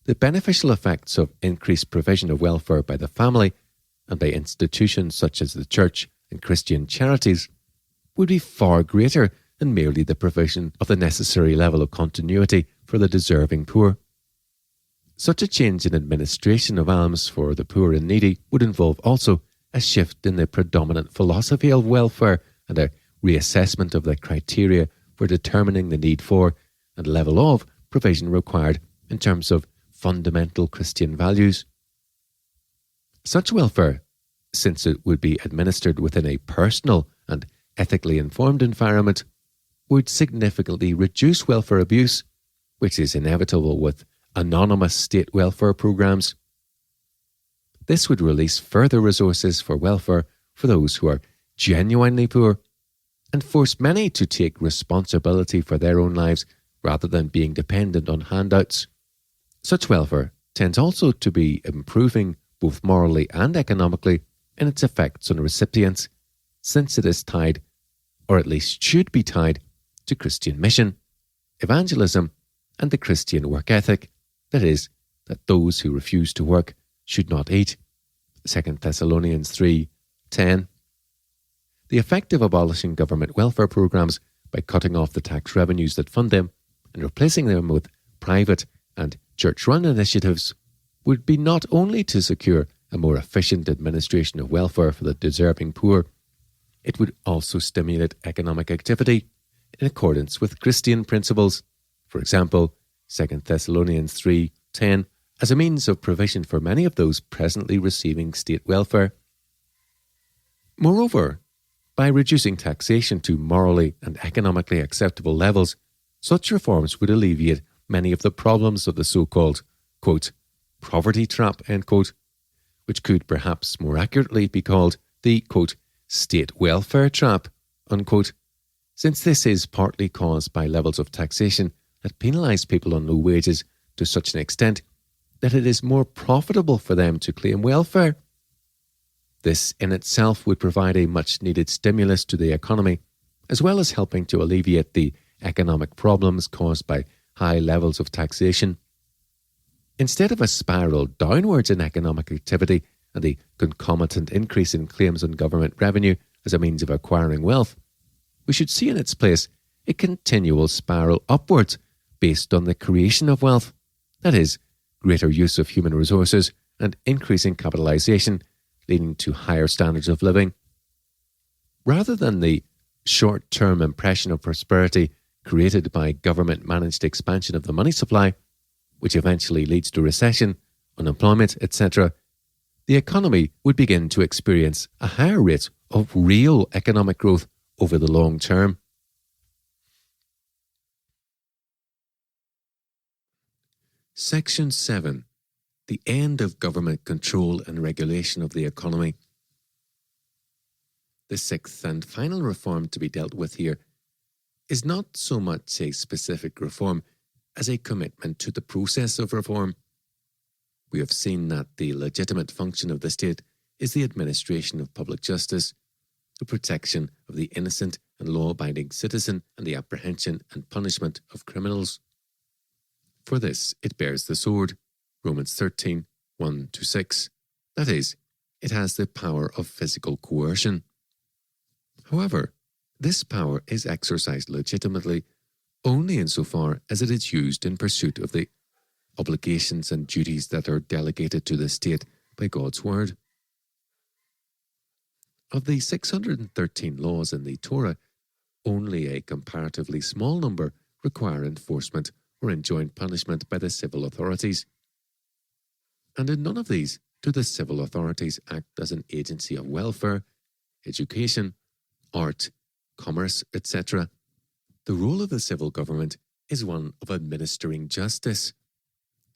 the beneficial effects of increased provision of welfare by the family and by institutions such as the church and Christian charities would be far greater than merely the provision of the necessary level of continuity for the deserving poor. Such a change in administration of alms for the poor and needy would involve also a shift in the predominant philosophy of welfare and a reassessment of the criteria for determining the need for and level of provision required in terms of fundamental Christian values. Such welfare, since it would be administered within a personal and ethically informed environment, would significantly reduce welfare abuse, which is inevitable with anonymous state welfare programs. This would release further resources for welfare for those who are genuinely poor and force many to take responsibility for their own lives rather than being dependent on handouts. Such welfare tends also to be improving both morally and economically in its effects on recipients, since it is tied, or at least should be tied, to Christian mission, evangelism, and the Christian work ethic, that is, that those who refuse to work should not eat. 2 Thessalonians 3:10. The effect of abolishing government welfare programs by cutting off the tax revenues that fund them and replacing them with private and church-run initiatives would be not only to secure a more efficient administration of welfare for the deserving poor, it would also stimulate economic activity in accordance with Christian principles. For example, 2 Thessalonians 3:10, as a means of provision for many of those presently receiving state welfare. Moreover, by reducing taxation to morally and economically acceptable levels, such reforms would alleviate many of the problems of the so-called, quote, poverty trap, end quote, which could perhaps more accurately be called the, quote, state welfare trap, unquote, since this is partly caused by levels of taxation that penalise people on low wages to such an extent that it is more profitable for them to claim welfare. This in itself would provide a much-needed stimulus to the economy, as well as helping to alleviate the economic problems caused by high levels of taxation. Instead of a spiral downwards in economic activity and the concomitant increase in claims on government revenue as a means of acquiring wealth, we should see in its place a continual spiral upwards based on the creation of wealth, that is, greater use of human resources and increasing capitalisation, leading to higher standards of living. Rather than the short-term impression of prosperity created by government-managed expansion of the money supply, which eventually leads to recession, unemployment, etc., the economy would begin to experience a higher rate of real economic growth over the long term. Section 7. The end of government control and regulation of the economy. The sixth and final reform to be dealt with here is not so much a specific reform as a commitment to the process of reform. We have seen that the legitimate function of the state is the administration of public justice, the protection of the innocent and law-abiding citizen, and the apprehension and punishment of criminals. For this it bears the sword, Romans 13:1-6. That is, it has the power of physical coercion. However, this power is exercised legitimately only insofar as it is used in pursuit of the obligations and duties that are delegated to the state by God's word. Of the 613 laws in the Torah, only a comparatively small number require enforcement or enjoin punishment by the civil authorities. And in none of these do the civil authorities act as an agency of welfare, education, art, commerce, etc. The role of the civil government is one of administering justice.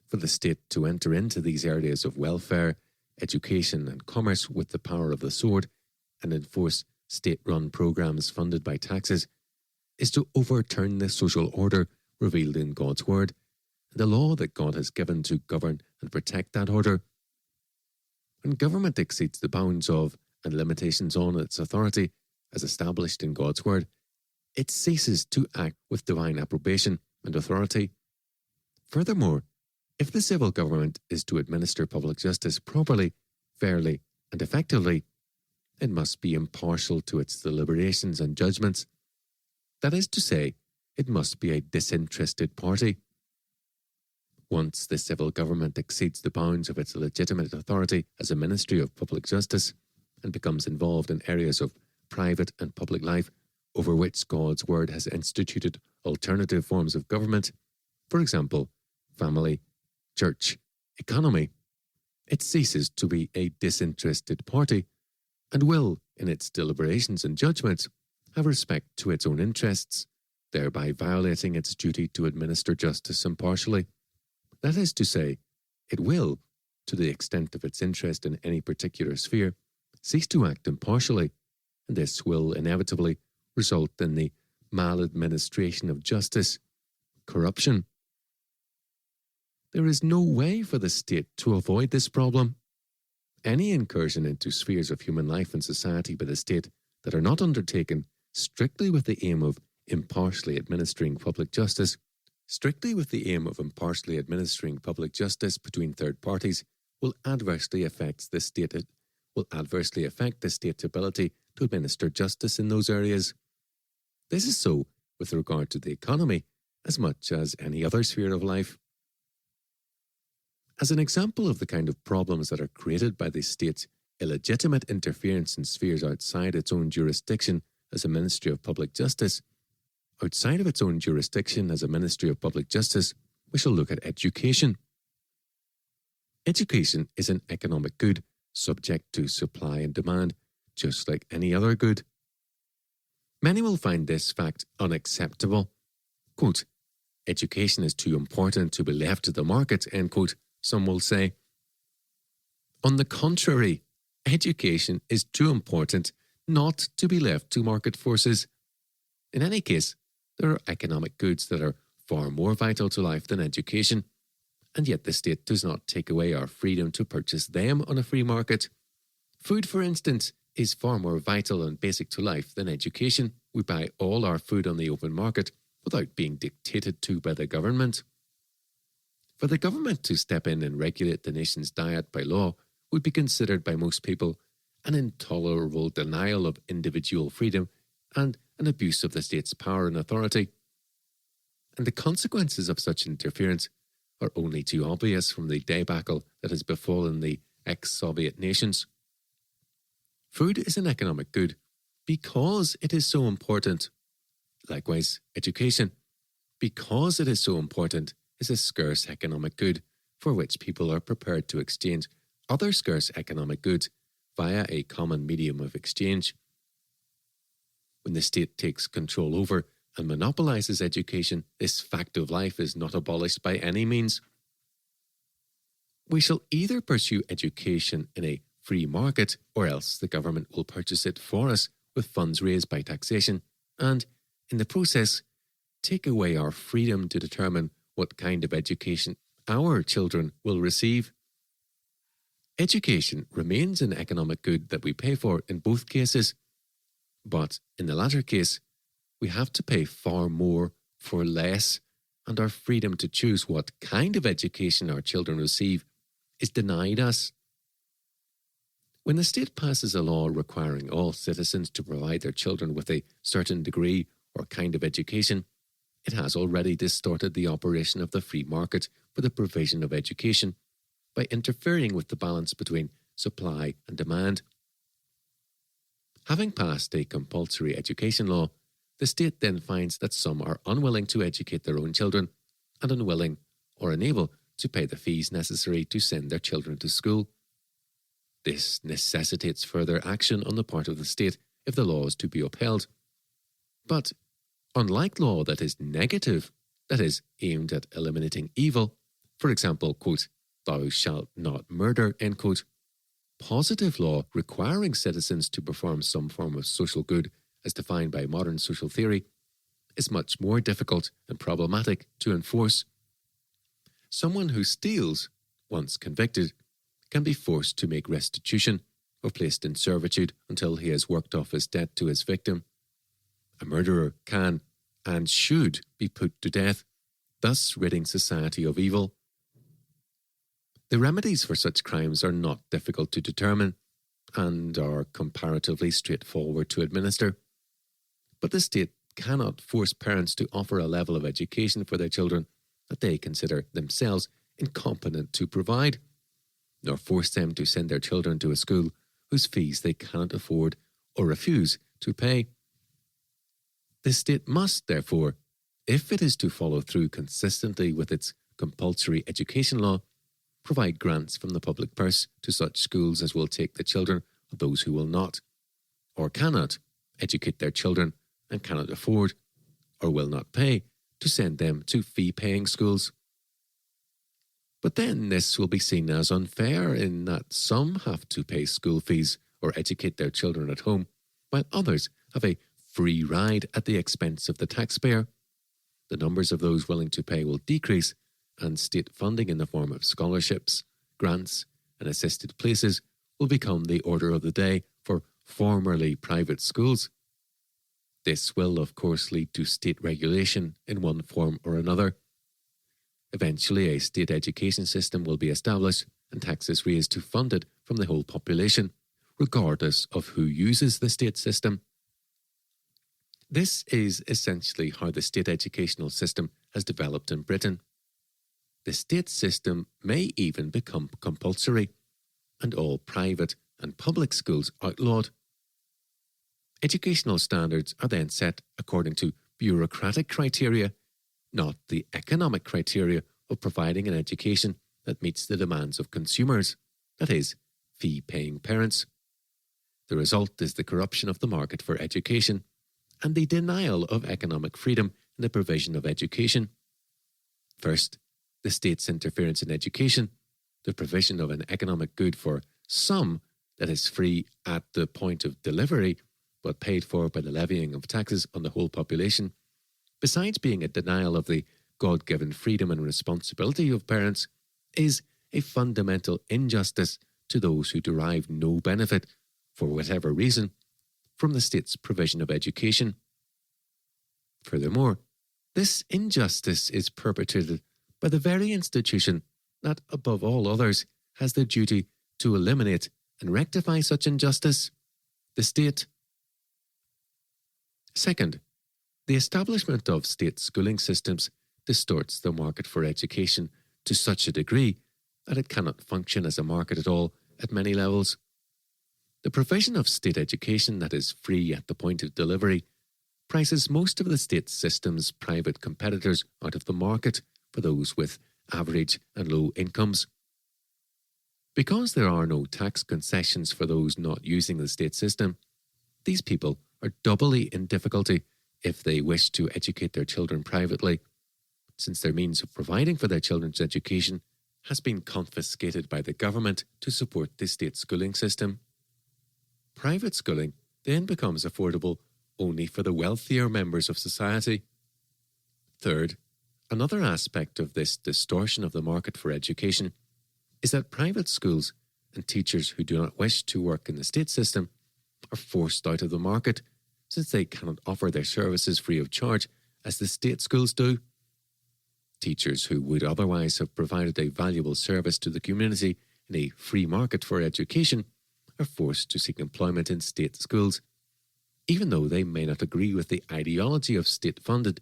For the state to enter into these areas of welfare, education, and commerce with the power of the sword and enforce state-run programs funded by taxes is to overturn the social order revealed in God's word and the law that God has given to govern and protect that order. When government exceeds the bounds of and limitations on its authority as established in God's word, it ceases to act with divine approbation and authority. Furthermore, if the civil government is to administer public justice properly, fairly, and effectively, it must be impartial to its deliberations and judgments. That is to say, it must be a disinterested party. Once the civil government exceeds the bounds of its legitimate authority as a ministry of public justice and becomes involved in areas of private and public life over which God's word has instituted alternative forms of government, for example, family, church, economy, it ceases to be a disinterested party and will, in its deliberations and judgments, have respect to its own interests, thereby violating its duty to administer justice impartially. That is to say, it will, to the extent of its interest in any particular sphere, cease to act impartially, and this will inevitably result in the maladministration of justice, corruption. There is no way for the state to avoid this problem. Any incursion into spheres of human life and society by the state that are not undertaken strictly with the aim of impartially administering public justice between third parties will adversely affect the state's ability to administer justice in those areas. This is so with regard to the economy as much as any other sphere of life. As an example of the kind of problems that are created by the state's illegitimate interference in spheres outside its own jurisdiction as a ministry of public justice, we shall look at education. Education is an economic good subject to supply and demand, just like any other good. Many will find this fact unacceptable. Quote, "Education is too important to be left to the market," end quote, some will say. On the contrary, education is too important not to be left to market forces. In any case, there are economic goods that are far more vital to life than education, and yet the state does not take away our freedom to purchase them on a free market. Food, for instance, is far more vital and basic to life than education. We buy all our food on the open market without being dictated to by the government. For the government to step in and regulate the nation's diet by law would be considered by most people an intolerable denial of individual freedom and an abuse of the state's power and authority. And the consequences of such interference are only too obvious from the debacle that has befallen the ex-Soviet nations. Food is an economic good because it is so important. Likewise, education, because it is so important, is a scarce economic good for which people are prepared to exchange other scarce economic goods via a common medium of exchange. When the state takes control over and monopolizes education, this fact of life is not abolished by any means. We shall either pursue education in a free market, or else the government will purchase it for us with funds raised by taxation, and, in the process, take away our freedom to determine what kind of education our children will receive. Education remains an economic good that we pay for in both cases, but in the latter case, we have to pay far more for less, and our freedom to choose what kind of education our children receive is denied us. When the state passes a law requiring all citizens to provide their children with a certain degree or kind of education, it has already distorted the operation of the free market for the provision of education by interfering with the balance between supply and demand. Having passed a compulsory education law, the state then finds that some are unwilling to educate their own children and unwilling or unable to pay the fees necessary to send their children to school. This necessitates further action on the part of the state if the law is to be upheld. But unlike law that is negative, that is, aimed at eliminating evil, for example, quote, "Thou shalt not murder," end quote, positive law requiring citizens to perform some form of social good as defined by modern social theory is much more difficult and problematic to enforce. Someone who steals, once convicted, can be forced to make restitution or placed in servitude until he has worked off his debt to his victim. A murderer can and should be put to death, thus ridding society of evil. The remedies for such crimes are not difficult to determine. and are comparatively straightforward to administer. But the state cannot force parents to offer a level of education for their children that they consider themselves incompetent to provide, nor force them to send their children to a school whose fees they cannot afford or refuse to pay. The state must, therefore, if it is to follow through consistently with its compulsory education law, provide grants from the public purse to such schools as will take the children of those who will not, or cannot, educate their children and cannot afford, or will not pay, to send them to fee-paying schools. But then this will be seen as unfair in that some have to pay school fees or educate their children at home, while others have a free ride at the expense of the taxpayer. The numbers of those willing to pay will decrease, and state funding in the form of scholarships, grants, and assisted places will become the order of the day for formerly private schools. This will, of course, lead to state regulation in one form or another. Eventually, a state education system will be established and taxes raised to fund it from the whole population, regardless of who uses the state system. This is essentially how the state educational system has developed in Britain. The state system may even become compulsory, and all private and public schools outlawed. Educational standards are then set according to bureaucratic criteria, not the economic criteria of providing an education that meets the demands of consumers, that is, fee-paying parents. The result is the corruption of the market for education and the denial of economic freedom in the provision of education. First, the state's interference in education, the provision of an economic good for some that is free at the point of delivery, but paid for by the levying of taxes on the whole population, besides being a denial of the God-given freedom and responsibility of parents, is a fundamental injustice to those who derive no benefit, for whatever reason, from the state's provision of education. Furthermore, this injustice is perpetrated by the very institution that, above all others, has the duty to eliminate and rectify such injustice, the state. Second, the establishment of state schooling systems distorts the market for education to such a degree that it cannot function as a market at all at many levels. The provision of state education that is free at the point of delivery prices most of the state system's private competitors out of the market for those with average and low incomes. Because there are no tax concessions for those not using the state system, these people are doubly in difficulty if they wish to educate their children privately, since their means of providing for their children's education has been confiscated by the government to support the state schooling system. Private schooling then becomes affordable only for the wealthier members of society. Third, another aspect of this distortion of the market for education is that private schools and teachers who do not wish to work in the state system are forced out of the market, since they cannot offer their services free of charge as the state schools do. Teachers who would otherwise have provided a valuable service to the community in a free market for education are forced to seek employment in state schools, even though they may not agree with the ideology of state-funded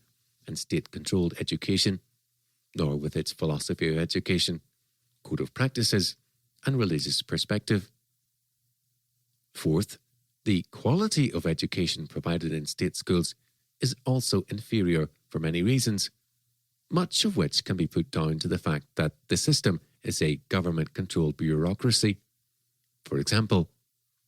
and state-controlled education, nor with its philosophy of education, code of practices, and religious perspective. Fourth, the quality of education provided in state schools is also inferior for many reasons, much of which can be put down to the fact that the system is a government-controlled bureaucracy. For example,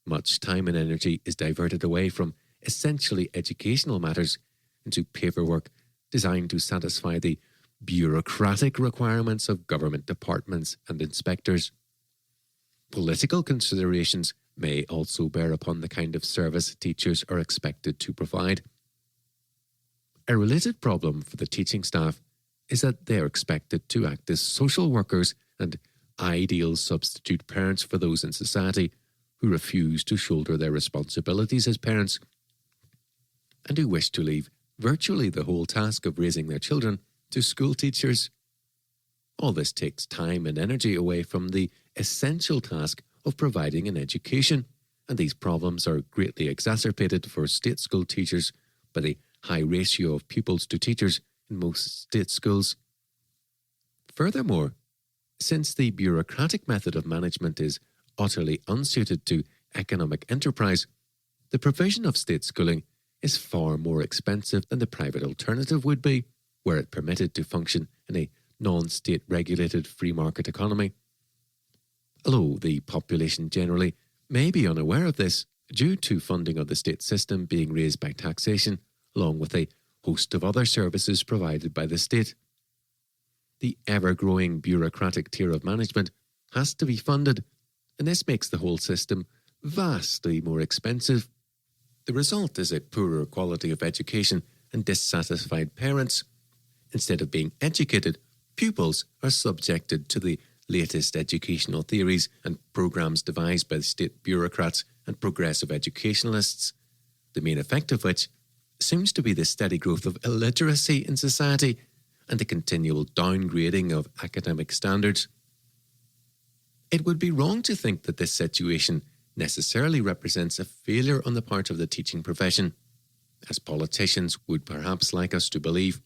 much time and energy is diverted away from essentially educational matters into paperwork designed to satisfy the bureaucratic requirements of government departments and inspectors. Political considerations may also bear upon the kind of service teachers are expected to provide. A related problem for the teaching staff is that they are expected to act as social workers and ideal substitute parents for those in society who refuse to shoulder their responsibilities as parents and who wish to leave virtually the whole task of raising their children to school teachers. All this takes time and energy away from the essential task of providing an education, and these problems are greatly exacerbated for state school teachers by the high ratio of pupils to teachers in most state schools. Furthermore, since the bureaucratic method of management is utterly unsuited to economic enterprise, the provision of state schooling is far more expensive than the private alternative would be, were it permitted to function in a non-state regulated free market economy. Although the population generally may be unaware of this, due to funding of the state system being raised by taxation, along with a host of other services provided by the state. The ever-growing bureaucratic tier of management has to be funded, and this makes the whole system vastly more expensive. The result is a poorer quality of education and dissatisfied parents. Instead of being educated, pupils are subjected to the latest educational theories and programs devised by the state bureaucrats and progressive educationalists, the main effect of which seems to be the steady growth of illiteracy in society and the continual downgrading of academic standards. It would be wrong to think that this situation necessarily represents a failure on the part of the teaching profession, as politicians would perhaps like us to believe.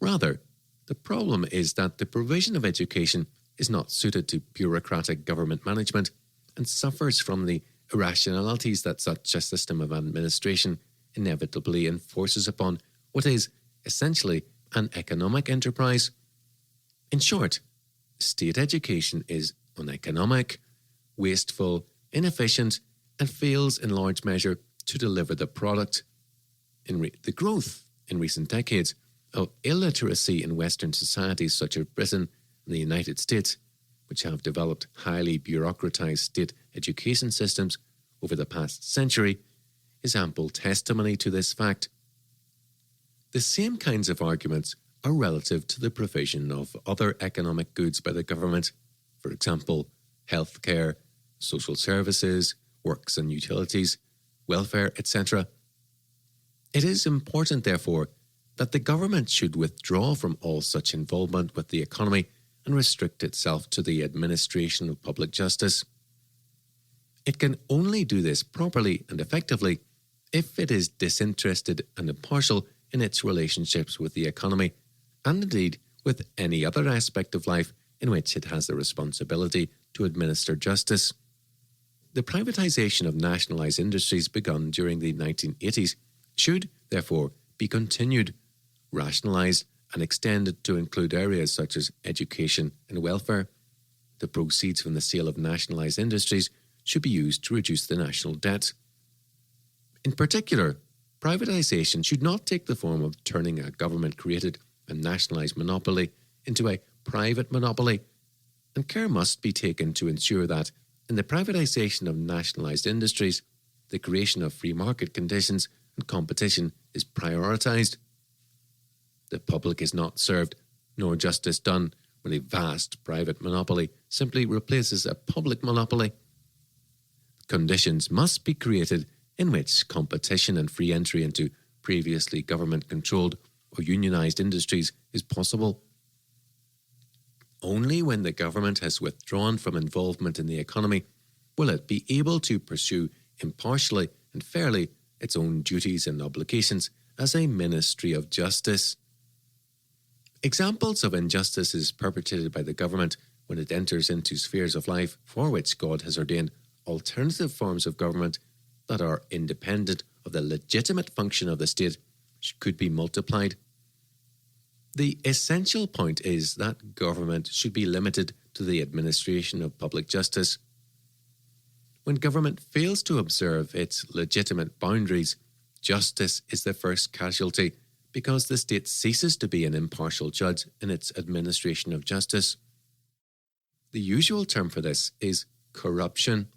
Rather, the problem is that the provision of education is not suited to bureaucratic government management and suffers from the irrationalities that such a system of administration inevitably enforces upon what is essentially an economic enterprise. In short, state education is uneconomic, wasteful, inefficient, and fails in large measure to deliver the product. The growth in recent decades of illiteracy in Western societies such as Britain and the United States, which have developed highly bureaucratized state education systems over the past century, is ample testimony to this fact. The same kinds of arguments are relative to the provision of other economic goods by the government, for example, healthcare, social services, works and utilities, welfare, etc. It is important, therefore, that the government should withdraw from all such involvement with the economy and restrict itself to the administration of public justice. It can only do this properly and effectively if it is disinterested and impartial in its relationships with the economy, and indeed with any other aspect of life in which it has the responsibility to administer justice. The privatization of nationalized industries begun during the 1980s should, therefore, be continued, rationalized, and extended to include areas such as education and welfare. The proceeds from the sale of nationalized industries should be used to reduce the national debt. In particular, privatization should not take the form of turning a government-created and nationalized monopoly into a private monopoly, and care must be taken to ensure that, in the privatization of nationalized industries, the creation of free market conditions and competition is prioritized. The public is not served, nor justice done, when a vast private monopoly simply replaces a public monopoly. Conditions must be created in which competition and free entry into previously government-controlled or unionized industries is possible. Only when the government has withdrawn from involvement in the economy will it be able to pursue impartially and fairly its own duties and obligations as a ministry of justice. Examples of injustices perpetrated by the government when it enters into spheres of life for which God has ordained alternative forms of government that are independent of the legitimate function of the state could be multiplied. The essential point is that government should be limited to the administration of public justice. When government fails to observe its legitimate boundaries, justice is the first casualty because the state ceases to be an impartial judge in its administration of justice. The usual term for this is corruption.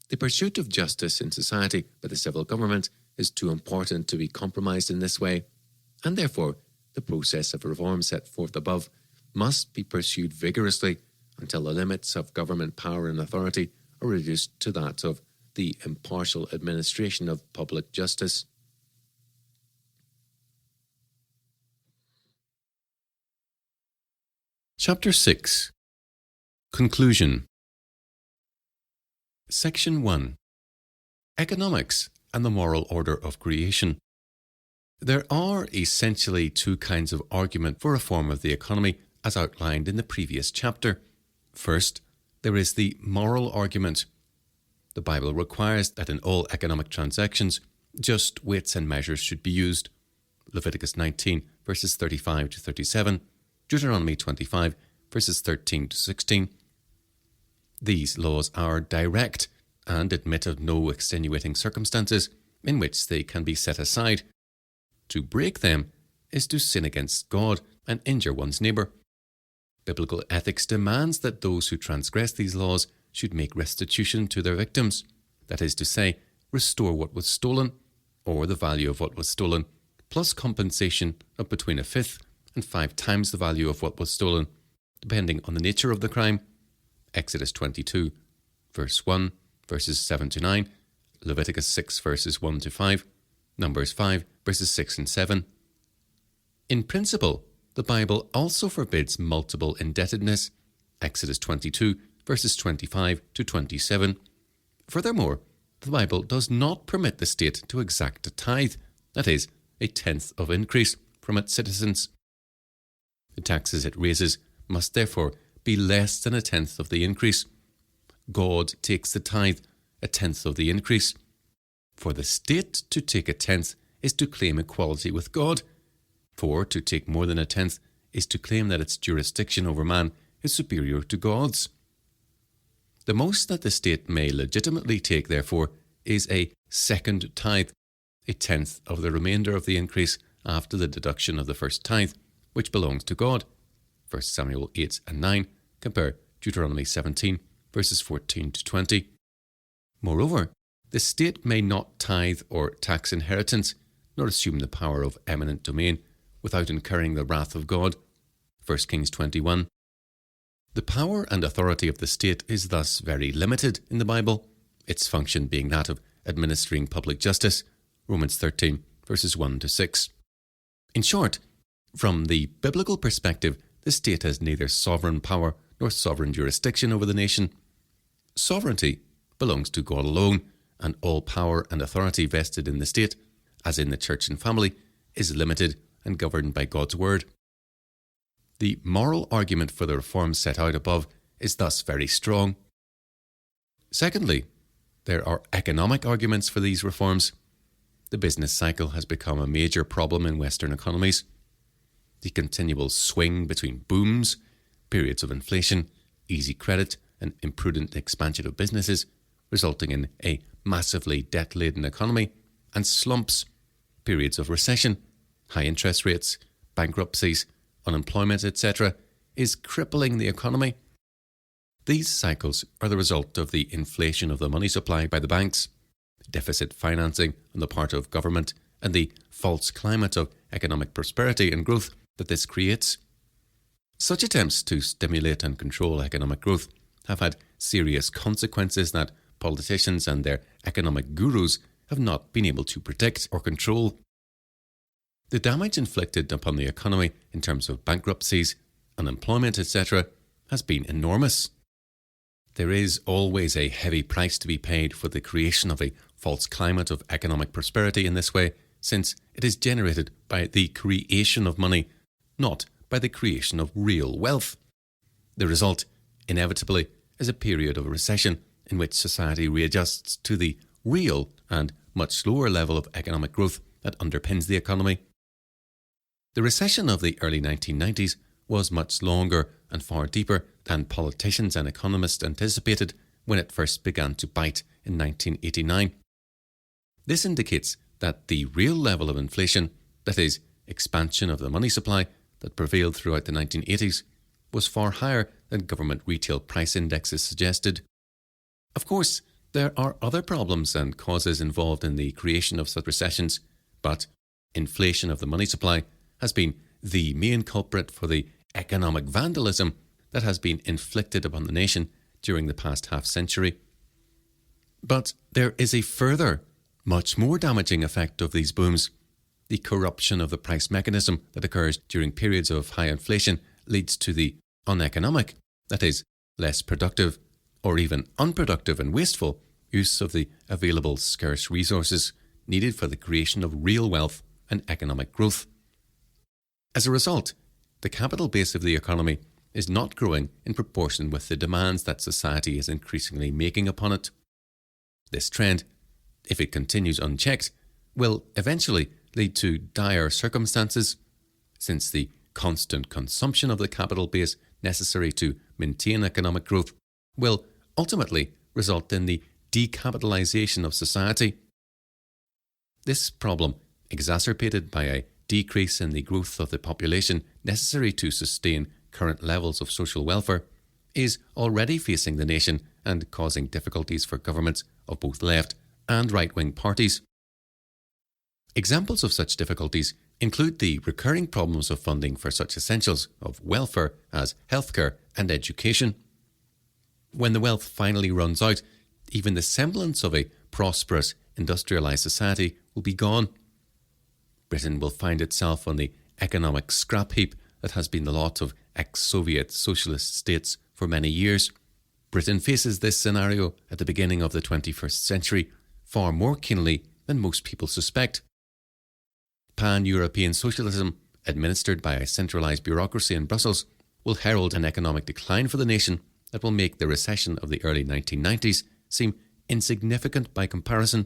The pursuit of justice in society by the civil government is too important to be compromised in this way, and therefore the process of reform set forth above must be pursued vigorously until the limits of government power and authority are reduced to that of the impartial administration of public justice. Chapter 6. Conclusion. Section 1. Economics and the moral order of creation. There are essentially two kinds of argument for reform of the economy as outlined in the previous chapter. First, there is the moral argument. The Bible requires that in all economic transactions, just weights and measures should be used. Leviticus 19, verses 35 to 37, Deuteronomy 25, verses 13 to 16. These laws are direct and admit of no extenuating circumstances in which they can be set aside. To break them is to sin against God and injure one's neighbour. Biblical ethics demands that those who transgress these laws should make restitution to their victims, that is to say, restore what was stolen, or the value of what was stolen, plus compensation of between a fifth and 5 times the value of what was stolen, depending on the nature of the crime. Exodus 22, verse 1, verses 7 to 9, Leviticus 6, verses 1 to 5, Numbers 5, verses 6 and 7. In principle, the Bible also forbids multiple indebtedness. Exodus 22, verses 25 to 27. Furthermore, the Bible does not permit the state to exact a tithe, that is, a tenth of increase, from its citizens. The taxes it raises must therefore be less than a tenth of the increase. God takes the tithe, a tenth of the increase. For the state to take a tenth is to claim equality with God. For to take more than a tenth is to claim that its jurisdiction over man is superior to God's. The most that the state may legitimately take, therefore, is a second tithe, a tenth of the remainder of the increase after the deduction of the first tithe, which belongs to God. 1 Samuel 8 and 9, compare Deuteronomy 17, verses 14 to 20. Moreover, the state may not tithe or tax inheritance, nor assume the power of eminent domain, without incurring the wrath of God. 1 Kings 21. The power and authority of the state is thus very limited in the Bible, its function being that of administering public justice. Romans 13, verses 1 to 6. In short, from the biblical perspective, the state has neither sovereign power nor sovereign jurisdiction over the nation. Sovereignty belongs to God alone, and all power and authority vested in the state, as in the church and family, is limited and governed by God's word. The moral argument for the reforms set out above is thus very strong. Secondly, there are economic arguments for these reforms. The business cycle has become a major problem in Western economies. The continual swing between booms, periods of inflation, easy credit, and imprudent expansion of businesses, resulting in a massively debt-laden economy, and slumps, periods of recession, high interest rates, bankruptcies, unemployment, etc., is crippling the economy. These cycles are the result of the inflation of the money supply by the banks, deficit financing on the part of government, and the false climate of economic prosperity and growth that this creates. Such attempts to stimulate and control economic growth have had serious consequences that politicians and their economic gurus have not been able to predict or control. The damage inflicted upon the economy in terms of bankruptcies, unemployment, etc., has been enormous. There is always a heavy price to be paid for the creation of a false climate of economic prosperity in this way, since it is generated by the creation of money, not by the creation of real wealth. The result, inevitably, is a period of recession in which society readjusts to the real and much slower level of economic growth that underpins the economy. The recession of the early 1990s was much longer and far deeper than politicians and economists anticipated when it first began to bite in 1989. This indicates that the real level of inflation, that is, expansion of the money supply that prevailed throughout the 1980s, was far higher than government retail price indexes suggested. Of course, there are other problems and causes involved in the creation of such recessions, but inflation of the money supply has been the main culprit for the economic vandalism that has been inflicted upon the nation during the past half-century. But there is a further, much more damaging effect of these booms. The corruption of the price mechanism that occurs during periods of high inflation leads to the uneconomic, that is, less productive, or even unproductive and wasteful use of the available scarce resources needed for the creation of real wealth and economic growth. As a result, the capital base of the economy is not growing in proportion with the demands that society is increasingly making upon it. This trend, if it continues unchecked, will eventually lead to dire circumstances, since the constant consumption of the capital base necessary to maintain economic growth will ultimately result in the decapitalization of society. This problem, exacerbated by a decrease in the growth of the population necessary to sustain current levels of social welfare, is already facing the nation and causing difficulties for governments of both left and right-wing parties. Examples of such difficulties include the recurring problems of funding for such essentials of welfare as healthcare and education. When the wealth finally runs out, even the semblance of a prosperous, industrialised society will be gone. Britain will find itself on the economic scrap heap that has been the lot of ex-Soviet socialist states for many years. Britain faces this scenario at the beginning of the 21st century far more keenly than most people suspect. Pan-European socialism, administered by a centralised bureaucracy in Brussels, will herald an economic decline for the nation that will make the recession of the early 1990s seem insignificant by comparison.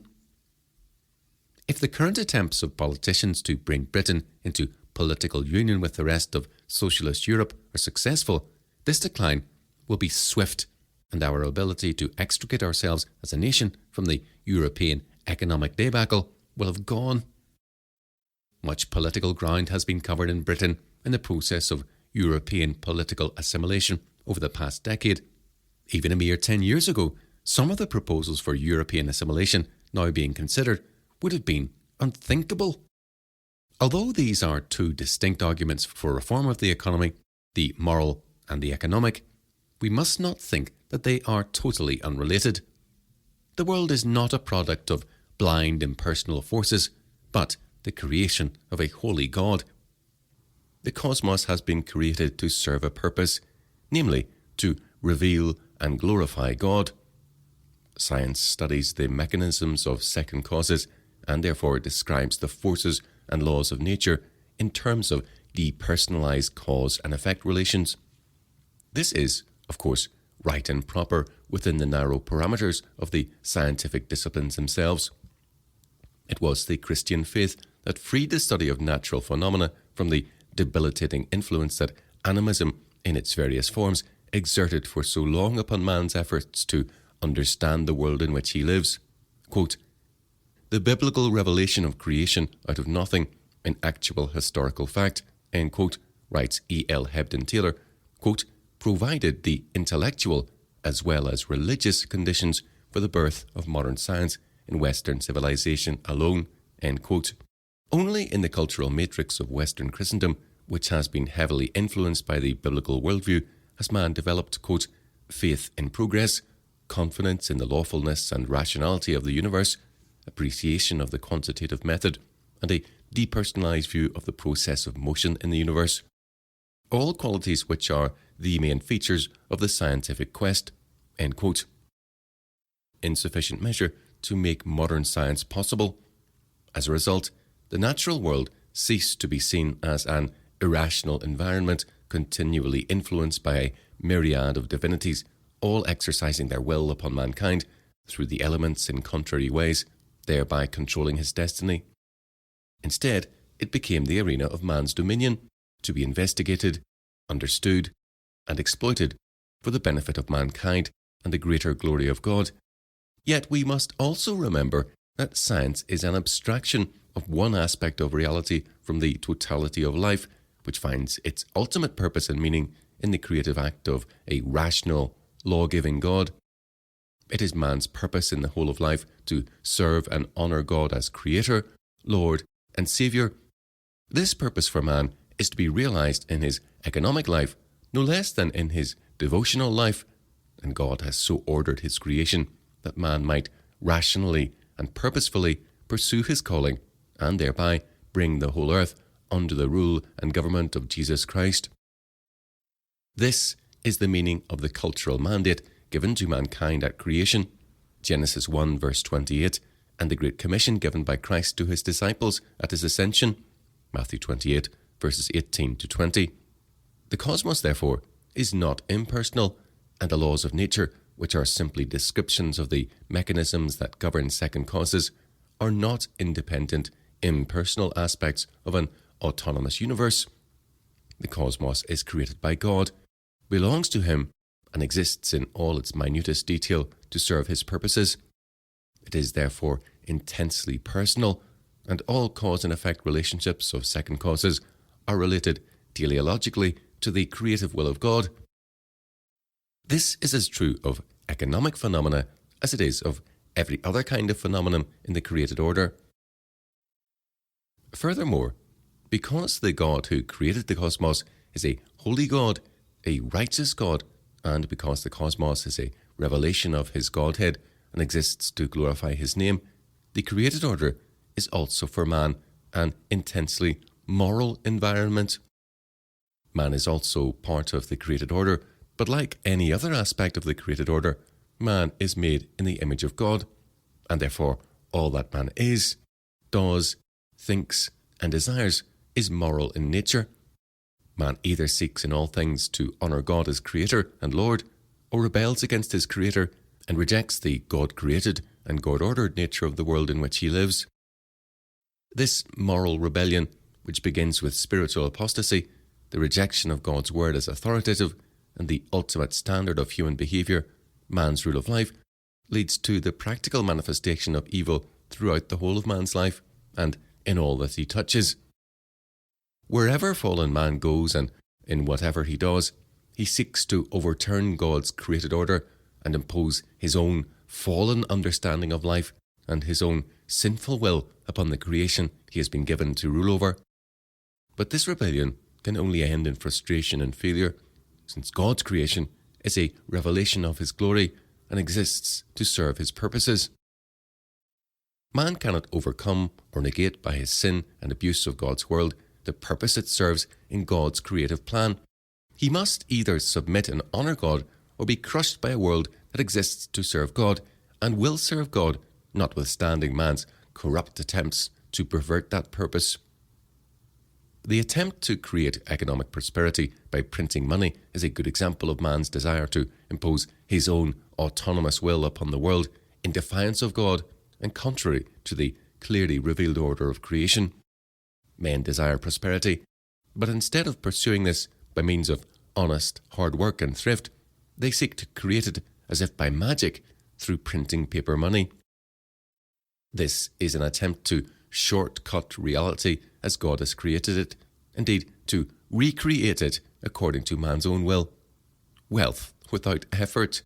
If the current attempts of politicians to bring Britain into political union with the rest of socialist Europe are successful, this decline will be swift, and our ability to extricate ourselves as a nation from the European economic debacle will have gone. Much political ground has been covered in Britain in the process of European political assimilation over the past decade. Even a mere 10 years ago, some of the proposals for European assimilation now being considered would have been unthinkable. Although these are two distinct arguments for reform of the economy, the moral and the economic, we must not think that they are totally unrelated. The world is not a product of blind impersonal forces, but the creation of a holy God. The cosmos has been created to serve a purpose, namely to reveal and glorify God. Science studies the mechanisms of second causes and therefore describes the forces and laws of nature in terms of depersonalized cause and effect relations. This is, of course, right and proper within the narrow parameters of the scientific disciplines themselves. It was the Christian faith that freed the study of natural phenomena from the debilitating influence that animism, in its various forms, exerted for so long upon man's efforts to understand the world in which he lives. Quote, "The biblical revelation of creation out of nothing, in actual historical fact," end quote, writes E.L. Hebden Taylor, quote, "provided the intellectual as well as religious conditions for the birth of modern science in Western civilization alone," end quote. Only in the cultural matrix of Western Christendom, which has been heavily influenced by the biblical worldview, has man developed, quote, "faith in progress, confidence in the lawfulness and rationality of the universe, appreciation of the quantitative method, and a depersonalized view of the process of motion in the universe. All qualities which are the main features of the scientific quest," end quote. In sufficient measure to make modern science possible. As a result, the natural world ceased to be seen as an irrational environment continually influenced by a myriad of divinities, all exercising their will upon mankind through the elements in contrary ways, thereby controlling his destiny. Instead, it became the arena of man's dominion, to be investigated, understood, and exploited for the benefit of mankind and the greater glory of God. Yet we must also remember that science is an abstraction of one aspect of reality from the totality of life, which finds its ultimate purpose and meaning in the creative act of a rational, law-giving God. It is man's purpose in the whole of life to serve and honour God as Creator, Lord, and Saviour. This purpose for man is to be realised in his economic life, no less than in his devotional life, and God has so ordered his creation that man might rationally and purposefully pursue his calling, and thereby bring the whole earth under the rule and government of Jesus Christ. This is the meaning of the cultural mandate given to mankind at creation, Genesis 1 verse 28, and the Great Commission given by Christ to his disciples at his ascension, Matthew 28 verses 18 to 20. The cosmos, therefore, is not impersonal, and the laws of nature, which are simply descriptions of the mechanisms that govern second causes, are not independent, impersonal aspects of an autonomous universe. The cosmos is created by God, belongs to him, and exists in all its minutest detail to serve his purposes. It is therefore intensely personal, and all cause and effect relationships of second causes are related teleologically to the creative will of God. This is as true of economic phenomena as it is of every other kind of phenomenon in the created order. Furthermore, because the God who created the cosmos is a holy God, a righteous God, and because the cosmos is a revelation of his Godhead and exists to glorify his name, the created order is also for man an intensely moral environment. Man is also part of the created order, but like any other aspect of the created order, man is made in the image of God, and therefore all that man is, does, thinks, and desires is moral in nature. Man either seeks in all things to honour God as Creator and Lord, or rebels against his Creator and rejects the God-created and God-ordered nature of the world in which he lives. This moral rebellion, which begins with spiritual apostasy, the rejection of God's word as authoritative, and the ultimate standard of human behaviour, man's rule of life, leads to the practical manifestation of evil throughout the whole of man's life and in all that he touches. Wherever fallen man goes and in whatever he does, he seeks to overturn God's created order and impose his own fallen understanding of life and his own sinful will upon the creation he has been given to rule over. But this rebellion can only end in frustration and failure, since God's creation is a revelation of his glory and exists to serve his purposes. Man cannot overcome or negate by his sin and abuse of God's world the purpose it serves in God's creative plan. He must either submit and honour God or be crushed by a world that exists to serve God and will serve God, notwithstanding man's corrupt attempts to pervert that purpose. The attempt to create economic prosperity by printing money is a good example of man's desire to impose his own autonomous will upon the world in defiance of God and contrary to the clearly revealed order of creation. Men desire prosperity, but instead of pursuing this by means of honest hard work and thrift, they seek to create it as if by magic through printing paper money. This is an attempt to shortcut reality as God has created it, indeed to recreate it according to man's own will. Wealth without effort.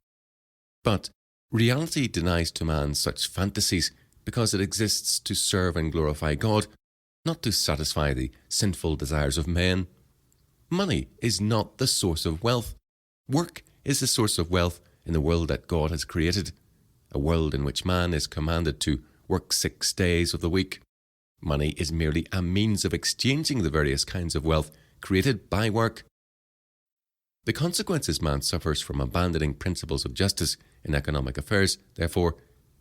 But reality denies to man such fantasies because it exists to serve and glorify God, not to satisfy the sinful desires of men. Money is not the source of wealth. Work is the source of wealth in the world that God has created, a world in which man is commanded to work 6 days of the week. Money is merely a means of exchanging the various kinds of wealth created by work. The consequences man suffers from abandoning principles of justice in economic affairs, therefore,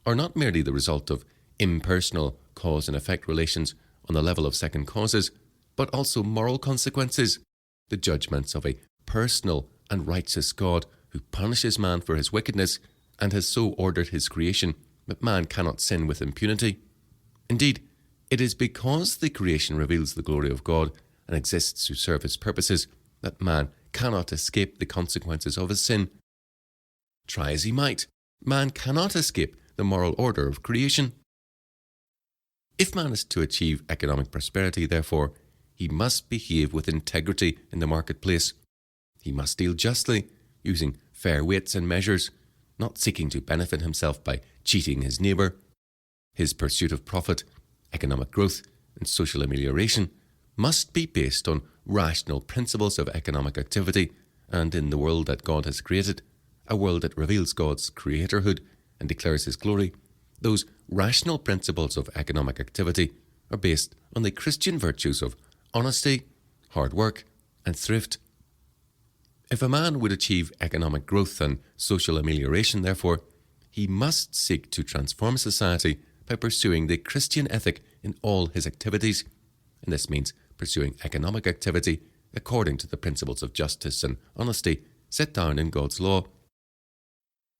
are not merely the result of impersonal cause and effect relations on the level of second causes, but also moral consequences, the judgments of a personal and righteous God who punishes man for his wickedness and has so ordered his creation that man cannot sin with impunity. Indeed, it is because the creation reveals the glory of God and exists to serve his purposes that man cannot escape the consequences of his sin. Try as he might, man cannot escape the moral order of creation. If man is to achieve economic prosperity, therefore, he must behave with integrity in the marketplace. He must deal justly, using fair weights and measures, not seeking to benefit himself by cheating his neighbour. His pursuit of profit, economic growth, and social amelioration must be based on rational principles of economic activity, and in the world that God has created, a world that reveals God's creatorhood and declares his glory, those rational principles of economic activity are based on the Christian virtues of honesty, hard work, and thrift. If a man would achieve economic growth and social amelioration, therefore, he must seek to transform society by pursuing the Christian ethic in all his activities, and this means pursuing economic activity according to the principles of justice and honesty set down in God's law.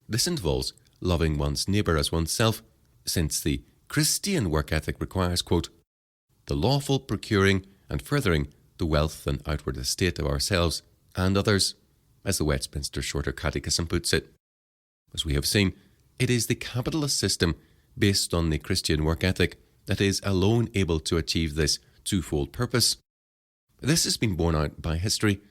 This involves loving one's neighbour as oneself, since the Christian work ethic requires, quote, the lawful procuring and furthering the wealth and outward estate of ourselves and others, as the Westminster Shorter Catechism puts it. As we have seen, it is the capitalist system based on the Christian work ethic that is alone able to achieve this twofold purpose. This has been borne out by history.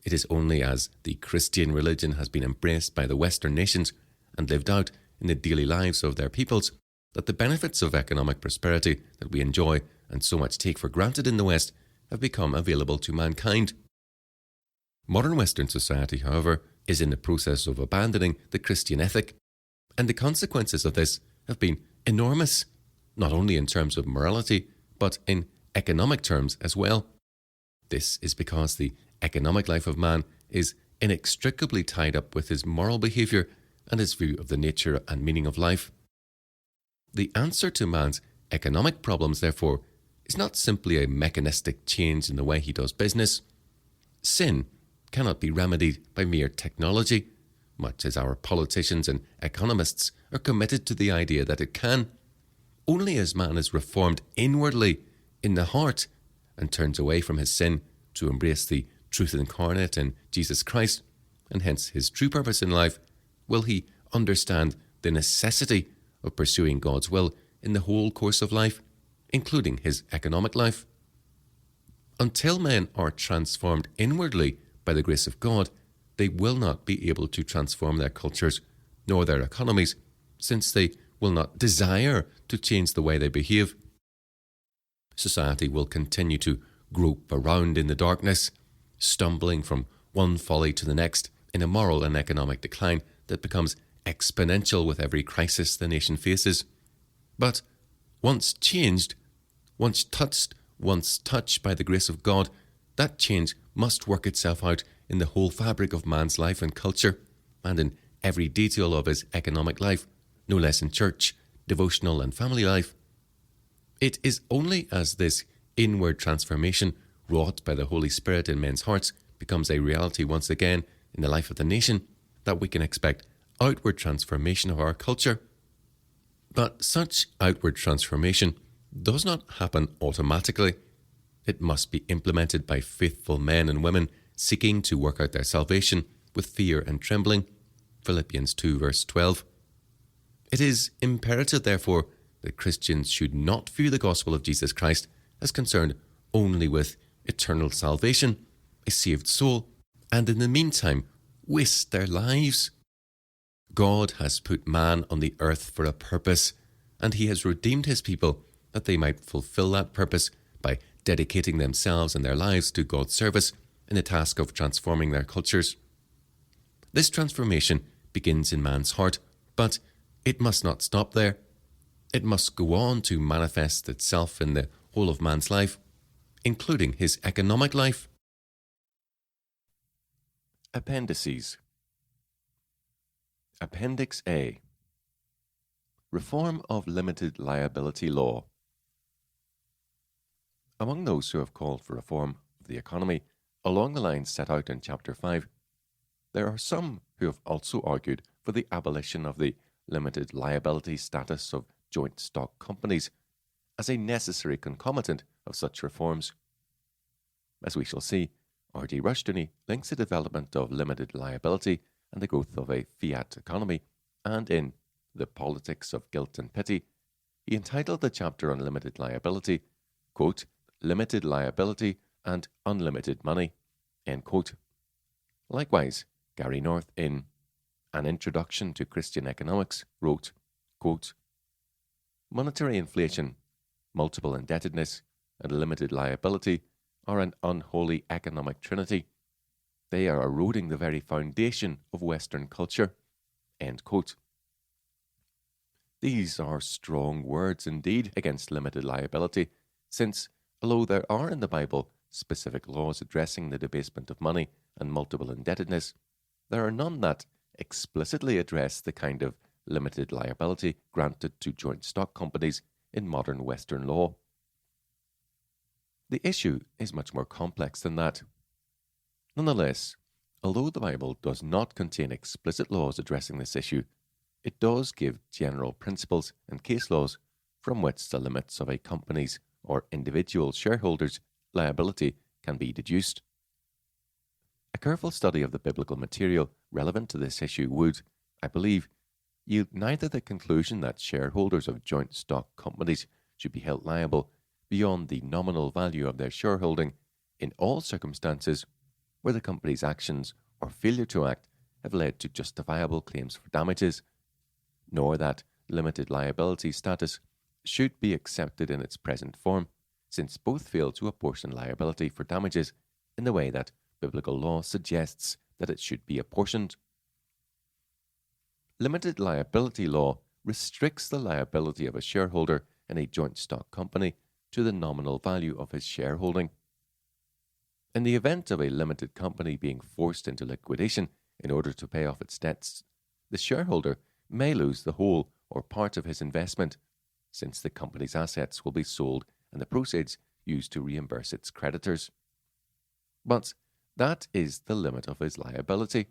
It is only as the Christian religion has been embraced by the Western nations and lived out in the daily lives of their peoples that the benefits of economic prosperity that we enjoy and so much take for granted in the West have become available to mankind. Modern Western society, however, is in the process of abandoning the Christian ethic, and the consequences of this have been enormous, not only in terms of morality, but in economic terms as well. This is because the economic life of man is inextricably tied up with his moral behaviour and his view of the nature and meaning of life. The answer to man's economic problems, therefore, is not simply a mechanistic change in the way he does business. Sin cannot be remedied by mere technology, much as our politicians and economists are committed to the idea that it can. Only as man is reformed inwardly, in the heart, and turns away from his sin to embrace the truth incarnate in Jesus Christ, and hence his true purpose in life, will he understand the necessity of pursuing God's will in the whole course of life, including his economic life. Until men are transformed inwardly by the grace of God, they will not be able to transform their cultures nor their economies, since they will not desire to change the way they behave. Society will continue to grope around in the darkness, stumbling from one folly to the next in a moral and economic decline that becomes exponential with every crisis the nation faces. But once changed, once touched by the grace of God, that change must work itself out in the whole fabric of man's life and culture, and in every detail of his economic life, no less in church, devotional and family life. It is only as this inward transformation wrought by the Holy Spirit in men's hearts becomes a reality once again in the life of the nation that we can expect outward transformation of our culture. But such outward transformation does not happen automatically. It must be implemented by faithful men and women seeking to work out their salvation with fear and trembling. Philippians 2 verse 12. It is imperative, therefore, that Christians should not view the gospel of Jesus Christ as concerned only with eternal salvation, a saved soul, and in the meantime waste their lives. God has put man on the earth for a purpose, and he has redeemed his people that they might fulfill that purpose by dedicating themselves and their lives to God's service in the task of transforming their cultures. This transformation begins in man's heart, but it must not stop there. It must go on to manifest itself in the whole of man's life, including his economic life. Appendices. Appendix A. Reform of Limited Liability Law. Among those who have called for reform of the economy along the lines set out in Chapter 5, there are some who have also argued for the abolition of the limited liability status of joint stock companies as a necessary concomitant of such reforms. As we shall see, R.D. Rushdoony links the development of limited liability and the growth of a fiat economy, and in The Politics of Guilt and Pity, he entitled the chapter on limited liability, quote, Limited Liability and Unlimited Money, end quote. Likewise, Gary North, in An Introduction to Christian Economics, wrote, quote, Monetary inflation, multiple indebtedness, and limited liability are an unholy economic trinity. They are eroding the very foundation of Western culture, end quote. These are strong words indeed against limited liability, since, although there are in the Bible specific laws addressing the debasement of money and multiple indebtedness, there are none that explicitly address the kind of limited liability granted to joint stock companies in modern Western law. The issue is much more complex than that. Nonetheless, although the Bible does not contain explicit laws addressing this issue, it does give general principles and case laws from which the limits of a company's or individual shareholders' liability can be deduced. A careful study of the biblical material relevant to this issue would, I believe, yield neither the conclusion that shareholders of joint stock companies should be held liable beyond the nominal value of their shareholding in all circumstances where the company's actions or failure to act have led to justifiable claims for damages, nor that limited liability status should be accepted in its present form, since both fail to apportion liability for damages in the way that biblical law suggests that it should be apportioned. Limited liability law restricts the liability of a shareholder in a joint stock company to the nominal value of his shareholding. In the event of a limited company being forced into liquidation in order to pay off its debts, the shareholder may lose the whole or part of his investment, since the company's assets will be sold and the proceeds used to reimburse its creditors. But that is the limit of his liability.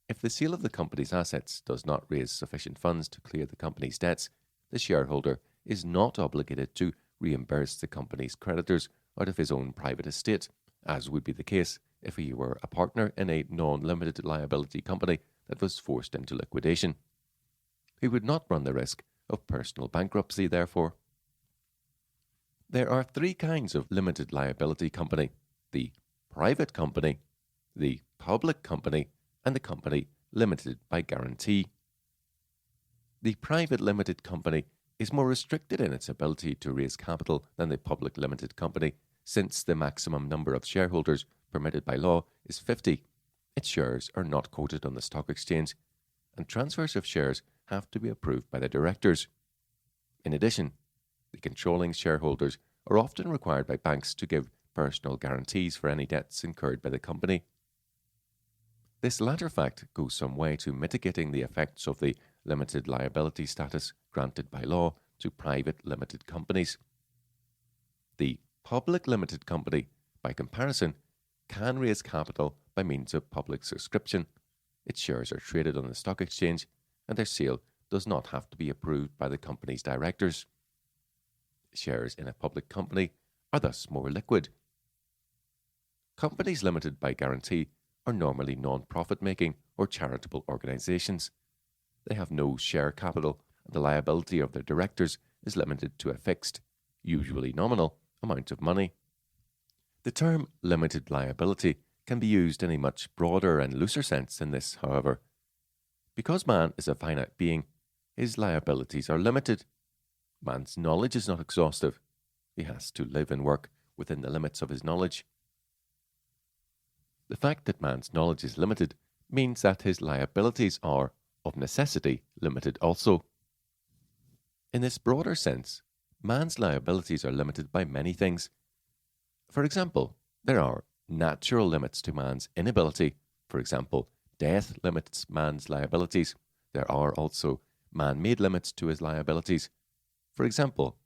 If the sale of the company's assets does not raise sufficient funds to clear the company's debts, the shareholder is not obligated to reimburse the company's creditors out of his own private estate, as would be the case if he were a partner in a non-limited liability company that was forced into liquidation. He would not run the risk of personal bankruptcy, therefore. There are three kinds of limited liability company: the private company, the public company, and the company limited by guarantee. The private limited company is more restricted in its ability to raise capital than the public limited company, since the maximum number of shareholders permitted by law is 50. Its shares are not quoted on the stock exchange, and transfers of shares have to be approved by the directors. In addition, the controlling shareholders are often required by banks to give personal guarantees for any debts incurred by the company. This latter fact goes some way to mitigating the effects of the limited liability status granted by law to private limited companies. The public limited company, by comparison, can raise capital by means of public subscription. Its shares are traded on the stock exchange, and their sale does not have to be approved by the company's directors. Shares in a public company are thus more liquid. Companies limited by guarantee are normally non-profit making or charitable organizations. They have no share capital, and the liability of their directors is limited to a fixed, usually nominal, amount of money. The term limited liability can be used in a much broader and looser sense than this, however. Because man is a finite being, his liabilities are limited. Man's knowledge is not exhaustive. He has to live and work within the limits of his knowledge. The fact that man's knowledge is limited means that his liabilities are, of necessity, limited also. In this broader sense, man's liabilities are limited by many things. For example, there are natural limits to man's inability. For example, death limits man's liabilities. There are also man-made limits to his liabilities. For example,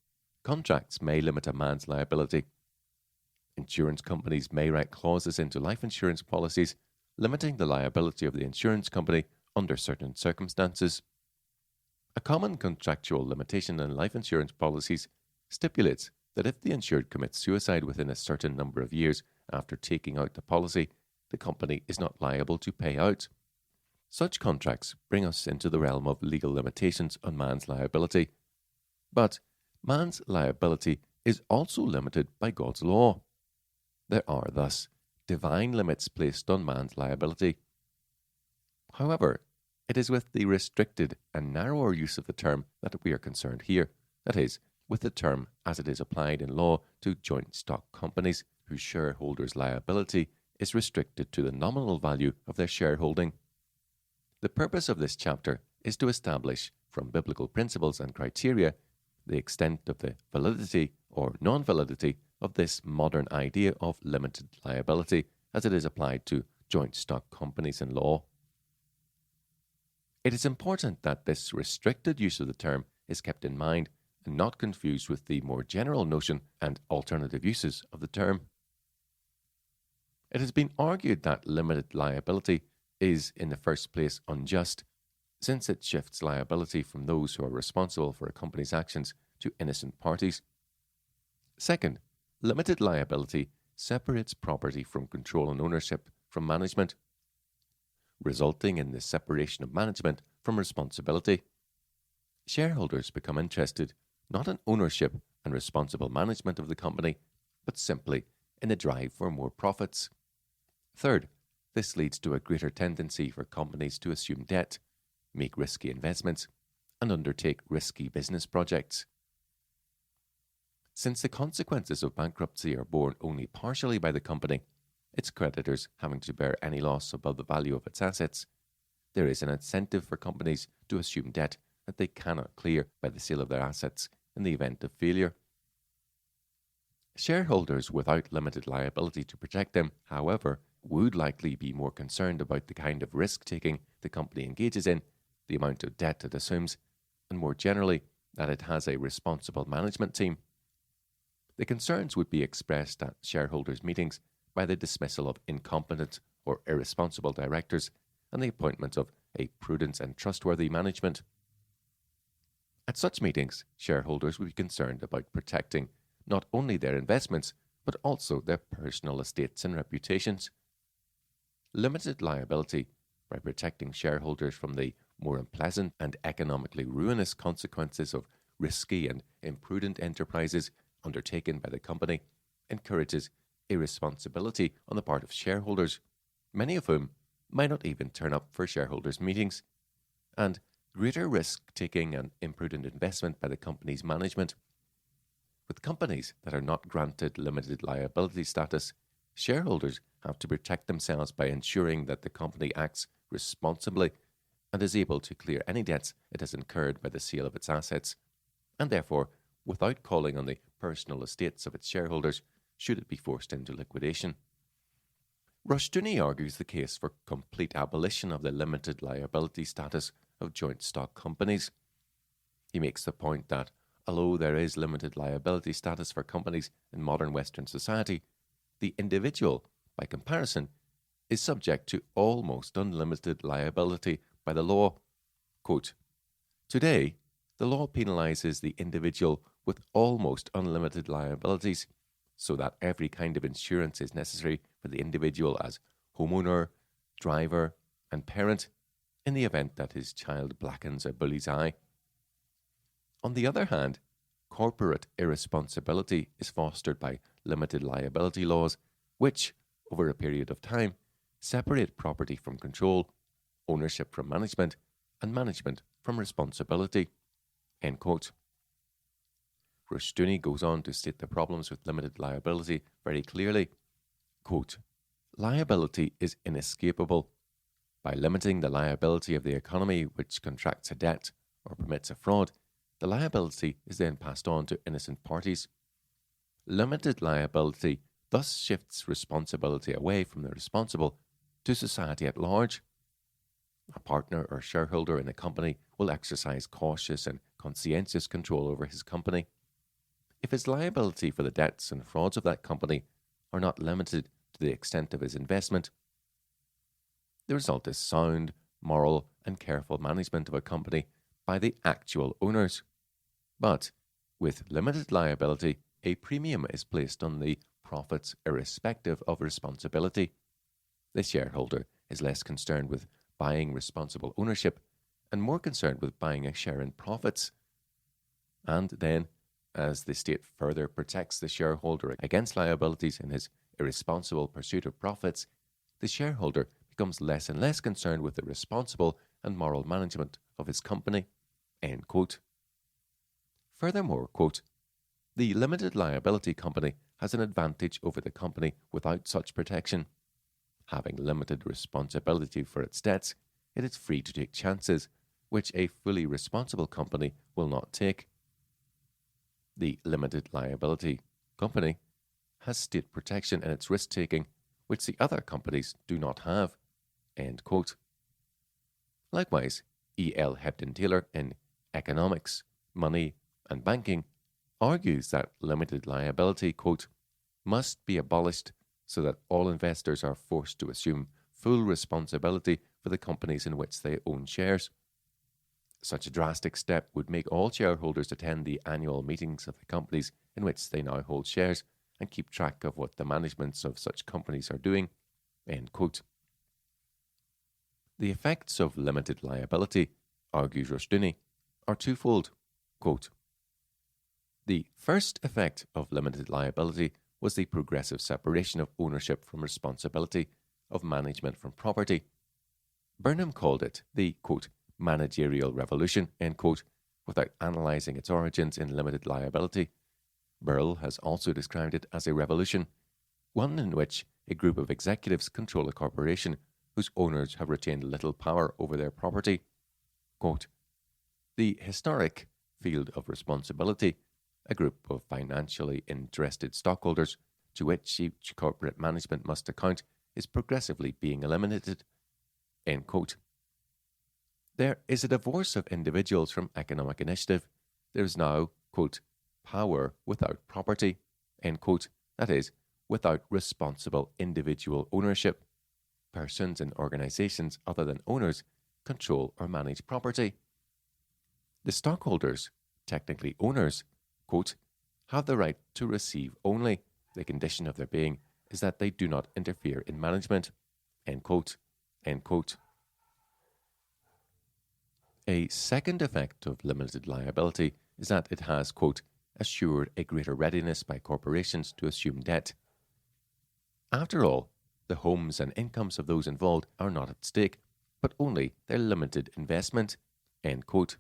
contracts may limit a man's liability. Insurance companies may write clauses into life insurance policies limiting the liability of the insurance company under certain circumstances. A common contractual limitation in life insurance policies stipulates that if the insured commits suicide within a certain number of years after taking out the policy, the company is not liable to pay out. Such contracts bring us into the realm of legal limitations on man's liability. But man's liability is also limited by God's law. There are thus divine limits placed on man's liability. However, it is with the restricted and narrower use of the term that we are concerned here, that is, with the term as it is applied in law to joint stock companies whose shareholders' liability is restricted to the nominal value of their shareholding. The purpose of this chapter is to establish, from biblical principles and criteria, the extent of the validity or non-validity of this modern idea of limited liability as it is applied to joint stock companies in law. It is important that this restricted use of the term is kept in mind and not confused with the more general notion and alternative uses of the term. It has been argued that limited liability is, in the first place, unjust, since it shifts liability from those who are responsible for a company's actions to innocent parties. Second, limited liability separates property from control and ownership from management, resulting in the separation of management from responsibility. Shareholders become interested not in ownership and responsible management of the company, but simply in the drive for more profits. Third, this leads to a greater tendency for companies to assume debt, make risky investments, and undertake risky business projects. Since the consequences of bankruptcy are borne only partially by the company, its creditors having to bear any loss above the value of its assets, there is an incentive for companies to assume debt that they cannot clear by the sale of their assets in the event of failure. Shareholders without limited liability to protect them, however, would likely be more concerned about the kind of risk-taking the company engages in, the amount of debt it assumes, and more generally, that it has a responsible management team. The concerns would be expressed at shareholders' meetings by the dismissal of incompetent or irresponsible directors and the appointment of a prudent and trustworthy management. At such meetings, shareholders would be concerned about protecting not only their investments, but also their personal estates and reputations. Limited liability, by protecting shareholders from the more unpleasant and economically ruinous consequences of risky and imprudent enterprises undertaken by the company, encourages irresponsibility on the part of shareholders, many of whom might not even turn up for shareholders' meetings, and greater risk-taking and imprudent investment by the company's management. With companies that are not granted limited liability status, shareholders have to protect themselves by ensuring that the company acts responsibly and is able to clear any debts it has incurred by the sale of its assets, and therefore without calling on the personal estates of its shareholders should it be forced into liquidation. Rushdoony argues the case for complete abolition of the limited liability status of joint stock companies. He makes the point that, although there is limited liability status for companies in modern Western society, the individual, by comparison, is subject to almost unlimited liability by the law. Quote, "Today, the law penalizes the individual with almost unlimited liabilities, so that every kind of insurance is necessary for the individual as homeowner, driver, and parent in the event that his child blackens a bully's eye. On the other hand, corporate irresponsibility is fostered by limited liability laws, which, over a period of time, separate property from control, ownership from management, and management from responsibility." End quote. Rushdoony goes on to state the problems with limited liability very clearly. Quote, "Liability is inescapable. By limiting the liability of the economy which contracts a debt or permits a fraud, the liability is then passed on to innocent parties. Limited liability thus shifts responsibility away from the responsible to society at large. A partner or shareholder in a company will exercise cautious and conscientious control over his company. If his liability for the debts and frauds of that company are not limited to the extent of his investment, the result is sound, moral, and careful management of a company by the actual owners. But with limited liability, a premium is placed on the profits irrespective of responsibility. The shareholder is less concerned with buying responsible ownership and more concerned with buying a share in profits. And then, as the state further protects the shareholder against liabilities in his irresponsible pursuit of profits, the shareholder becomes less and less concerned with the responsible and moral management of his company." End quote. Furthermore, quote, "The limited liability company has an advantage over the company without such protection. Having limited responsibility for its debts, it is free to take chances, which a fully responsible company will not take. The limited liability company has state protection in its risk-taking, which the other companies do not have. End quote. Likewise, E.L. Hepton Taylor in Economics, Money and Banking argues that limited liability, quote, must be abolished so that all investors are forced to assume full responsibility for the companies in which they own shares. Such a drastic step would make all shareholders attend the annual meetings of the companies in which they now hold shares and keep track of what the managements of such companies are doing. End quote. The effects of limited liability, argues Rushdoony, are twofold. Quote, the first effect of limited liability was the progressive separation of ownership from responsibility, of management from property. Burnham called it the, quote, managerial revolution, end quote, without analysing its origins in limited liability. Burrell has also described it as a revolution, one in which a group of executives control a corporation whose owners have retained little power over their property. Quote, the historic field of responsibility, a group of financially interested stockholders to which each corporate management must account, is progressively being eliminated. End quote. There is a divorce of individuals from economic initiative. There is now, quote, power without property, end quote, that is, without responsible individual ownership. Persons and organizations other than owners control or manage property. The stockholders, technically owners, quote, have the right to receive only. The condition of their being is that they do not interfere in management, end quote, end quote. A second effect of limited liability is that it has, quote, assured a greater readiness by corporations to assume debt. After all, the homes and incomes of those involved are not at stake, but only their limited investment, end quote.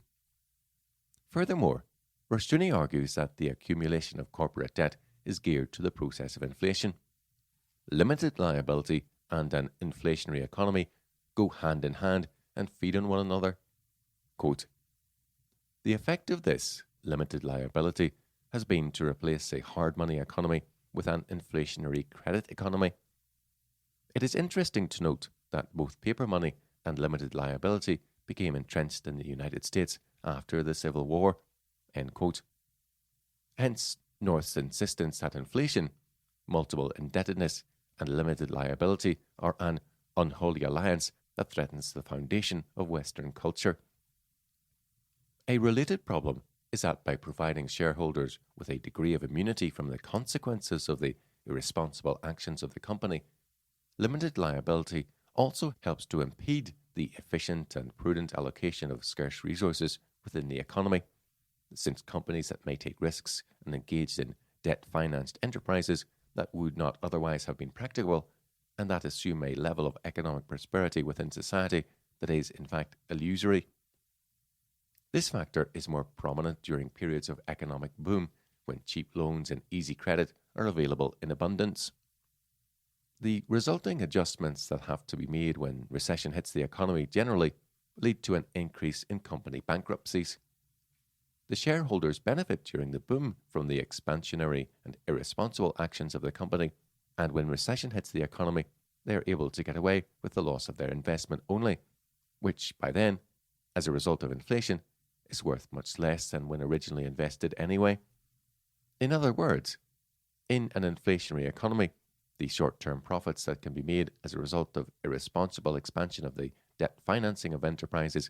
Furthermore, Rushdoony argues that the accumulation of corporate debt is geared to the process of inflation. Limited liability and an inflationary economy go hand in hand and feed on one another. Quote, the effect of this limited liability has been to replace a hard money economy with an inflationary credit economy. It is interesting to note that both paper money and limited liability became entrenched in the United States after the Civil War, end quote. Hence, North's insistence that inflation, multiple indebtedness, and limited liability are an unholy alliance that threatens the foundation of Western culture. A related problem is that by providing shareholders with a degree of immunity from the consequences of the irresponsible actions of the company, limited liability also helps to impede the efficient and prudent allocation of scarce resources within the economy, since companies that may take risks and engage in debt-financed enterprises that would not otherwise have been practicable and that assume a level of economic prosperity within society that is, in fact, illusory. This factor is more prominent during periods of economic boom when cheap loans and easy credit are available in abundance. The resulting adjustments that have to be made when recession hits the economy generally lead to an increase in company bankruptcies. The shareholders benefit during the boom from the expansionary and irresponsible actions of the company, and when recession hits the economy, they are able to get away with the loss of their investment only, which by then, as a result of inflation, is worth much less than when originally invested anyway. In other words, in an inflationary economy, the short-term profits that can be made as a result of irresponsible expansion of the debt financing of enterprises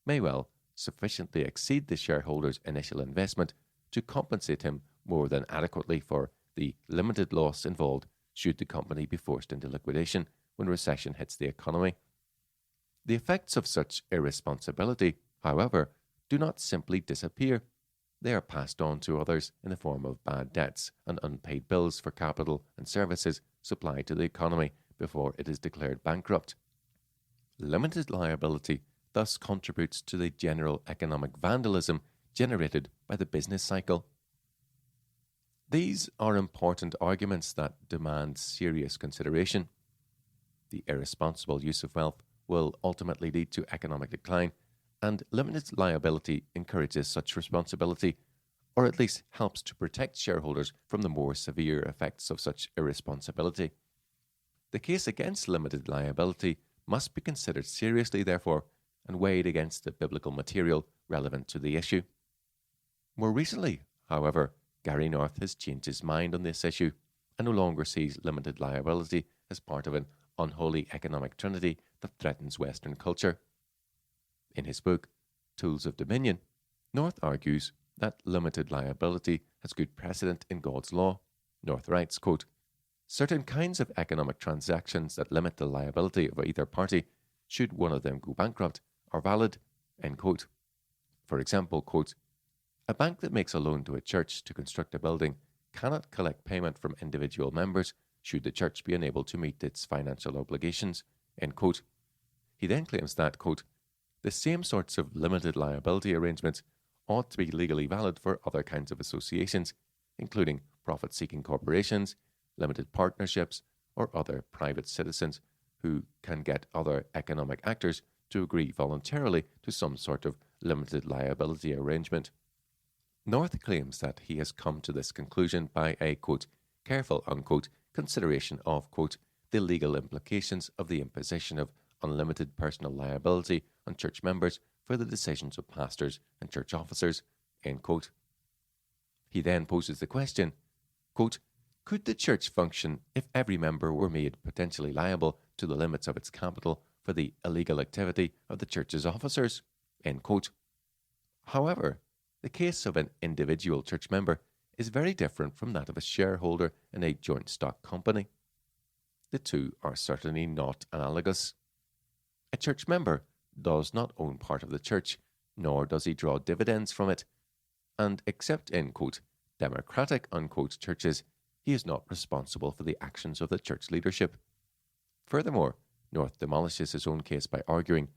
may well sufficiently exceed the shareholder's initial investment to compensate him more than adequately for the limited loss involved should the company be forced into liquidation when recession hits the economy. The effects of such irresponsibility, however, do not simply disappear. They are passed on to others in the form of bad debts and unpaid bills for capital and services supplied to the economy before it is declared bankrupt. Limited liability thus contributes to the general economic vandalism generated by the business cycle. These are important arguments that demand serious consideration. The irresponsible use of wealth will ultimately lead to economic decline, and limited liability encourages such responsibility, or at least helps to protect shareholders from the more severe effects of such irresponsibility. The case against limited liability must be considered seriously, therefore, and weighed against the biblical material relevant to the issue. More recently, however, Gary North has changed his mind on this issue and no longer sees limited liability as part of an unholy economic trinity that threatens Western culture. In his book, Tools of Dominion, North argues that limited liability has good precedent in God's law. North writes, quote, certain kinds of economic transactions that limit the liability of either party, should one of them go bankrupt, are valid, end quote. For example, quote, a bank that makes a loan to a church to construct a building cannot collect payment from individual members should the church be unable to meet its financial obligations, end quote. He then claims that, quote, the same sorts of limited liability arrangements ought to be legally valid for other kinds of associations, including profit-seeking corporations, limited partnerships, or other private citizens who can get other economic actors to agree voluntarily to some sort of limited liability arrangement. North claims that he has come to this conclusion by a, quote, careful, unquote, consideration of, quote, the legal implications of the imposition of unlimited personal liability on church members for the decisions of pastors and church officers, end quote. He then poses the question, quote, could the church function if every member were made potentially liable to the limits of its capital for the illegal activity of the church's officers, end quote. However, the case of an individual church member is very different from that of a shareholder in a joint stock company. The two are certainly not analogous. A church member does not own part of the church, nor does he draw dividends from it, and except in, quote, democratic, unquote, churches, he is not responsible for the actions of the church leadership. Furthermore, North demolishes his own case by arguing,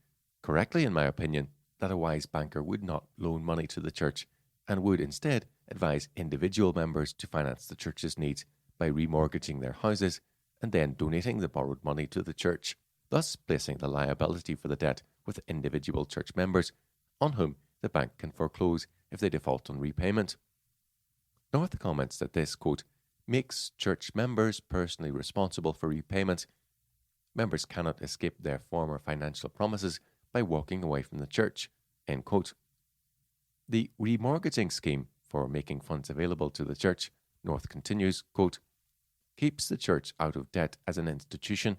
correctly in my opinion, that a wise banker would not loan money to the church and would instead advise individual members to finance the church's needs by remortgaging their houses and then donating the borrowed money to the church, thus placing the liability for the debt with individual church members, on whom the bank can foreclose if they default on repayment. North comments that this, quote, makes church members personally responsible for repayment. Members cannot escape their former financial promises by walking away from the church, end quote. The remortgaging scheme for making funds available to the church, North continues, quote, keeps the church out of debt as an institution,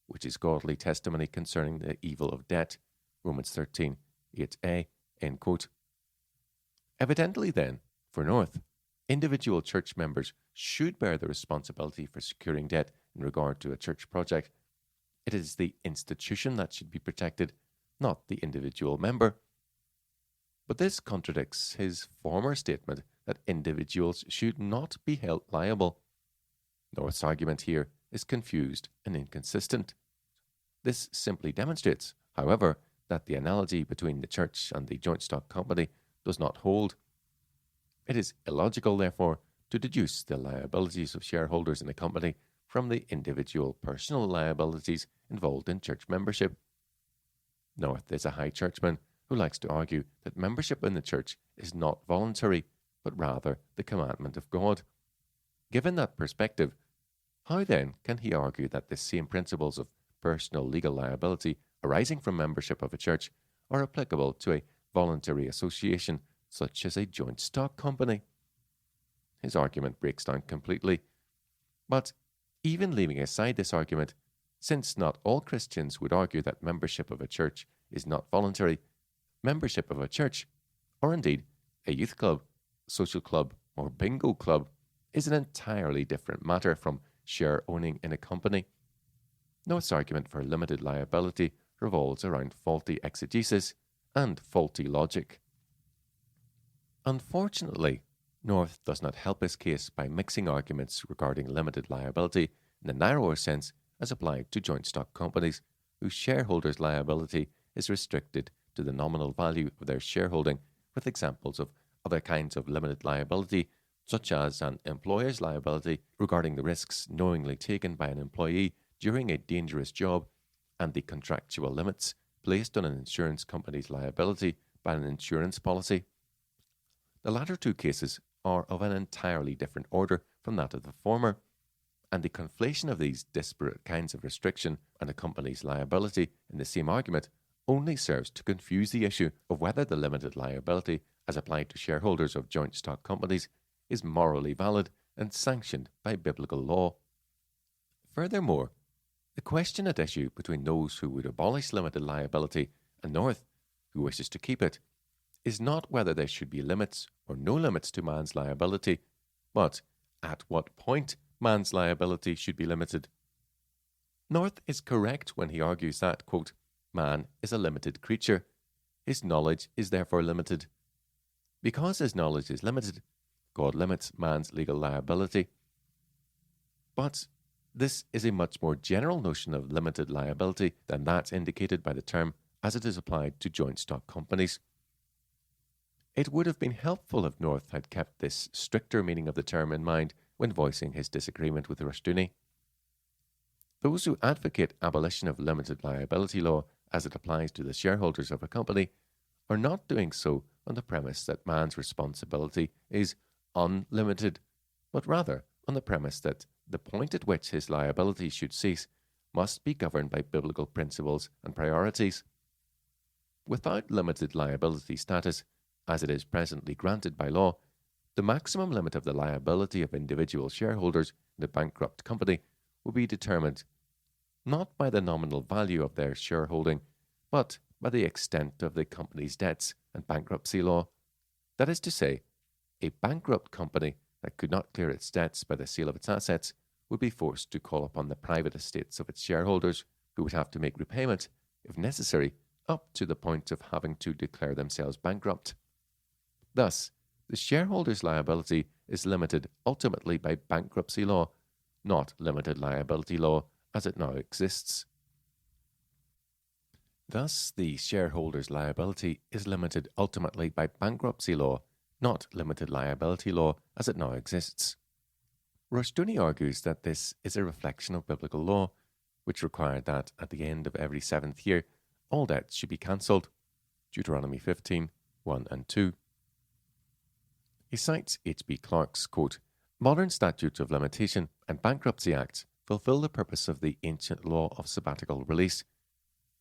which is godly testimony concerning the evil of debt, Romans 13, 8a, end quote. Evidently then, for North, individual church members should bear the responsibility for securing debt in regard to a church project. It is the institution that should be protected, not the individual member. But this contradicts his former statement that individuals should not be held liable. North's argument here is confused and inconsistent. This simply demonstrates, however, that the analogy between the church and the joint stock company does not hold. It is illogical, therefore, to deduce the liabilities of shareholders in a company from the individual personal liabilities involved in church membership. North is a high churchman who likes to argue that membership in the church is not voluntary, but rather the commandment of God. Given that perspective, how then can he argue that the same principles of personal legal liability arising from membership of a church are applicable to a voluntary association such as a joint stock company? His argument breaks down completely. But even leaving aside this argument, since not all Christians would argue that membership of a church is not voluntary, membership of a church, or indeed a youth club, social club, or bingo club, is an entirely different matter from share owning in a company. North's argument for limited liability revolves around faulty exegesis and faulty logic. Unfortunately, North does not help his case by mixing arguments regarding limited liability in the narrower sense as applied to joint stock companies whose shareholders' liability is restricted to the nominal value of their shareholding, with examples of other kinds of limited liability, such as an employer's liability regarding the risks knowingly taken by an employee during a dangerous job, and the contractual limits placed on an insurance company's liability by an insurance policy. The latter two cases are of an entirely different order from that of the former, and the conflation of these disparate kinds of restriction and a company's liability in the same argument only serves to confuse the issue of whether the limited liability as applied to shareholders of joint stock companies is morally valid and sanctioned by biblical law. Furthermore, the question at issue between those who would abolish limited liability and North, who wishes to keep it, is not whether there should be limits or no limits to man's liability, but at what point man's liability should be limited. North is correct when he argues that, quote, man is a limited creature. His knowledge is therefore limited. Because his knowledge is limited, God limits man's legal liability. But this is a much more general notion of limited liability than that indicated by the term as it is applied to joint stock companies. It would have been helpful if North had kept this stricter meaning of the term in mind when voicing his disagreement with Rushdoony. Those who advocate abolition of limited liability law as it applies to the shareholders of a company are not doing so on the premise that man's responsibility is unlimited, but rather on the premise that the point at which his liability should cease must be governed by biblical principles and priorities. Without limited liability status, as it is presently granted by law, the maximum limit of the liability of individual shareholders in a bankrupt company will be determined not by the nominal value of their shareholding, but by the extent of the company's debts and bankruptcy law. That is to say, a bankrupt company that could not clear its debts by the sale of its assets would be forced to call upon the private estates of its shareholders, who would have to make repayment, if necessary, up to the point of having to declare themselves bankrupt. Thus, the shareholder's liability is limited ultimately by bankruptcy law, not limited liability law as it now exists. Thus, the shareholder's liability is limited ultimately by bankruptcy law, not limited liability law as it now exists. Rushdoony argues that this is a reflection of biblical law, which required that at the end of every seventh year, all debts should be cancelled. Deuteronomy 15, 1 and 2. He cites H.B. Clarke's, quote, modern statutes of limitation and bankruptcy acts fulfill the purpose of the ancient law of sabbatical release,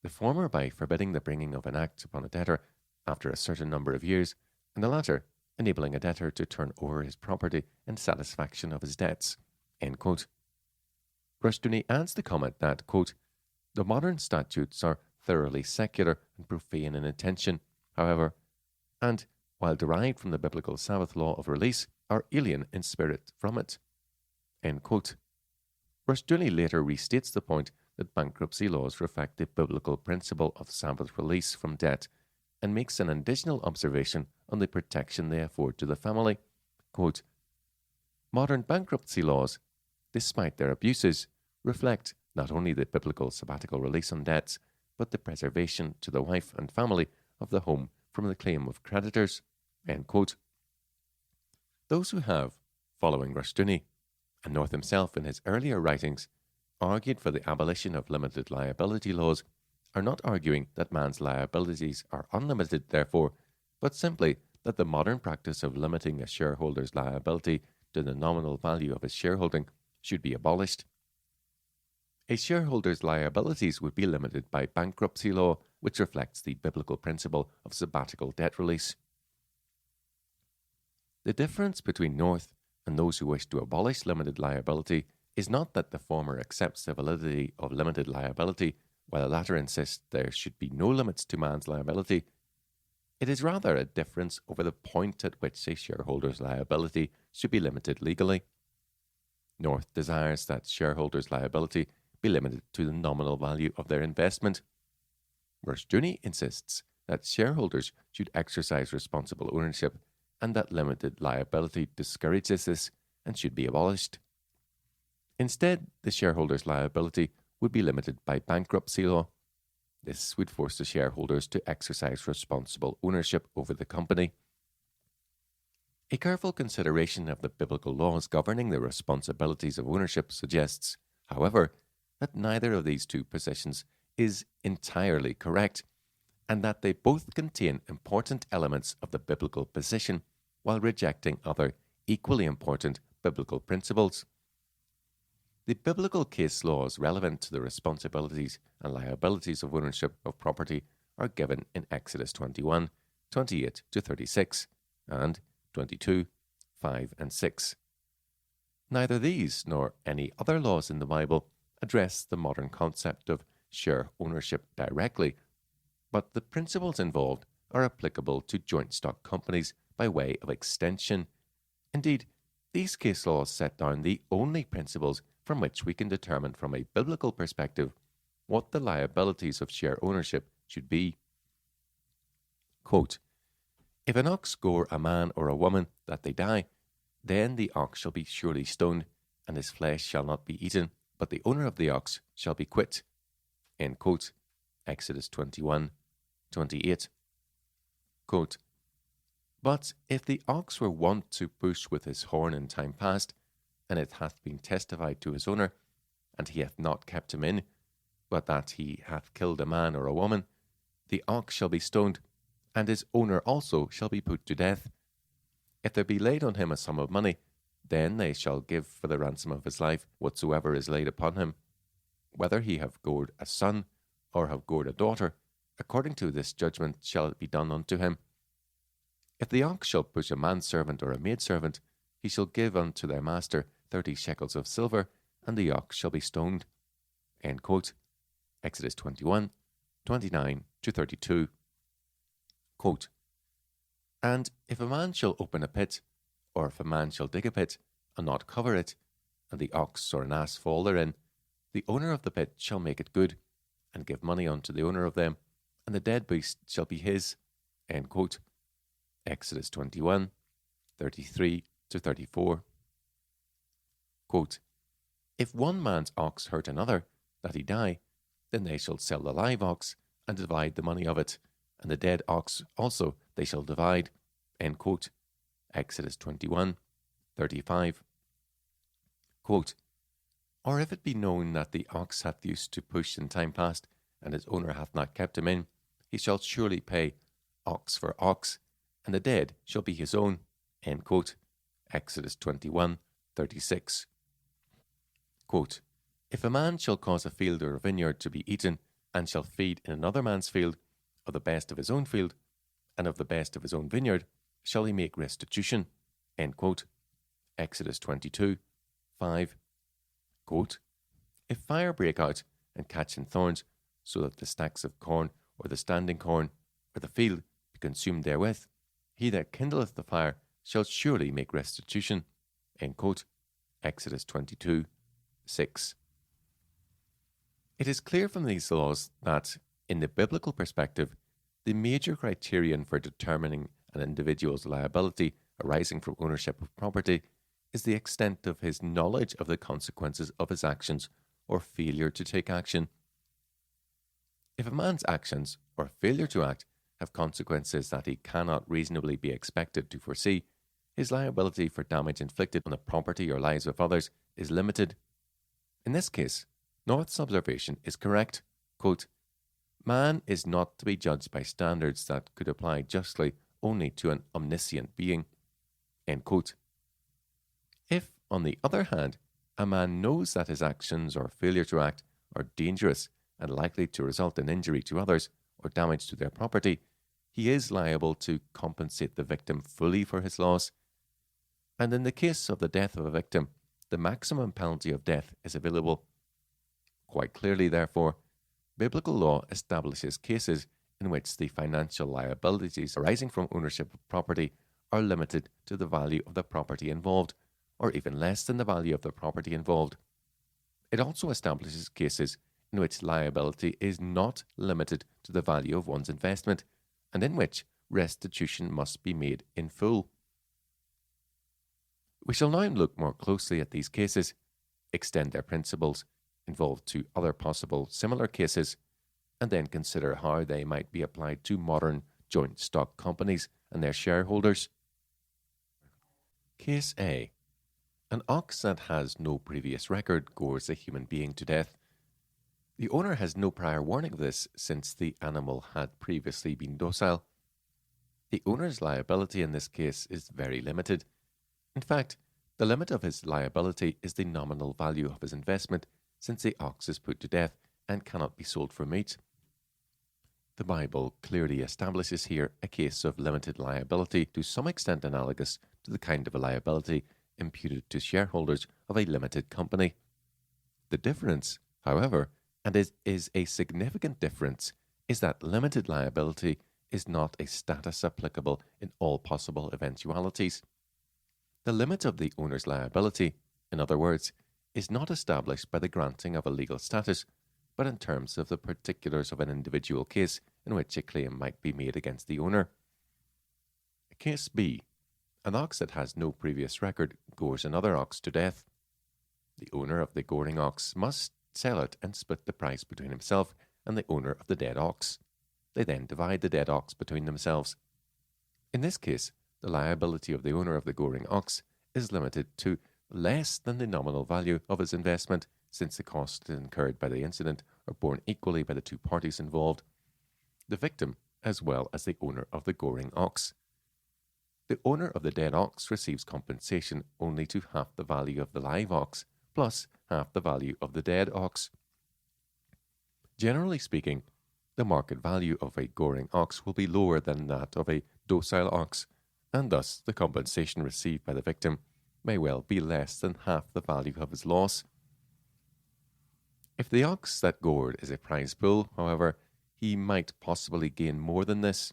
the former by forbidding the bringing of an act upon a debtor after a certain number of years, and the latter enabling a debtor to turn over his property in satisfaction of his debts. End quote. Rushdoony adds the comment that, quote, the modern statutes are thoroughly secular and profane in intention, however, and, while derived from the biblical Sabbath law of release, are alien in spirit from it. End quote. Rushdoony later restates the point that bankruptcy laws reflect the biblical principle of Sabbath release from debt, and makes an additional observation on the protection they afford to the family. Quote, modern bankruptcy laws, despite their abuses, reflect not only the biblical sabbatical release on debts, but the preservation to the wife and family of the home from the claim of creditors. End quote. Those who have, following Rushdoony, and North himself in his earlier writings, argued for the abolition of limited liability laws are not arguing that man's liabilities are unlimited, therefore, but simply that the modern practice of limiting a shareholder's liability to the nominal value of his shareholding should be abolished. A shareholder's liabilities would be limited by bankruptcy law, which reflects the biblical principle of sabbatical debt release. The difference between North and those who wish to abolish limited liability is not that the former accepts the validity of limited liability, while the latter insists there should be no limits to man's liability. It is rather a difference over the point at which a shareholder's liability should be limited legally. North desires that shareholders' liability be limited to the nominal value of their investment. Rushdoony insists that shareholders should exercise responsible ownership, and that limited liability discourages this and should be abolished. Instead, the shareholder's liability would be limited by bankruptcy law. This would force the shareholders to exercise responsible ownership over the company. A careful consideration of the biblical laws governing the responsibilities of ownership suggests, however, that neither of these two positions is entirely correct, and that they both contain important elements of the biblical position while rejecting other equally important biblical principles. The biblical case laws relevant to the responsibilities and liabilities of ownership of property are given in Exodus 21, 28 to 36, and 22, 5 and 6. Neither these nor any other laws in the Bible address the modern concept of share ownership directly, but the principles involved are applicable to joint stock companies by way of extension. Indeed, these case laws set down the only principles from which we can determine from a biblical perspective what the liabilities of share ownership should be. Quote, "If an ox gore a man or a woman that they die, then the ox shall be surely stoned, and his flesh shall not be eaten, but the owner of the ox shall be quit." End quote. Exodus 21, 28. Quote, "But if the ox were wont to push with his horn in time past, and it hath been testified to his owner, and he hath not kept him in, but that he hath killed a man or a woman, the ox shall be stoned, and his owner also shall be put to death. If there be laid on him a sum of money, then they shall give for the ransom of his life whatsoever is laid upon him. Whether he have gored a son, or have gored a daughter, according to this judgment shall it be done unto him. If the ox shall push a manservant or a maidservant, he shall give unto their master 30 shekels of silver, and the ox shall be stoned." End quote. Exodus 21, 29 to 32. Quote, "And if a man shall open a pit, or if a man shall dig a pit, and not cover it, and the ox or an ass fall therein, the owner of the pit shall make it good, and give money unto the owner of them, and the dead beast shall be his." End quote. Exodus 21, 33 to 34. Quote, "If one man's ox hurt another, that he die, then they shall sell the live ox, and divide the money of it, and the dead ox also they shall divide." End quote. Exodus 21, 35. Quote, "Or if it be known that the ox hath used to push in time past, and his owner hath not kept him in, he shall surely pay ox for ox, and the dead shall be his own." End quote. Exodus 21, 36. Quote, "If a man shall cause a field or a vineyard to be eaten, and shall feed in another man's field, of the best of his own field, and of the best of his own vineyard, shall he make restitution." End quote. Exodus 22, 5. Quote, "If fire break out and catch in thorns, so that the stacks of corn, or the standing corn, or the field be consumed therewith, he that kindleth the fire shall surely make restitution." End quote. Exodus 22, 6. It is clear from these laws that, in the biblical perspective, the major criterion for determining an individual's liability arising from ownership of property is the extent of his knowledge of the consequences of his actions or failure to take action. If a man's actions or failure to act have consequences that he cannot reasonably be expected to foresee, his liability for damage inflicted on the property or lives of others is limited. In this case, North's observation is correct. Quote, "Man is not to be judged by standards that could apply justly only to an omniscient being." End quote. If, on the other hand, a man knows that his actions or failure to act are dangerous and likely to result in injury to others or damage to their property, he is liable to compensate the victim fully for his loss. And in the case of the death of a victim, the maximum penalty of death is available. Quite clearly, therefore, biblical law establishes cases in which the financial liabilities arising from ownership of property are limited to the value of the property involved, or even less than the value of the property involved. It also establishes cases in which liability is not limited to the value of one's investment, and in which restitution must be made in full. We shall now look more closely at these cases, extend their principles involved to other possible similar cases, and then consider how they might be applied to modern joint stock companies and their shareholders. Case A. An ox that has no previous record gores a human being to death. The owner has no prior warning of this, since the animal had previously been docile. The owner's liability in this case is very limited. In fact, the limit of his liability is the nominal value of his investment, since the ox is put to death and cannot be sold for meat. The Bible clearly establishes here a case of limited liability to some extent analogous to the kind of a liability imputed to shareholders of a limited company. The difference, however, and is a significant difference, is that limited liability is not a status applicable in all possible eventualities. The limit of the owner's liability, in other words, is not established by the granting of a legal status, but in terms of the particulars of an individual case in which a claim might be made against the owner. Case B. An ox that has no previous record gores another ox to death. The owner of the goring ox must sell it and split the price between himself and the owner of the dead ox. They then divide the dead ox between themselves. In this case, the liability of the owner of the goring ox is limited to less than the nominal value of his investment, since the costs incurred by the incident are borne equally by the two parties involved, the victim as well as the owner of the goring ox. The owner of the dead ox receives compensation only to half the value of the live ox, plus half the value of the dead ox. Generally speaking, the market value of a goring ox will be lower than that of a docile ox, and thus the compensation received by the victim may well be less than half the value of his loss. If the ox that gored is a prize bull, however, he might possibly gain more than this.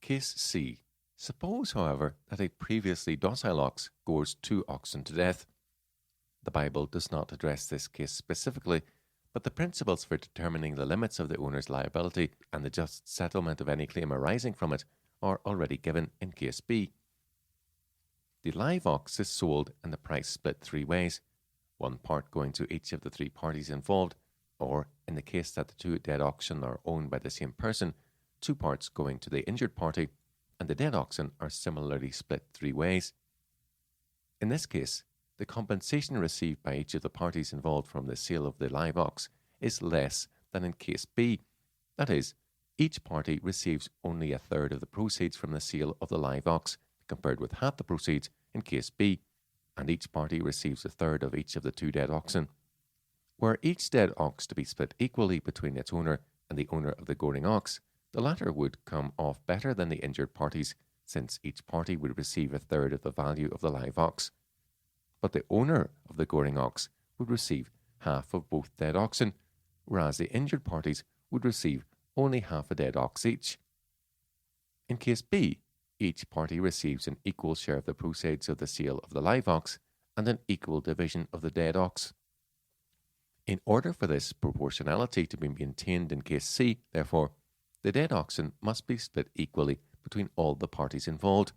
Case C. Suppose, however, that a previously docile ox gores two oxen to death. The Bible does not address this case specifically, but the principles for determining the limits of the owner's liability and the just settlement of any claim arising from it are already given in Case B. The live ox is sold and the price split three ways, one part going to each of the three parties involved, or, in the case that the two dead oxen are owned by the same person, two parts going to the injured party, and the dead oxen are similarly split three ways. In this case, the compensation received by each of the parties involved from the sale of the live ox is less than in Case B. That is, each party receives only a third of the proceeds from the sale of the live ox, compared with half the proceeds in Case B, and each party receives a third of each of the two dead oxen. Were each dead ox to be split equally between its owner and the owner of the goring ox, the latter would come off better than the injured parties, since each party would receive a third of the value of the live ox. But the owner of the goring ox would receive half of both dead oxen, whereas the injured parties would receive only half a dead ox each. In Case B, each party receives an equal share of the proceeds of the sale of the live ox and an equal division of the dead ox. In order for this proportionality to be maintained in Case C, therefore, the dead oxen must be split equally between all the parties involved.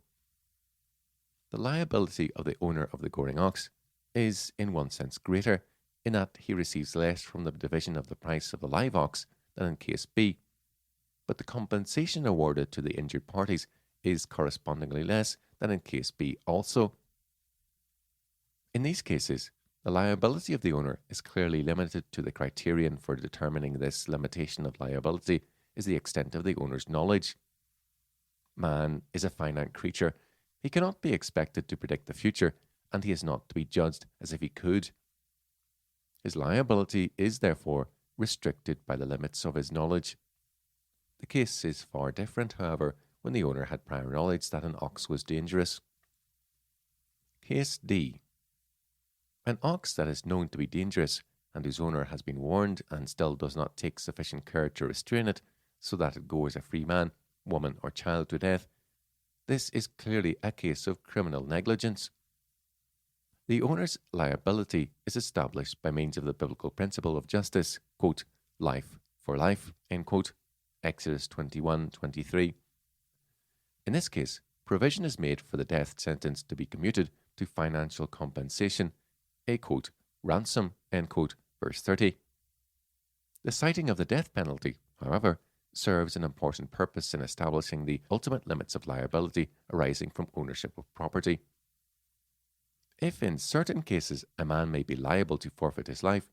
The liability of the owner of the goring ox is, in one sense, greater, in that he receives less from the division of the price of the live ox than in Case B, but the compensation awarded to the injured parties is correspondingly less than in Case B also. In these cases, the liability of the owner is clearly limited to the criterion for determining this limitation of liability is the extent of the owner's knowledge. Man is a finite creature. He cannot be expected to predict the future, and he is not to be judged as if he could. His liability is therefore restricted by the limits of his knowledge. The case is far different, however, when the owner had prior knowledge that an ox was dangerous. Case D. An ox that is known to be dangerous and whose owner has been warned and still does not take sufficient care to restrain it so that it gores a free man, woman, or child to death. This is clearly a case of criminal negligence. The owner's liability is established by means of the biblical principle of justice, quote, life for life, end quote, Exodus 21:23. In this case, provision is made for the death sentence to be commuted to financial compensation, a quote, ransom, end quote, verse 30. The citing of the death penalty, however, serves an important purpose in establishing the ultimate limits of liability arising from ownership of property. If in certain cases a man may be liable to forfeit his life,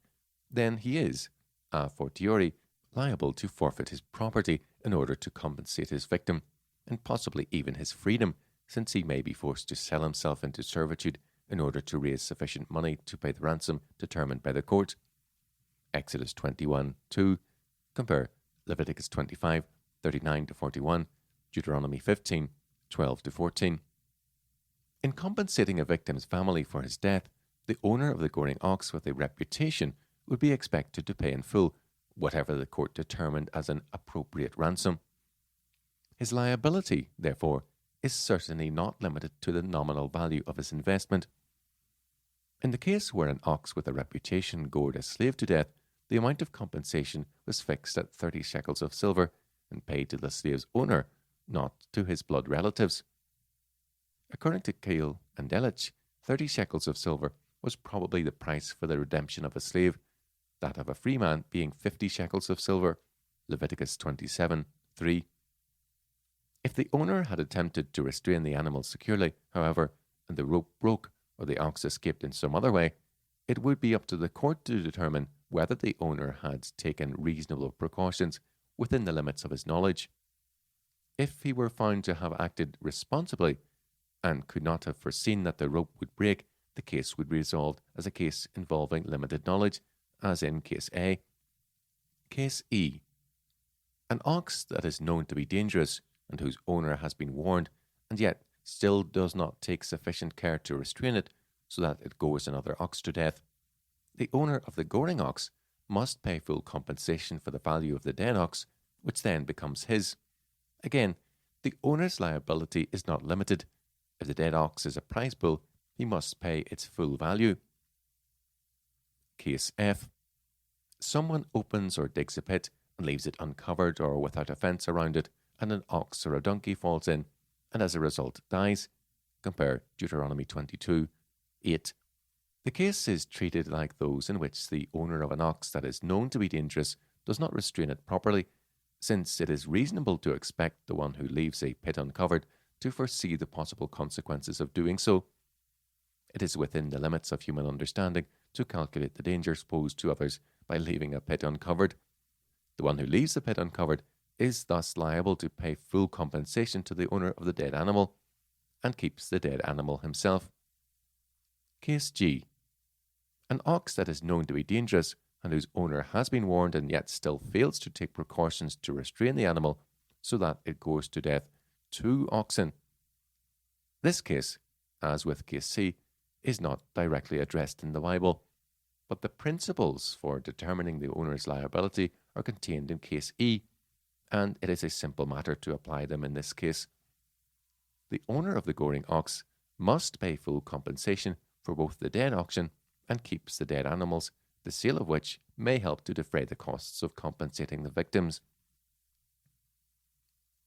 then he is, a fortiori, liable to forfeit his property in order to compensate his victim, and possibly even his freedom, since he may be forced to sell himself into servitude in order to raise sufficient money to pay the ransom determined by the court. Exodus 21:2, compare Leviticus 25:39-41, Deuteronomy 15:12-14. In compensating a victim's family for his death, the owner of the goring ox with a reputation would be expected to pay in full whatever the court determined as an appropriate ransom. His liability, therefore, is certainly not limited to the nominal value of his investment. In the case where an ox with a reputation gored a slave to death, the amount of compensation was fixed at 30 shekels of silver and paid to the slave's owner, not to his blood relatives. According to Keil and Delitzsch, 30 shekels of silver was probably the price for the redemption of a slave, that of a free man being 50 shekels of silver, Leviticus 27:3. If the owner had attempted to restrain the animal securely, however, and the rope broke or the ox escaped in some other way, it would be up to the court to determine whether the owner had taken reasonable precautions within the limits of his knowledge. If he were found to have acted responsibly and could not have foreseen that the rope would break, the case would be resolved as a case involving limited knowledge, as in Case A. Case E. An ox that is known to be dangerous and whose owner has been warned and yet still does not take sufficient care to restrain it so that it gores another ox to death. The owner of the goring ox must pay full compensation for the value of the dead ox, which then becomes his. Again, the owner's liability is not limited. If the dead ox is a prize bull, he must pay its full value. Case F. Someone opens or digs a pit and leaves it uncovered or without a fence around it, and an ox or a donkey falls in and as a result dies. Compare Deuteronomy 22:8. The case is treated like those in which the owner of an ox that is known to be dangerous does not restrain it properly, since it is reasonable to expect the one who leaves a pit uncovered to foresee the possible consequences of doing so. It is within the limits of human understanding to calculate the dangers posed to others by leaving a pit uncovered. The one who leaves the pit uncovered is thus liable to pay full compensation to the owner of the dead animal and keeps the dead animal himself. Case G. An ox that is known to be dangerous and whose owner has been warned and yet still fails to take precautions to restrain the animal so that it goes to death 2 oxen. This case, as with Case C, is not directly addressed in the Bible, but the principles for determining the owner's liability are contained in Case E, and it is a simple matter to apply them in this case. The owner of the goring ox must pay full compensation for both the dead oxen and keeps the dead animals, the sale of which may help to defray the costs of compensating the victims.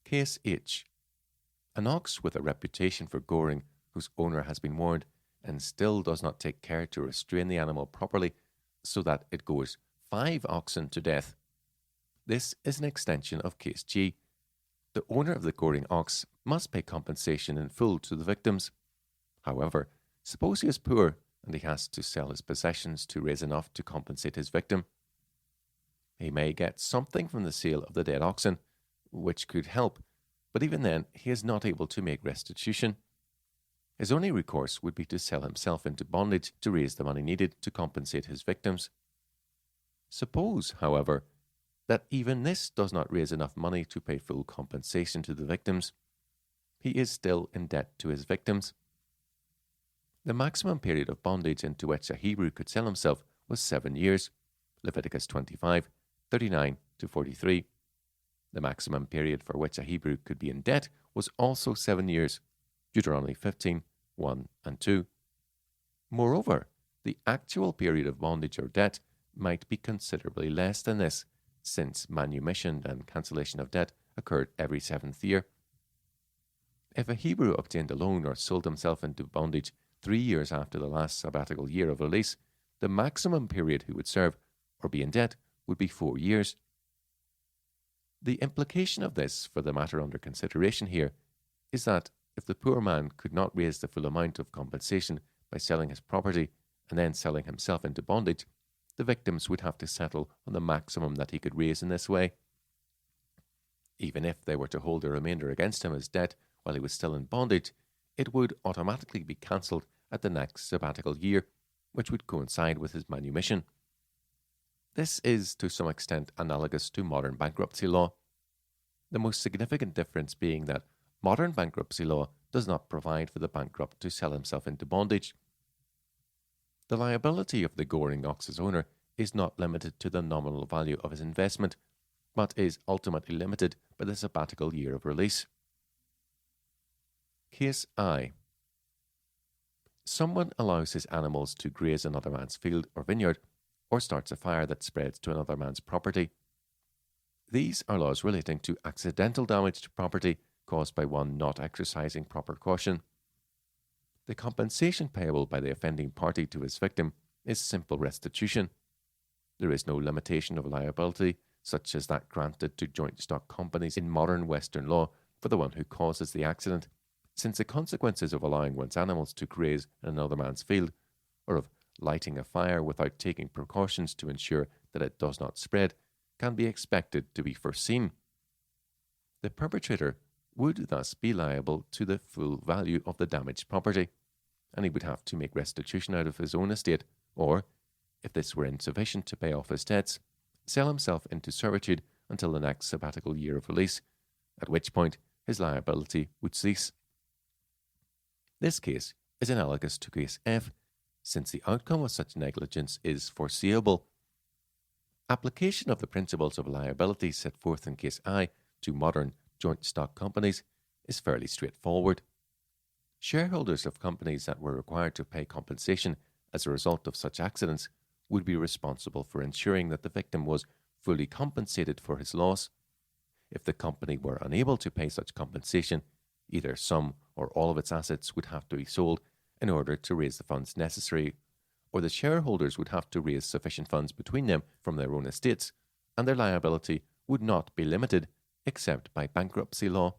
Case H. An ox with a reputation for goring whose owner has been warned and still does not take care to restrain the animal properly so that it gores 5 oxen to death. This is an extension of Case G. The owner of the goring ox must pay compensation in full to the victims. However, suppose he is poor and he has to sell his possessions to raise enough to compensate his victim. He may get something from the sale of the dead oxen, which could help, but even then he is not able to make restitution. His only recourse would be to sell himself into bondage to raise the money needed to compensate his victims. Suppose, however, that even this does not raise enough money to pay full compensation to the victims. He is still in debt to his victims. The maximum period of bondage into which a Hebrew could sell himself was 7 years, Leviticus 25:39-43. The maximum period for which a Hebrew could be in debt was also 7 years, Deuteronomy 15:1 and 2. Moreover, the actual period of bondage or debt might be considerably less than this, since manumission and cancellation of debt occurred every 7th year. If a Hebrew obtained a loan or sold himself into bondage 3 years after the last sabbatical year of release, the maximum period he would serve or be in debt would be 4 years. The implication of this for the matter under consideration here is that if the poor man could not raise the full amount of compensation by selling his property and then selling himself into bondage, the victims would have to settle on the maximum that he could raise in this way. Even if they were to hold the remainder against him as debt while he was still in bondage, it would automatically be cancelled at the next sabbatical year, which would coincide with his manumission. This is to some extent analogous to modern bankruptcy law, the most significant difference being that modern bankruptcy law does not provide for the bankrupt to sell himself into bondage. The liability of the Goring Ox's owner is not limited to the nominal value of his investment, but is ultimately limited by the sabbatical year of release. Case I. Someone allows his animals to graze another man's field or vineyard, or starts a fire that spreads to another man's property. These are laws relating to accidental damage to property caused by one not exercising proper caution. The compensation payable by the offending party to his victim is simple restitution. There is no limitation of liability, such as that granted to joint stock companies in modern Western law for the one who causes the accident, since the consequences of allowing one's animals to graze in another man's field, or of lighting a fire without taking precautions to ensure that it does not spread, can be expected to be foreseen. The perpetrator would thus be liable to the full value of the damaged property, and he would have to make restitution out of his own estate, or, if this were insufficient to pay off his debts, sell himself into servitude until the next sabbatical year of release, at which point his liability would cease. This case is analogous to case F, since the outcome of such negligence is foreseeable. Application of the principles of liability set forth in case I to modern joint stock companies is fairly straightforward. Shareholders of companies that were required to pay compensation as a result of such accidents would be responsible for ensuring that the victim was fully compensated for his loss. If the company were unable to pay such compensation, either some or all of its assets would have to be sold in order to raise the funds necessary, or the shareholders would have to raise sufficient funds between them from their own estates, and their liability would not be limited except by bankruptcy law.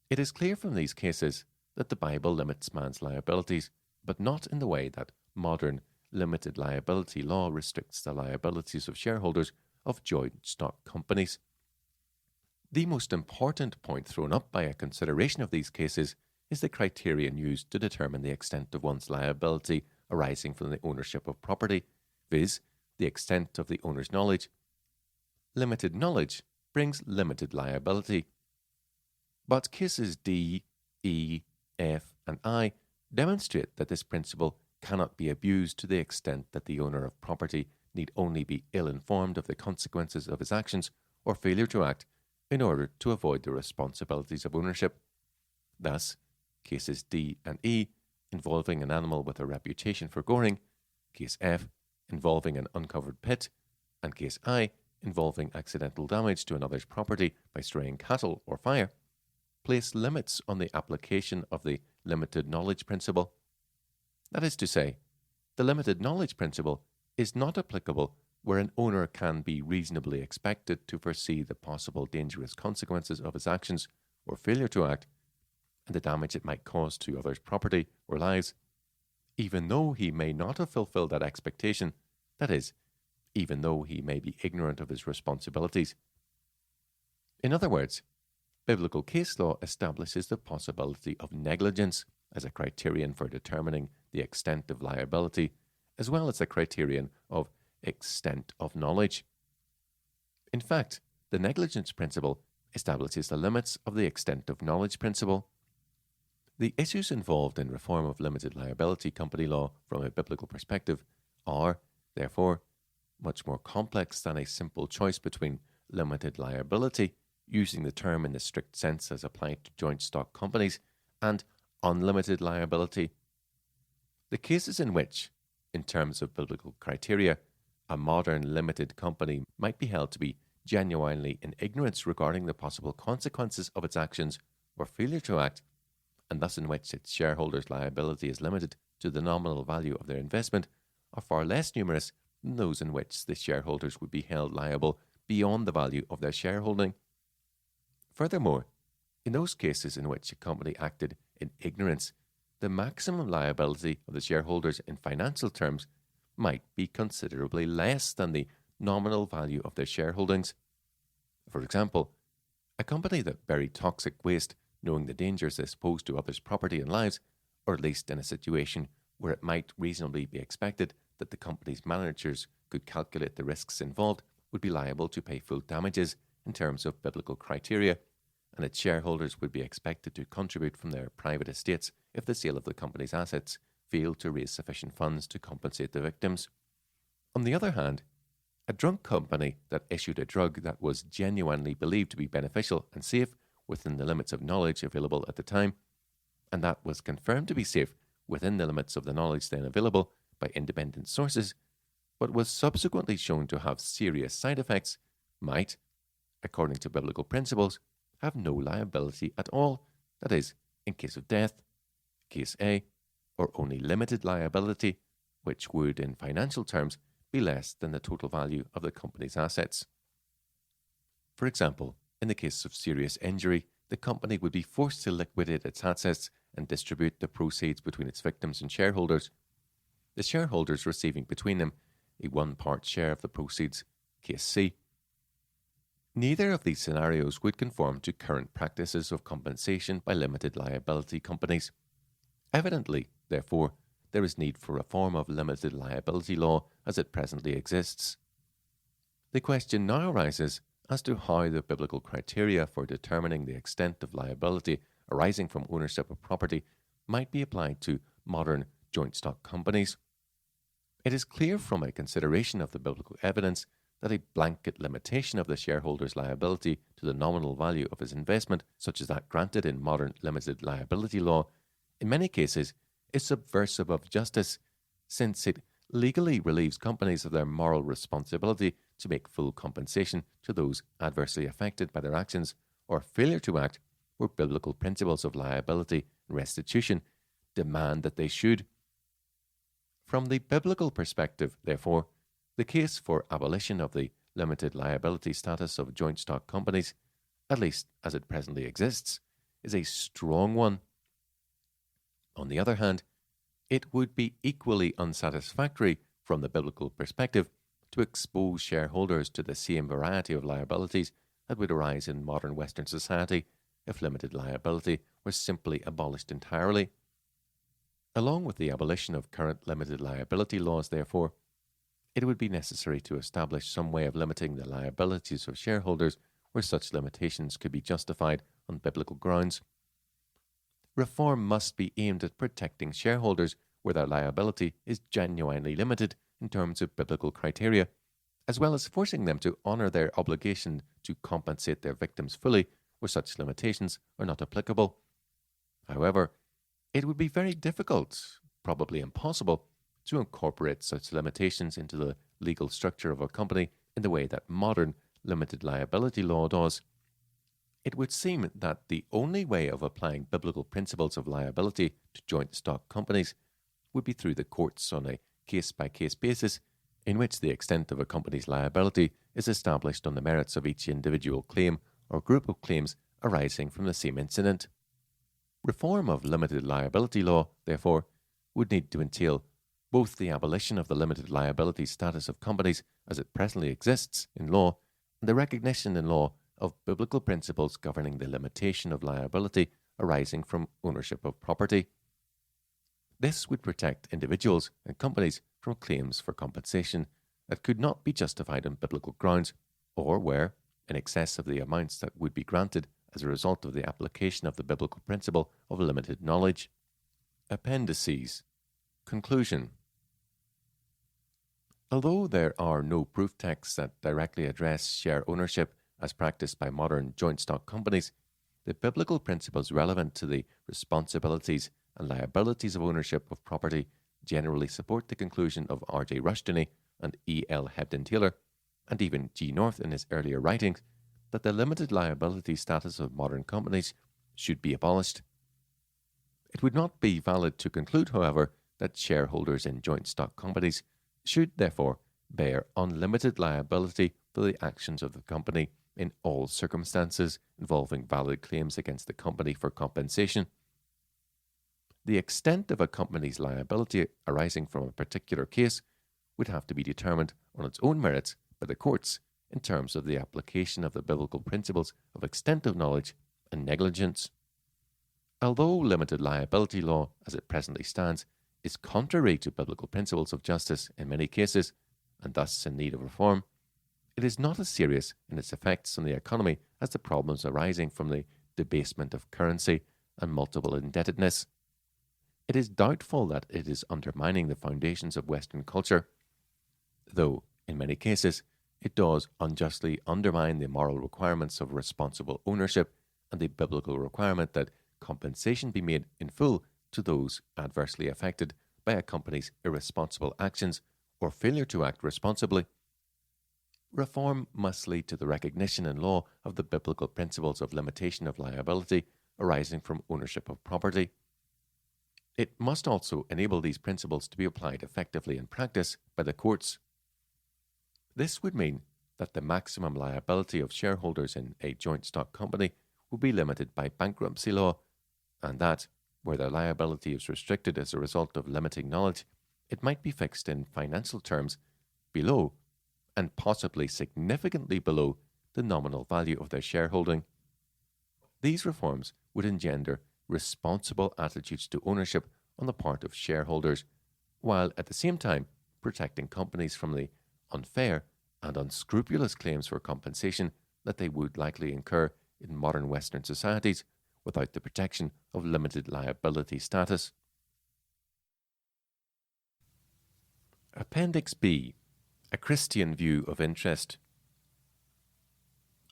It is clear from these cases that the Bible limits man's liabilities, but not in the way that modern limited liability law restricts the liabilities of shareholders of joint stock companies. The most important point thrown up by a consideration of these cases is the criterion used to determine the extent of one's liability arising from the ownership of property, viz., the extent of the owner's knowledge. Limited knowledge brings limited liability. But cases D, E, F, and I demonstrate that this principle cannot be abused to the extent that the owner of property need only be ill-informed of the consequences of his actions or failure to act in order to avoid the responsibilities of ownership. Thus, cases D and E involving an animal with a reputation for goring, case F involving an uncovered pit, and case I involving accidental damage to another's property by straying cattle or fire, place limits on the application of the limited knowledge principle. That is to say, the limited knowledge principle is not applicable where an owner can be reasonably expected to foresee the possible dangerous consequences of his actions or failure to act, and the damage it might cause to others' property or lives, even though he may not have fulfilled that expectation, that is, even though he may be ignorant of his responsibilities. In other words, biblical case law establishes the possibility of negligence as a criterion for determining the extent of liability, as well as the criterion of extent of knowledge. In fact, the negligence principle establishes the limits of the extent of knowledge principle. The issues involved in reform of limited liability company law from a biblical perspective are, therefore, much more complex than a simple choice between limited liability, using the term in the strict sense as applied to joint stock companies, and unlimited liability. The cases in which, in terms of biblical criteria, a modern limited company might be held to be genuinely in ignorance regarding the possible consequences of its actions or failure to act, and thus in which its shareholders' liability is limited to the nominal value of their investment, are far less numerous than those in which the shareholders would be held liable beyond the value of their shareholding. Furthermore, in those cases in which a company acted in ignorance, the maximum liability of the shareholders in financial terms might be considerably less than the nominal value of their shareholdings. For example, a company that buried toxic waste knowing the dangers this posed to others' property and lives, or at least in a situation where it might reasonably be expected that the company's managers could calculate the risks involved, would be liable to pay full damages in terms of biblical criteria, and its shareholders would be expected to contribute from their private estates if the sale of the company's assets failed to raise sufficient funds to compensate the victims. On the other hand, a drug company that issued a drug that was genuinely believed to be beneficial and safe within the limits of knowledge available at the time, and that was confirmed to be safe within the limits of the knowledge then available by independent sources, but was subsequently shown to have serious side effects, might, according to biblical principles, have no liability at all, that is, in case of death, case A, or only limited liability, which would, in financial terms, be less than the total value of the company's assets. For example, in the case of serious injury, the company would be forced to liquidate its assets and distribute the proceeds between its victims and shareholders, the shareholders receiving between them a one-part share of the proceeds, case C. Neither of these scenarios would conform to current practices of compensation by limited liability companies. Evidently, therefore, there is need for reform of limited liability law as it presently exists. The question now arises as to how the biblical criteria for determining the extent of liability arising from ownership of property might be applied to modern joint stock companies. It is clear from a consideration of the biblical evidence that a blanket limitation of the shareholder's liability to the nominal value of his investment, such as that granted in modern limited liability law, in many cases is subversive of justice, since it legally relieves companies of their moral responsibility to make full compensation to those adversely affected by their actions or failure to act where biblical principles of liability and restitution demand that they should. From the biblical perspective, therefore, the case for abolition of the limited liability status of joint stock companies, at least as it presently exists, is a strong one. On the other hand, it would be equally unsatisfactory from the biblical perspective to expose shareholders to the same variety of liabilities that would arise in modern Western society if limited liability were simply abolished entirely. Along with the abolition of current limited liability laws, therefore, it would be necessary to establish some way of limiting the liabilities of shareholders where such limitations could be justified on biblical grounds. Reform must be aimed at protecting shareholders where their liability is genuinely limited in terms of biblical criteria, as well as forcing them to honour their obligation to compensate their victims fully where such limitations are not applicable. However, it would be very difficult, probably impossible, to incorporate such limitations into the legal structure of a company in the way that modern limited liability law does. It would seem that the only way of applying biblical principles of liability to joint stock companies would be through the courts on a case-by-case basis, in which the extent of a company's liability is established on the merits of each individual claim or group of claims arising from the same incident. Reform of limited liability law, therefore, would need to entail both the abolition of the limited liability status of companies as it presently exists in law and the recognition in law of biblical principles governing the limitation of liability arising from ownership of property. This would protect individuals and companies from claims for compensation that could not be justified on biblical grounds, or were in excess of the amounts that would be granted as a result of the application of the biblical principle of limited knowledge. Appendices. Conclusion. Although there are no proof texts that directly address share ownership as practiced by modern joint stock companies, the biblical principles relevant to the responsibilities and liabilities of ownership of property generally support the conclusion of R.J. Rushtoney and E.L. Hebden Taylor, and even G. North in his earlier writings, that the limited liability status of modern companies should be abolished. It would not be valid to conclude, however, that shareholders in joint stock companies should therefore bear unlimited liability for the actions of the company in all circumstances involving valid claims against the company for compensation. The extent of a company's liability arising from a particular case would have to be determined on its own merits by the courts in terms of the application of the biblical principles of extent of knowledge and negligence. Although limited liability law, as it presently stands, is contrary to biblical principles of justice in many cases, and thus in need of reform, it is not as serious in its effects on the economy as the problems arising from the debasement of currency and multiple indebtedness. It is doubtful that it is undermining the foundations of Western culture, though in many cases it does unjustly undermine the moral requirements of responsible ownership and the biblical requirement that compensation be made in full to those adversely affected by a company's irresponsible actions or failure to act responsibly. Reform must lead to the recognition in law of the biblical principles of limitation of liability arising from ownership of property. It must also enable these principles to be applied effectively in practice by the courts. This would mean that the maximum liability of shareholders in a joint stock company would be limited by bankruptcy law, and that, where their liability is restricted as a result of limiting knowledge, it might be fixed in financial terms below and possibly significantly below the nominal value of their shareholding. These reforms would engender responsible attitudes to ownership on the part of shareholders, while at the same time protecting companies from the unfair and unscrupulous claims for compensation that they would likely incur in modern Western societies without the protection of limited liability status. Appendix B. A Christian View of Interest.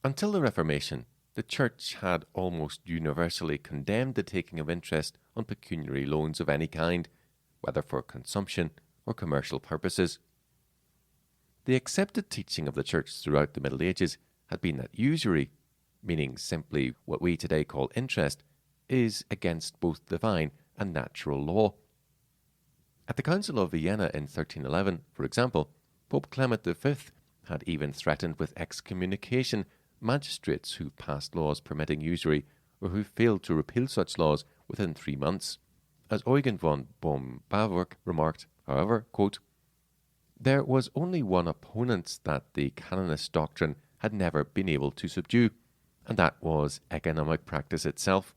Until the Reformation, the Church had almost universally condemned the taking of interest on pecuniary loans of any kind, whether for consumption or commercial purposes. The accepted teaching of the Church throughout the Middle Ages had been that usury, meaning simply what we today call interest, is against both divine and natural law. At the Council of Vienna in 1311, for example, Pope Clement V had even threatened with excommunication magistrates who passed laws permitting usury or who failed to repeal such laws within 3 months. As Eugen von Bohm-Bawerk remarked, however, quote, "There was only one opponent that the canonist doctrine had never been able to subdue, and that was economic practice itself.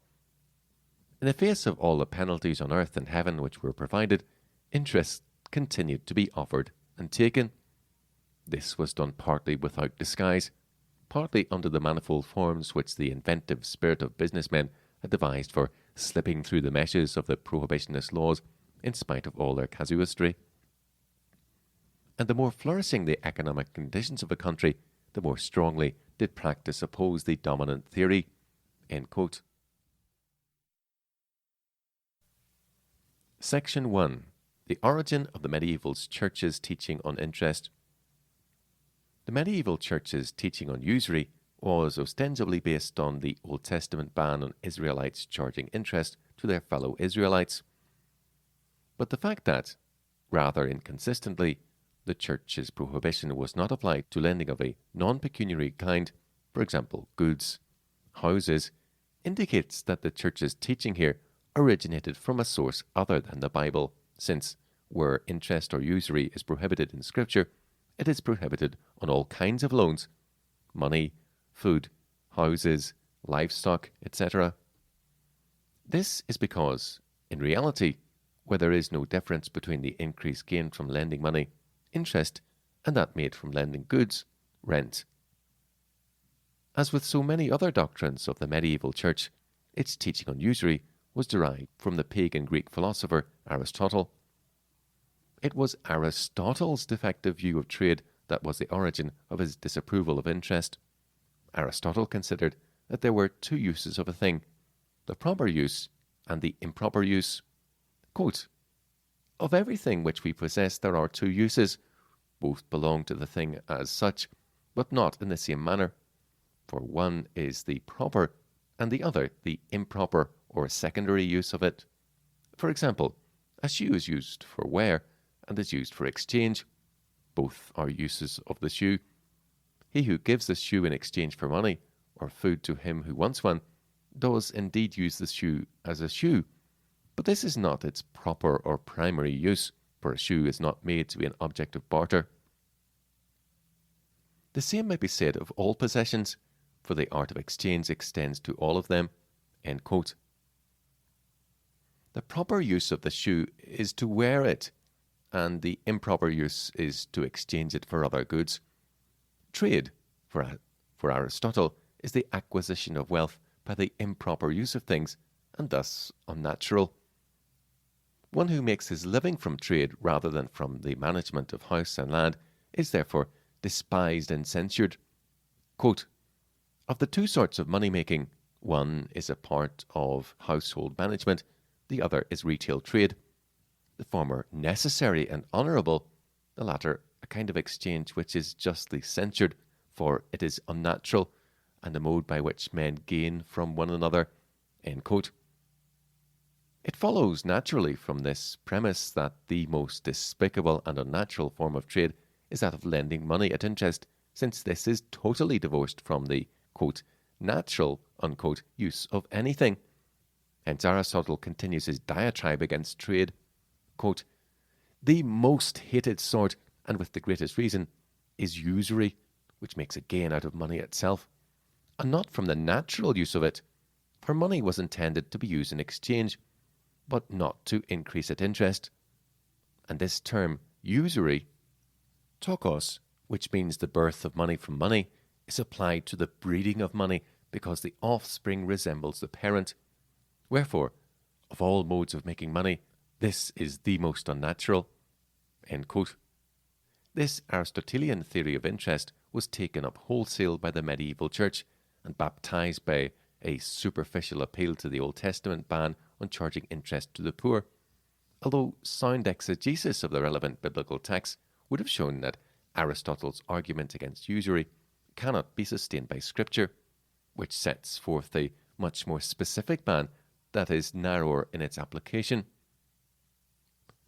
In the face of all the penalties on earth and heaven which were provided, interest continued to be offered and taken. This was done partly without disguise, partly under the manifold forms which the inventive spirit of businessmen had devised for slipping through the meshes of the prohibitionist laws in spite of all their casuistry. And the more flourishing the economic conditions of a country, the more strongly did practice oppose the dominant theory." End quote. Section 1. The origin of the medieval church's teaching on interest. The medieval church's teaching on usury was ostensibly based on the Old Testament ban on Israelites charging interest to their fellow Israelites. But the fact that, rather inconsistently, the church's prohibition was not applied to lending of a non-pecuniary kind, for example, goods, houses, indicates that the church's teaching here originated from a source other than the Bible, since, where interest or usury is prohibited in Scripture, it is prohibited on all kinds of loans, money, food, houses, livestock, etc. This is because, in reality, where there is no difference between the increase gained from lending money, interest, and that made from lending goods, rent. As with so many other doctrines of the medieval church, its teaching on usury was derived from the pagan Greek philosopher Aristotle. It was Aristotle's defective view of trade that was the origin of his disapproval of interest. Aristotle considered that there were two uses of a thing, the proper use and the improper use. Quote, "Of everything which we possess there are two uses. Both belong to the thing as such, but not in the same manner. For one is the proper, and the other the improper or secondary use of it. For example, a shoe is used for wear and is used for exchange. Both are uses of the shoe. He who gives the shoe in exchange for money or food to him who wants one does indeed use the shoe as a shoe, but this is not its proper or primary use, for a shoe is not made to be an object of barter. The same may be said of all possessions, for the art of exchange extends to all of them." End quote. The proper use of the shoe is to wear it, and the improper use is to exchange it for other goods. Trade, for Aristotle, is the acquisition of wealth by the improper use of things, and thus unnatural. One who makes his living from trade rather than from the management of house and land is therefore despised and censured. Quote, of the two sorts of money-making, one is a part of household management, the other is retail trade. The former necessary and honourable, the latter a kind of exchange which is justly censured, for it is unnatural, and a mode by which men gain from one another. End quote. It follows naturally from this premise that the most despicable and unnatural form of trade is that of lending money at interest, since this is totally divorced from the, quote, natural, unquote, use of anything. Hence Aristotle continues his diatribe against trade. Quote, the most hated sort, and with the greatest reason, is usury, which makes a gain out of money itself, and not from the natural use of it, for money was intended to be used in exchange, but not to increase its interest. And this term, usury, tokos, which means the birth of money from money, is applied to the breeding of money because the offspring resembles the parent. Wherefore, of all modes of making money, this is the most unnatural. End quote. This Aristotelian theory of interest was taken up wholesale by the medieval church and baptized by a superficial appeal to the Old Testament ban on charging interest to the poor, although sound exegesis of the relevant biblical texts would have shown that Aristotle's argument against usury cannot be sustained by Scripture, which sets forth a much more specific ban that is narrower in its application.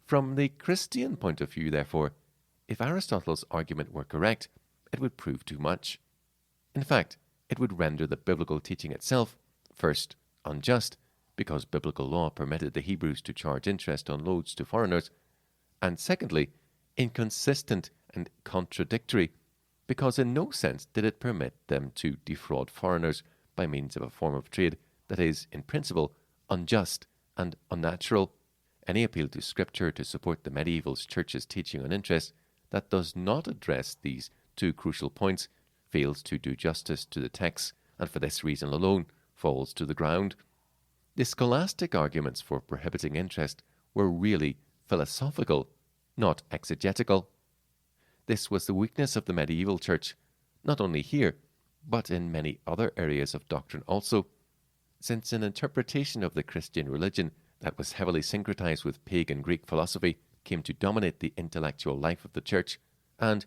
From the Christian point of view, therefore, if Aristotle's argument were correct, it would prove too much. In fact, it would render the biblical teaching itself, first, unjust, because biblical law permitted the Hebrews to charge interest on loans to foreigners, and secondly, inconsistent and contradictory, because in no sense did it permit them to defraud foreigners by means of a form of trade that is, in principle, unjust and unnatural. Any appeal to Scripture to support the medieval church's teaching on interest that does not address these two crucial points fails to do justice to the text, and for this reason alone falls to the ground. The scholastic arguments for prohibiting interest were really philosophical, not exegetical. This was the weakness of the medieval church, not only here, but in many other areas of doctrine also, since an interpretation of the Christian religion that was heavily syncretized with pagan Greek philosophy came to dominate the intellectual life of the church, and,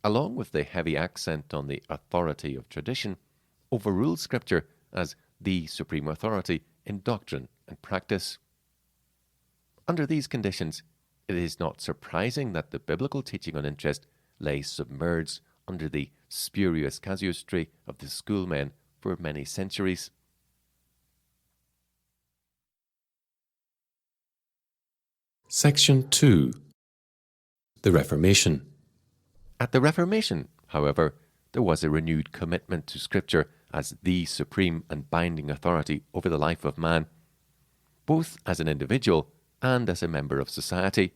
along with the heavy accent on the authority of tradition, overruled Scripture as the supreme authority in doctrine and practice. Under these conditions, it is not surprising that the biblical teaching on interest lay submerged under the spurious casuistry of the schoolmen for many centuries. Section 2. The Reformation. At the Reformation, however, there was a renewed commitment to Scripture as the supreme and binding authority over the life of man, both as an individual and as a member of society.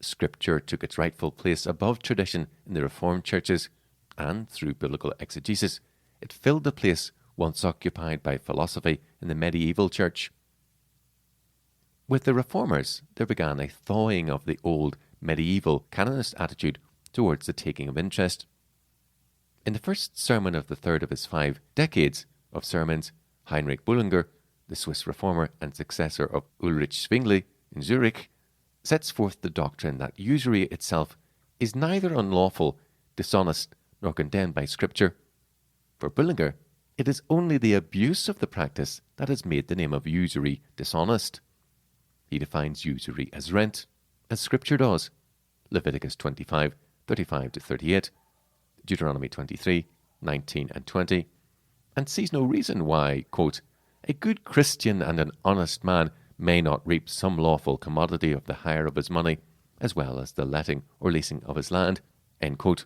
Scripture took its rightful place above tradition in the Reformed churches, and through biblical exegesis, it filled the place once occupied by philosophy in the medieval church. With the Reformers, there began a thawing of the old medieval canonist attitude towards the taking of interest. In the first sermon of the third of his 5 decades of sermons, Heinrich Bullinger, the Swiss reformer and successor of Ulrich Zwingli in Zurich, sets forth the doctrine that usury itself is neither unlawful, dishonest, nor condemned by Scripture. For Bullinger, it is only the abuse of the practice that has made the name of usury dishonest. He defines usury as rent, as Scripture does, Leviticus 25, 35-38, Deuteronomy 23, 19 and 20, and sees no reason why, quote, a good Christian and an honest man may not reap some lawful commodity of the hire of his money, as well as the letting or leasing of his land, end quote.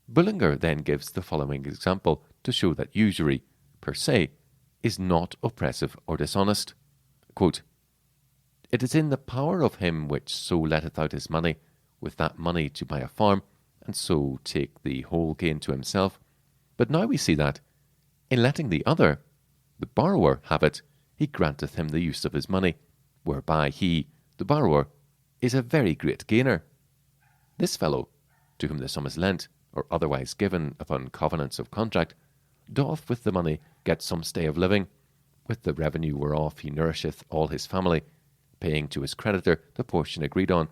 Bullinger then gives the following example to show that usury, per se, is not oppressive or dishonest. Quote, It is in the power of him which so letteth out his money, with that money to buy a farm, and so take the whole gain to himself. But now we see that, in letting the other, the borrower, have it, he granteth him the use of his money, whereby he, the borrower, is a very great gainer. This fellow, to whom the sum is lent, or otherwise given upon covenants of contract, doth with the money get some stay of living, with the revenue whereof he nourisheth all his family, paying to his creditor the portion agreed on,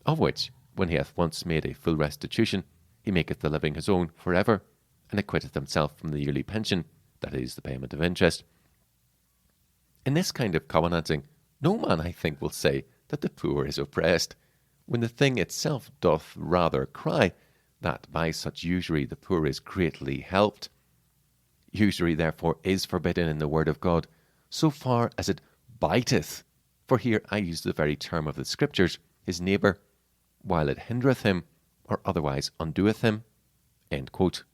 of which, when he hath once made a full restitution, he maketh the living his own for ever, and acquitteth himself from the yearly pension, that is, the payment of interest. In this kind of covenanting, no man, I think, will say that the poor is oppressed, when the thing itself doth rather cry that by such usury the poor is greatly helped. Usury, therefore, is forbidden in the word of God, so far as it biteth, for here I use the very term of the Scriptures, his neighbour, while it hindereth him, or otherwise undoeth him. End quote.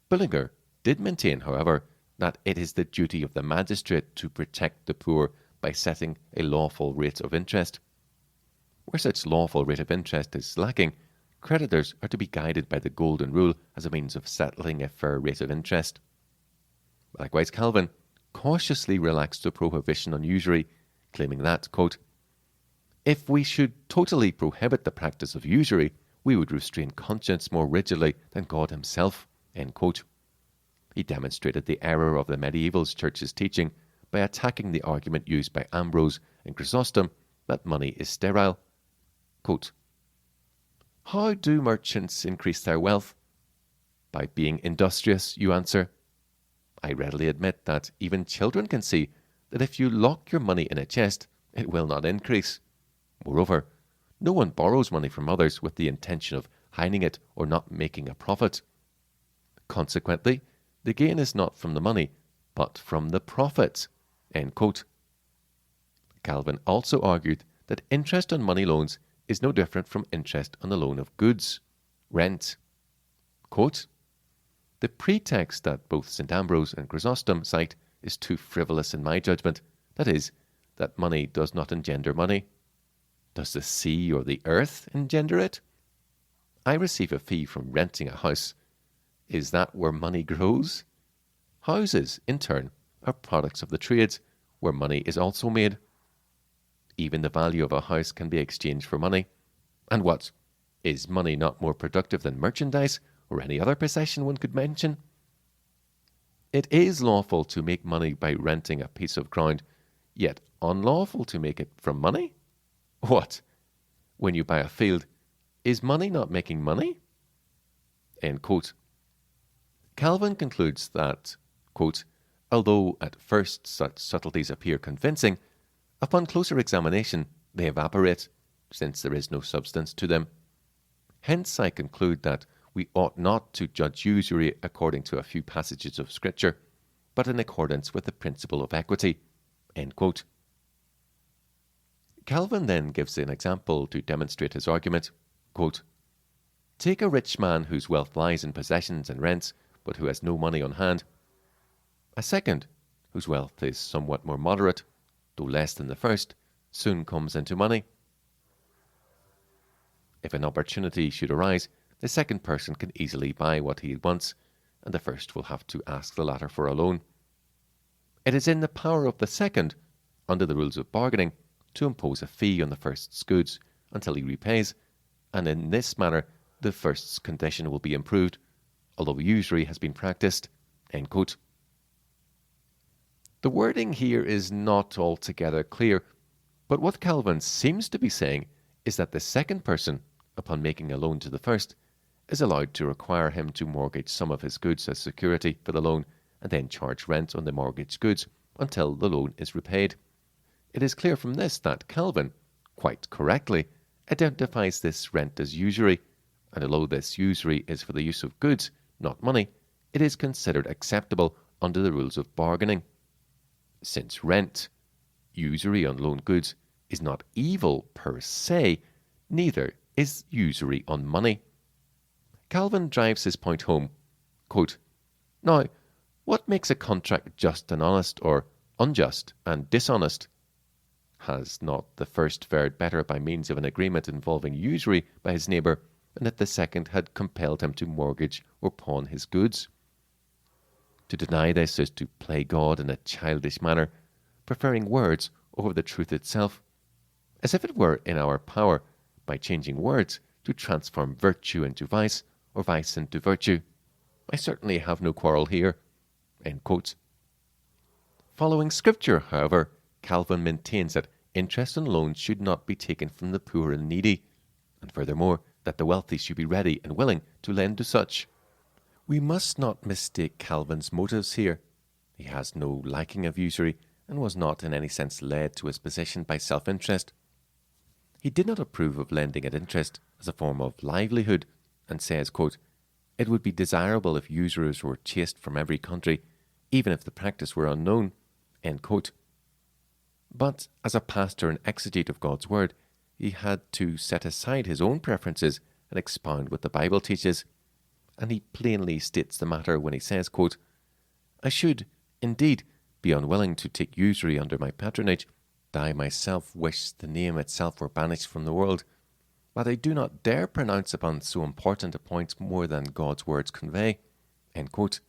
Bullinger did maintain, however, that it is the duty of the magistrate to protect the poor by setting a lawful rate of interest. Where such lawful rate of interest is lacking, creditors are to be guided by the golden rule as a means of settling a fair rate of interest. Likewise, Calvin cautiously relaxed the prohibition on usury, claiming that, quote, if we should totally prohibit the practice of usury, we would restrain conscience more rigidly than God himself. End quote. He demonstrated the error of the medieval church's teaching by attacking the argument used by Ambrose and Chrysostom that money is sterile. Quote, how do merchants increase their wealth? By being industrious, you answer. I readily admit that even children can see that if you lock your money in a chest, it will not increase. Moreover, no one borrows money from others with the intention of hiding it or not making a profit. Consequently, the gain is not from the money, but from the profit. End quote. Calvin also argued that interest on money loans is no different from interest on the loan of goods, rent. Quote, the pretext that both St. Ambrose and Chrysostom cite is too frivolous in my judgment, that is, that money does not engender money. Does the sea or the earth engender it? I receive a fee from renting a house. Is that where money grows? Houses, in turn, are products of the trades, where money is also made. Even the value of a house can be exchanged for money. And what? Is money not more productive than merchandise or any other possession one could mention? It is lawful to make money by renting a piece of ground, yet unlawful to make it from money? What? When you buy a field, is money not making money? End quote. Calvin concludes that, quote, although at first such subtleties appear convincing, upon closer examination they evaporate, since there is no substance to them. Hence I conclude that we ought not to judge usury according to a few passages of Scripture, but in accordance with the principle of equity. End quote. Calvin then gives an example to demonstrate his argument. Quote, take a rich man whose wealth lies in possessions and rents, but who has no money on hand. A second, whose wealth is somewhat more moderate, though less than the first, soon comes into money. If an opportunity should arise, the second person can easily buy what he wants, and the first will have to ask the latter for a loan. It is in the power of the second, under the rules of bargaining, to impose a fee on the first's goods until he repays, and in this manner the first's condition will be improved, although usury has been practiced. End quote. The wording here is not altogether clear, but what Calvin seems to be saying is that the second person, upon making a loan to the first, is allowed to require him to mortgage some of his goods as security for the loan and then charge rent on the mortgaged goods until the loan is repaid. It is clear from this that Calvin, quite correctly, identifies this rent as usury, and although this usury is for the use of goods, not money, it is considered acceptable under the rules of bargaining. Since rent, usury on loaned goods, is not evil per se, neither is usury on money. Calvin drives his point home. Quote, now, what makes a contract just and honest, or unjust and dishonest? Has not the first fared better by means of an agreement involving usury by his neighbour, and that the second had compelled him to mortgage or pawn his goods? To deny this is to play God in a childish manner, preferring words over the truth itself, as if it were in our power, by changing words, to transform virtue into vice, or vice into virtue. I certainly have no quarrel here. End quotes. Following Scripture, however, Calvin maintains that interest on loans should not be taken from the poor and needy, and furthermore, that the wealthy should be ready and willing to lend to such. We must not mistake Calvin's motives here. He has no liking of usury, and was not in any sense led to his position by self-interest. He did not approve of lending at interest as a form of livelihood, and says, quote, "It would be desirable if usurers were chased from every country, even if the practice were unknown." End quote. But as a pastor and exegete of God's Word, he had to set aside his own preferences and expound what the Bible teaches, and he plainly states the matter when he says, quote, "I should, indeed, be unwilling to take usury under my patronage, that I myself wish the name itself were banished from the world, but I do not dare pronounce upon so important a point more than God's words convey." End quote.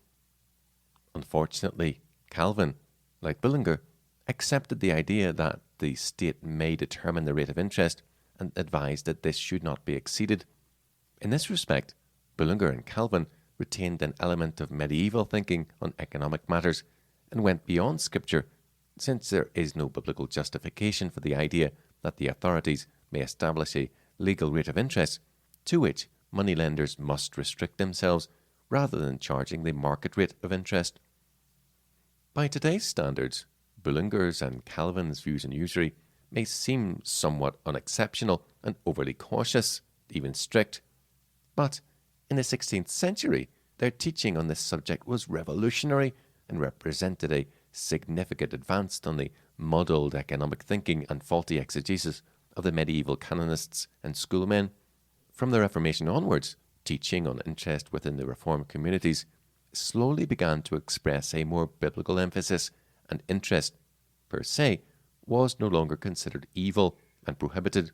Unfortunately, Calvin, like Bullinger, accepted the idea that the state may determine the rate of interest and advised that this should not be exceeded. In this respect, Bullinger and Calvin retained an element of medieval thinking on economic matters and went beyond Scripture, since there is no biblical justification for the idea that the authorities may establish a legal rate of interest to which moneylenders must restrict themselves rather than charging the market rate of interest. By today's standards, Bullinger's and Calvin's views on usury may seem somewhat unexceptional and overly cautious, even strict. But in the 16th century, their teaching on this subject was revolutionary and represented a significant advance on the muddled economic thinking and faulty exegesis of the medieval canonists and schoolmen. From the Reformation onwards, teaching on interest within the Reformed communities slowly began to express a more biblical emphasis, and interest, per se, was no longer considered evil and prohibited.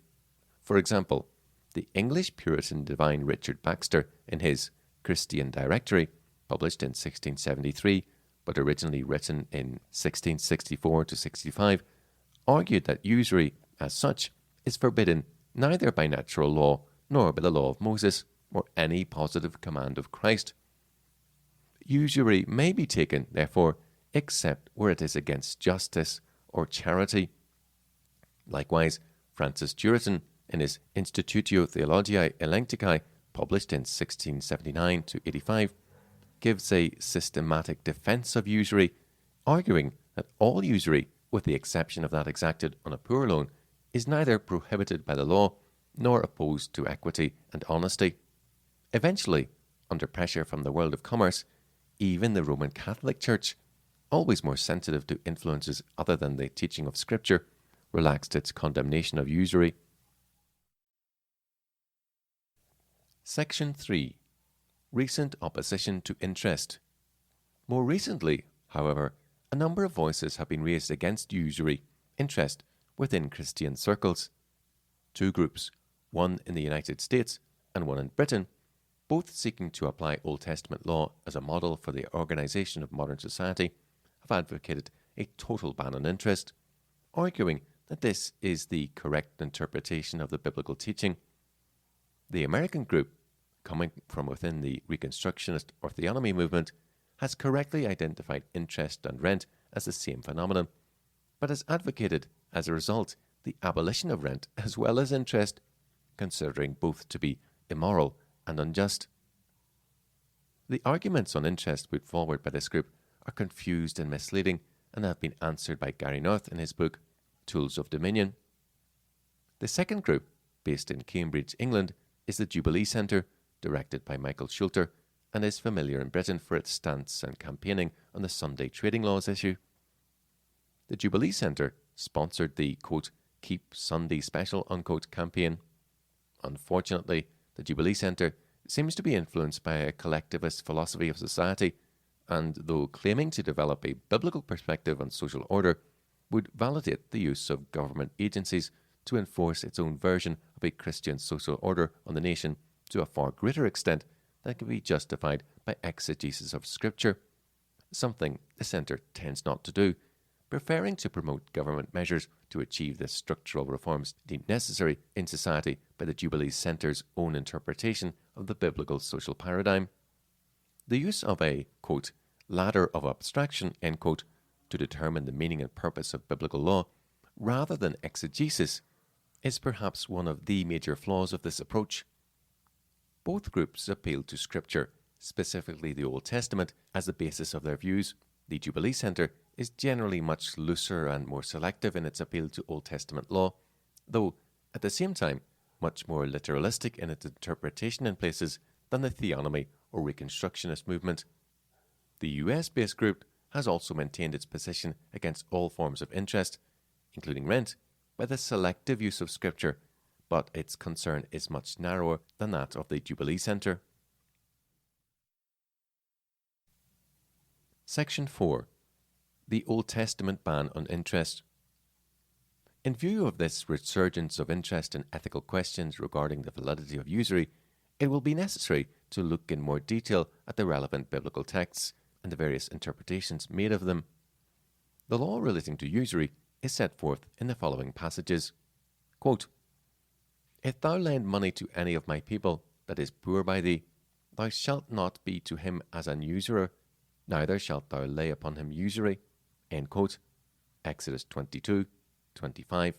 For example, the English Puritan divine Richard Baxter, in his Christian Directory, published in 1673, but originally written in 1664 to 65, argued that usury, as such, is forbidden neither by natural law nor by the law of Moses or any positive command of Christ. Usury may be taken, therefore, except where it is against justice or charity. Likewise, Francis Turretin, in his Institutio Theologiae Elenchicae, published in 1679 to 85, gives a systematic defence of usury, arguing that all usury, with the exception of that exacted on a poor loan, is neither prohibited by the law nor opposed to equity and honesty. Eventually, under pressure from the world of commerce, even the Roman Catholic Church, always more sensitive to influences other than the teaching of Scripture, relaxed its condemnation of usury. Section 3. Recent opposition to interest. More recently, however, a number of voices have been raised against usury, interest, within Christian circles. Two groups, one in the United States and one in Britain, both seeking to apply Old Testament law as a model for the organization of modern society, have advocated a total ban on interest, arguing that this is the correct interpretation of the biblical teaching. The American group, coming from within the Reconstructionist orthodoxy movement, has correctly identified interest and rent as the same phenomenon, but has advocated, as a result, the abolition of rent as well as interest, considering both to be immoral and unjust. The arguments on interest put forward by this group are confused and misleading and have been answered by Gary North in his book Tools of Dominion. The second group, based in Cambridge, England, is the Jubilee Centre, directed by Michael Schulter, and is familiar in Britain for its stance and campaigning on the Sunday trading laws issue. The Jubilee Centre sponsored the, quote, Keep Sunday Special, unquote, campaign. Unfortunately, the Jubilee Centre seems to be influenced by a collectivist philosophy of society, and though claiming to develop a biblical perspective on social order, would validate the use of government agencies to enforce its own version of a Christian social order on the nation to a far greater extent than can be justified by exegesis of Scripture, something the Centre tends not to do, preferring to promote government measures to achieve the structural reforms deemed necessary in society by the Jubilee Centre's own interpretation of the biblical social paradigm. The use of a, quote, ladder of abstraction, end quote, to determine the meaning and purpose of biblical law, rather than exegesis, is perhaps one of the major flaws of this approach. Both groups appeal to Scripture, specifically the Old Testament, as the basis of their views. The Jubilee Centre is generally much looser and more selective in its appeal to Old Testament law, though at the same time much more literalistic in its interpretation in places than the theonomy or Reconstructionist movement. The US-based group has also maintained its position against all forms of interest, including rent, by the selective use of Scripture, but its concern is much narrower than that of the Jubilee Centre. Section 4. The Old Testament ban on interest. In view of this resurgence of interest in ethical questions regarding the validity of usury, it will be necessary to look in more detail at the relevant biblical texts and the various interpretations made of them. The law relating to usury is set forth in the following passages. Quote, If thou lend money to any of my people that is poor by thee, thou shalt not be to him as an usurer, neither shalt thou lay upon him usury. End quote. Exodus 22:25.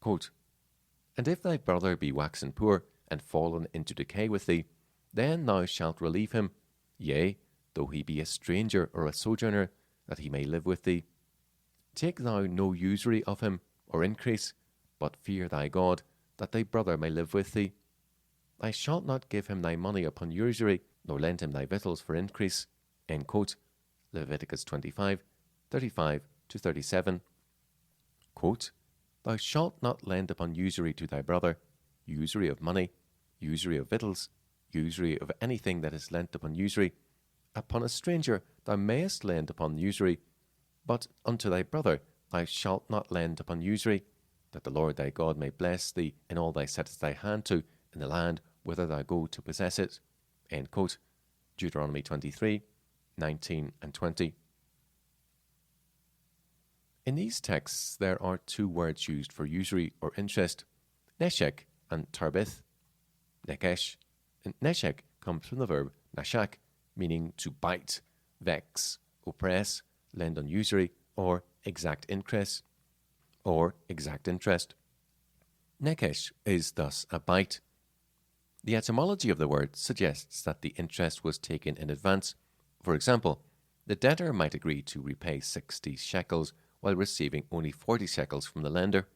Quote, And if thy brother be waxen poor, and fallen into decay with thee, then thou shalt relieve him, yea, though he be a stranger or a sojourner, that he may live with thee. Take thou no usury of him, or increase, but fear thy God, that thy brother may live with thee. Thou shalt not give him thy money upon usury, nor lend him thy victuals for increase. End quote. Leviticus 25:35-37. Quote, Thou shalt not lend upon usury to thy brother, usury of money, usury of victuals, usury of anything that is lent upon usury. Upon a stranger thou mayest lend upon usury, but unto thy brother thou shalt not lend upon usury, that the Lord thy God may bless thee in all thou settest thy hand to in the land whither thou go to possess it. End quote. Deuteronomy 23:19-20. In these texts there are two words used for usury or interest, neshek and tarbith. Nekesh. Neshek comes from the verb nashak, meaning to bite, vex, oppress, lend on usury, or exact interest. Nekesh is thus a bite. The etymology of the word suggests that the interest was taken in advance. For example, the debtor might agree to repay 60 shekels while receiving only 40 shekels from the lender.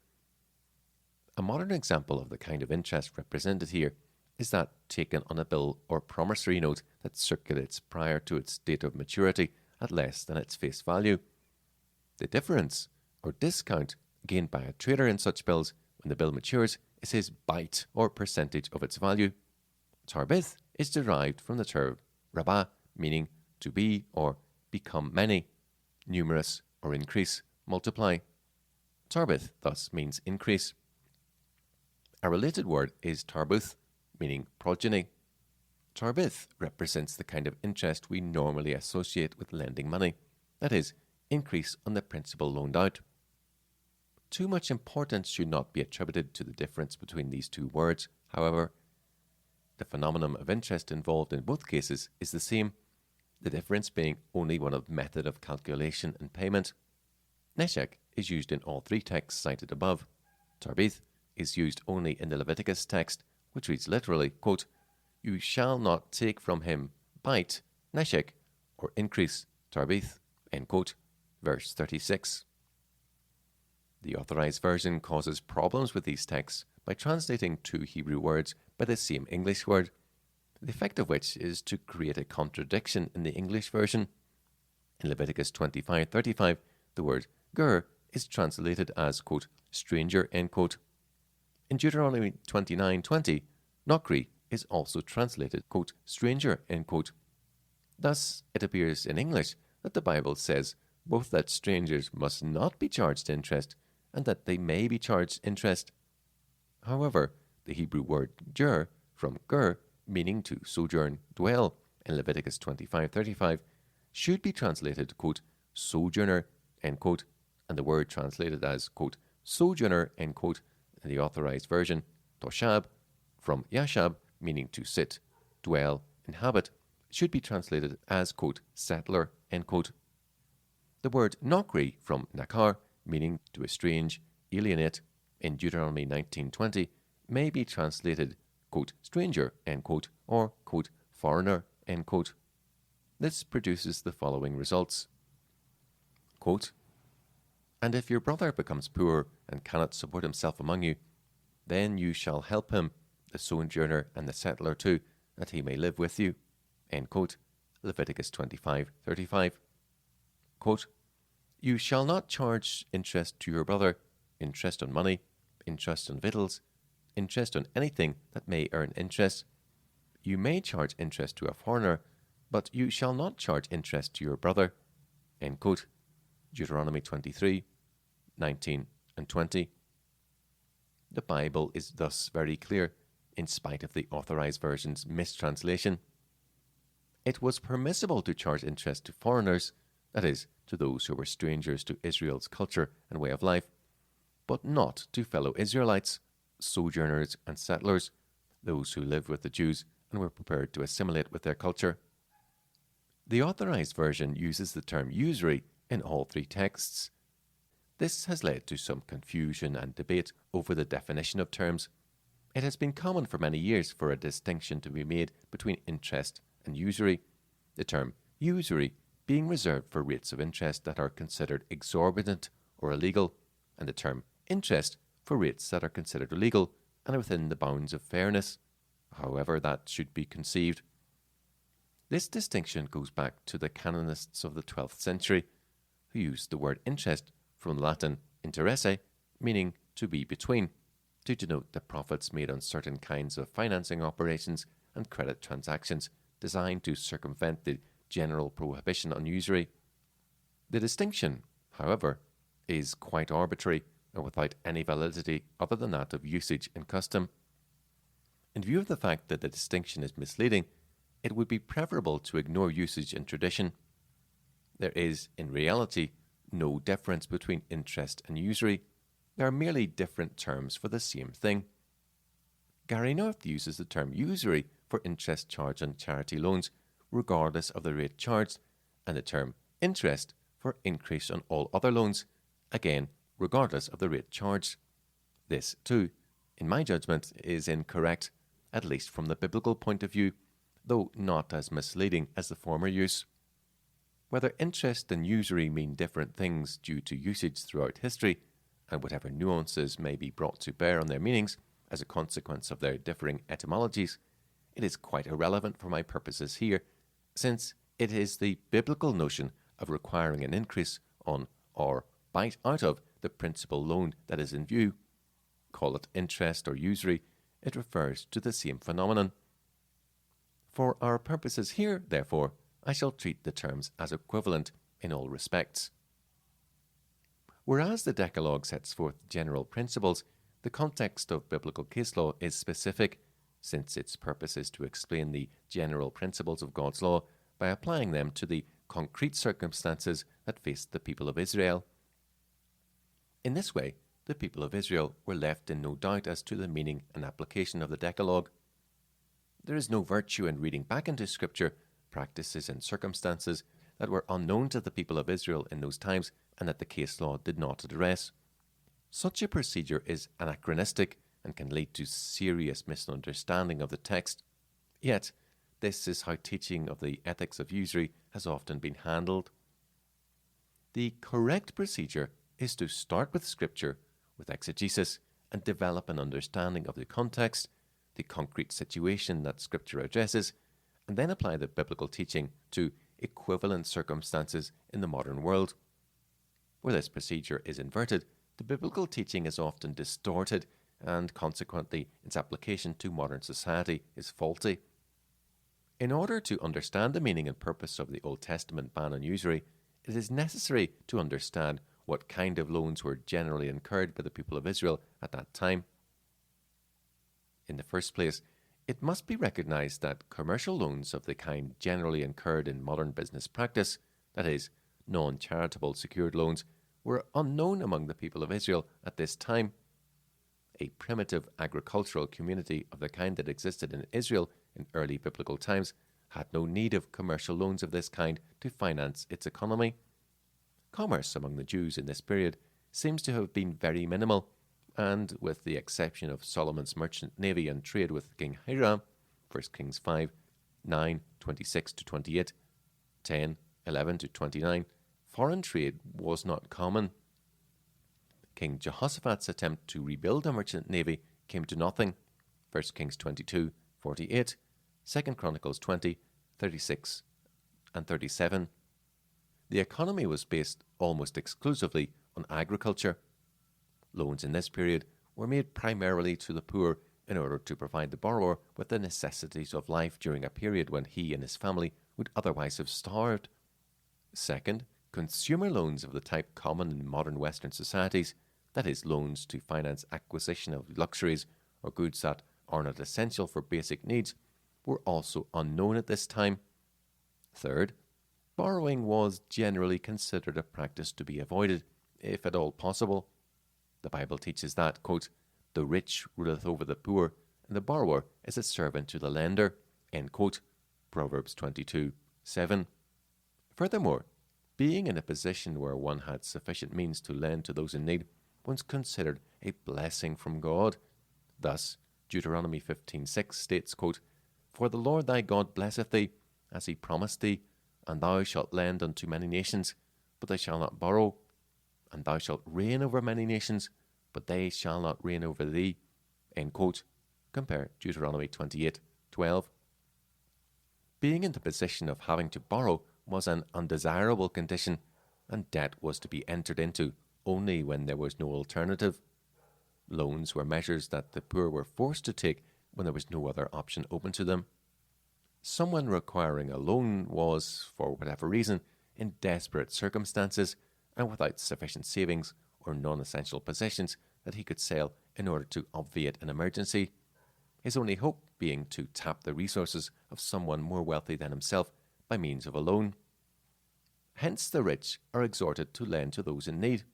A modern example of the kind of interest represented here is that taken on a bill or promissory note that circulates prior to its date of maturity at less than its face value. The difference, or discount, gained by a trader in such bills when the bill matures is his bite or percentage of its value. Tarbith is derived from the term rabah, meaning to be or become many, numerous or increase, multiply. Tarbith thus means increase. A related word is tarbuth, meaning progeny. Tarbith represents the kind of interest we normally associate with lending money, that is, increase on the principal loaned out. Too much importance should not be attributed to the difference between these two words, however. The phenomenon of interest involved in both cases is the same, the difference being only one of method of calculation and payment. Neshek is used in all three texts cited above. Tarbith is used only in the Leviticus text, which reads literally, quote, You shall not take from him bite, neshek, or increase, tarbith, end quote, verse 36. The Authorized Version causes problems with these texts by translating two Hebrew words by the same English word, the effect of which is to create a contradiction in the English version. In Leviticus 25:35, the word ger is translated as, quote, stranger, end quote. In Deuteronomy 29:20, nokri is also translated, quote, stranger, end quote. Thus, it appears in English that the Bible says both that strangers must not be charged interest and that they may be charged interest. However, the Hebrew word ger, from ger, meaning to sojourn, dwell, in Leviticus 25:35, should be translated, quote, sojourner, end quote, and the word translated as, quote, sojourner, end quote, in the Authorized Version, toshab, from yashab, meaning to sit, dwell, inhabit, should be translated as, quote, settler, end quote. The word nokri, from nakar, meaning to estrange, alienate, in Deuteronomy 19:20, may be translated, quote, stranger, end quote, or, quote, foreigner, end quote. This produces the following results. Quote, and if your brother becomes poor and cannot support himself among you, then you shall help him, the sojourner and the settler too, that he may live with you, end quote. Leviticus 25:35. Quote, you shall not charge interest to your brother, interest on money, interest on victuals, interest on anything that may earn interest. You may charge interest to a foreigner, but you shall not charge interest to your brother, end quote. Deuteronomy 23:19 and 20. The Bible is thus very clear, in spite of the Authorized Version's mistranslation. It was permissible to charge interest to foreigners, that is, to those who were strangers to Israel's culture and way of life, but not to fellow Israelites, sojourners and settlers, those who lived with the Jews and were prepared to assimilate with their culture. The Authorized Version uses the term usury in all three texts. This has led to some confusion and debate over the definition of terms. It has been common for many years for a distinction to be made between interest and usury, the term usury being reserved for rates of interest that are considered exorbitant or illegal, and the term interest for rates that are considered illegal and within the bounds of fairness, however that should be conceived. This distinction goes back to the canonists of the 12th century, who used the word interest from Latin interesse, meaning to be between, to denote the profits made on certain kinds of financing operations and credit transactions designed to circumvent the general prohibition on usury. The distinction, however, is quite arbitrary and without any validity other than that of usage and custom. In view of the fact that the distinction is misleading, it would be preferable to ignore usage and tradition. There is, in reality, no difference between interest and usury. They are merely different terms for the same thing. Gary North uses the term usury for interest charged on charity loans, regardless of the rate charged, and the term interest for increase on all other loans, again, regardless of the rate charged. This, too, in my judgment, is incorrect, at least from the biblical point of view, though not as misleading as the former use. Whether interest and usury mean different things due to usage throughout history, and whatever nuances may be brought to bear on their meanings as a consequence of their differing etymologies, it is quite irrelevant for my purposes here, since it is the biblical notion of requiring an increase on or bite out of the principal loan that is in view. Call it interest or usury, it refers to the same phenomenon. For our purposes here, therefore, I shall treat the terms as equivalent in all respects. Whereas the Decalogue sets forth general principles, the context of biblical case law is specific, since its purpose is to explain the general principles of God's law by applying them to the concrete circumstances that faced the people of Israel. In this way, the people of Israel were left in no doubt as to the meaning and application of the Decalogue. There is no virtue in reading back into Scripture practices and circumstances that were unknown to the people of Israel in those times and that the case law did not address. Such a procedure is anachronistic and can lead to serious misunderstanding of the text. Yet, this is how teaching of the ethics of usury has often been handled. The correct procedure is to start with Scripture, with exegesis, and develop an understanding of the context, the concrete situation that Scripture addresses, and then apply the biblical teaching to equivalent circumstances in the modern world. Where this procedure is inverted, the biblical teaching is often distorted, and consequently its application to modern society is faulty. In order to understand the meaning and purpose of the Old Testament ban on usury, it is necessary to understand what kind of loans were generally incurred by the people of Israel at that time. In the first place, it must be recognized that commercial loans of the kind generally incurred in modern business practice, that is, non-charitable secured loans, were unknown among the people of Israel at this time. A primitive agricultural community of the kind that existed in Israel in early biblical times had no need of commercial loans of this kind to finance its economy. Commerce among the Jews in this period seems to have been very minimal, and with the exception of Solomon's merchant navy and trade with King Hiram, 1 Kings 5, 9, 26-28, 10, 11-29, foreign trade was not common. King Jehoshaphat's attempt to rebuild a merchant navy came to nothing, 1 Kings 22, 48, 2 Chronicles 20, 36 and 37. The economy was based almost exclusively on agriculture. Loans in this period were made primarily to the poor in order to provide the borrower with the necessities of life during a period when he and his family would otherwise have starved. Second, consumer loans of the type common in modern Western societies, that is, loans to finance acquisition of luxuries or goods that are not essential for basic needs, were also unknown at this time. Third, borrowing was generally considered a practice to be avoided, if at all possible. The Bible teaches that, quote, "The rich ruleth over the poor, and the borrower is a servant to the lender," end quote, Proverbs 22, 7. Furthermore, being in a position where one had sufficient means to lend to those in need was considered a blessing from God. Thus, Deuteronomy 15:6 states, quote, "For the Lord thy God blesseth thee, as he promised thee, and thou shalt lend unto many nations, but they shall not borrow. And thou shalt reign over many nations, but they shall not reign over thee." End quote. Compare Deuteronomy 28:12. Being in the position of having to borrow was an undesirable condition, and debt was to be entered into only when there was no alternative. Loans were measures that the poor were forced to take when there was no other option open to them. Someone requiring a loan was, for whatever reason, in desperate circumstances and without sufficient savings or non-essential possessions that he could sell in order to obviate an emergency, his only hope being to tap the resources of someone more wealthy than himself by means of a loan. Hence the rich are exhorted to lend to those in need.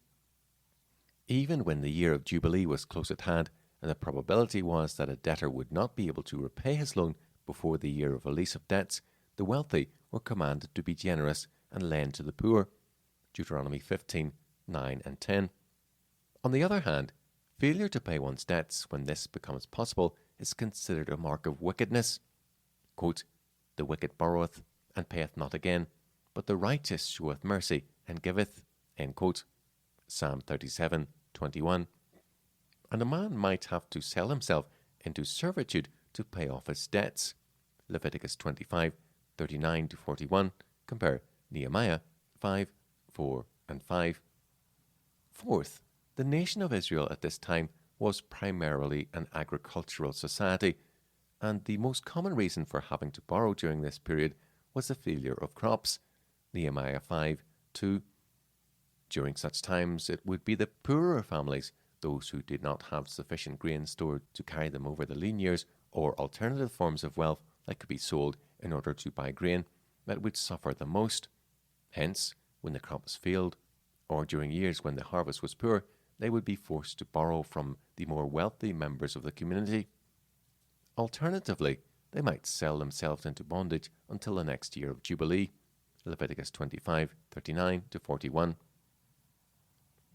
Even when the year of Jubilee was close at hand, and the probability was that a debtor would not be able to repay his loan before the year of release of debts, the wealthy were commanded to be generous and lend to the poor. Deuteronomy 15, 9 and 10. On the other hand, failure to pay one's debts when this becomes possible is considered a mark of wickedness. Quote, "The wicked borroweth and payeth not again, but the righteous showeth mercy and giveth." End quote. Psalm 37:21. And a man might have to sell himself into servitude to pay off his debts. Leviticus 25:39-41. Compare Nehemiah 5, 4 and 5. Fourth, the nation of Israel at this time was primarily an agricultural society, and the most common reason for having to borrow during this period was the failure of crops. Nehemiah 5, 2. During such times, it would be the poorer families, those who did not have sufficient grain stored to carry them over the lean years, or alternative forms of wealth that could be sold in order to buy grain, that would suffer the most. Hence, when the crops failed, or during years when the harvest was poor, they would be forced to borrow from the more wealthy members of the community. Alternatively, they might sell themselves into bondage until the next year of Jubilee. Leviticus 25:39-41.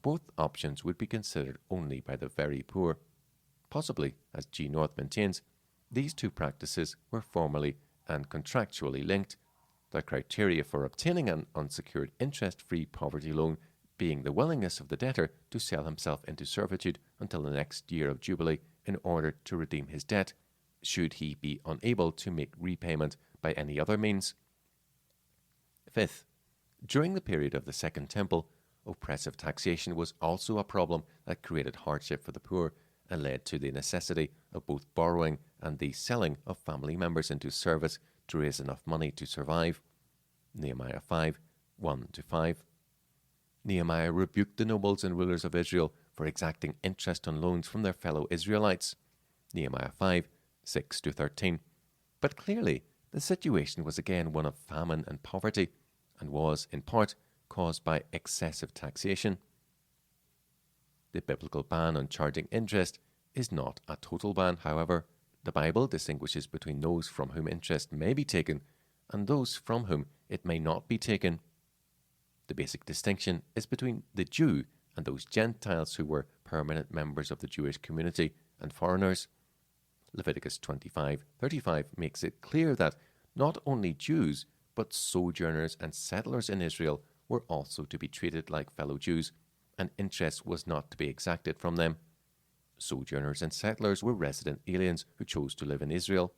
Both options would be considered only by the very poor. Possibly, as G. North maintains, these two practices were formally and contractually linked, the criteria for obtaining an unsecured interest-free poverty loan being the willingness of the debtor to sell himself into servitude until the next year of Jubilee in order to redeem his debt, should he be unable to make repayment by any other means. Fifth, during the period of the Second Temple, oppressive taxation was also a problem that created hardship for the poor and led to the necessity of both borrowing and the selling of family members into service to raise enough money to survive. Nehemiah 5, 1-5. Nehemiah rebuked the nobles and rulers of Israel for exacting interest on loans from their fellow Israelites. Nehemiah 5, 6-13. But clearly, the situation was again one of famine and poverty, and was, in part, caused by excessive taxation. The biblical ban on charging interest is not a total ban, however. The Bible distinguishes between those from whom interest may be taken and those from whom it may not be taken. The basic distinction is between the Jew and those Gentiles who were permanent members of the Jewish community and foreigners. Leviticus 25:35 makes it clear that not only Jews, but sojourners and settlers in Israel were also to be treated like fellow Jews, and interest was not to be exacted from them. Sojourners and settlers were resident aliens who chose to live in Israel.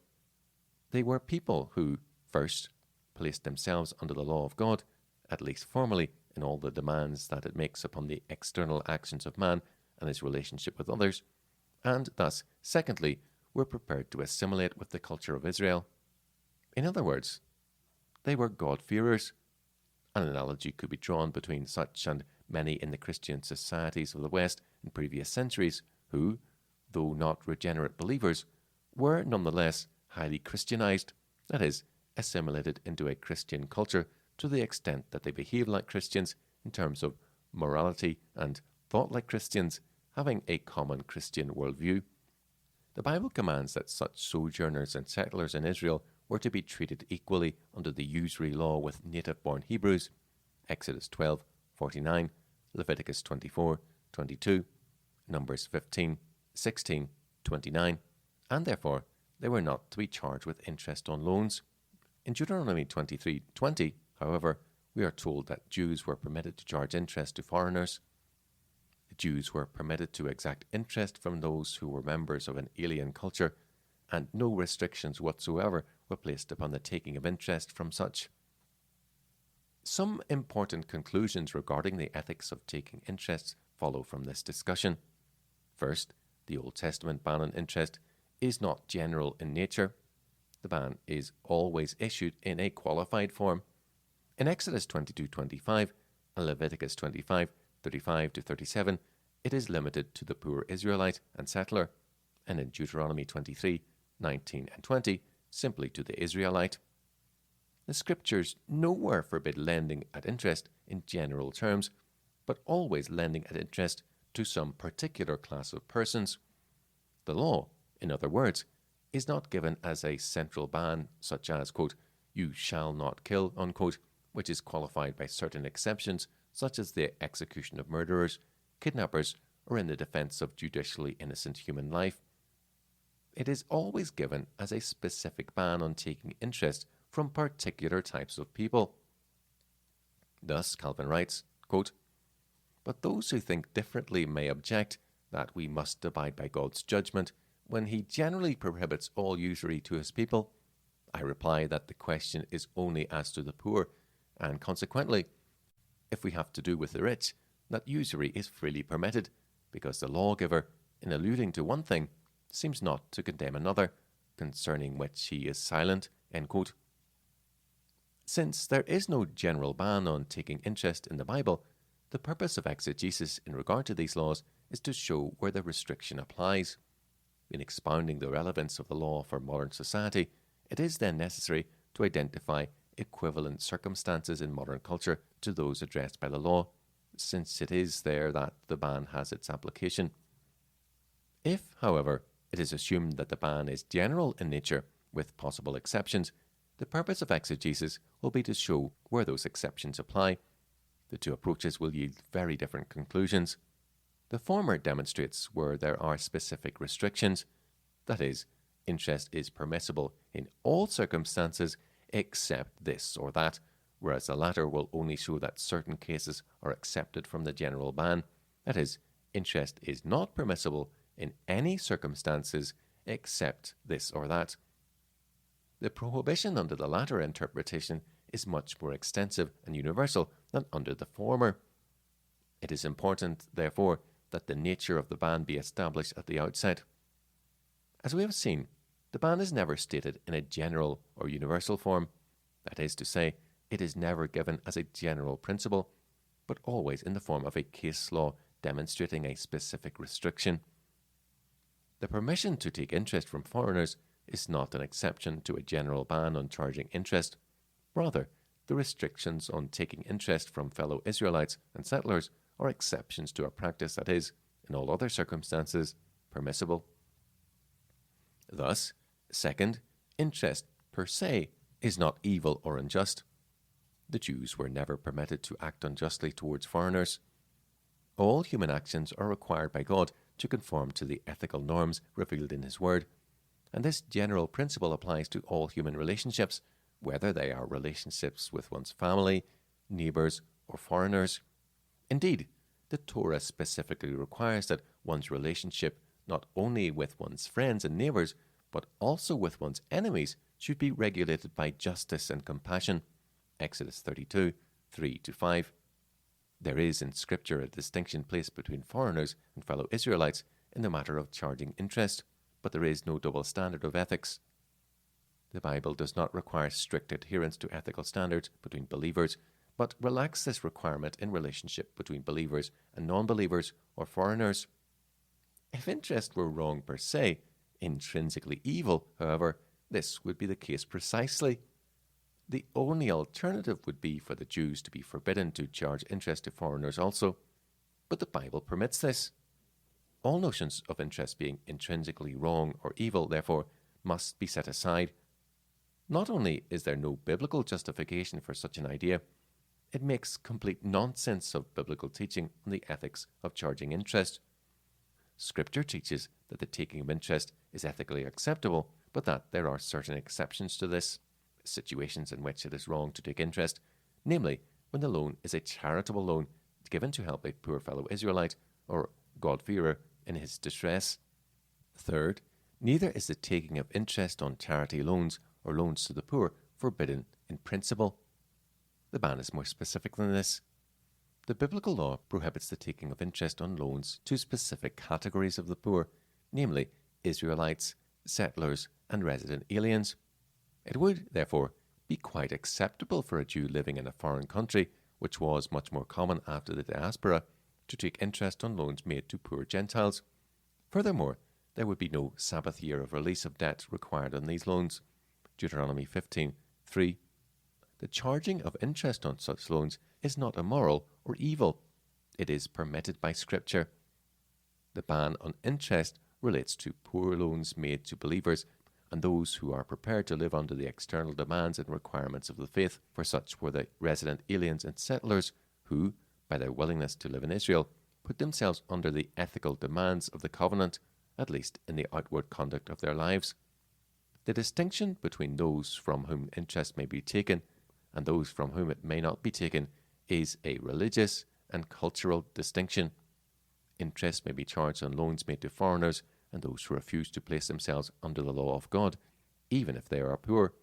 They were people who, first, placed themselves under the law of God, at least formally, in all the demands that it makes upon the external actions of man and his relationship with others, and thus, secondly, were prepared to assimilate with the culture of Israel. In other words, they were God-fearers. An analogy could be drawn between such and many in the Christian societies of the West in previous centuries who, though not regenerate believers, were nonetheless highly Christianized, that is, assimilated into a Christian culture to the extent that they behaved like Christians in terms of morality and thought like Christians, having a common Christian worldview. The Bible commands that such sojourners and settlers in Israel were to be treated equally under the usury law with native-born Hebrews, Exodus 12:49, Leviticus 24:22, Numbers 15:16-29, and therefore they were not to be charged with interest on loans. In Deuteronomy 23:20, however, we are told that Jews were permitted to charge interest to foreigners. The Jews were permitted to exact interest from those who were members of an alien culture, and no restrictions whatsoever were placed upon the taking of interest from such. Some important conclusions regarding the ethics of taking interest follow from this discussion. First, the Old Testament ban on interest is not general in nature. The ban is always issued in a qualified form. In Exodus 22:25 and Leviticus 25:35-37, it is limited to the poor Israelite and settler, and in Deuteronomy 23:19-20, simply to the Israelite. The Scriptures nowhere forbid lending at interest in general terms, but always lending at interest to some particular class of persons. The law, in other words, is not given as a central ban, such as, quote, "you shall not kill," unquote, which is qualified by certain exceptions, such as the execution of murderers, kidnappers, or in the defense of judicially innocent human life. It is always given as a specific ban on taking interest from particular types of people. Thus, Calvin writes, quote, "But those who think differently may object that we must abide by God's judgment when he generally prohibits all usury to his people. I reply that the question is only as to the poor, and consequently, if we have to do with the rich, that usury is freely permitted, because the lawgiver, in alluding to one thing, seems not to condemn another, concerning which he is silent," end quote. Since there is no general ban on taking interest in the Bible, the purpose of exegesis in regard to these laws is to show where the restriction applies. In expounding the relevance of the law for modern society, it is then necessary to identify equivalent circumstances in modern culture to those addressed by the law, since it is there that the ban has its application. If, however, it is assumed that the ban is general in nature, with possible exceptions, the purpose of exegesis will be to show where those exceptions apply. The two approaches will yield very different conclusions. The former demonstrates where there are specific restrictions, that is, interest is permissible in all circumstances except this or that, whereas the latter will only show that certain cases are excepted from the general ban, that is, interest is not permissible in any circumstances except this or that. The prohibition under the latter interpretation is much more extensive and universal than under the former. It is important, therefore, that the nature of the ban be established at the outset. As we have seen, the ban is never stated in a general or universal form. That is to say, it is never given as a general principle, but always in the form of a case law demonstrating a specific restriction. The permission to take interest from foreigners is not an exception to a general ban on charging interest. Rather, the restrictions on taking interest from fellow Israelites and settlers are exceptions to a practice that is, in all other circumstances, permissible. Thus, second, interest per se is not evil or unjust. The Jews were never permitted to act unjustly towards foreigners. All human actions are required by God to conform to the ethical norms revealed in His Word, and this general principle applies to all human relationships, whether they are relationships with one's family, neighbours, or foreigners. Indeed, the Torah specifically requires that one's relationship, not only with one's friends and neighbours, but also with one's enemies, should be regulated by justice and compassion. Exodus 32, 3-5. There is in Scripture a distinction placed between foreigners and fellow Israelites in the matter of charging interest, but there is no double standard of ethics. The Bible does not require strict adherence to ethical standards between believers, but relax this requirement in relationship between believers and non-believers or foreigners. If interest were wrong per se, intrinsically evil, however, this would be the case precisely. The only alternative would be for the Jews to be forbidden to charge interest to foreigners also, but the Bible permits this. All notions of interest being intrinsically wrong or evil, therefore, must be set aside. Not only is there no biblical justification for such an idea, it makes complete nonsense of biblical teaching on the ethics of charging interest. Scripture teaches that the taking of interest is ethically acceptable, but that there are certain exceptions to this, situations in which it is wrong to take interest, namely when the loan is a charitable loan given to help a poor fellow Israelite or God-fearer in his distress. Third, neither is the taking of interest on charity loans or loans to the poor forbidden in principle. The ban is more specific than this. The biblical law prohibits the taking of interest on loans to specific categories of the poor, namely Israelites, settlers, and resident aliens. It would, therefore, be quite acceptable for a Jew living in a foreign country, which was much more common after the diaspora, to take interest on loans made to poor Gentiles. Furthermore, there would be no Sabbath year of release of debt required on these loans. Deuteronomy 15:3. The charging of interest on such loans is not immoral or evil. It is permitted by Scripture. The ban on interest relates to poor loans made to believers and those who are prepared to live under the external demands and requirements of the faith, for such were the resident aliens and settlers who, by their willingness to live in Israel, put themselves under the ethical demands of the covenant, at least in the outward conduct of their lives. The distinction between those from whom interest may be taken and those from whom it may not be taken is a religious and cultural distinction. Interest may be charged on loans made to foreigners and those who refuse to place themselves under the law of God, even if they are poor.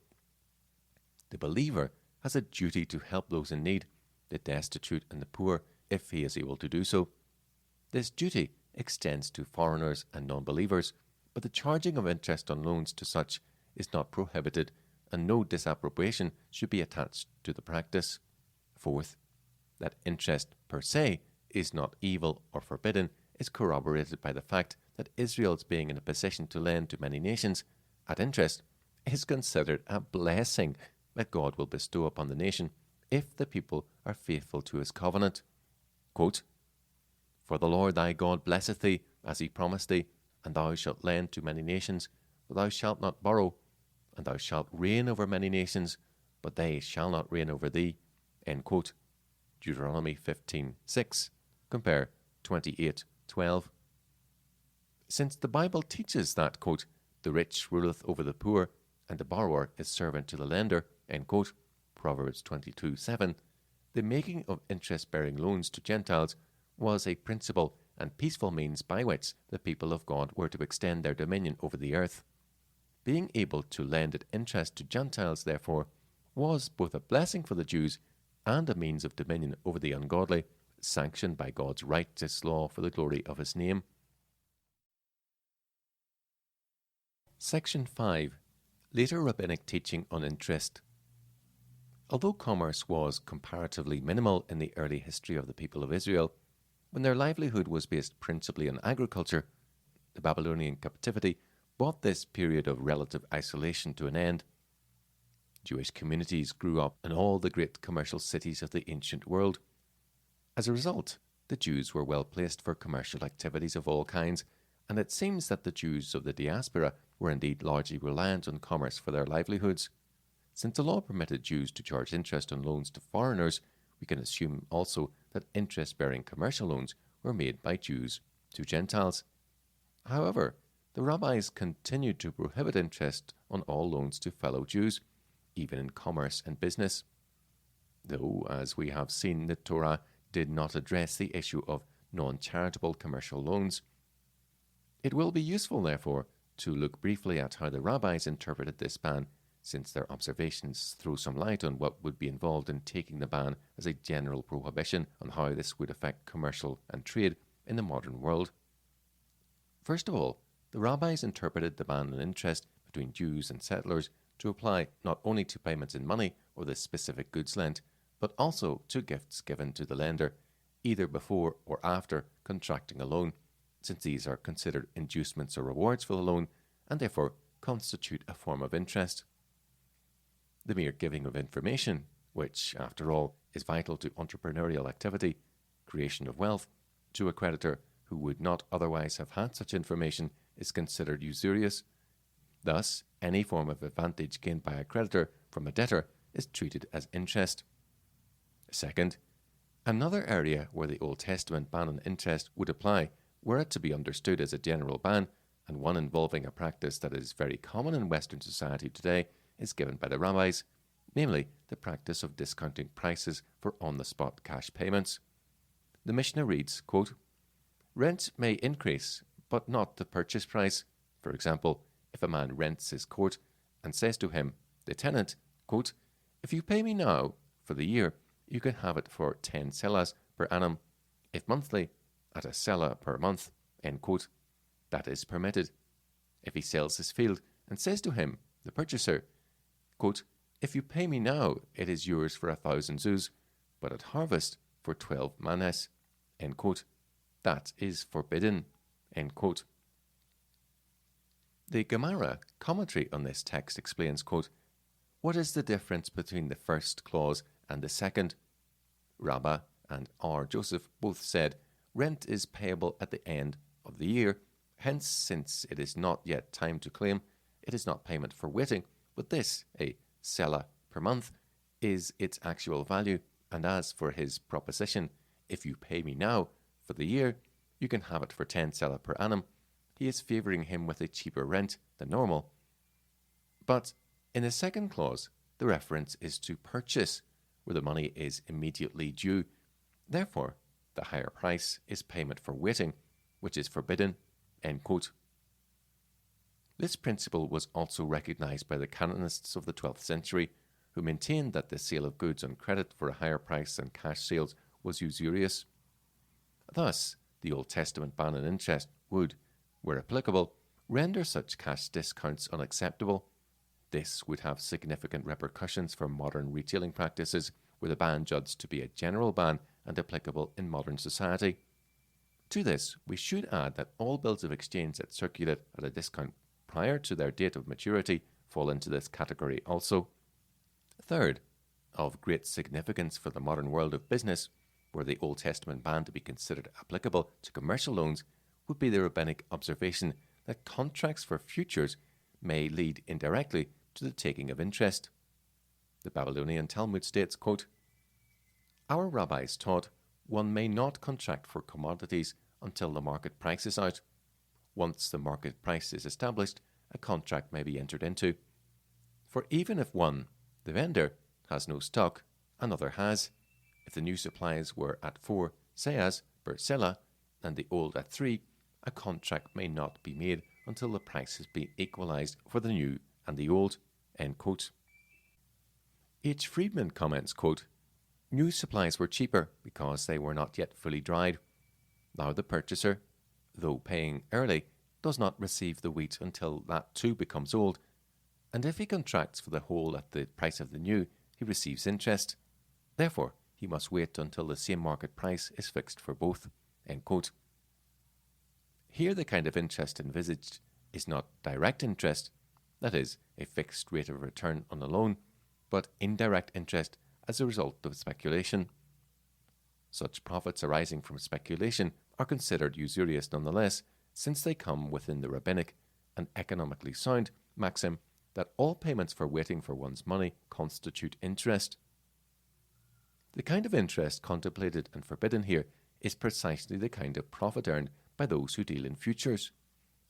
The believer has a duty to help those in need, the destitute and the poor, if he is able to do so. This duty extends to foreigners and non-believers, but the charging of interest on loans to such is not prohibited, and no disapprobation should be attached to the practice. Fourth, that interest per se is not evil or forbidden is corroborated by the fact that Israel's being in a position to lend to many nations at interest is considered a blessing that God will bestow upon the nation if the people are faithful to his covenant. Quote, "For the Lord thy God blesseth thee, as he promised thee, and thou shalt lend to many nations, but thou shalt not borrow, and thou shalt reign over many nations, but they shall not reign over thee." End quote. Deuteronomy 15:6. Compare 28:12. Since the Bible teaches that, quote, "the rich ruleth over the poor, and the borrower is servant to the lender," end quote, Proverbs 22:7, the making of interest-bearing loans to Gentiles was a principle and peaceful means by which the people of God were to extend their dominion over the earth. Being able to lend at interest to Gentiles, therefore, was both a blessing for the Jews and a means of dominion over the ungodly, sanctioned by God's righteous law for the glory of his name. Section 5. Later Rabbinic Teaching on Interest. Although commerce was comparatively minimal in the early history of the people of Israel, when their livelihood was based principally on agriculture, the Babylonian captivity brought this period of relative isolation to an end. Jewish communities grew up in all the great commercial cities of the ancient world. As a result, the Jews were well placed for commercial activities of all kinds, and it seems that the Jews of the diaspora were indeed largely reliant on commerce for their livelihoods. Since the law permitted Jews to charge interest on loans to foreigners, we can assume also that interest-bearing commercial loans were made by Jews to Gentiles. However, the rabbis continued to prohibit interest on all loans to fellow Jews, even in commerce and business. Though, as we have seen, the Torah did not address the issue of non-charitable commercial loans. It will be useful, therefore, to look briefly at how the rabbis interpreted this ban, since their observations throw some light on what would be involved in taking the ban as a general prohibition on how this would affect commercial and trade in the modern world. First of all, the rabbis interpreted the ban on interest between Jews and settlers to apply not only to payments in money or the specific goods lent, but also to gifts given to the lender, either before or after contracting a loan, since these are considered inducements or rewards for the loan and therefore constitute a form of interest. The mere giving of information, which, after all, is vital to entrepreneurial activity, creation of wealth, to a creditor who would not otherwise have had such information, is considered usurious. Thus, any form of advantage gained by a creditor from a debtor is treated as interest. Second, another area where the Old Testament ban on interest would apply, were it to be understood as a general ban, and one involving a practice that is very common in Western society today, is given by the rabbis, namely the practice of discounting prices for on-the-spot cash payments. The Mishnah reads, quote, "Rent may increase, but not the purchase price. For example, if a man rents his court and says to him, the tenant, quote, 'If you pay me now for the year, you can have it for 10 selas per annum, if monthly, at a selah per month,' end quote, that is permitted. If he sells his field and says to him, the purchaser, quote, 'If you pay me now, it is yours for 1,000 zuz, but at harvest for 12 manes,' end quote, that is forbidden," end quote. The Gemara commentary on this text explains, quote, "What is the difference between the first clause and the second? Rabbah and R. Joseph both said, rent is payable at the end of the year, hence, since it is not yet time to claim, it is not payment for waiting, but this, a selah per month, is its actual value, and as for his proposition, 'If you pay me now for the year, you can have it for 10 selah per annum,' he is favouring him with a cheaper rent than normal. But in the second clause, the reference is to purchase, where the money is immediately due. Therefore, the higher price is payment for waiting, which is forbidden," end quote. This principle was also recognized by the canonists of the 12th century, who maintained that the sale of goods on credit for a higher price than cash sales was usurious. Thus, the Old Testament ban on interest would, where applicable, render such cash discounts unacceptable. This would have significant repercussions for modern retailing practices, with the ban judged to be a general ban and applicable in modern society. To this, we should add that all bills of exchange that circulate at a discount prior to their date of maturity fall into this category also. Third, of great significance for the modern world of business, were the Old Testament ban to be considered applicable to commercial loans, would be the rabbinic observation that contracts for futures may lead indirectly to the taking of interest. The Babylonian Talmud states, quote, "Our rabbis taught one may not contract for commodities until the market price is out. Once the market price is established, a contract may be entered into. For even if one, the vendor, has no stock, another has. If the new supplies were at 4 seahs per selah and the old at 3, a contract may not be made until the price has been equalized for the new and the old," end quote. H. Friedman comments, quote, "New supplies were cheaper because they were not yet fully dried. Now the purchaser, though paying early, does not receive the wheat until that too becomes old, and if he contracts for the whole at the price of the new, he receives interest. Therefore, he must wait until the same market price is fixed for both." End quote. Here the kind of interest envisaged is not direct interest, that is, a fixed rate of return on a loan, but indirect interest as a result of speculation. Such profits arising from speculation are considered usurious nonetheless, since they come within the rabbinic and economically sound maxim that all payments for waiting for one's money constitute interest. The kind of interest contemplated and forbidden here is precisely the kind of profit earned by those who deal in futures.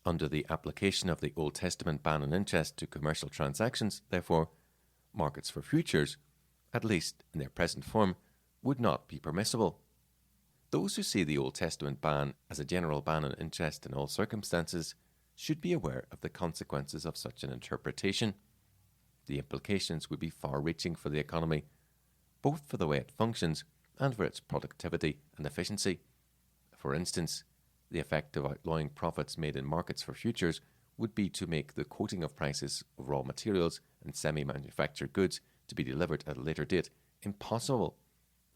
Under the application of the Old Testament ban on interest to commercial transactions, therefore, markets for futures, at least in their present form, would not be permissible. Those who see the Old Testament ban as a general ban on interest in all circumstances should be aware of the consequences of such an interpretation. The implications would be far-reaching for the economy, both for the way it functions and for its productivity and efficiency. For instance, the effect of outlawing profits made in markets for futures would be to make the quoting of prices of raw materials and semi-manufactured goods to be delivered at a later date impossible,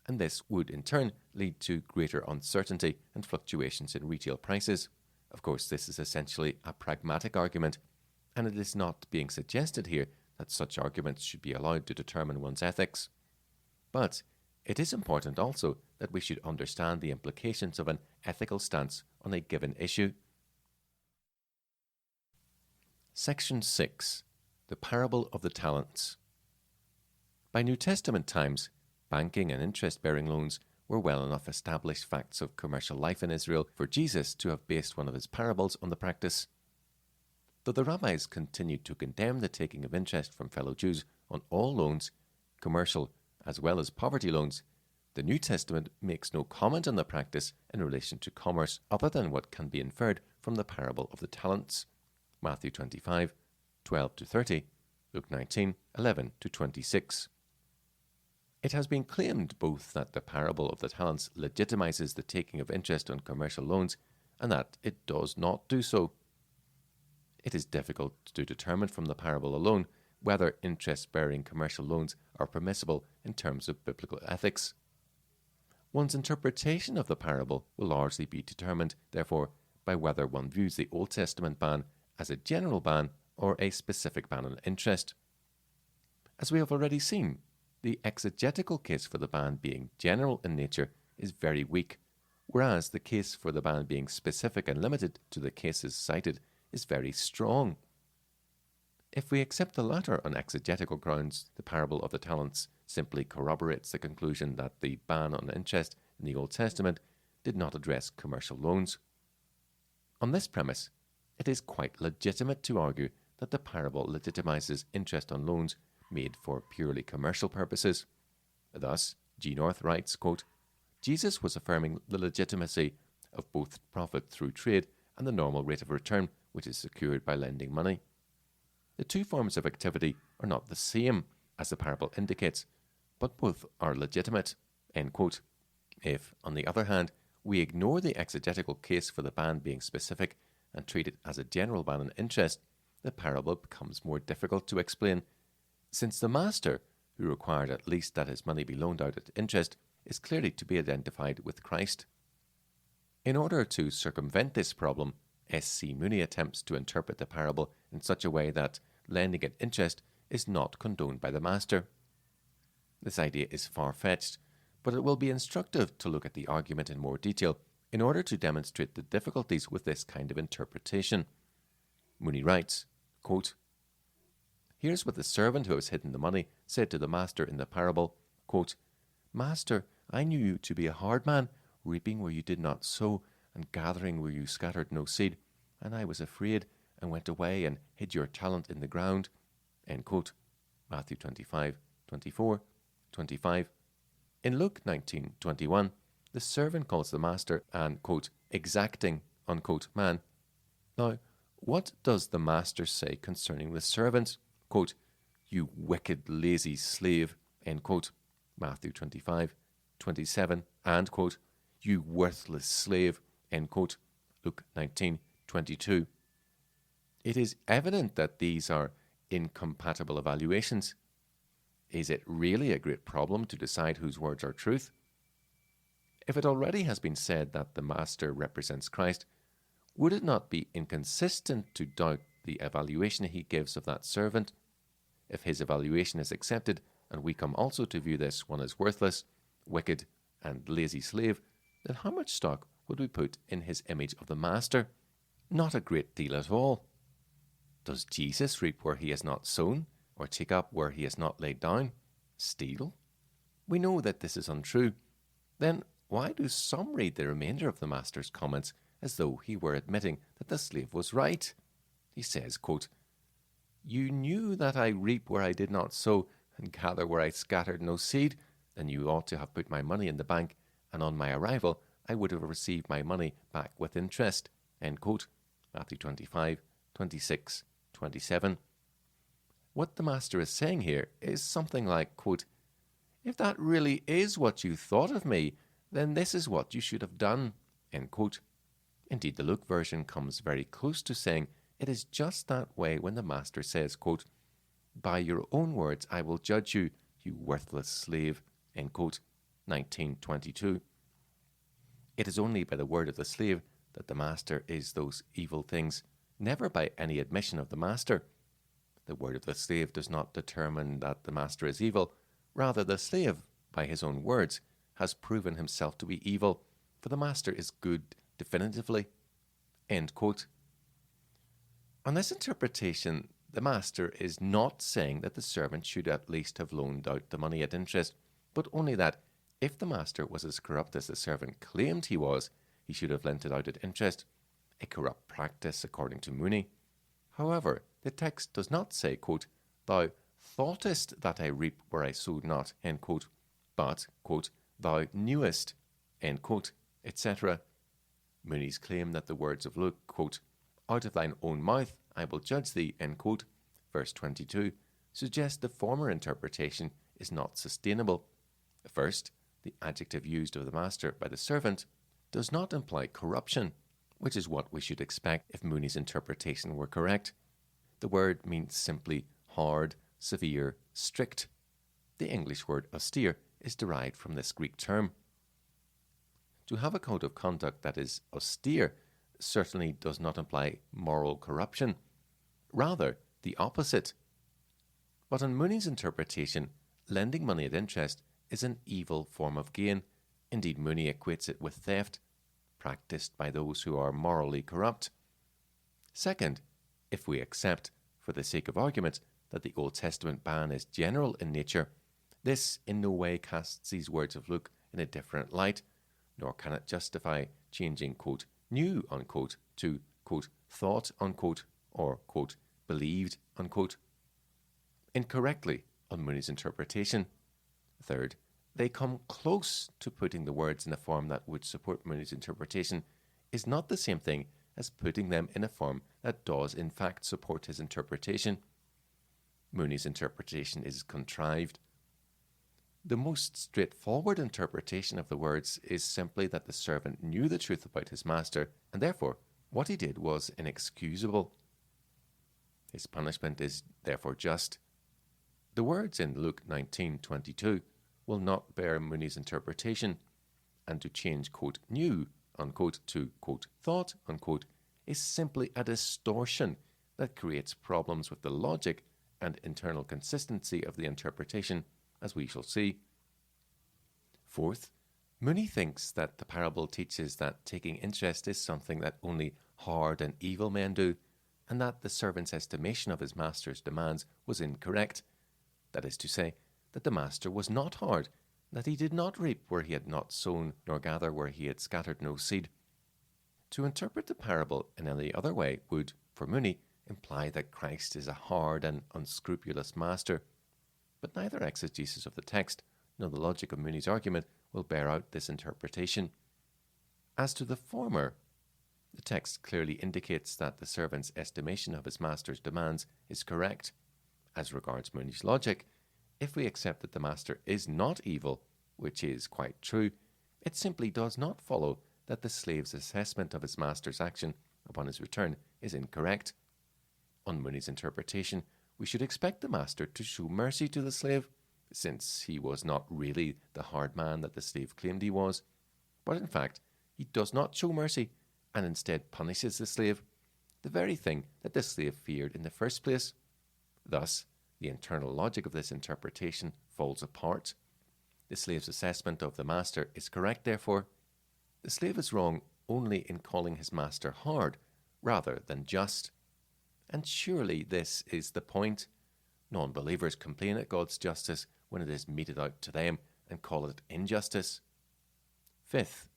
and this would in turn lead to greater uncertainty and fluctuations in retail prices. Of course, this is essentially a pragmatic argument, and it is not being suggested here that such arguments should be allowed to determine one's ethics. But it is important also that we should understand the implications of an ethical stance on a given issue. Section 6. The Parable of the Talents. By New Testament times, banking and interest-bearing loans were well enough established facts of commercial life in Israel for Jesus to have based one of his parables on the practice. Though the rabbis continued to condemn the taking of interest from fellow Jews on all loans, commercial as well as poverty loans, the New Testament makes no comment on the practice in relation to commerce other than what can be inferred from the parable of the talents. Matthew 25, 12-30, Luke 19, 11-26. It has been claimed both that the parable of the talents legitimizes the taking of interest on commercial loans and that it does not do so. It is difficult to determine from the parable alone whether interest-bearing commercial loans are permissible in terms of biblical ethics. One's interpretation of the parable will largely be determined, therefore, by whether one views the Old Testament ban as a general ban or a specific ban on interest. As we have already seen, the exegetical case for the ban being general in nature is very weak, whereas the case for the ban being specific and limited to the cases cited is very strong. If we accept the latter on exegetical grounds, the parable of the talents simply corroborates the conclusion that the ban on interest in the Old Testament did not address commercial loans. On this premise, it is quite legitimate to argue that the parable legitimizes interest on loans made for purely commercial purposes. Thus, G. North writes, quote, Jesus was affirming the legitimacy of both profit through trade and the normal rate of return which is secured by lending money. The two forms of activity are not the same, as the parable indicates, but both are legitimate. End quote. If, on the other hand, we ignore the exegetical case for the ban being specific and treat it as a general ban on interest, the parable becomes more difficult to explain, since the master, who required at least that his money be loaned out at interest, is clearly to be identified with Christ. In order to circumvent this problem, S.C. Mooney attempts to interpret the parable in such a way that lending at interest is not condoned by the master. This idea is far-fetched, but it will be instructive to look at the argument in more detail in order to demonstrate the difficulties with this kind of interpretation. Mooney writes, quote, Here's what the servant who has hidden the money said to the master in the parable, quote, Master, I knew you to be a hard man, reaping where you did not sow, and gathering where you scattered no seed, and I was afraid, and went away and hid your talent in the ground. End quote. Matthew 25, 24, 25. In Luke 19, 21, the servant calls the master an, quote, exacting, unquote, man. Now, what does the master say concerning the servant? Quote, you wicked, lazy slave, end quote. Matthew 25, 27, and, quote, you worthless slave, end quote. Luke 19, 22. It is evident that these are incompatible evaluations. Is it really a great problem to decide whose words are truth? If it already has been said that the master represents Christ, would it not be inconsistent to doubt the evaluation he gives of that servant? If his evaluation is accepted, and we come also to view this one as worthless, wicked, and lazy slave, then how much stock would we put in his image of the master? Not a great deal at all. Does Jesus reap where he has not sown, or take up where he has not laid down? Steal? We know that this is untrue. Then why do some read the remainder of the master's comments as though he were admitting that the slave was right? He says, quote, "You knew that I reap where I did not sow, and gather where I scattered no seed. Then you ought to have put my money in the bank, and on my arrival I would have received my money back with interest." End quote. Matthew 25, 26, 27. What the master is saying here is something like, quote, "If that really is what you thought of me, then this is what you should have done." End quote. Indeed, the Luke version comes very close to saying it is just that way when the master says, quote, "By your own words I will judge you, you worthless slave." End quote. 19:22. It is only by the word of the slave that the master is those evil things, never by any admission of the master. The word of the slave does not determine that the master is evil. Rather, the slave, by his own words, has proven himself to be evil, for the master is good definitively. End quote. On this interpretation, the master is not saying that the servant should at least have loaned out the money at interest, but only that if the master was as corrupt as the servant claimed he was, he should have lent it out at interest, a corrupt practice according to Mooney. However, the text does not say, quote, "Thou thoughtest that I reap where I sowed not," end quote, but, quote, "Thou knewest," end quote, etc. Mooney's claim that the words of Luke, quote, "Out of thine own mouth I will judge thee," end quote, verse 22, suggest the former interpretation is not sustainable. First, the adjective used of the master by the servant does not imply corruption, which is what we should expect if Mooney's interpretation were correct. The word means simply hard, severe, strict. The English word austere is derived from this Greek term. To have a code of conduct that is austere certainly does not imply moral corruption. Rather, the opposite. But in Mooney's interpretation, lending money at interest is an evil form of gain. Indeed, Mooney equates it with theft, practiced by those who are morally corrupt. Second, if we accept, for the sake of argument, that the Old Testament ban is general in nature, this in no way casts these words of Luke in a different light, nor can it justify changing, quote, "knew," unquote, to, quote, "thought," unquote, or, quote, "believed," unquote, incorrectly on Mooney's interpretation. Third, they come close to putting the words in a form that would support Mooney's interpretation is not the same thing as putting them in a form that does in fact support his interpretation. Mooney's interpretation is contrived. The most straightforward interpretation of the words is simply that the servant knew the truth about his master, and therefore what he did was inexcusable. His punishment is therefore just. The words in Luke 19:22 will not bear Mooney's interpretation, and to change, quote, "knew," unquote, to, quote, "thought," unquote, is simply a distortion that creates problems with the logic and internal consistency of the interpretation, as we shall see. Fourth, Mooney thinks that the parable teaches that taking interest is something that only hard and evil men do, and that the servant's estimation of his master's demands was incorrect. That is to say, that the master was not hard, that he did not reap where he had not sown, nor gather where he had scattered no seed. To interpret the parable in any other way would, for Mooney, imply that Christ is a hard and unscrupulous master. But neither exegesis of the text nor the logic of Mooney's argument will bear out this interpretation. As to the former, the text clearly indicates that the servant's estimation of his master's demands is correct. As regards Mooney's logic, if we accept that the master is not evil, which is quite true, it simply does not follow that the slave's assessment of his master's action upon his return is incorrect. On Mooney's interpretation, we should expect the master to show mercy to the slave, since he was not really the hard man that the slave claimed he was, but in fact he does not show mercy and instead punishes the slave, the very thing that the slave feared in the first place. Thus, the internal logic of this interpretation falls apart. The slave's assessment of the master is correct, therefore. The slave is wrong only in calling his master hard rather than just. And surely this is the point. Non-believers complain at God's justice when it is meted out to them and call it injustice. Fifth,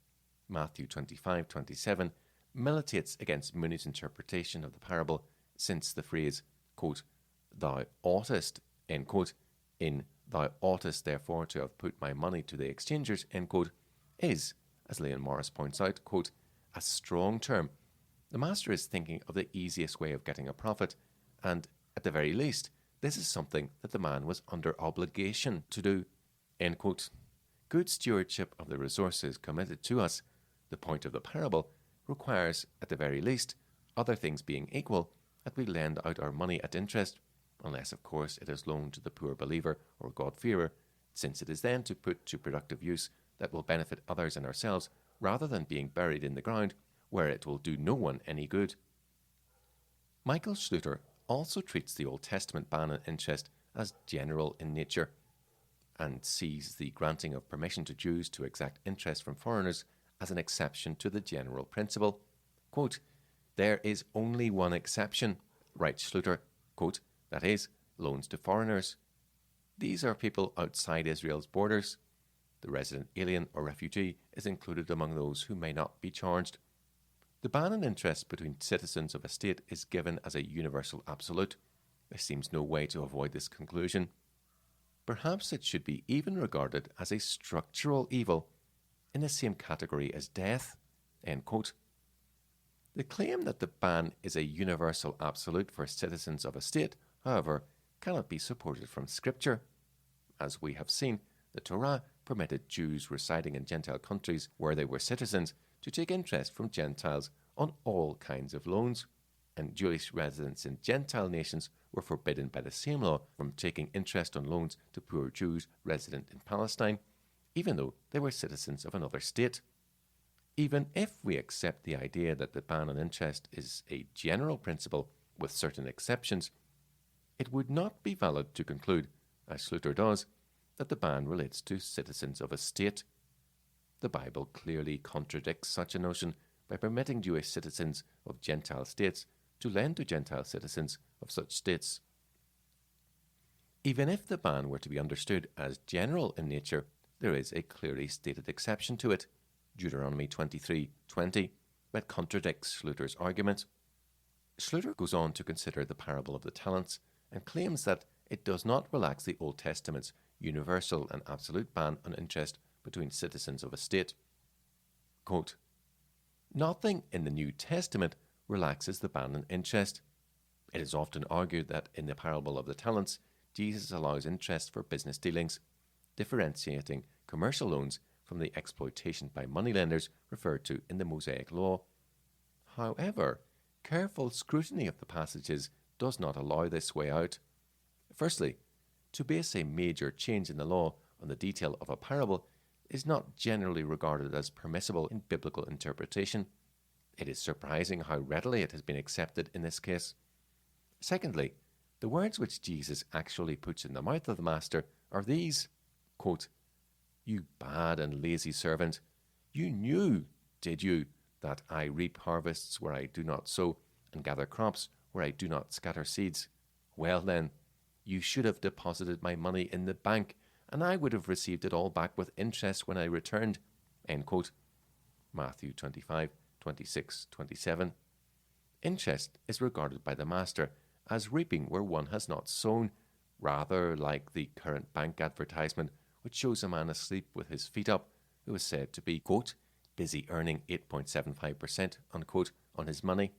Matthew 25:27 militates against Mooney's interpretation of the parable, since the phrase, quote, "thou oughtest," end quote, in "thou oughtest therefore to have put my money to the exchangers," end quote, is, as Leon Morris points out, quote, "a strong term." The master is thinking of the easiest way of getting a profit, and at the very least, this is something that the man was under obligation to do, end quote. Good stewardship of the resources committed to us, the point of the parable, requires, at the very least, other things being equal, that we lend out our money at interest, unless of course it is loaned to the poor believer or God-fearer, since it is then to put to productive use that will benefit others and ourselves, rather than being buried in the ground, where it will do no one any good. Michael Schluter also treats the Old Testament ban on interest as general in nature, and sees the granting of permission to Jews to exact interest from foreigners as an exception to the general principle. Quote, "There is only one exception," writes Schluter, quote, "that is, loans to foreigners. These are people outside Israel's borders. The resident alien or refugee is included among those who may not be charged. The ban on interest between citizens of a state is given as a universal absolute. There seems no way to avoid this conclusion. Perhaps it should be even regarded as a structural evil, in the same category as death," end quote. The claim that the ban is a universal absolute for citizens of a state, however, cannot be supported from Scripture. As we have seen, the Torah permitted Jews residing in Gentile countries where they were citizens to take interest from Gentiles on all kinds of loans, and Jewish residents in Gentile nations were forbidden by the same law from taking interest on loans to poor Jews resident in Palestine, even though they were citizens of another state. Even if we accept the idea that the ban on interest is a general principle with certain exceptions, it would not be valid to conclude, as Schluter does, that the ban relates to citizens of a state. The Bible clearly contradicts such a notion by permitting Jewish citizens of Gentile states to lend to Gentile citizens of such states. Even if the ban were to be understood as general in nature, there is a clearly stated exception to it, Deuteronomy 23:20, that contradicts Schluter's argument. Schluter goes on to consider the parable of the talents and claims that it does not relax the Old Testament's universal and absolute ban on interest between citizens of a state. Quote, "Nothing in the New Testament relaxes the ban on interest. It is often argued that in the parable of the talents, Jesus allows interest for business dealings, differentiating commercial loans from the exploitation by moneylenders referred to in the Mosaic Law. However, careful scrutiny of the passages does not allow this way out. Firstly, to base a major change in the law on the detail of a parable is not generally regarded as permissible in biblical interpretation. It is surprising how readily it has been accepted in this case. Secondly, the words which Jesus actually puts in the mouth of the master are these, quote, "You bad and lazy servant, you knew, did you, that I reap harvests where I do not sow and gather crops where I do not scatter seeds? Well then, you should have deposited my money in the bank, and I would have received it all back with interest when I returned," end quote. Matthew 25:26-27. Interest is regarded by the master as reaping where one has not sown, rather like the current bank advertisement which shows a man asleep with his feet up, who is said to be, quote, "busy earning 8.75%, unquote, on his money."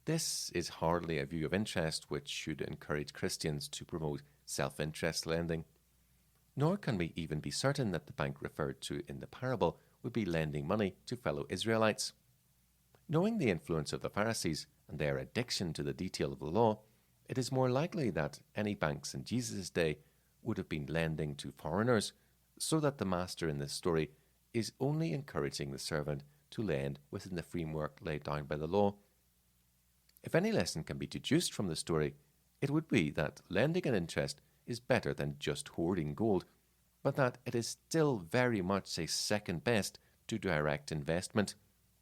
This is hardly a view of interest which should encourage Christians to promote self-interest lending. Nor can we even be certain that the bank referred to in the parable would be lending money to fellow Israelites. Knowing the influence of the Pharisees and their addiction to the detail of the law, it is more likely that any banks in Jesus' day would have been lending to foreigners, so that the master in this story is only encouraging the servant to lend within the framework laid down by the law. If any lesson can be deduced from the story, it would be that lending at interest is better than just hoarding gold, but that it is still very much a second best to direct investment.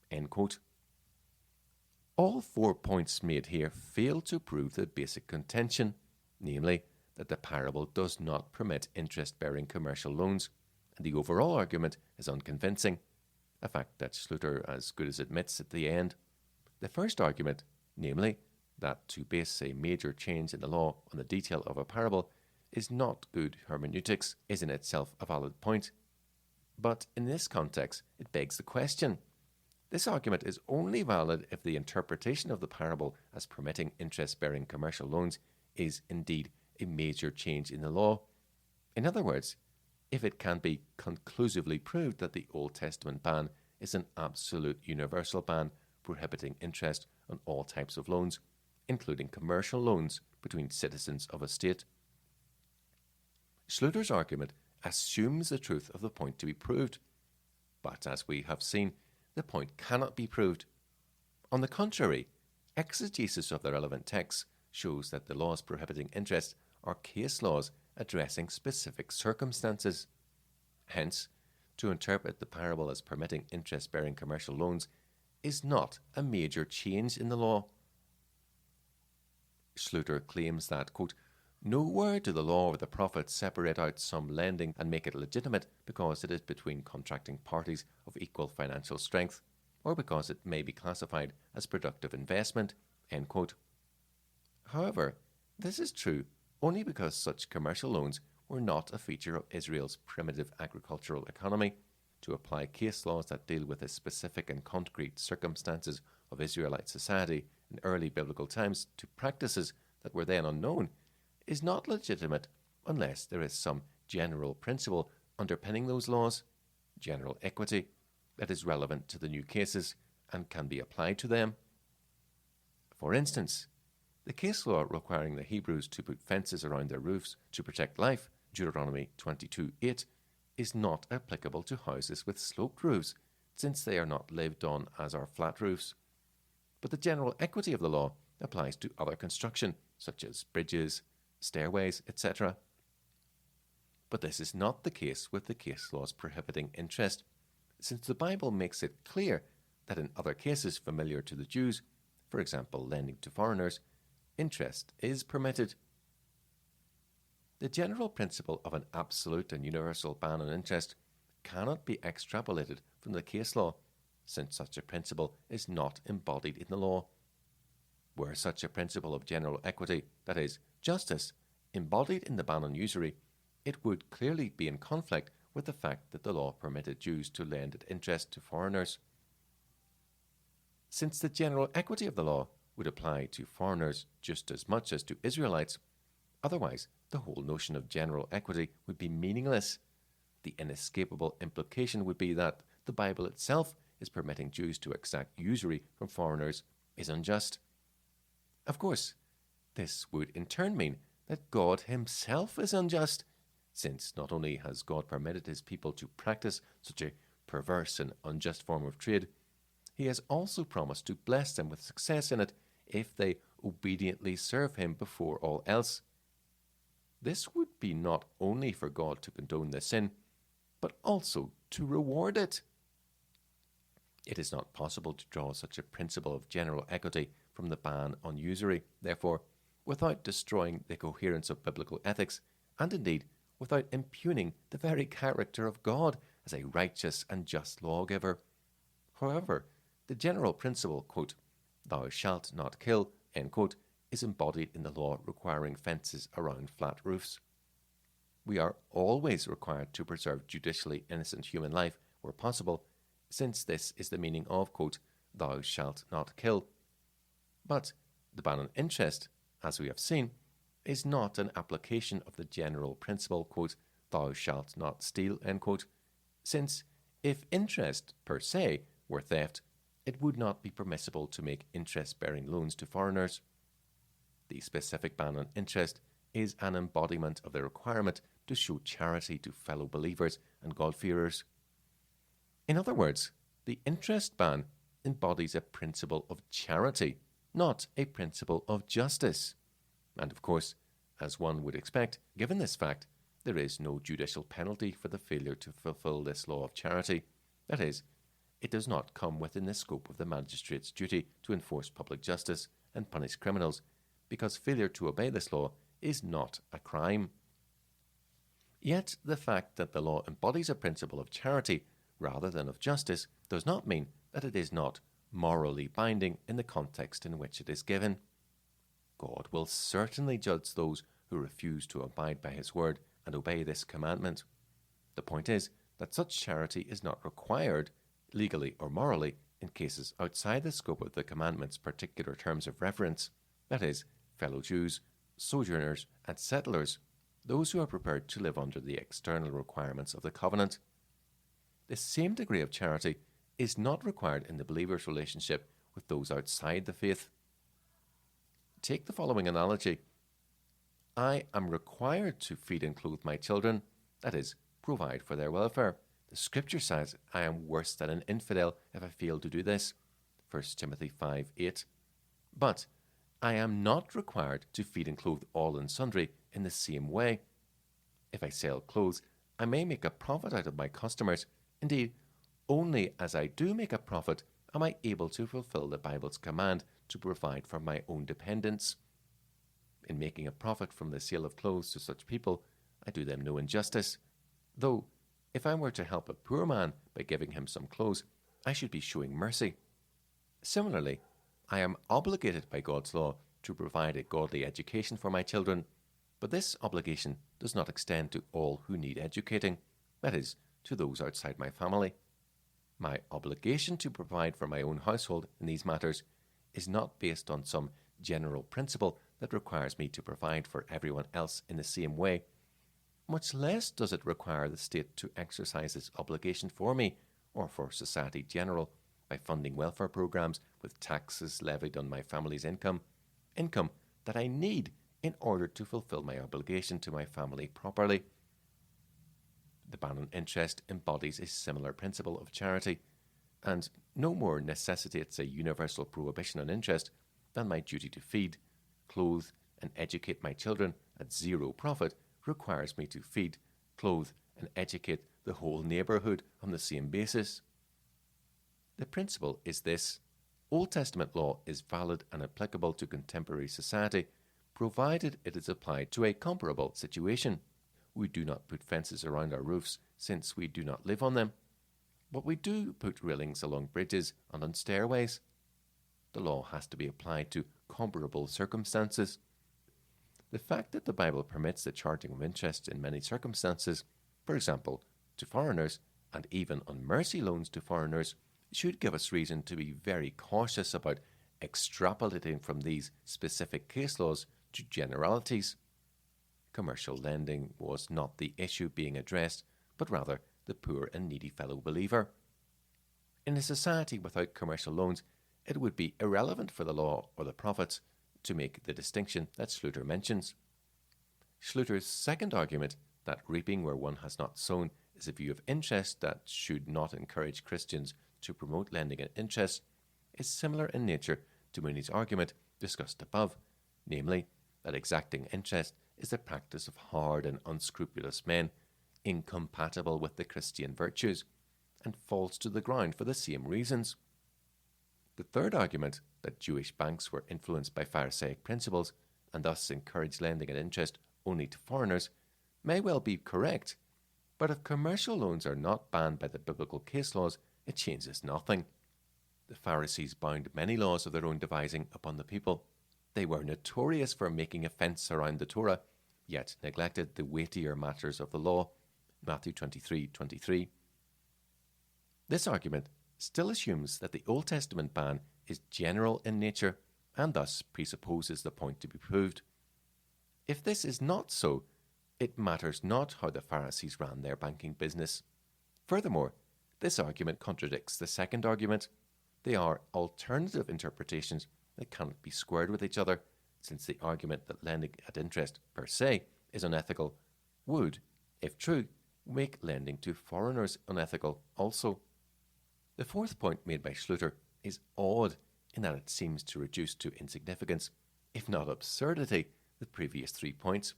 End quote. All 4 points made here fail to prove the basic contention, namely that the parable does not permit interest-bearing commercial loans, and the overall argument is unconvincing, a fact that Schluter as good as admits at the end. The first argument, namely that to base a major change in the law on the detail of a parable is not good hermeneutics, is in itself a valid point. But in this context, it begs the question. This argument is only valid if the interpretation of the parable as permitting interest-bearing commercial loans is indeed a major change in the law. In other words, if it can be conclusively proved that the Old Testament ban is an absolute universal ban prohibiting interest on all types of loans, including commercial loans between citizens of a state. Schluter's argument assumes the truth of the point to be proved, but as we have seen, the point cannot be proved. On the contrary, exegesis of the relevant texts shows that the laws prohibiting interest are case laws addressing specific circumstances. Hence, to interpret the parable as permitting interest-bearing commercial loans is not a major change in the law. Schluter claims that, quote, nowhere do the law or the prophets separate out some lending and make it legitimate because it is between contracting parties of equal financial strength, or because it may be classified as productive investment, end quote. However, this is true only because such commercial loans were not a feature of Israel's primitive agricultural economy. To apply case laws that deal with the specific and concrete circumstances of Israelite society in early biblical times to practices that were then unknown is not legitimate unless there is some general principle underpinning those laws, general equity, that is relevant to the new cases and can be applied to them. For instance, the case law requiring the Hebrews to put fences around their roofs to protect life, Deuteronomy 22:8, is not applicable to houses with sloped roofs, since they are not lived on as are flat roofs. But the general equity of the law applies to other construction, such as bridges, stairways, etc. But this is not the case with the case laws prohibiting interest, since the Bible makes it clear that in other cases familiar to the Jews, for example lending to foreigners, interest is permitted. The general principle of an absolute and universal ban on interest cannot be extrapolated from the case law, since such a principle is not embodied in the law. Were such a principle of general equity, that is, justice, embodied in the ban on usury, it would clearly be in conflict with the fact that the law permitted Jews to lend at interest to foreigners. Since the general equity of the law would apply to foreigners just as much as to Israelites, otherwise the whole notion of general equity would be meaningless. The inescapable implication would be that the Bible itself is permitting Jews to exact usury from foreigners is unjust. Of course, this would in turn mean that God himself is unjust, since not only has God permitted his people to practice such a perverse and unjust form of trade, he has also promised to bless them with success in it if they obediently serve him before all else. This would be not only for God to condone the sin, but also to reward it. It is not possible to draw such a principle of general equity from the ban on usury, therefore, without destroying the coherence of biblical ethics, and indeed without impugning the very character of God as a righteous and just lawgiver. However, the general principle, quote, thou shalt not kill, end quote, is embodied in the law requiring fences around flat roofs. We are always required to preserve judicially innocent human life where possible, since this is the meaning of, quote, thou shalt not kill. But the ban on interest, as we have seen, is not an application of the general principle, quote, thou shalt not steal, end quote, since if interest per se were theft, it would not be permissible to make interest-bearing loans to foreigners. The specific ban on interest is an embodiment of the requirement to show charity to fellow believers and God-fearers. In other words, the interest ban embodies a principle of charity, not a principle of justice. And of course, as one would expect, given this fact, there is no judicial penalty for the failure to fulfill this law of charity. That is, it does not come within the scope of the magistrate's duty to enforce public justice and punish criminals, because failure to obey this law is not a crime. Yet the fact that the law embodies a principle of charity rather than of justice does not mean that it is not morally binding in the context in which it is given. God will certainly judge those who refuse to abide by his word and obey this commandment. The point is that such charity is not required, legally or morally, in cases outside the scope of the commandment's particular terms of reference, that is, fellow Jews, sojourners, and settlers, those who are prepared to live under the external requirements of the covenant. The same degree of charity is not required in the believer's relationship with those outside the faith. Take the following analogy. I am required to feed and clothe my children, that is, provide for their welfare. The scripture says I am worse than an infidel if I fail to do this, 1 Timothy 5:8. But I am not required to feed and clothe all and sundry in the same way. If I sell clothes, I may make a profit out of my customers. Indeed, only as I do make a profit am I able to fulfill the Bible's command to provide for my own dependence. In making a profit from the sale of clothes to such people, I do them no injustice, though if I were to help a poor man by giving him some clothes, I should be showing mercy. Similarly, I am obligated by God's law to provide a godly education for my children, but this obligation does not extend to all who need educating, that is, to those outside my family. My obligation to provide for my own household in these matters is not based on some general principle that requires me to provide for everyone else in the same way. Much less does it require the state to exercise its obligation for me or for society general by funding welfare programs with taxes levied on my family's income that I need in order to fulfill my obligation to my family properly. The ban on interest embodies a similar principle of charity, and no more necessitates a universal prohibition on interest than my duty to feed, clothe, and educate my children at zero profit requires me to feed, clothe, and educate the whole neighbourhood on the same basis. The principle is this: Old Testament law is valid and applicable to contemporary society, provided it is applied to a comparable situation. We do not put fences around our roofs, since we do not live on them, but we do put railings along bridges and on stairways. The law has to be applied to comparable circumstances. The fact that the Bible permits the charging of interest in many circumstances, for example, to foreigners, and even on mercy loans to foreigners, should give us reason to be very cautious about extrapolating from these specific case laws to generalities. Commercial lending was not the issue being addressed, but rather the poor and needy fellow believer. In a society without commercial loans, it would be irrelevant for the law or the prophets to make the distinction that Schluter mentions. Schluter's second argument, that reaping where one has not sown, is a view of interest that should not encourage Christians to promote lending at interest, is similar in nature to Mooney's argument discussed above, namely that exacting interest is the practice of hard and unscrupulous men, incompatible with the Christian virtues, and falls to the ground for the same reasons. The third argument, that Jewish banks were influenced by Pharisaic principles and thus encouraged lending at interest only to foreigners, may well be correct, but if commercial loans are not banned by the biblical case laws, it changes nothing. The Pharisees bound many laws of their own devising upon the people. They were notorious for making a fence around the Torah, yet neglected the weightier matters of the law, Matthew 23:23. This argument still assumes that the Old Testament ban is general in nature and thus presupposes the point to be proved. If this is not so, it matters not how the Pharisees ran their banking business. Furthermore, this argument contradicts the second argument. They are alternative interpretations that cannot be squared with each other, since the argument that lending at interest per se is unethical would, if true, make lending to foreigners unethical also. The fourth point made by Schluter is odd in that it seems to reduce to insignificance, if not absurdity, the previous 3 points.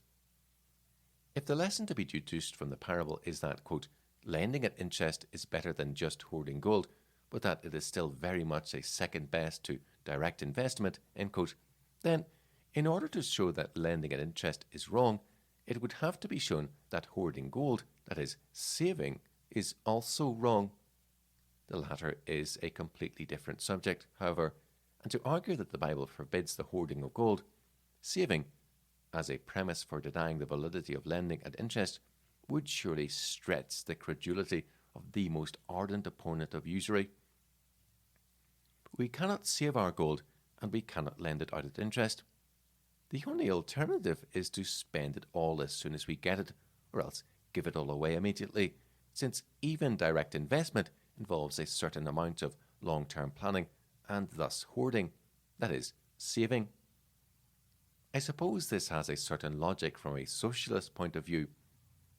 If the lesson to be deduced from the parable is that, quote, lending at interest is better than just hoarding gold, but that it is still very much a second best to direct investment, end quote, then in order to show that lending at interest is wrong, it would have to be shown that hoarding gold, that is, saving, is also wrong. The latter is a completely different subject, however, and to argue that the Bible forbids the hoarding of gold, saving, as a premise for denying the validity of lending at interest, would surely stretch the credulity of the most ardent opponent of usury. We cannot save our gold, and we cannot lend it out at interest. The only alternative is to spend it all as soon as we get it, or else give it all away immediately, since even direct investment involves a certain amount of long-term planning and thus hoarding, that is, saving. I suppose this has a certain logic from a socialist point of view,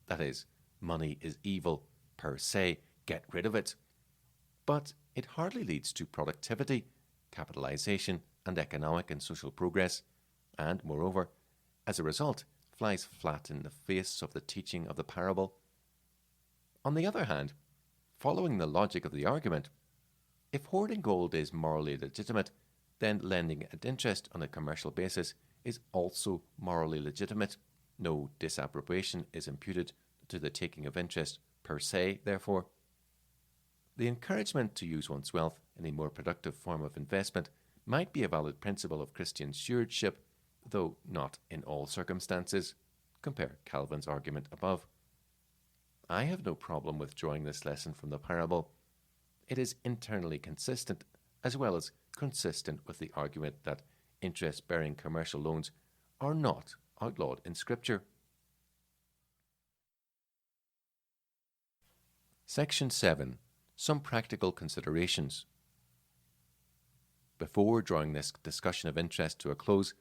that is, money is evil per se, get rid of it. But it hardly leads to productivity, capitalization, and economic and social progress, and, moreover, as a result, flies flat in the face of the teaching of the parable. On the other hand, following the logic of the argument, if hoarding gold is morally legitimate, then lending at interest on a commercial basis is also morally legitimate. No disapprobation is imputed to the taking of interest per se, therefore. The encouragement to use one's wealth in a more productive form of investment might be a valid principle of Christian stewardship, though not in all circumstances. Compare Calvin's argument above. I have no problem with drawing this lesson from the parable. It is internally consistent, as well as consistent with the argument that interest-bearing commercial loans are not outlawed in Scripture. Section 7. Some practical considerations. Before drawing this discussion of interest to a close,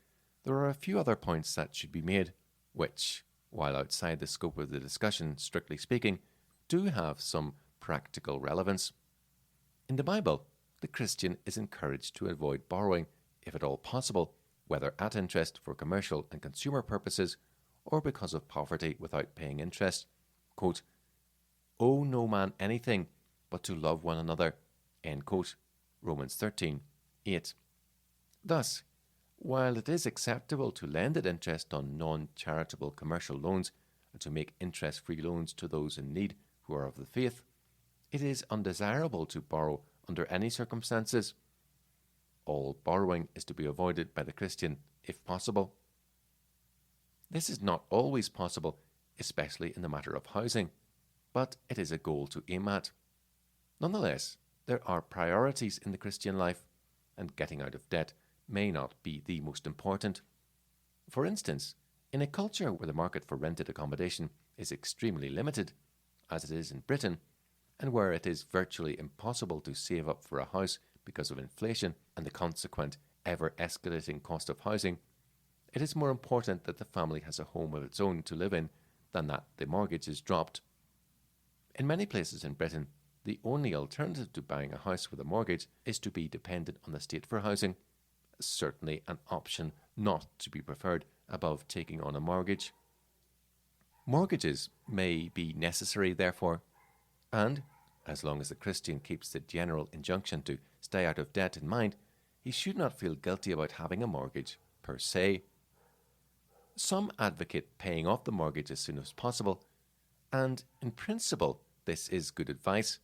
there are a few other points that should be made, which, while outside the scope of the discussion, strictly speaking, do have some practical relevance. In the Bible, the Christian is encouraged to avoid borrowing, if at all possible, whether at interest for commercial and consumer purposes or because of poverty without paying interest. Quote, owe no man anything but to love one another, end quote. Romans 13:8. Thus, while it is acceptable to lend at interest on non-charitable commercial loans and to make interest-free loans to those in need who are of the faith, it is undesirable to borrow under any circumstances. All borrowing is to be avoided by the Christian, if possible. This is not always possible, especially in the matter of housing, but it is a goal to aim at. Nonetheless, there are priorities in the Christian life, and getting out of debt may not be the most important. For instance, in a culture where the market for rented accommodation is extremely limited, as it is in Britain, and where it is virtually impossible to save up for a house because of inflation and the consequent ever-escalating cost of housing, it is more important that the family has a home of its own to live in than that the mortgage is dropped. In many places in Britain, the only alternative to buying a house with a mortgage is to be dependent on the state for housing, certainly an option not to be preferred above taking on a mortgage. Mortgages may be necessary, therefore, and, as long as the Christian keeps the general injunction to stay out of debt in mind, he should not feel guilty about having a mortgage, per se. Some advocate paying off the mortgage as soon as possible, and in principle this is good advice,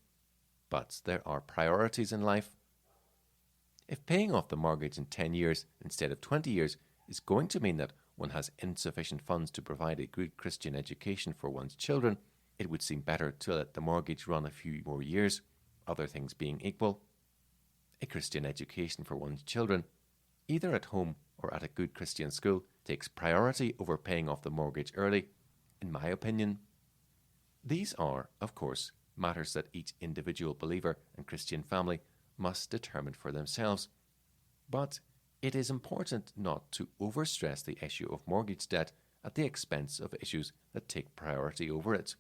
but there are priorities in life. If paying off the mortgage in 10 years instead of 20 years is going to mean that one has insufficient funds to provide a good Christian education for one's children, it would seem better to let the mortgage run a few more years, other things being equal. A Christian education for one's children, either at home or at a good Christian school, takes priority over paying off the mortgage early, in my opinion. These are, of course, matters that each individual believer and Christian family must determine for themselves. But it is important not to overstress the issue of mortgage debt at the expense of issues that take priority over it.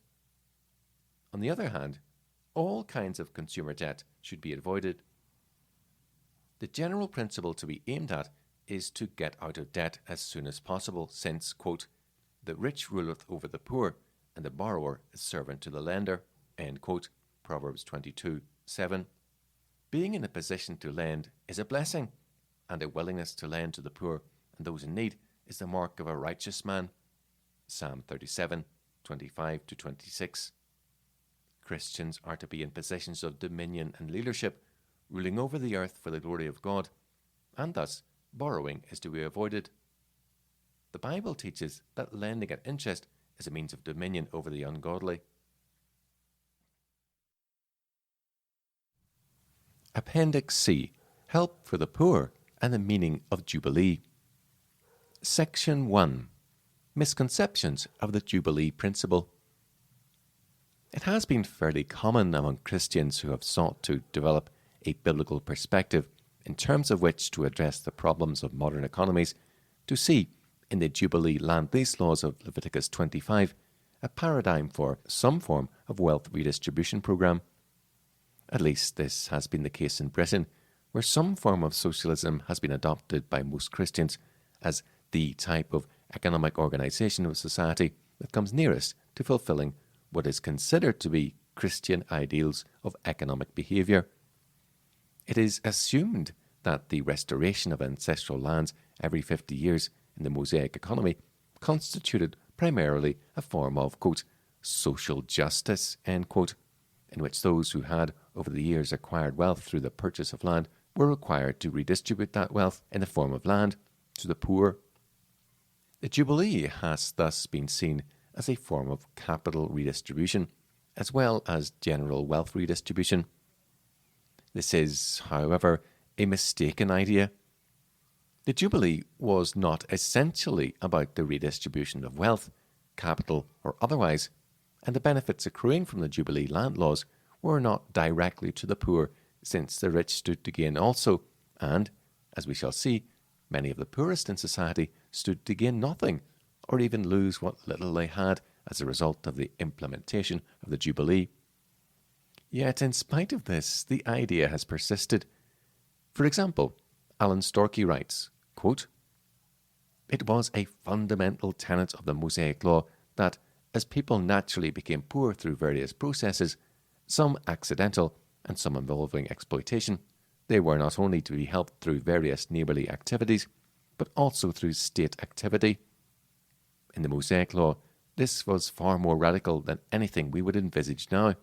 On the other hand, all kinds of consumer debt should be avoided. The general principle to be aimed at is to get out of debt as soon as possible, since, quote, the rich ruleth over the poor, and the borrower is servant to the lender, end quote, Proverbs 22:7. Being in a position to lend is a blessing, and a willingness to lend to the poor and those in need is the mark of a righteous man, Psalm 37:25-26. Christians are to be in positions of dominion and leadership, ruling over the earth for the glory of God, and thus borrowing is to be avoided. The Bible teaches that lending at interest is a means of dominion over the ungodly. Appendix C. Help for the poor and the meaning of Jubilee. Section 1. Misconceptions of the Jubilee principle. It has been fairly common among Christians who have sought to develop a biblical perspective in terms of which to address the problems of modern economies to see in the Jubilee land lease laws of Leviticus 25 a paradigm for some form of wealth redistribution program. At least this has been the case in Britain, where some form of socialism has been adopted by most Christians as the type of economic organization of society that comes nearest to fulfilling what is considered to be Christian ideals of economic behavior. It is assumed that the restoration of ancestral lands every 50 years in the Mosaic economy constituted primarily a form of, quote, social justice, end quote, in which those who had over the years acquired wealth through the purchase of land were required to redistribute that wealth in the form of land to the poor. The Jubilee has thus been seen as a form of capital redistribution as well as general wealth redistribution. This is, however, a mistaken idea. The Jubilee was not essentially about the redistribution of wealth, capital or otherwise, and the benefits accruing from the Jubilee land laws were not directly to the poor, since the rich stood to gain also, and, as we shall see, many of the poorest in society stood to gain nothing, or even lose what little they had as a result of the implementation of the Jubilee. Yet, in spite of this, the idea has persisted. For example, Alan Storkey writes, quote, it was a fundamental tenet of the Mosaic law that, as people naturally became poor through various processes, some accidental and some involving exploitation, they were not only to be helped through various neighbourly activities, but also through state activity. In the Mosaic law, this was far more radical than anything we would envisage now.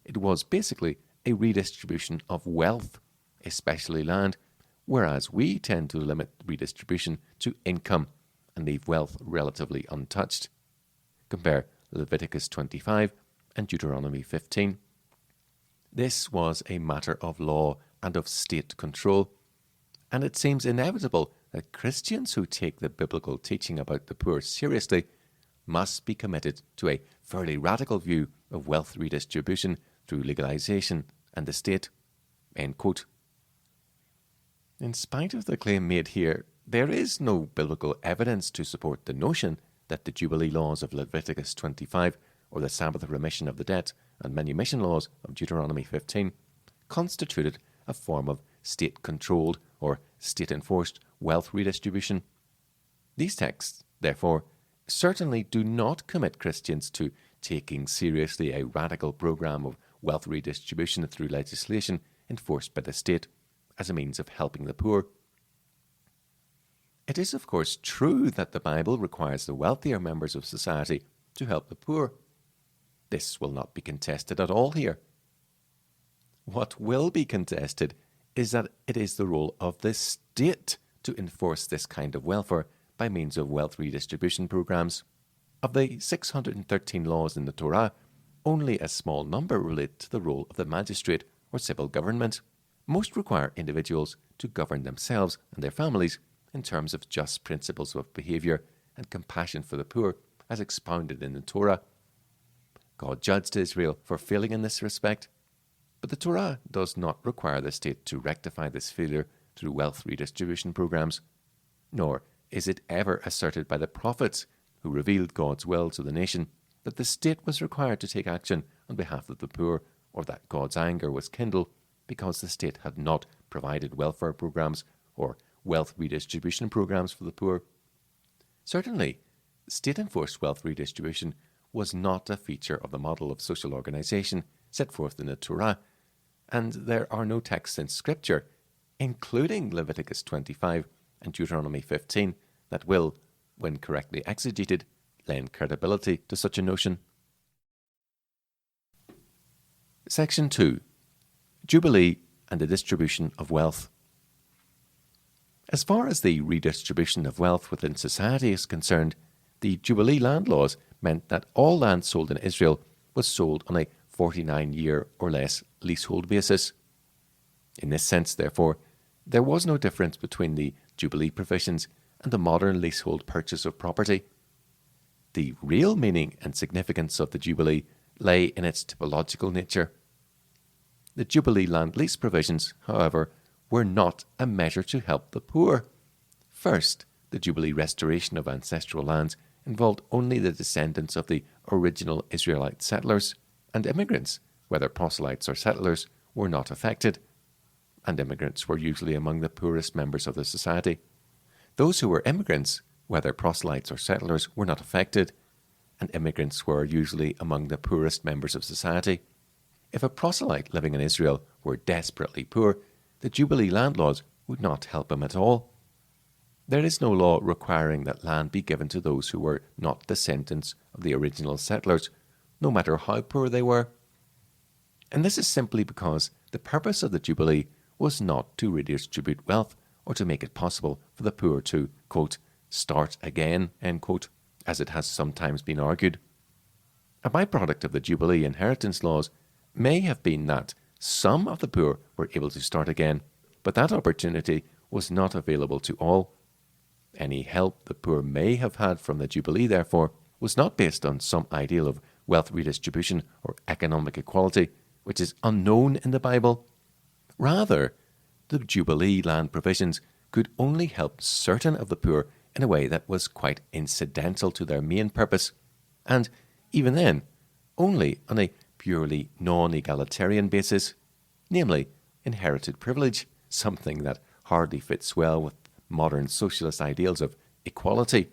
It was basically a redistribution of wealth, especially land, whereas we tend to limit redistribution to income and leave wealth relatively untouched. Compare Leviticus 25 and Deuteronomy 15. This was a matter of law and of state control, and it seems inevitable that Christians who take the biblical teaching about the poor seriously must be committed to a fairly radical view of wealth redistribution through legalization and the state, end quote. In spite of the claim made here, there is no biblical evidence to support the notion that the Jubilee laws of Leviticus 25 or the Sabbath remission of the debt and manumission laws of Deuteronomy 15 constituted a form of state-controlled or state-enforced wealth redistribution. These texts, therefore, certainly do not commit Christians to taking seriously a radical program of wealth redistribution through legislation enforced by the state as a means of helping the poor. It is, of course, true that the Bible requires the wealthier members of society to help the poor. This will not be contested at all here. What will be contested is that it is the role of the state to enforce this kind of welfare by means of wealth redistribution programs. Of the 613 laws in the Torah, only a small number relate to the role of the magistrate or civil government. Most require individuals to govern themselves and their families in terms of just principles of behavior and compassion for the poor as expounded in the Torah. God judged Israel for failing in this respect, but the Torah does not require the state to rectify this failure through wealth redistribution programs, nor is it ever asserted by the prophets who revealed God's will to the nation that the state was required to take action on behalf of the poor, or that God's anger was kindled because the state had not provided welfare programs or wealth redistribution programs for the poor. Certainly, state-enforced wealth redistribution was not a feature of the model of social organization set forth in the Torah, and there are no texts in Scripture, including Leviticus 25 and Deuteronomy 15, that will, when correctly exegeted, lend credibility to such a notion. Section 2. Jubilee and the distribution of wealth. As far as the redistribution of wealth within society is concerned, the Jubilee land laws meant that all land sold in Israel was sold on a 49-year or less leasehold basis. In this sense, therefore, there was no difference between the Jubilee provisions and the modern leasehold purchase of property. The real meaning and significance of the Jubilee lay in its typological nature. The Jubilee land lease provisions, however, were not a measure to help the poor. First, the Jubilee restoration of ancestral lands involved only the descendants of the original Israelite settlers, and immigrants, whether proselytes or settlers, were not affected, and immigrants were usually among the poorest members of the society. Those who were immigrants, whether proselytes or settlers, were not affected, and immigrants were usually among the poorest members of society. If a proselyte living in Israel were desperately poor, the Jubilee land laws would not help him at all. There is no law requiring that land be given to those who were not descendants of the original settlers, no matter how poor they were. And this is simply because the purpose of the Jubilee was not to redistribute wealth or to make it possible for the poor to, quote, start again, end quote, as it has sometimes been argued. A byproduct of the Jubilee inheritance laws may have been that some of the poor were able to start again, but that opportunity was not available to all. Any help the poor may have had from the Jubilee, therefore, was not based on some ideal of wealth redistribution or economic equality, which is unknown in the Bible. Rather, the Jubilee land provisions could only help certain of the poor in a way that was quite incidental to their main purpose, and even then, only on a purely non-egalitarian basis, namely inherited privilege, something that hardly fits well with modern socialist ideals of equality,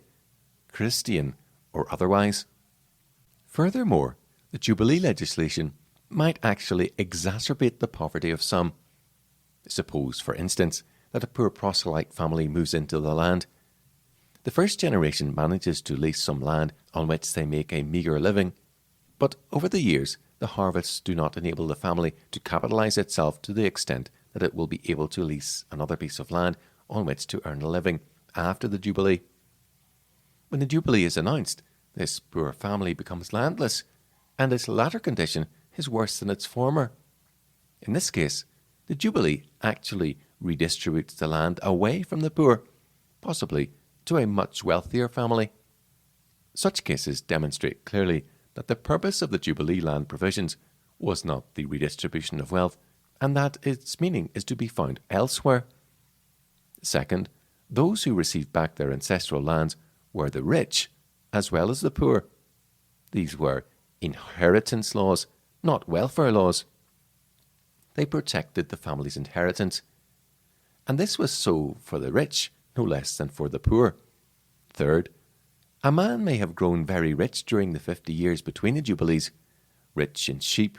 Christian or otherwise. Furthermore, the Jubilee legislation might actually exacerbate the poverty of some. Suppose, for instance, that a poor proselyte family moves into the land. The first generation manages to lease some land on which they make a meagre living, but over the years the harvests do not enable the family to capitalize itself to the extent that it will be able to lease another piece of land on which to earn a living after the Jubilee. When the Jubilee is announced, this poor family becomes landless, and its latter condition is worse than its former. In this case, the Jubilee actually redistributes the land away from the poor, possibly to a much wealthier family. Such cases demonstrate clearly that the purpose of the Jubilee land provisions was not the redistribution of wealth, and that its meaning is to be found elsewhere. Second, those who received back their ancestral lands were the rich as well as the poor. These were inheritance laws, not welfare laws. They protected the family's inheritance, and this was so for the rich no less than for the poor. Third, a man may have grown very rich during the 50 years between the Jubilees, rich in sheep,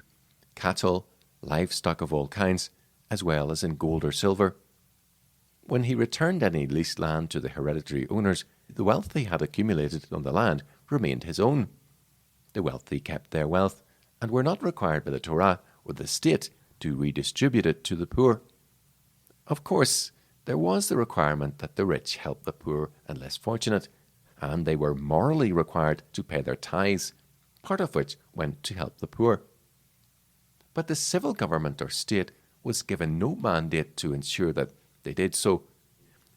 cattle, livestock of all kinds, as well as in gold or silver. When he returned any leased land to the hereditary owners, the wealth he had accumulated on the land remained his own. The wealthy kept their wealth and were not required by the Torah or the state to redistribute it to the poor. Of course, there was the requirement that the rich help the poor and less fortunate, and they were morally required to pay their tithes, part of which went to help the poor. But the civil government or state was given no mandate to ensure that they did so.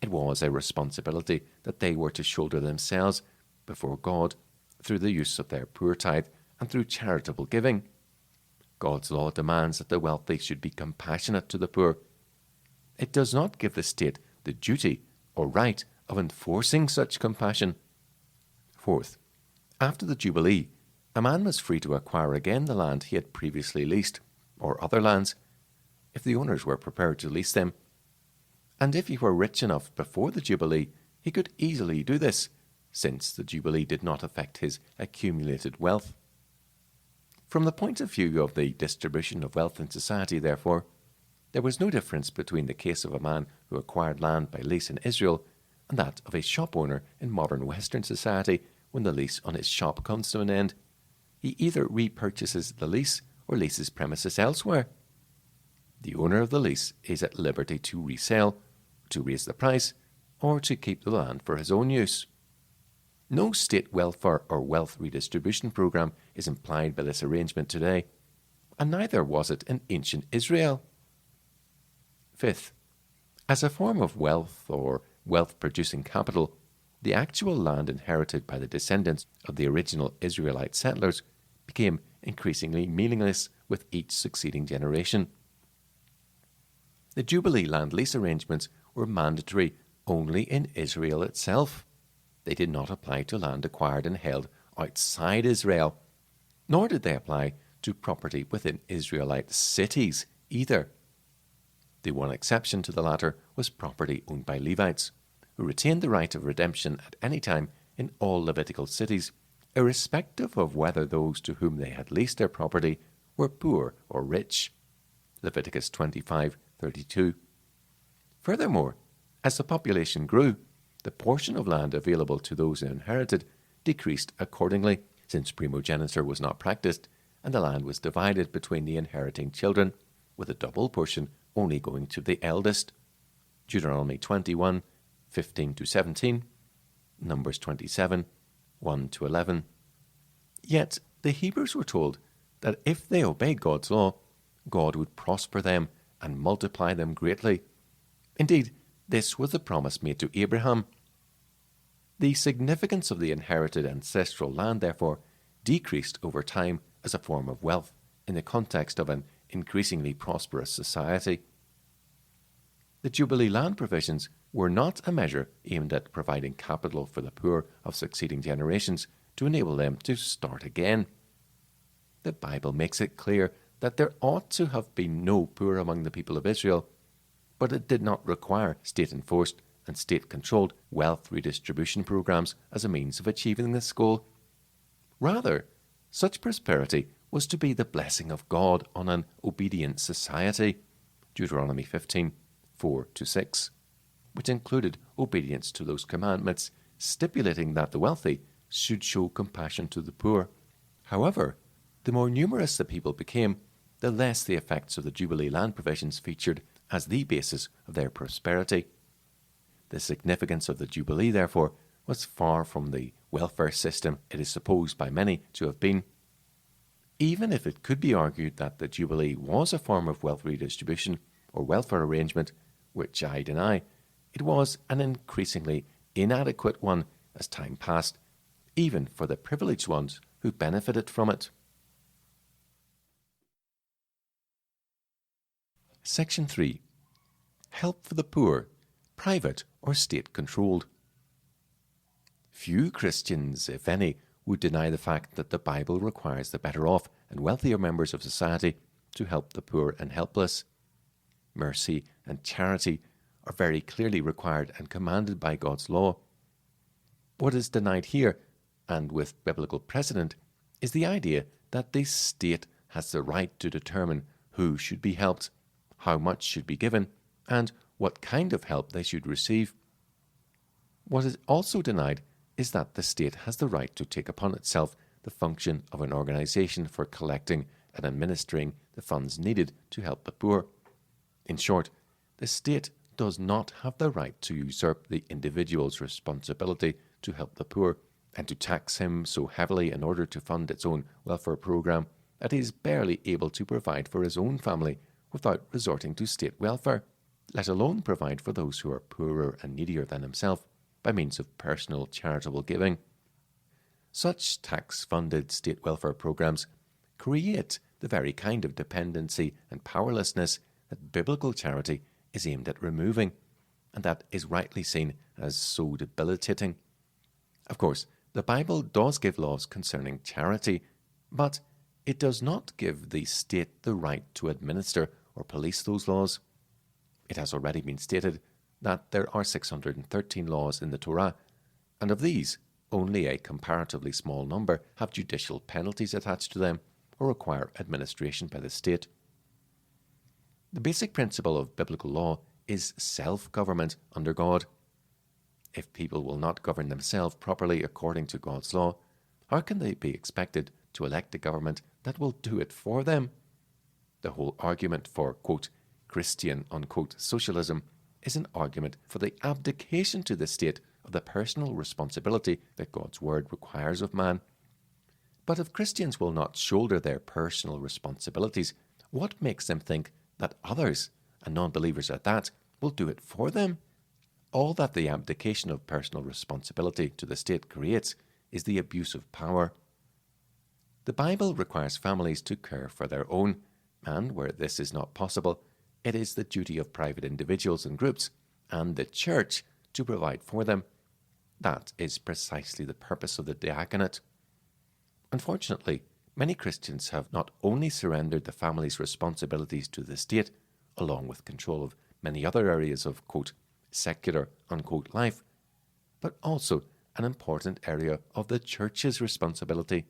It was a responsibility that they were to shoulder themselves before God through the use of their poor tithe and through charitable giving. God's law demands that the wealthy should be compassionate to the poor. it does not give the state the duty or right of enforcing such compassion. Fourth, after the Jubilee, a man was free to acquire again the land he had previously leased, or other lands, if the owners were prepared to lease them. And if he were rich enough before the Jubilee, he could easily do this, since the Jubilee did not affect his accumulated wealth. From the point of view of the distribution of wealth in society, therefore, there was no difference between the case of a man who acquired land by lease in Israel and that of a shop owner in modern Western society when the lease on his shop comes to an end. He either repurchases the lease or leases premises elsewhere. The owner of the lease is at liberty to resell, to raise the price, or to keep the land for his own use. No state welfare or wealth redistribution program is implied by this arrangement today, and neither was it in ancient Israel. Fifth, as a form of wealth or wealth-producing capital, the actual land inherited by the descendants of the original Israelite settlers became increasingly meaningless with each succeeding generation. The Jubilee land lease arrangements were mandatory only in Israel itself. They did not apply to land acquired and held outside Israel, nor did they apply to property within Israelite cities either. The one exception to the latter was property owned by Levites, who retained the right of redemption at any time in all Levitical cities, irrespective of whether those to whom they had leased their property were poor or rich. Leviticus 25:32. Furthermore, as the population grew, the portion of land available to those who inherited decreased accordingly, since primogeniture was not practiced, and the land was divided between the inheriting children, with a double portion only going to the eldest. Deuteronomy 21:15-17, Numbers 27:1-11. Yet the Hebrews were told that if they obeyed God's law, God would prosper them and multiply them greatly. Indeed, this was the promise made to Abraham. The significance of the inherited ancestral land, therefore, decreased over time as a form of wealth in the context of an increasingly prosperous society. The Jubilee land provisions were not a measure aimed at providing capital for the poor of succeeding generations to enable them to start again. The Bible makes it clear that there ought to have been no poor among the people of Israel, but it did not require state-enforced and state-controlled wealth redistribution programs as a means of achieving this goal. Rather, such prosperity was to be the blessing of God on an obedient society, Deuteronomy 15:4-6, which included obedience to those commandments, stipulating that the wealthy should show compassion to the poor. However, the more numerous the people became, the less the effects of the Jubilee land provisions featured as the basis of their prosperity. The significance of the Jubilee, therefore, was far from the welfare system it is supposed by many to have been. Even if it could be argued that the Jubilee was a form of wealth redistribution or welfare arrangement, which I deny, it was an increasingly inadequate one as time passed, even for the privileged ones who benefited from it. Section 3. Help for the poor, private or state-controlled. Few Christians, if any, would deny the fact that the Bible requires the better off and wealthier members of society to help the poor and helpless. Mercy and charity are very clearly required and commanded by God's law. What is denied here, and with biblical precedent, is the idea that the state has the right to determine who should be helped, how much should be given, and what kind of help they should receive. What is also denied is that the state has the right to take upon itself the function of an organization for collecting and administering the funds needed to help the poor. In short, the state does not have the right to usurp the individual's responsibility to help the poor and to tax him so heavily in order to fund its own welfare program that he is barely able to provide for his own family without resorting to state welfare, let alone provide for those who are poorer and needier than himself by means of personal charitable giving. Such tax-funded state welfare programs create the very kind of dependency and powerlessness that biblical charity is aimed at removing, and that is rightly seen as so debilitating. Of course, the Bible does give laws concerning charity, but it does not give the state the right to administer or police those laws. It has already been stated that there are 613 laws in the Torah, and of these, only a comparatively small number have judicial penalties attached to them or require administration by the state. The basic principle of biblical law is self-government under God. If people will not govern themselves properly according to God's law, how can they be expected to elect a government that will do it for them? The whole argument for, quote, Christian, unquote, socialism is an argument for the abdication to the state of the personal responsibility that God's word requires of man. But if Christians will not shoulder their personal responsibilities, what makes them think that others, and non-believers at that, will do it for them? All that the abdication of personal responsibility to the state creates is the abuse of power. The Bible requires families to care for their own, and where this is not possible, it is the duty of private individuals and groups, and the church, to provide for them. That is precisely the purpose of the diaconate. Unfortunately, many Christians have not only surrendered the family's responsibilities to the state, along with control of many other areas of, quote, secular, unquote, life, but also an important area of the church's responsibility.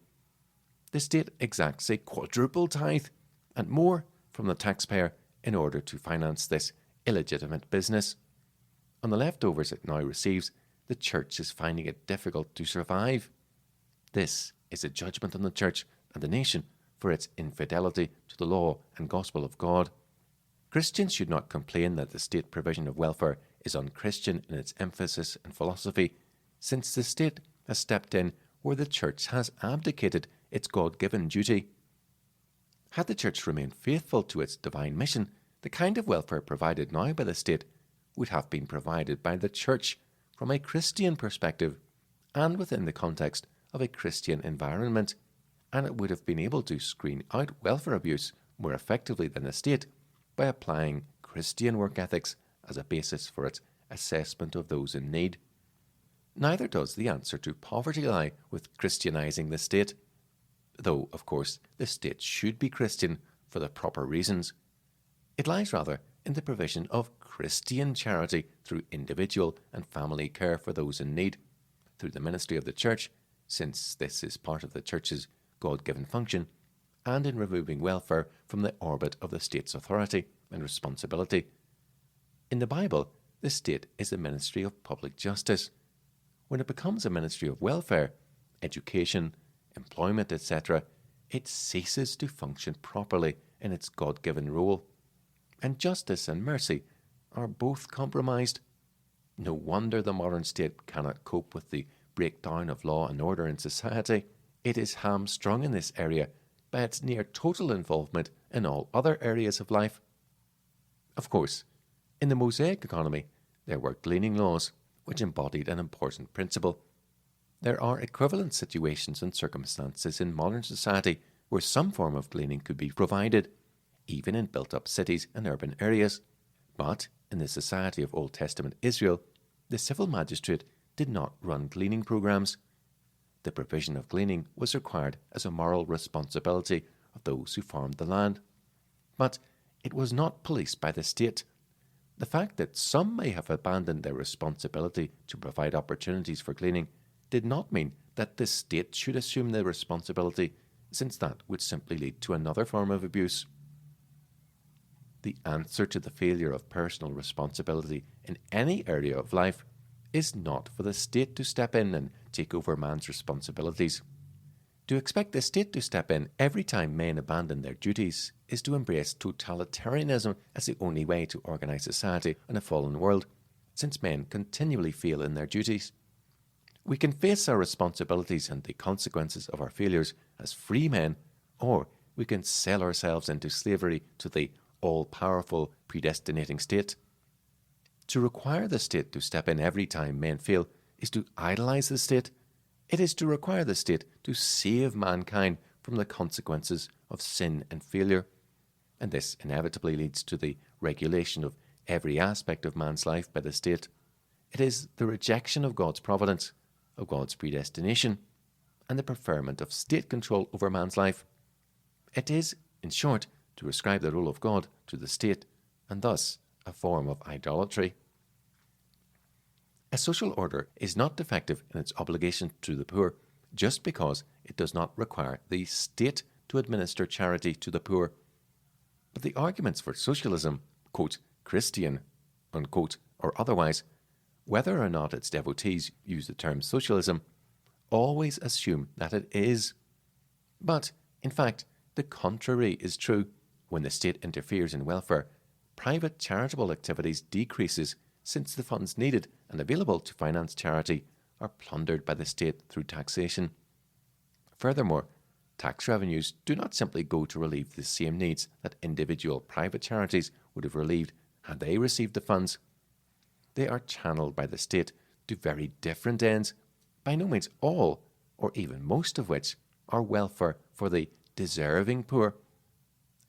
The state exacts a quadruple tithe and more from the taxpayer in order to finance this illegitimate business. On the leftovers it now receives, the church is finding it difficult to survive. This is a judgment on the church and the nation for its infidelity to the law and gospel of God. Christians should not complain that the state provision of welfare is unchristian in its emphasis and philosophy, since the state has stepped in where the church has abdicated its God-given duty. Had the church remained faithful to its divine mission, the kind of welfare provided now by the state would have been provided by the church from a Christian perspective and within the context of a Christian environment, and it would have been able to screen out welfare abuse more effectively than the state by applying Christian work ethics as a basis for its assessment of those in need. Neither does the answer to poverty lie with Christianizing the state, though, of course, the state should be Christian for the proper reasons. It lies rather in the provision of Christian charity through individual and family care for those in need, through the ministry of the church, since this is part of the church's God-given function, and in removing welfare from the orbit of the state's authority and responsibility. In the Bible, the state is a ministry of public justice. When it becomes a ministry of welfare, education, employment, etc., it ceases to function properly in its God-given role, and justice and mercy are both compromised. No wonder the modern state cannot cope with the breakdown of law and order in society. It is hamstrung in this area by its near total involvement in all other areas of life. Of course, in the Mosaic economy, there were gleaning laws, which embodied an important principle. There are equivalent situations and circumstances in modern society where some form of gleaning could be provided, even in built-up cities and urban areas. But in the society of Old Testament Israel, the civil magistrate did not run gleaning programs. The provision of gleaning was required as a moral responsibility of those who farmed the land. But it was not policed by the state. The fact that some may have abandoned their responsibility to provide opportunities for gleaning did not mean that the state should assume the responsibility, since that would simply lead to another form of abuse. The answer to the failure of personal responsibility in any area of life is not for the state to step in and take over man's responsibilities. To expect the state to step in every time men abandon their duties is to embrace totalitarianism as the only way to organize society in a fallen world, since men continually fail in their duties. We can face our responsibilities and the consequences of our failures as free men, or we can sell ourselves into slavery to the all-powerful predestinating state. To require the state to step in every time men fail is to idolize the state. It is to require the state to save mankind from the consequences of sin and failure. And this inevitably leads to the regulation of every aspect of man's life by the state. It is the rejection of God's providence, of God's predestination, and the preferment of state control over man's life. It is, in short, to ascribe the role of God to the state, and thus a form of idolatry. A social order is not defective in its obligation to the poor just because it does not require the state to administer charity to the poor. But the arguments for socialism, quote, Christian, unquote, or otherwise, whether or not its devotees use the term socialism, always assume that it is. But, in fact, the contrary is true. When the state interferes in welfare, private charitable activities decreases since the funds needed and available to finance charity are plundered by the state through taxation. Furthermore, tax revenues do not simply go to relieve the same needs that individual private charities would have relieved had they received the funds. They are channeled by the state to very different ends, by no means all, or even most of which, are welfare for the deserving poor.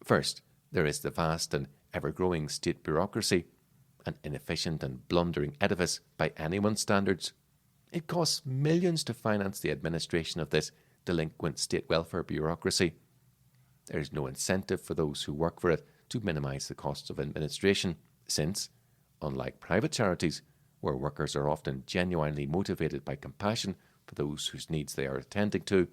First, there is the vast and ever-growing state bureaucracy, an inefficient and blundering edifice by anyone's standards. It costs millions to finance the administration of this delinquent state welfare bureaucracy. There is no incentive for those who work for it to minimize the costs of administration, since, unlike private charities, where workers are often genuinely motivated by compassion for those whose needs they are attending to,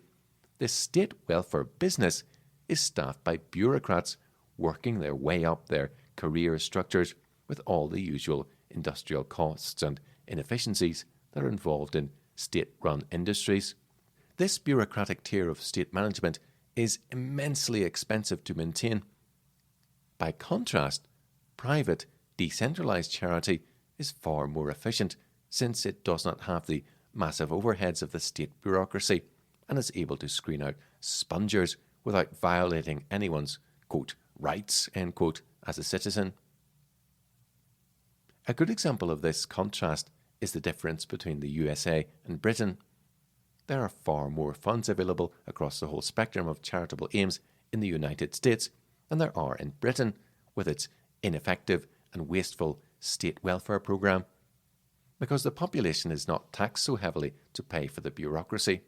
this state welfare business is staffed by bureaucrats working their way up their career structures with all the usual industrial costs and inefficiencies that are involved in state-run industries. This bureaucratic tier of state management is immensely expensive to maintain. By contrast, private, decentralized charity is far more efficient, since it does not have the massive overheads of the state bureaucracy and is able to screen out spongers without violating anyone's, quote, rights, end quote, as a citizen. A good example of this contrast is the difference between the USA and Britain. There are far more funds available across the whole spectrum of charitable aims in the United States than there are in Britain, with its ineffective and wasteful state welfare program, because the population is not taxed so heavily to pay for the bureaucracy.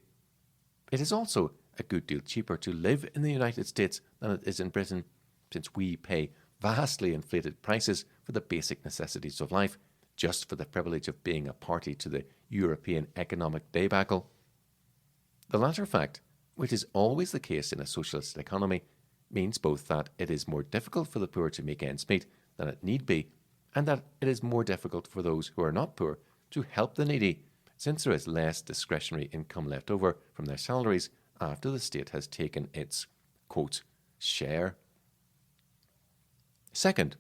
It is also a good deal cheaper to live in the United States than it is in Britain, since we pay vastly inflated prices for the basic necessities of life just for the privilege of being a party to the European economic debacle. The latter fact, which is always the case in a socialist economy, means both that it is more difficult for the poor to make ends meet than it need be, and that it is more difficult for those who are not poor to help the needy, since there is less discretionary income left over from their salaries after the state has taken its, quote, share. Second,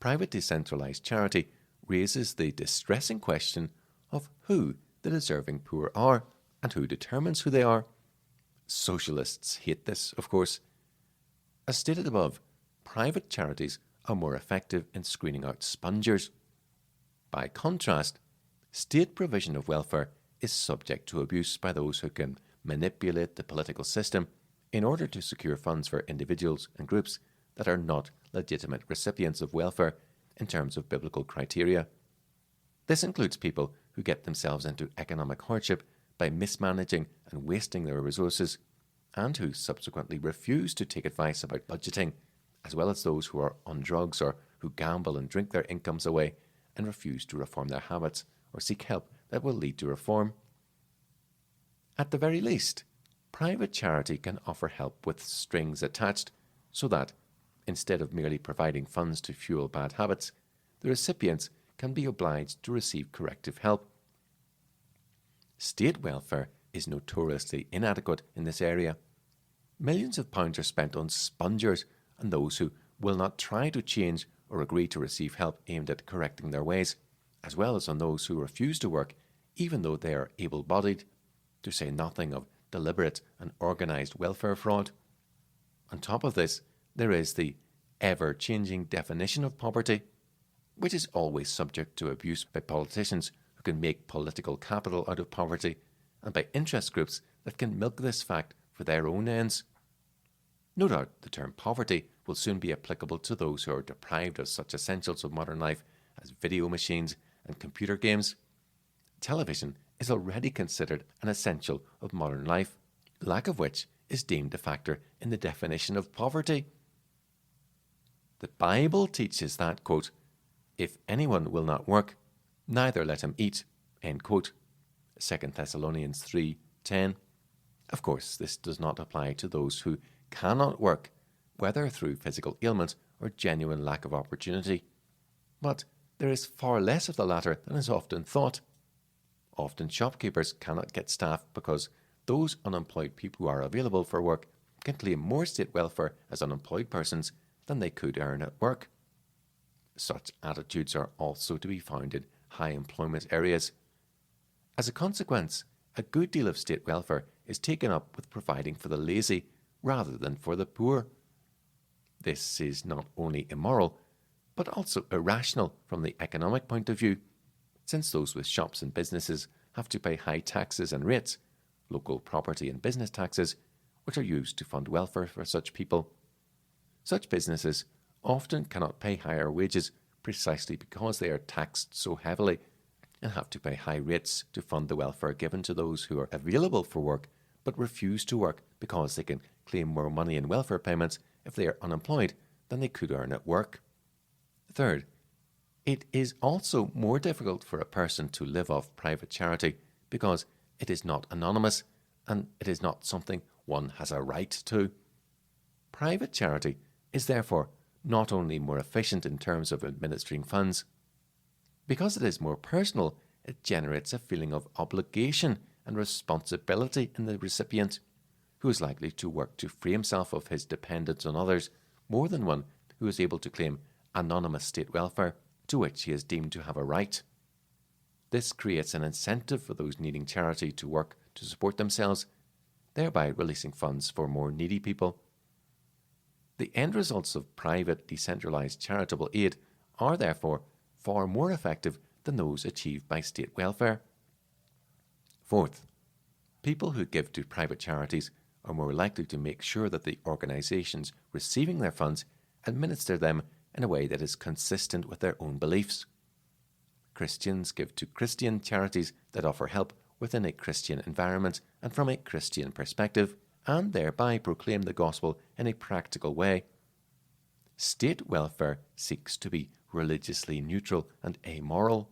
private decentralized charity raises the distressing question of who the deserving poor are and who determines who they are. Socialists hate this, of course. As stated above, private charities are more effective in screening out spongers. By contrast, state provision of welfare is subject to abuse by those who can manipulate the political system in order to secure funds for individuals and groups that are not legitimate recipients of welfare in terms of biblical criteria. This includes people who get themselves into economic hardship by mismanaging and wasting their resources, and who subsequently refuse to take advice about budgeting, as well as those who are on drugs or who gamble and drink their incomes away and refuse to reform their habits or seek help that will lead to reform. At the very least, private charity can offer help with strings attached so that, instead of merely providing funds to fuel bad habits, the recipients can be obliged to receive corrective help. State welfare is notoriously inadequate in this area. Millions of pounds are spent on spongers and those who will not try to change or agree to receive help aimed at correcting their ways, as well as on those who refuse to work even though they are able-bodied, to say nothing of deliberate and organised welfare fraud. On top of this, there is the ever-changing definition of poverty, which is always subject to abuse by politicians who can make political capital out of poverty, and by interest groups that can milk this fact for their own ends. No doubt the term poverty will soon be applicable to those who are deprived of such essentials of modern life as video machines and computer games. Television is already considered an essential of modern life, lack of which is deemed a factor in the definition of poverty. The Bible teaches that, quote, if anyone will not work, neither let him eat, end quote. 2 Thessalonians 3:10. Of course, this does not apply to those who cannot work, whether through physical ailment or genuine lack of opportunity. But there is far less of the latter than is often thought. Often shopkeepers cannot get staff because those unemployed people who are available for work can claim more state welfare as unemployed persons than they could earn at work. Such attitudes are also to be found in high employment areas. As a consequence, a good deal of state welfare is taken up with providing for the lazy rather than for the poor. This is not only immoral, but also irrational from the economic point of view, since those with shops and businesses have to pay high taxes and rates, local property and business taxes, which are used to fund welfare for such people. Such businesses often cannot pay higher wages precisely because they are taxed so heavily and have to pay high rates to fund the welfare given to those who are available for work but refuse to work because they can claim more money in welfare payments if they are unemployed than they could earn at work. Third, it is also more difficult for a person to live off private charity because it is not anonymous and it is not something one has a right to. Private charity is therefore not only more efficient in terms of administering funds, because it is more personal, it generates a feeling of obligation and responsibility in the recipient, who is likely to work to free himself of his dependence on others more than one who is able to claim anonymous state welfare to which he is deemed to have a right. This creates an incentive for those needing charity to work to support themselves, thereby releasing funds for more needy people. The end results of private, decentralized charitable aid are therefore far more effective than those achieved by state welfare. Fourth, people who give to private charities are more likely to make sure that the organizations receiving their funds administer them in a way that is consistent with their own beliefs. Christians give to Christian charities that offer help within a Christian environment and from a Christian perspective, and thereby proclaim the gospel in a practical way. State welfare seeks to be religiously neutral and amoral.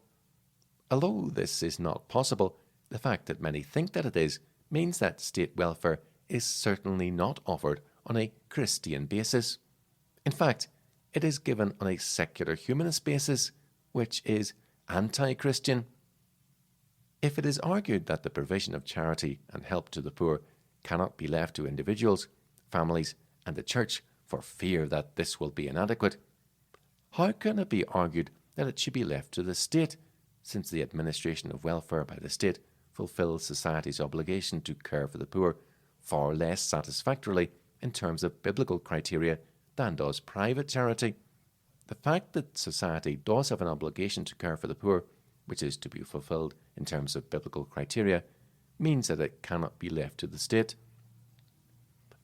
Although this is not possible, the fact that many think that it is means that state welfare is certainly not offered on a Christian basis. In fact, it is given on a secular humanist basis, which is anti-Christian. If it is argued that the provision of charity and help to the poor cannot be left to individuals, families, and the church for fear that this will be inadequate, how can it be argued that it should be left to the state, since the administration of welfare by the state fulfills society's obligation to care for the poor far less satisfactorily in terms of biblical criteria than does private charity? The fact that society does have an obligation to care for the poor, which is to be fulfilled in terms of biblical criteria, means that it cannot be left to the state.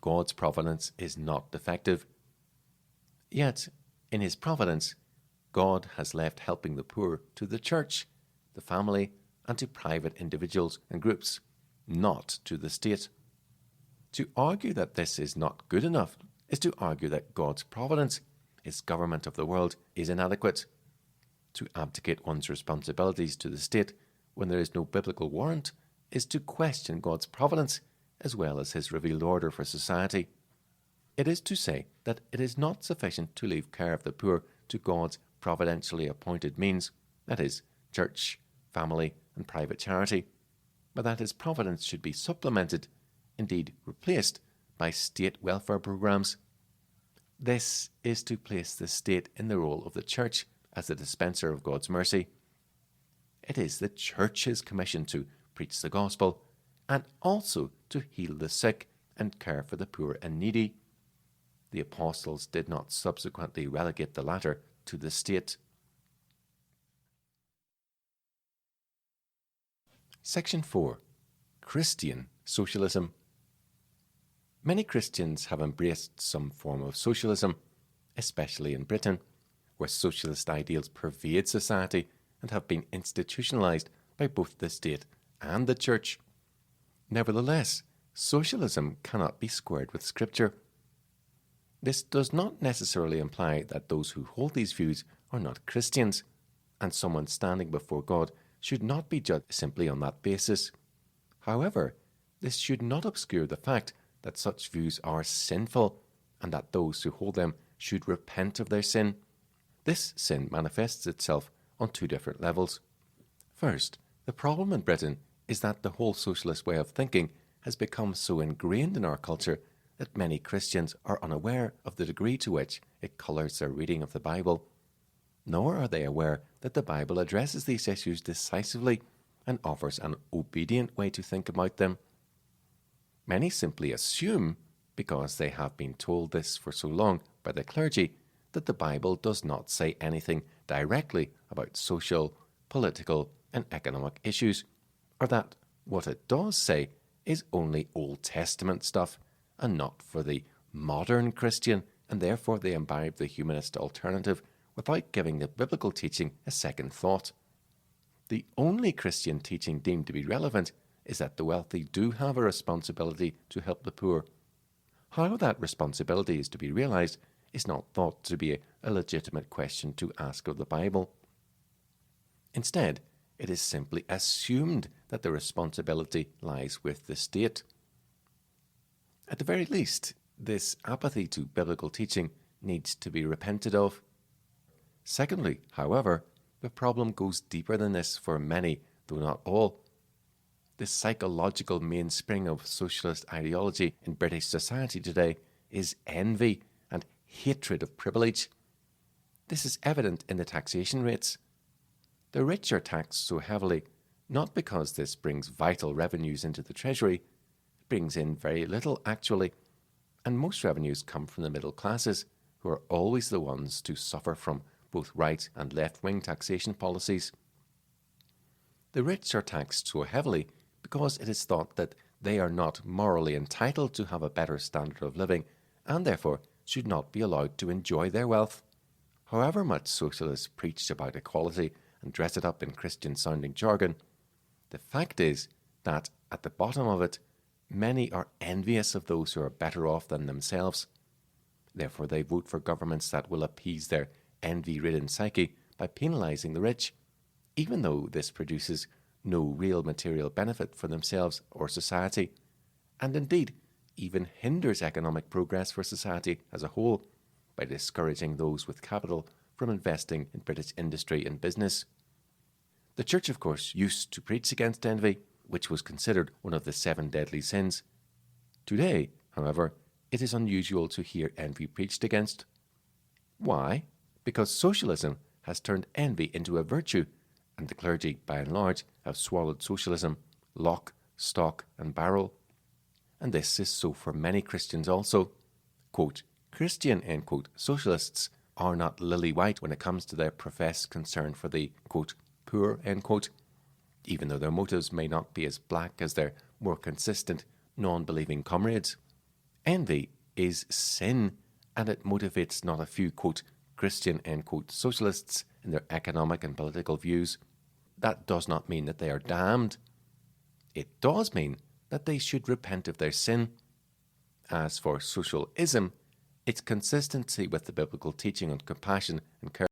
God's providence is not defective. Yet, in his providence, God has left helping the poor to the church, the family, and to private individuals and groups, not to the state. To argue that this is not good enough is to argue that God's providence, his government of the world, is inadequate. To abdicate one's responsibilities to the state when there is no biblical warrant is to question God's providence as well as his revealed order for society. It is to say that it is not sufficient to leave care of the poor to God's providentially appointed means, that is, church, family, and private charity, but that his providence should be supplemented, indeed replaced, by state welfare programs. This is to place the state in the role of the church as the dispenser of God's mercy. It is the church's commission to preach the gospel and also to heal the sick and care for the poor and needy. The apostles did not subsequently relegate the latter to the state. Section 4. Christian Socialism. Many Christians have embraced some form of socialism, especially in Britain, where socialist ideals pervade society and have been institutionalized by both the state and the church. Nevertheless, socialism cannot be squared with Scripture. This does not necessarily imply that those who hold these views are not Christians, and someone standing before God should not be judged simply on that basis. However, this should not obscure the fact that such views are sinful and that those who hold them should repent of their sin. This sin manifests itself on two different levels. First, the problem in Britain is that the whole socialist way of thinking has become so ingrained in our culture that many Christians are unaware of the degree to which it colours their reading of the Bible. Nor are they aware that the Bible addresses these issues decisively and offers an obedient way to think about them. Many simply assume, because they have been told this for so long by the clergy, that the Bible does not say anything directly about social, political, and economic issues, or that what it does say is only Old Testament stuff and not for the modern Christian, and therefore they imbibe the humanist alternative without giving the biblical teaching a second thought. The only Christian teaching deemed to be relevant is that the wealthy do have a responsibility to help the poor. How that responsibility is to be realized is not thought to be a legitimate question to ask of the Bible. Instead, it is simply assumed that the responsibility lies with the state. At the very least, this apathy to biblical teaching needs to be repented of. Secondly, however, the problem goes deeper than this for many, though not all. The psychological mainspring of socialist ideology in British society today is envy and hatred of privilege. This is evident in the taxation rates. The rich are taxed so heavily, not because this brings vital revenues into the treasury. It brings in very little actually, and most revenues come from the middle classes, who are always the ones to suffer from both right and left-wing taxation policies. The rich are taxed so heavily because it is thought that they are not morally entitled to have a better standard of living and therefore should not be allowed to enjoy their wealth. However much socialists preach about equality and dress it up in Christian-sounding jargon, the fact is that at the bottom of it, many are envious of those who are better off than themselves. Therefore, they vote for governments that will appease their envy-ridden psyche by penalising the rich, even though this produces no real material benefit for themselves or society, and indeed even hinders economic progress for society as a whole by discouraging those with capital from investing in British industry and business. The Church, of course, used to preach against envy, which was considered one of the 7 deadly sins. Today, however, it is unusual to hear envy preached against. Why? Because socialism has turned envy into a virtue, and the clergy, by and large, have swallowed socialism, lock, stock, and barrel. And this is so for many Christians also. Quote, Christian, end quote, socialists are not lily-white when it comes to their professed concern for the, quote, poor, end quote, even though their motives may not be as black as their more consistent, non-believing comrades. Envy is sin, and it motivates not a few, quote, Christian, end quote, socialists in their economic and political views. That does not mean that they are damned. It does mean that they should repent of their sin. As for socialism, its consistency with the biblical teaching on compassion and care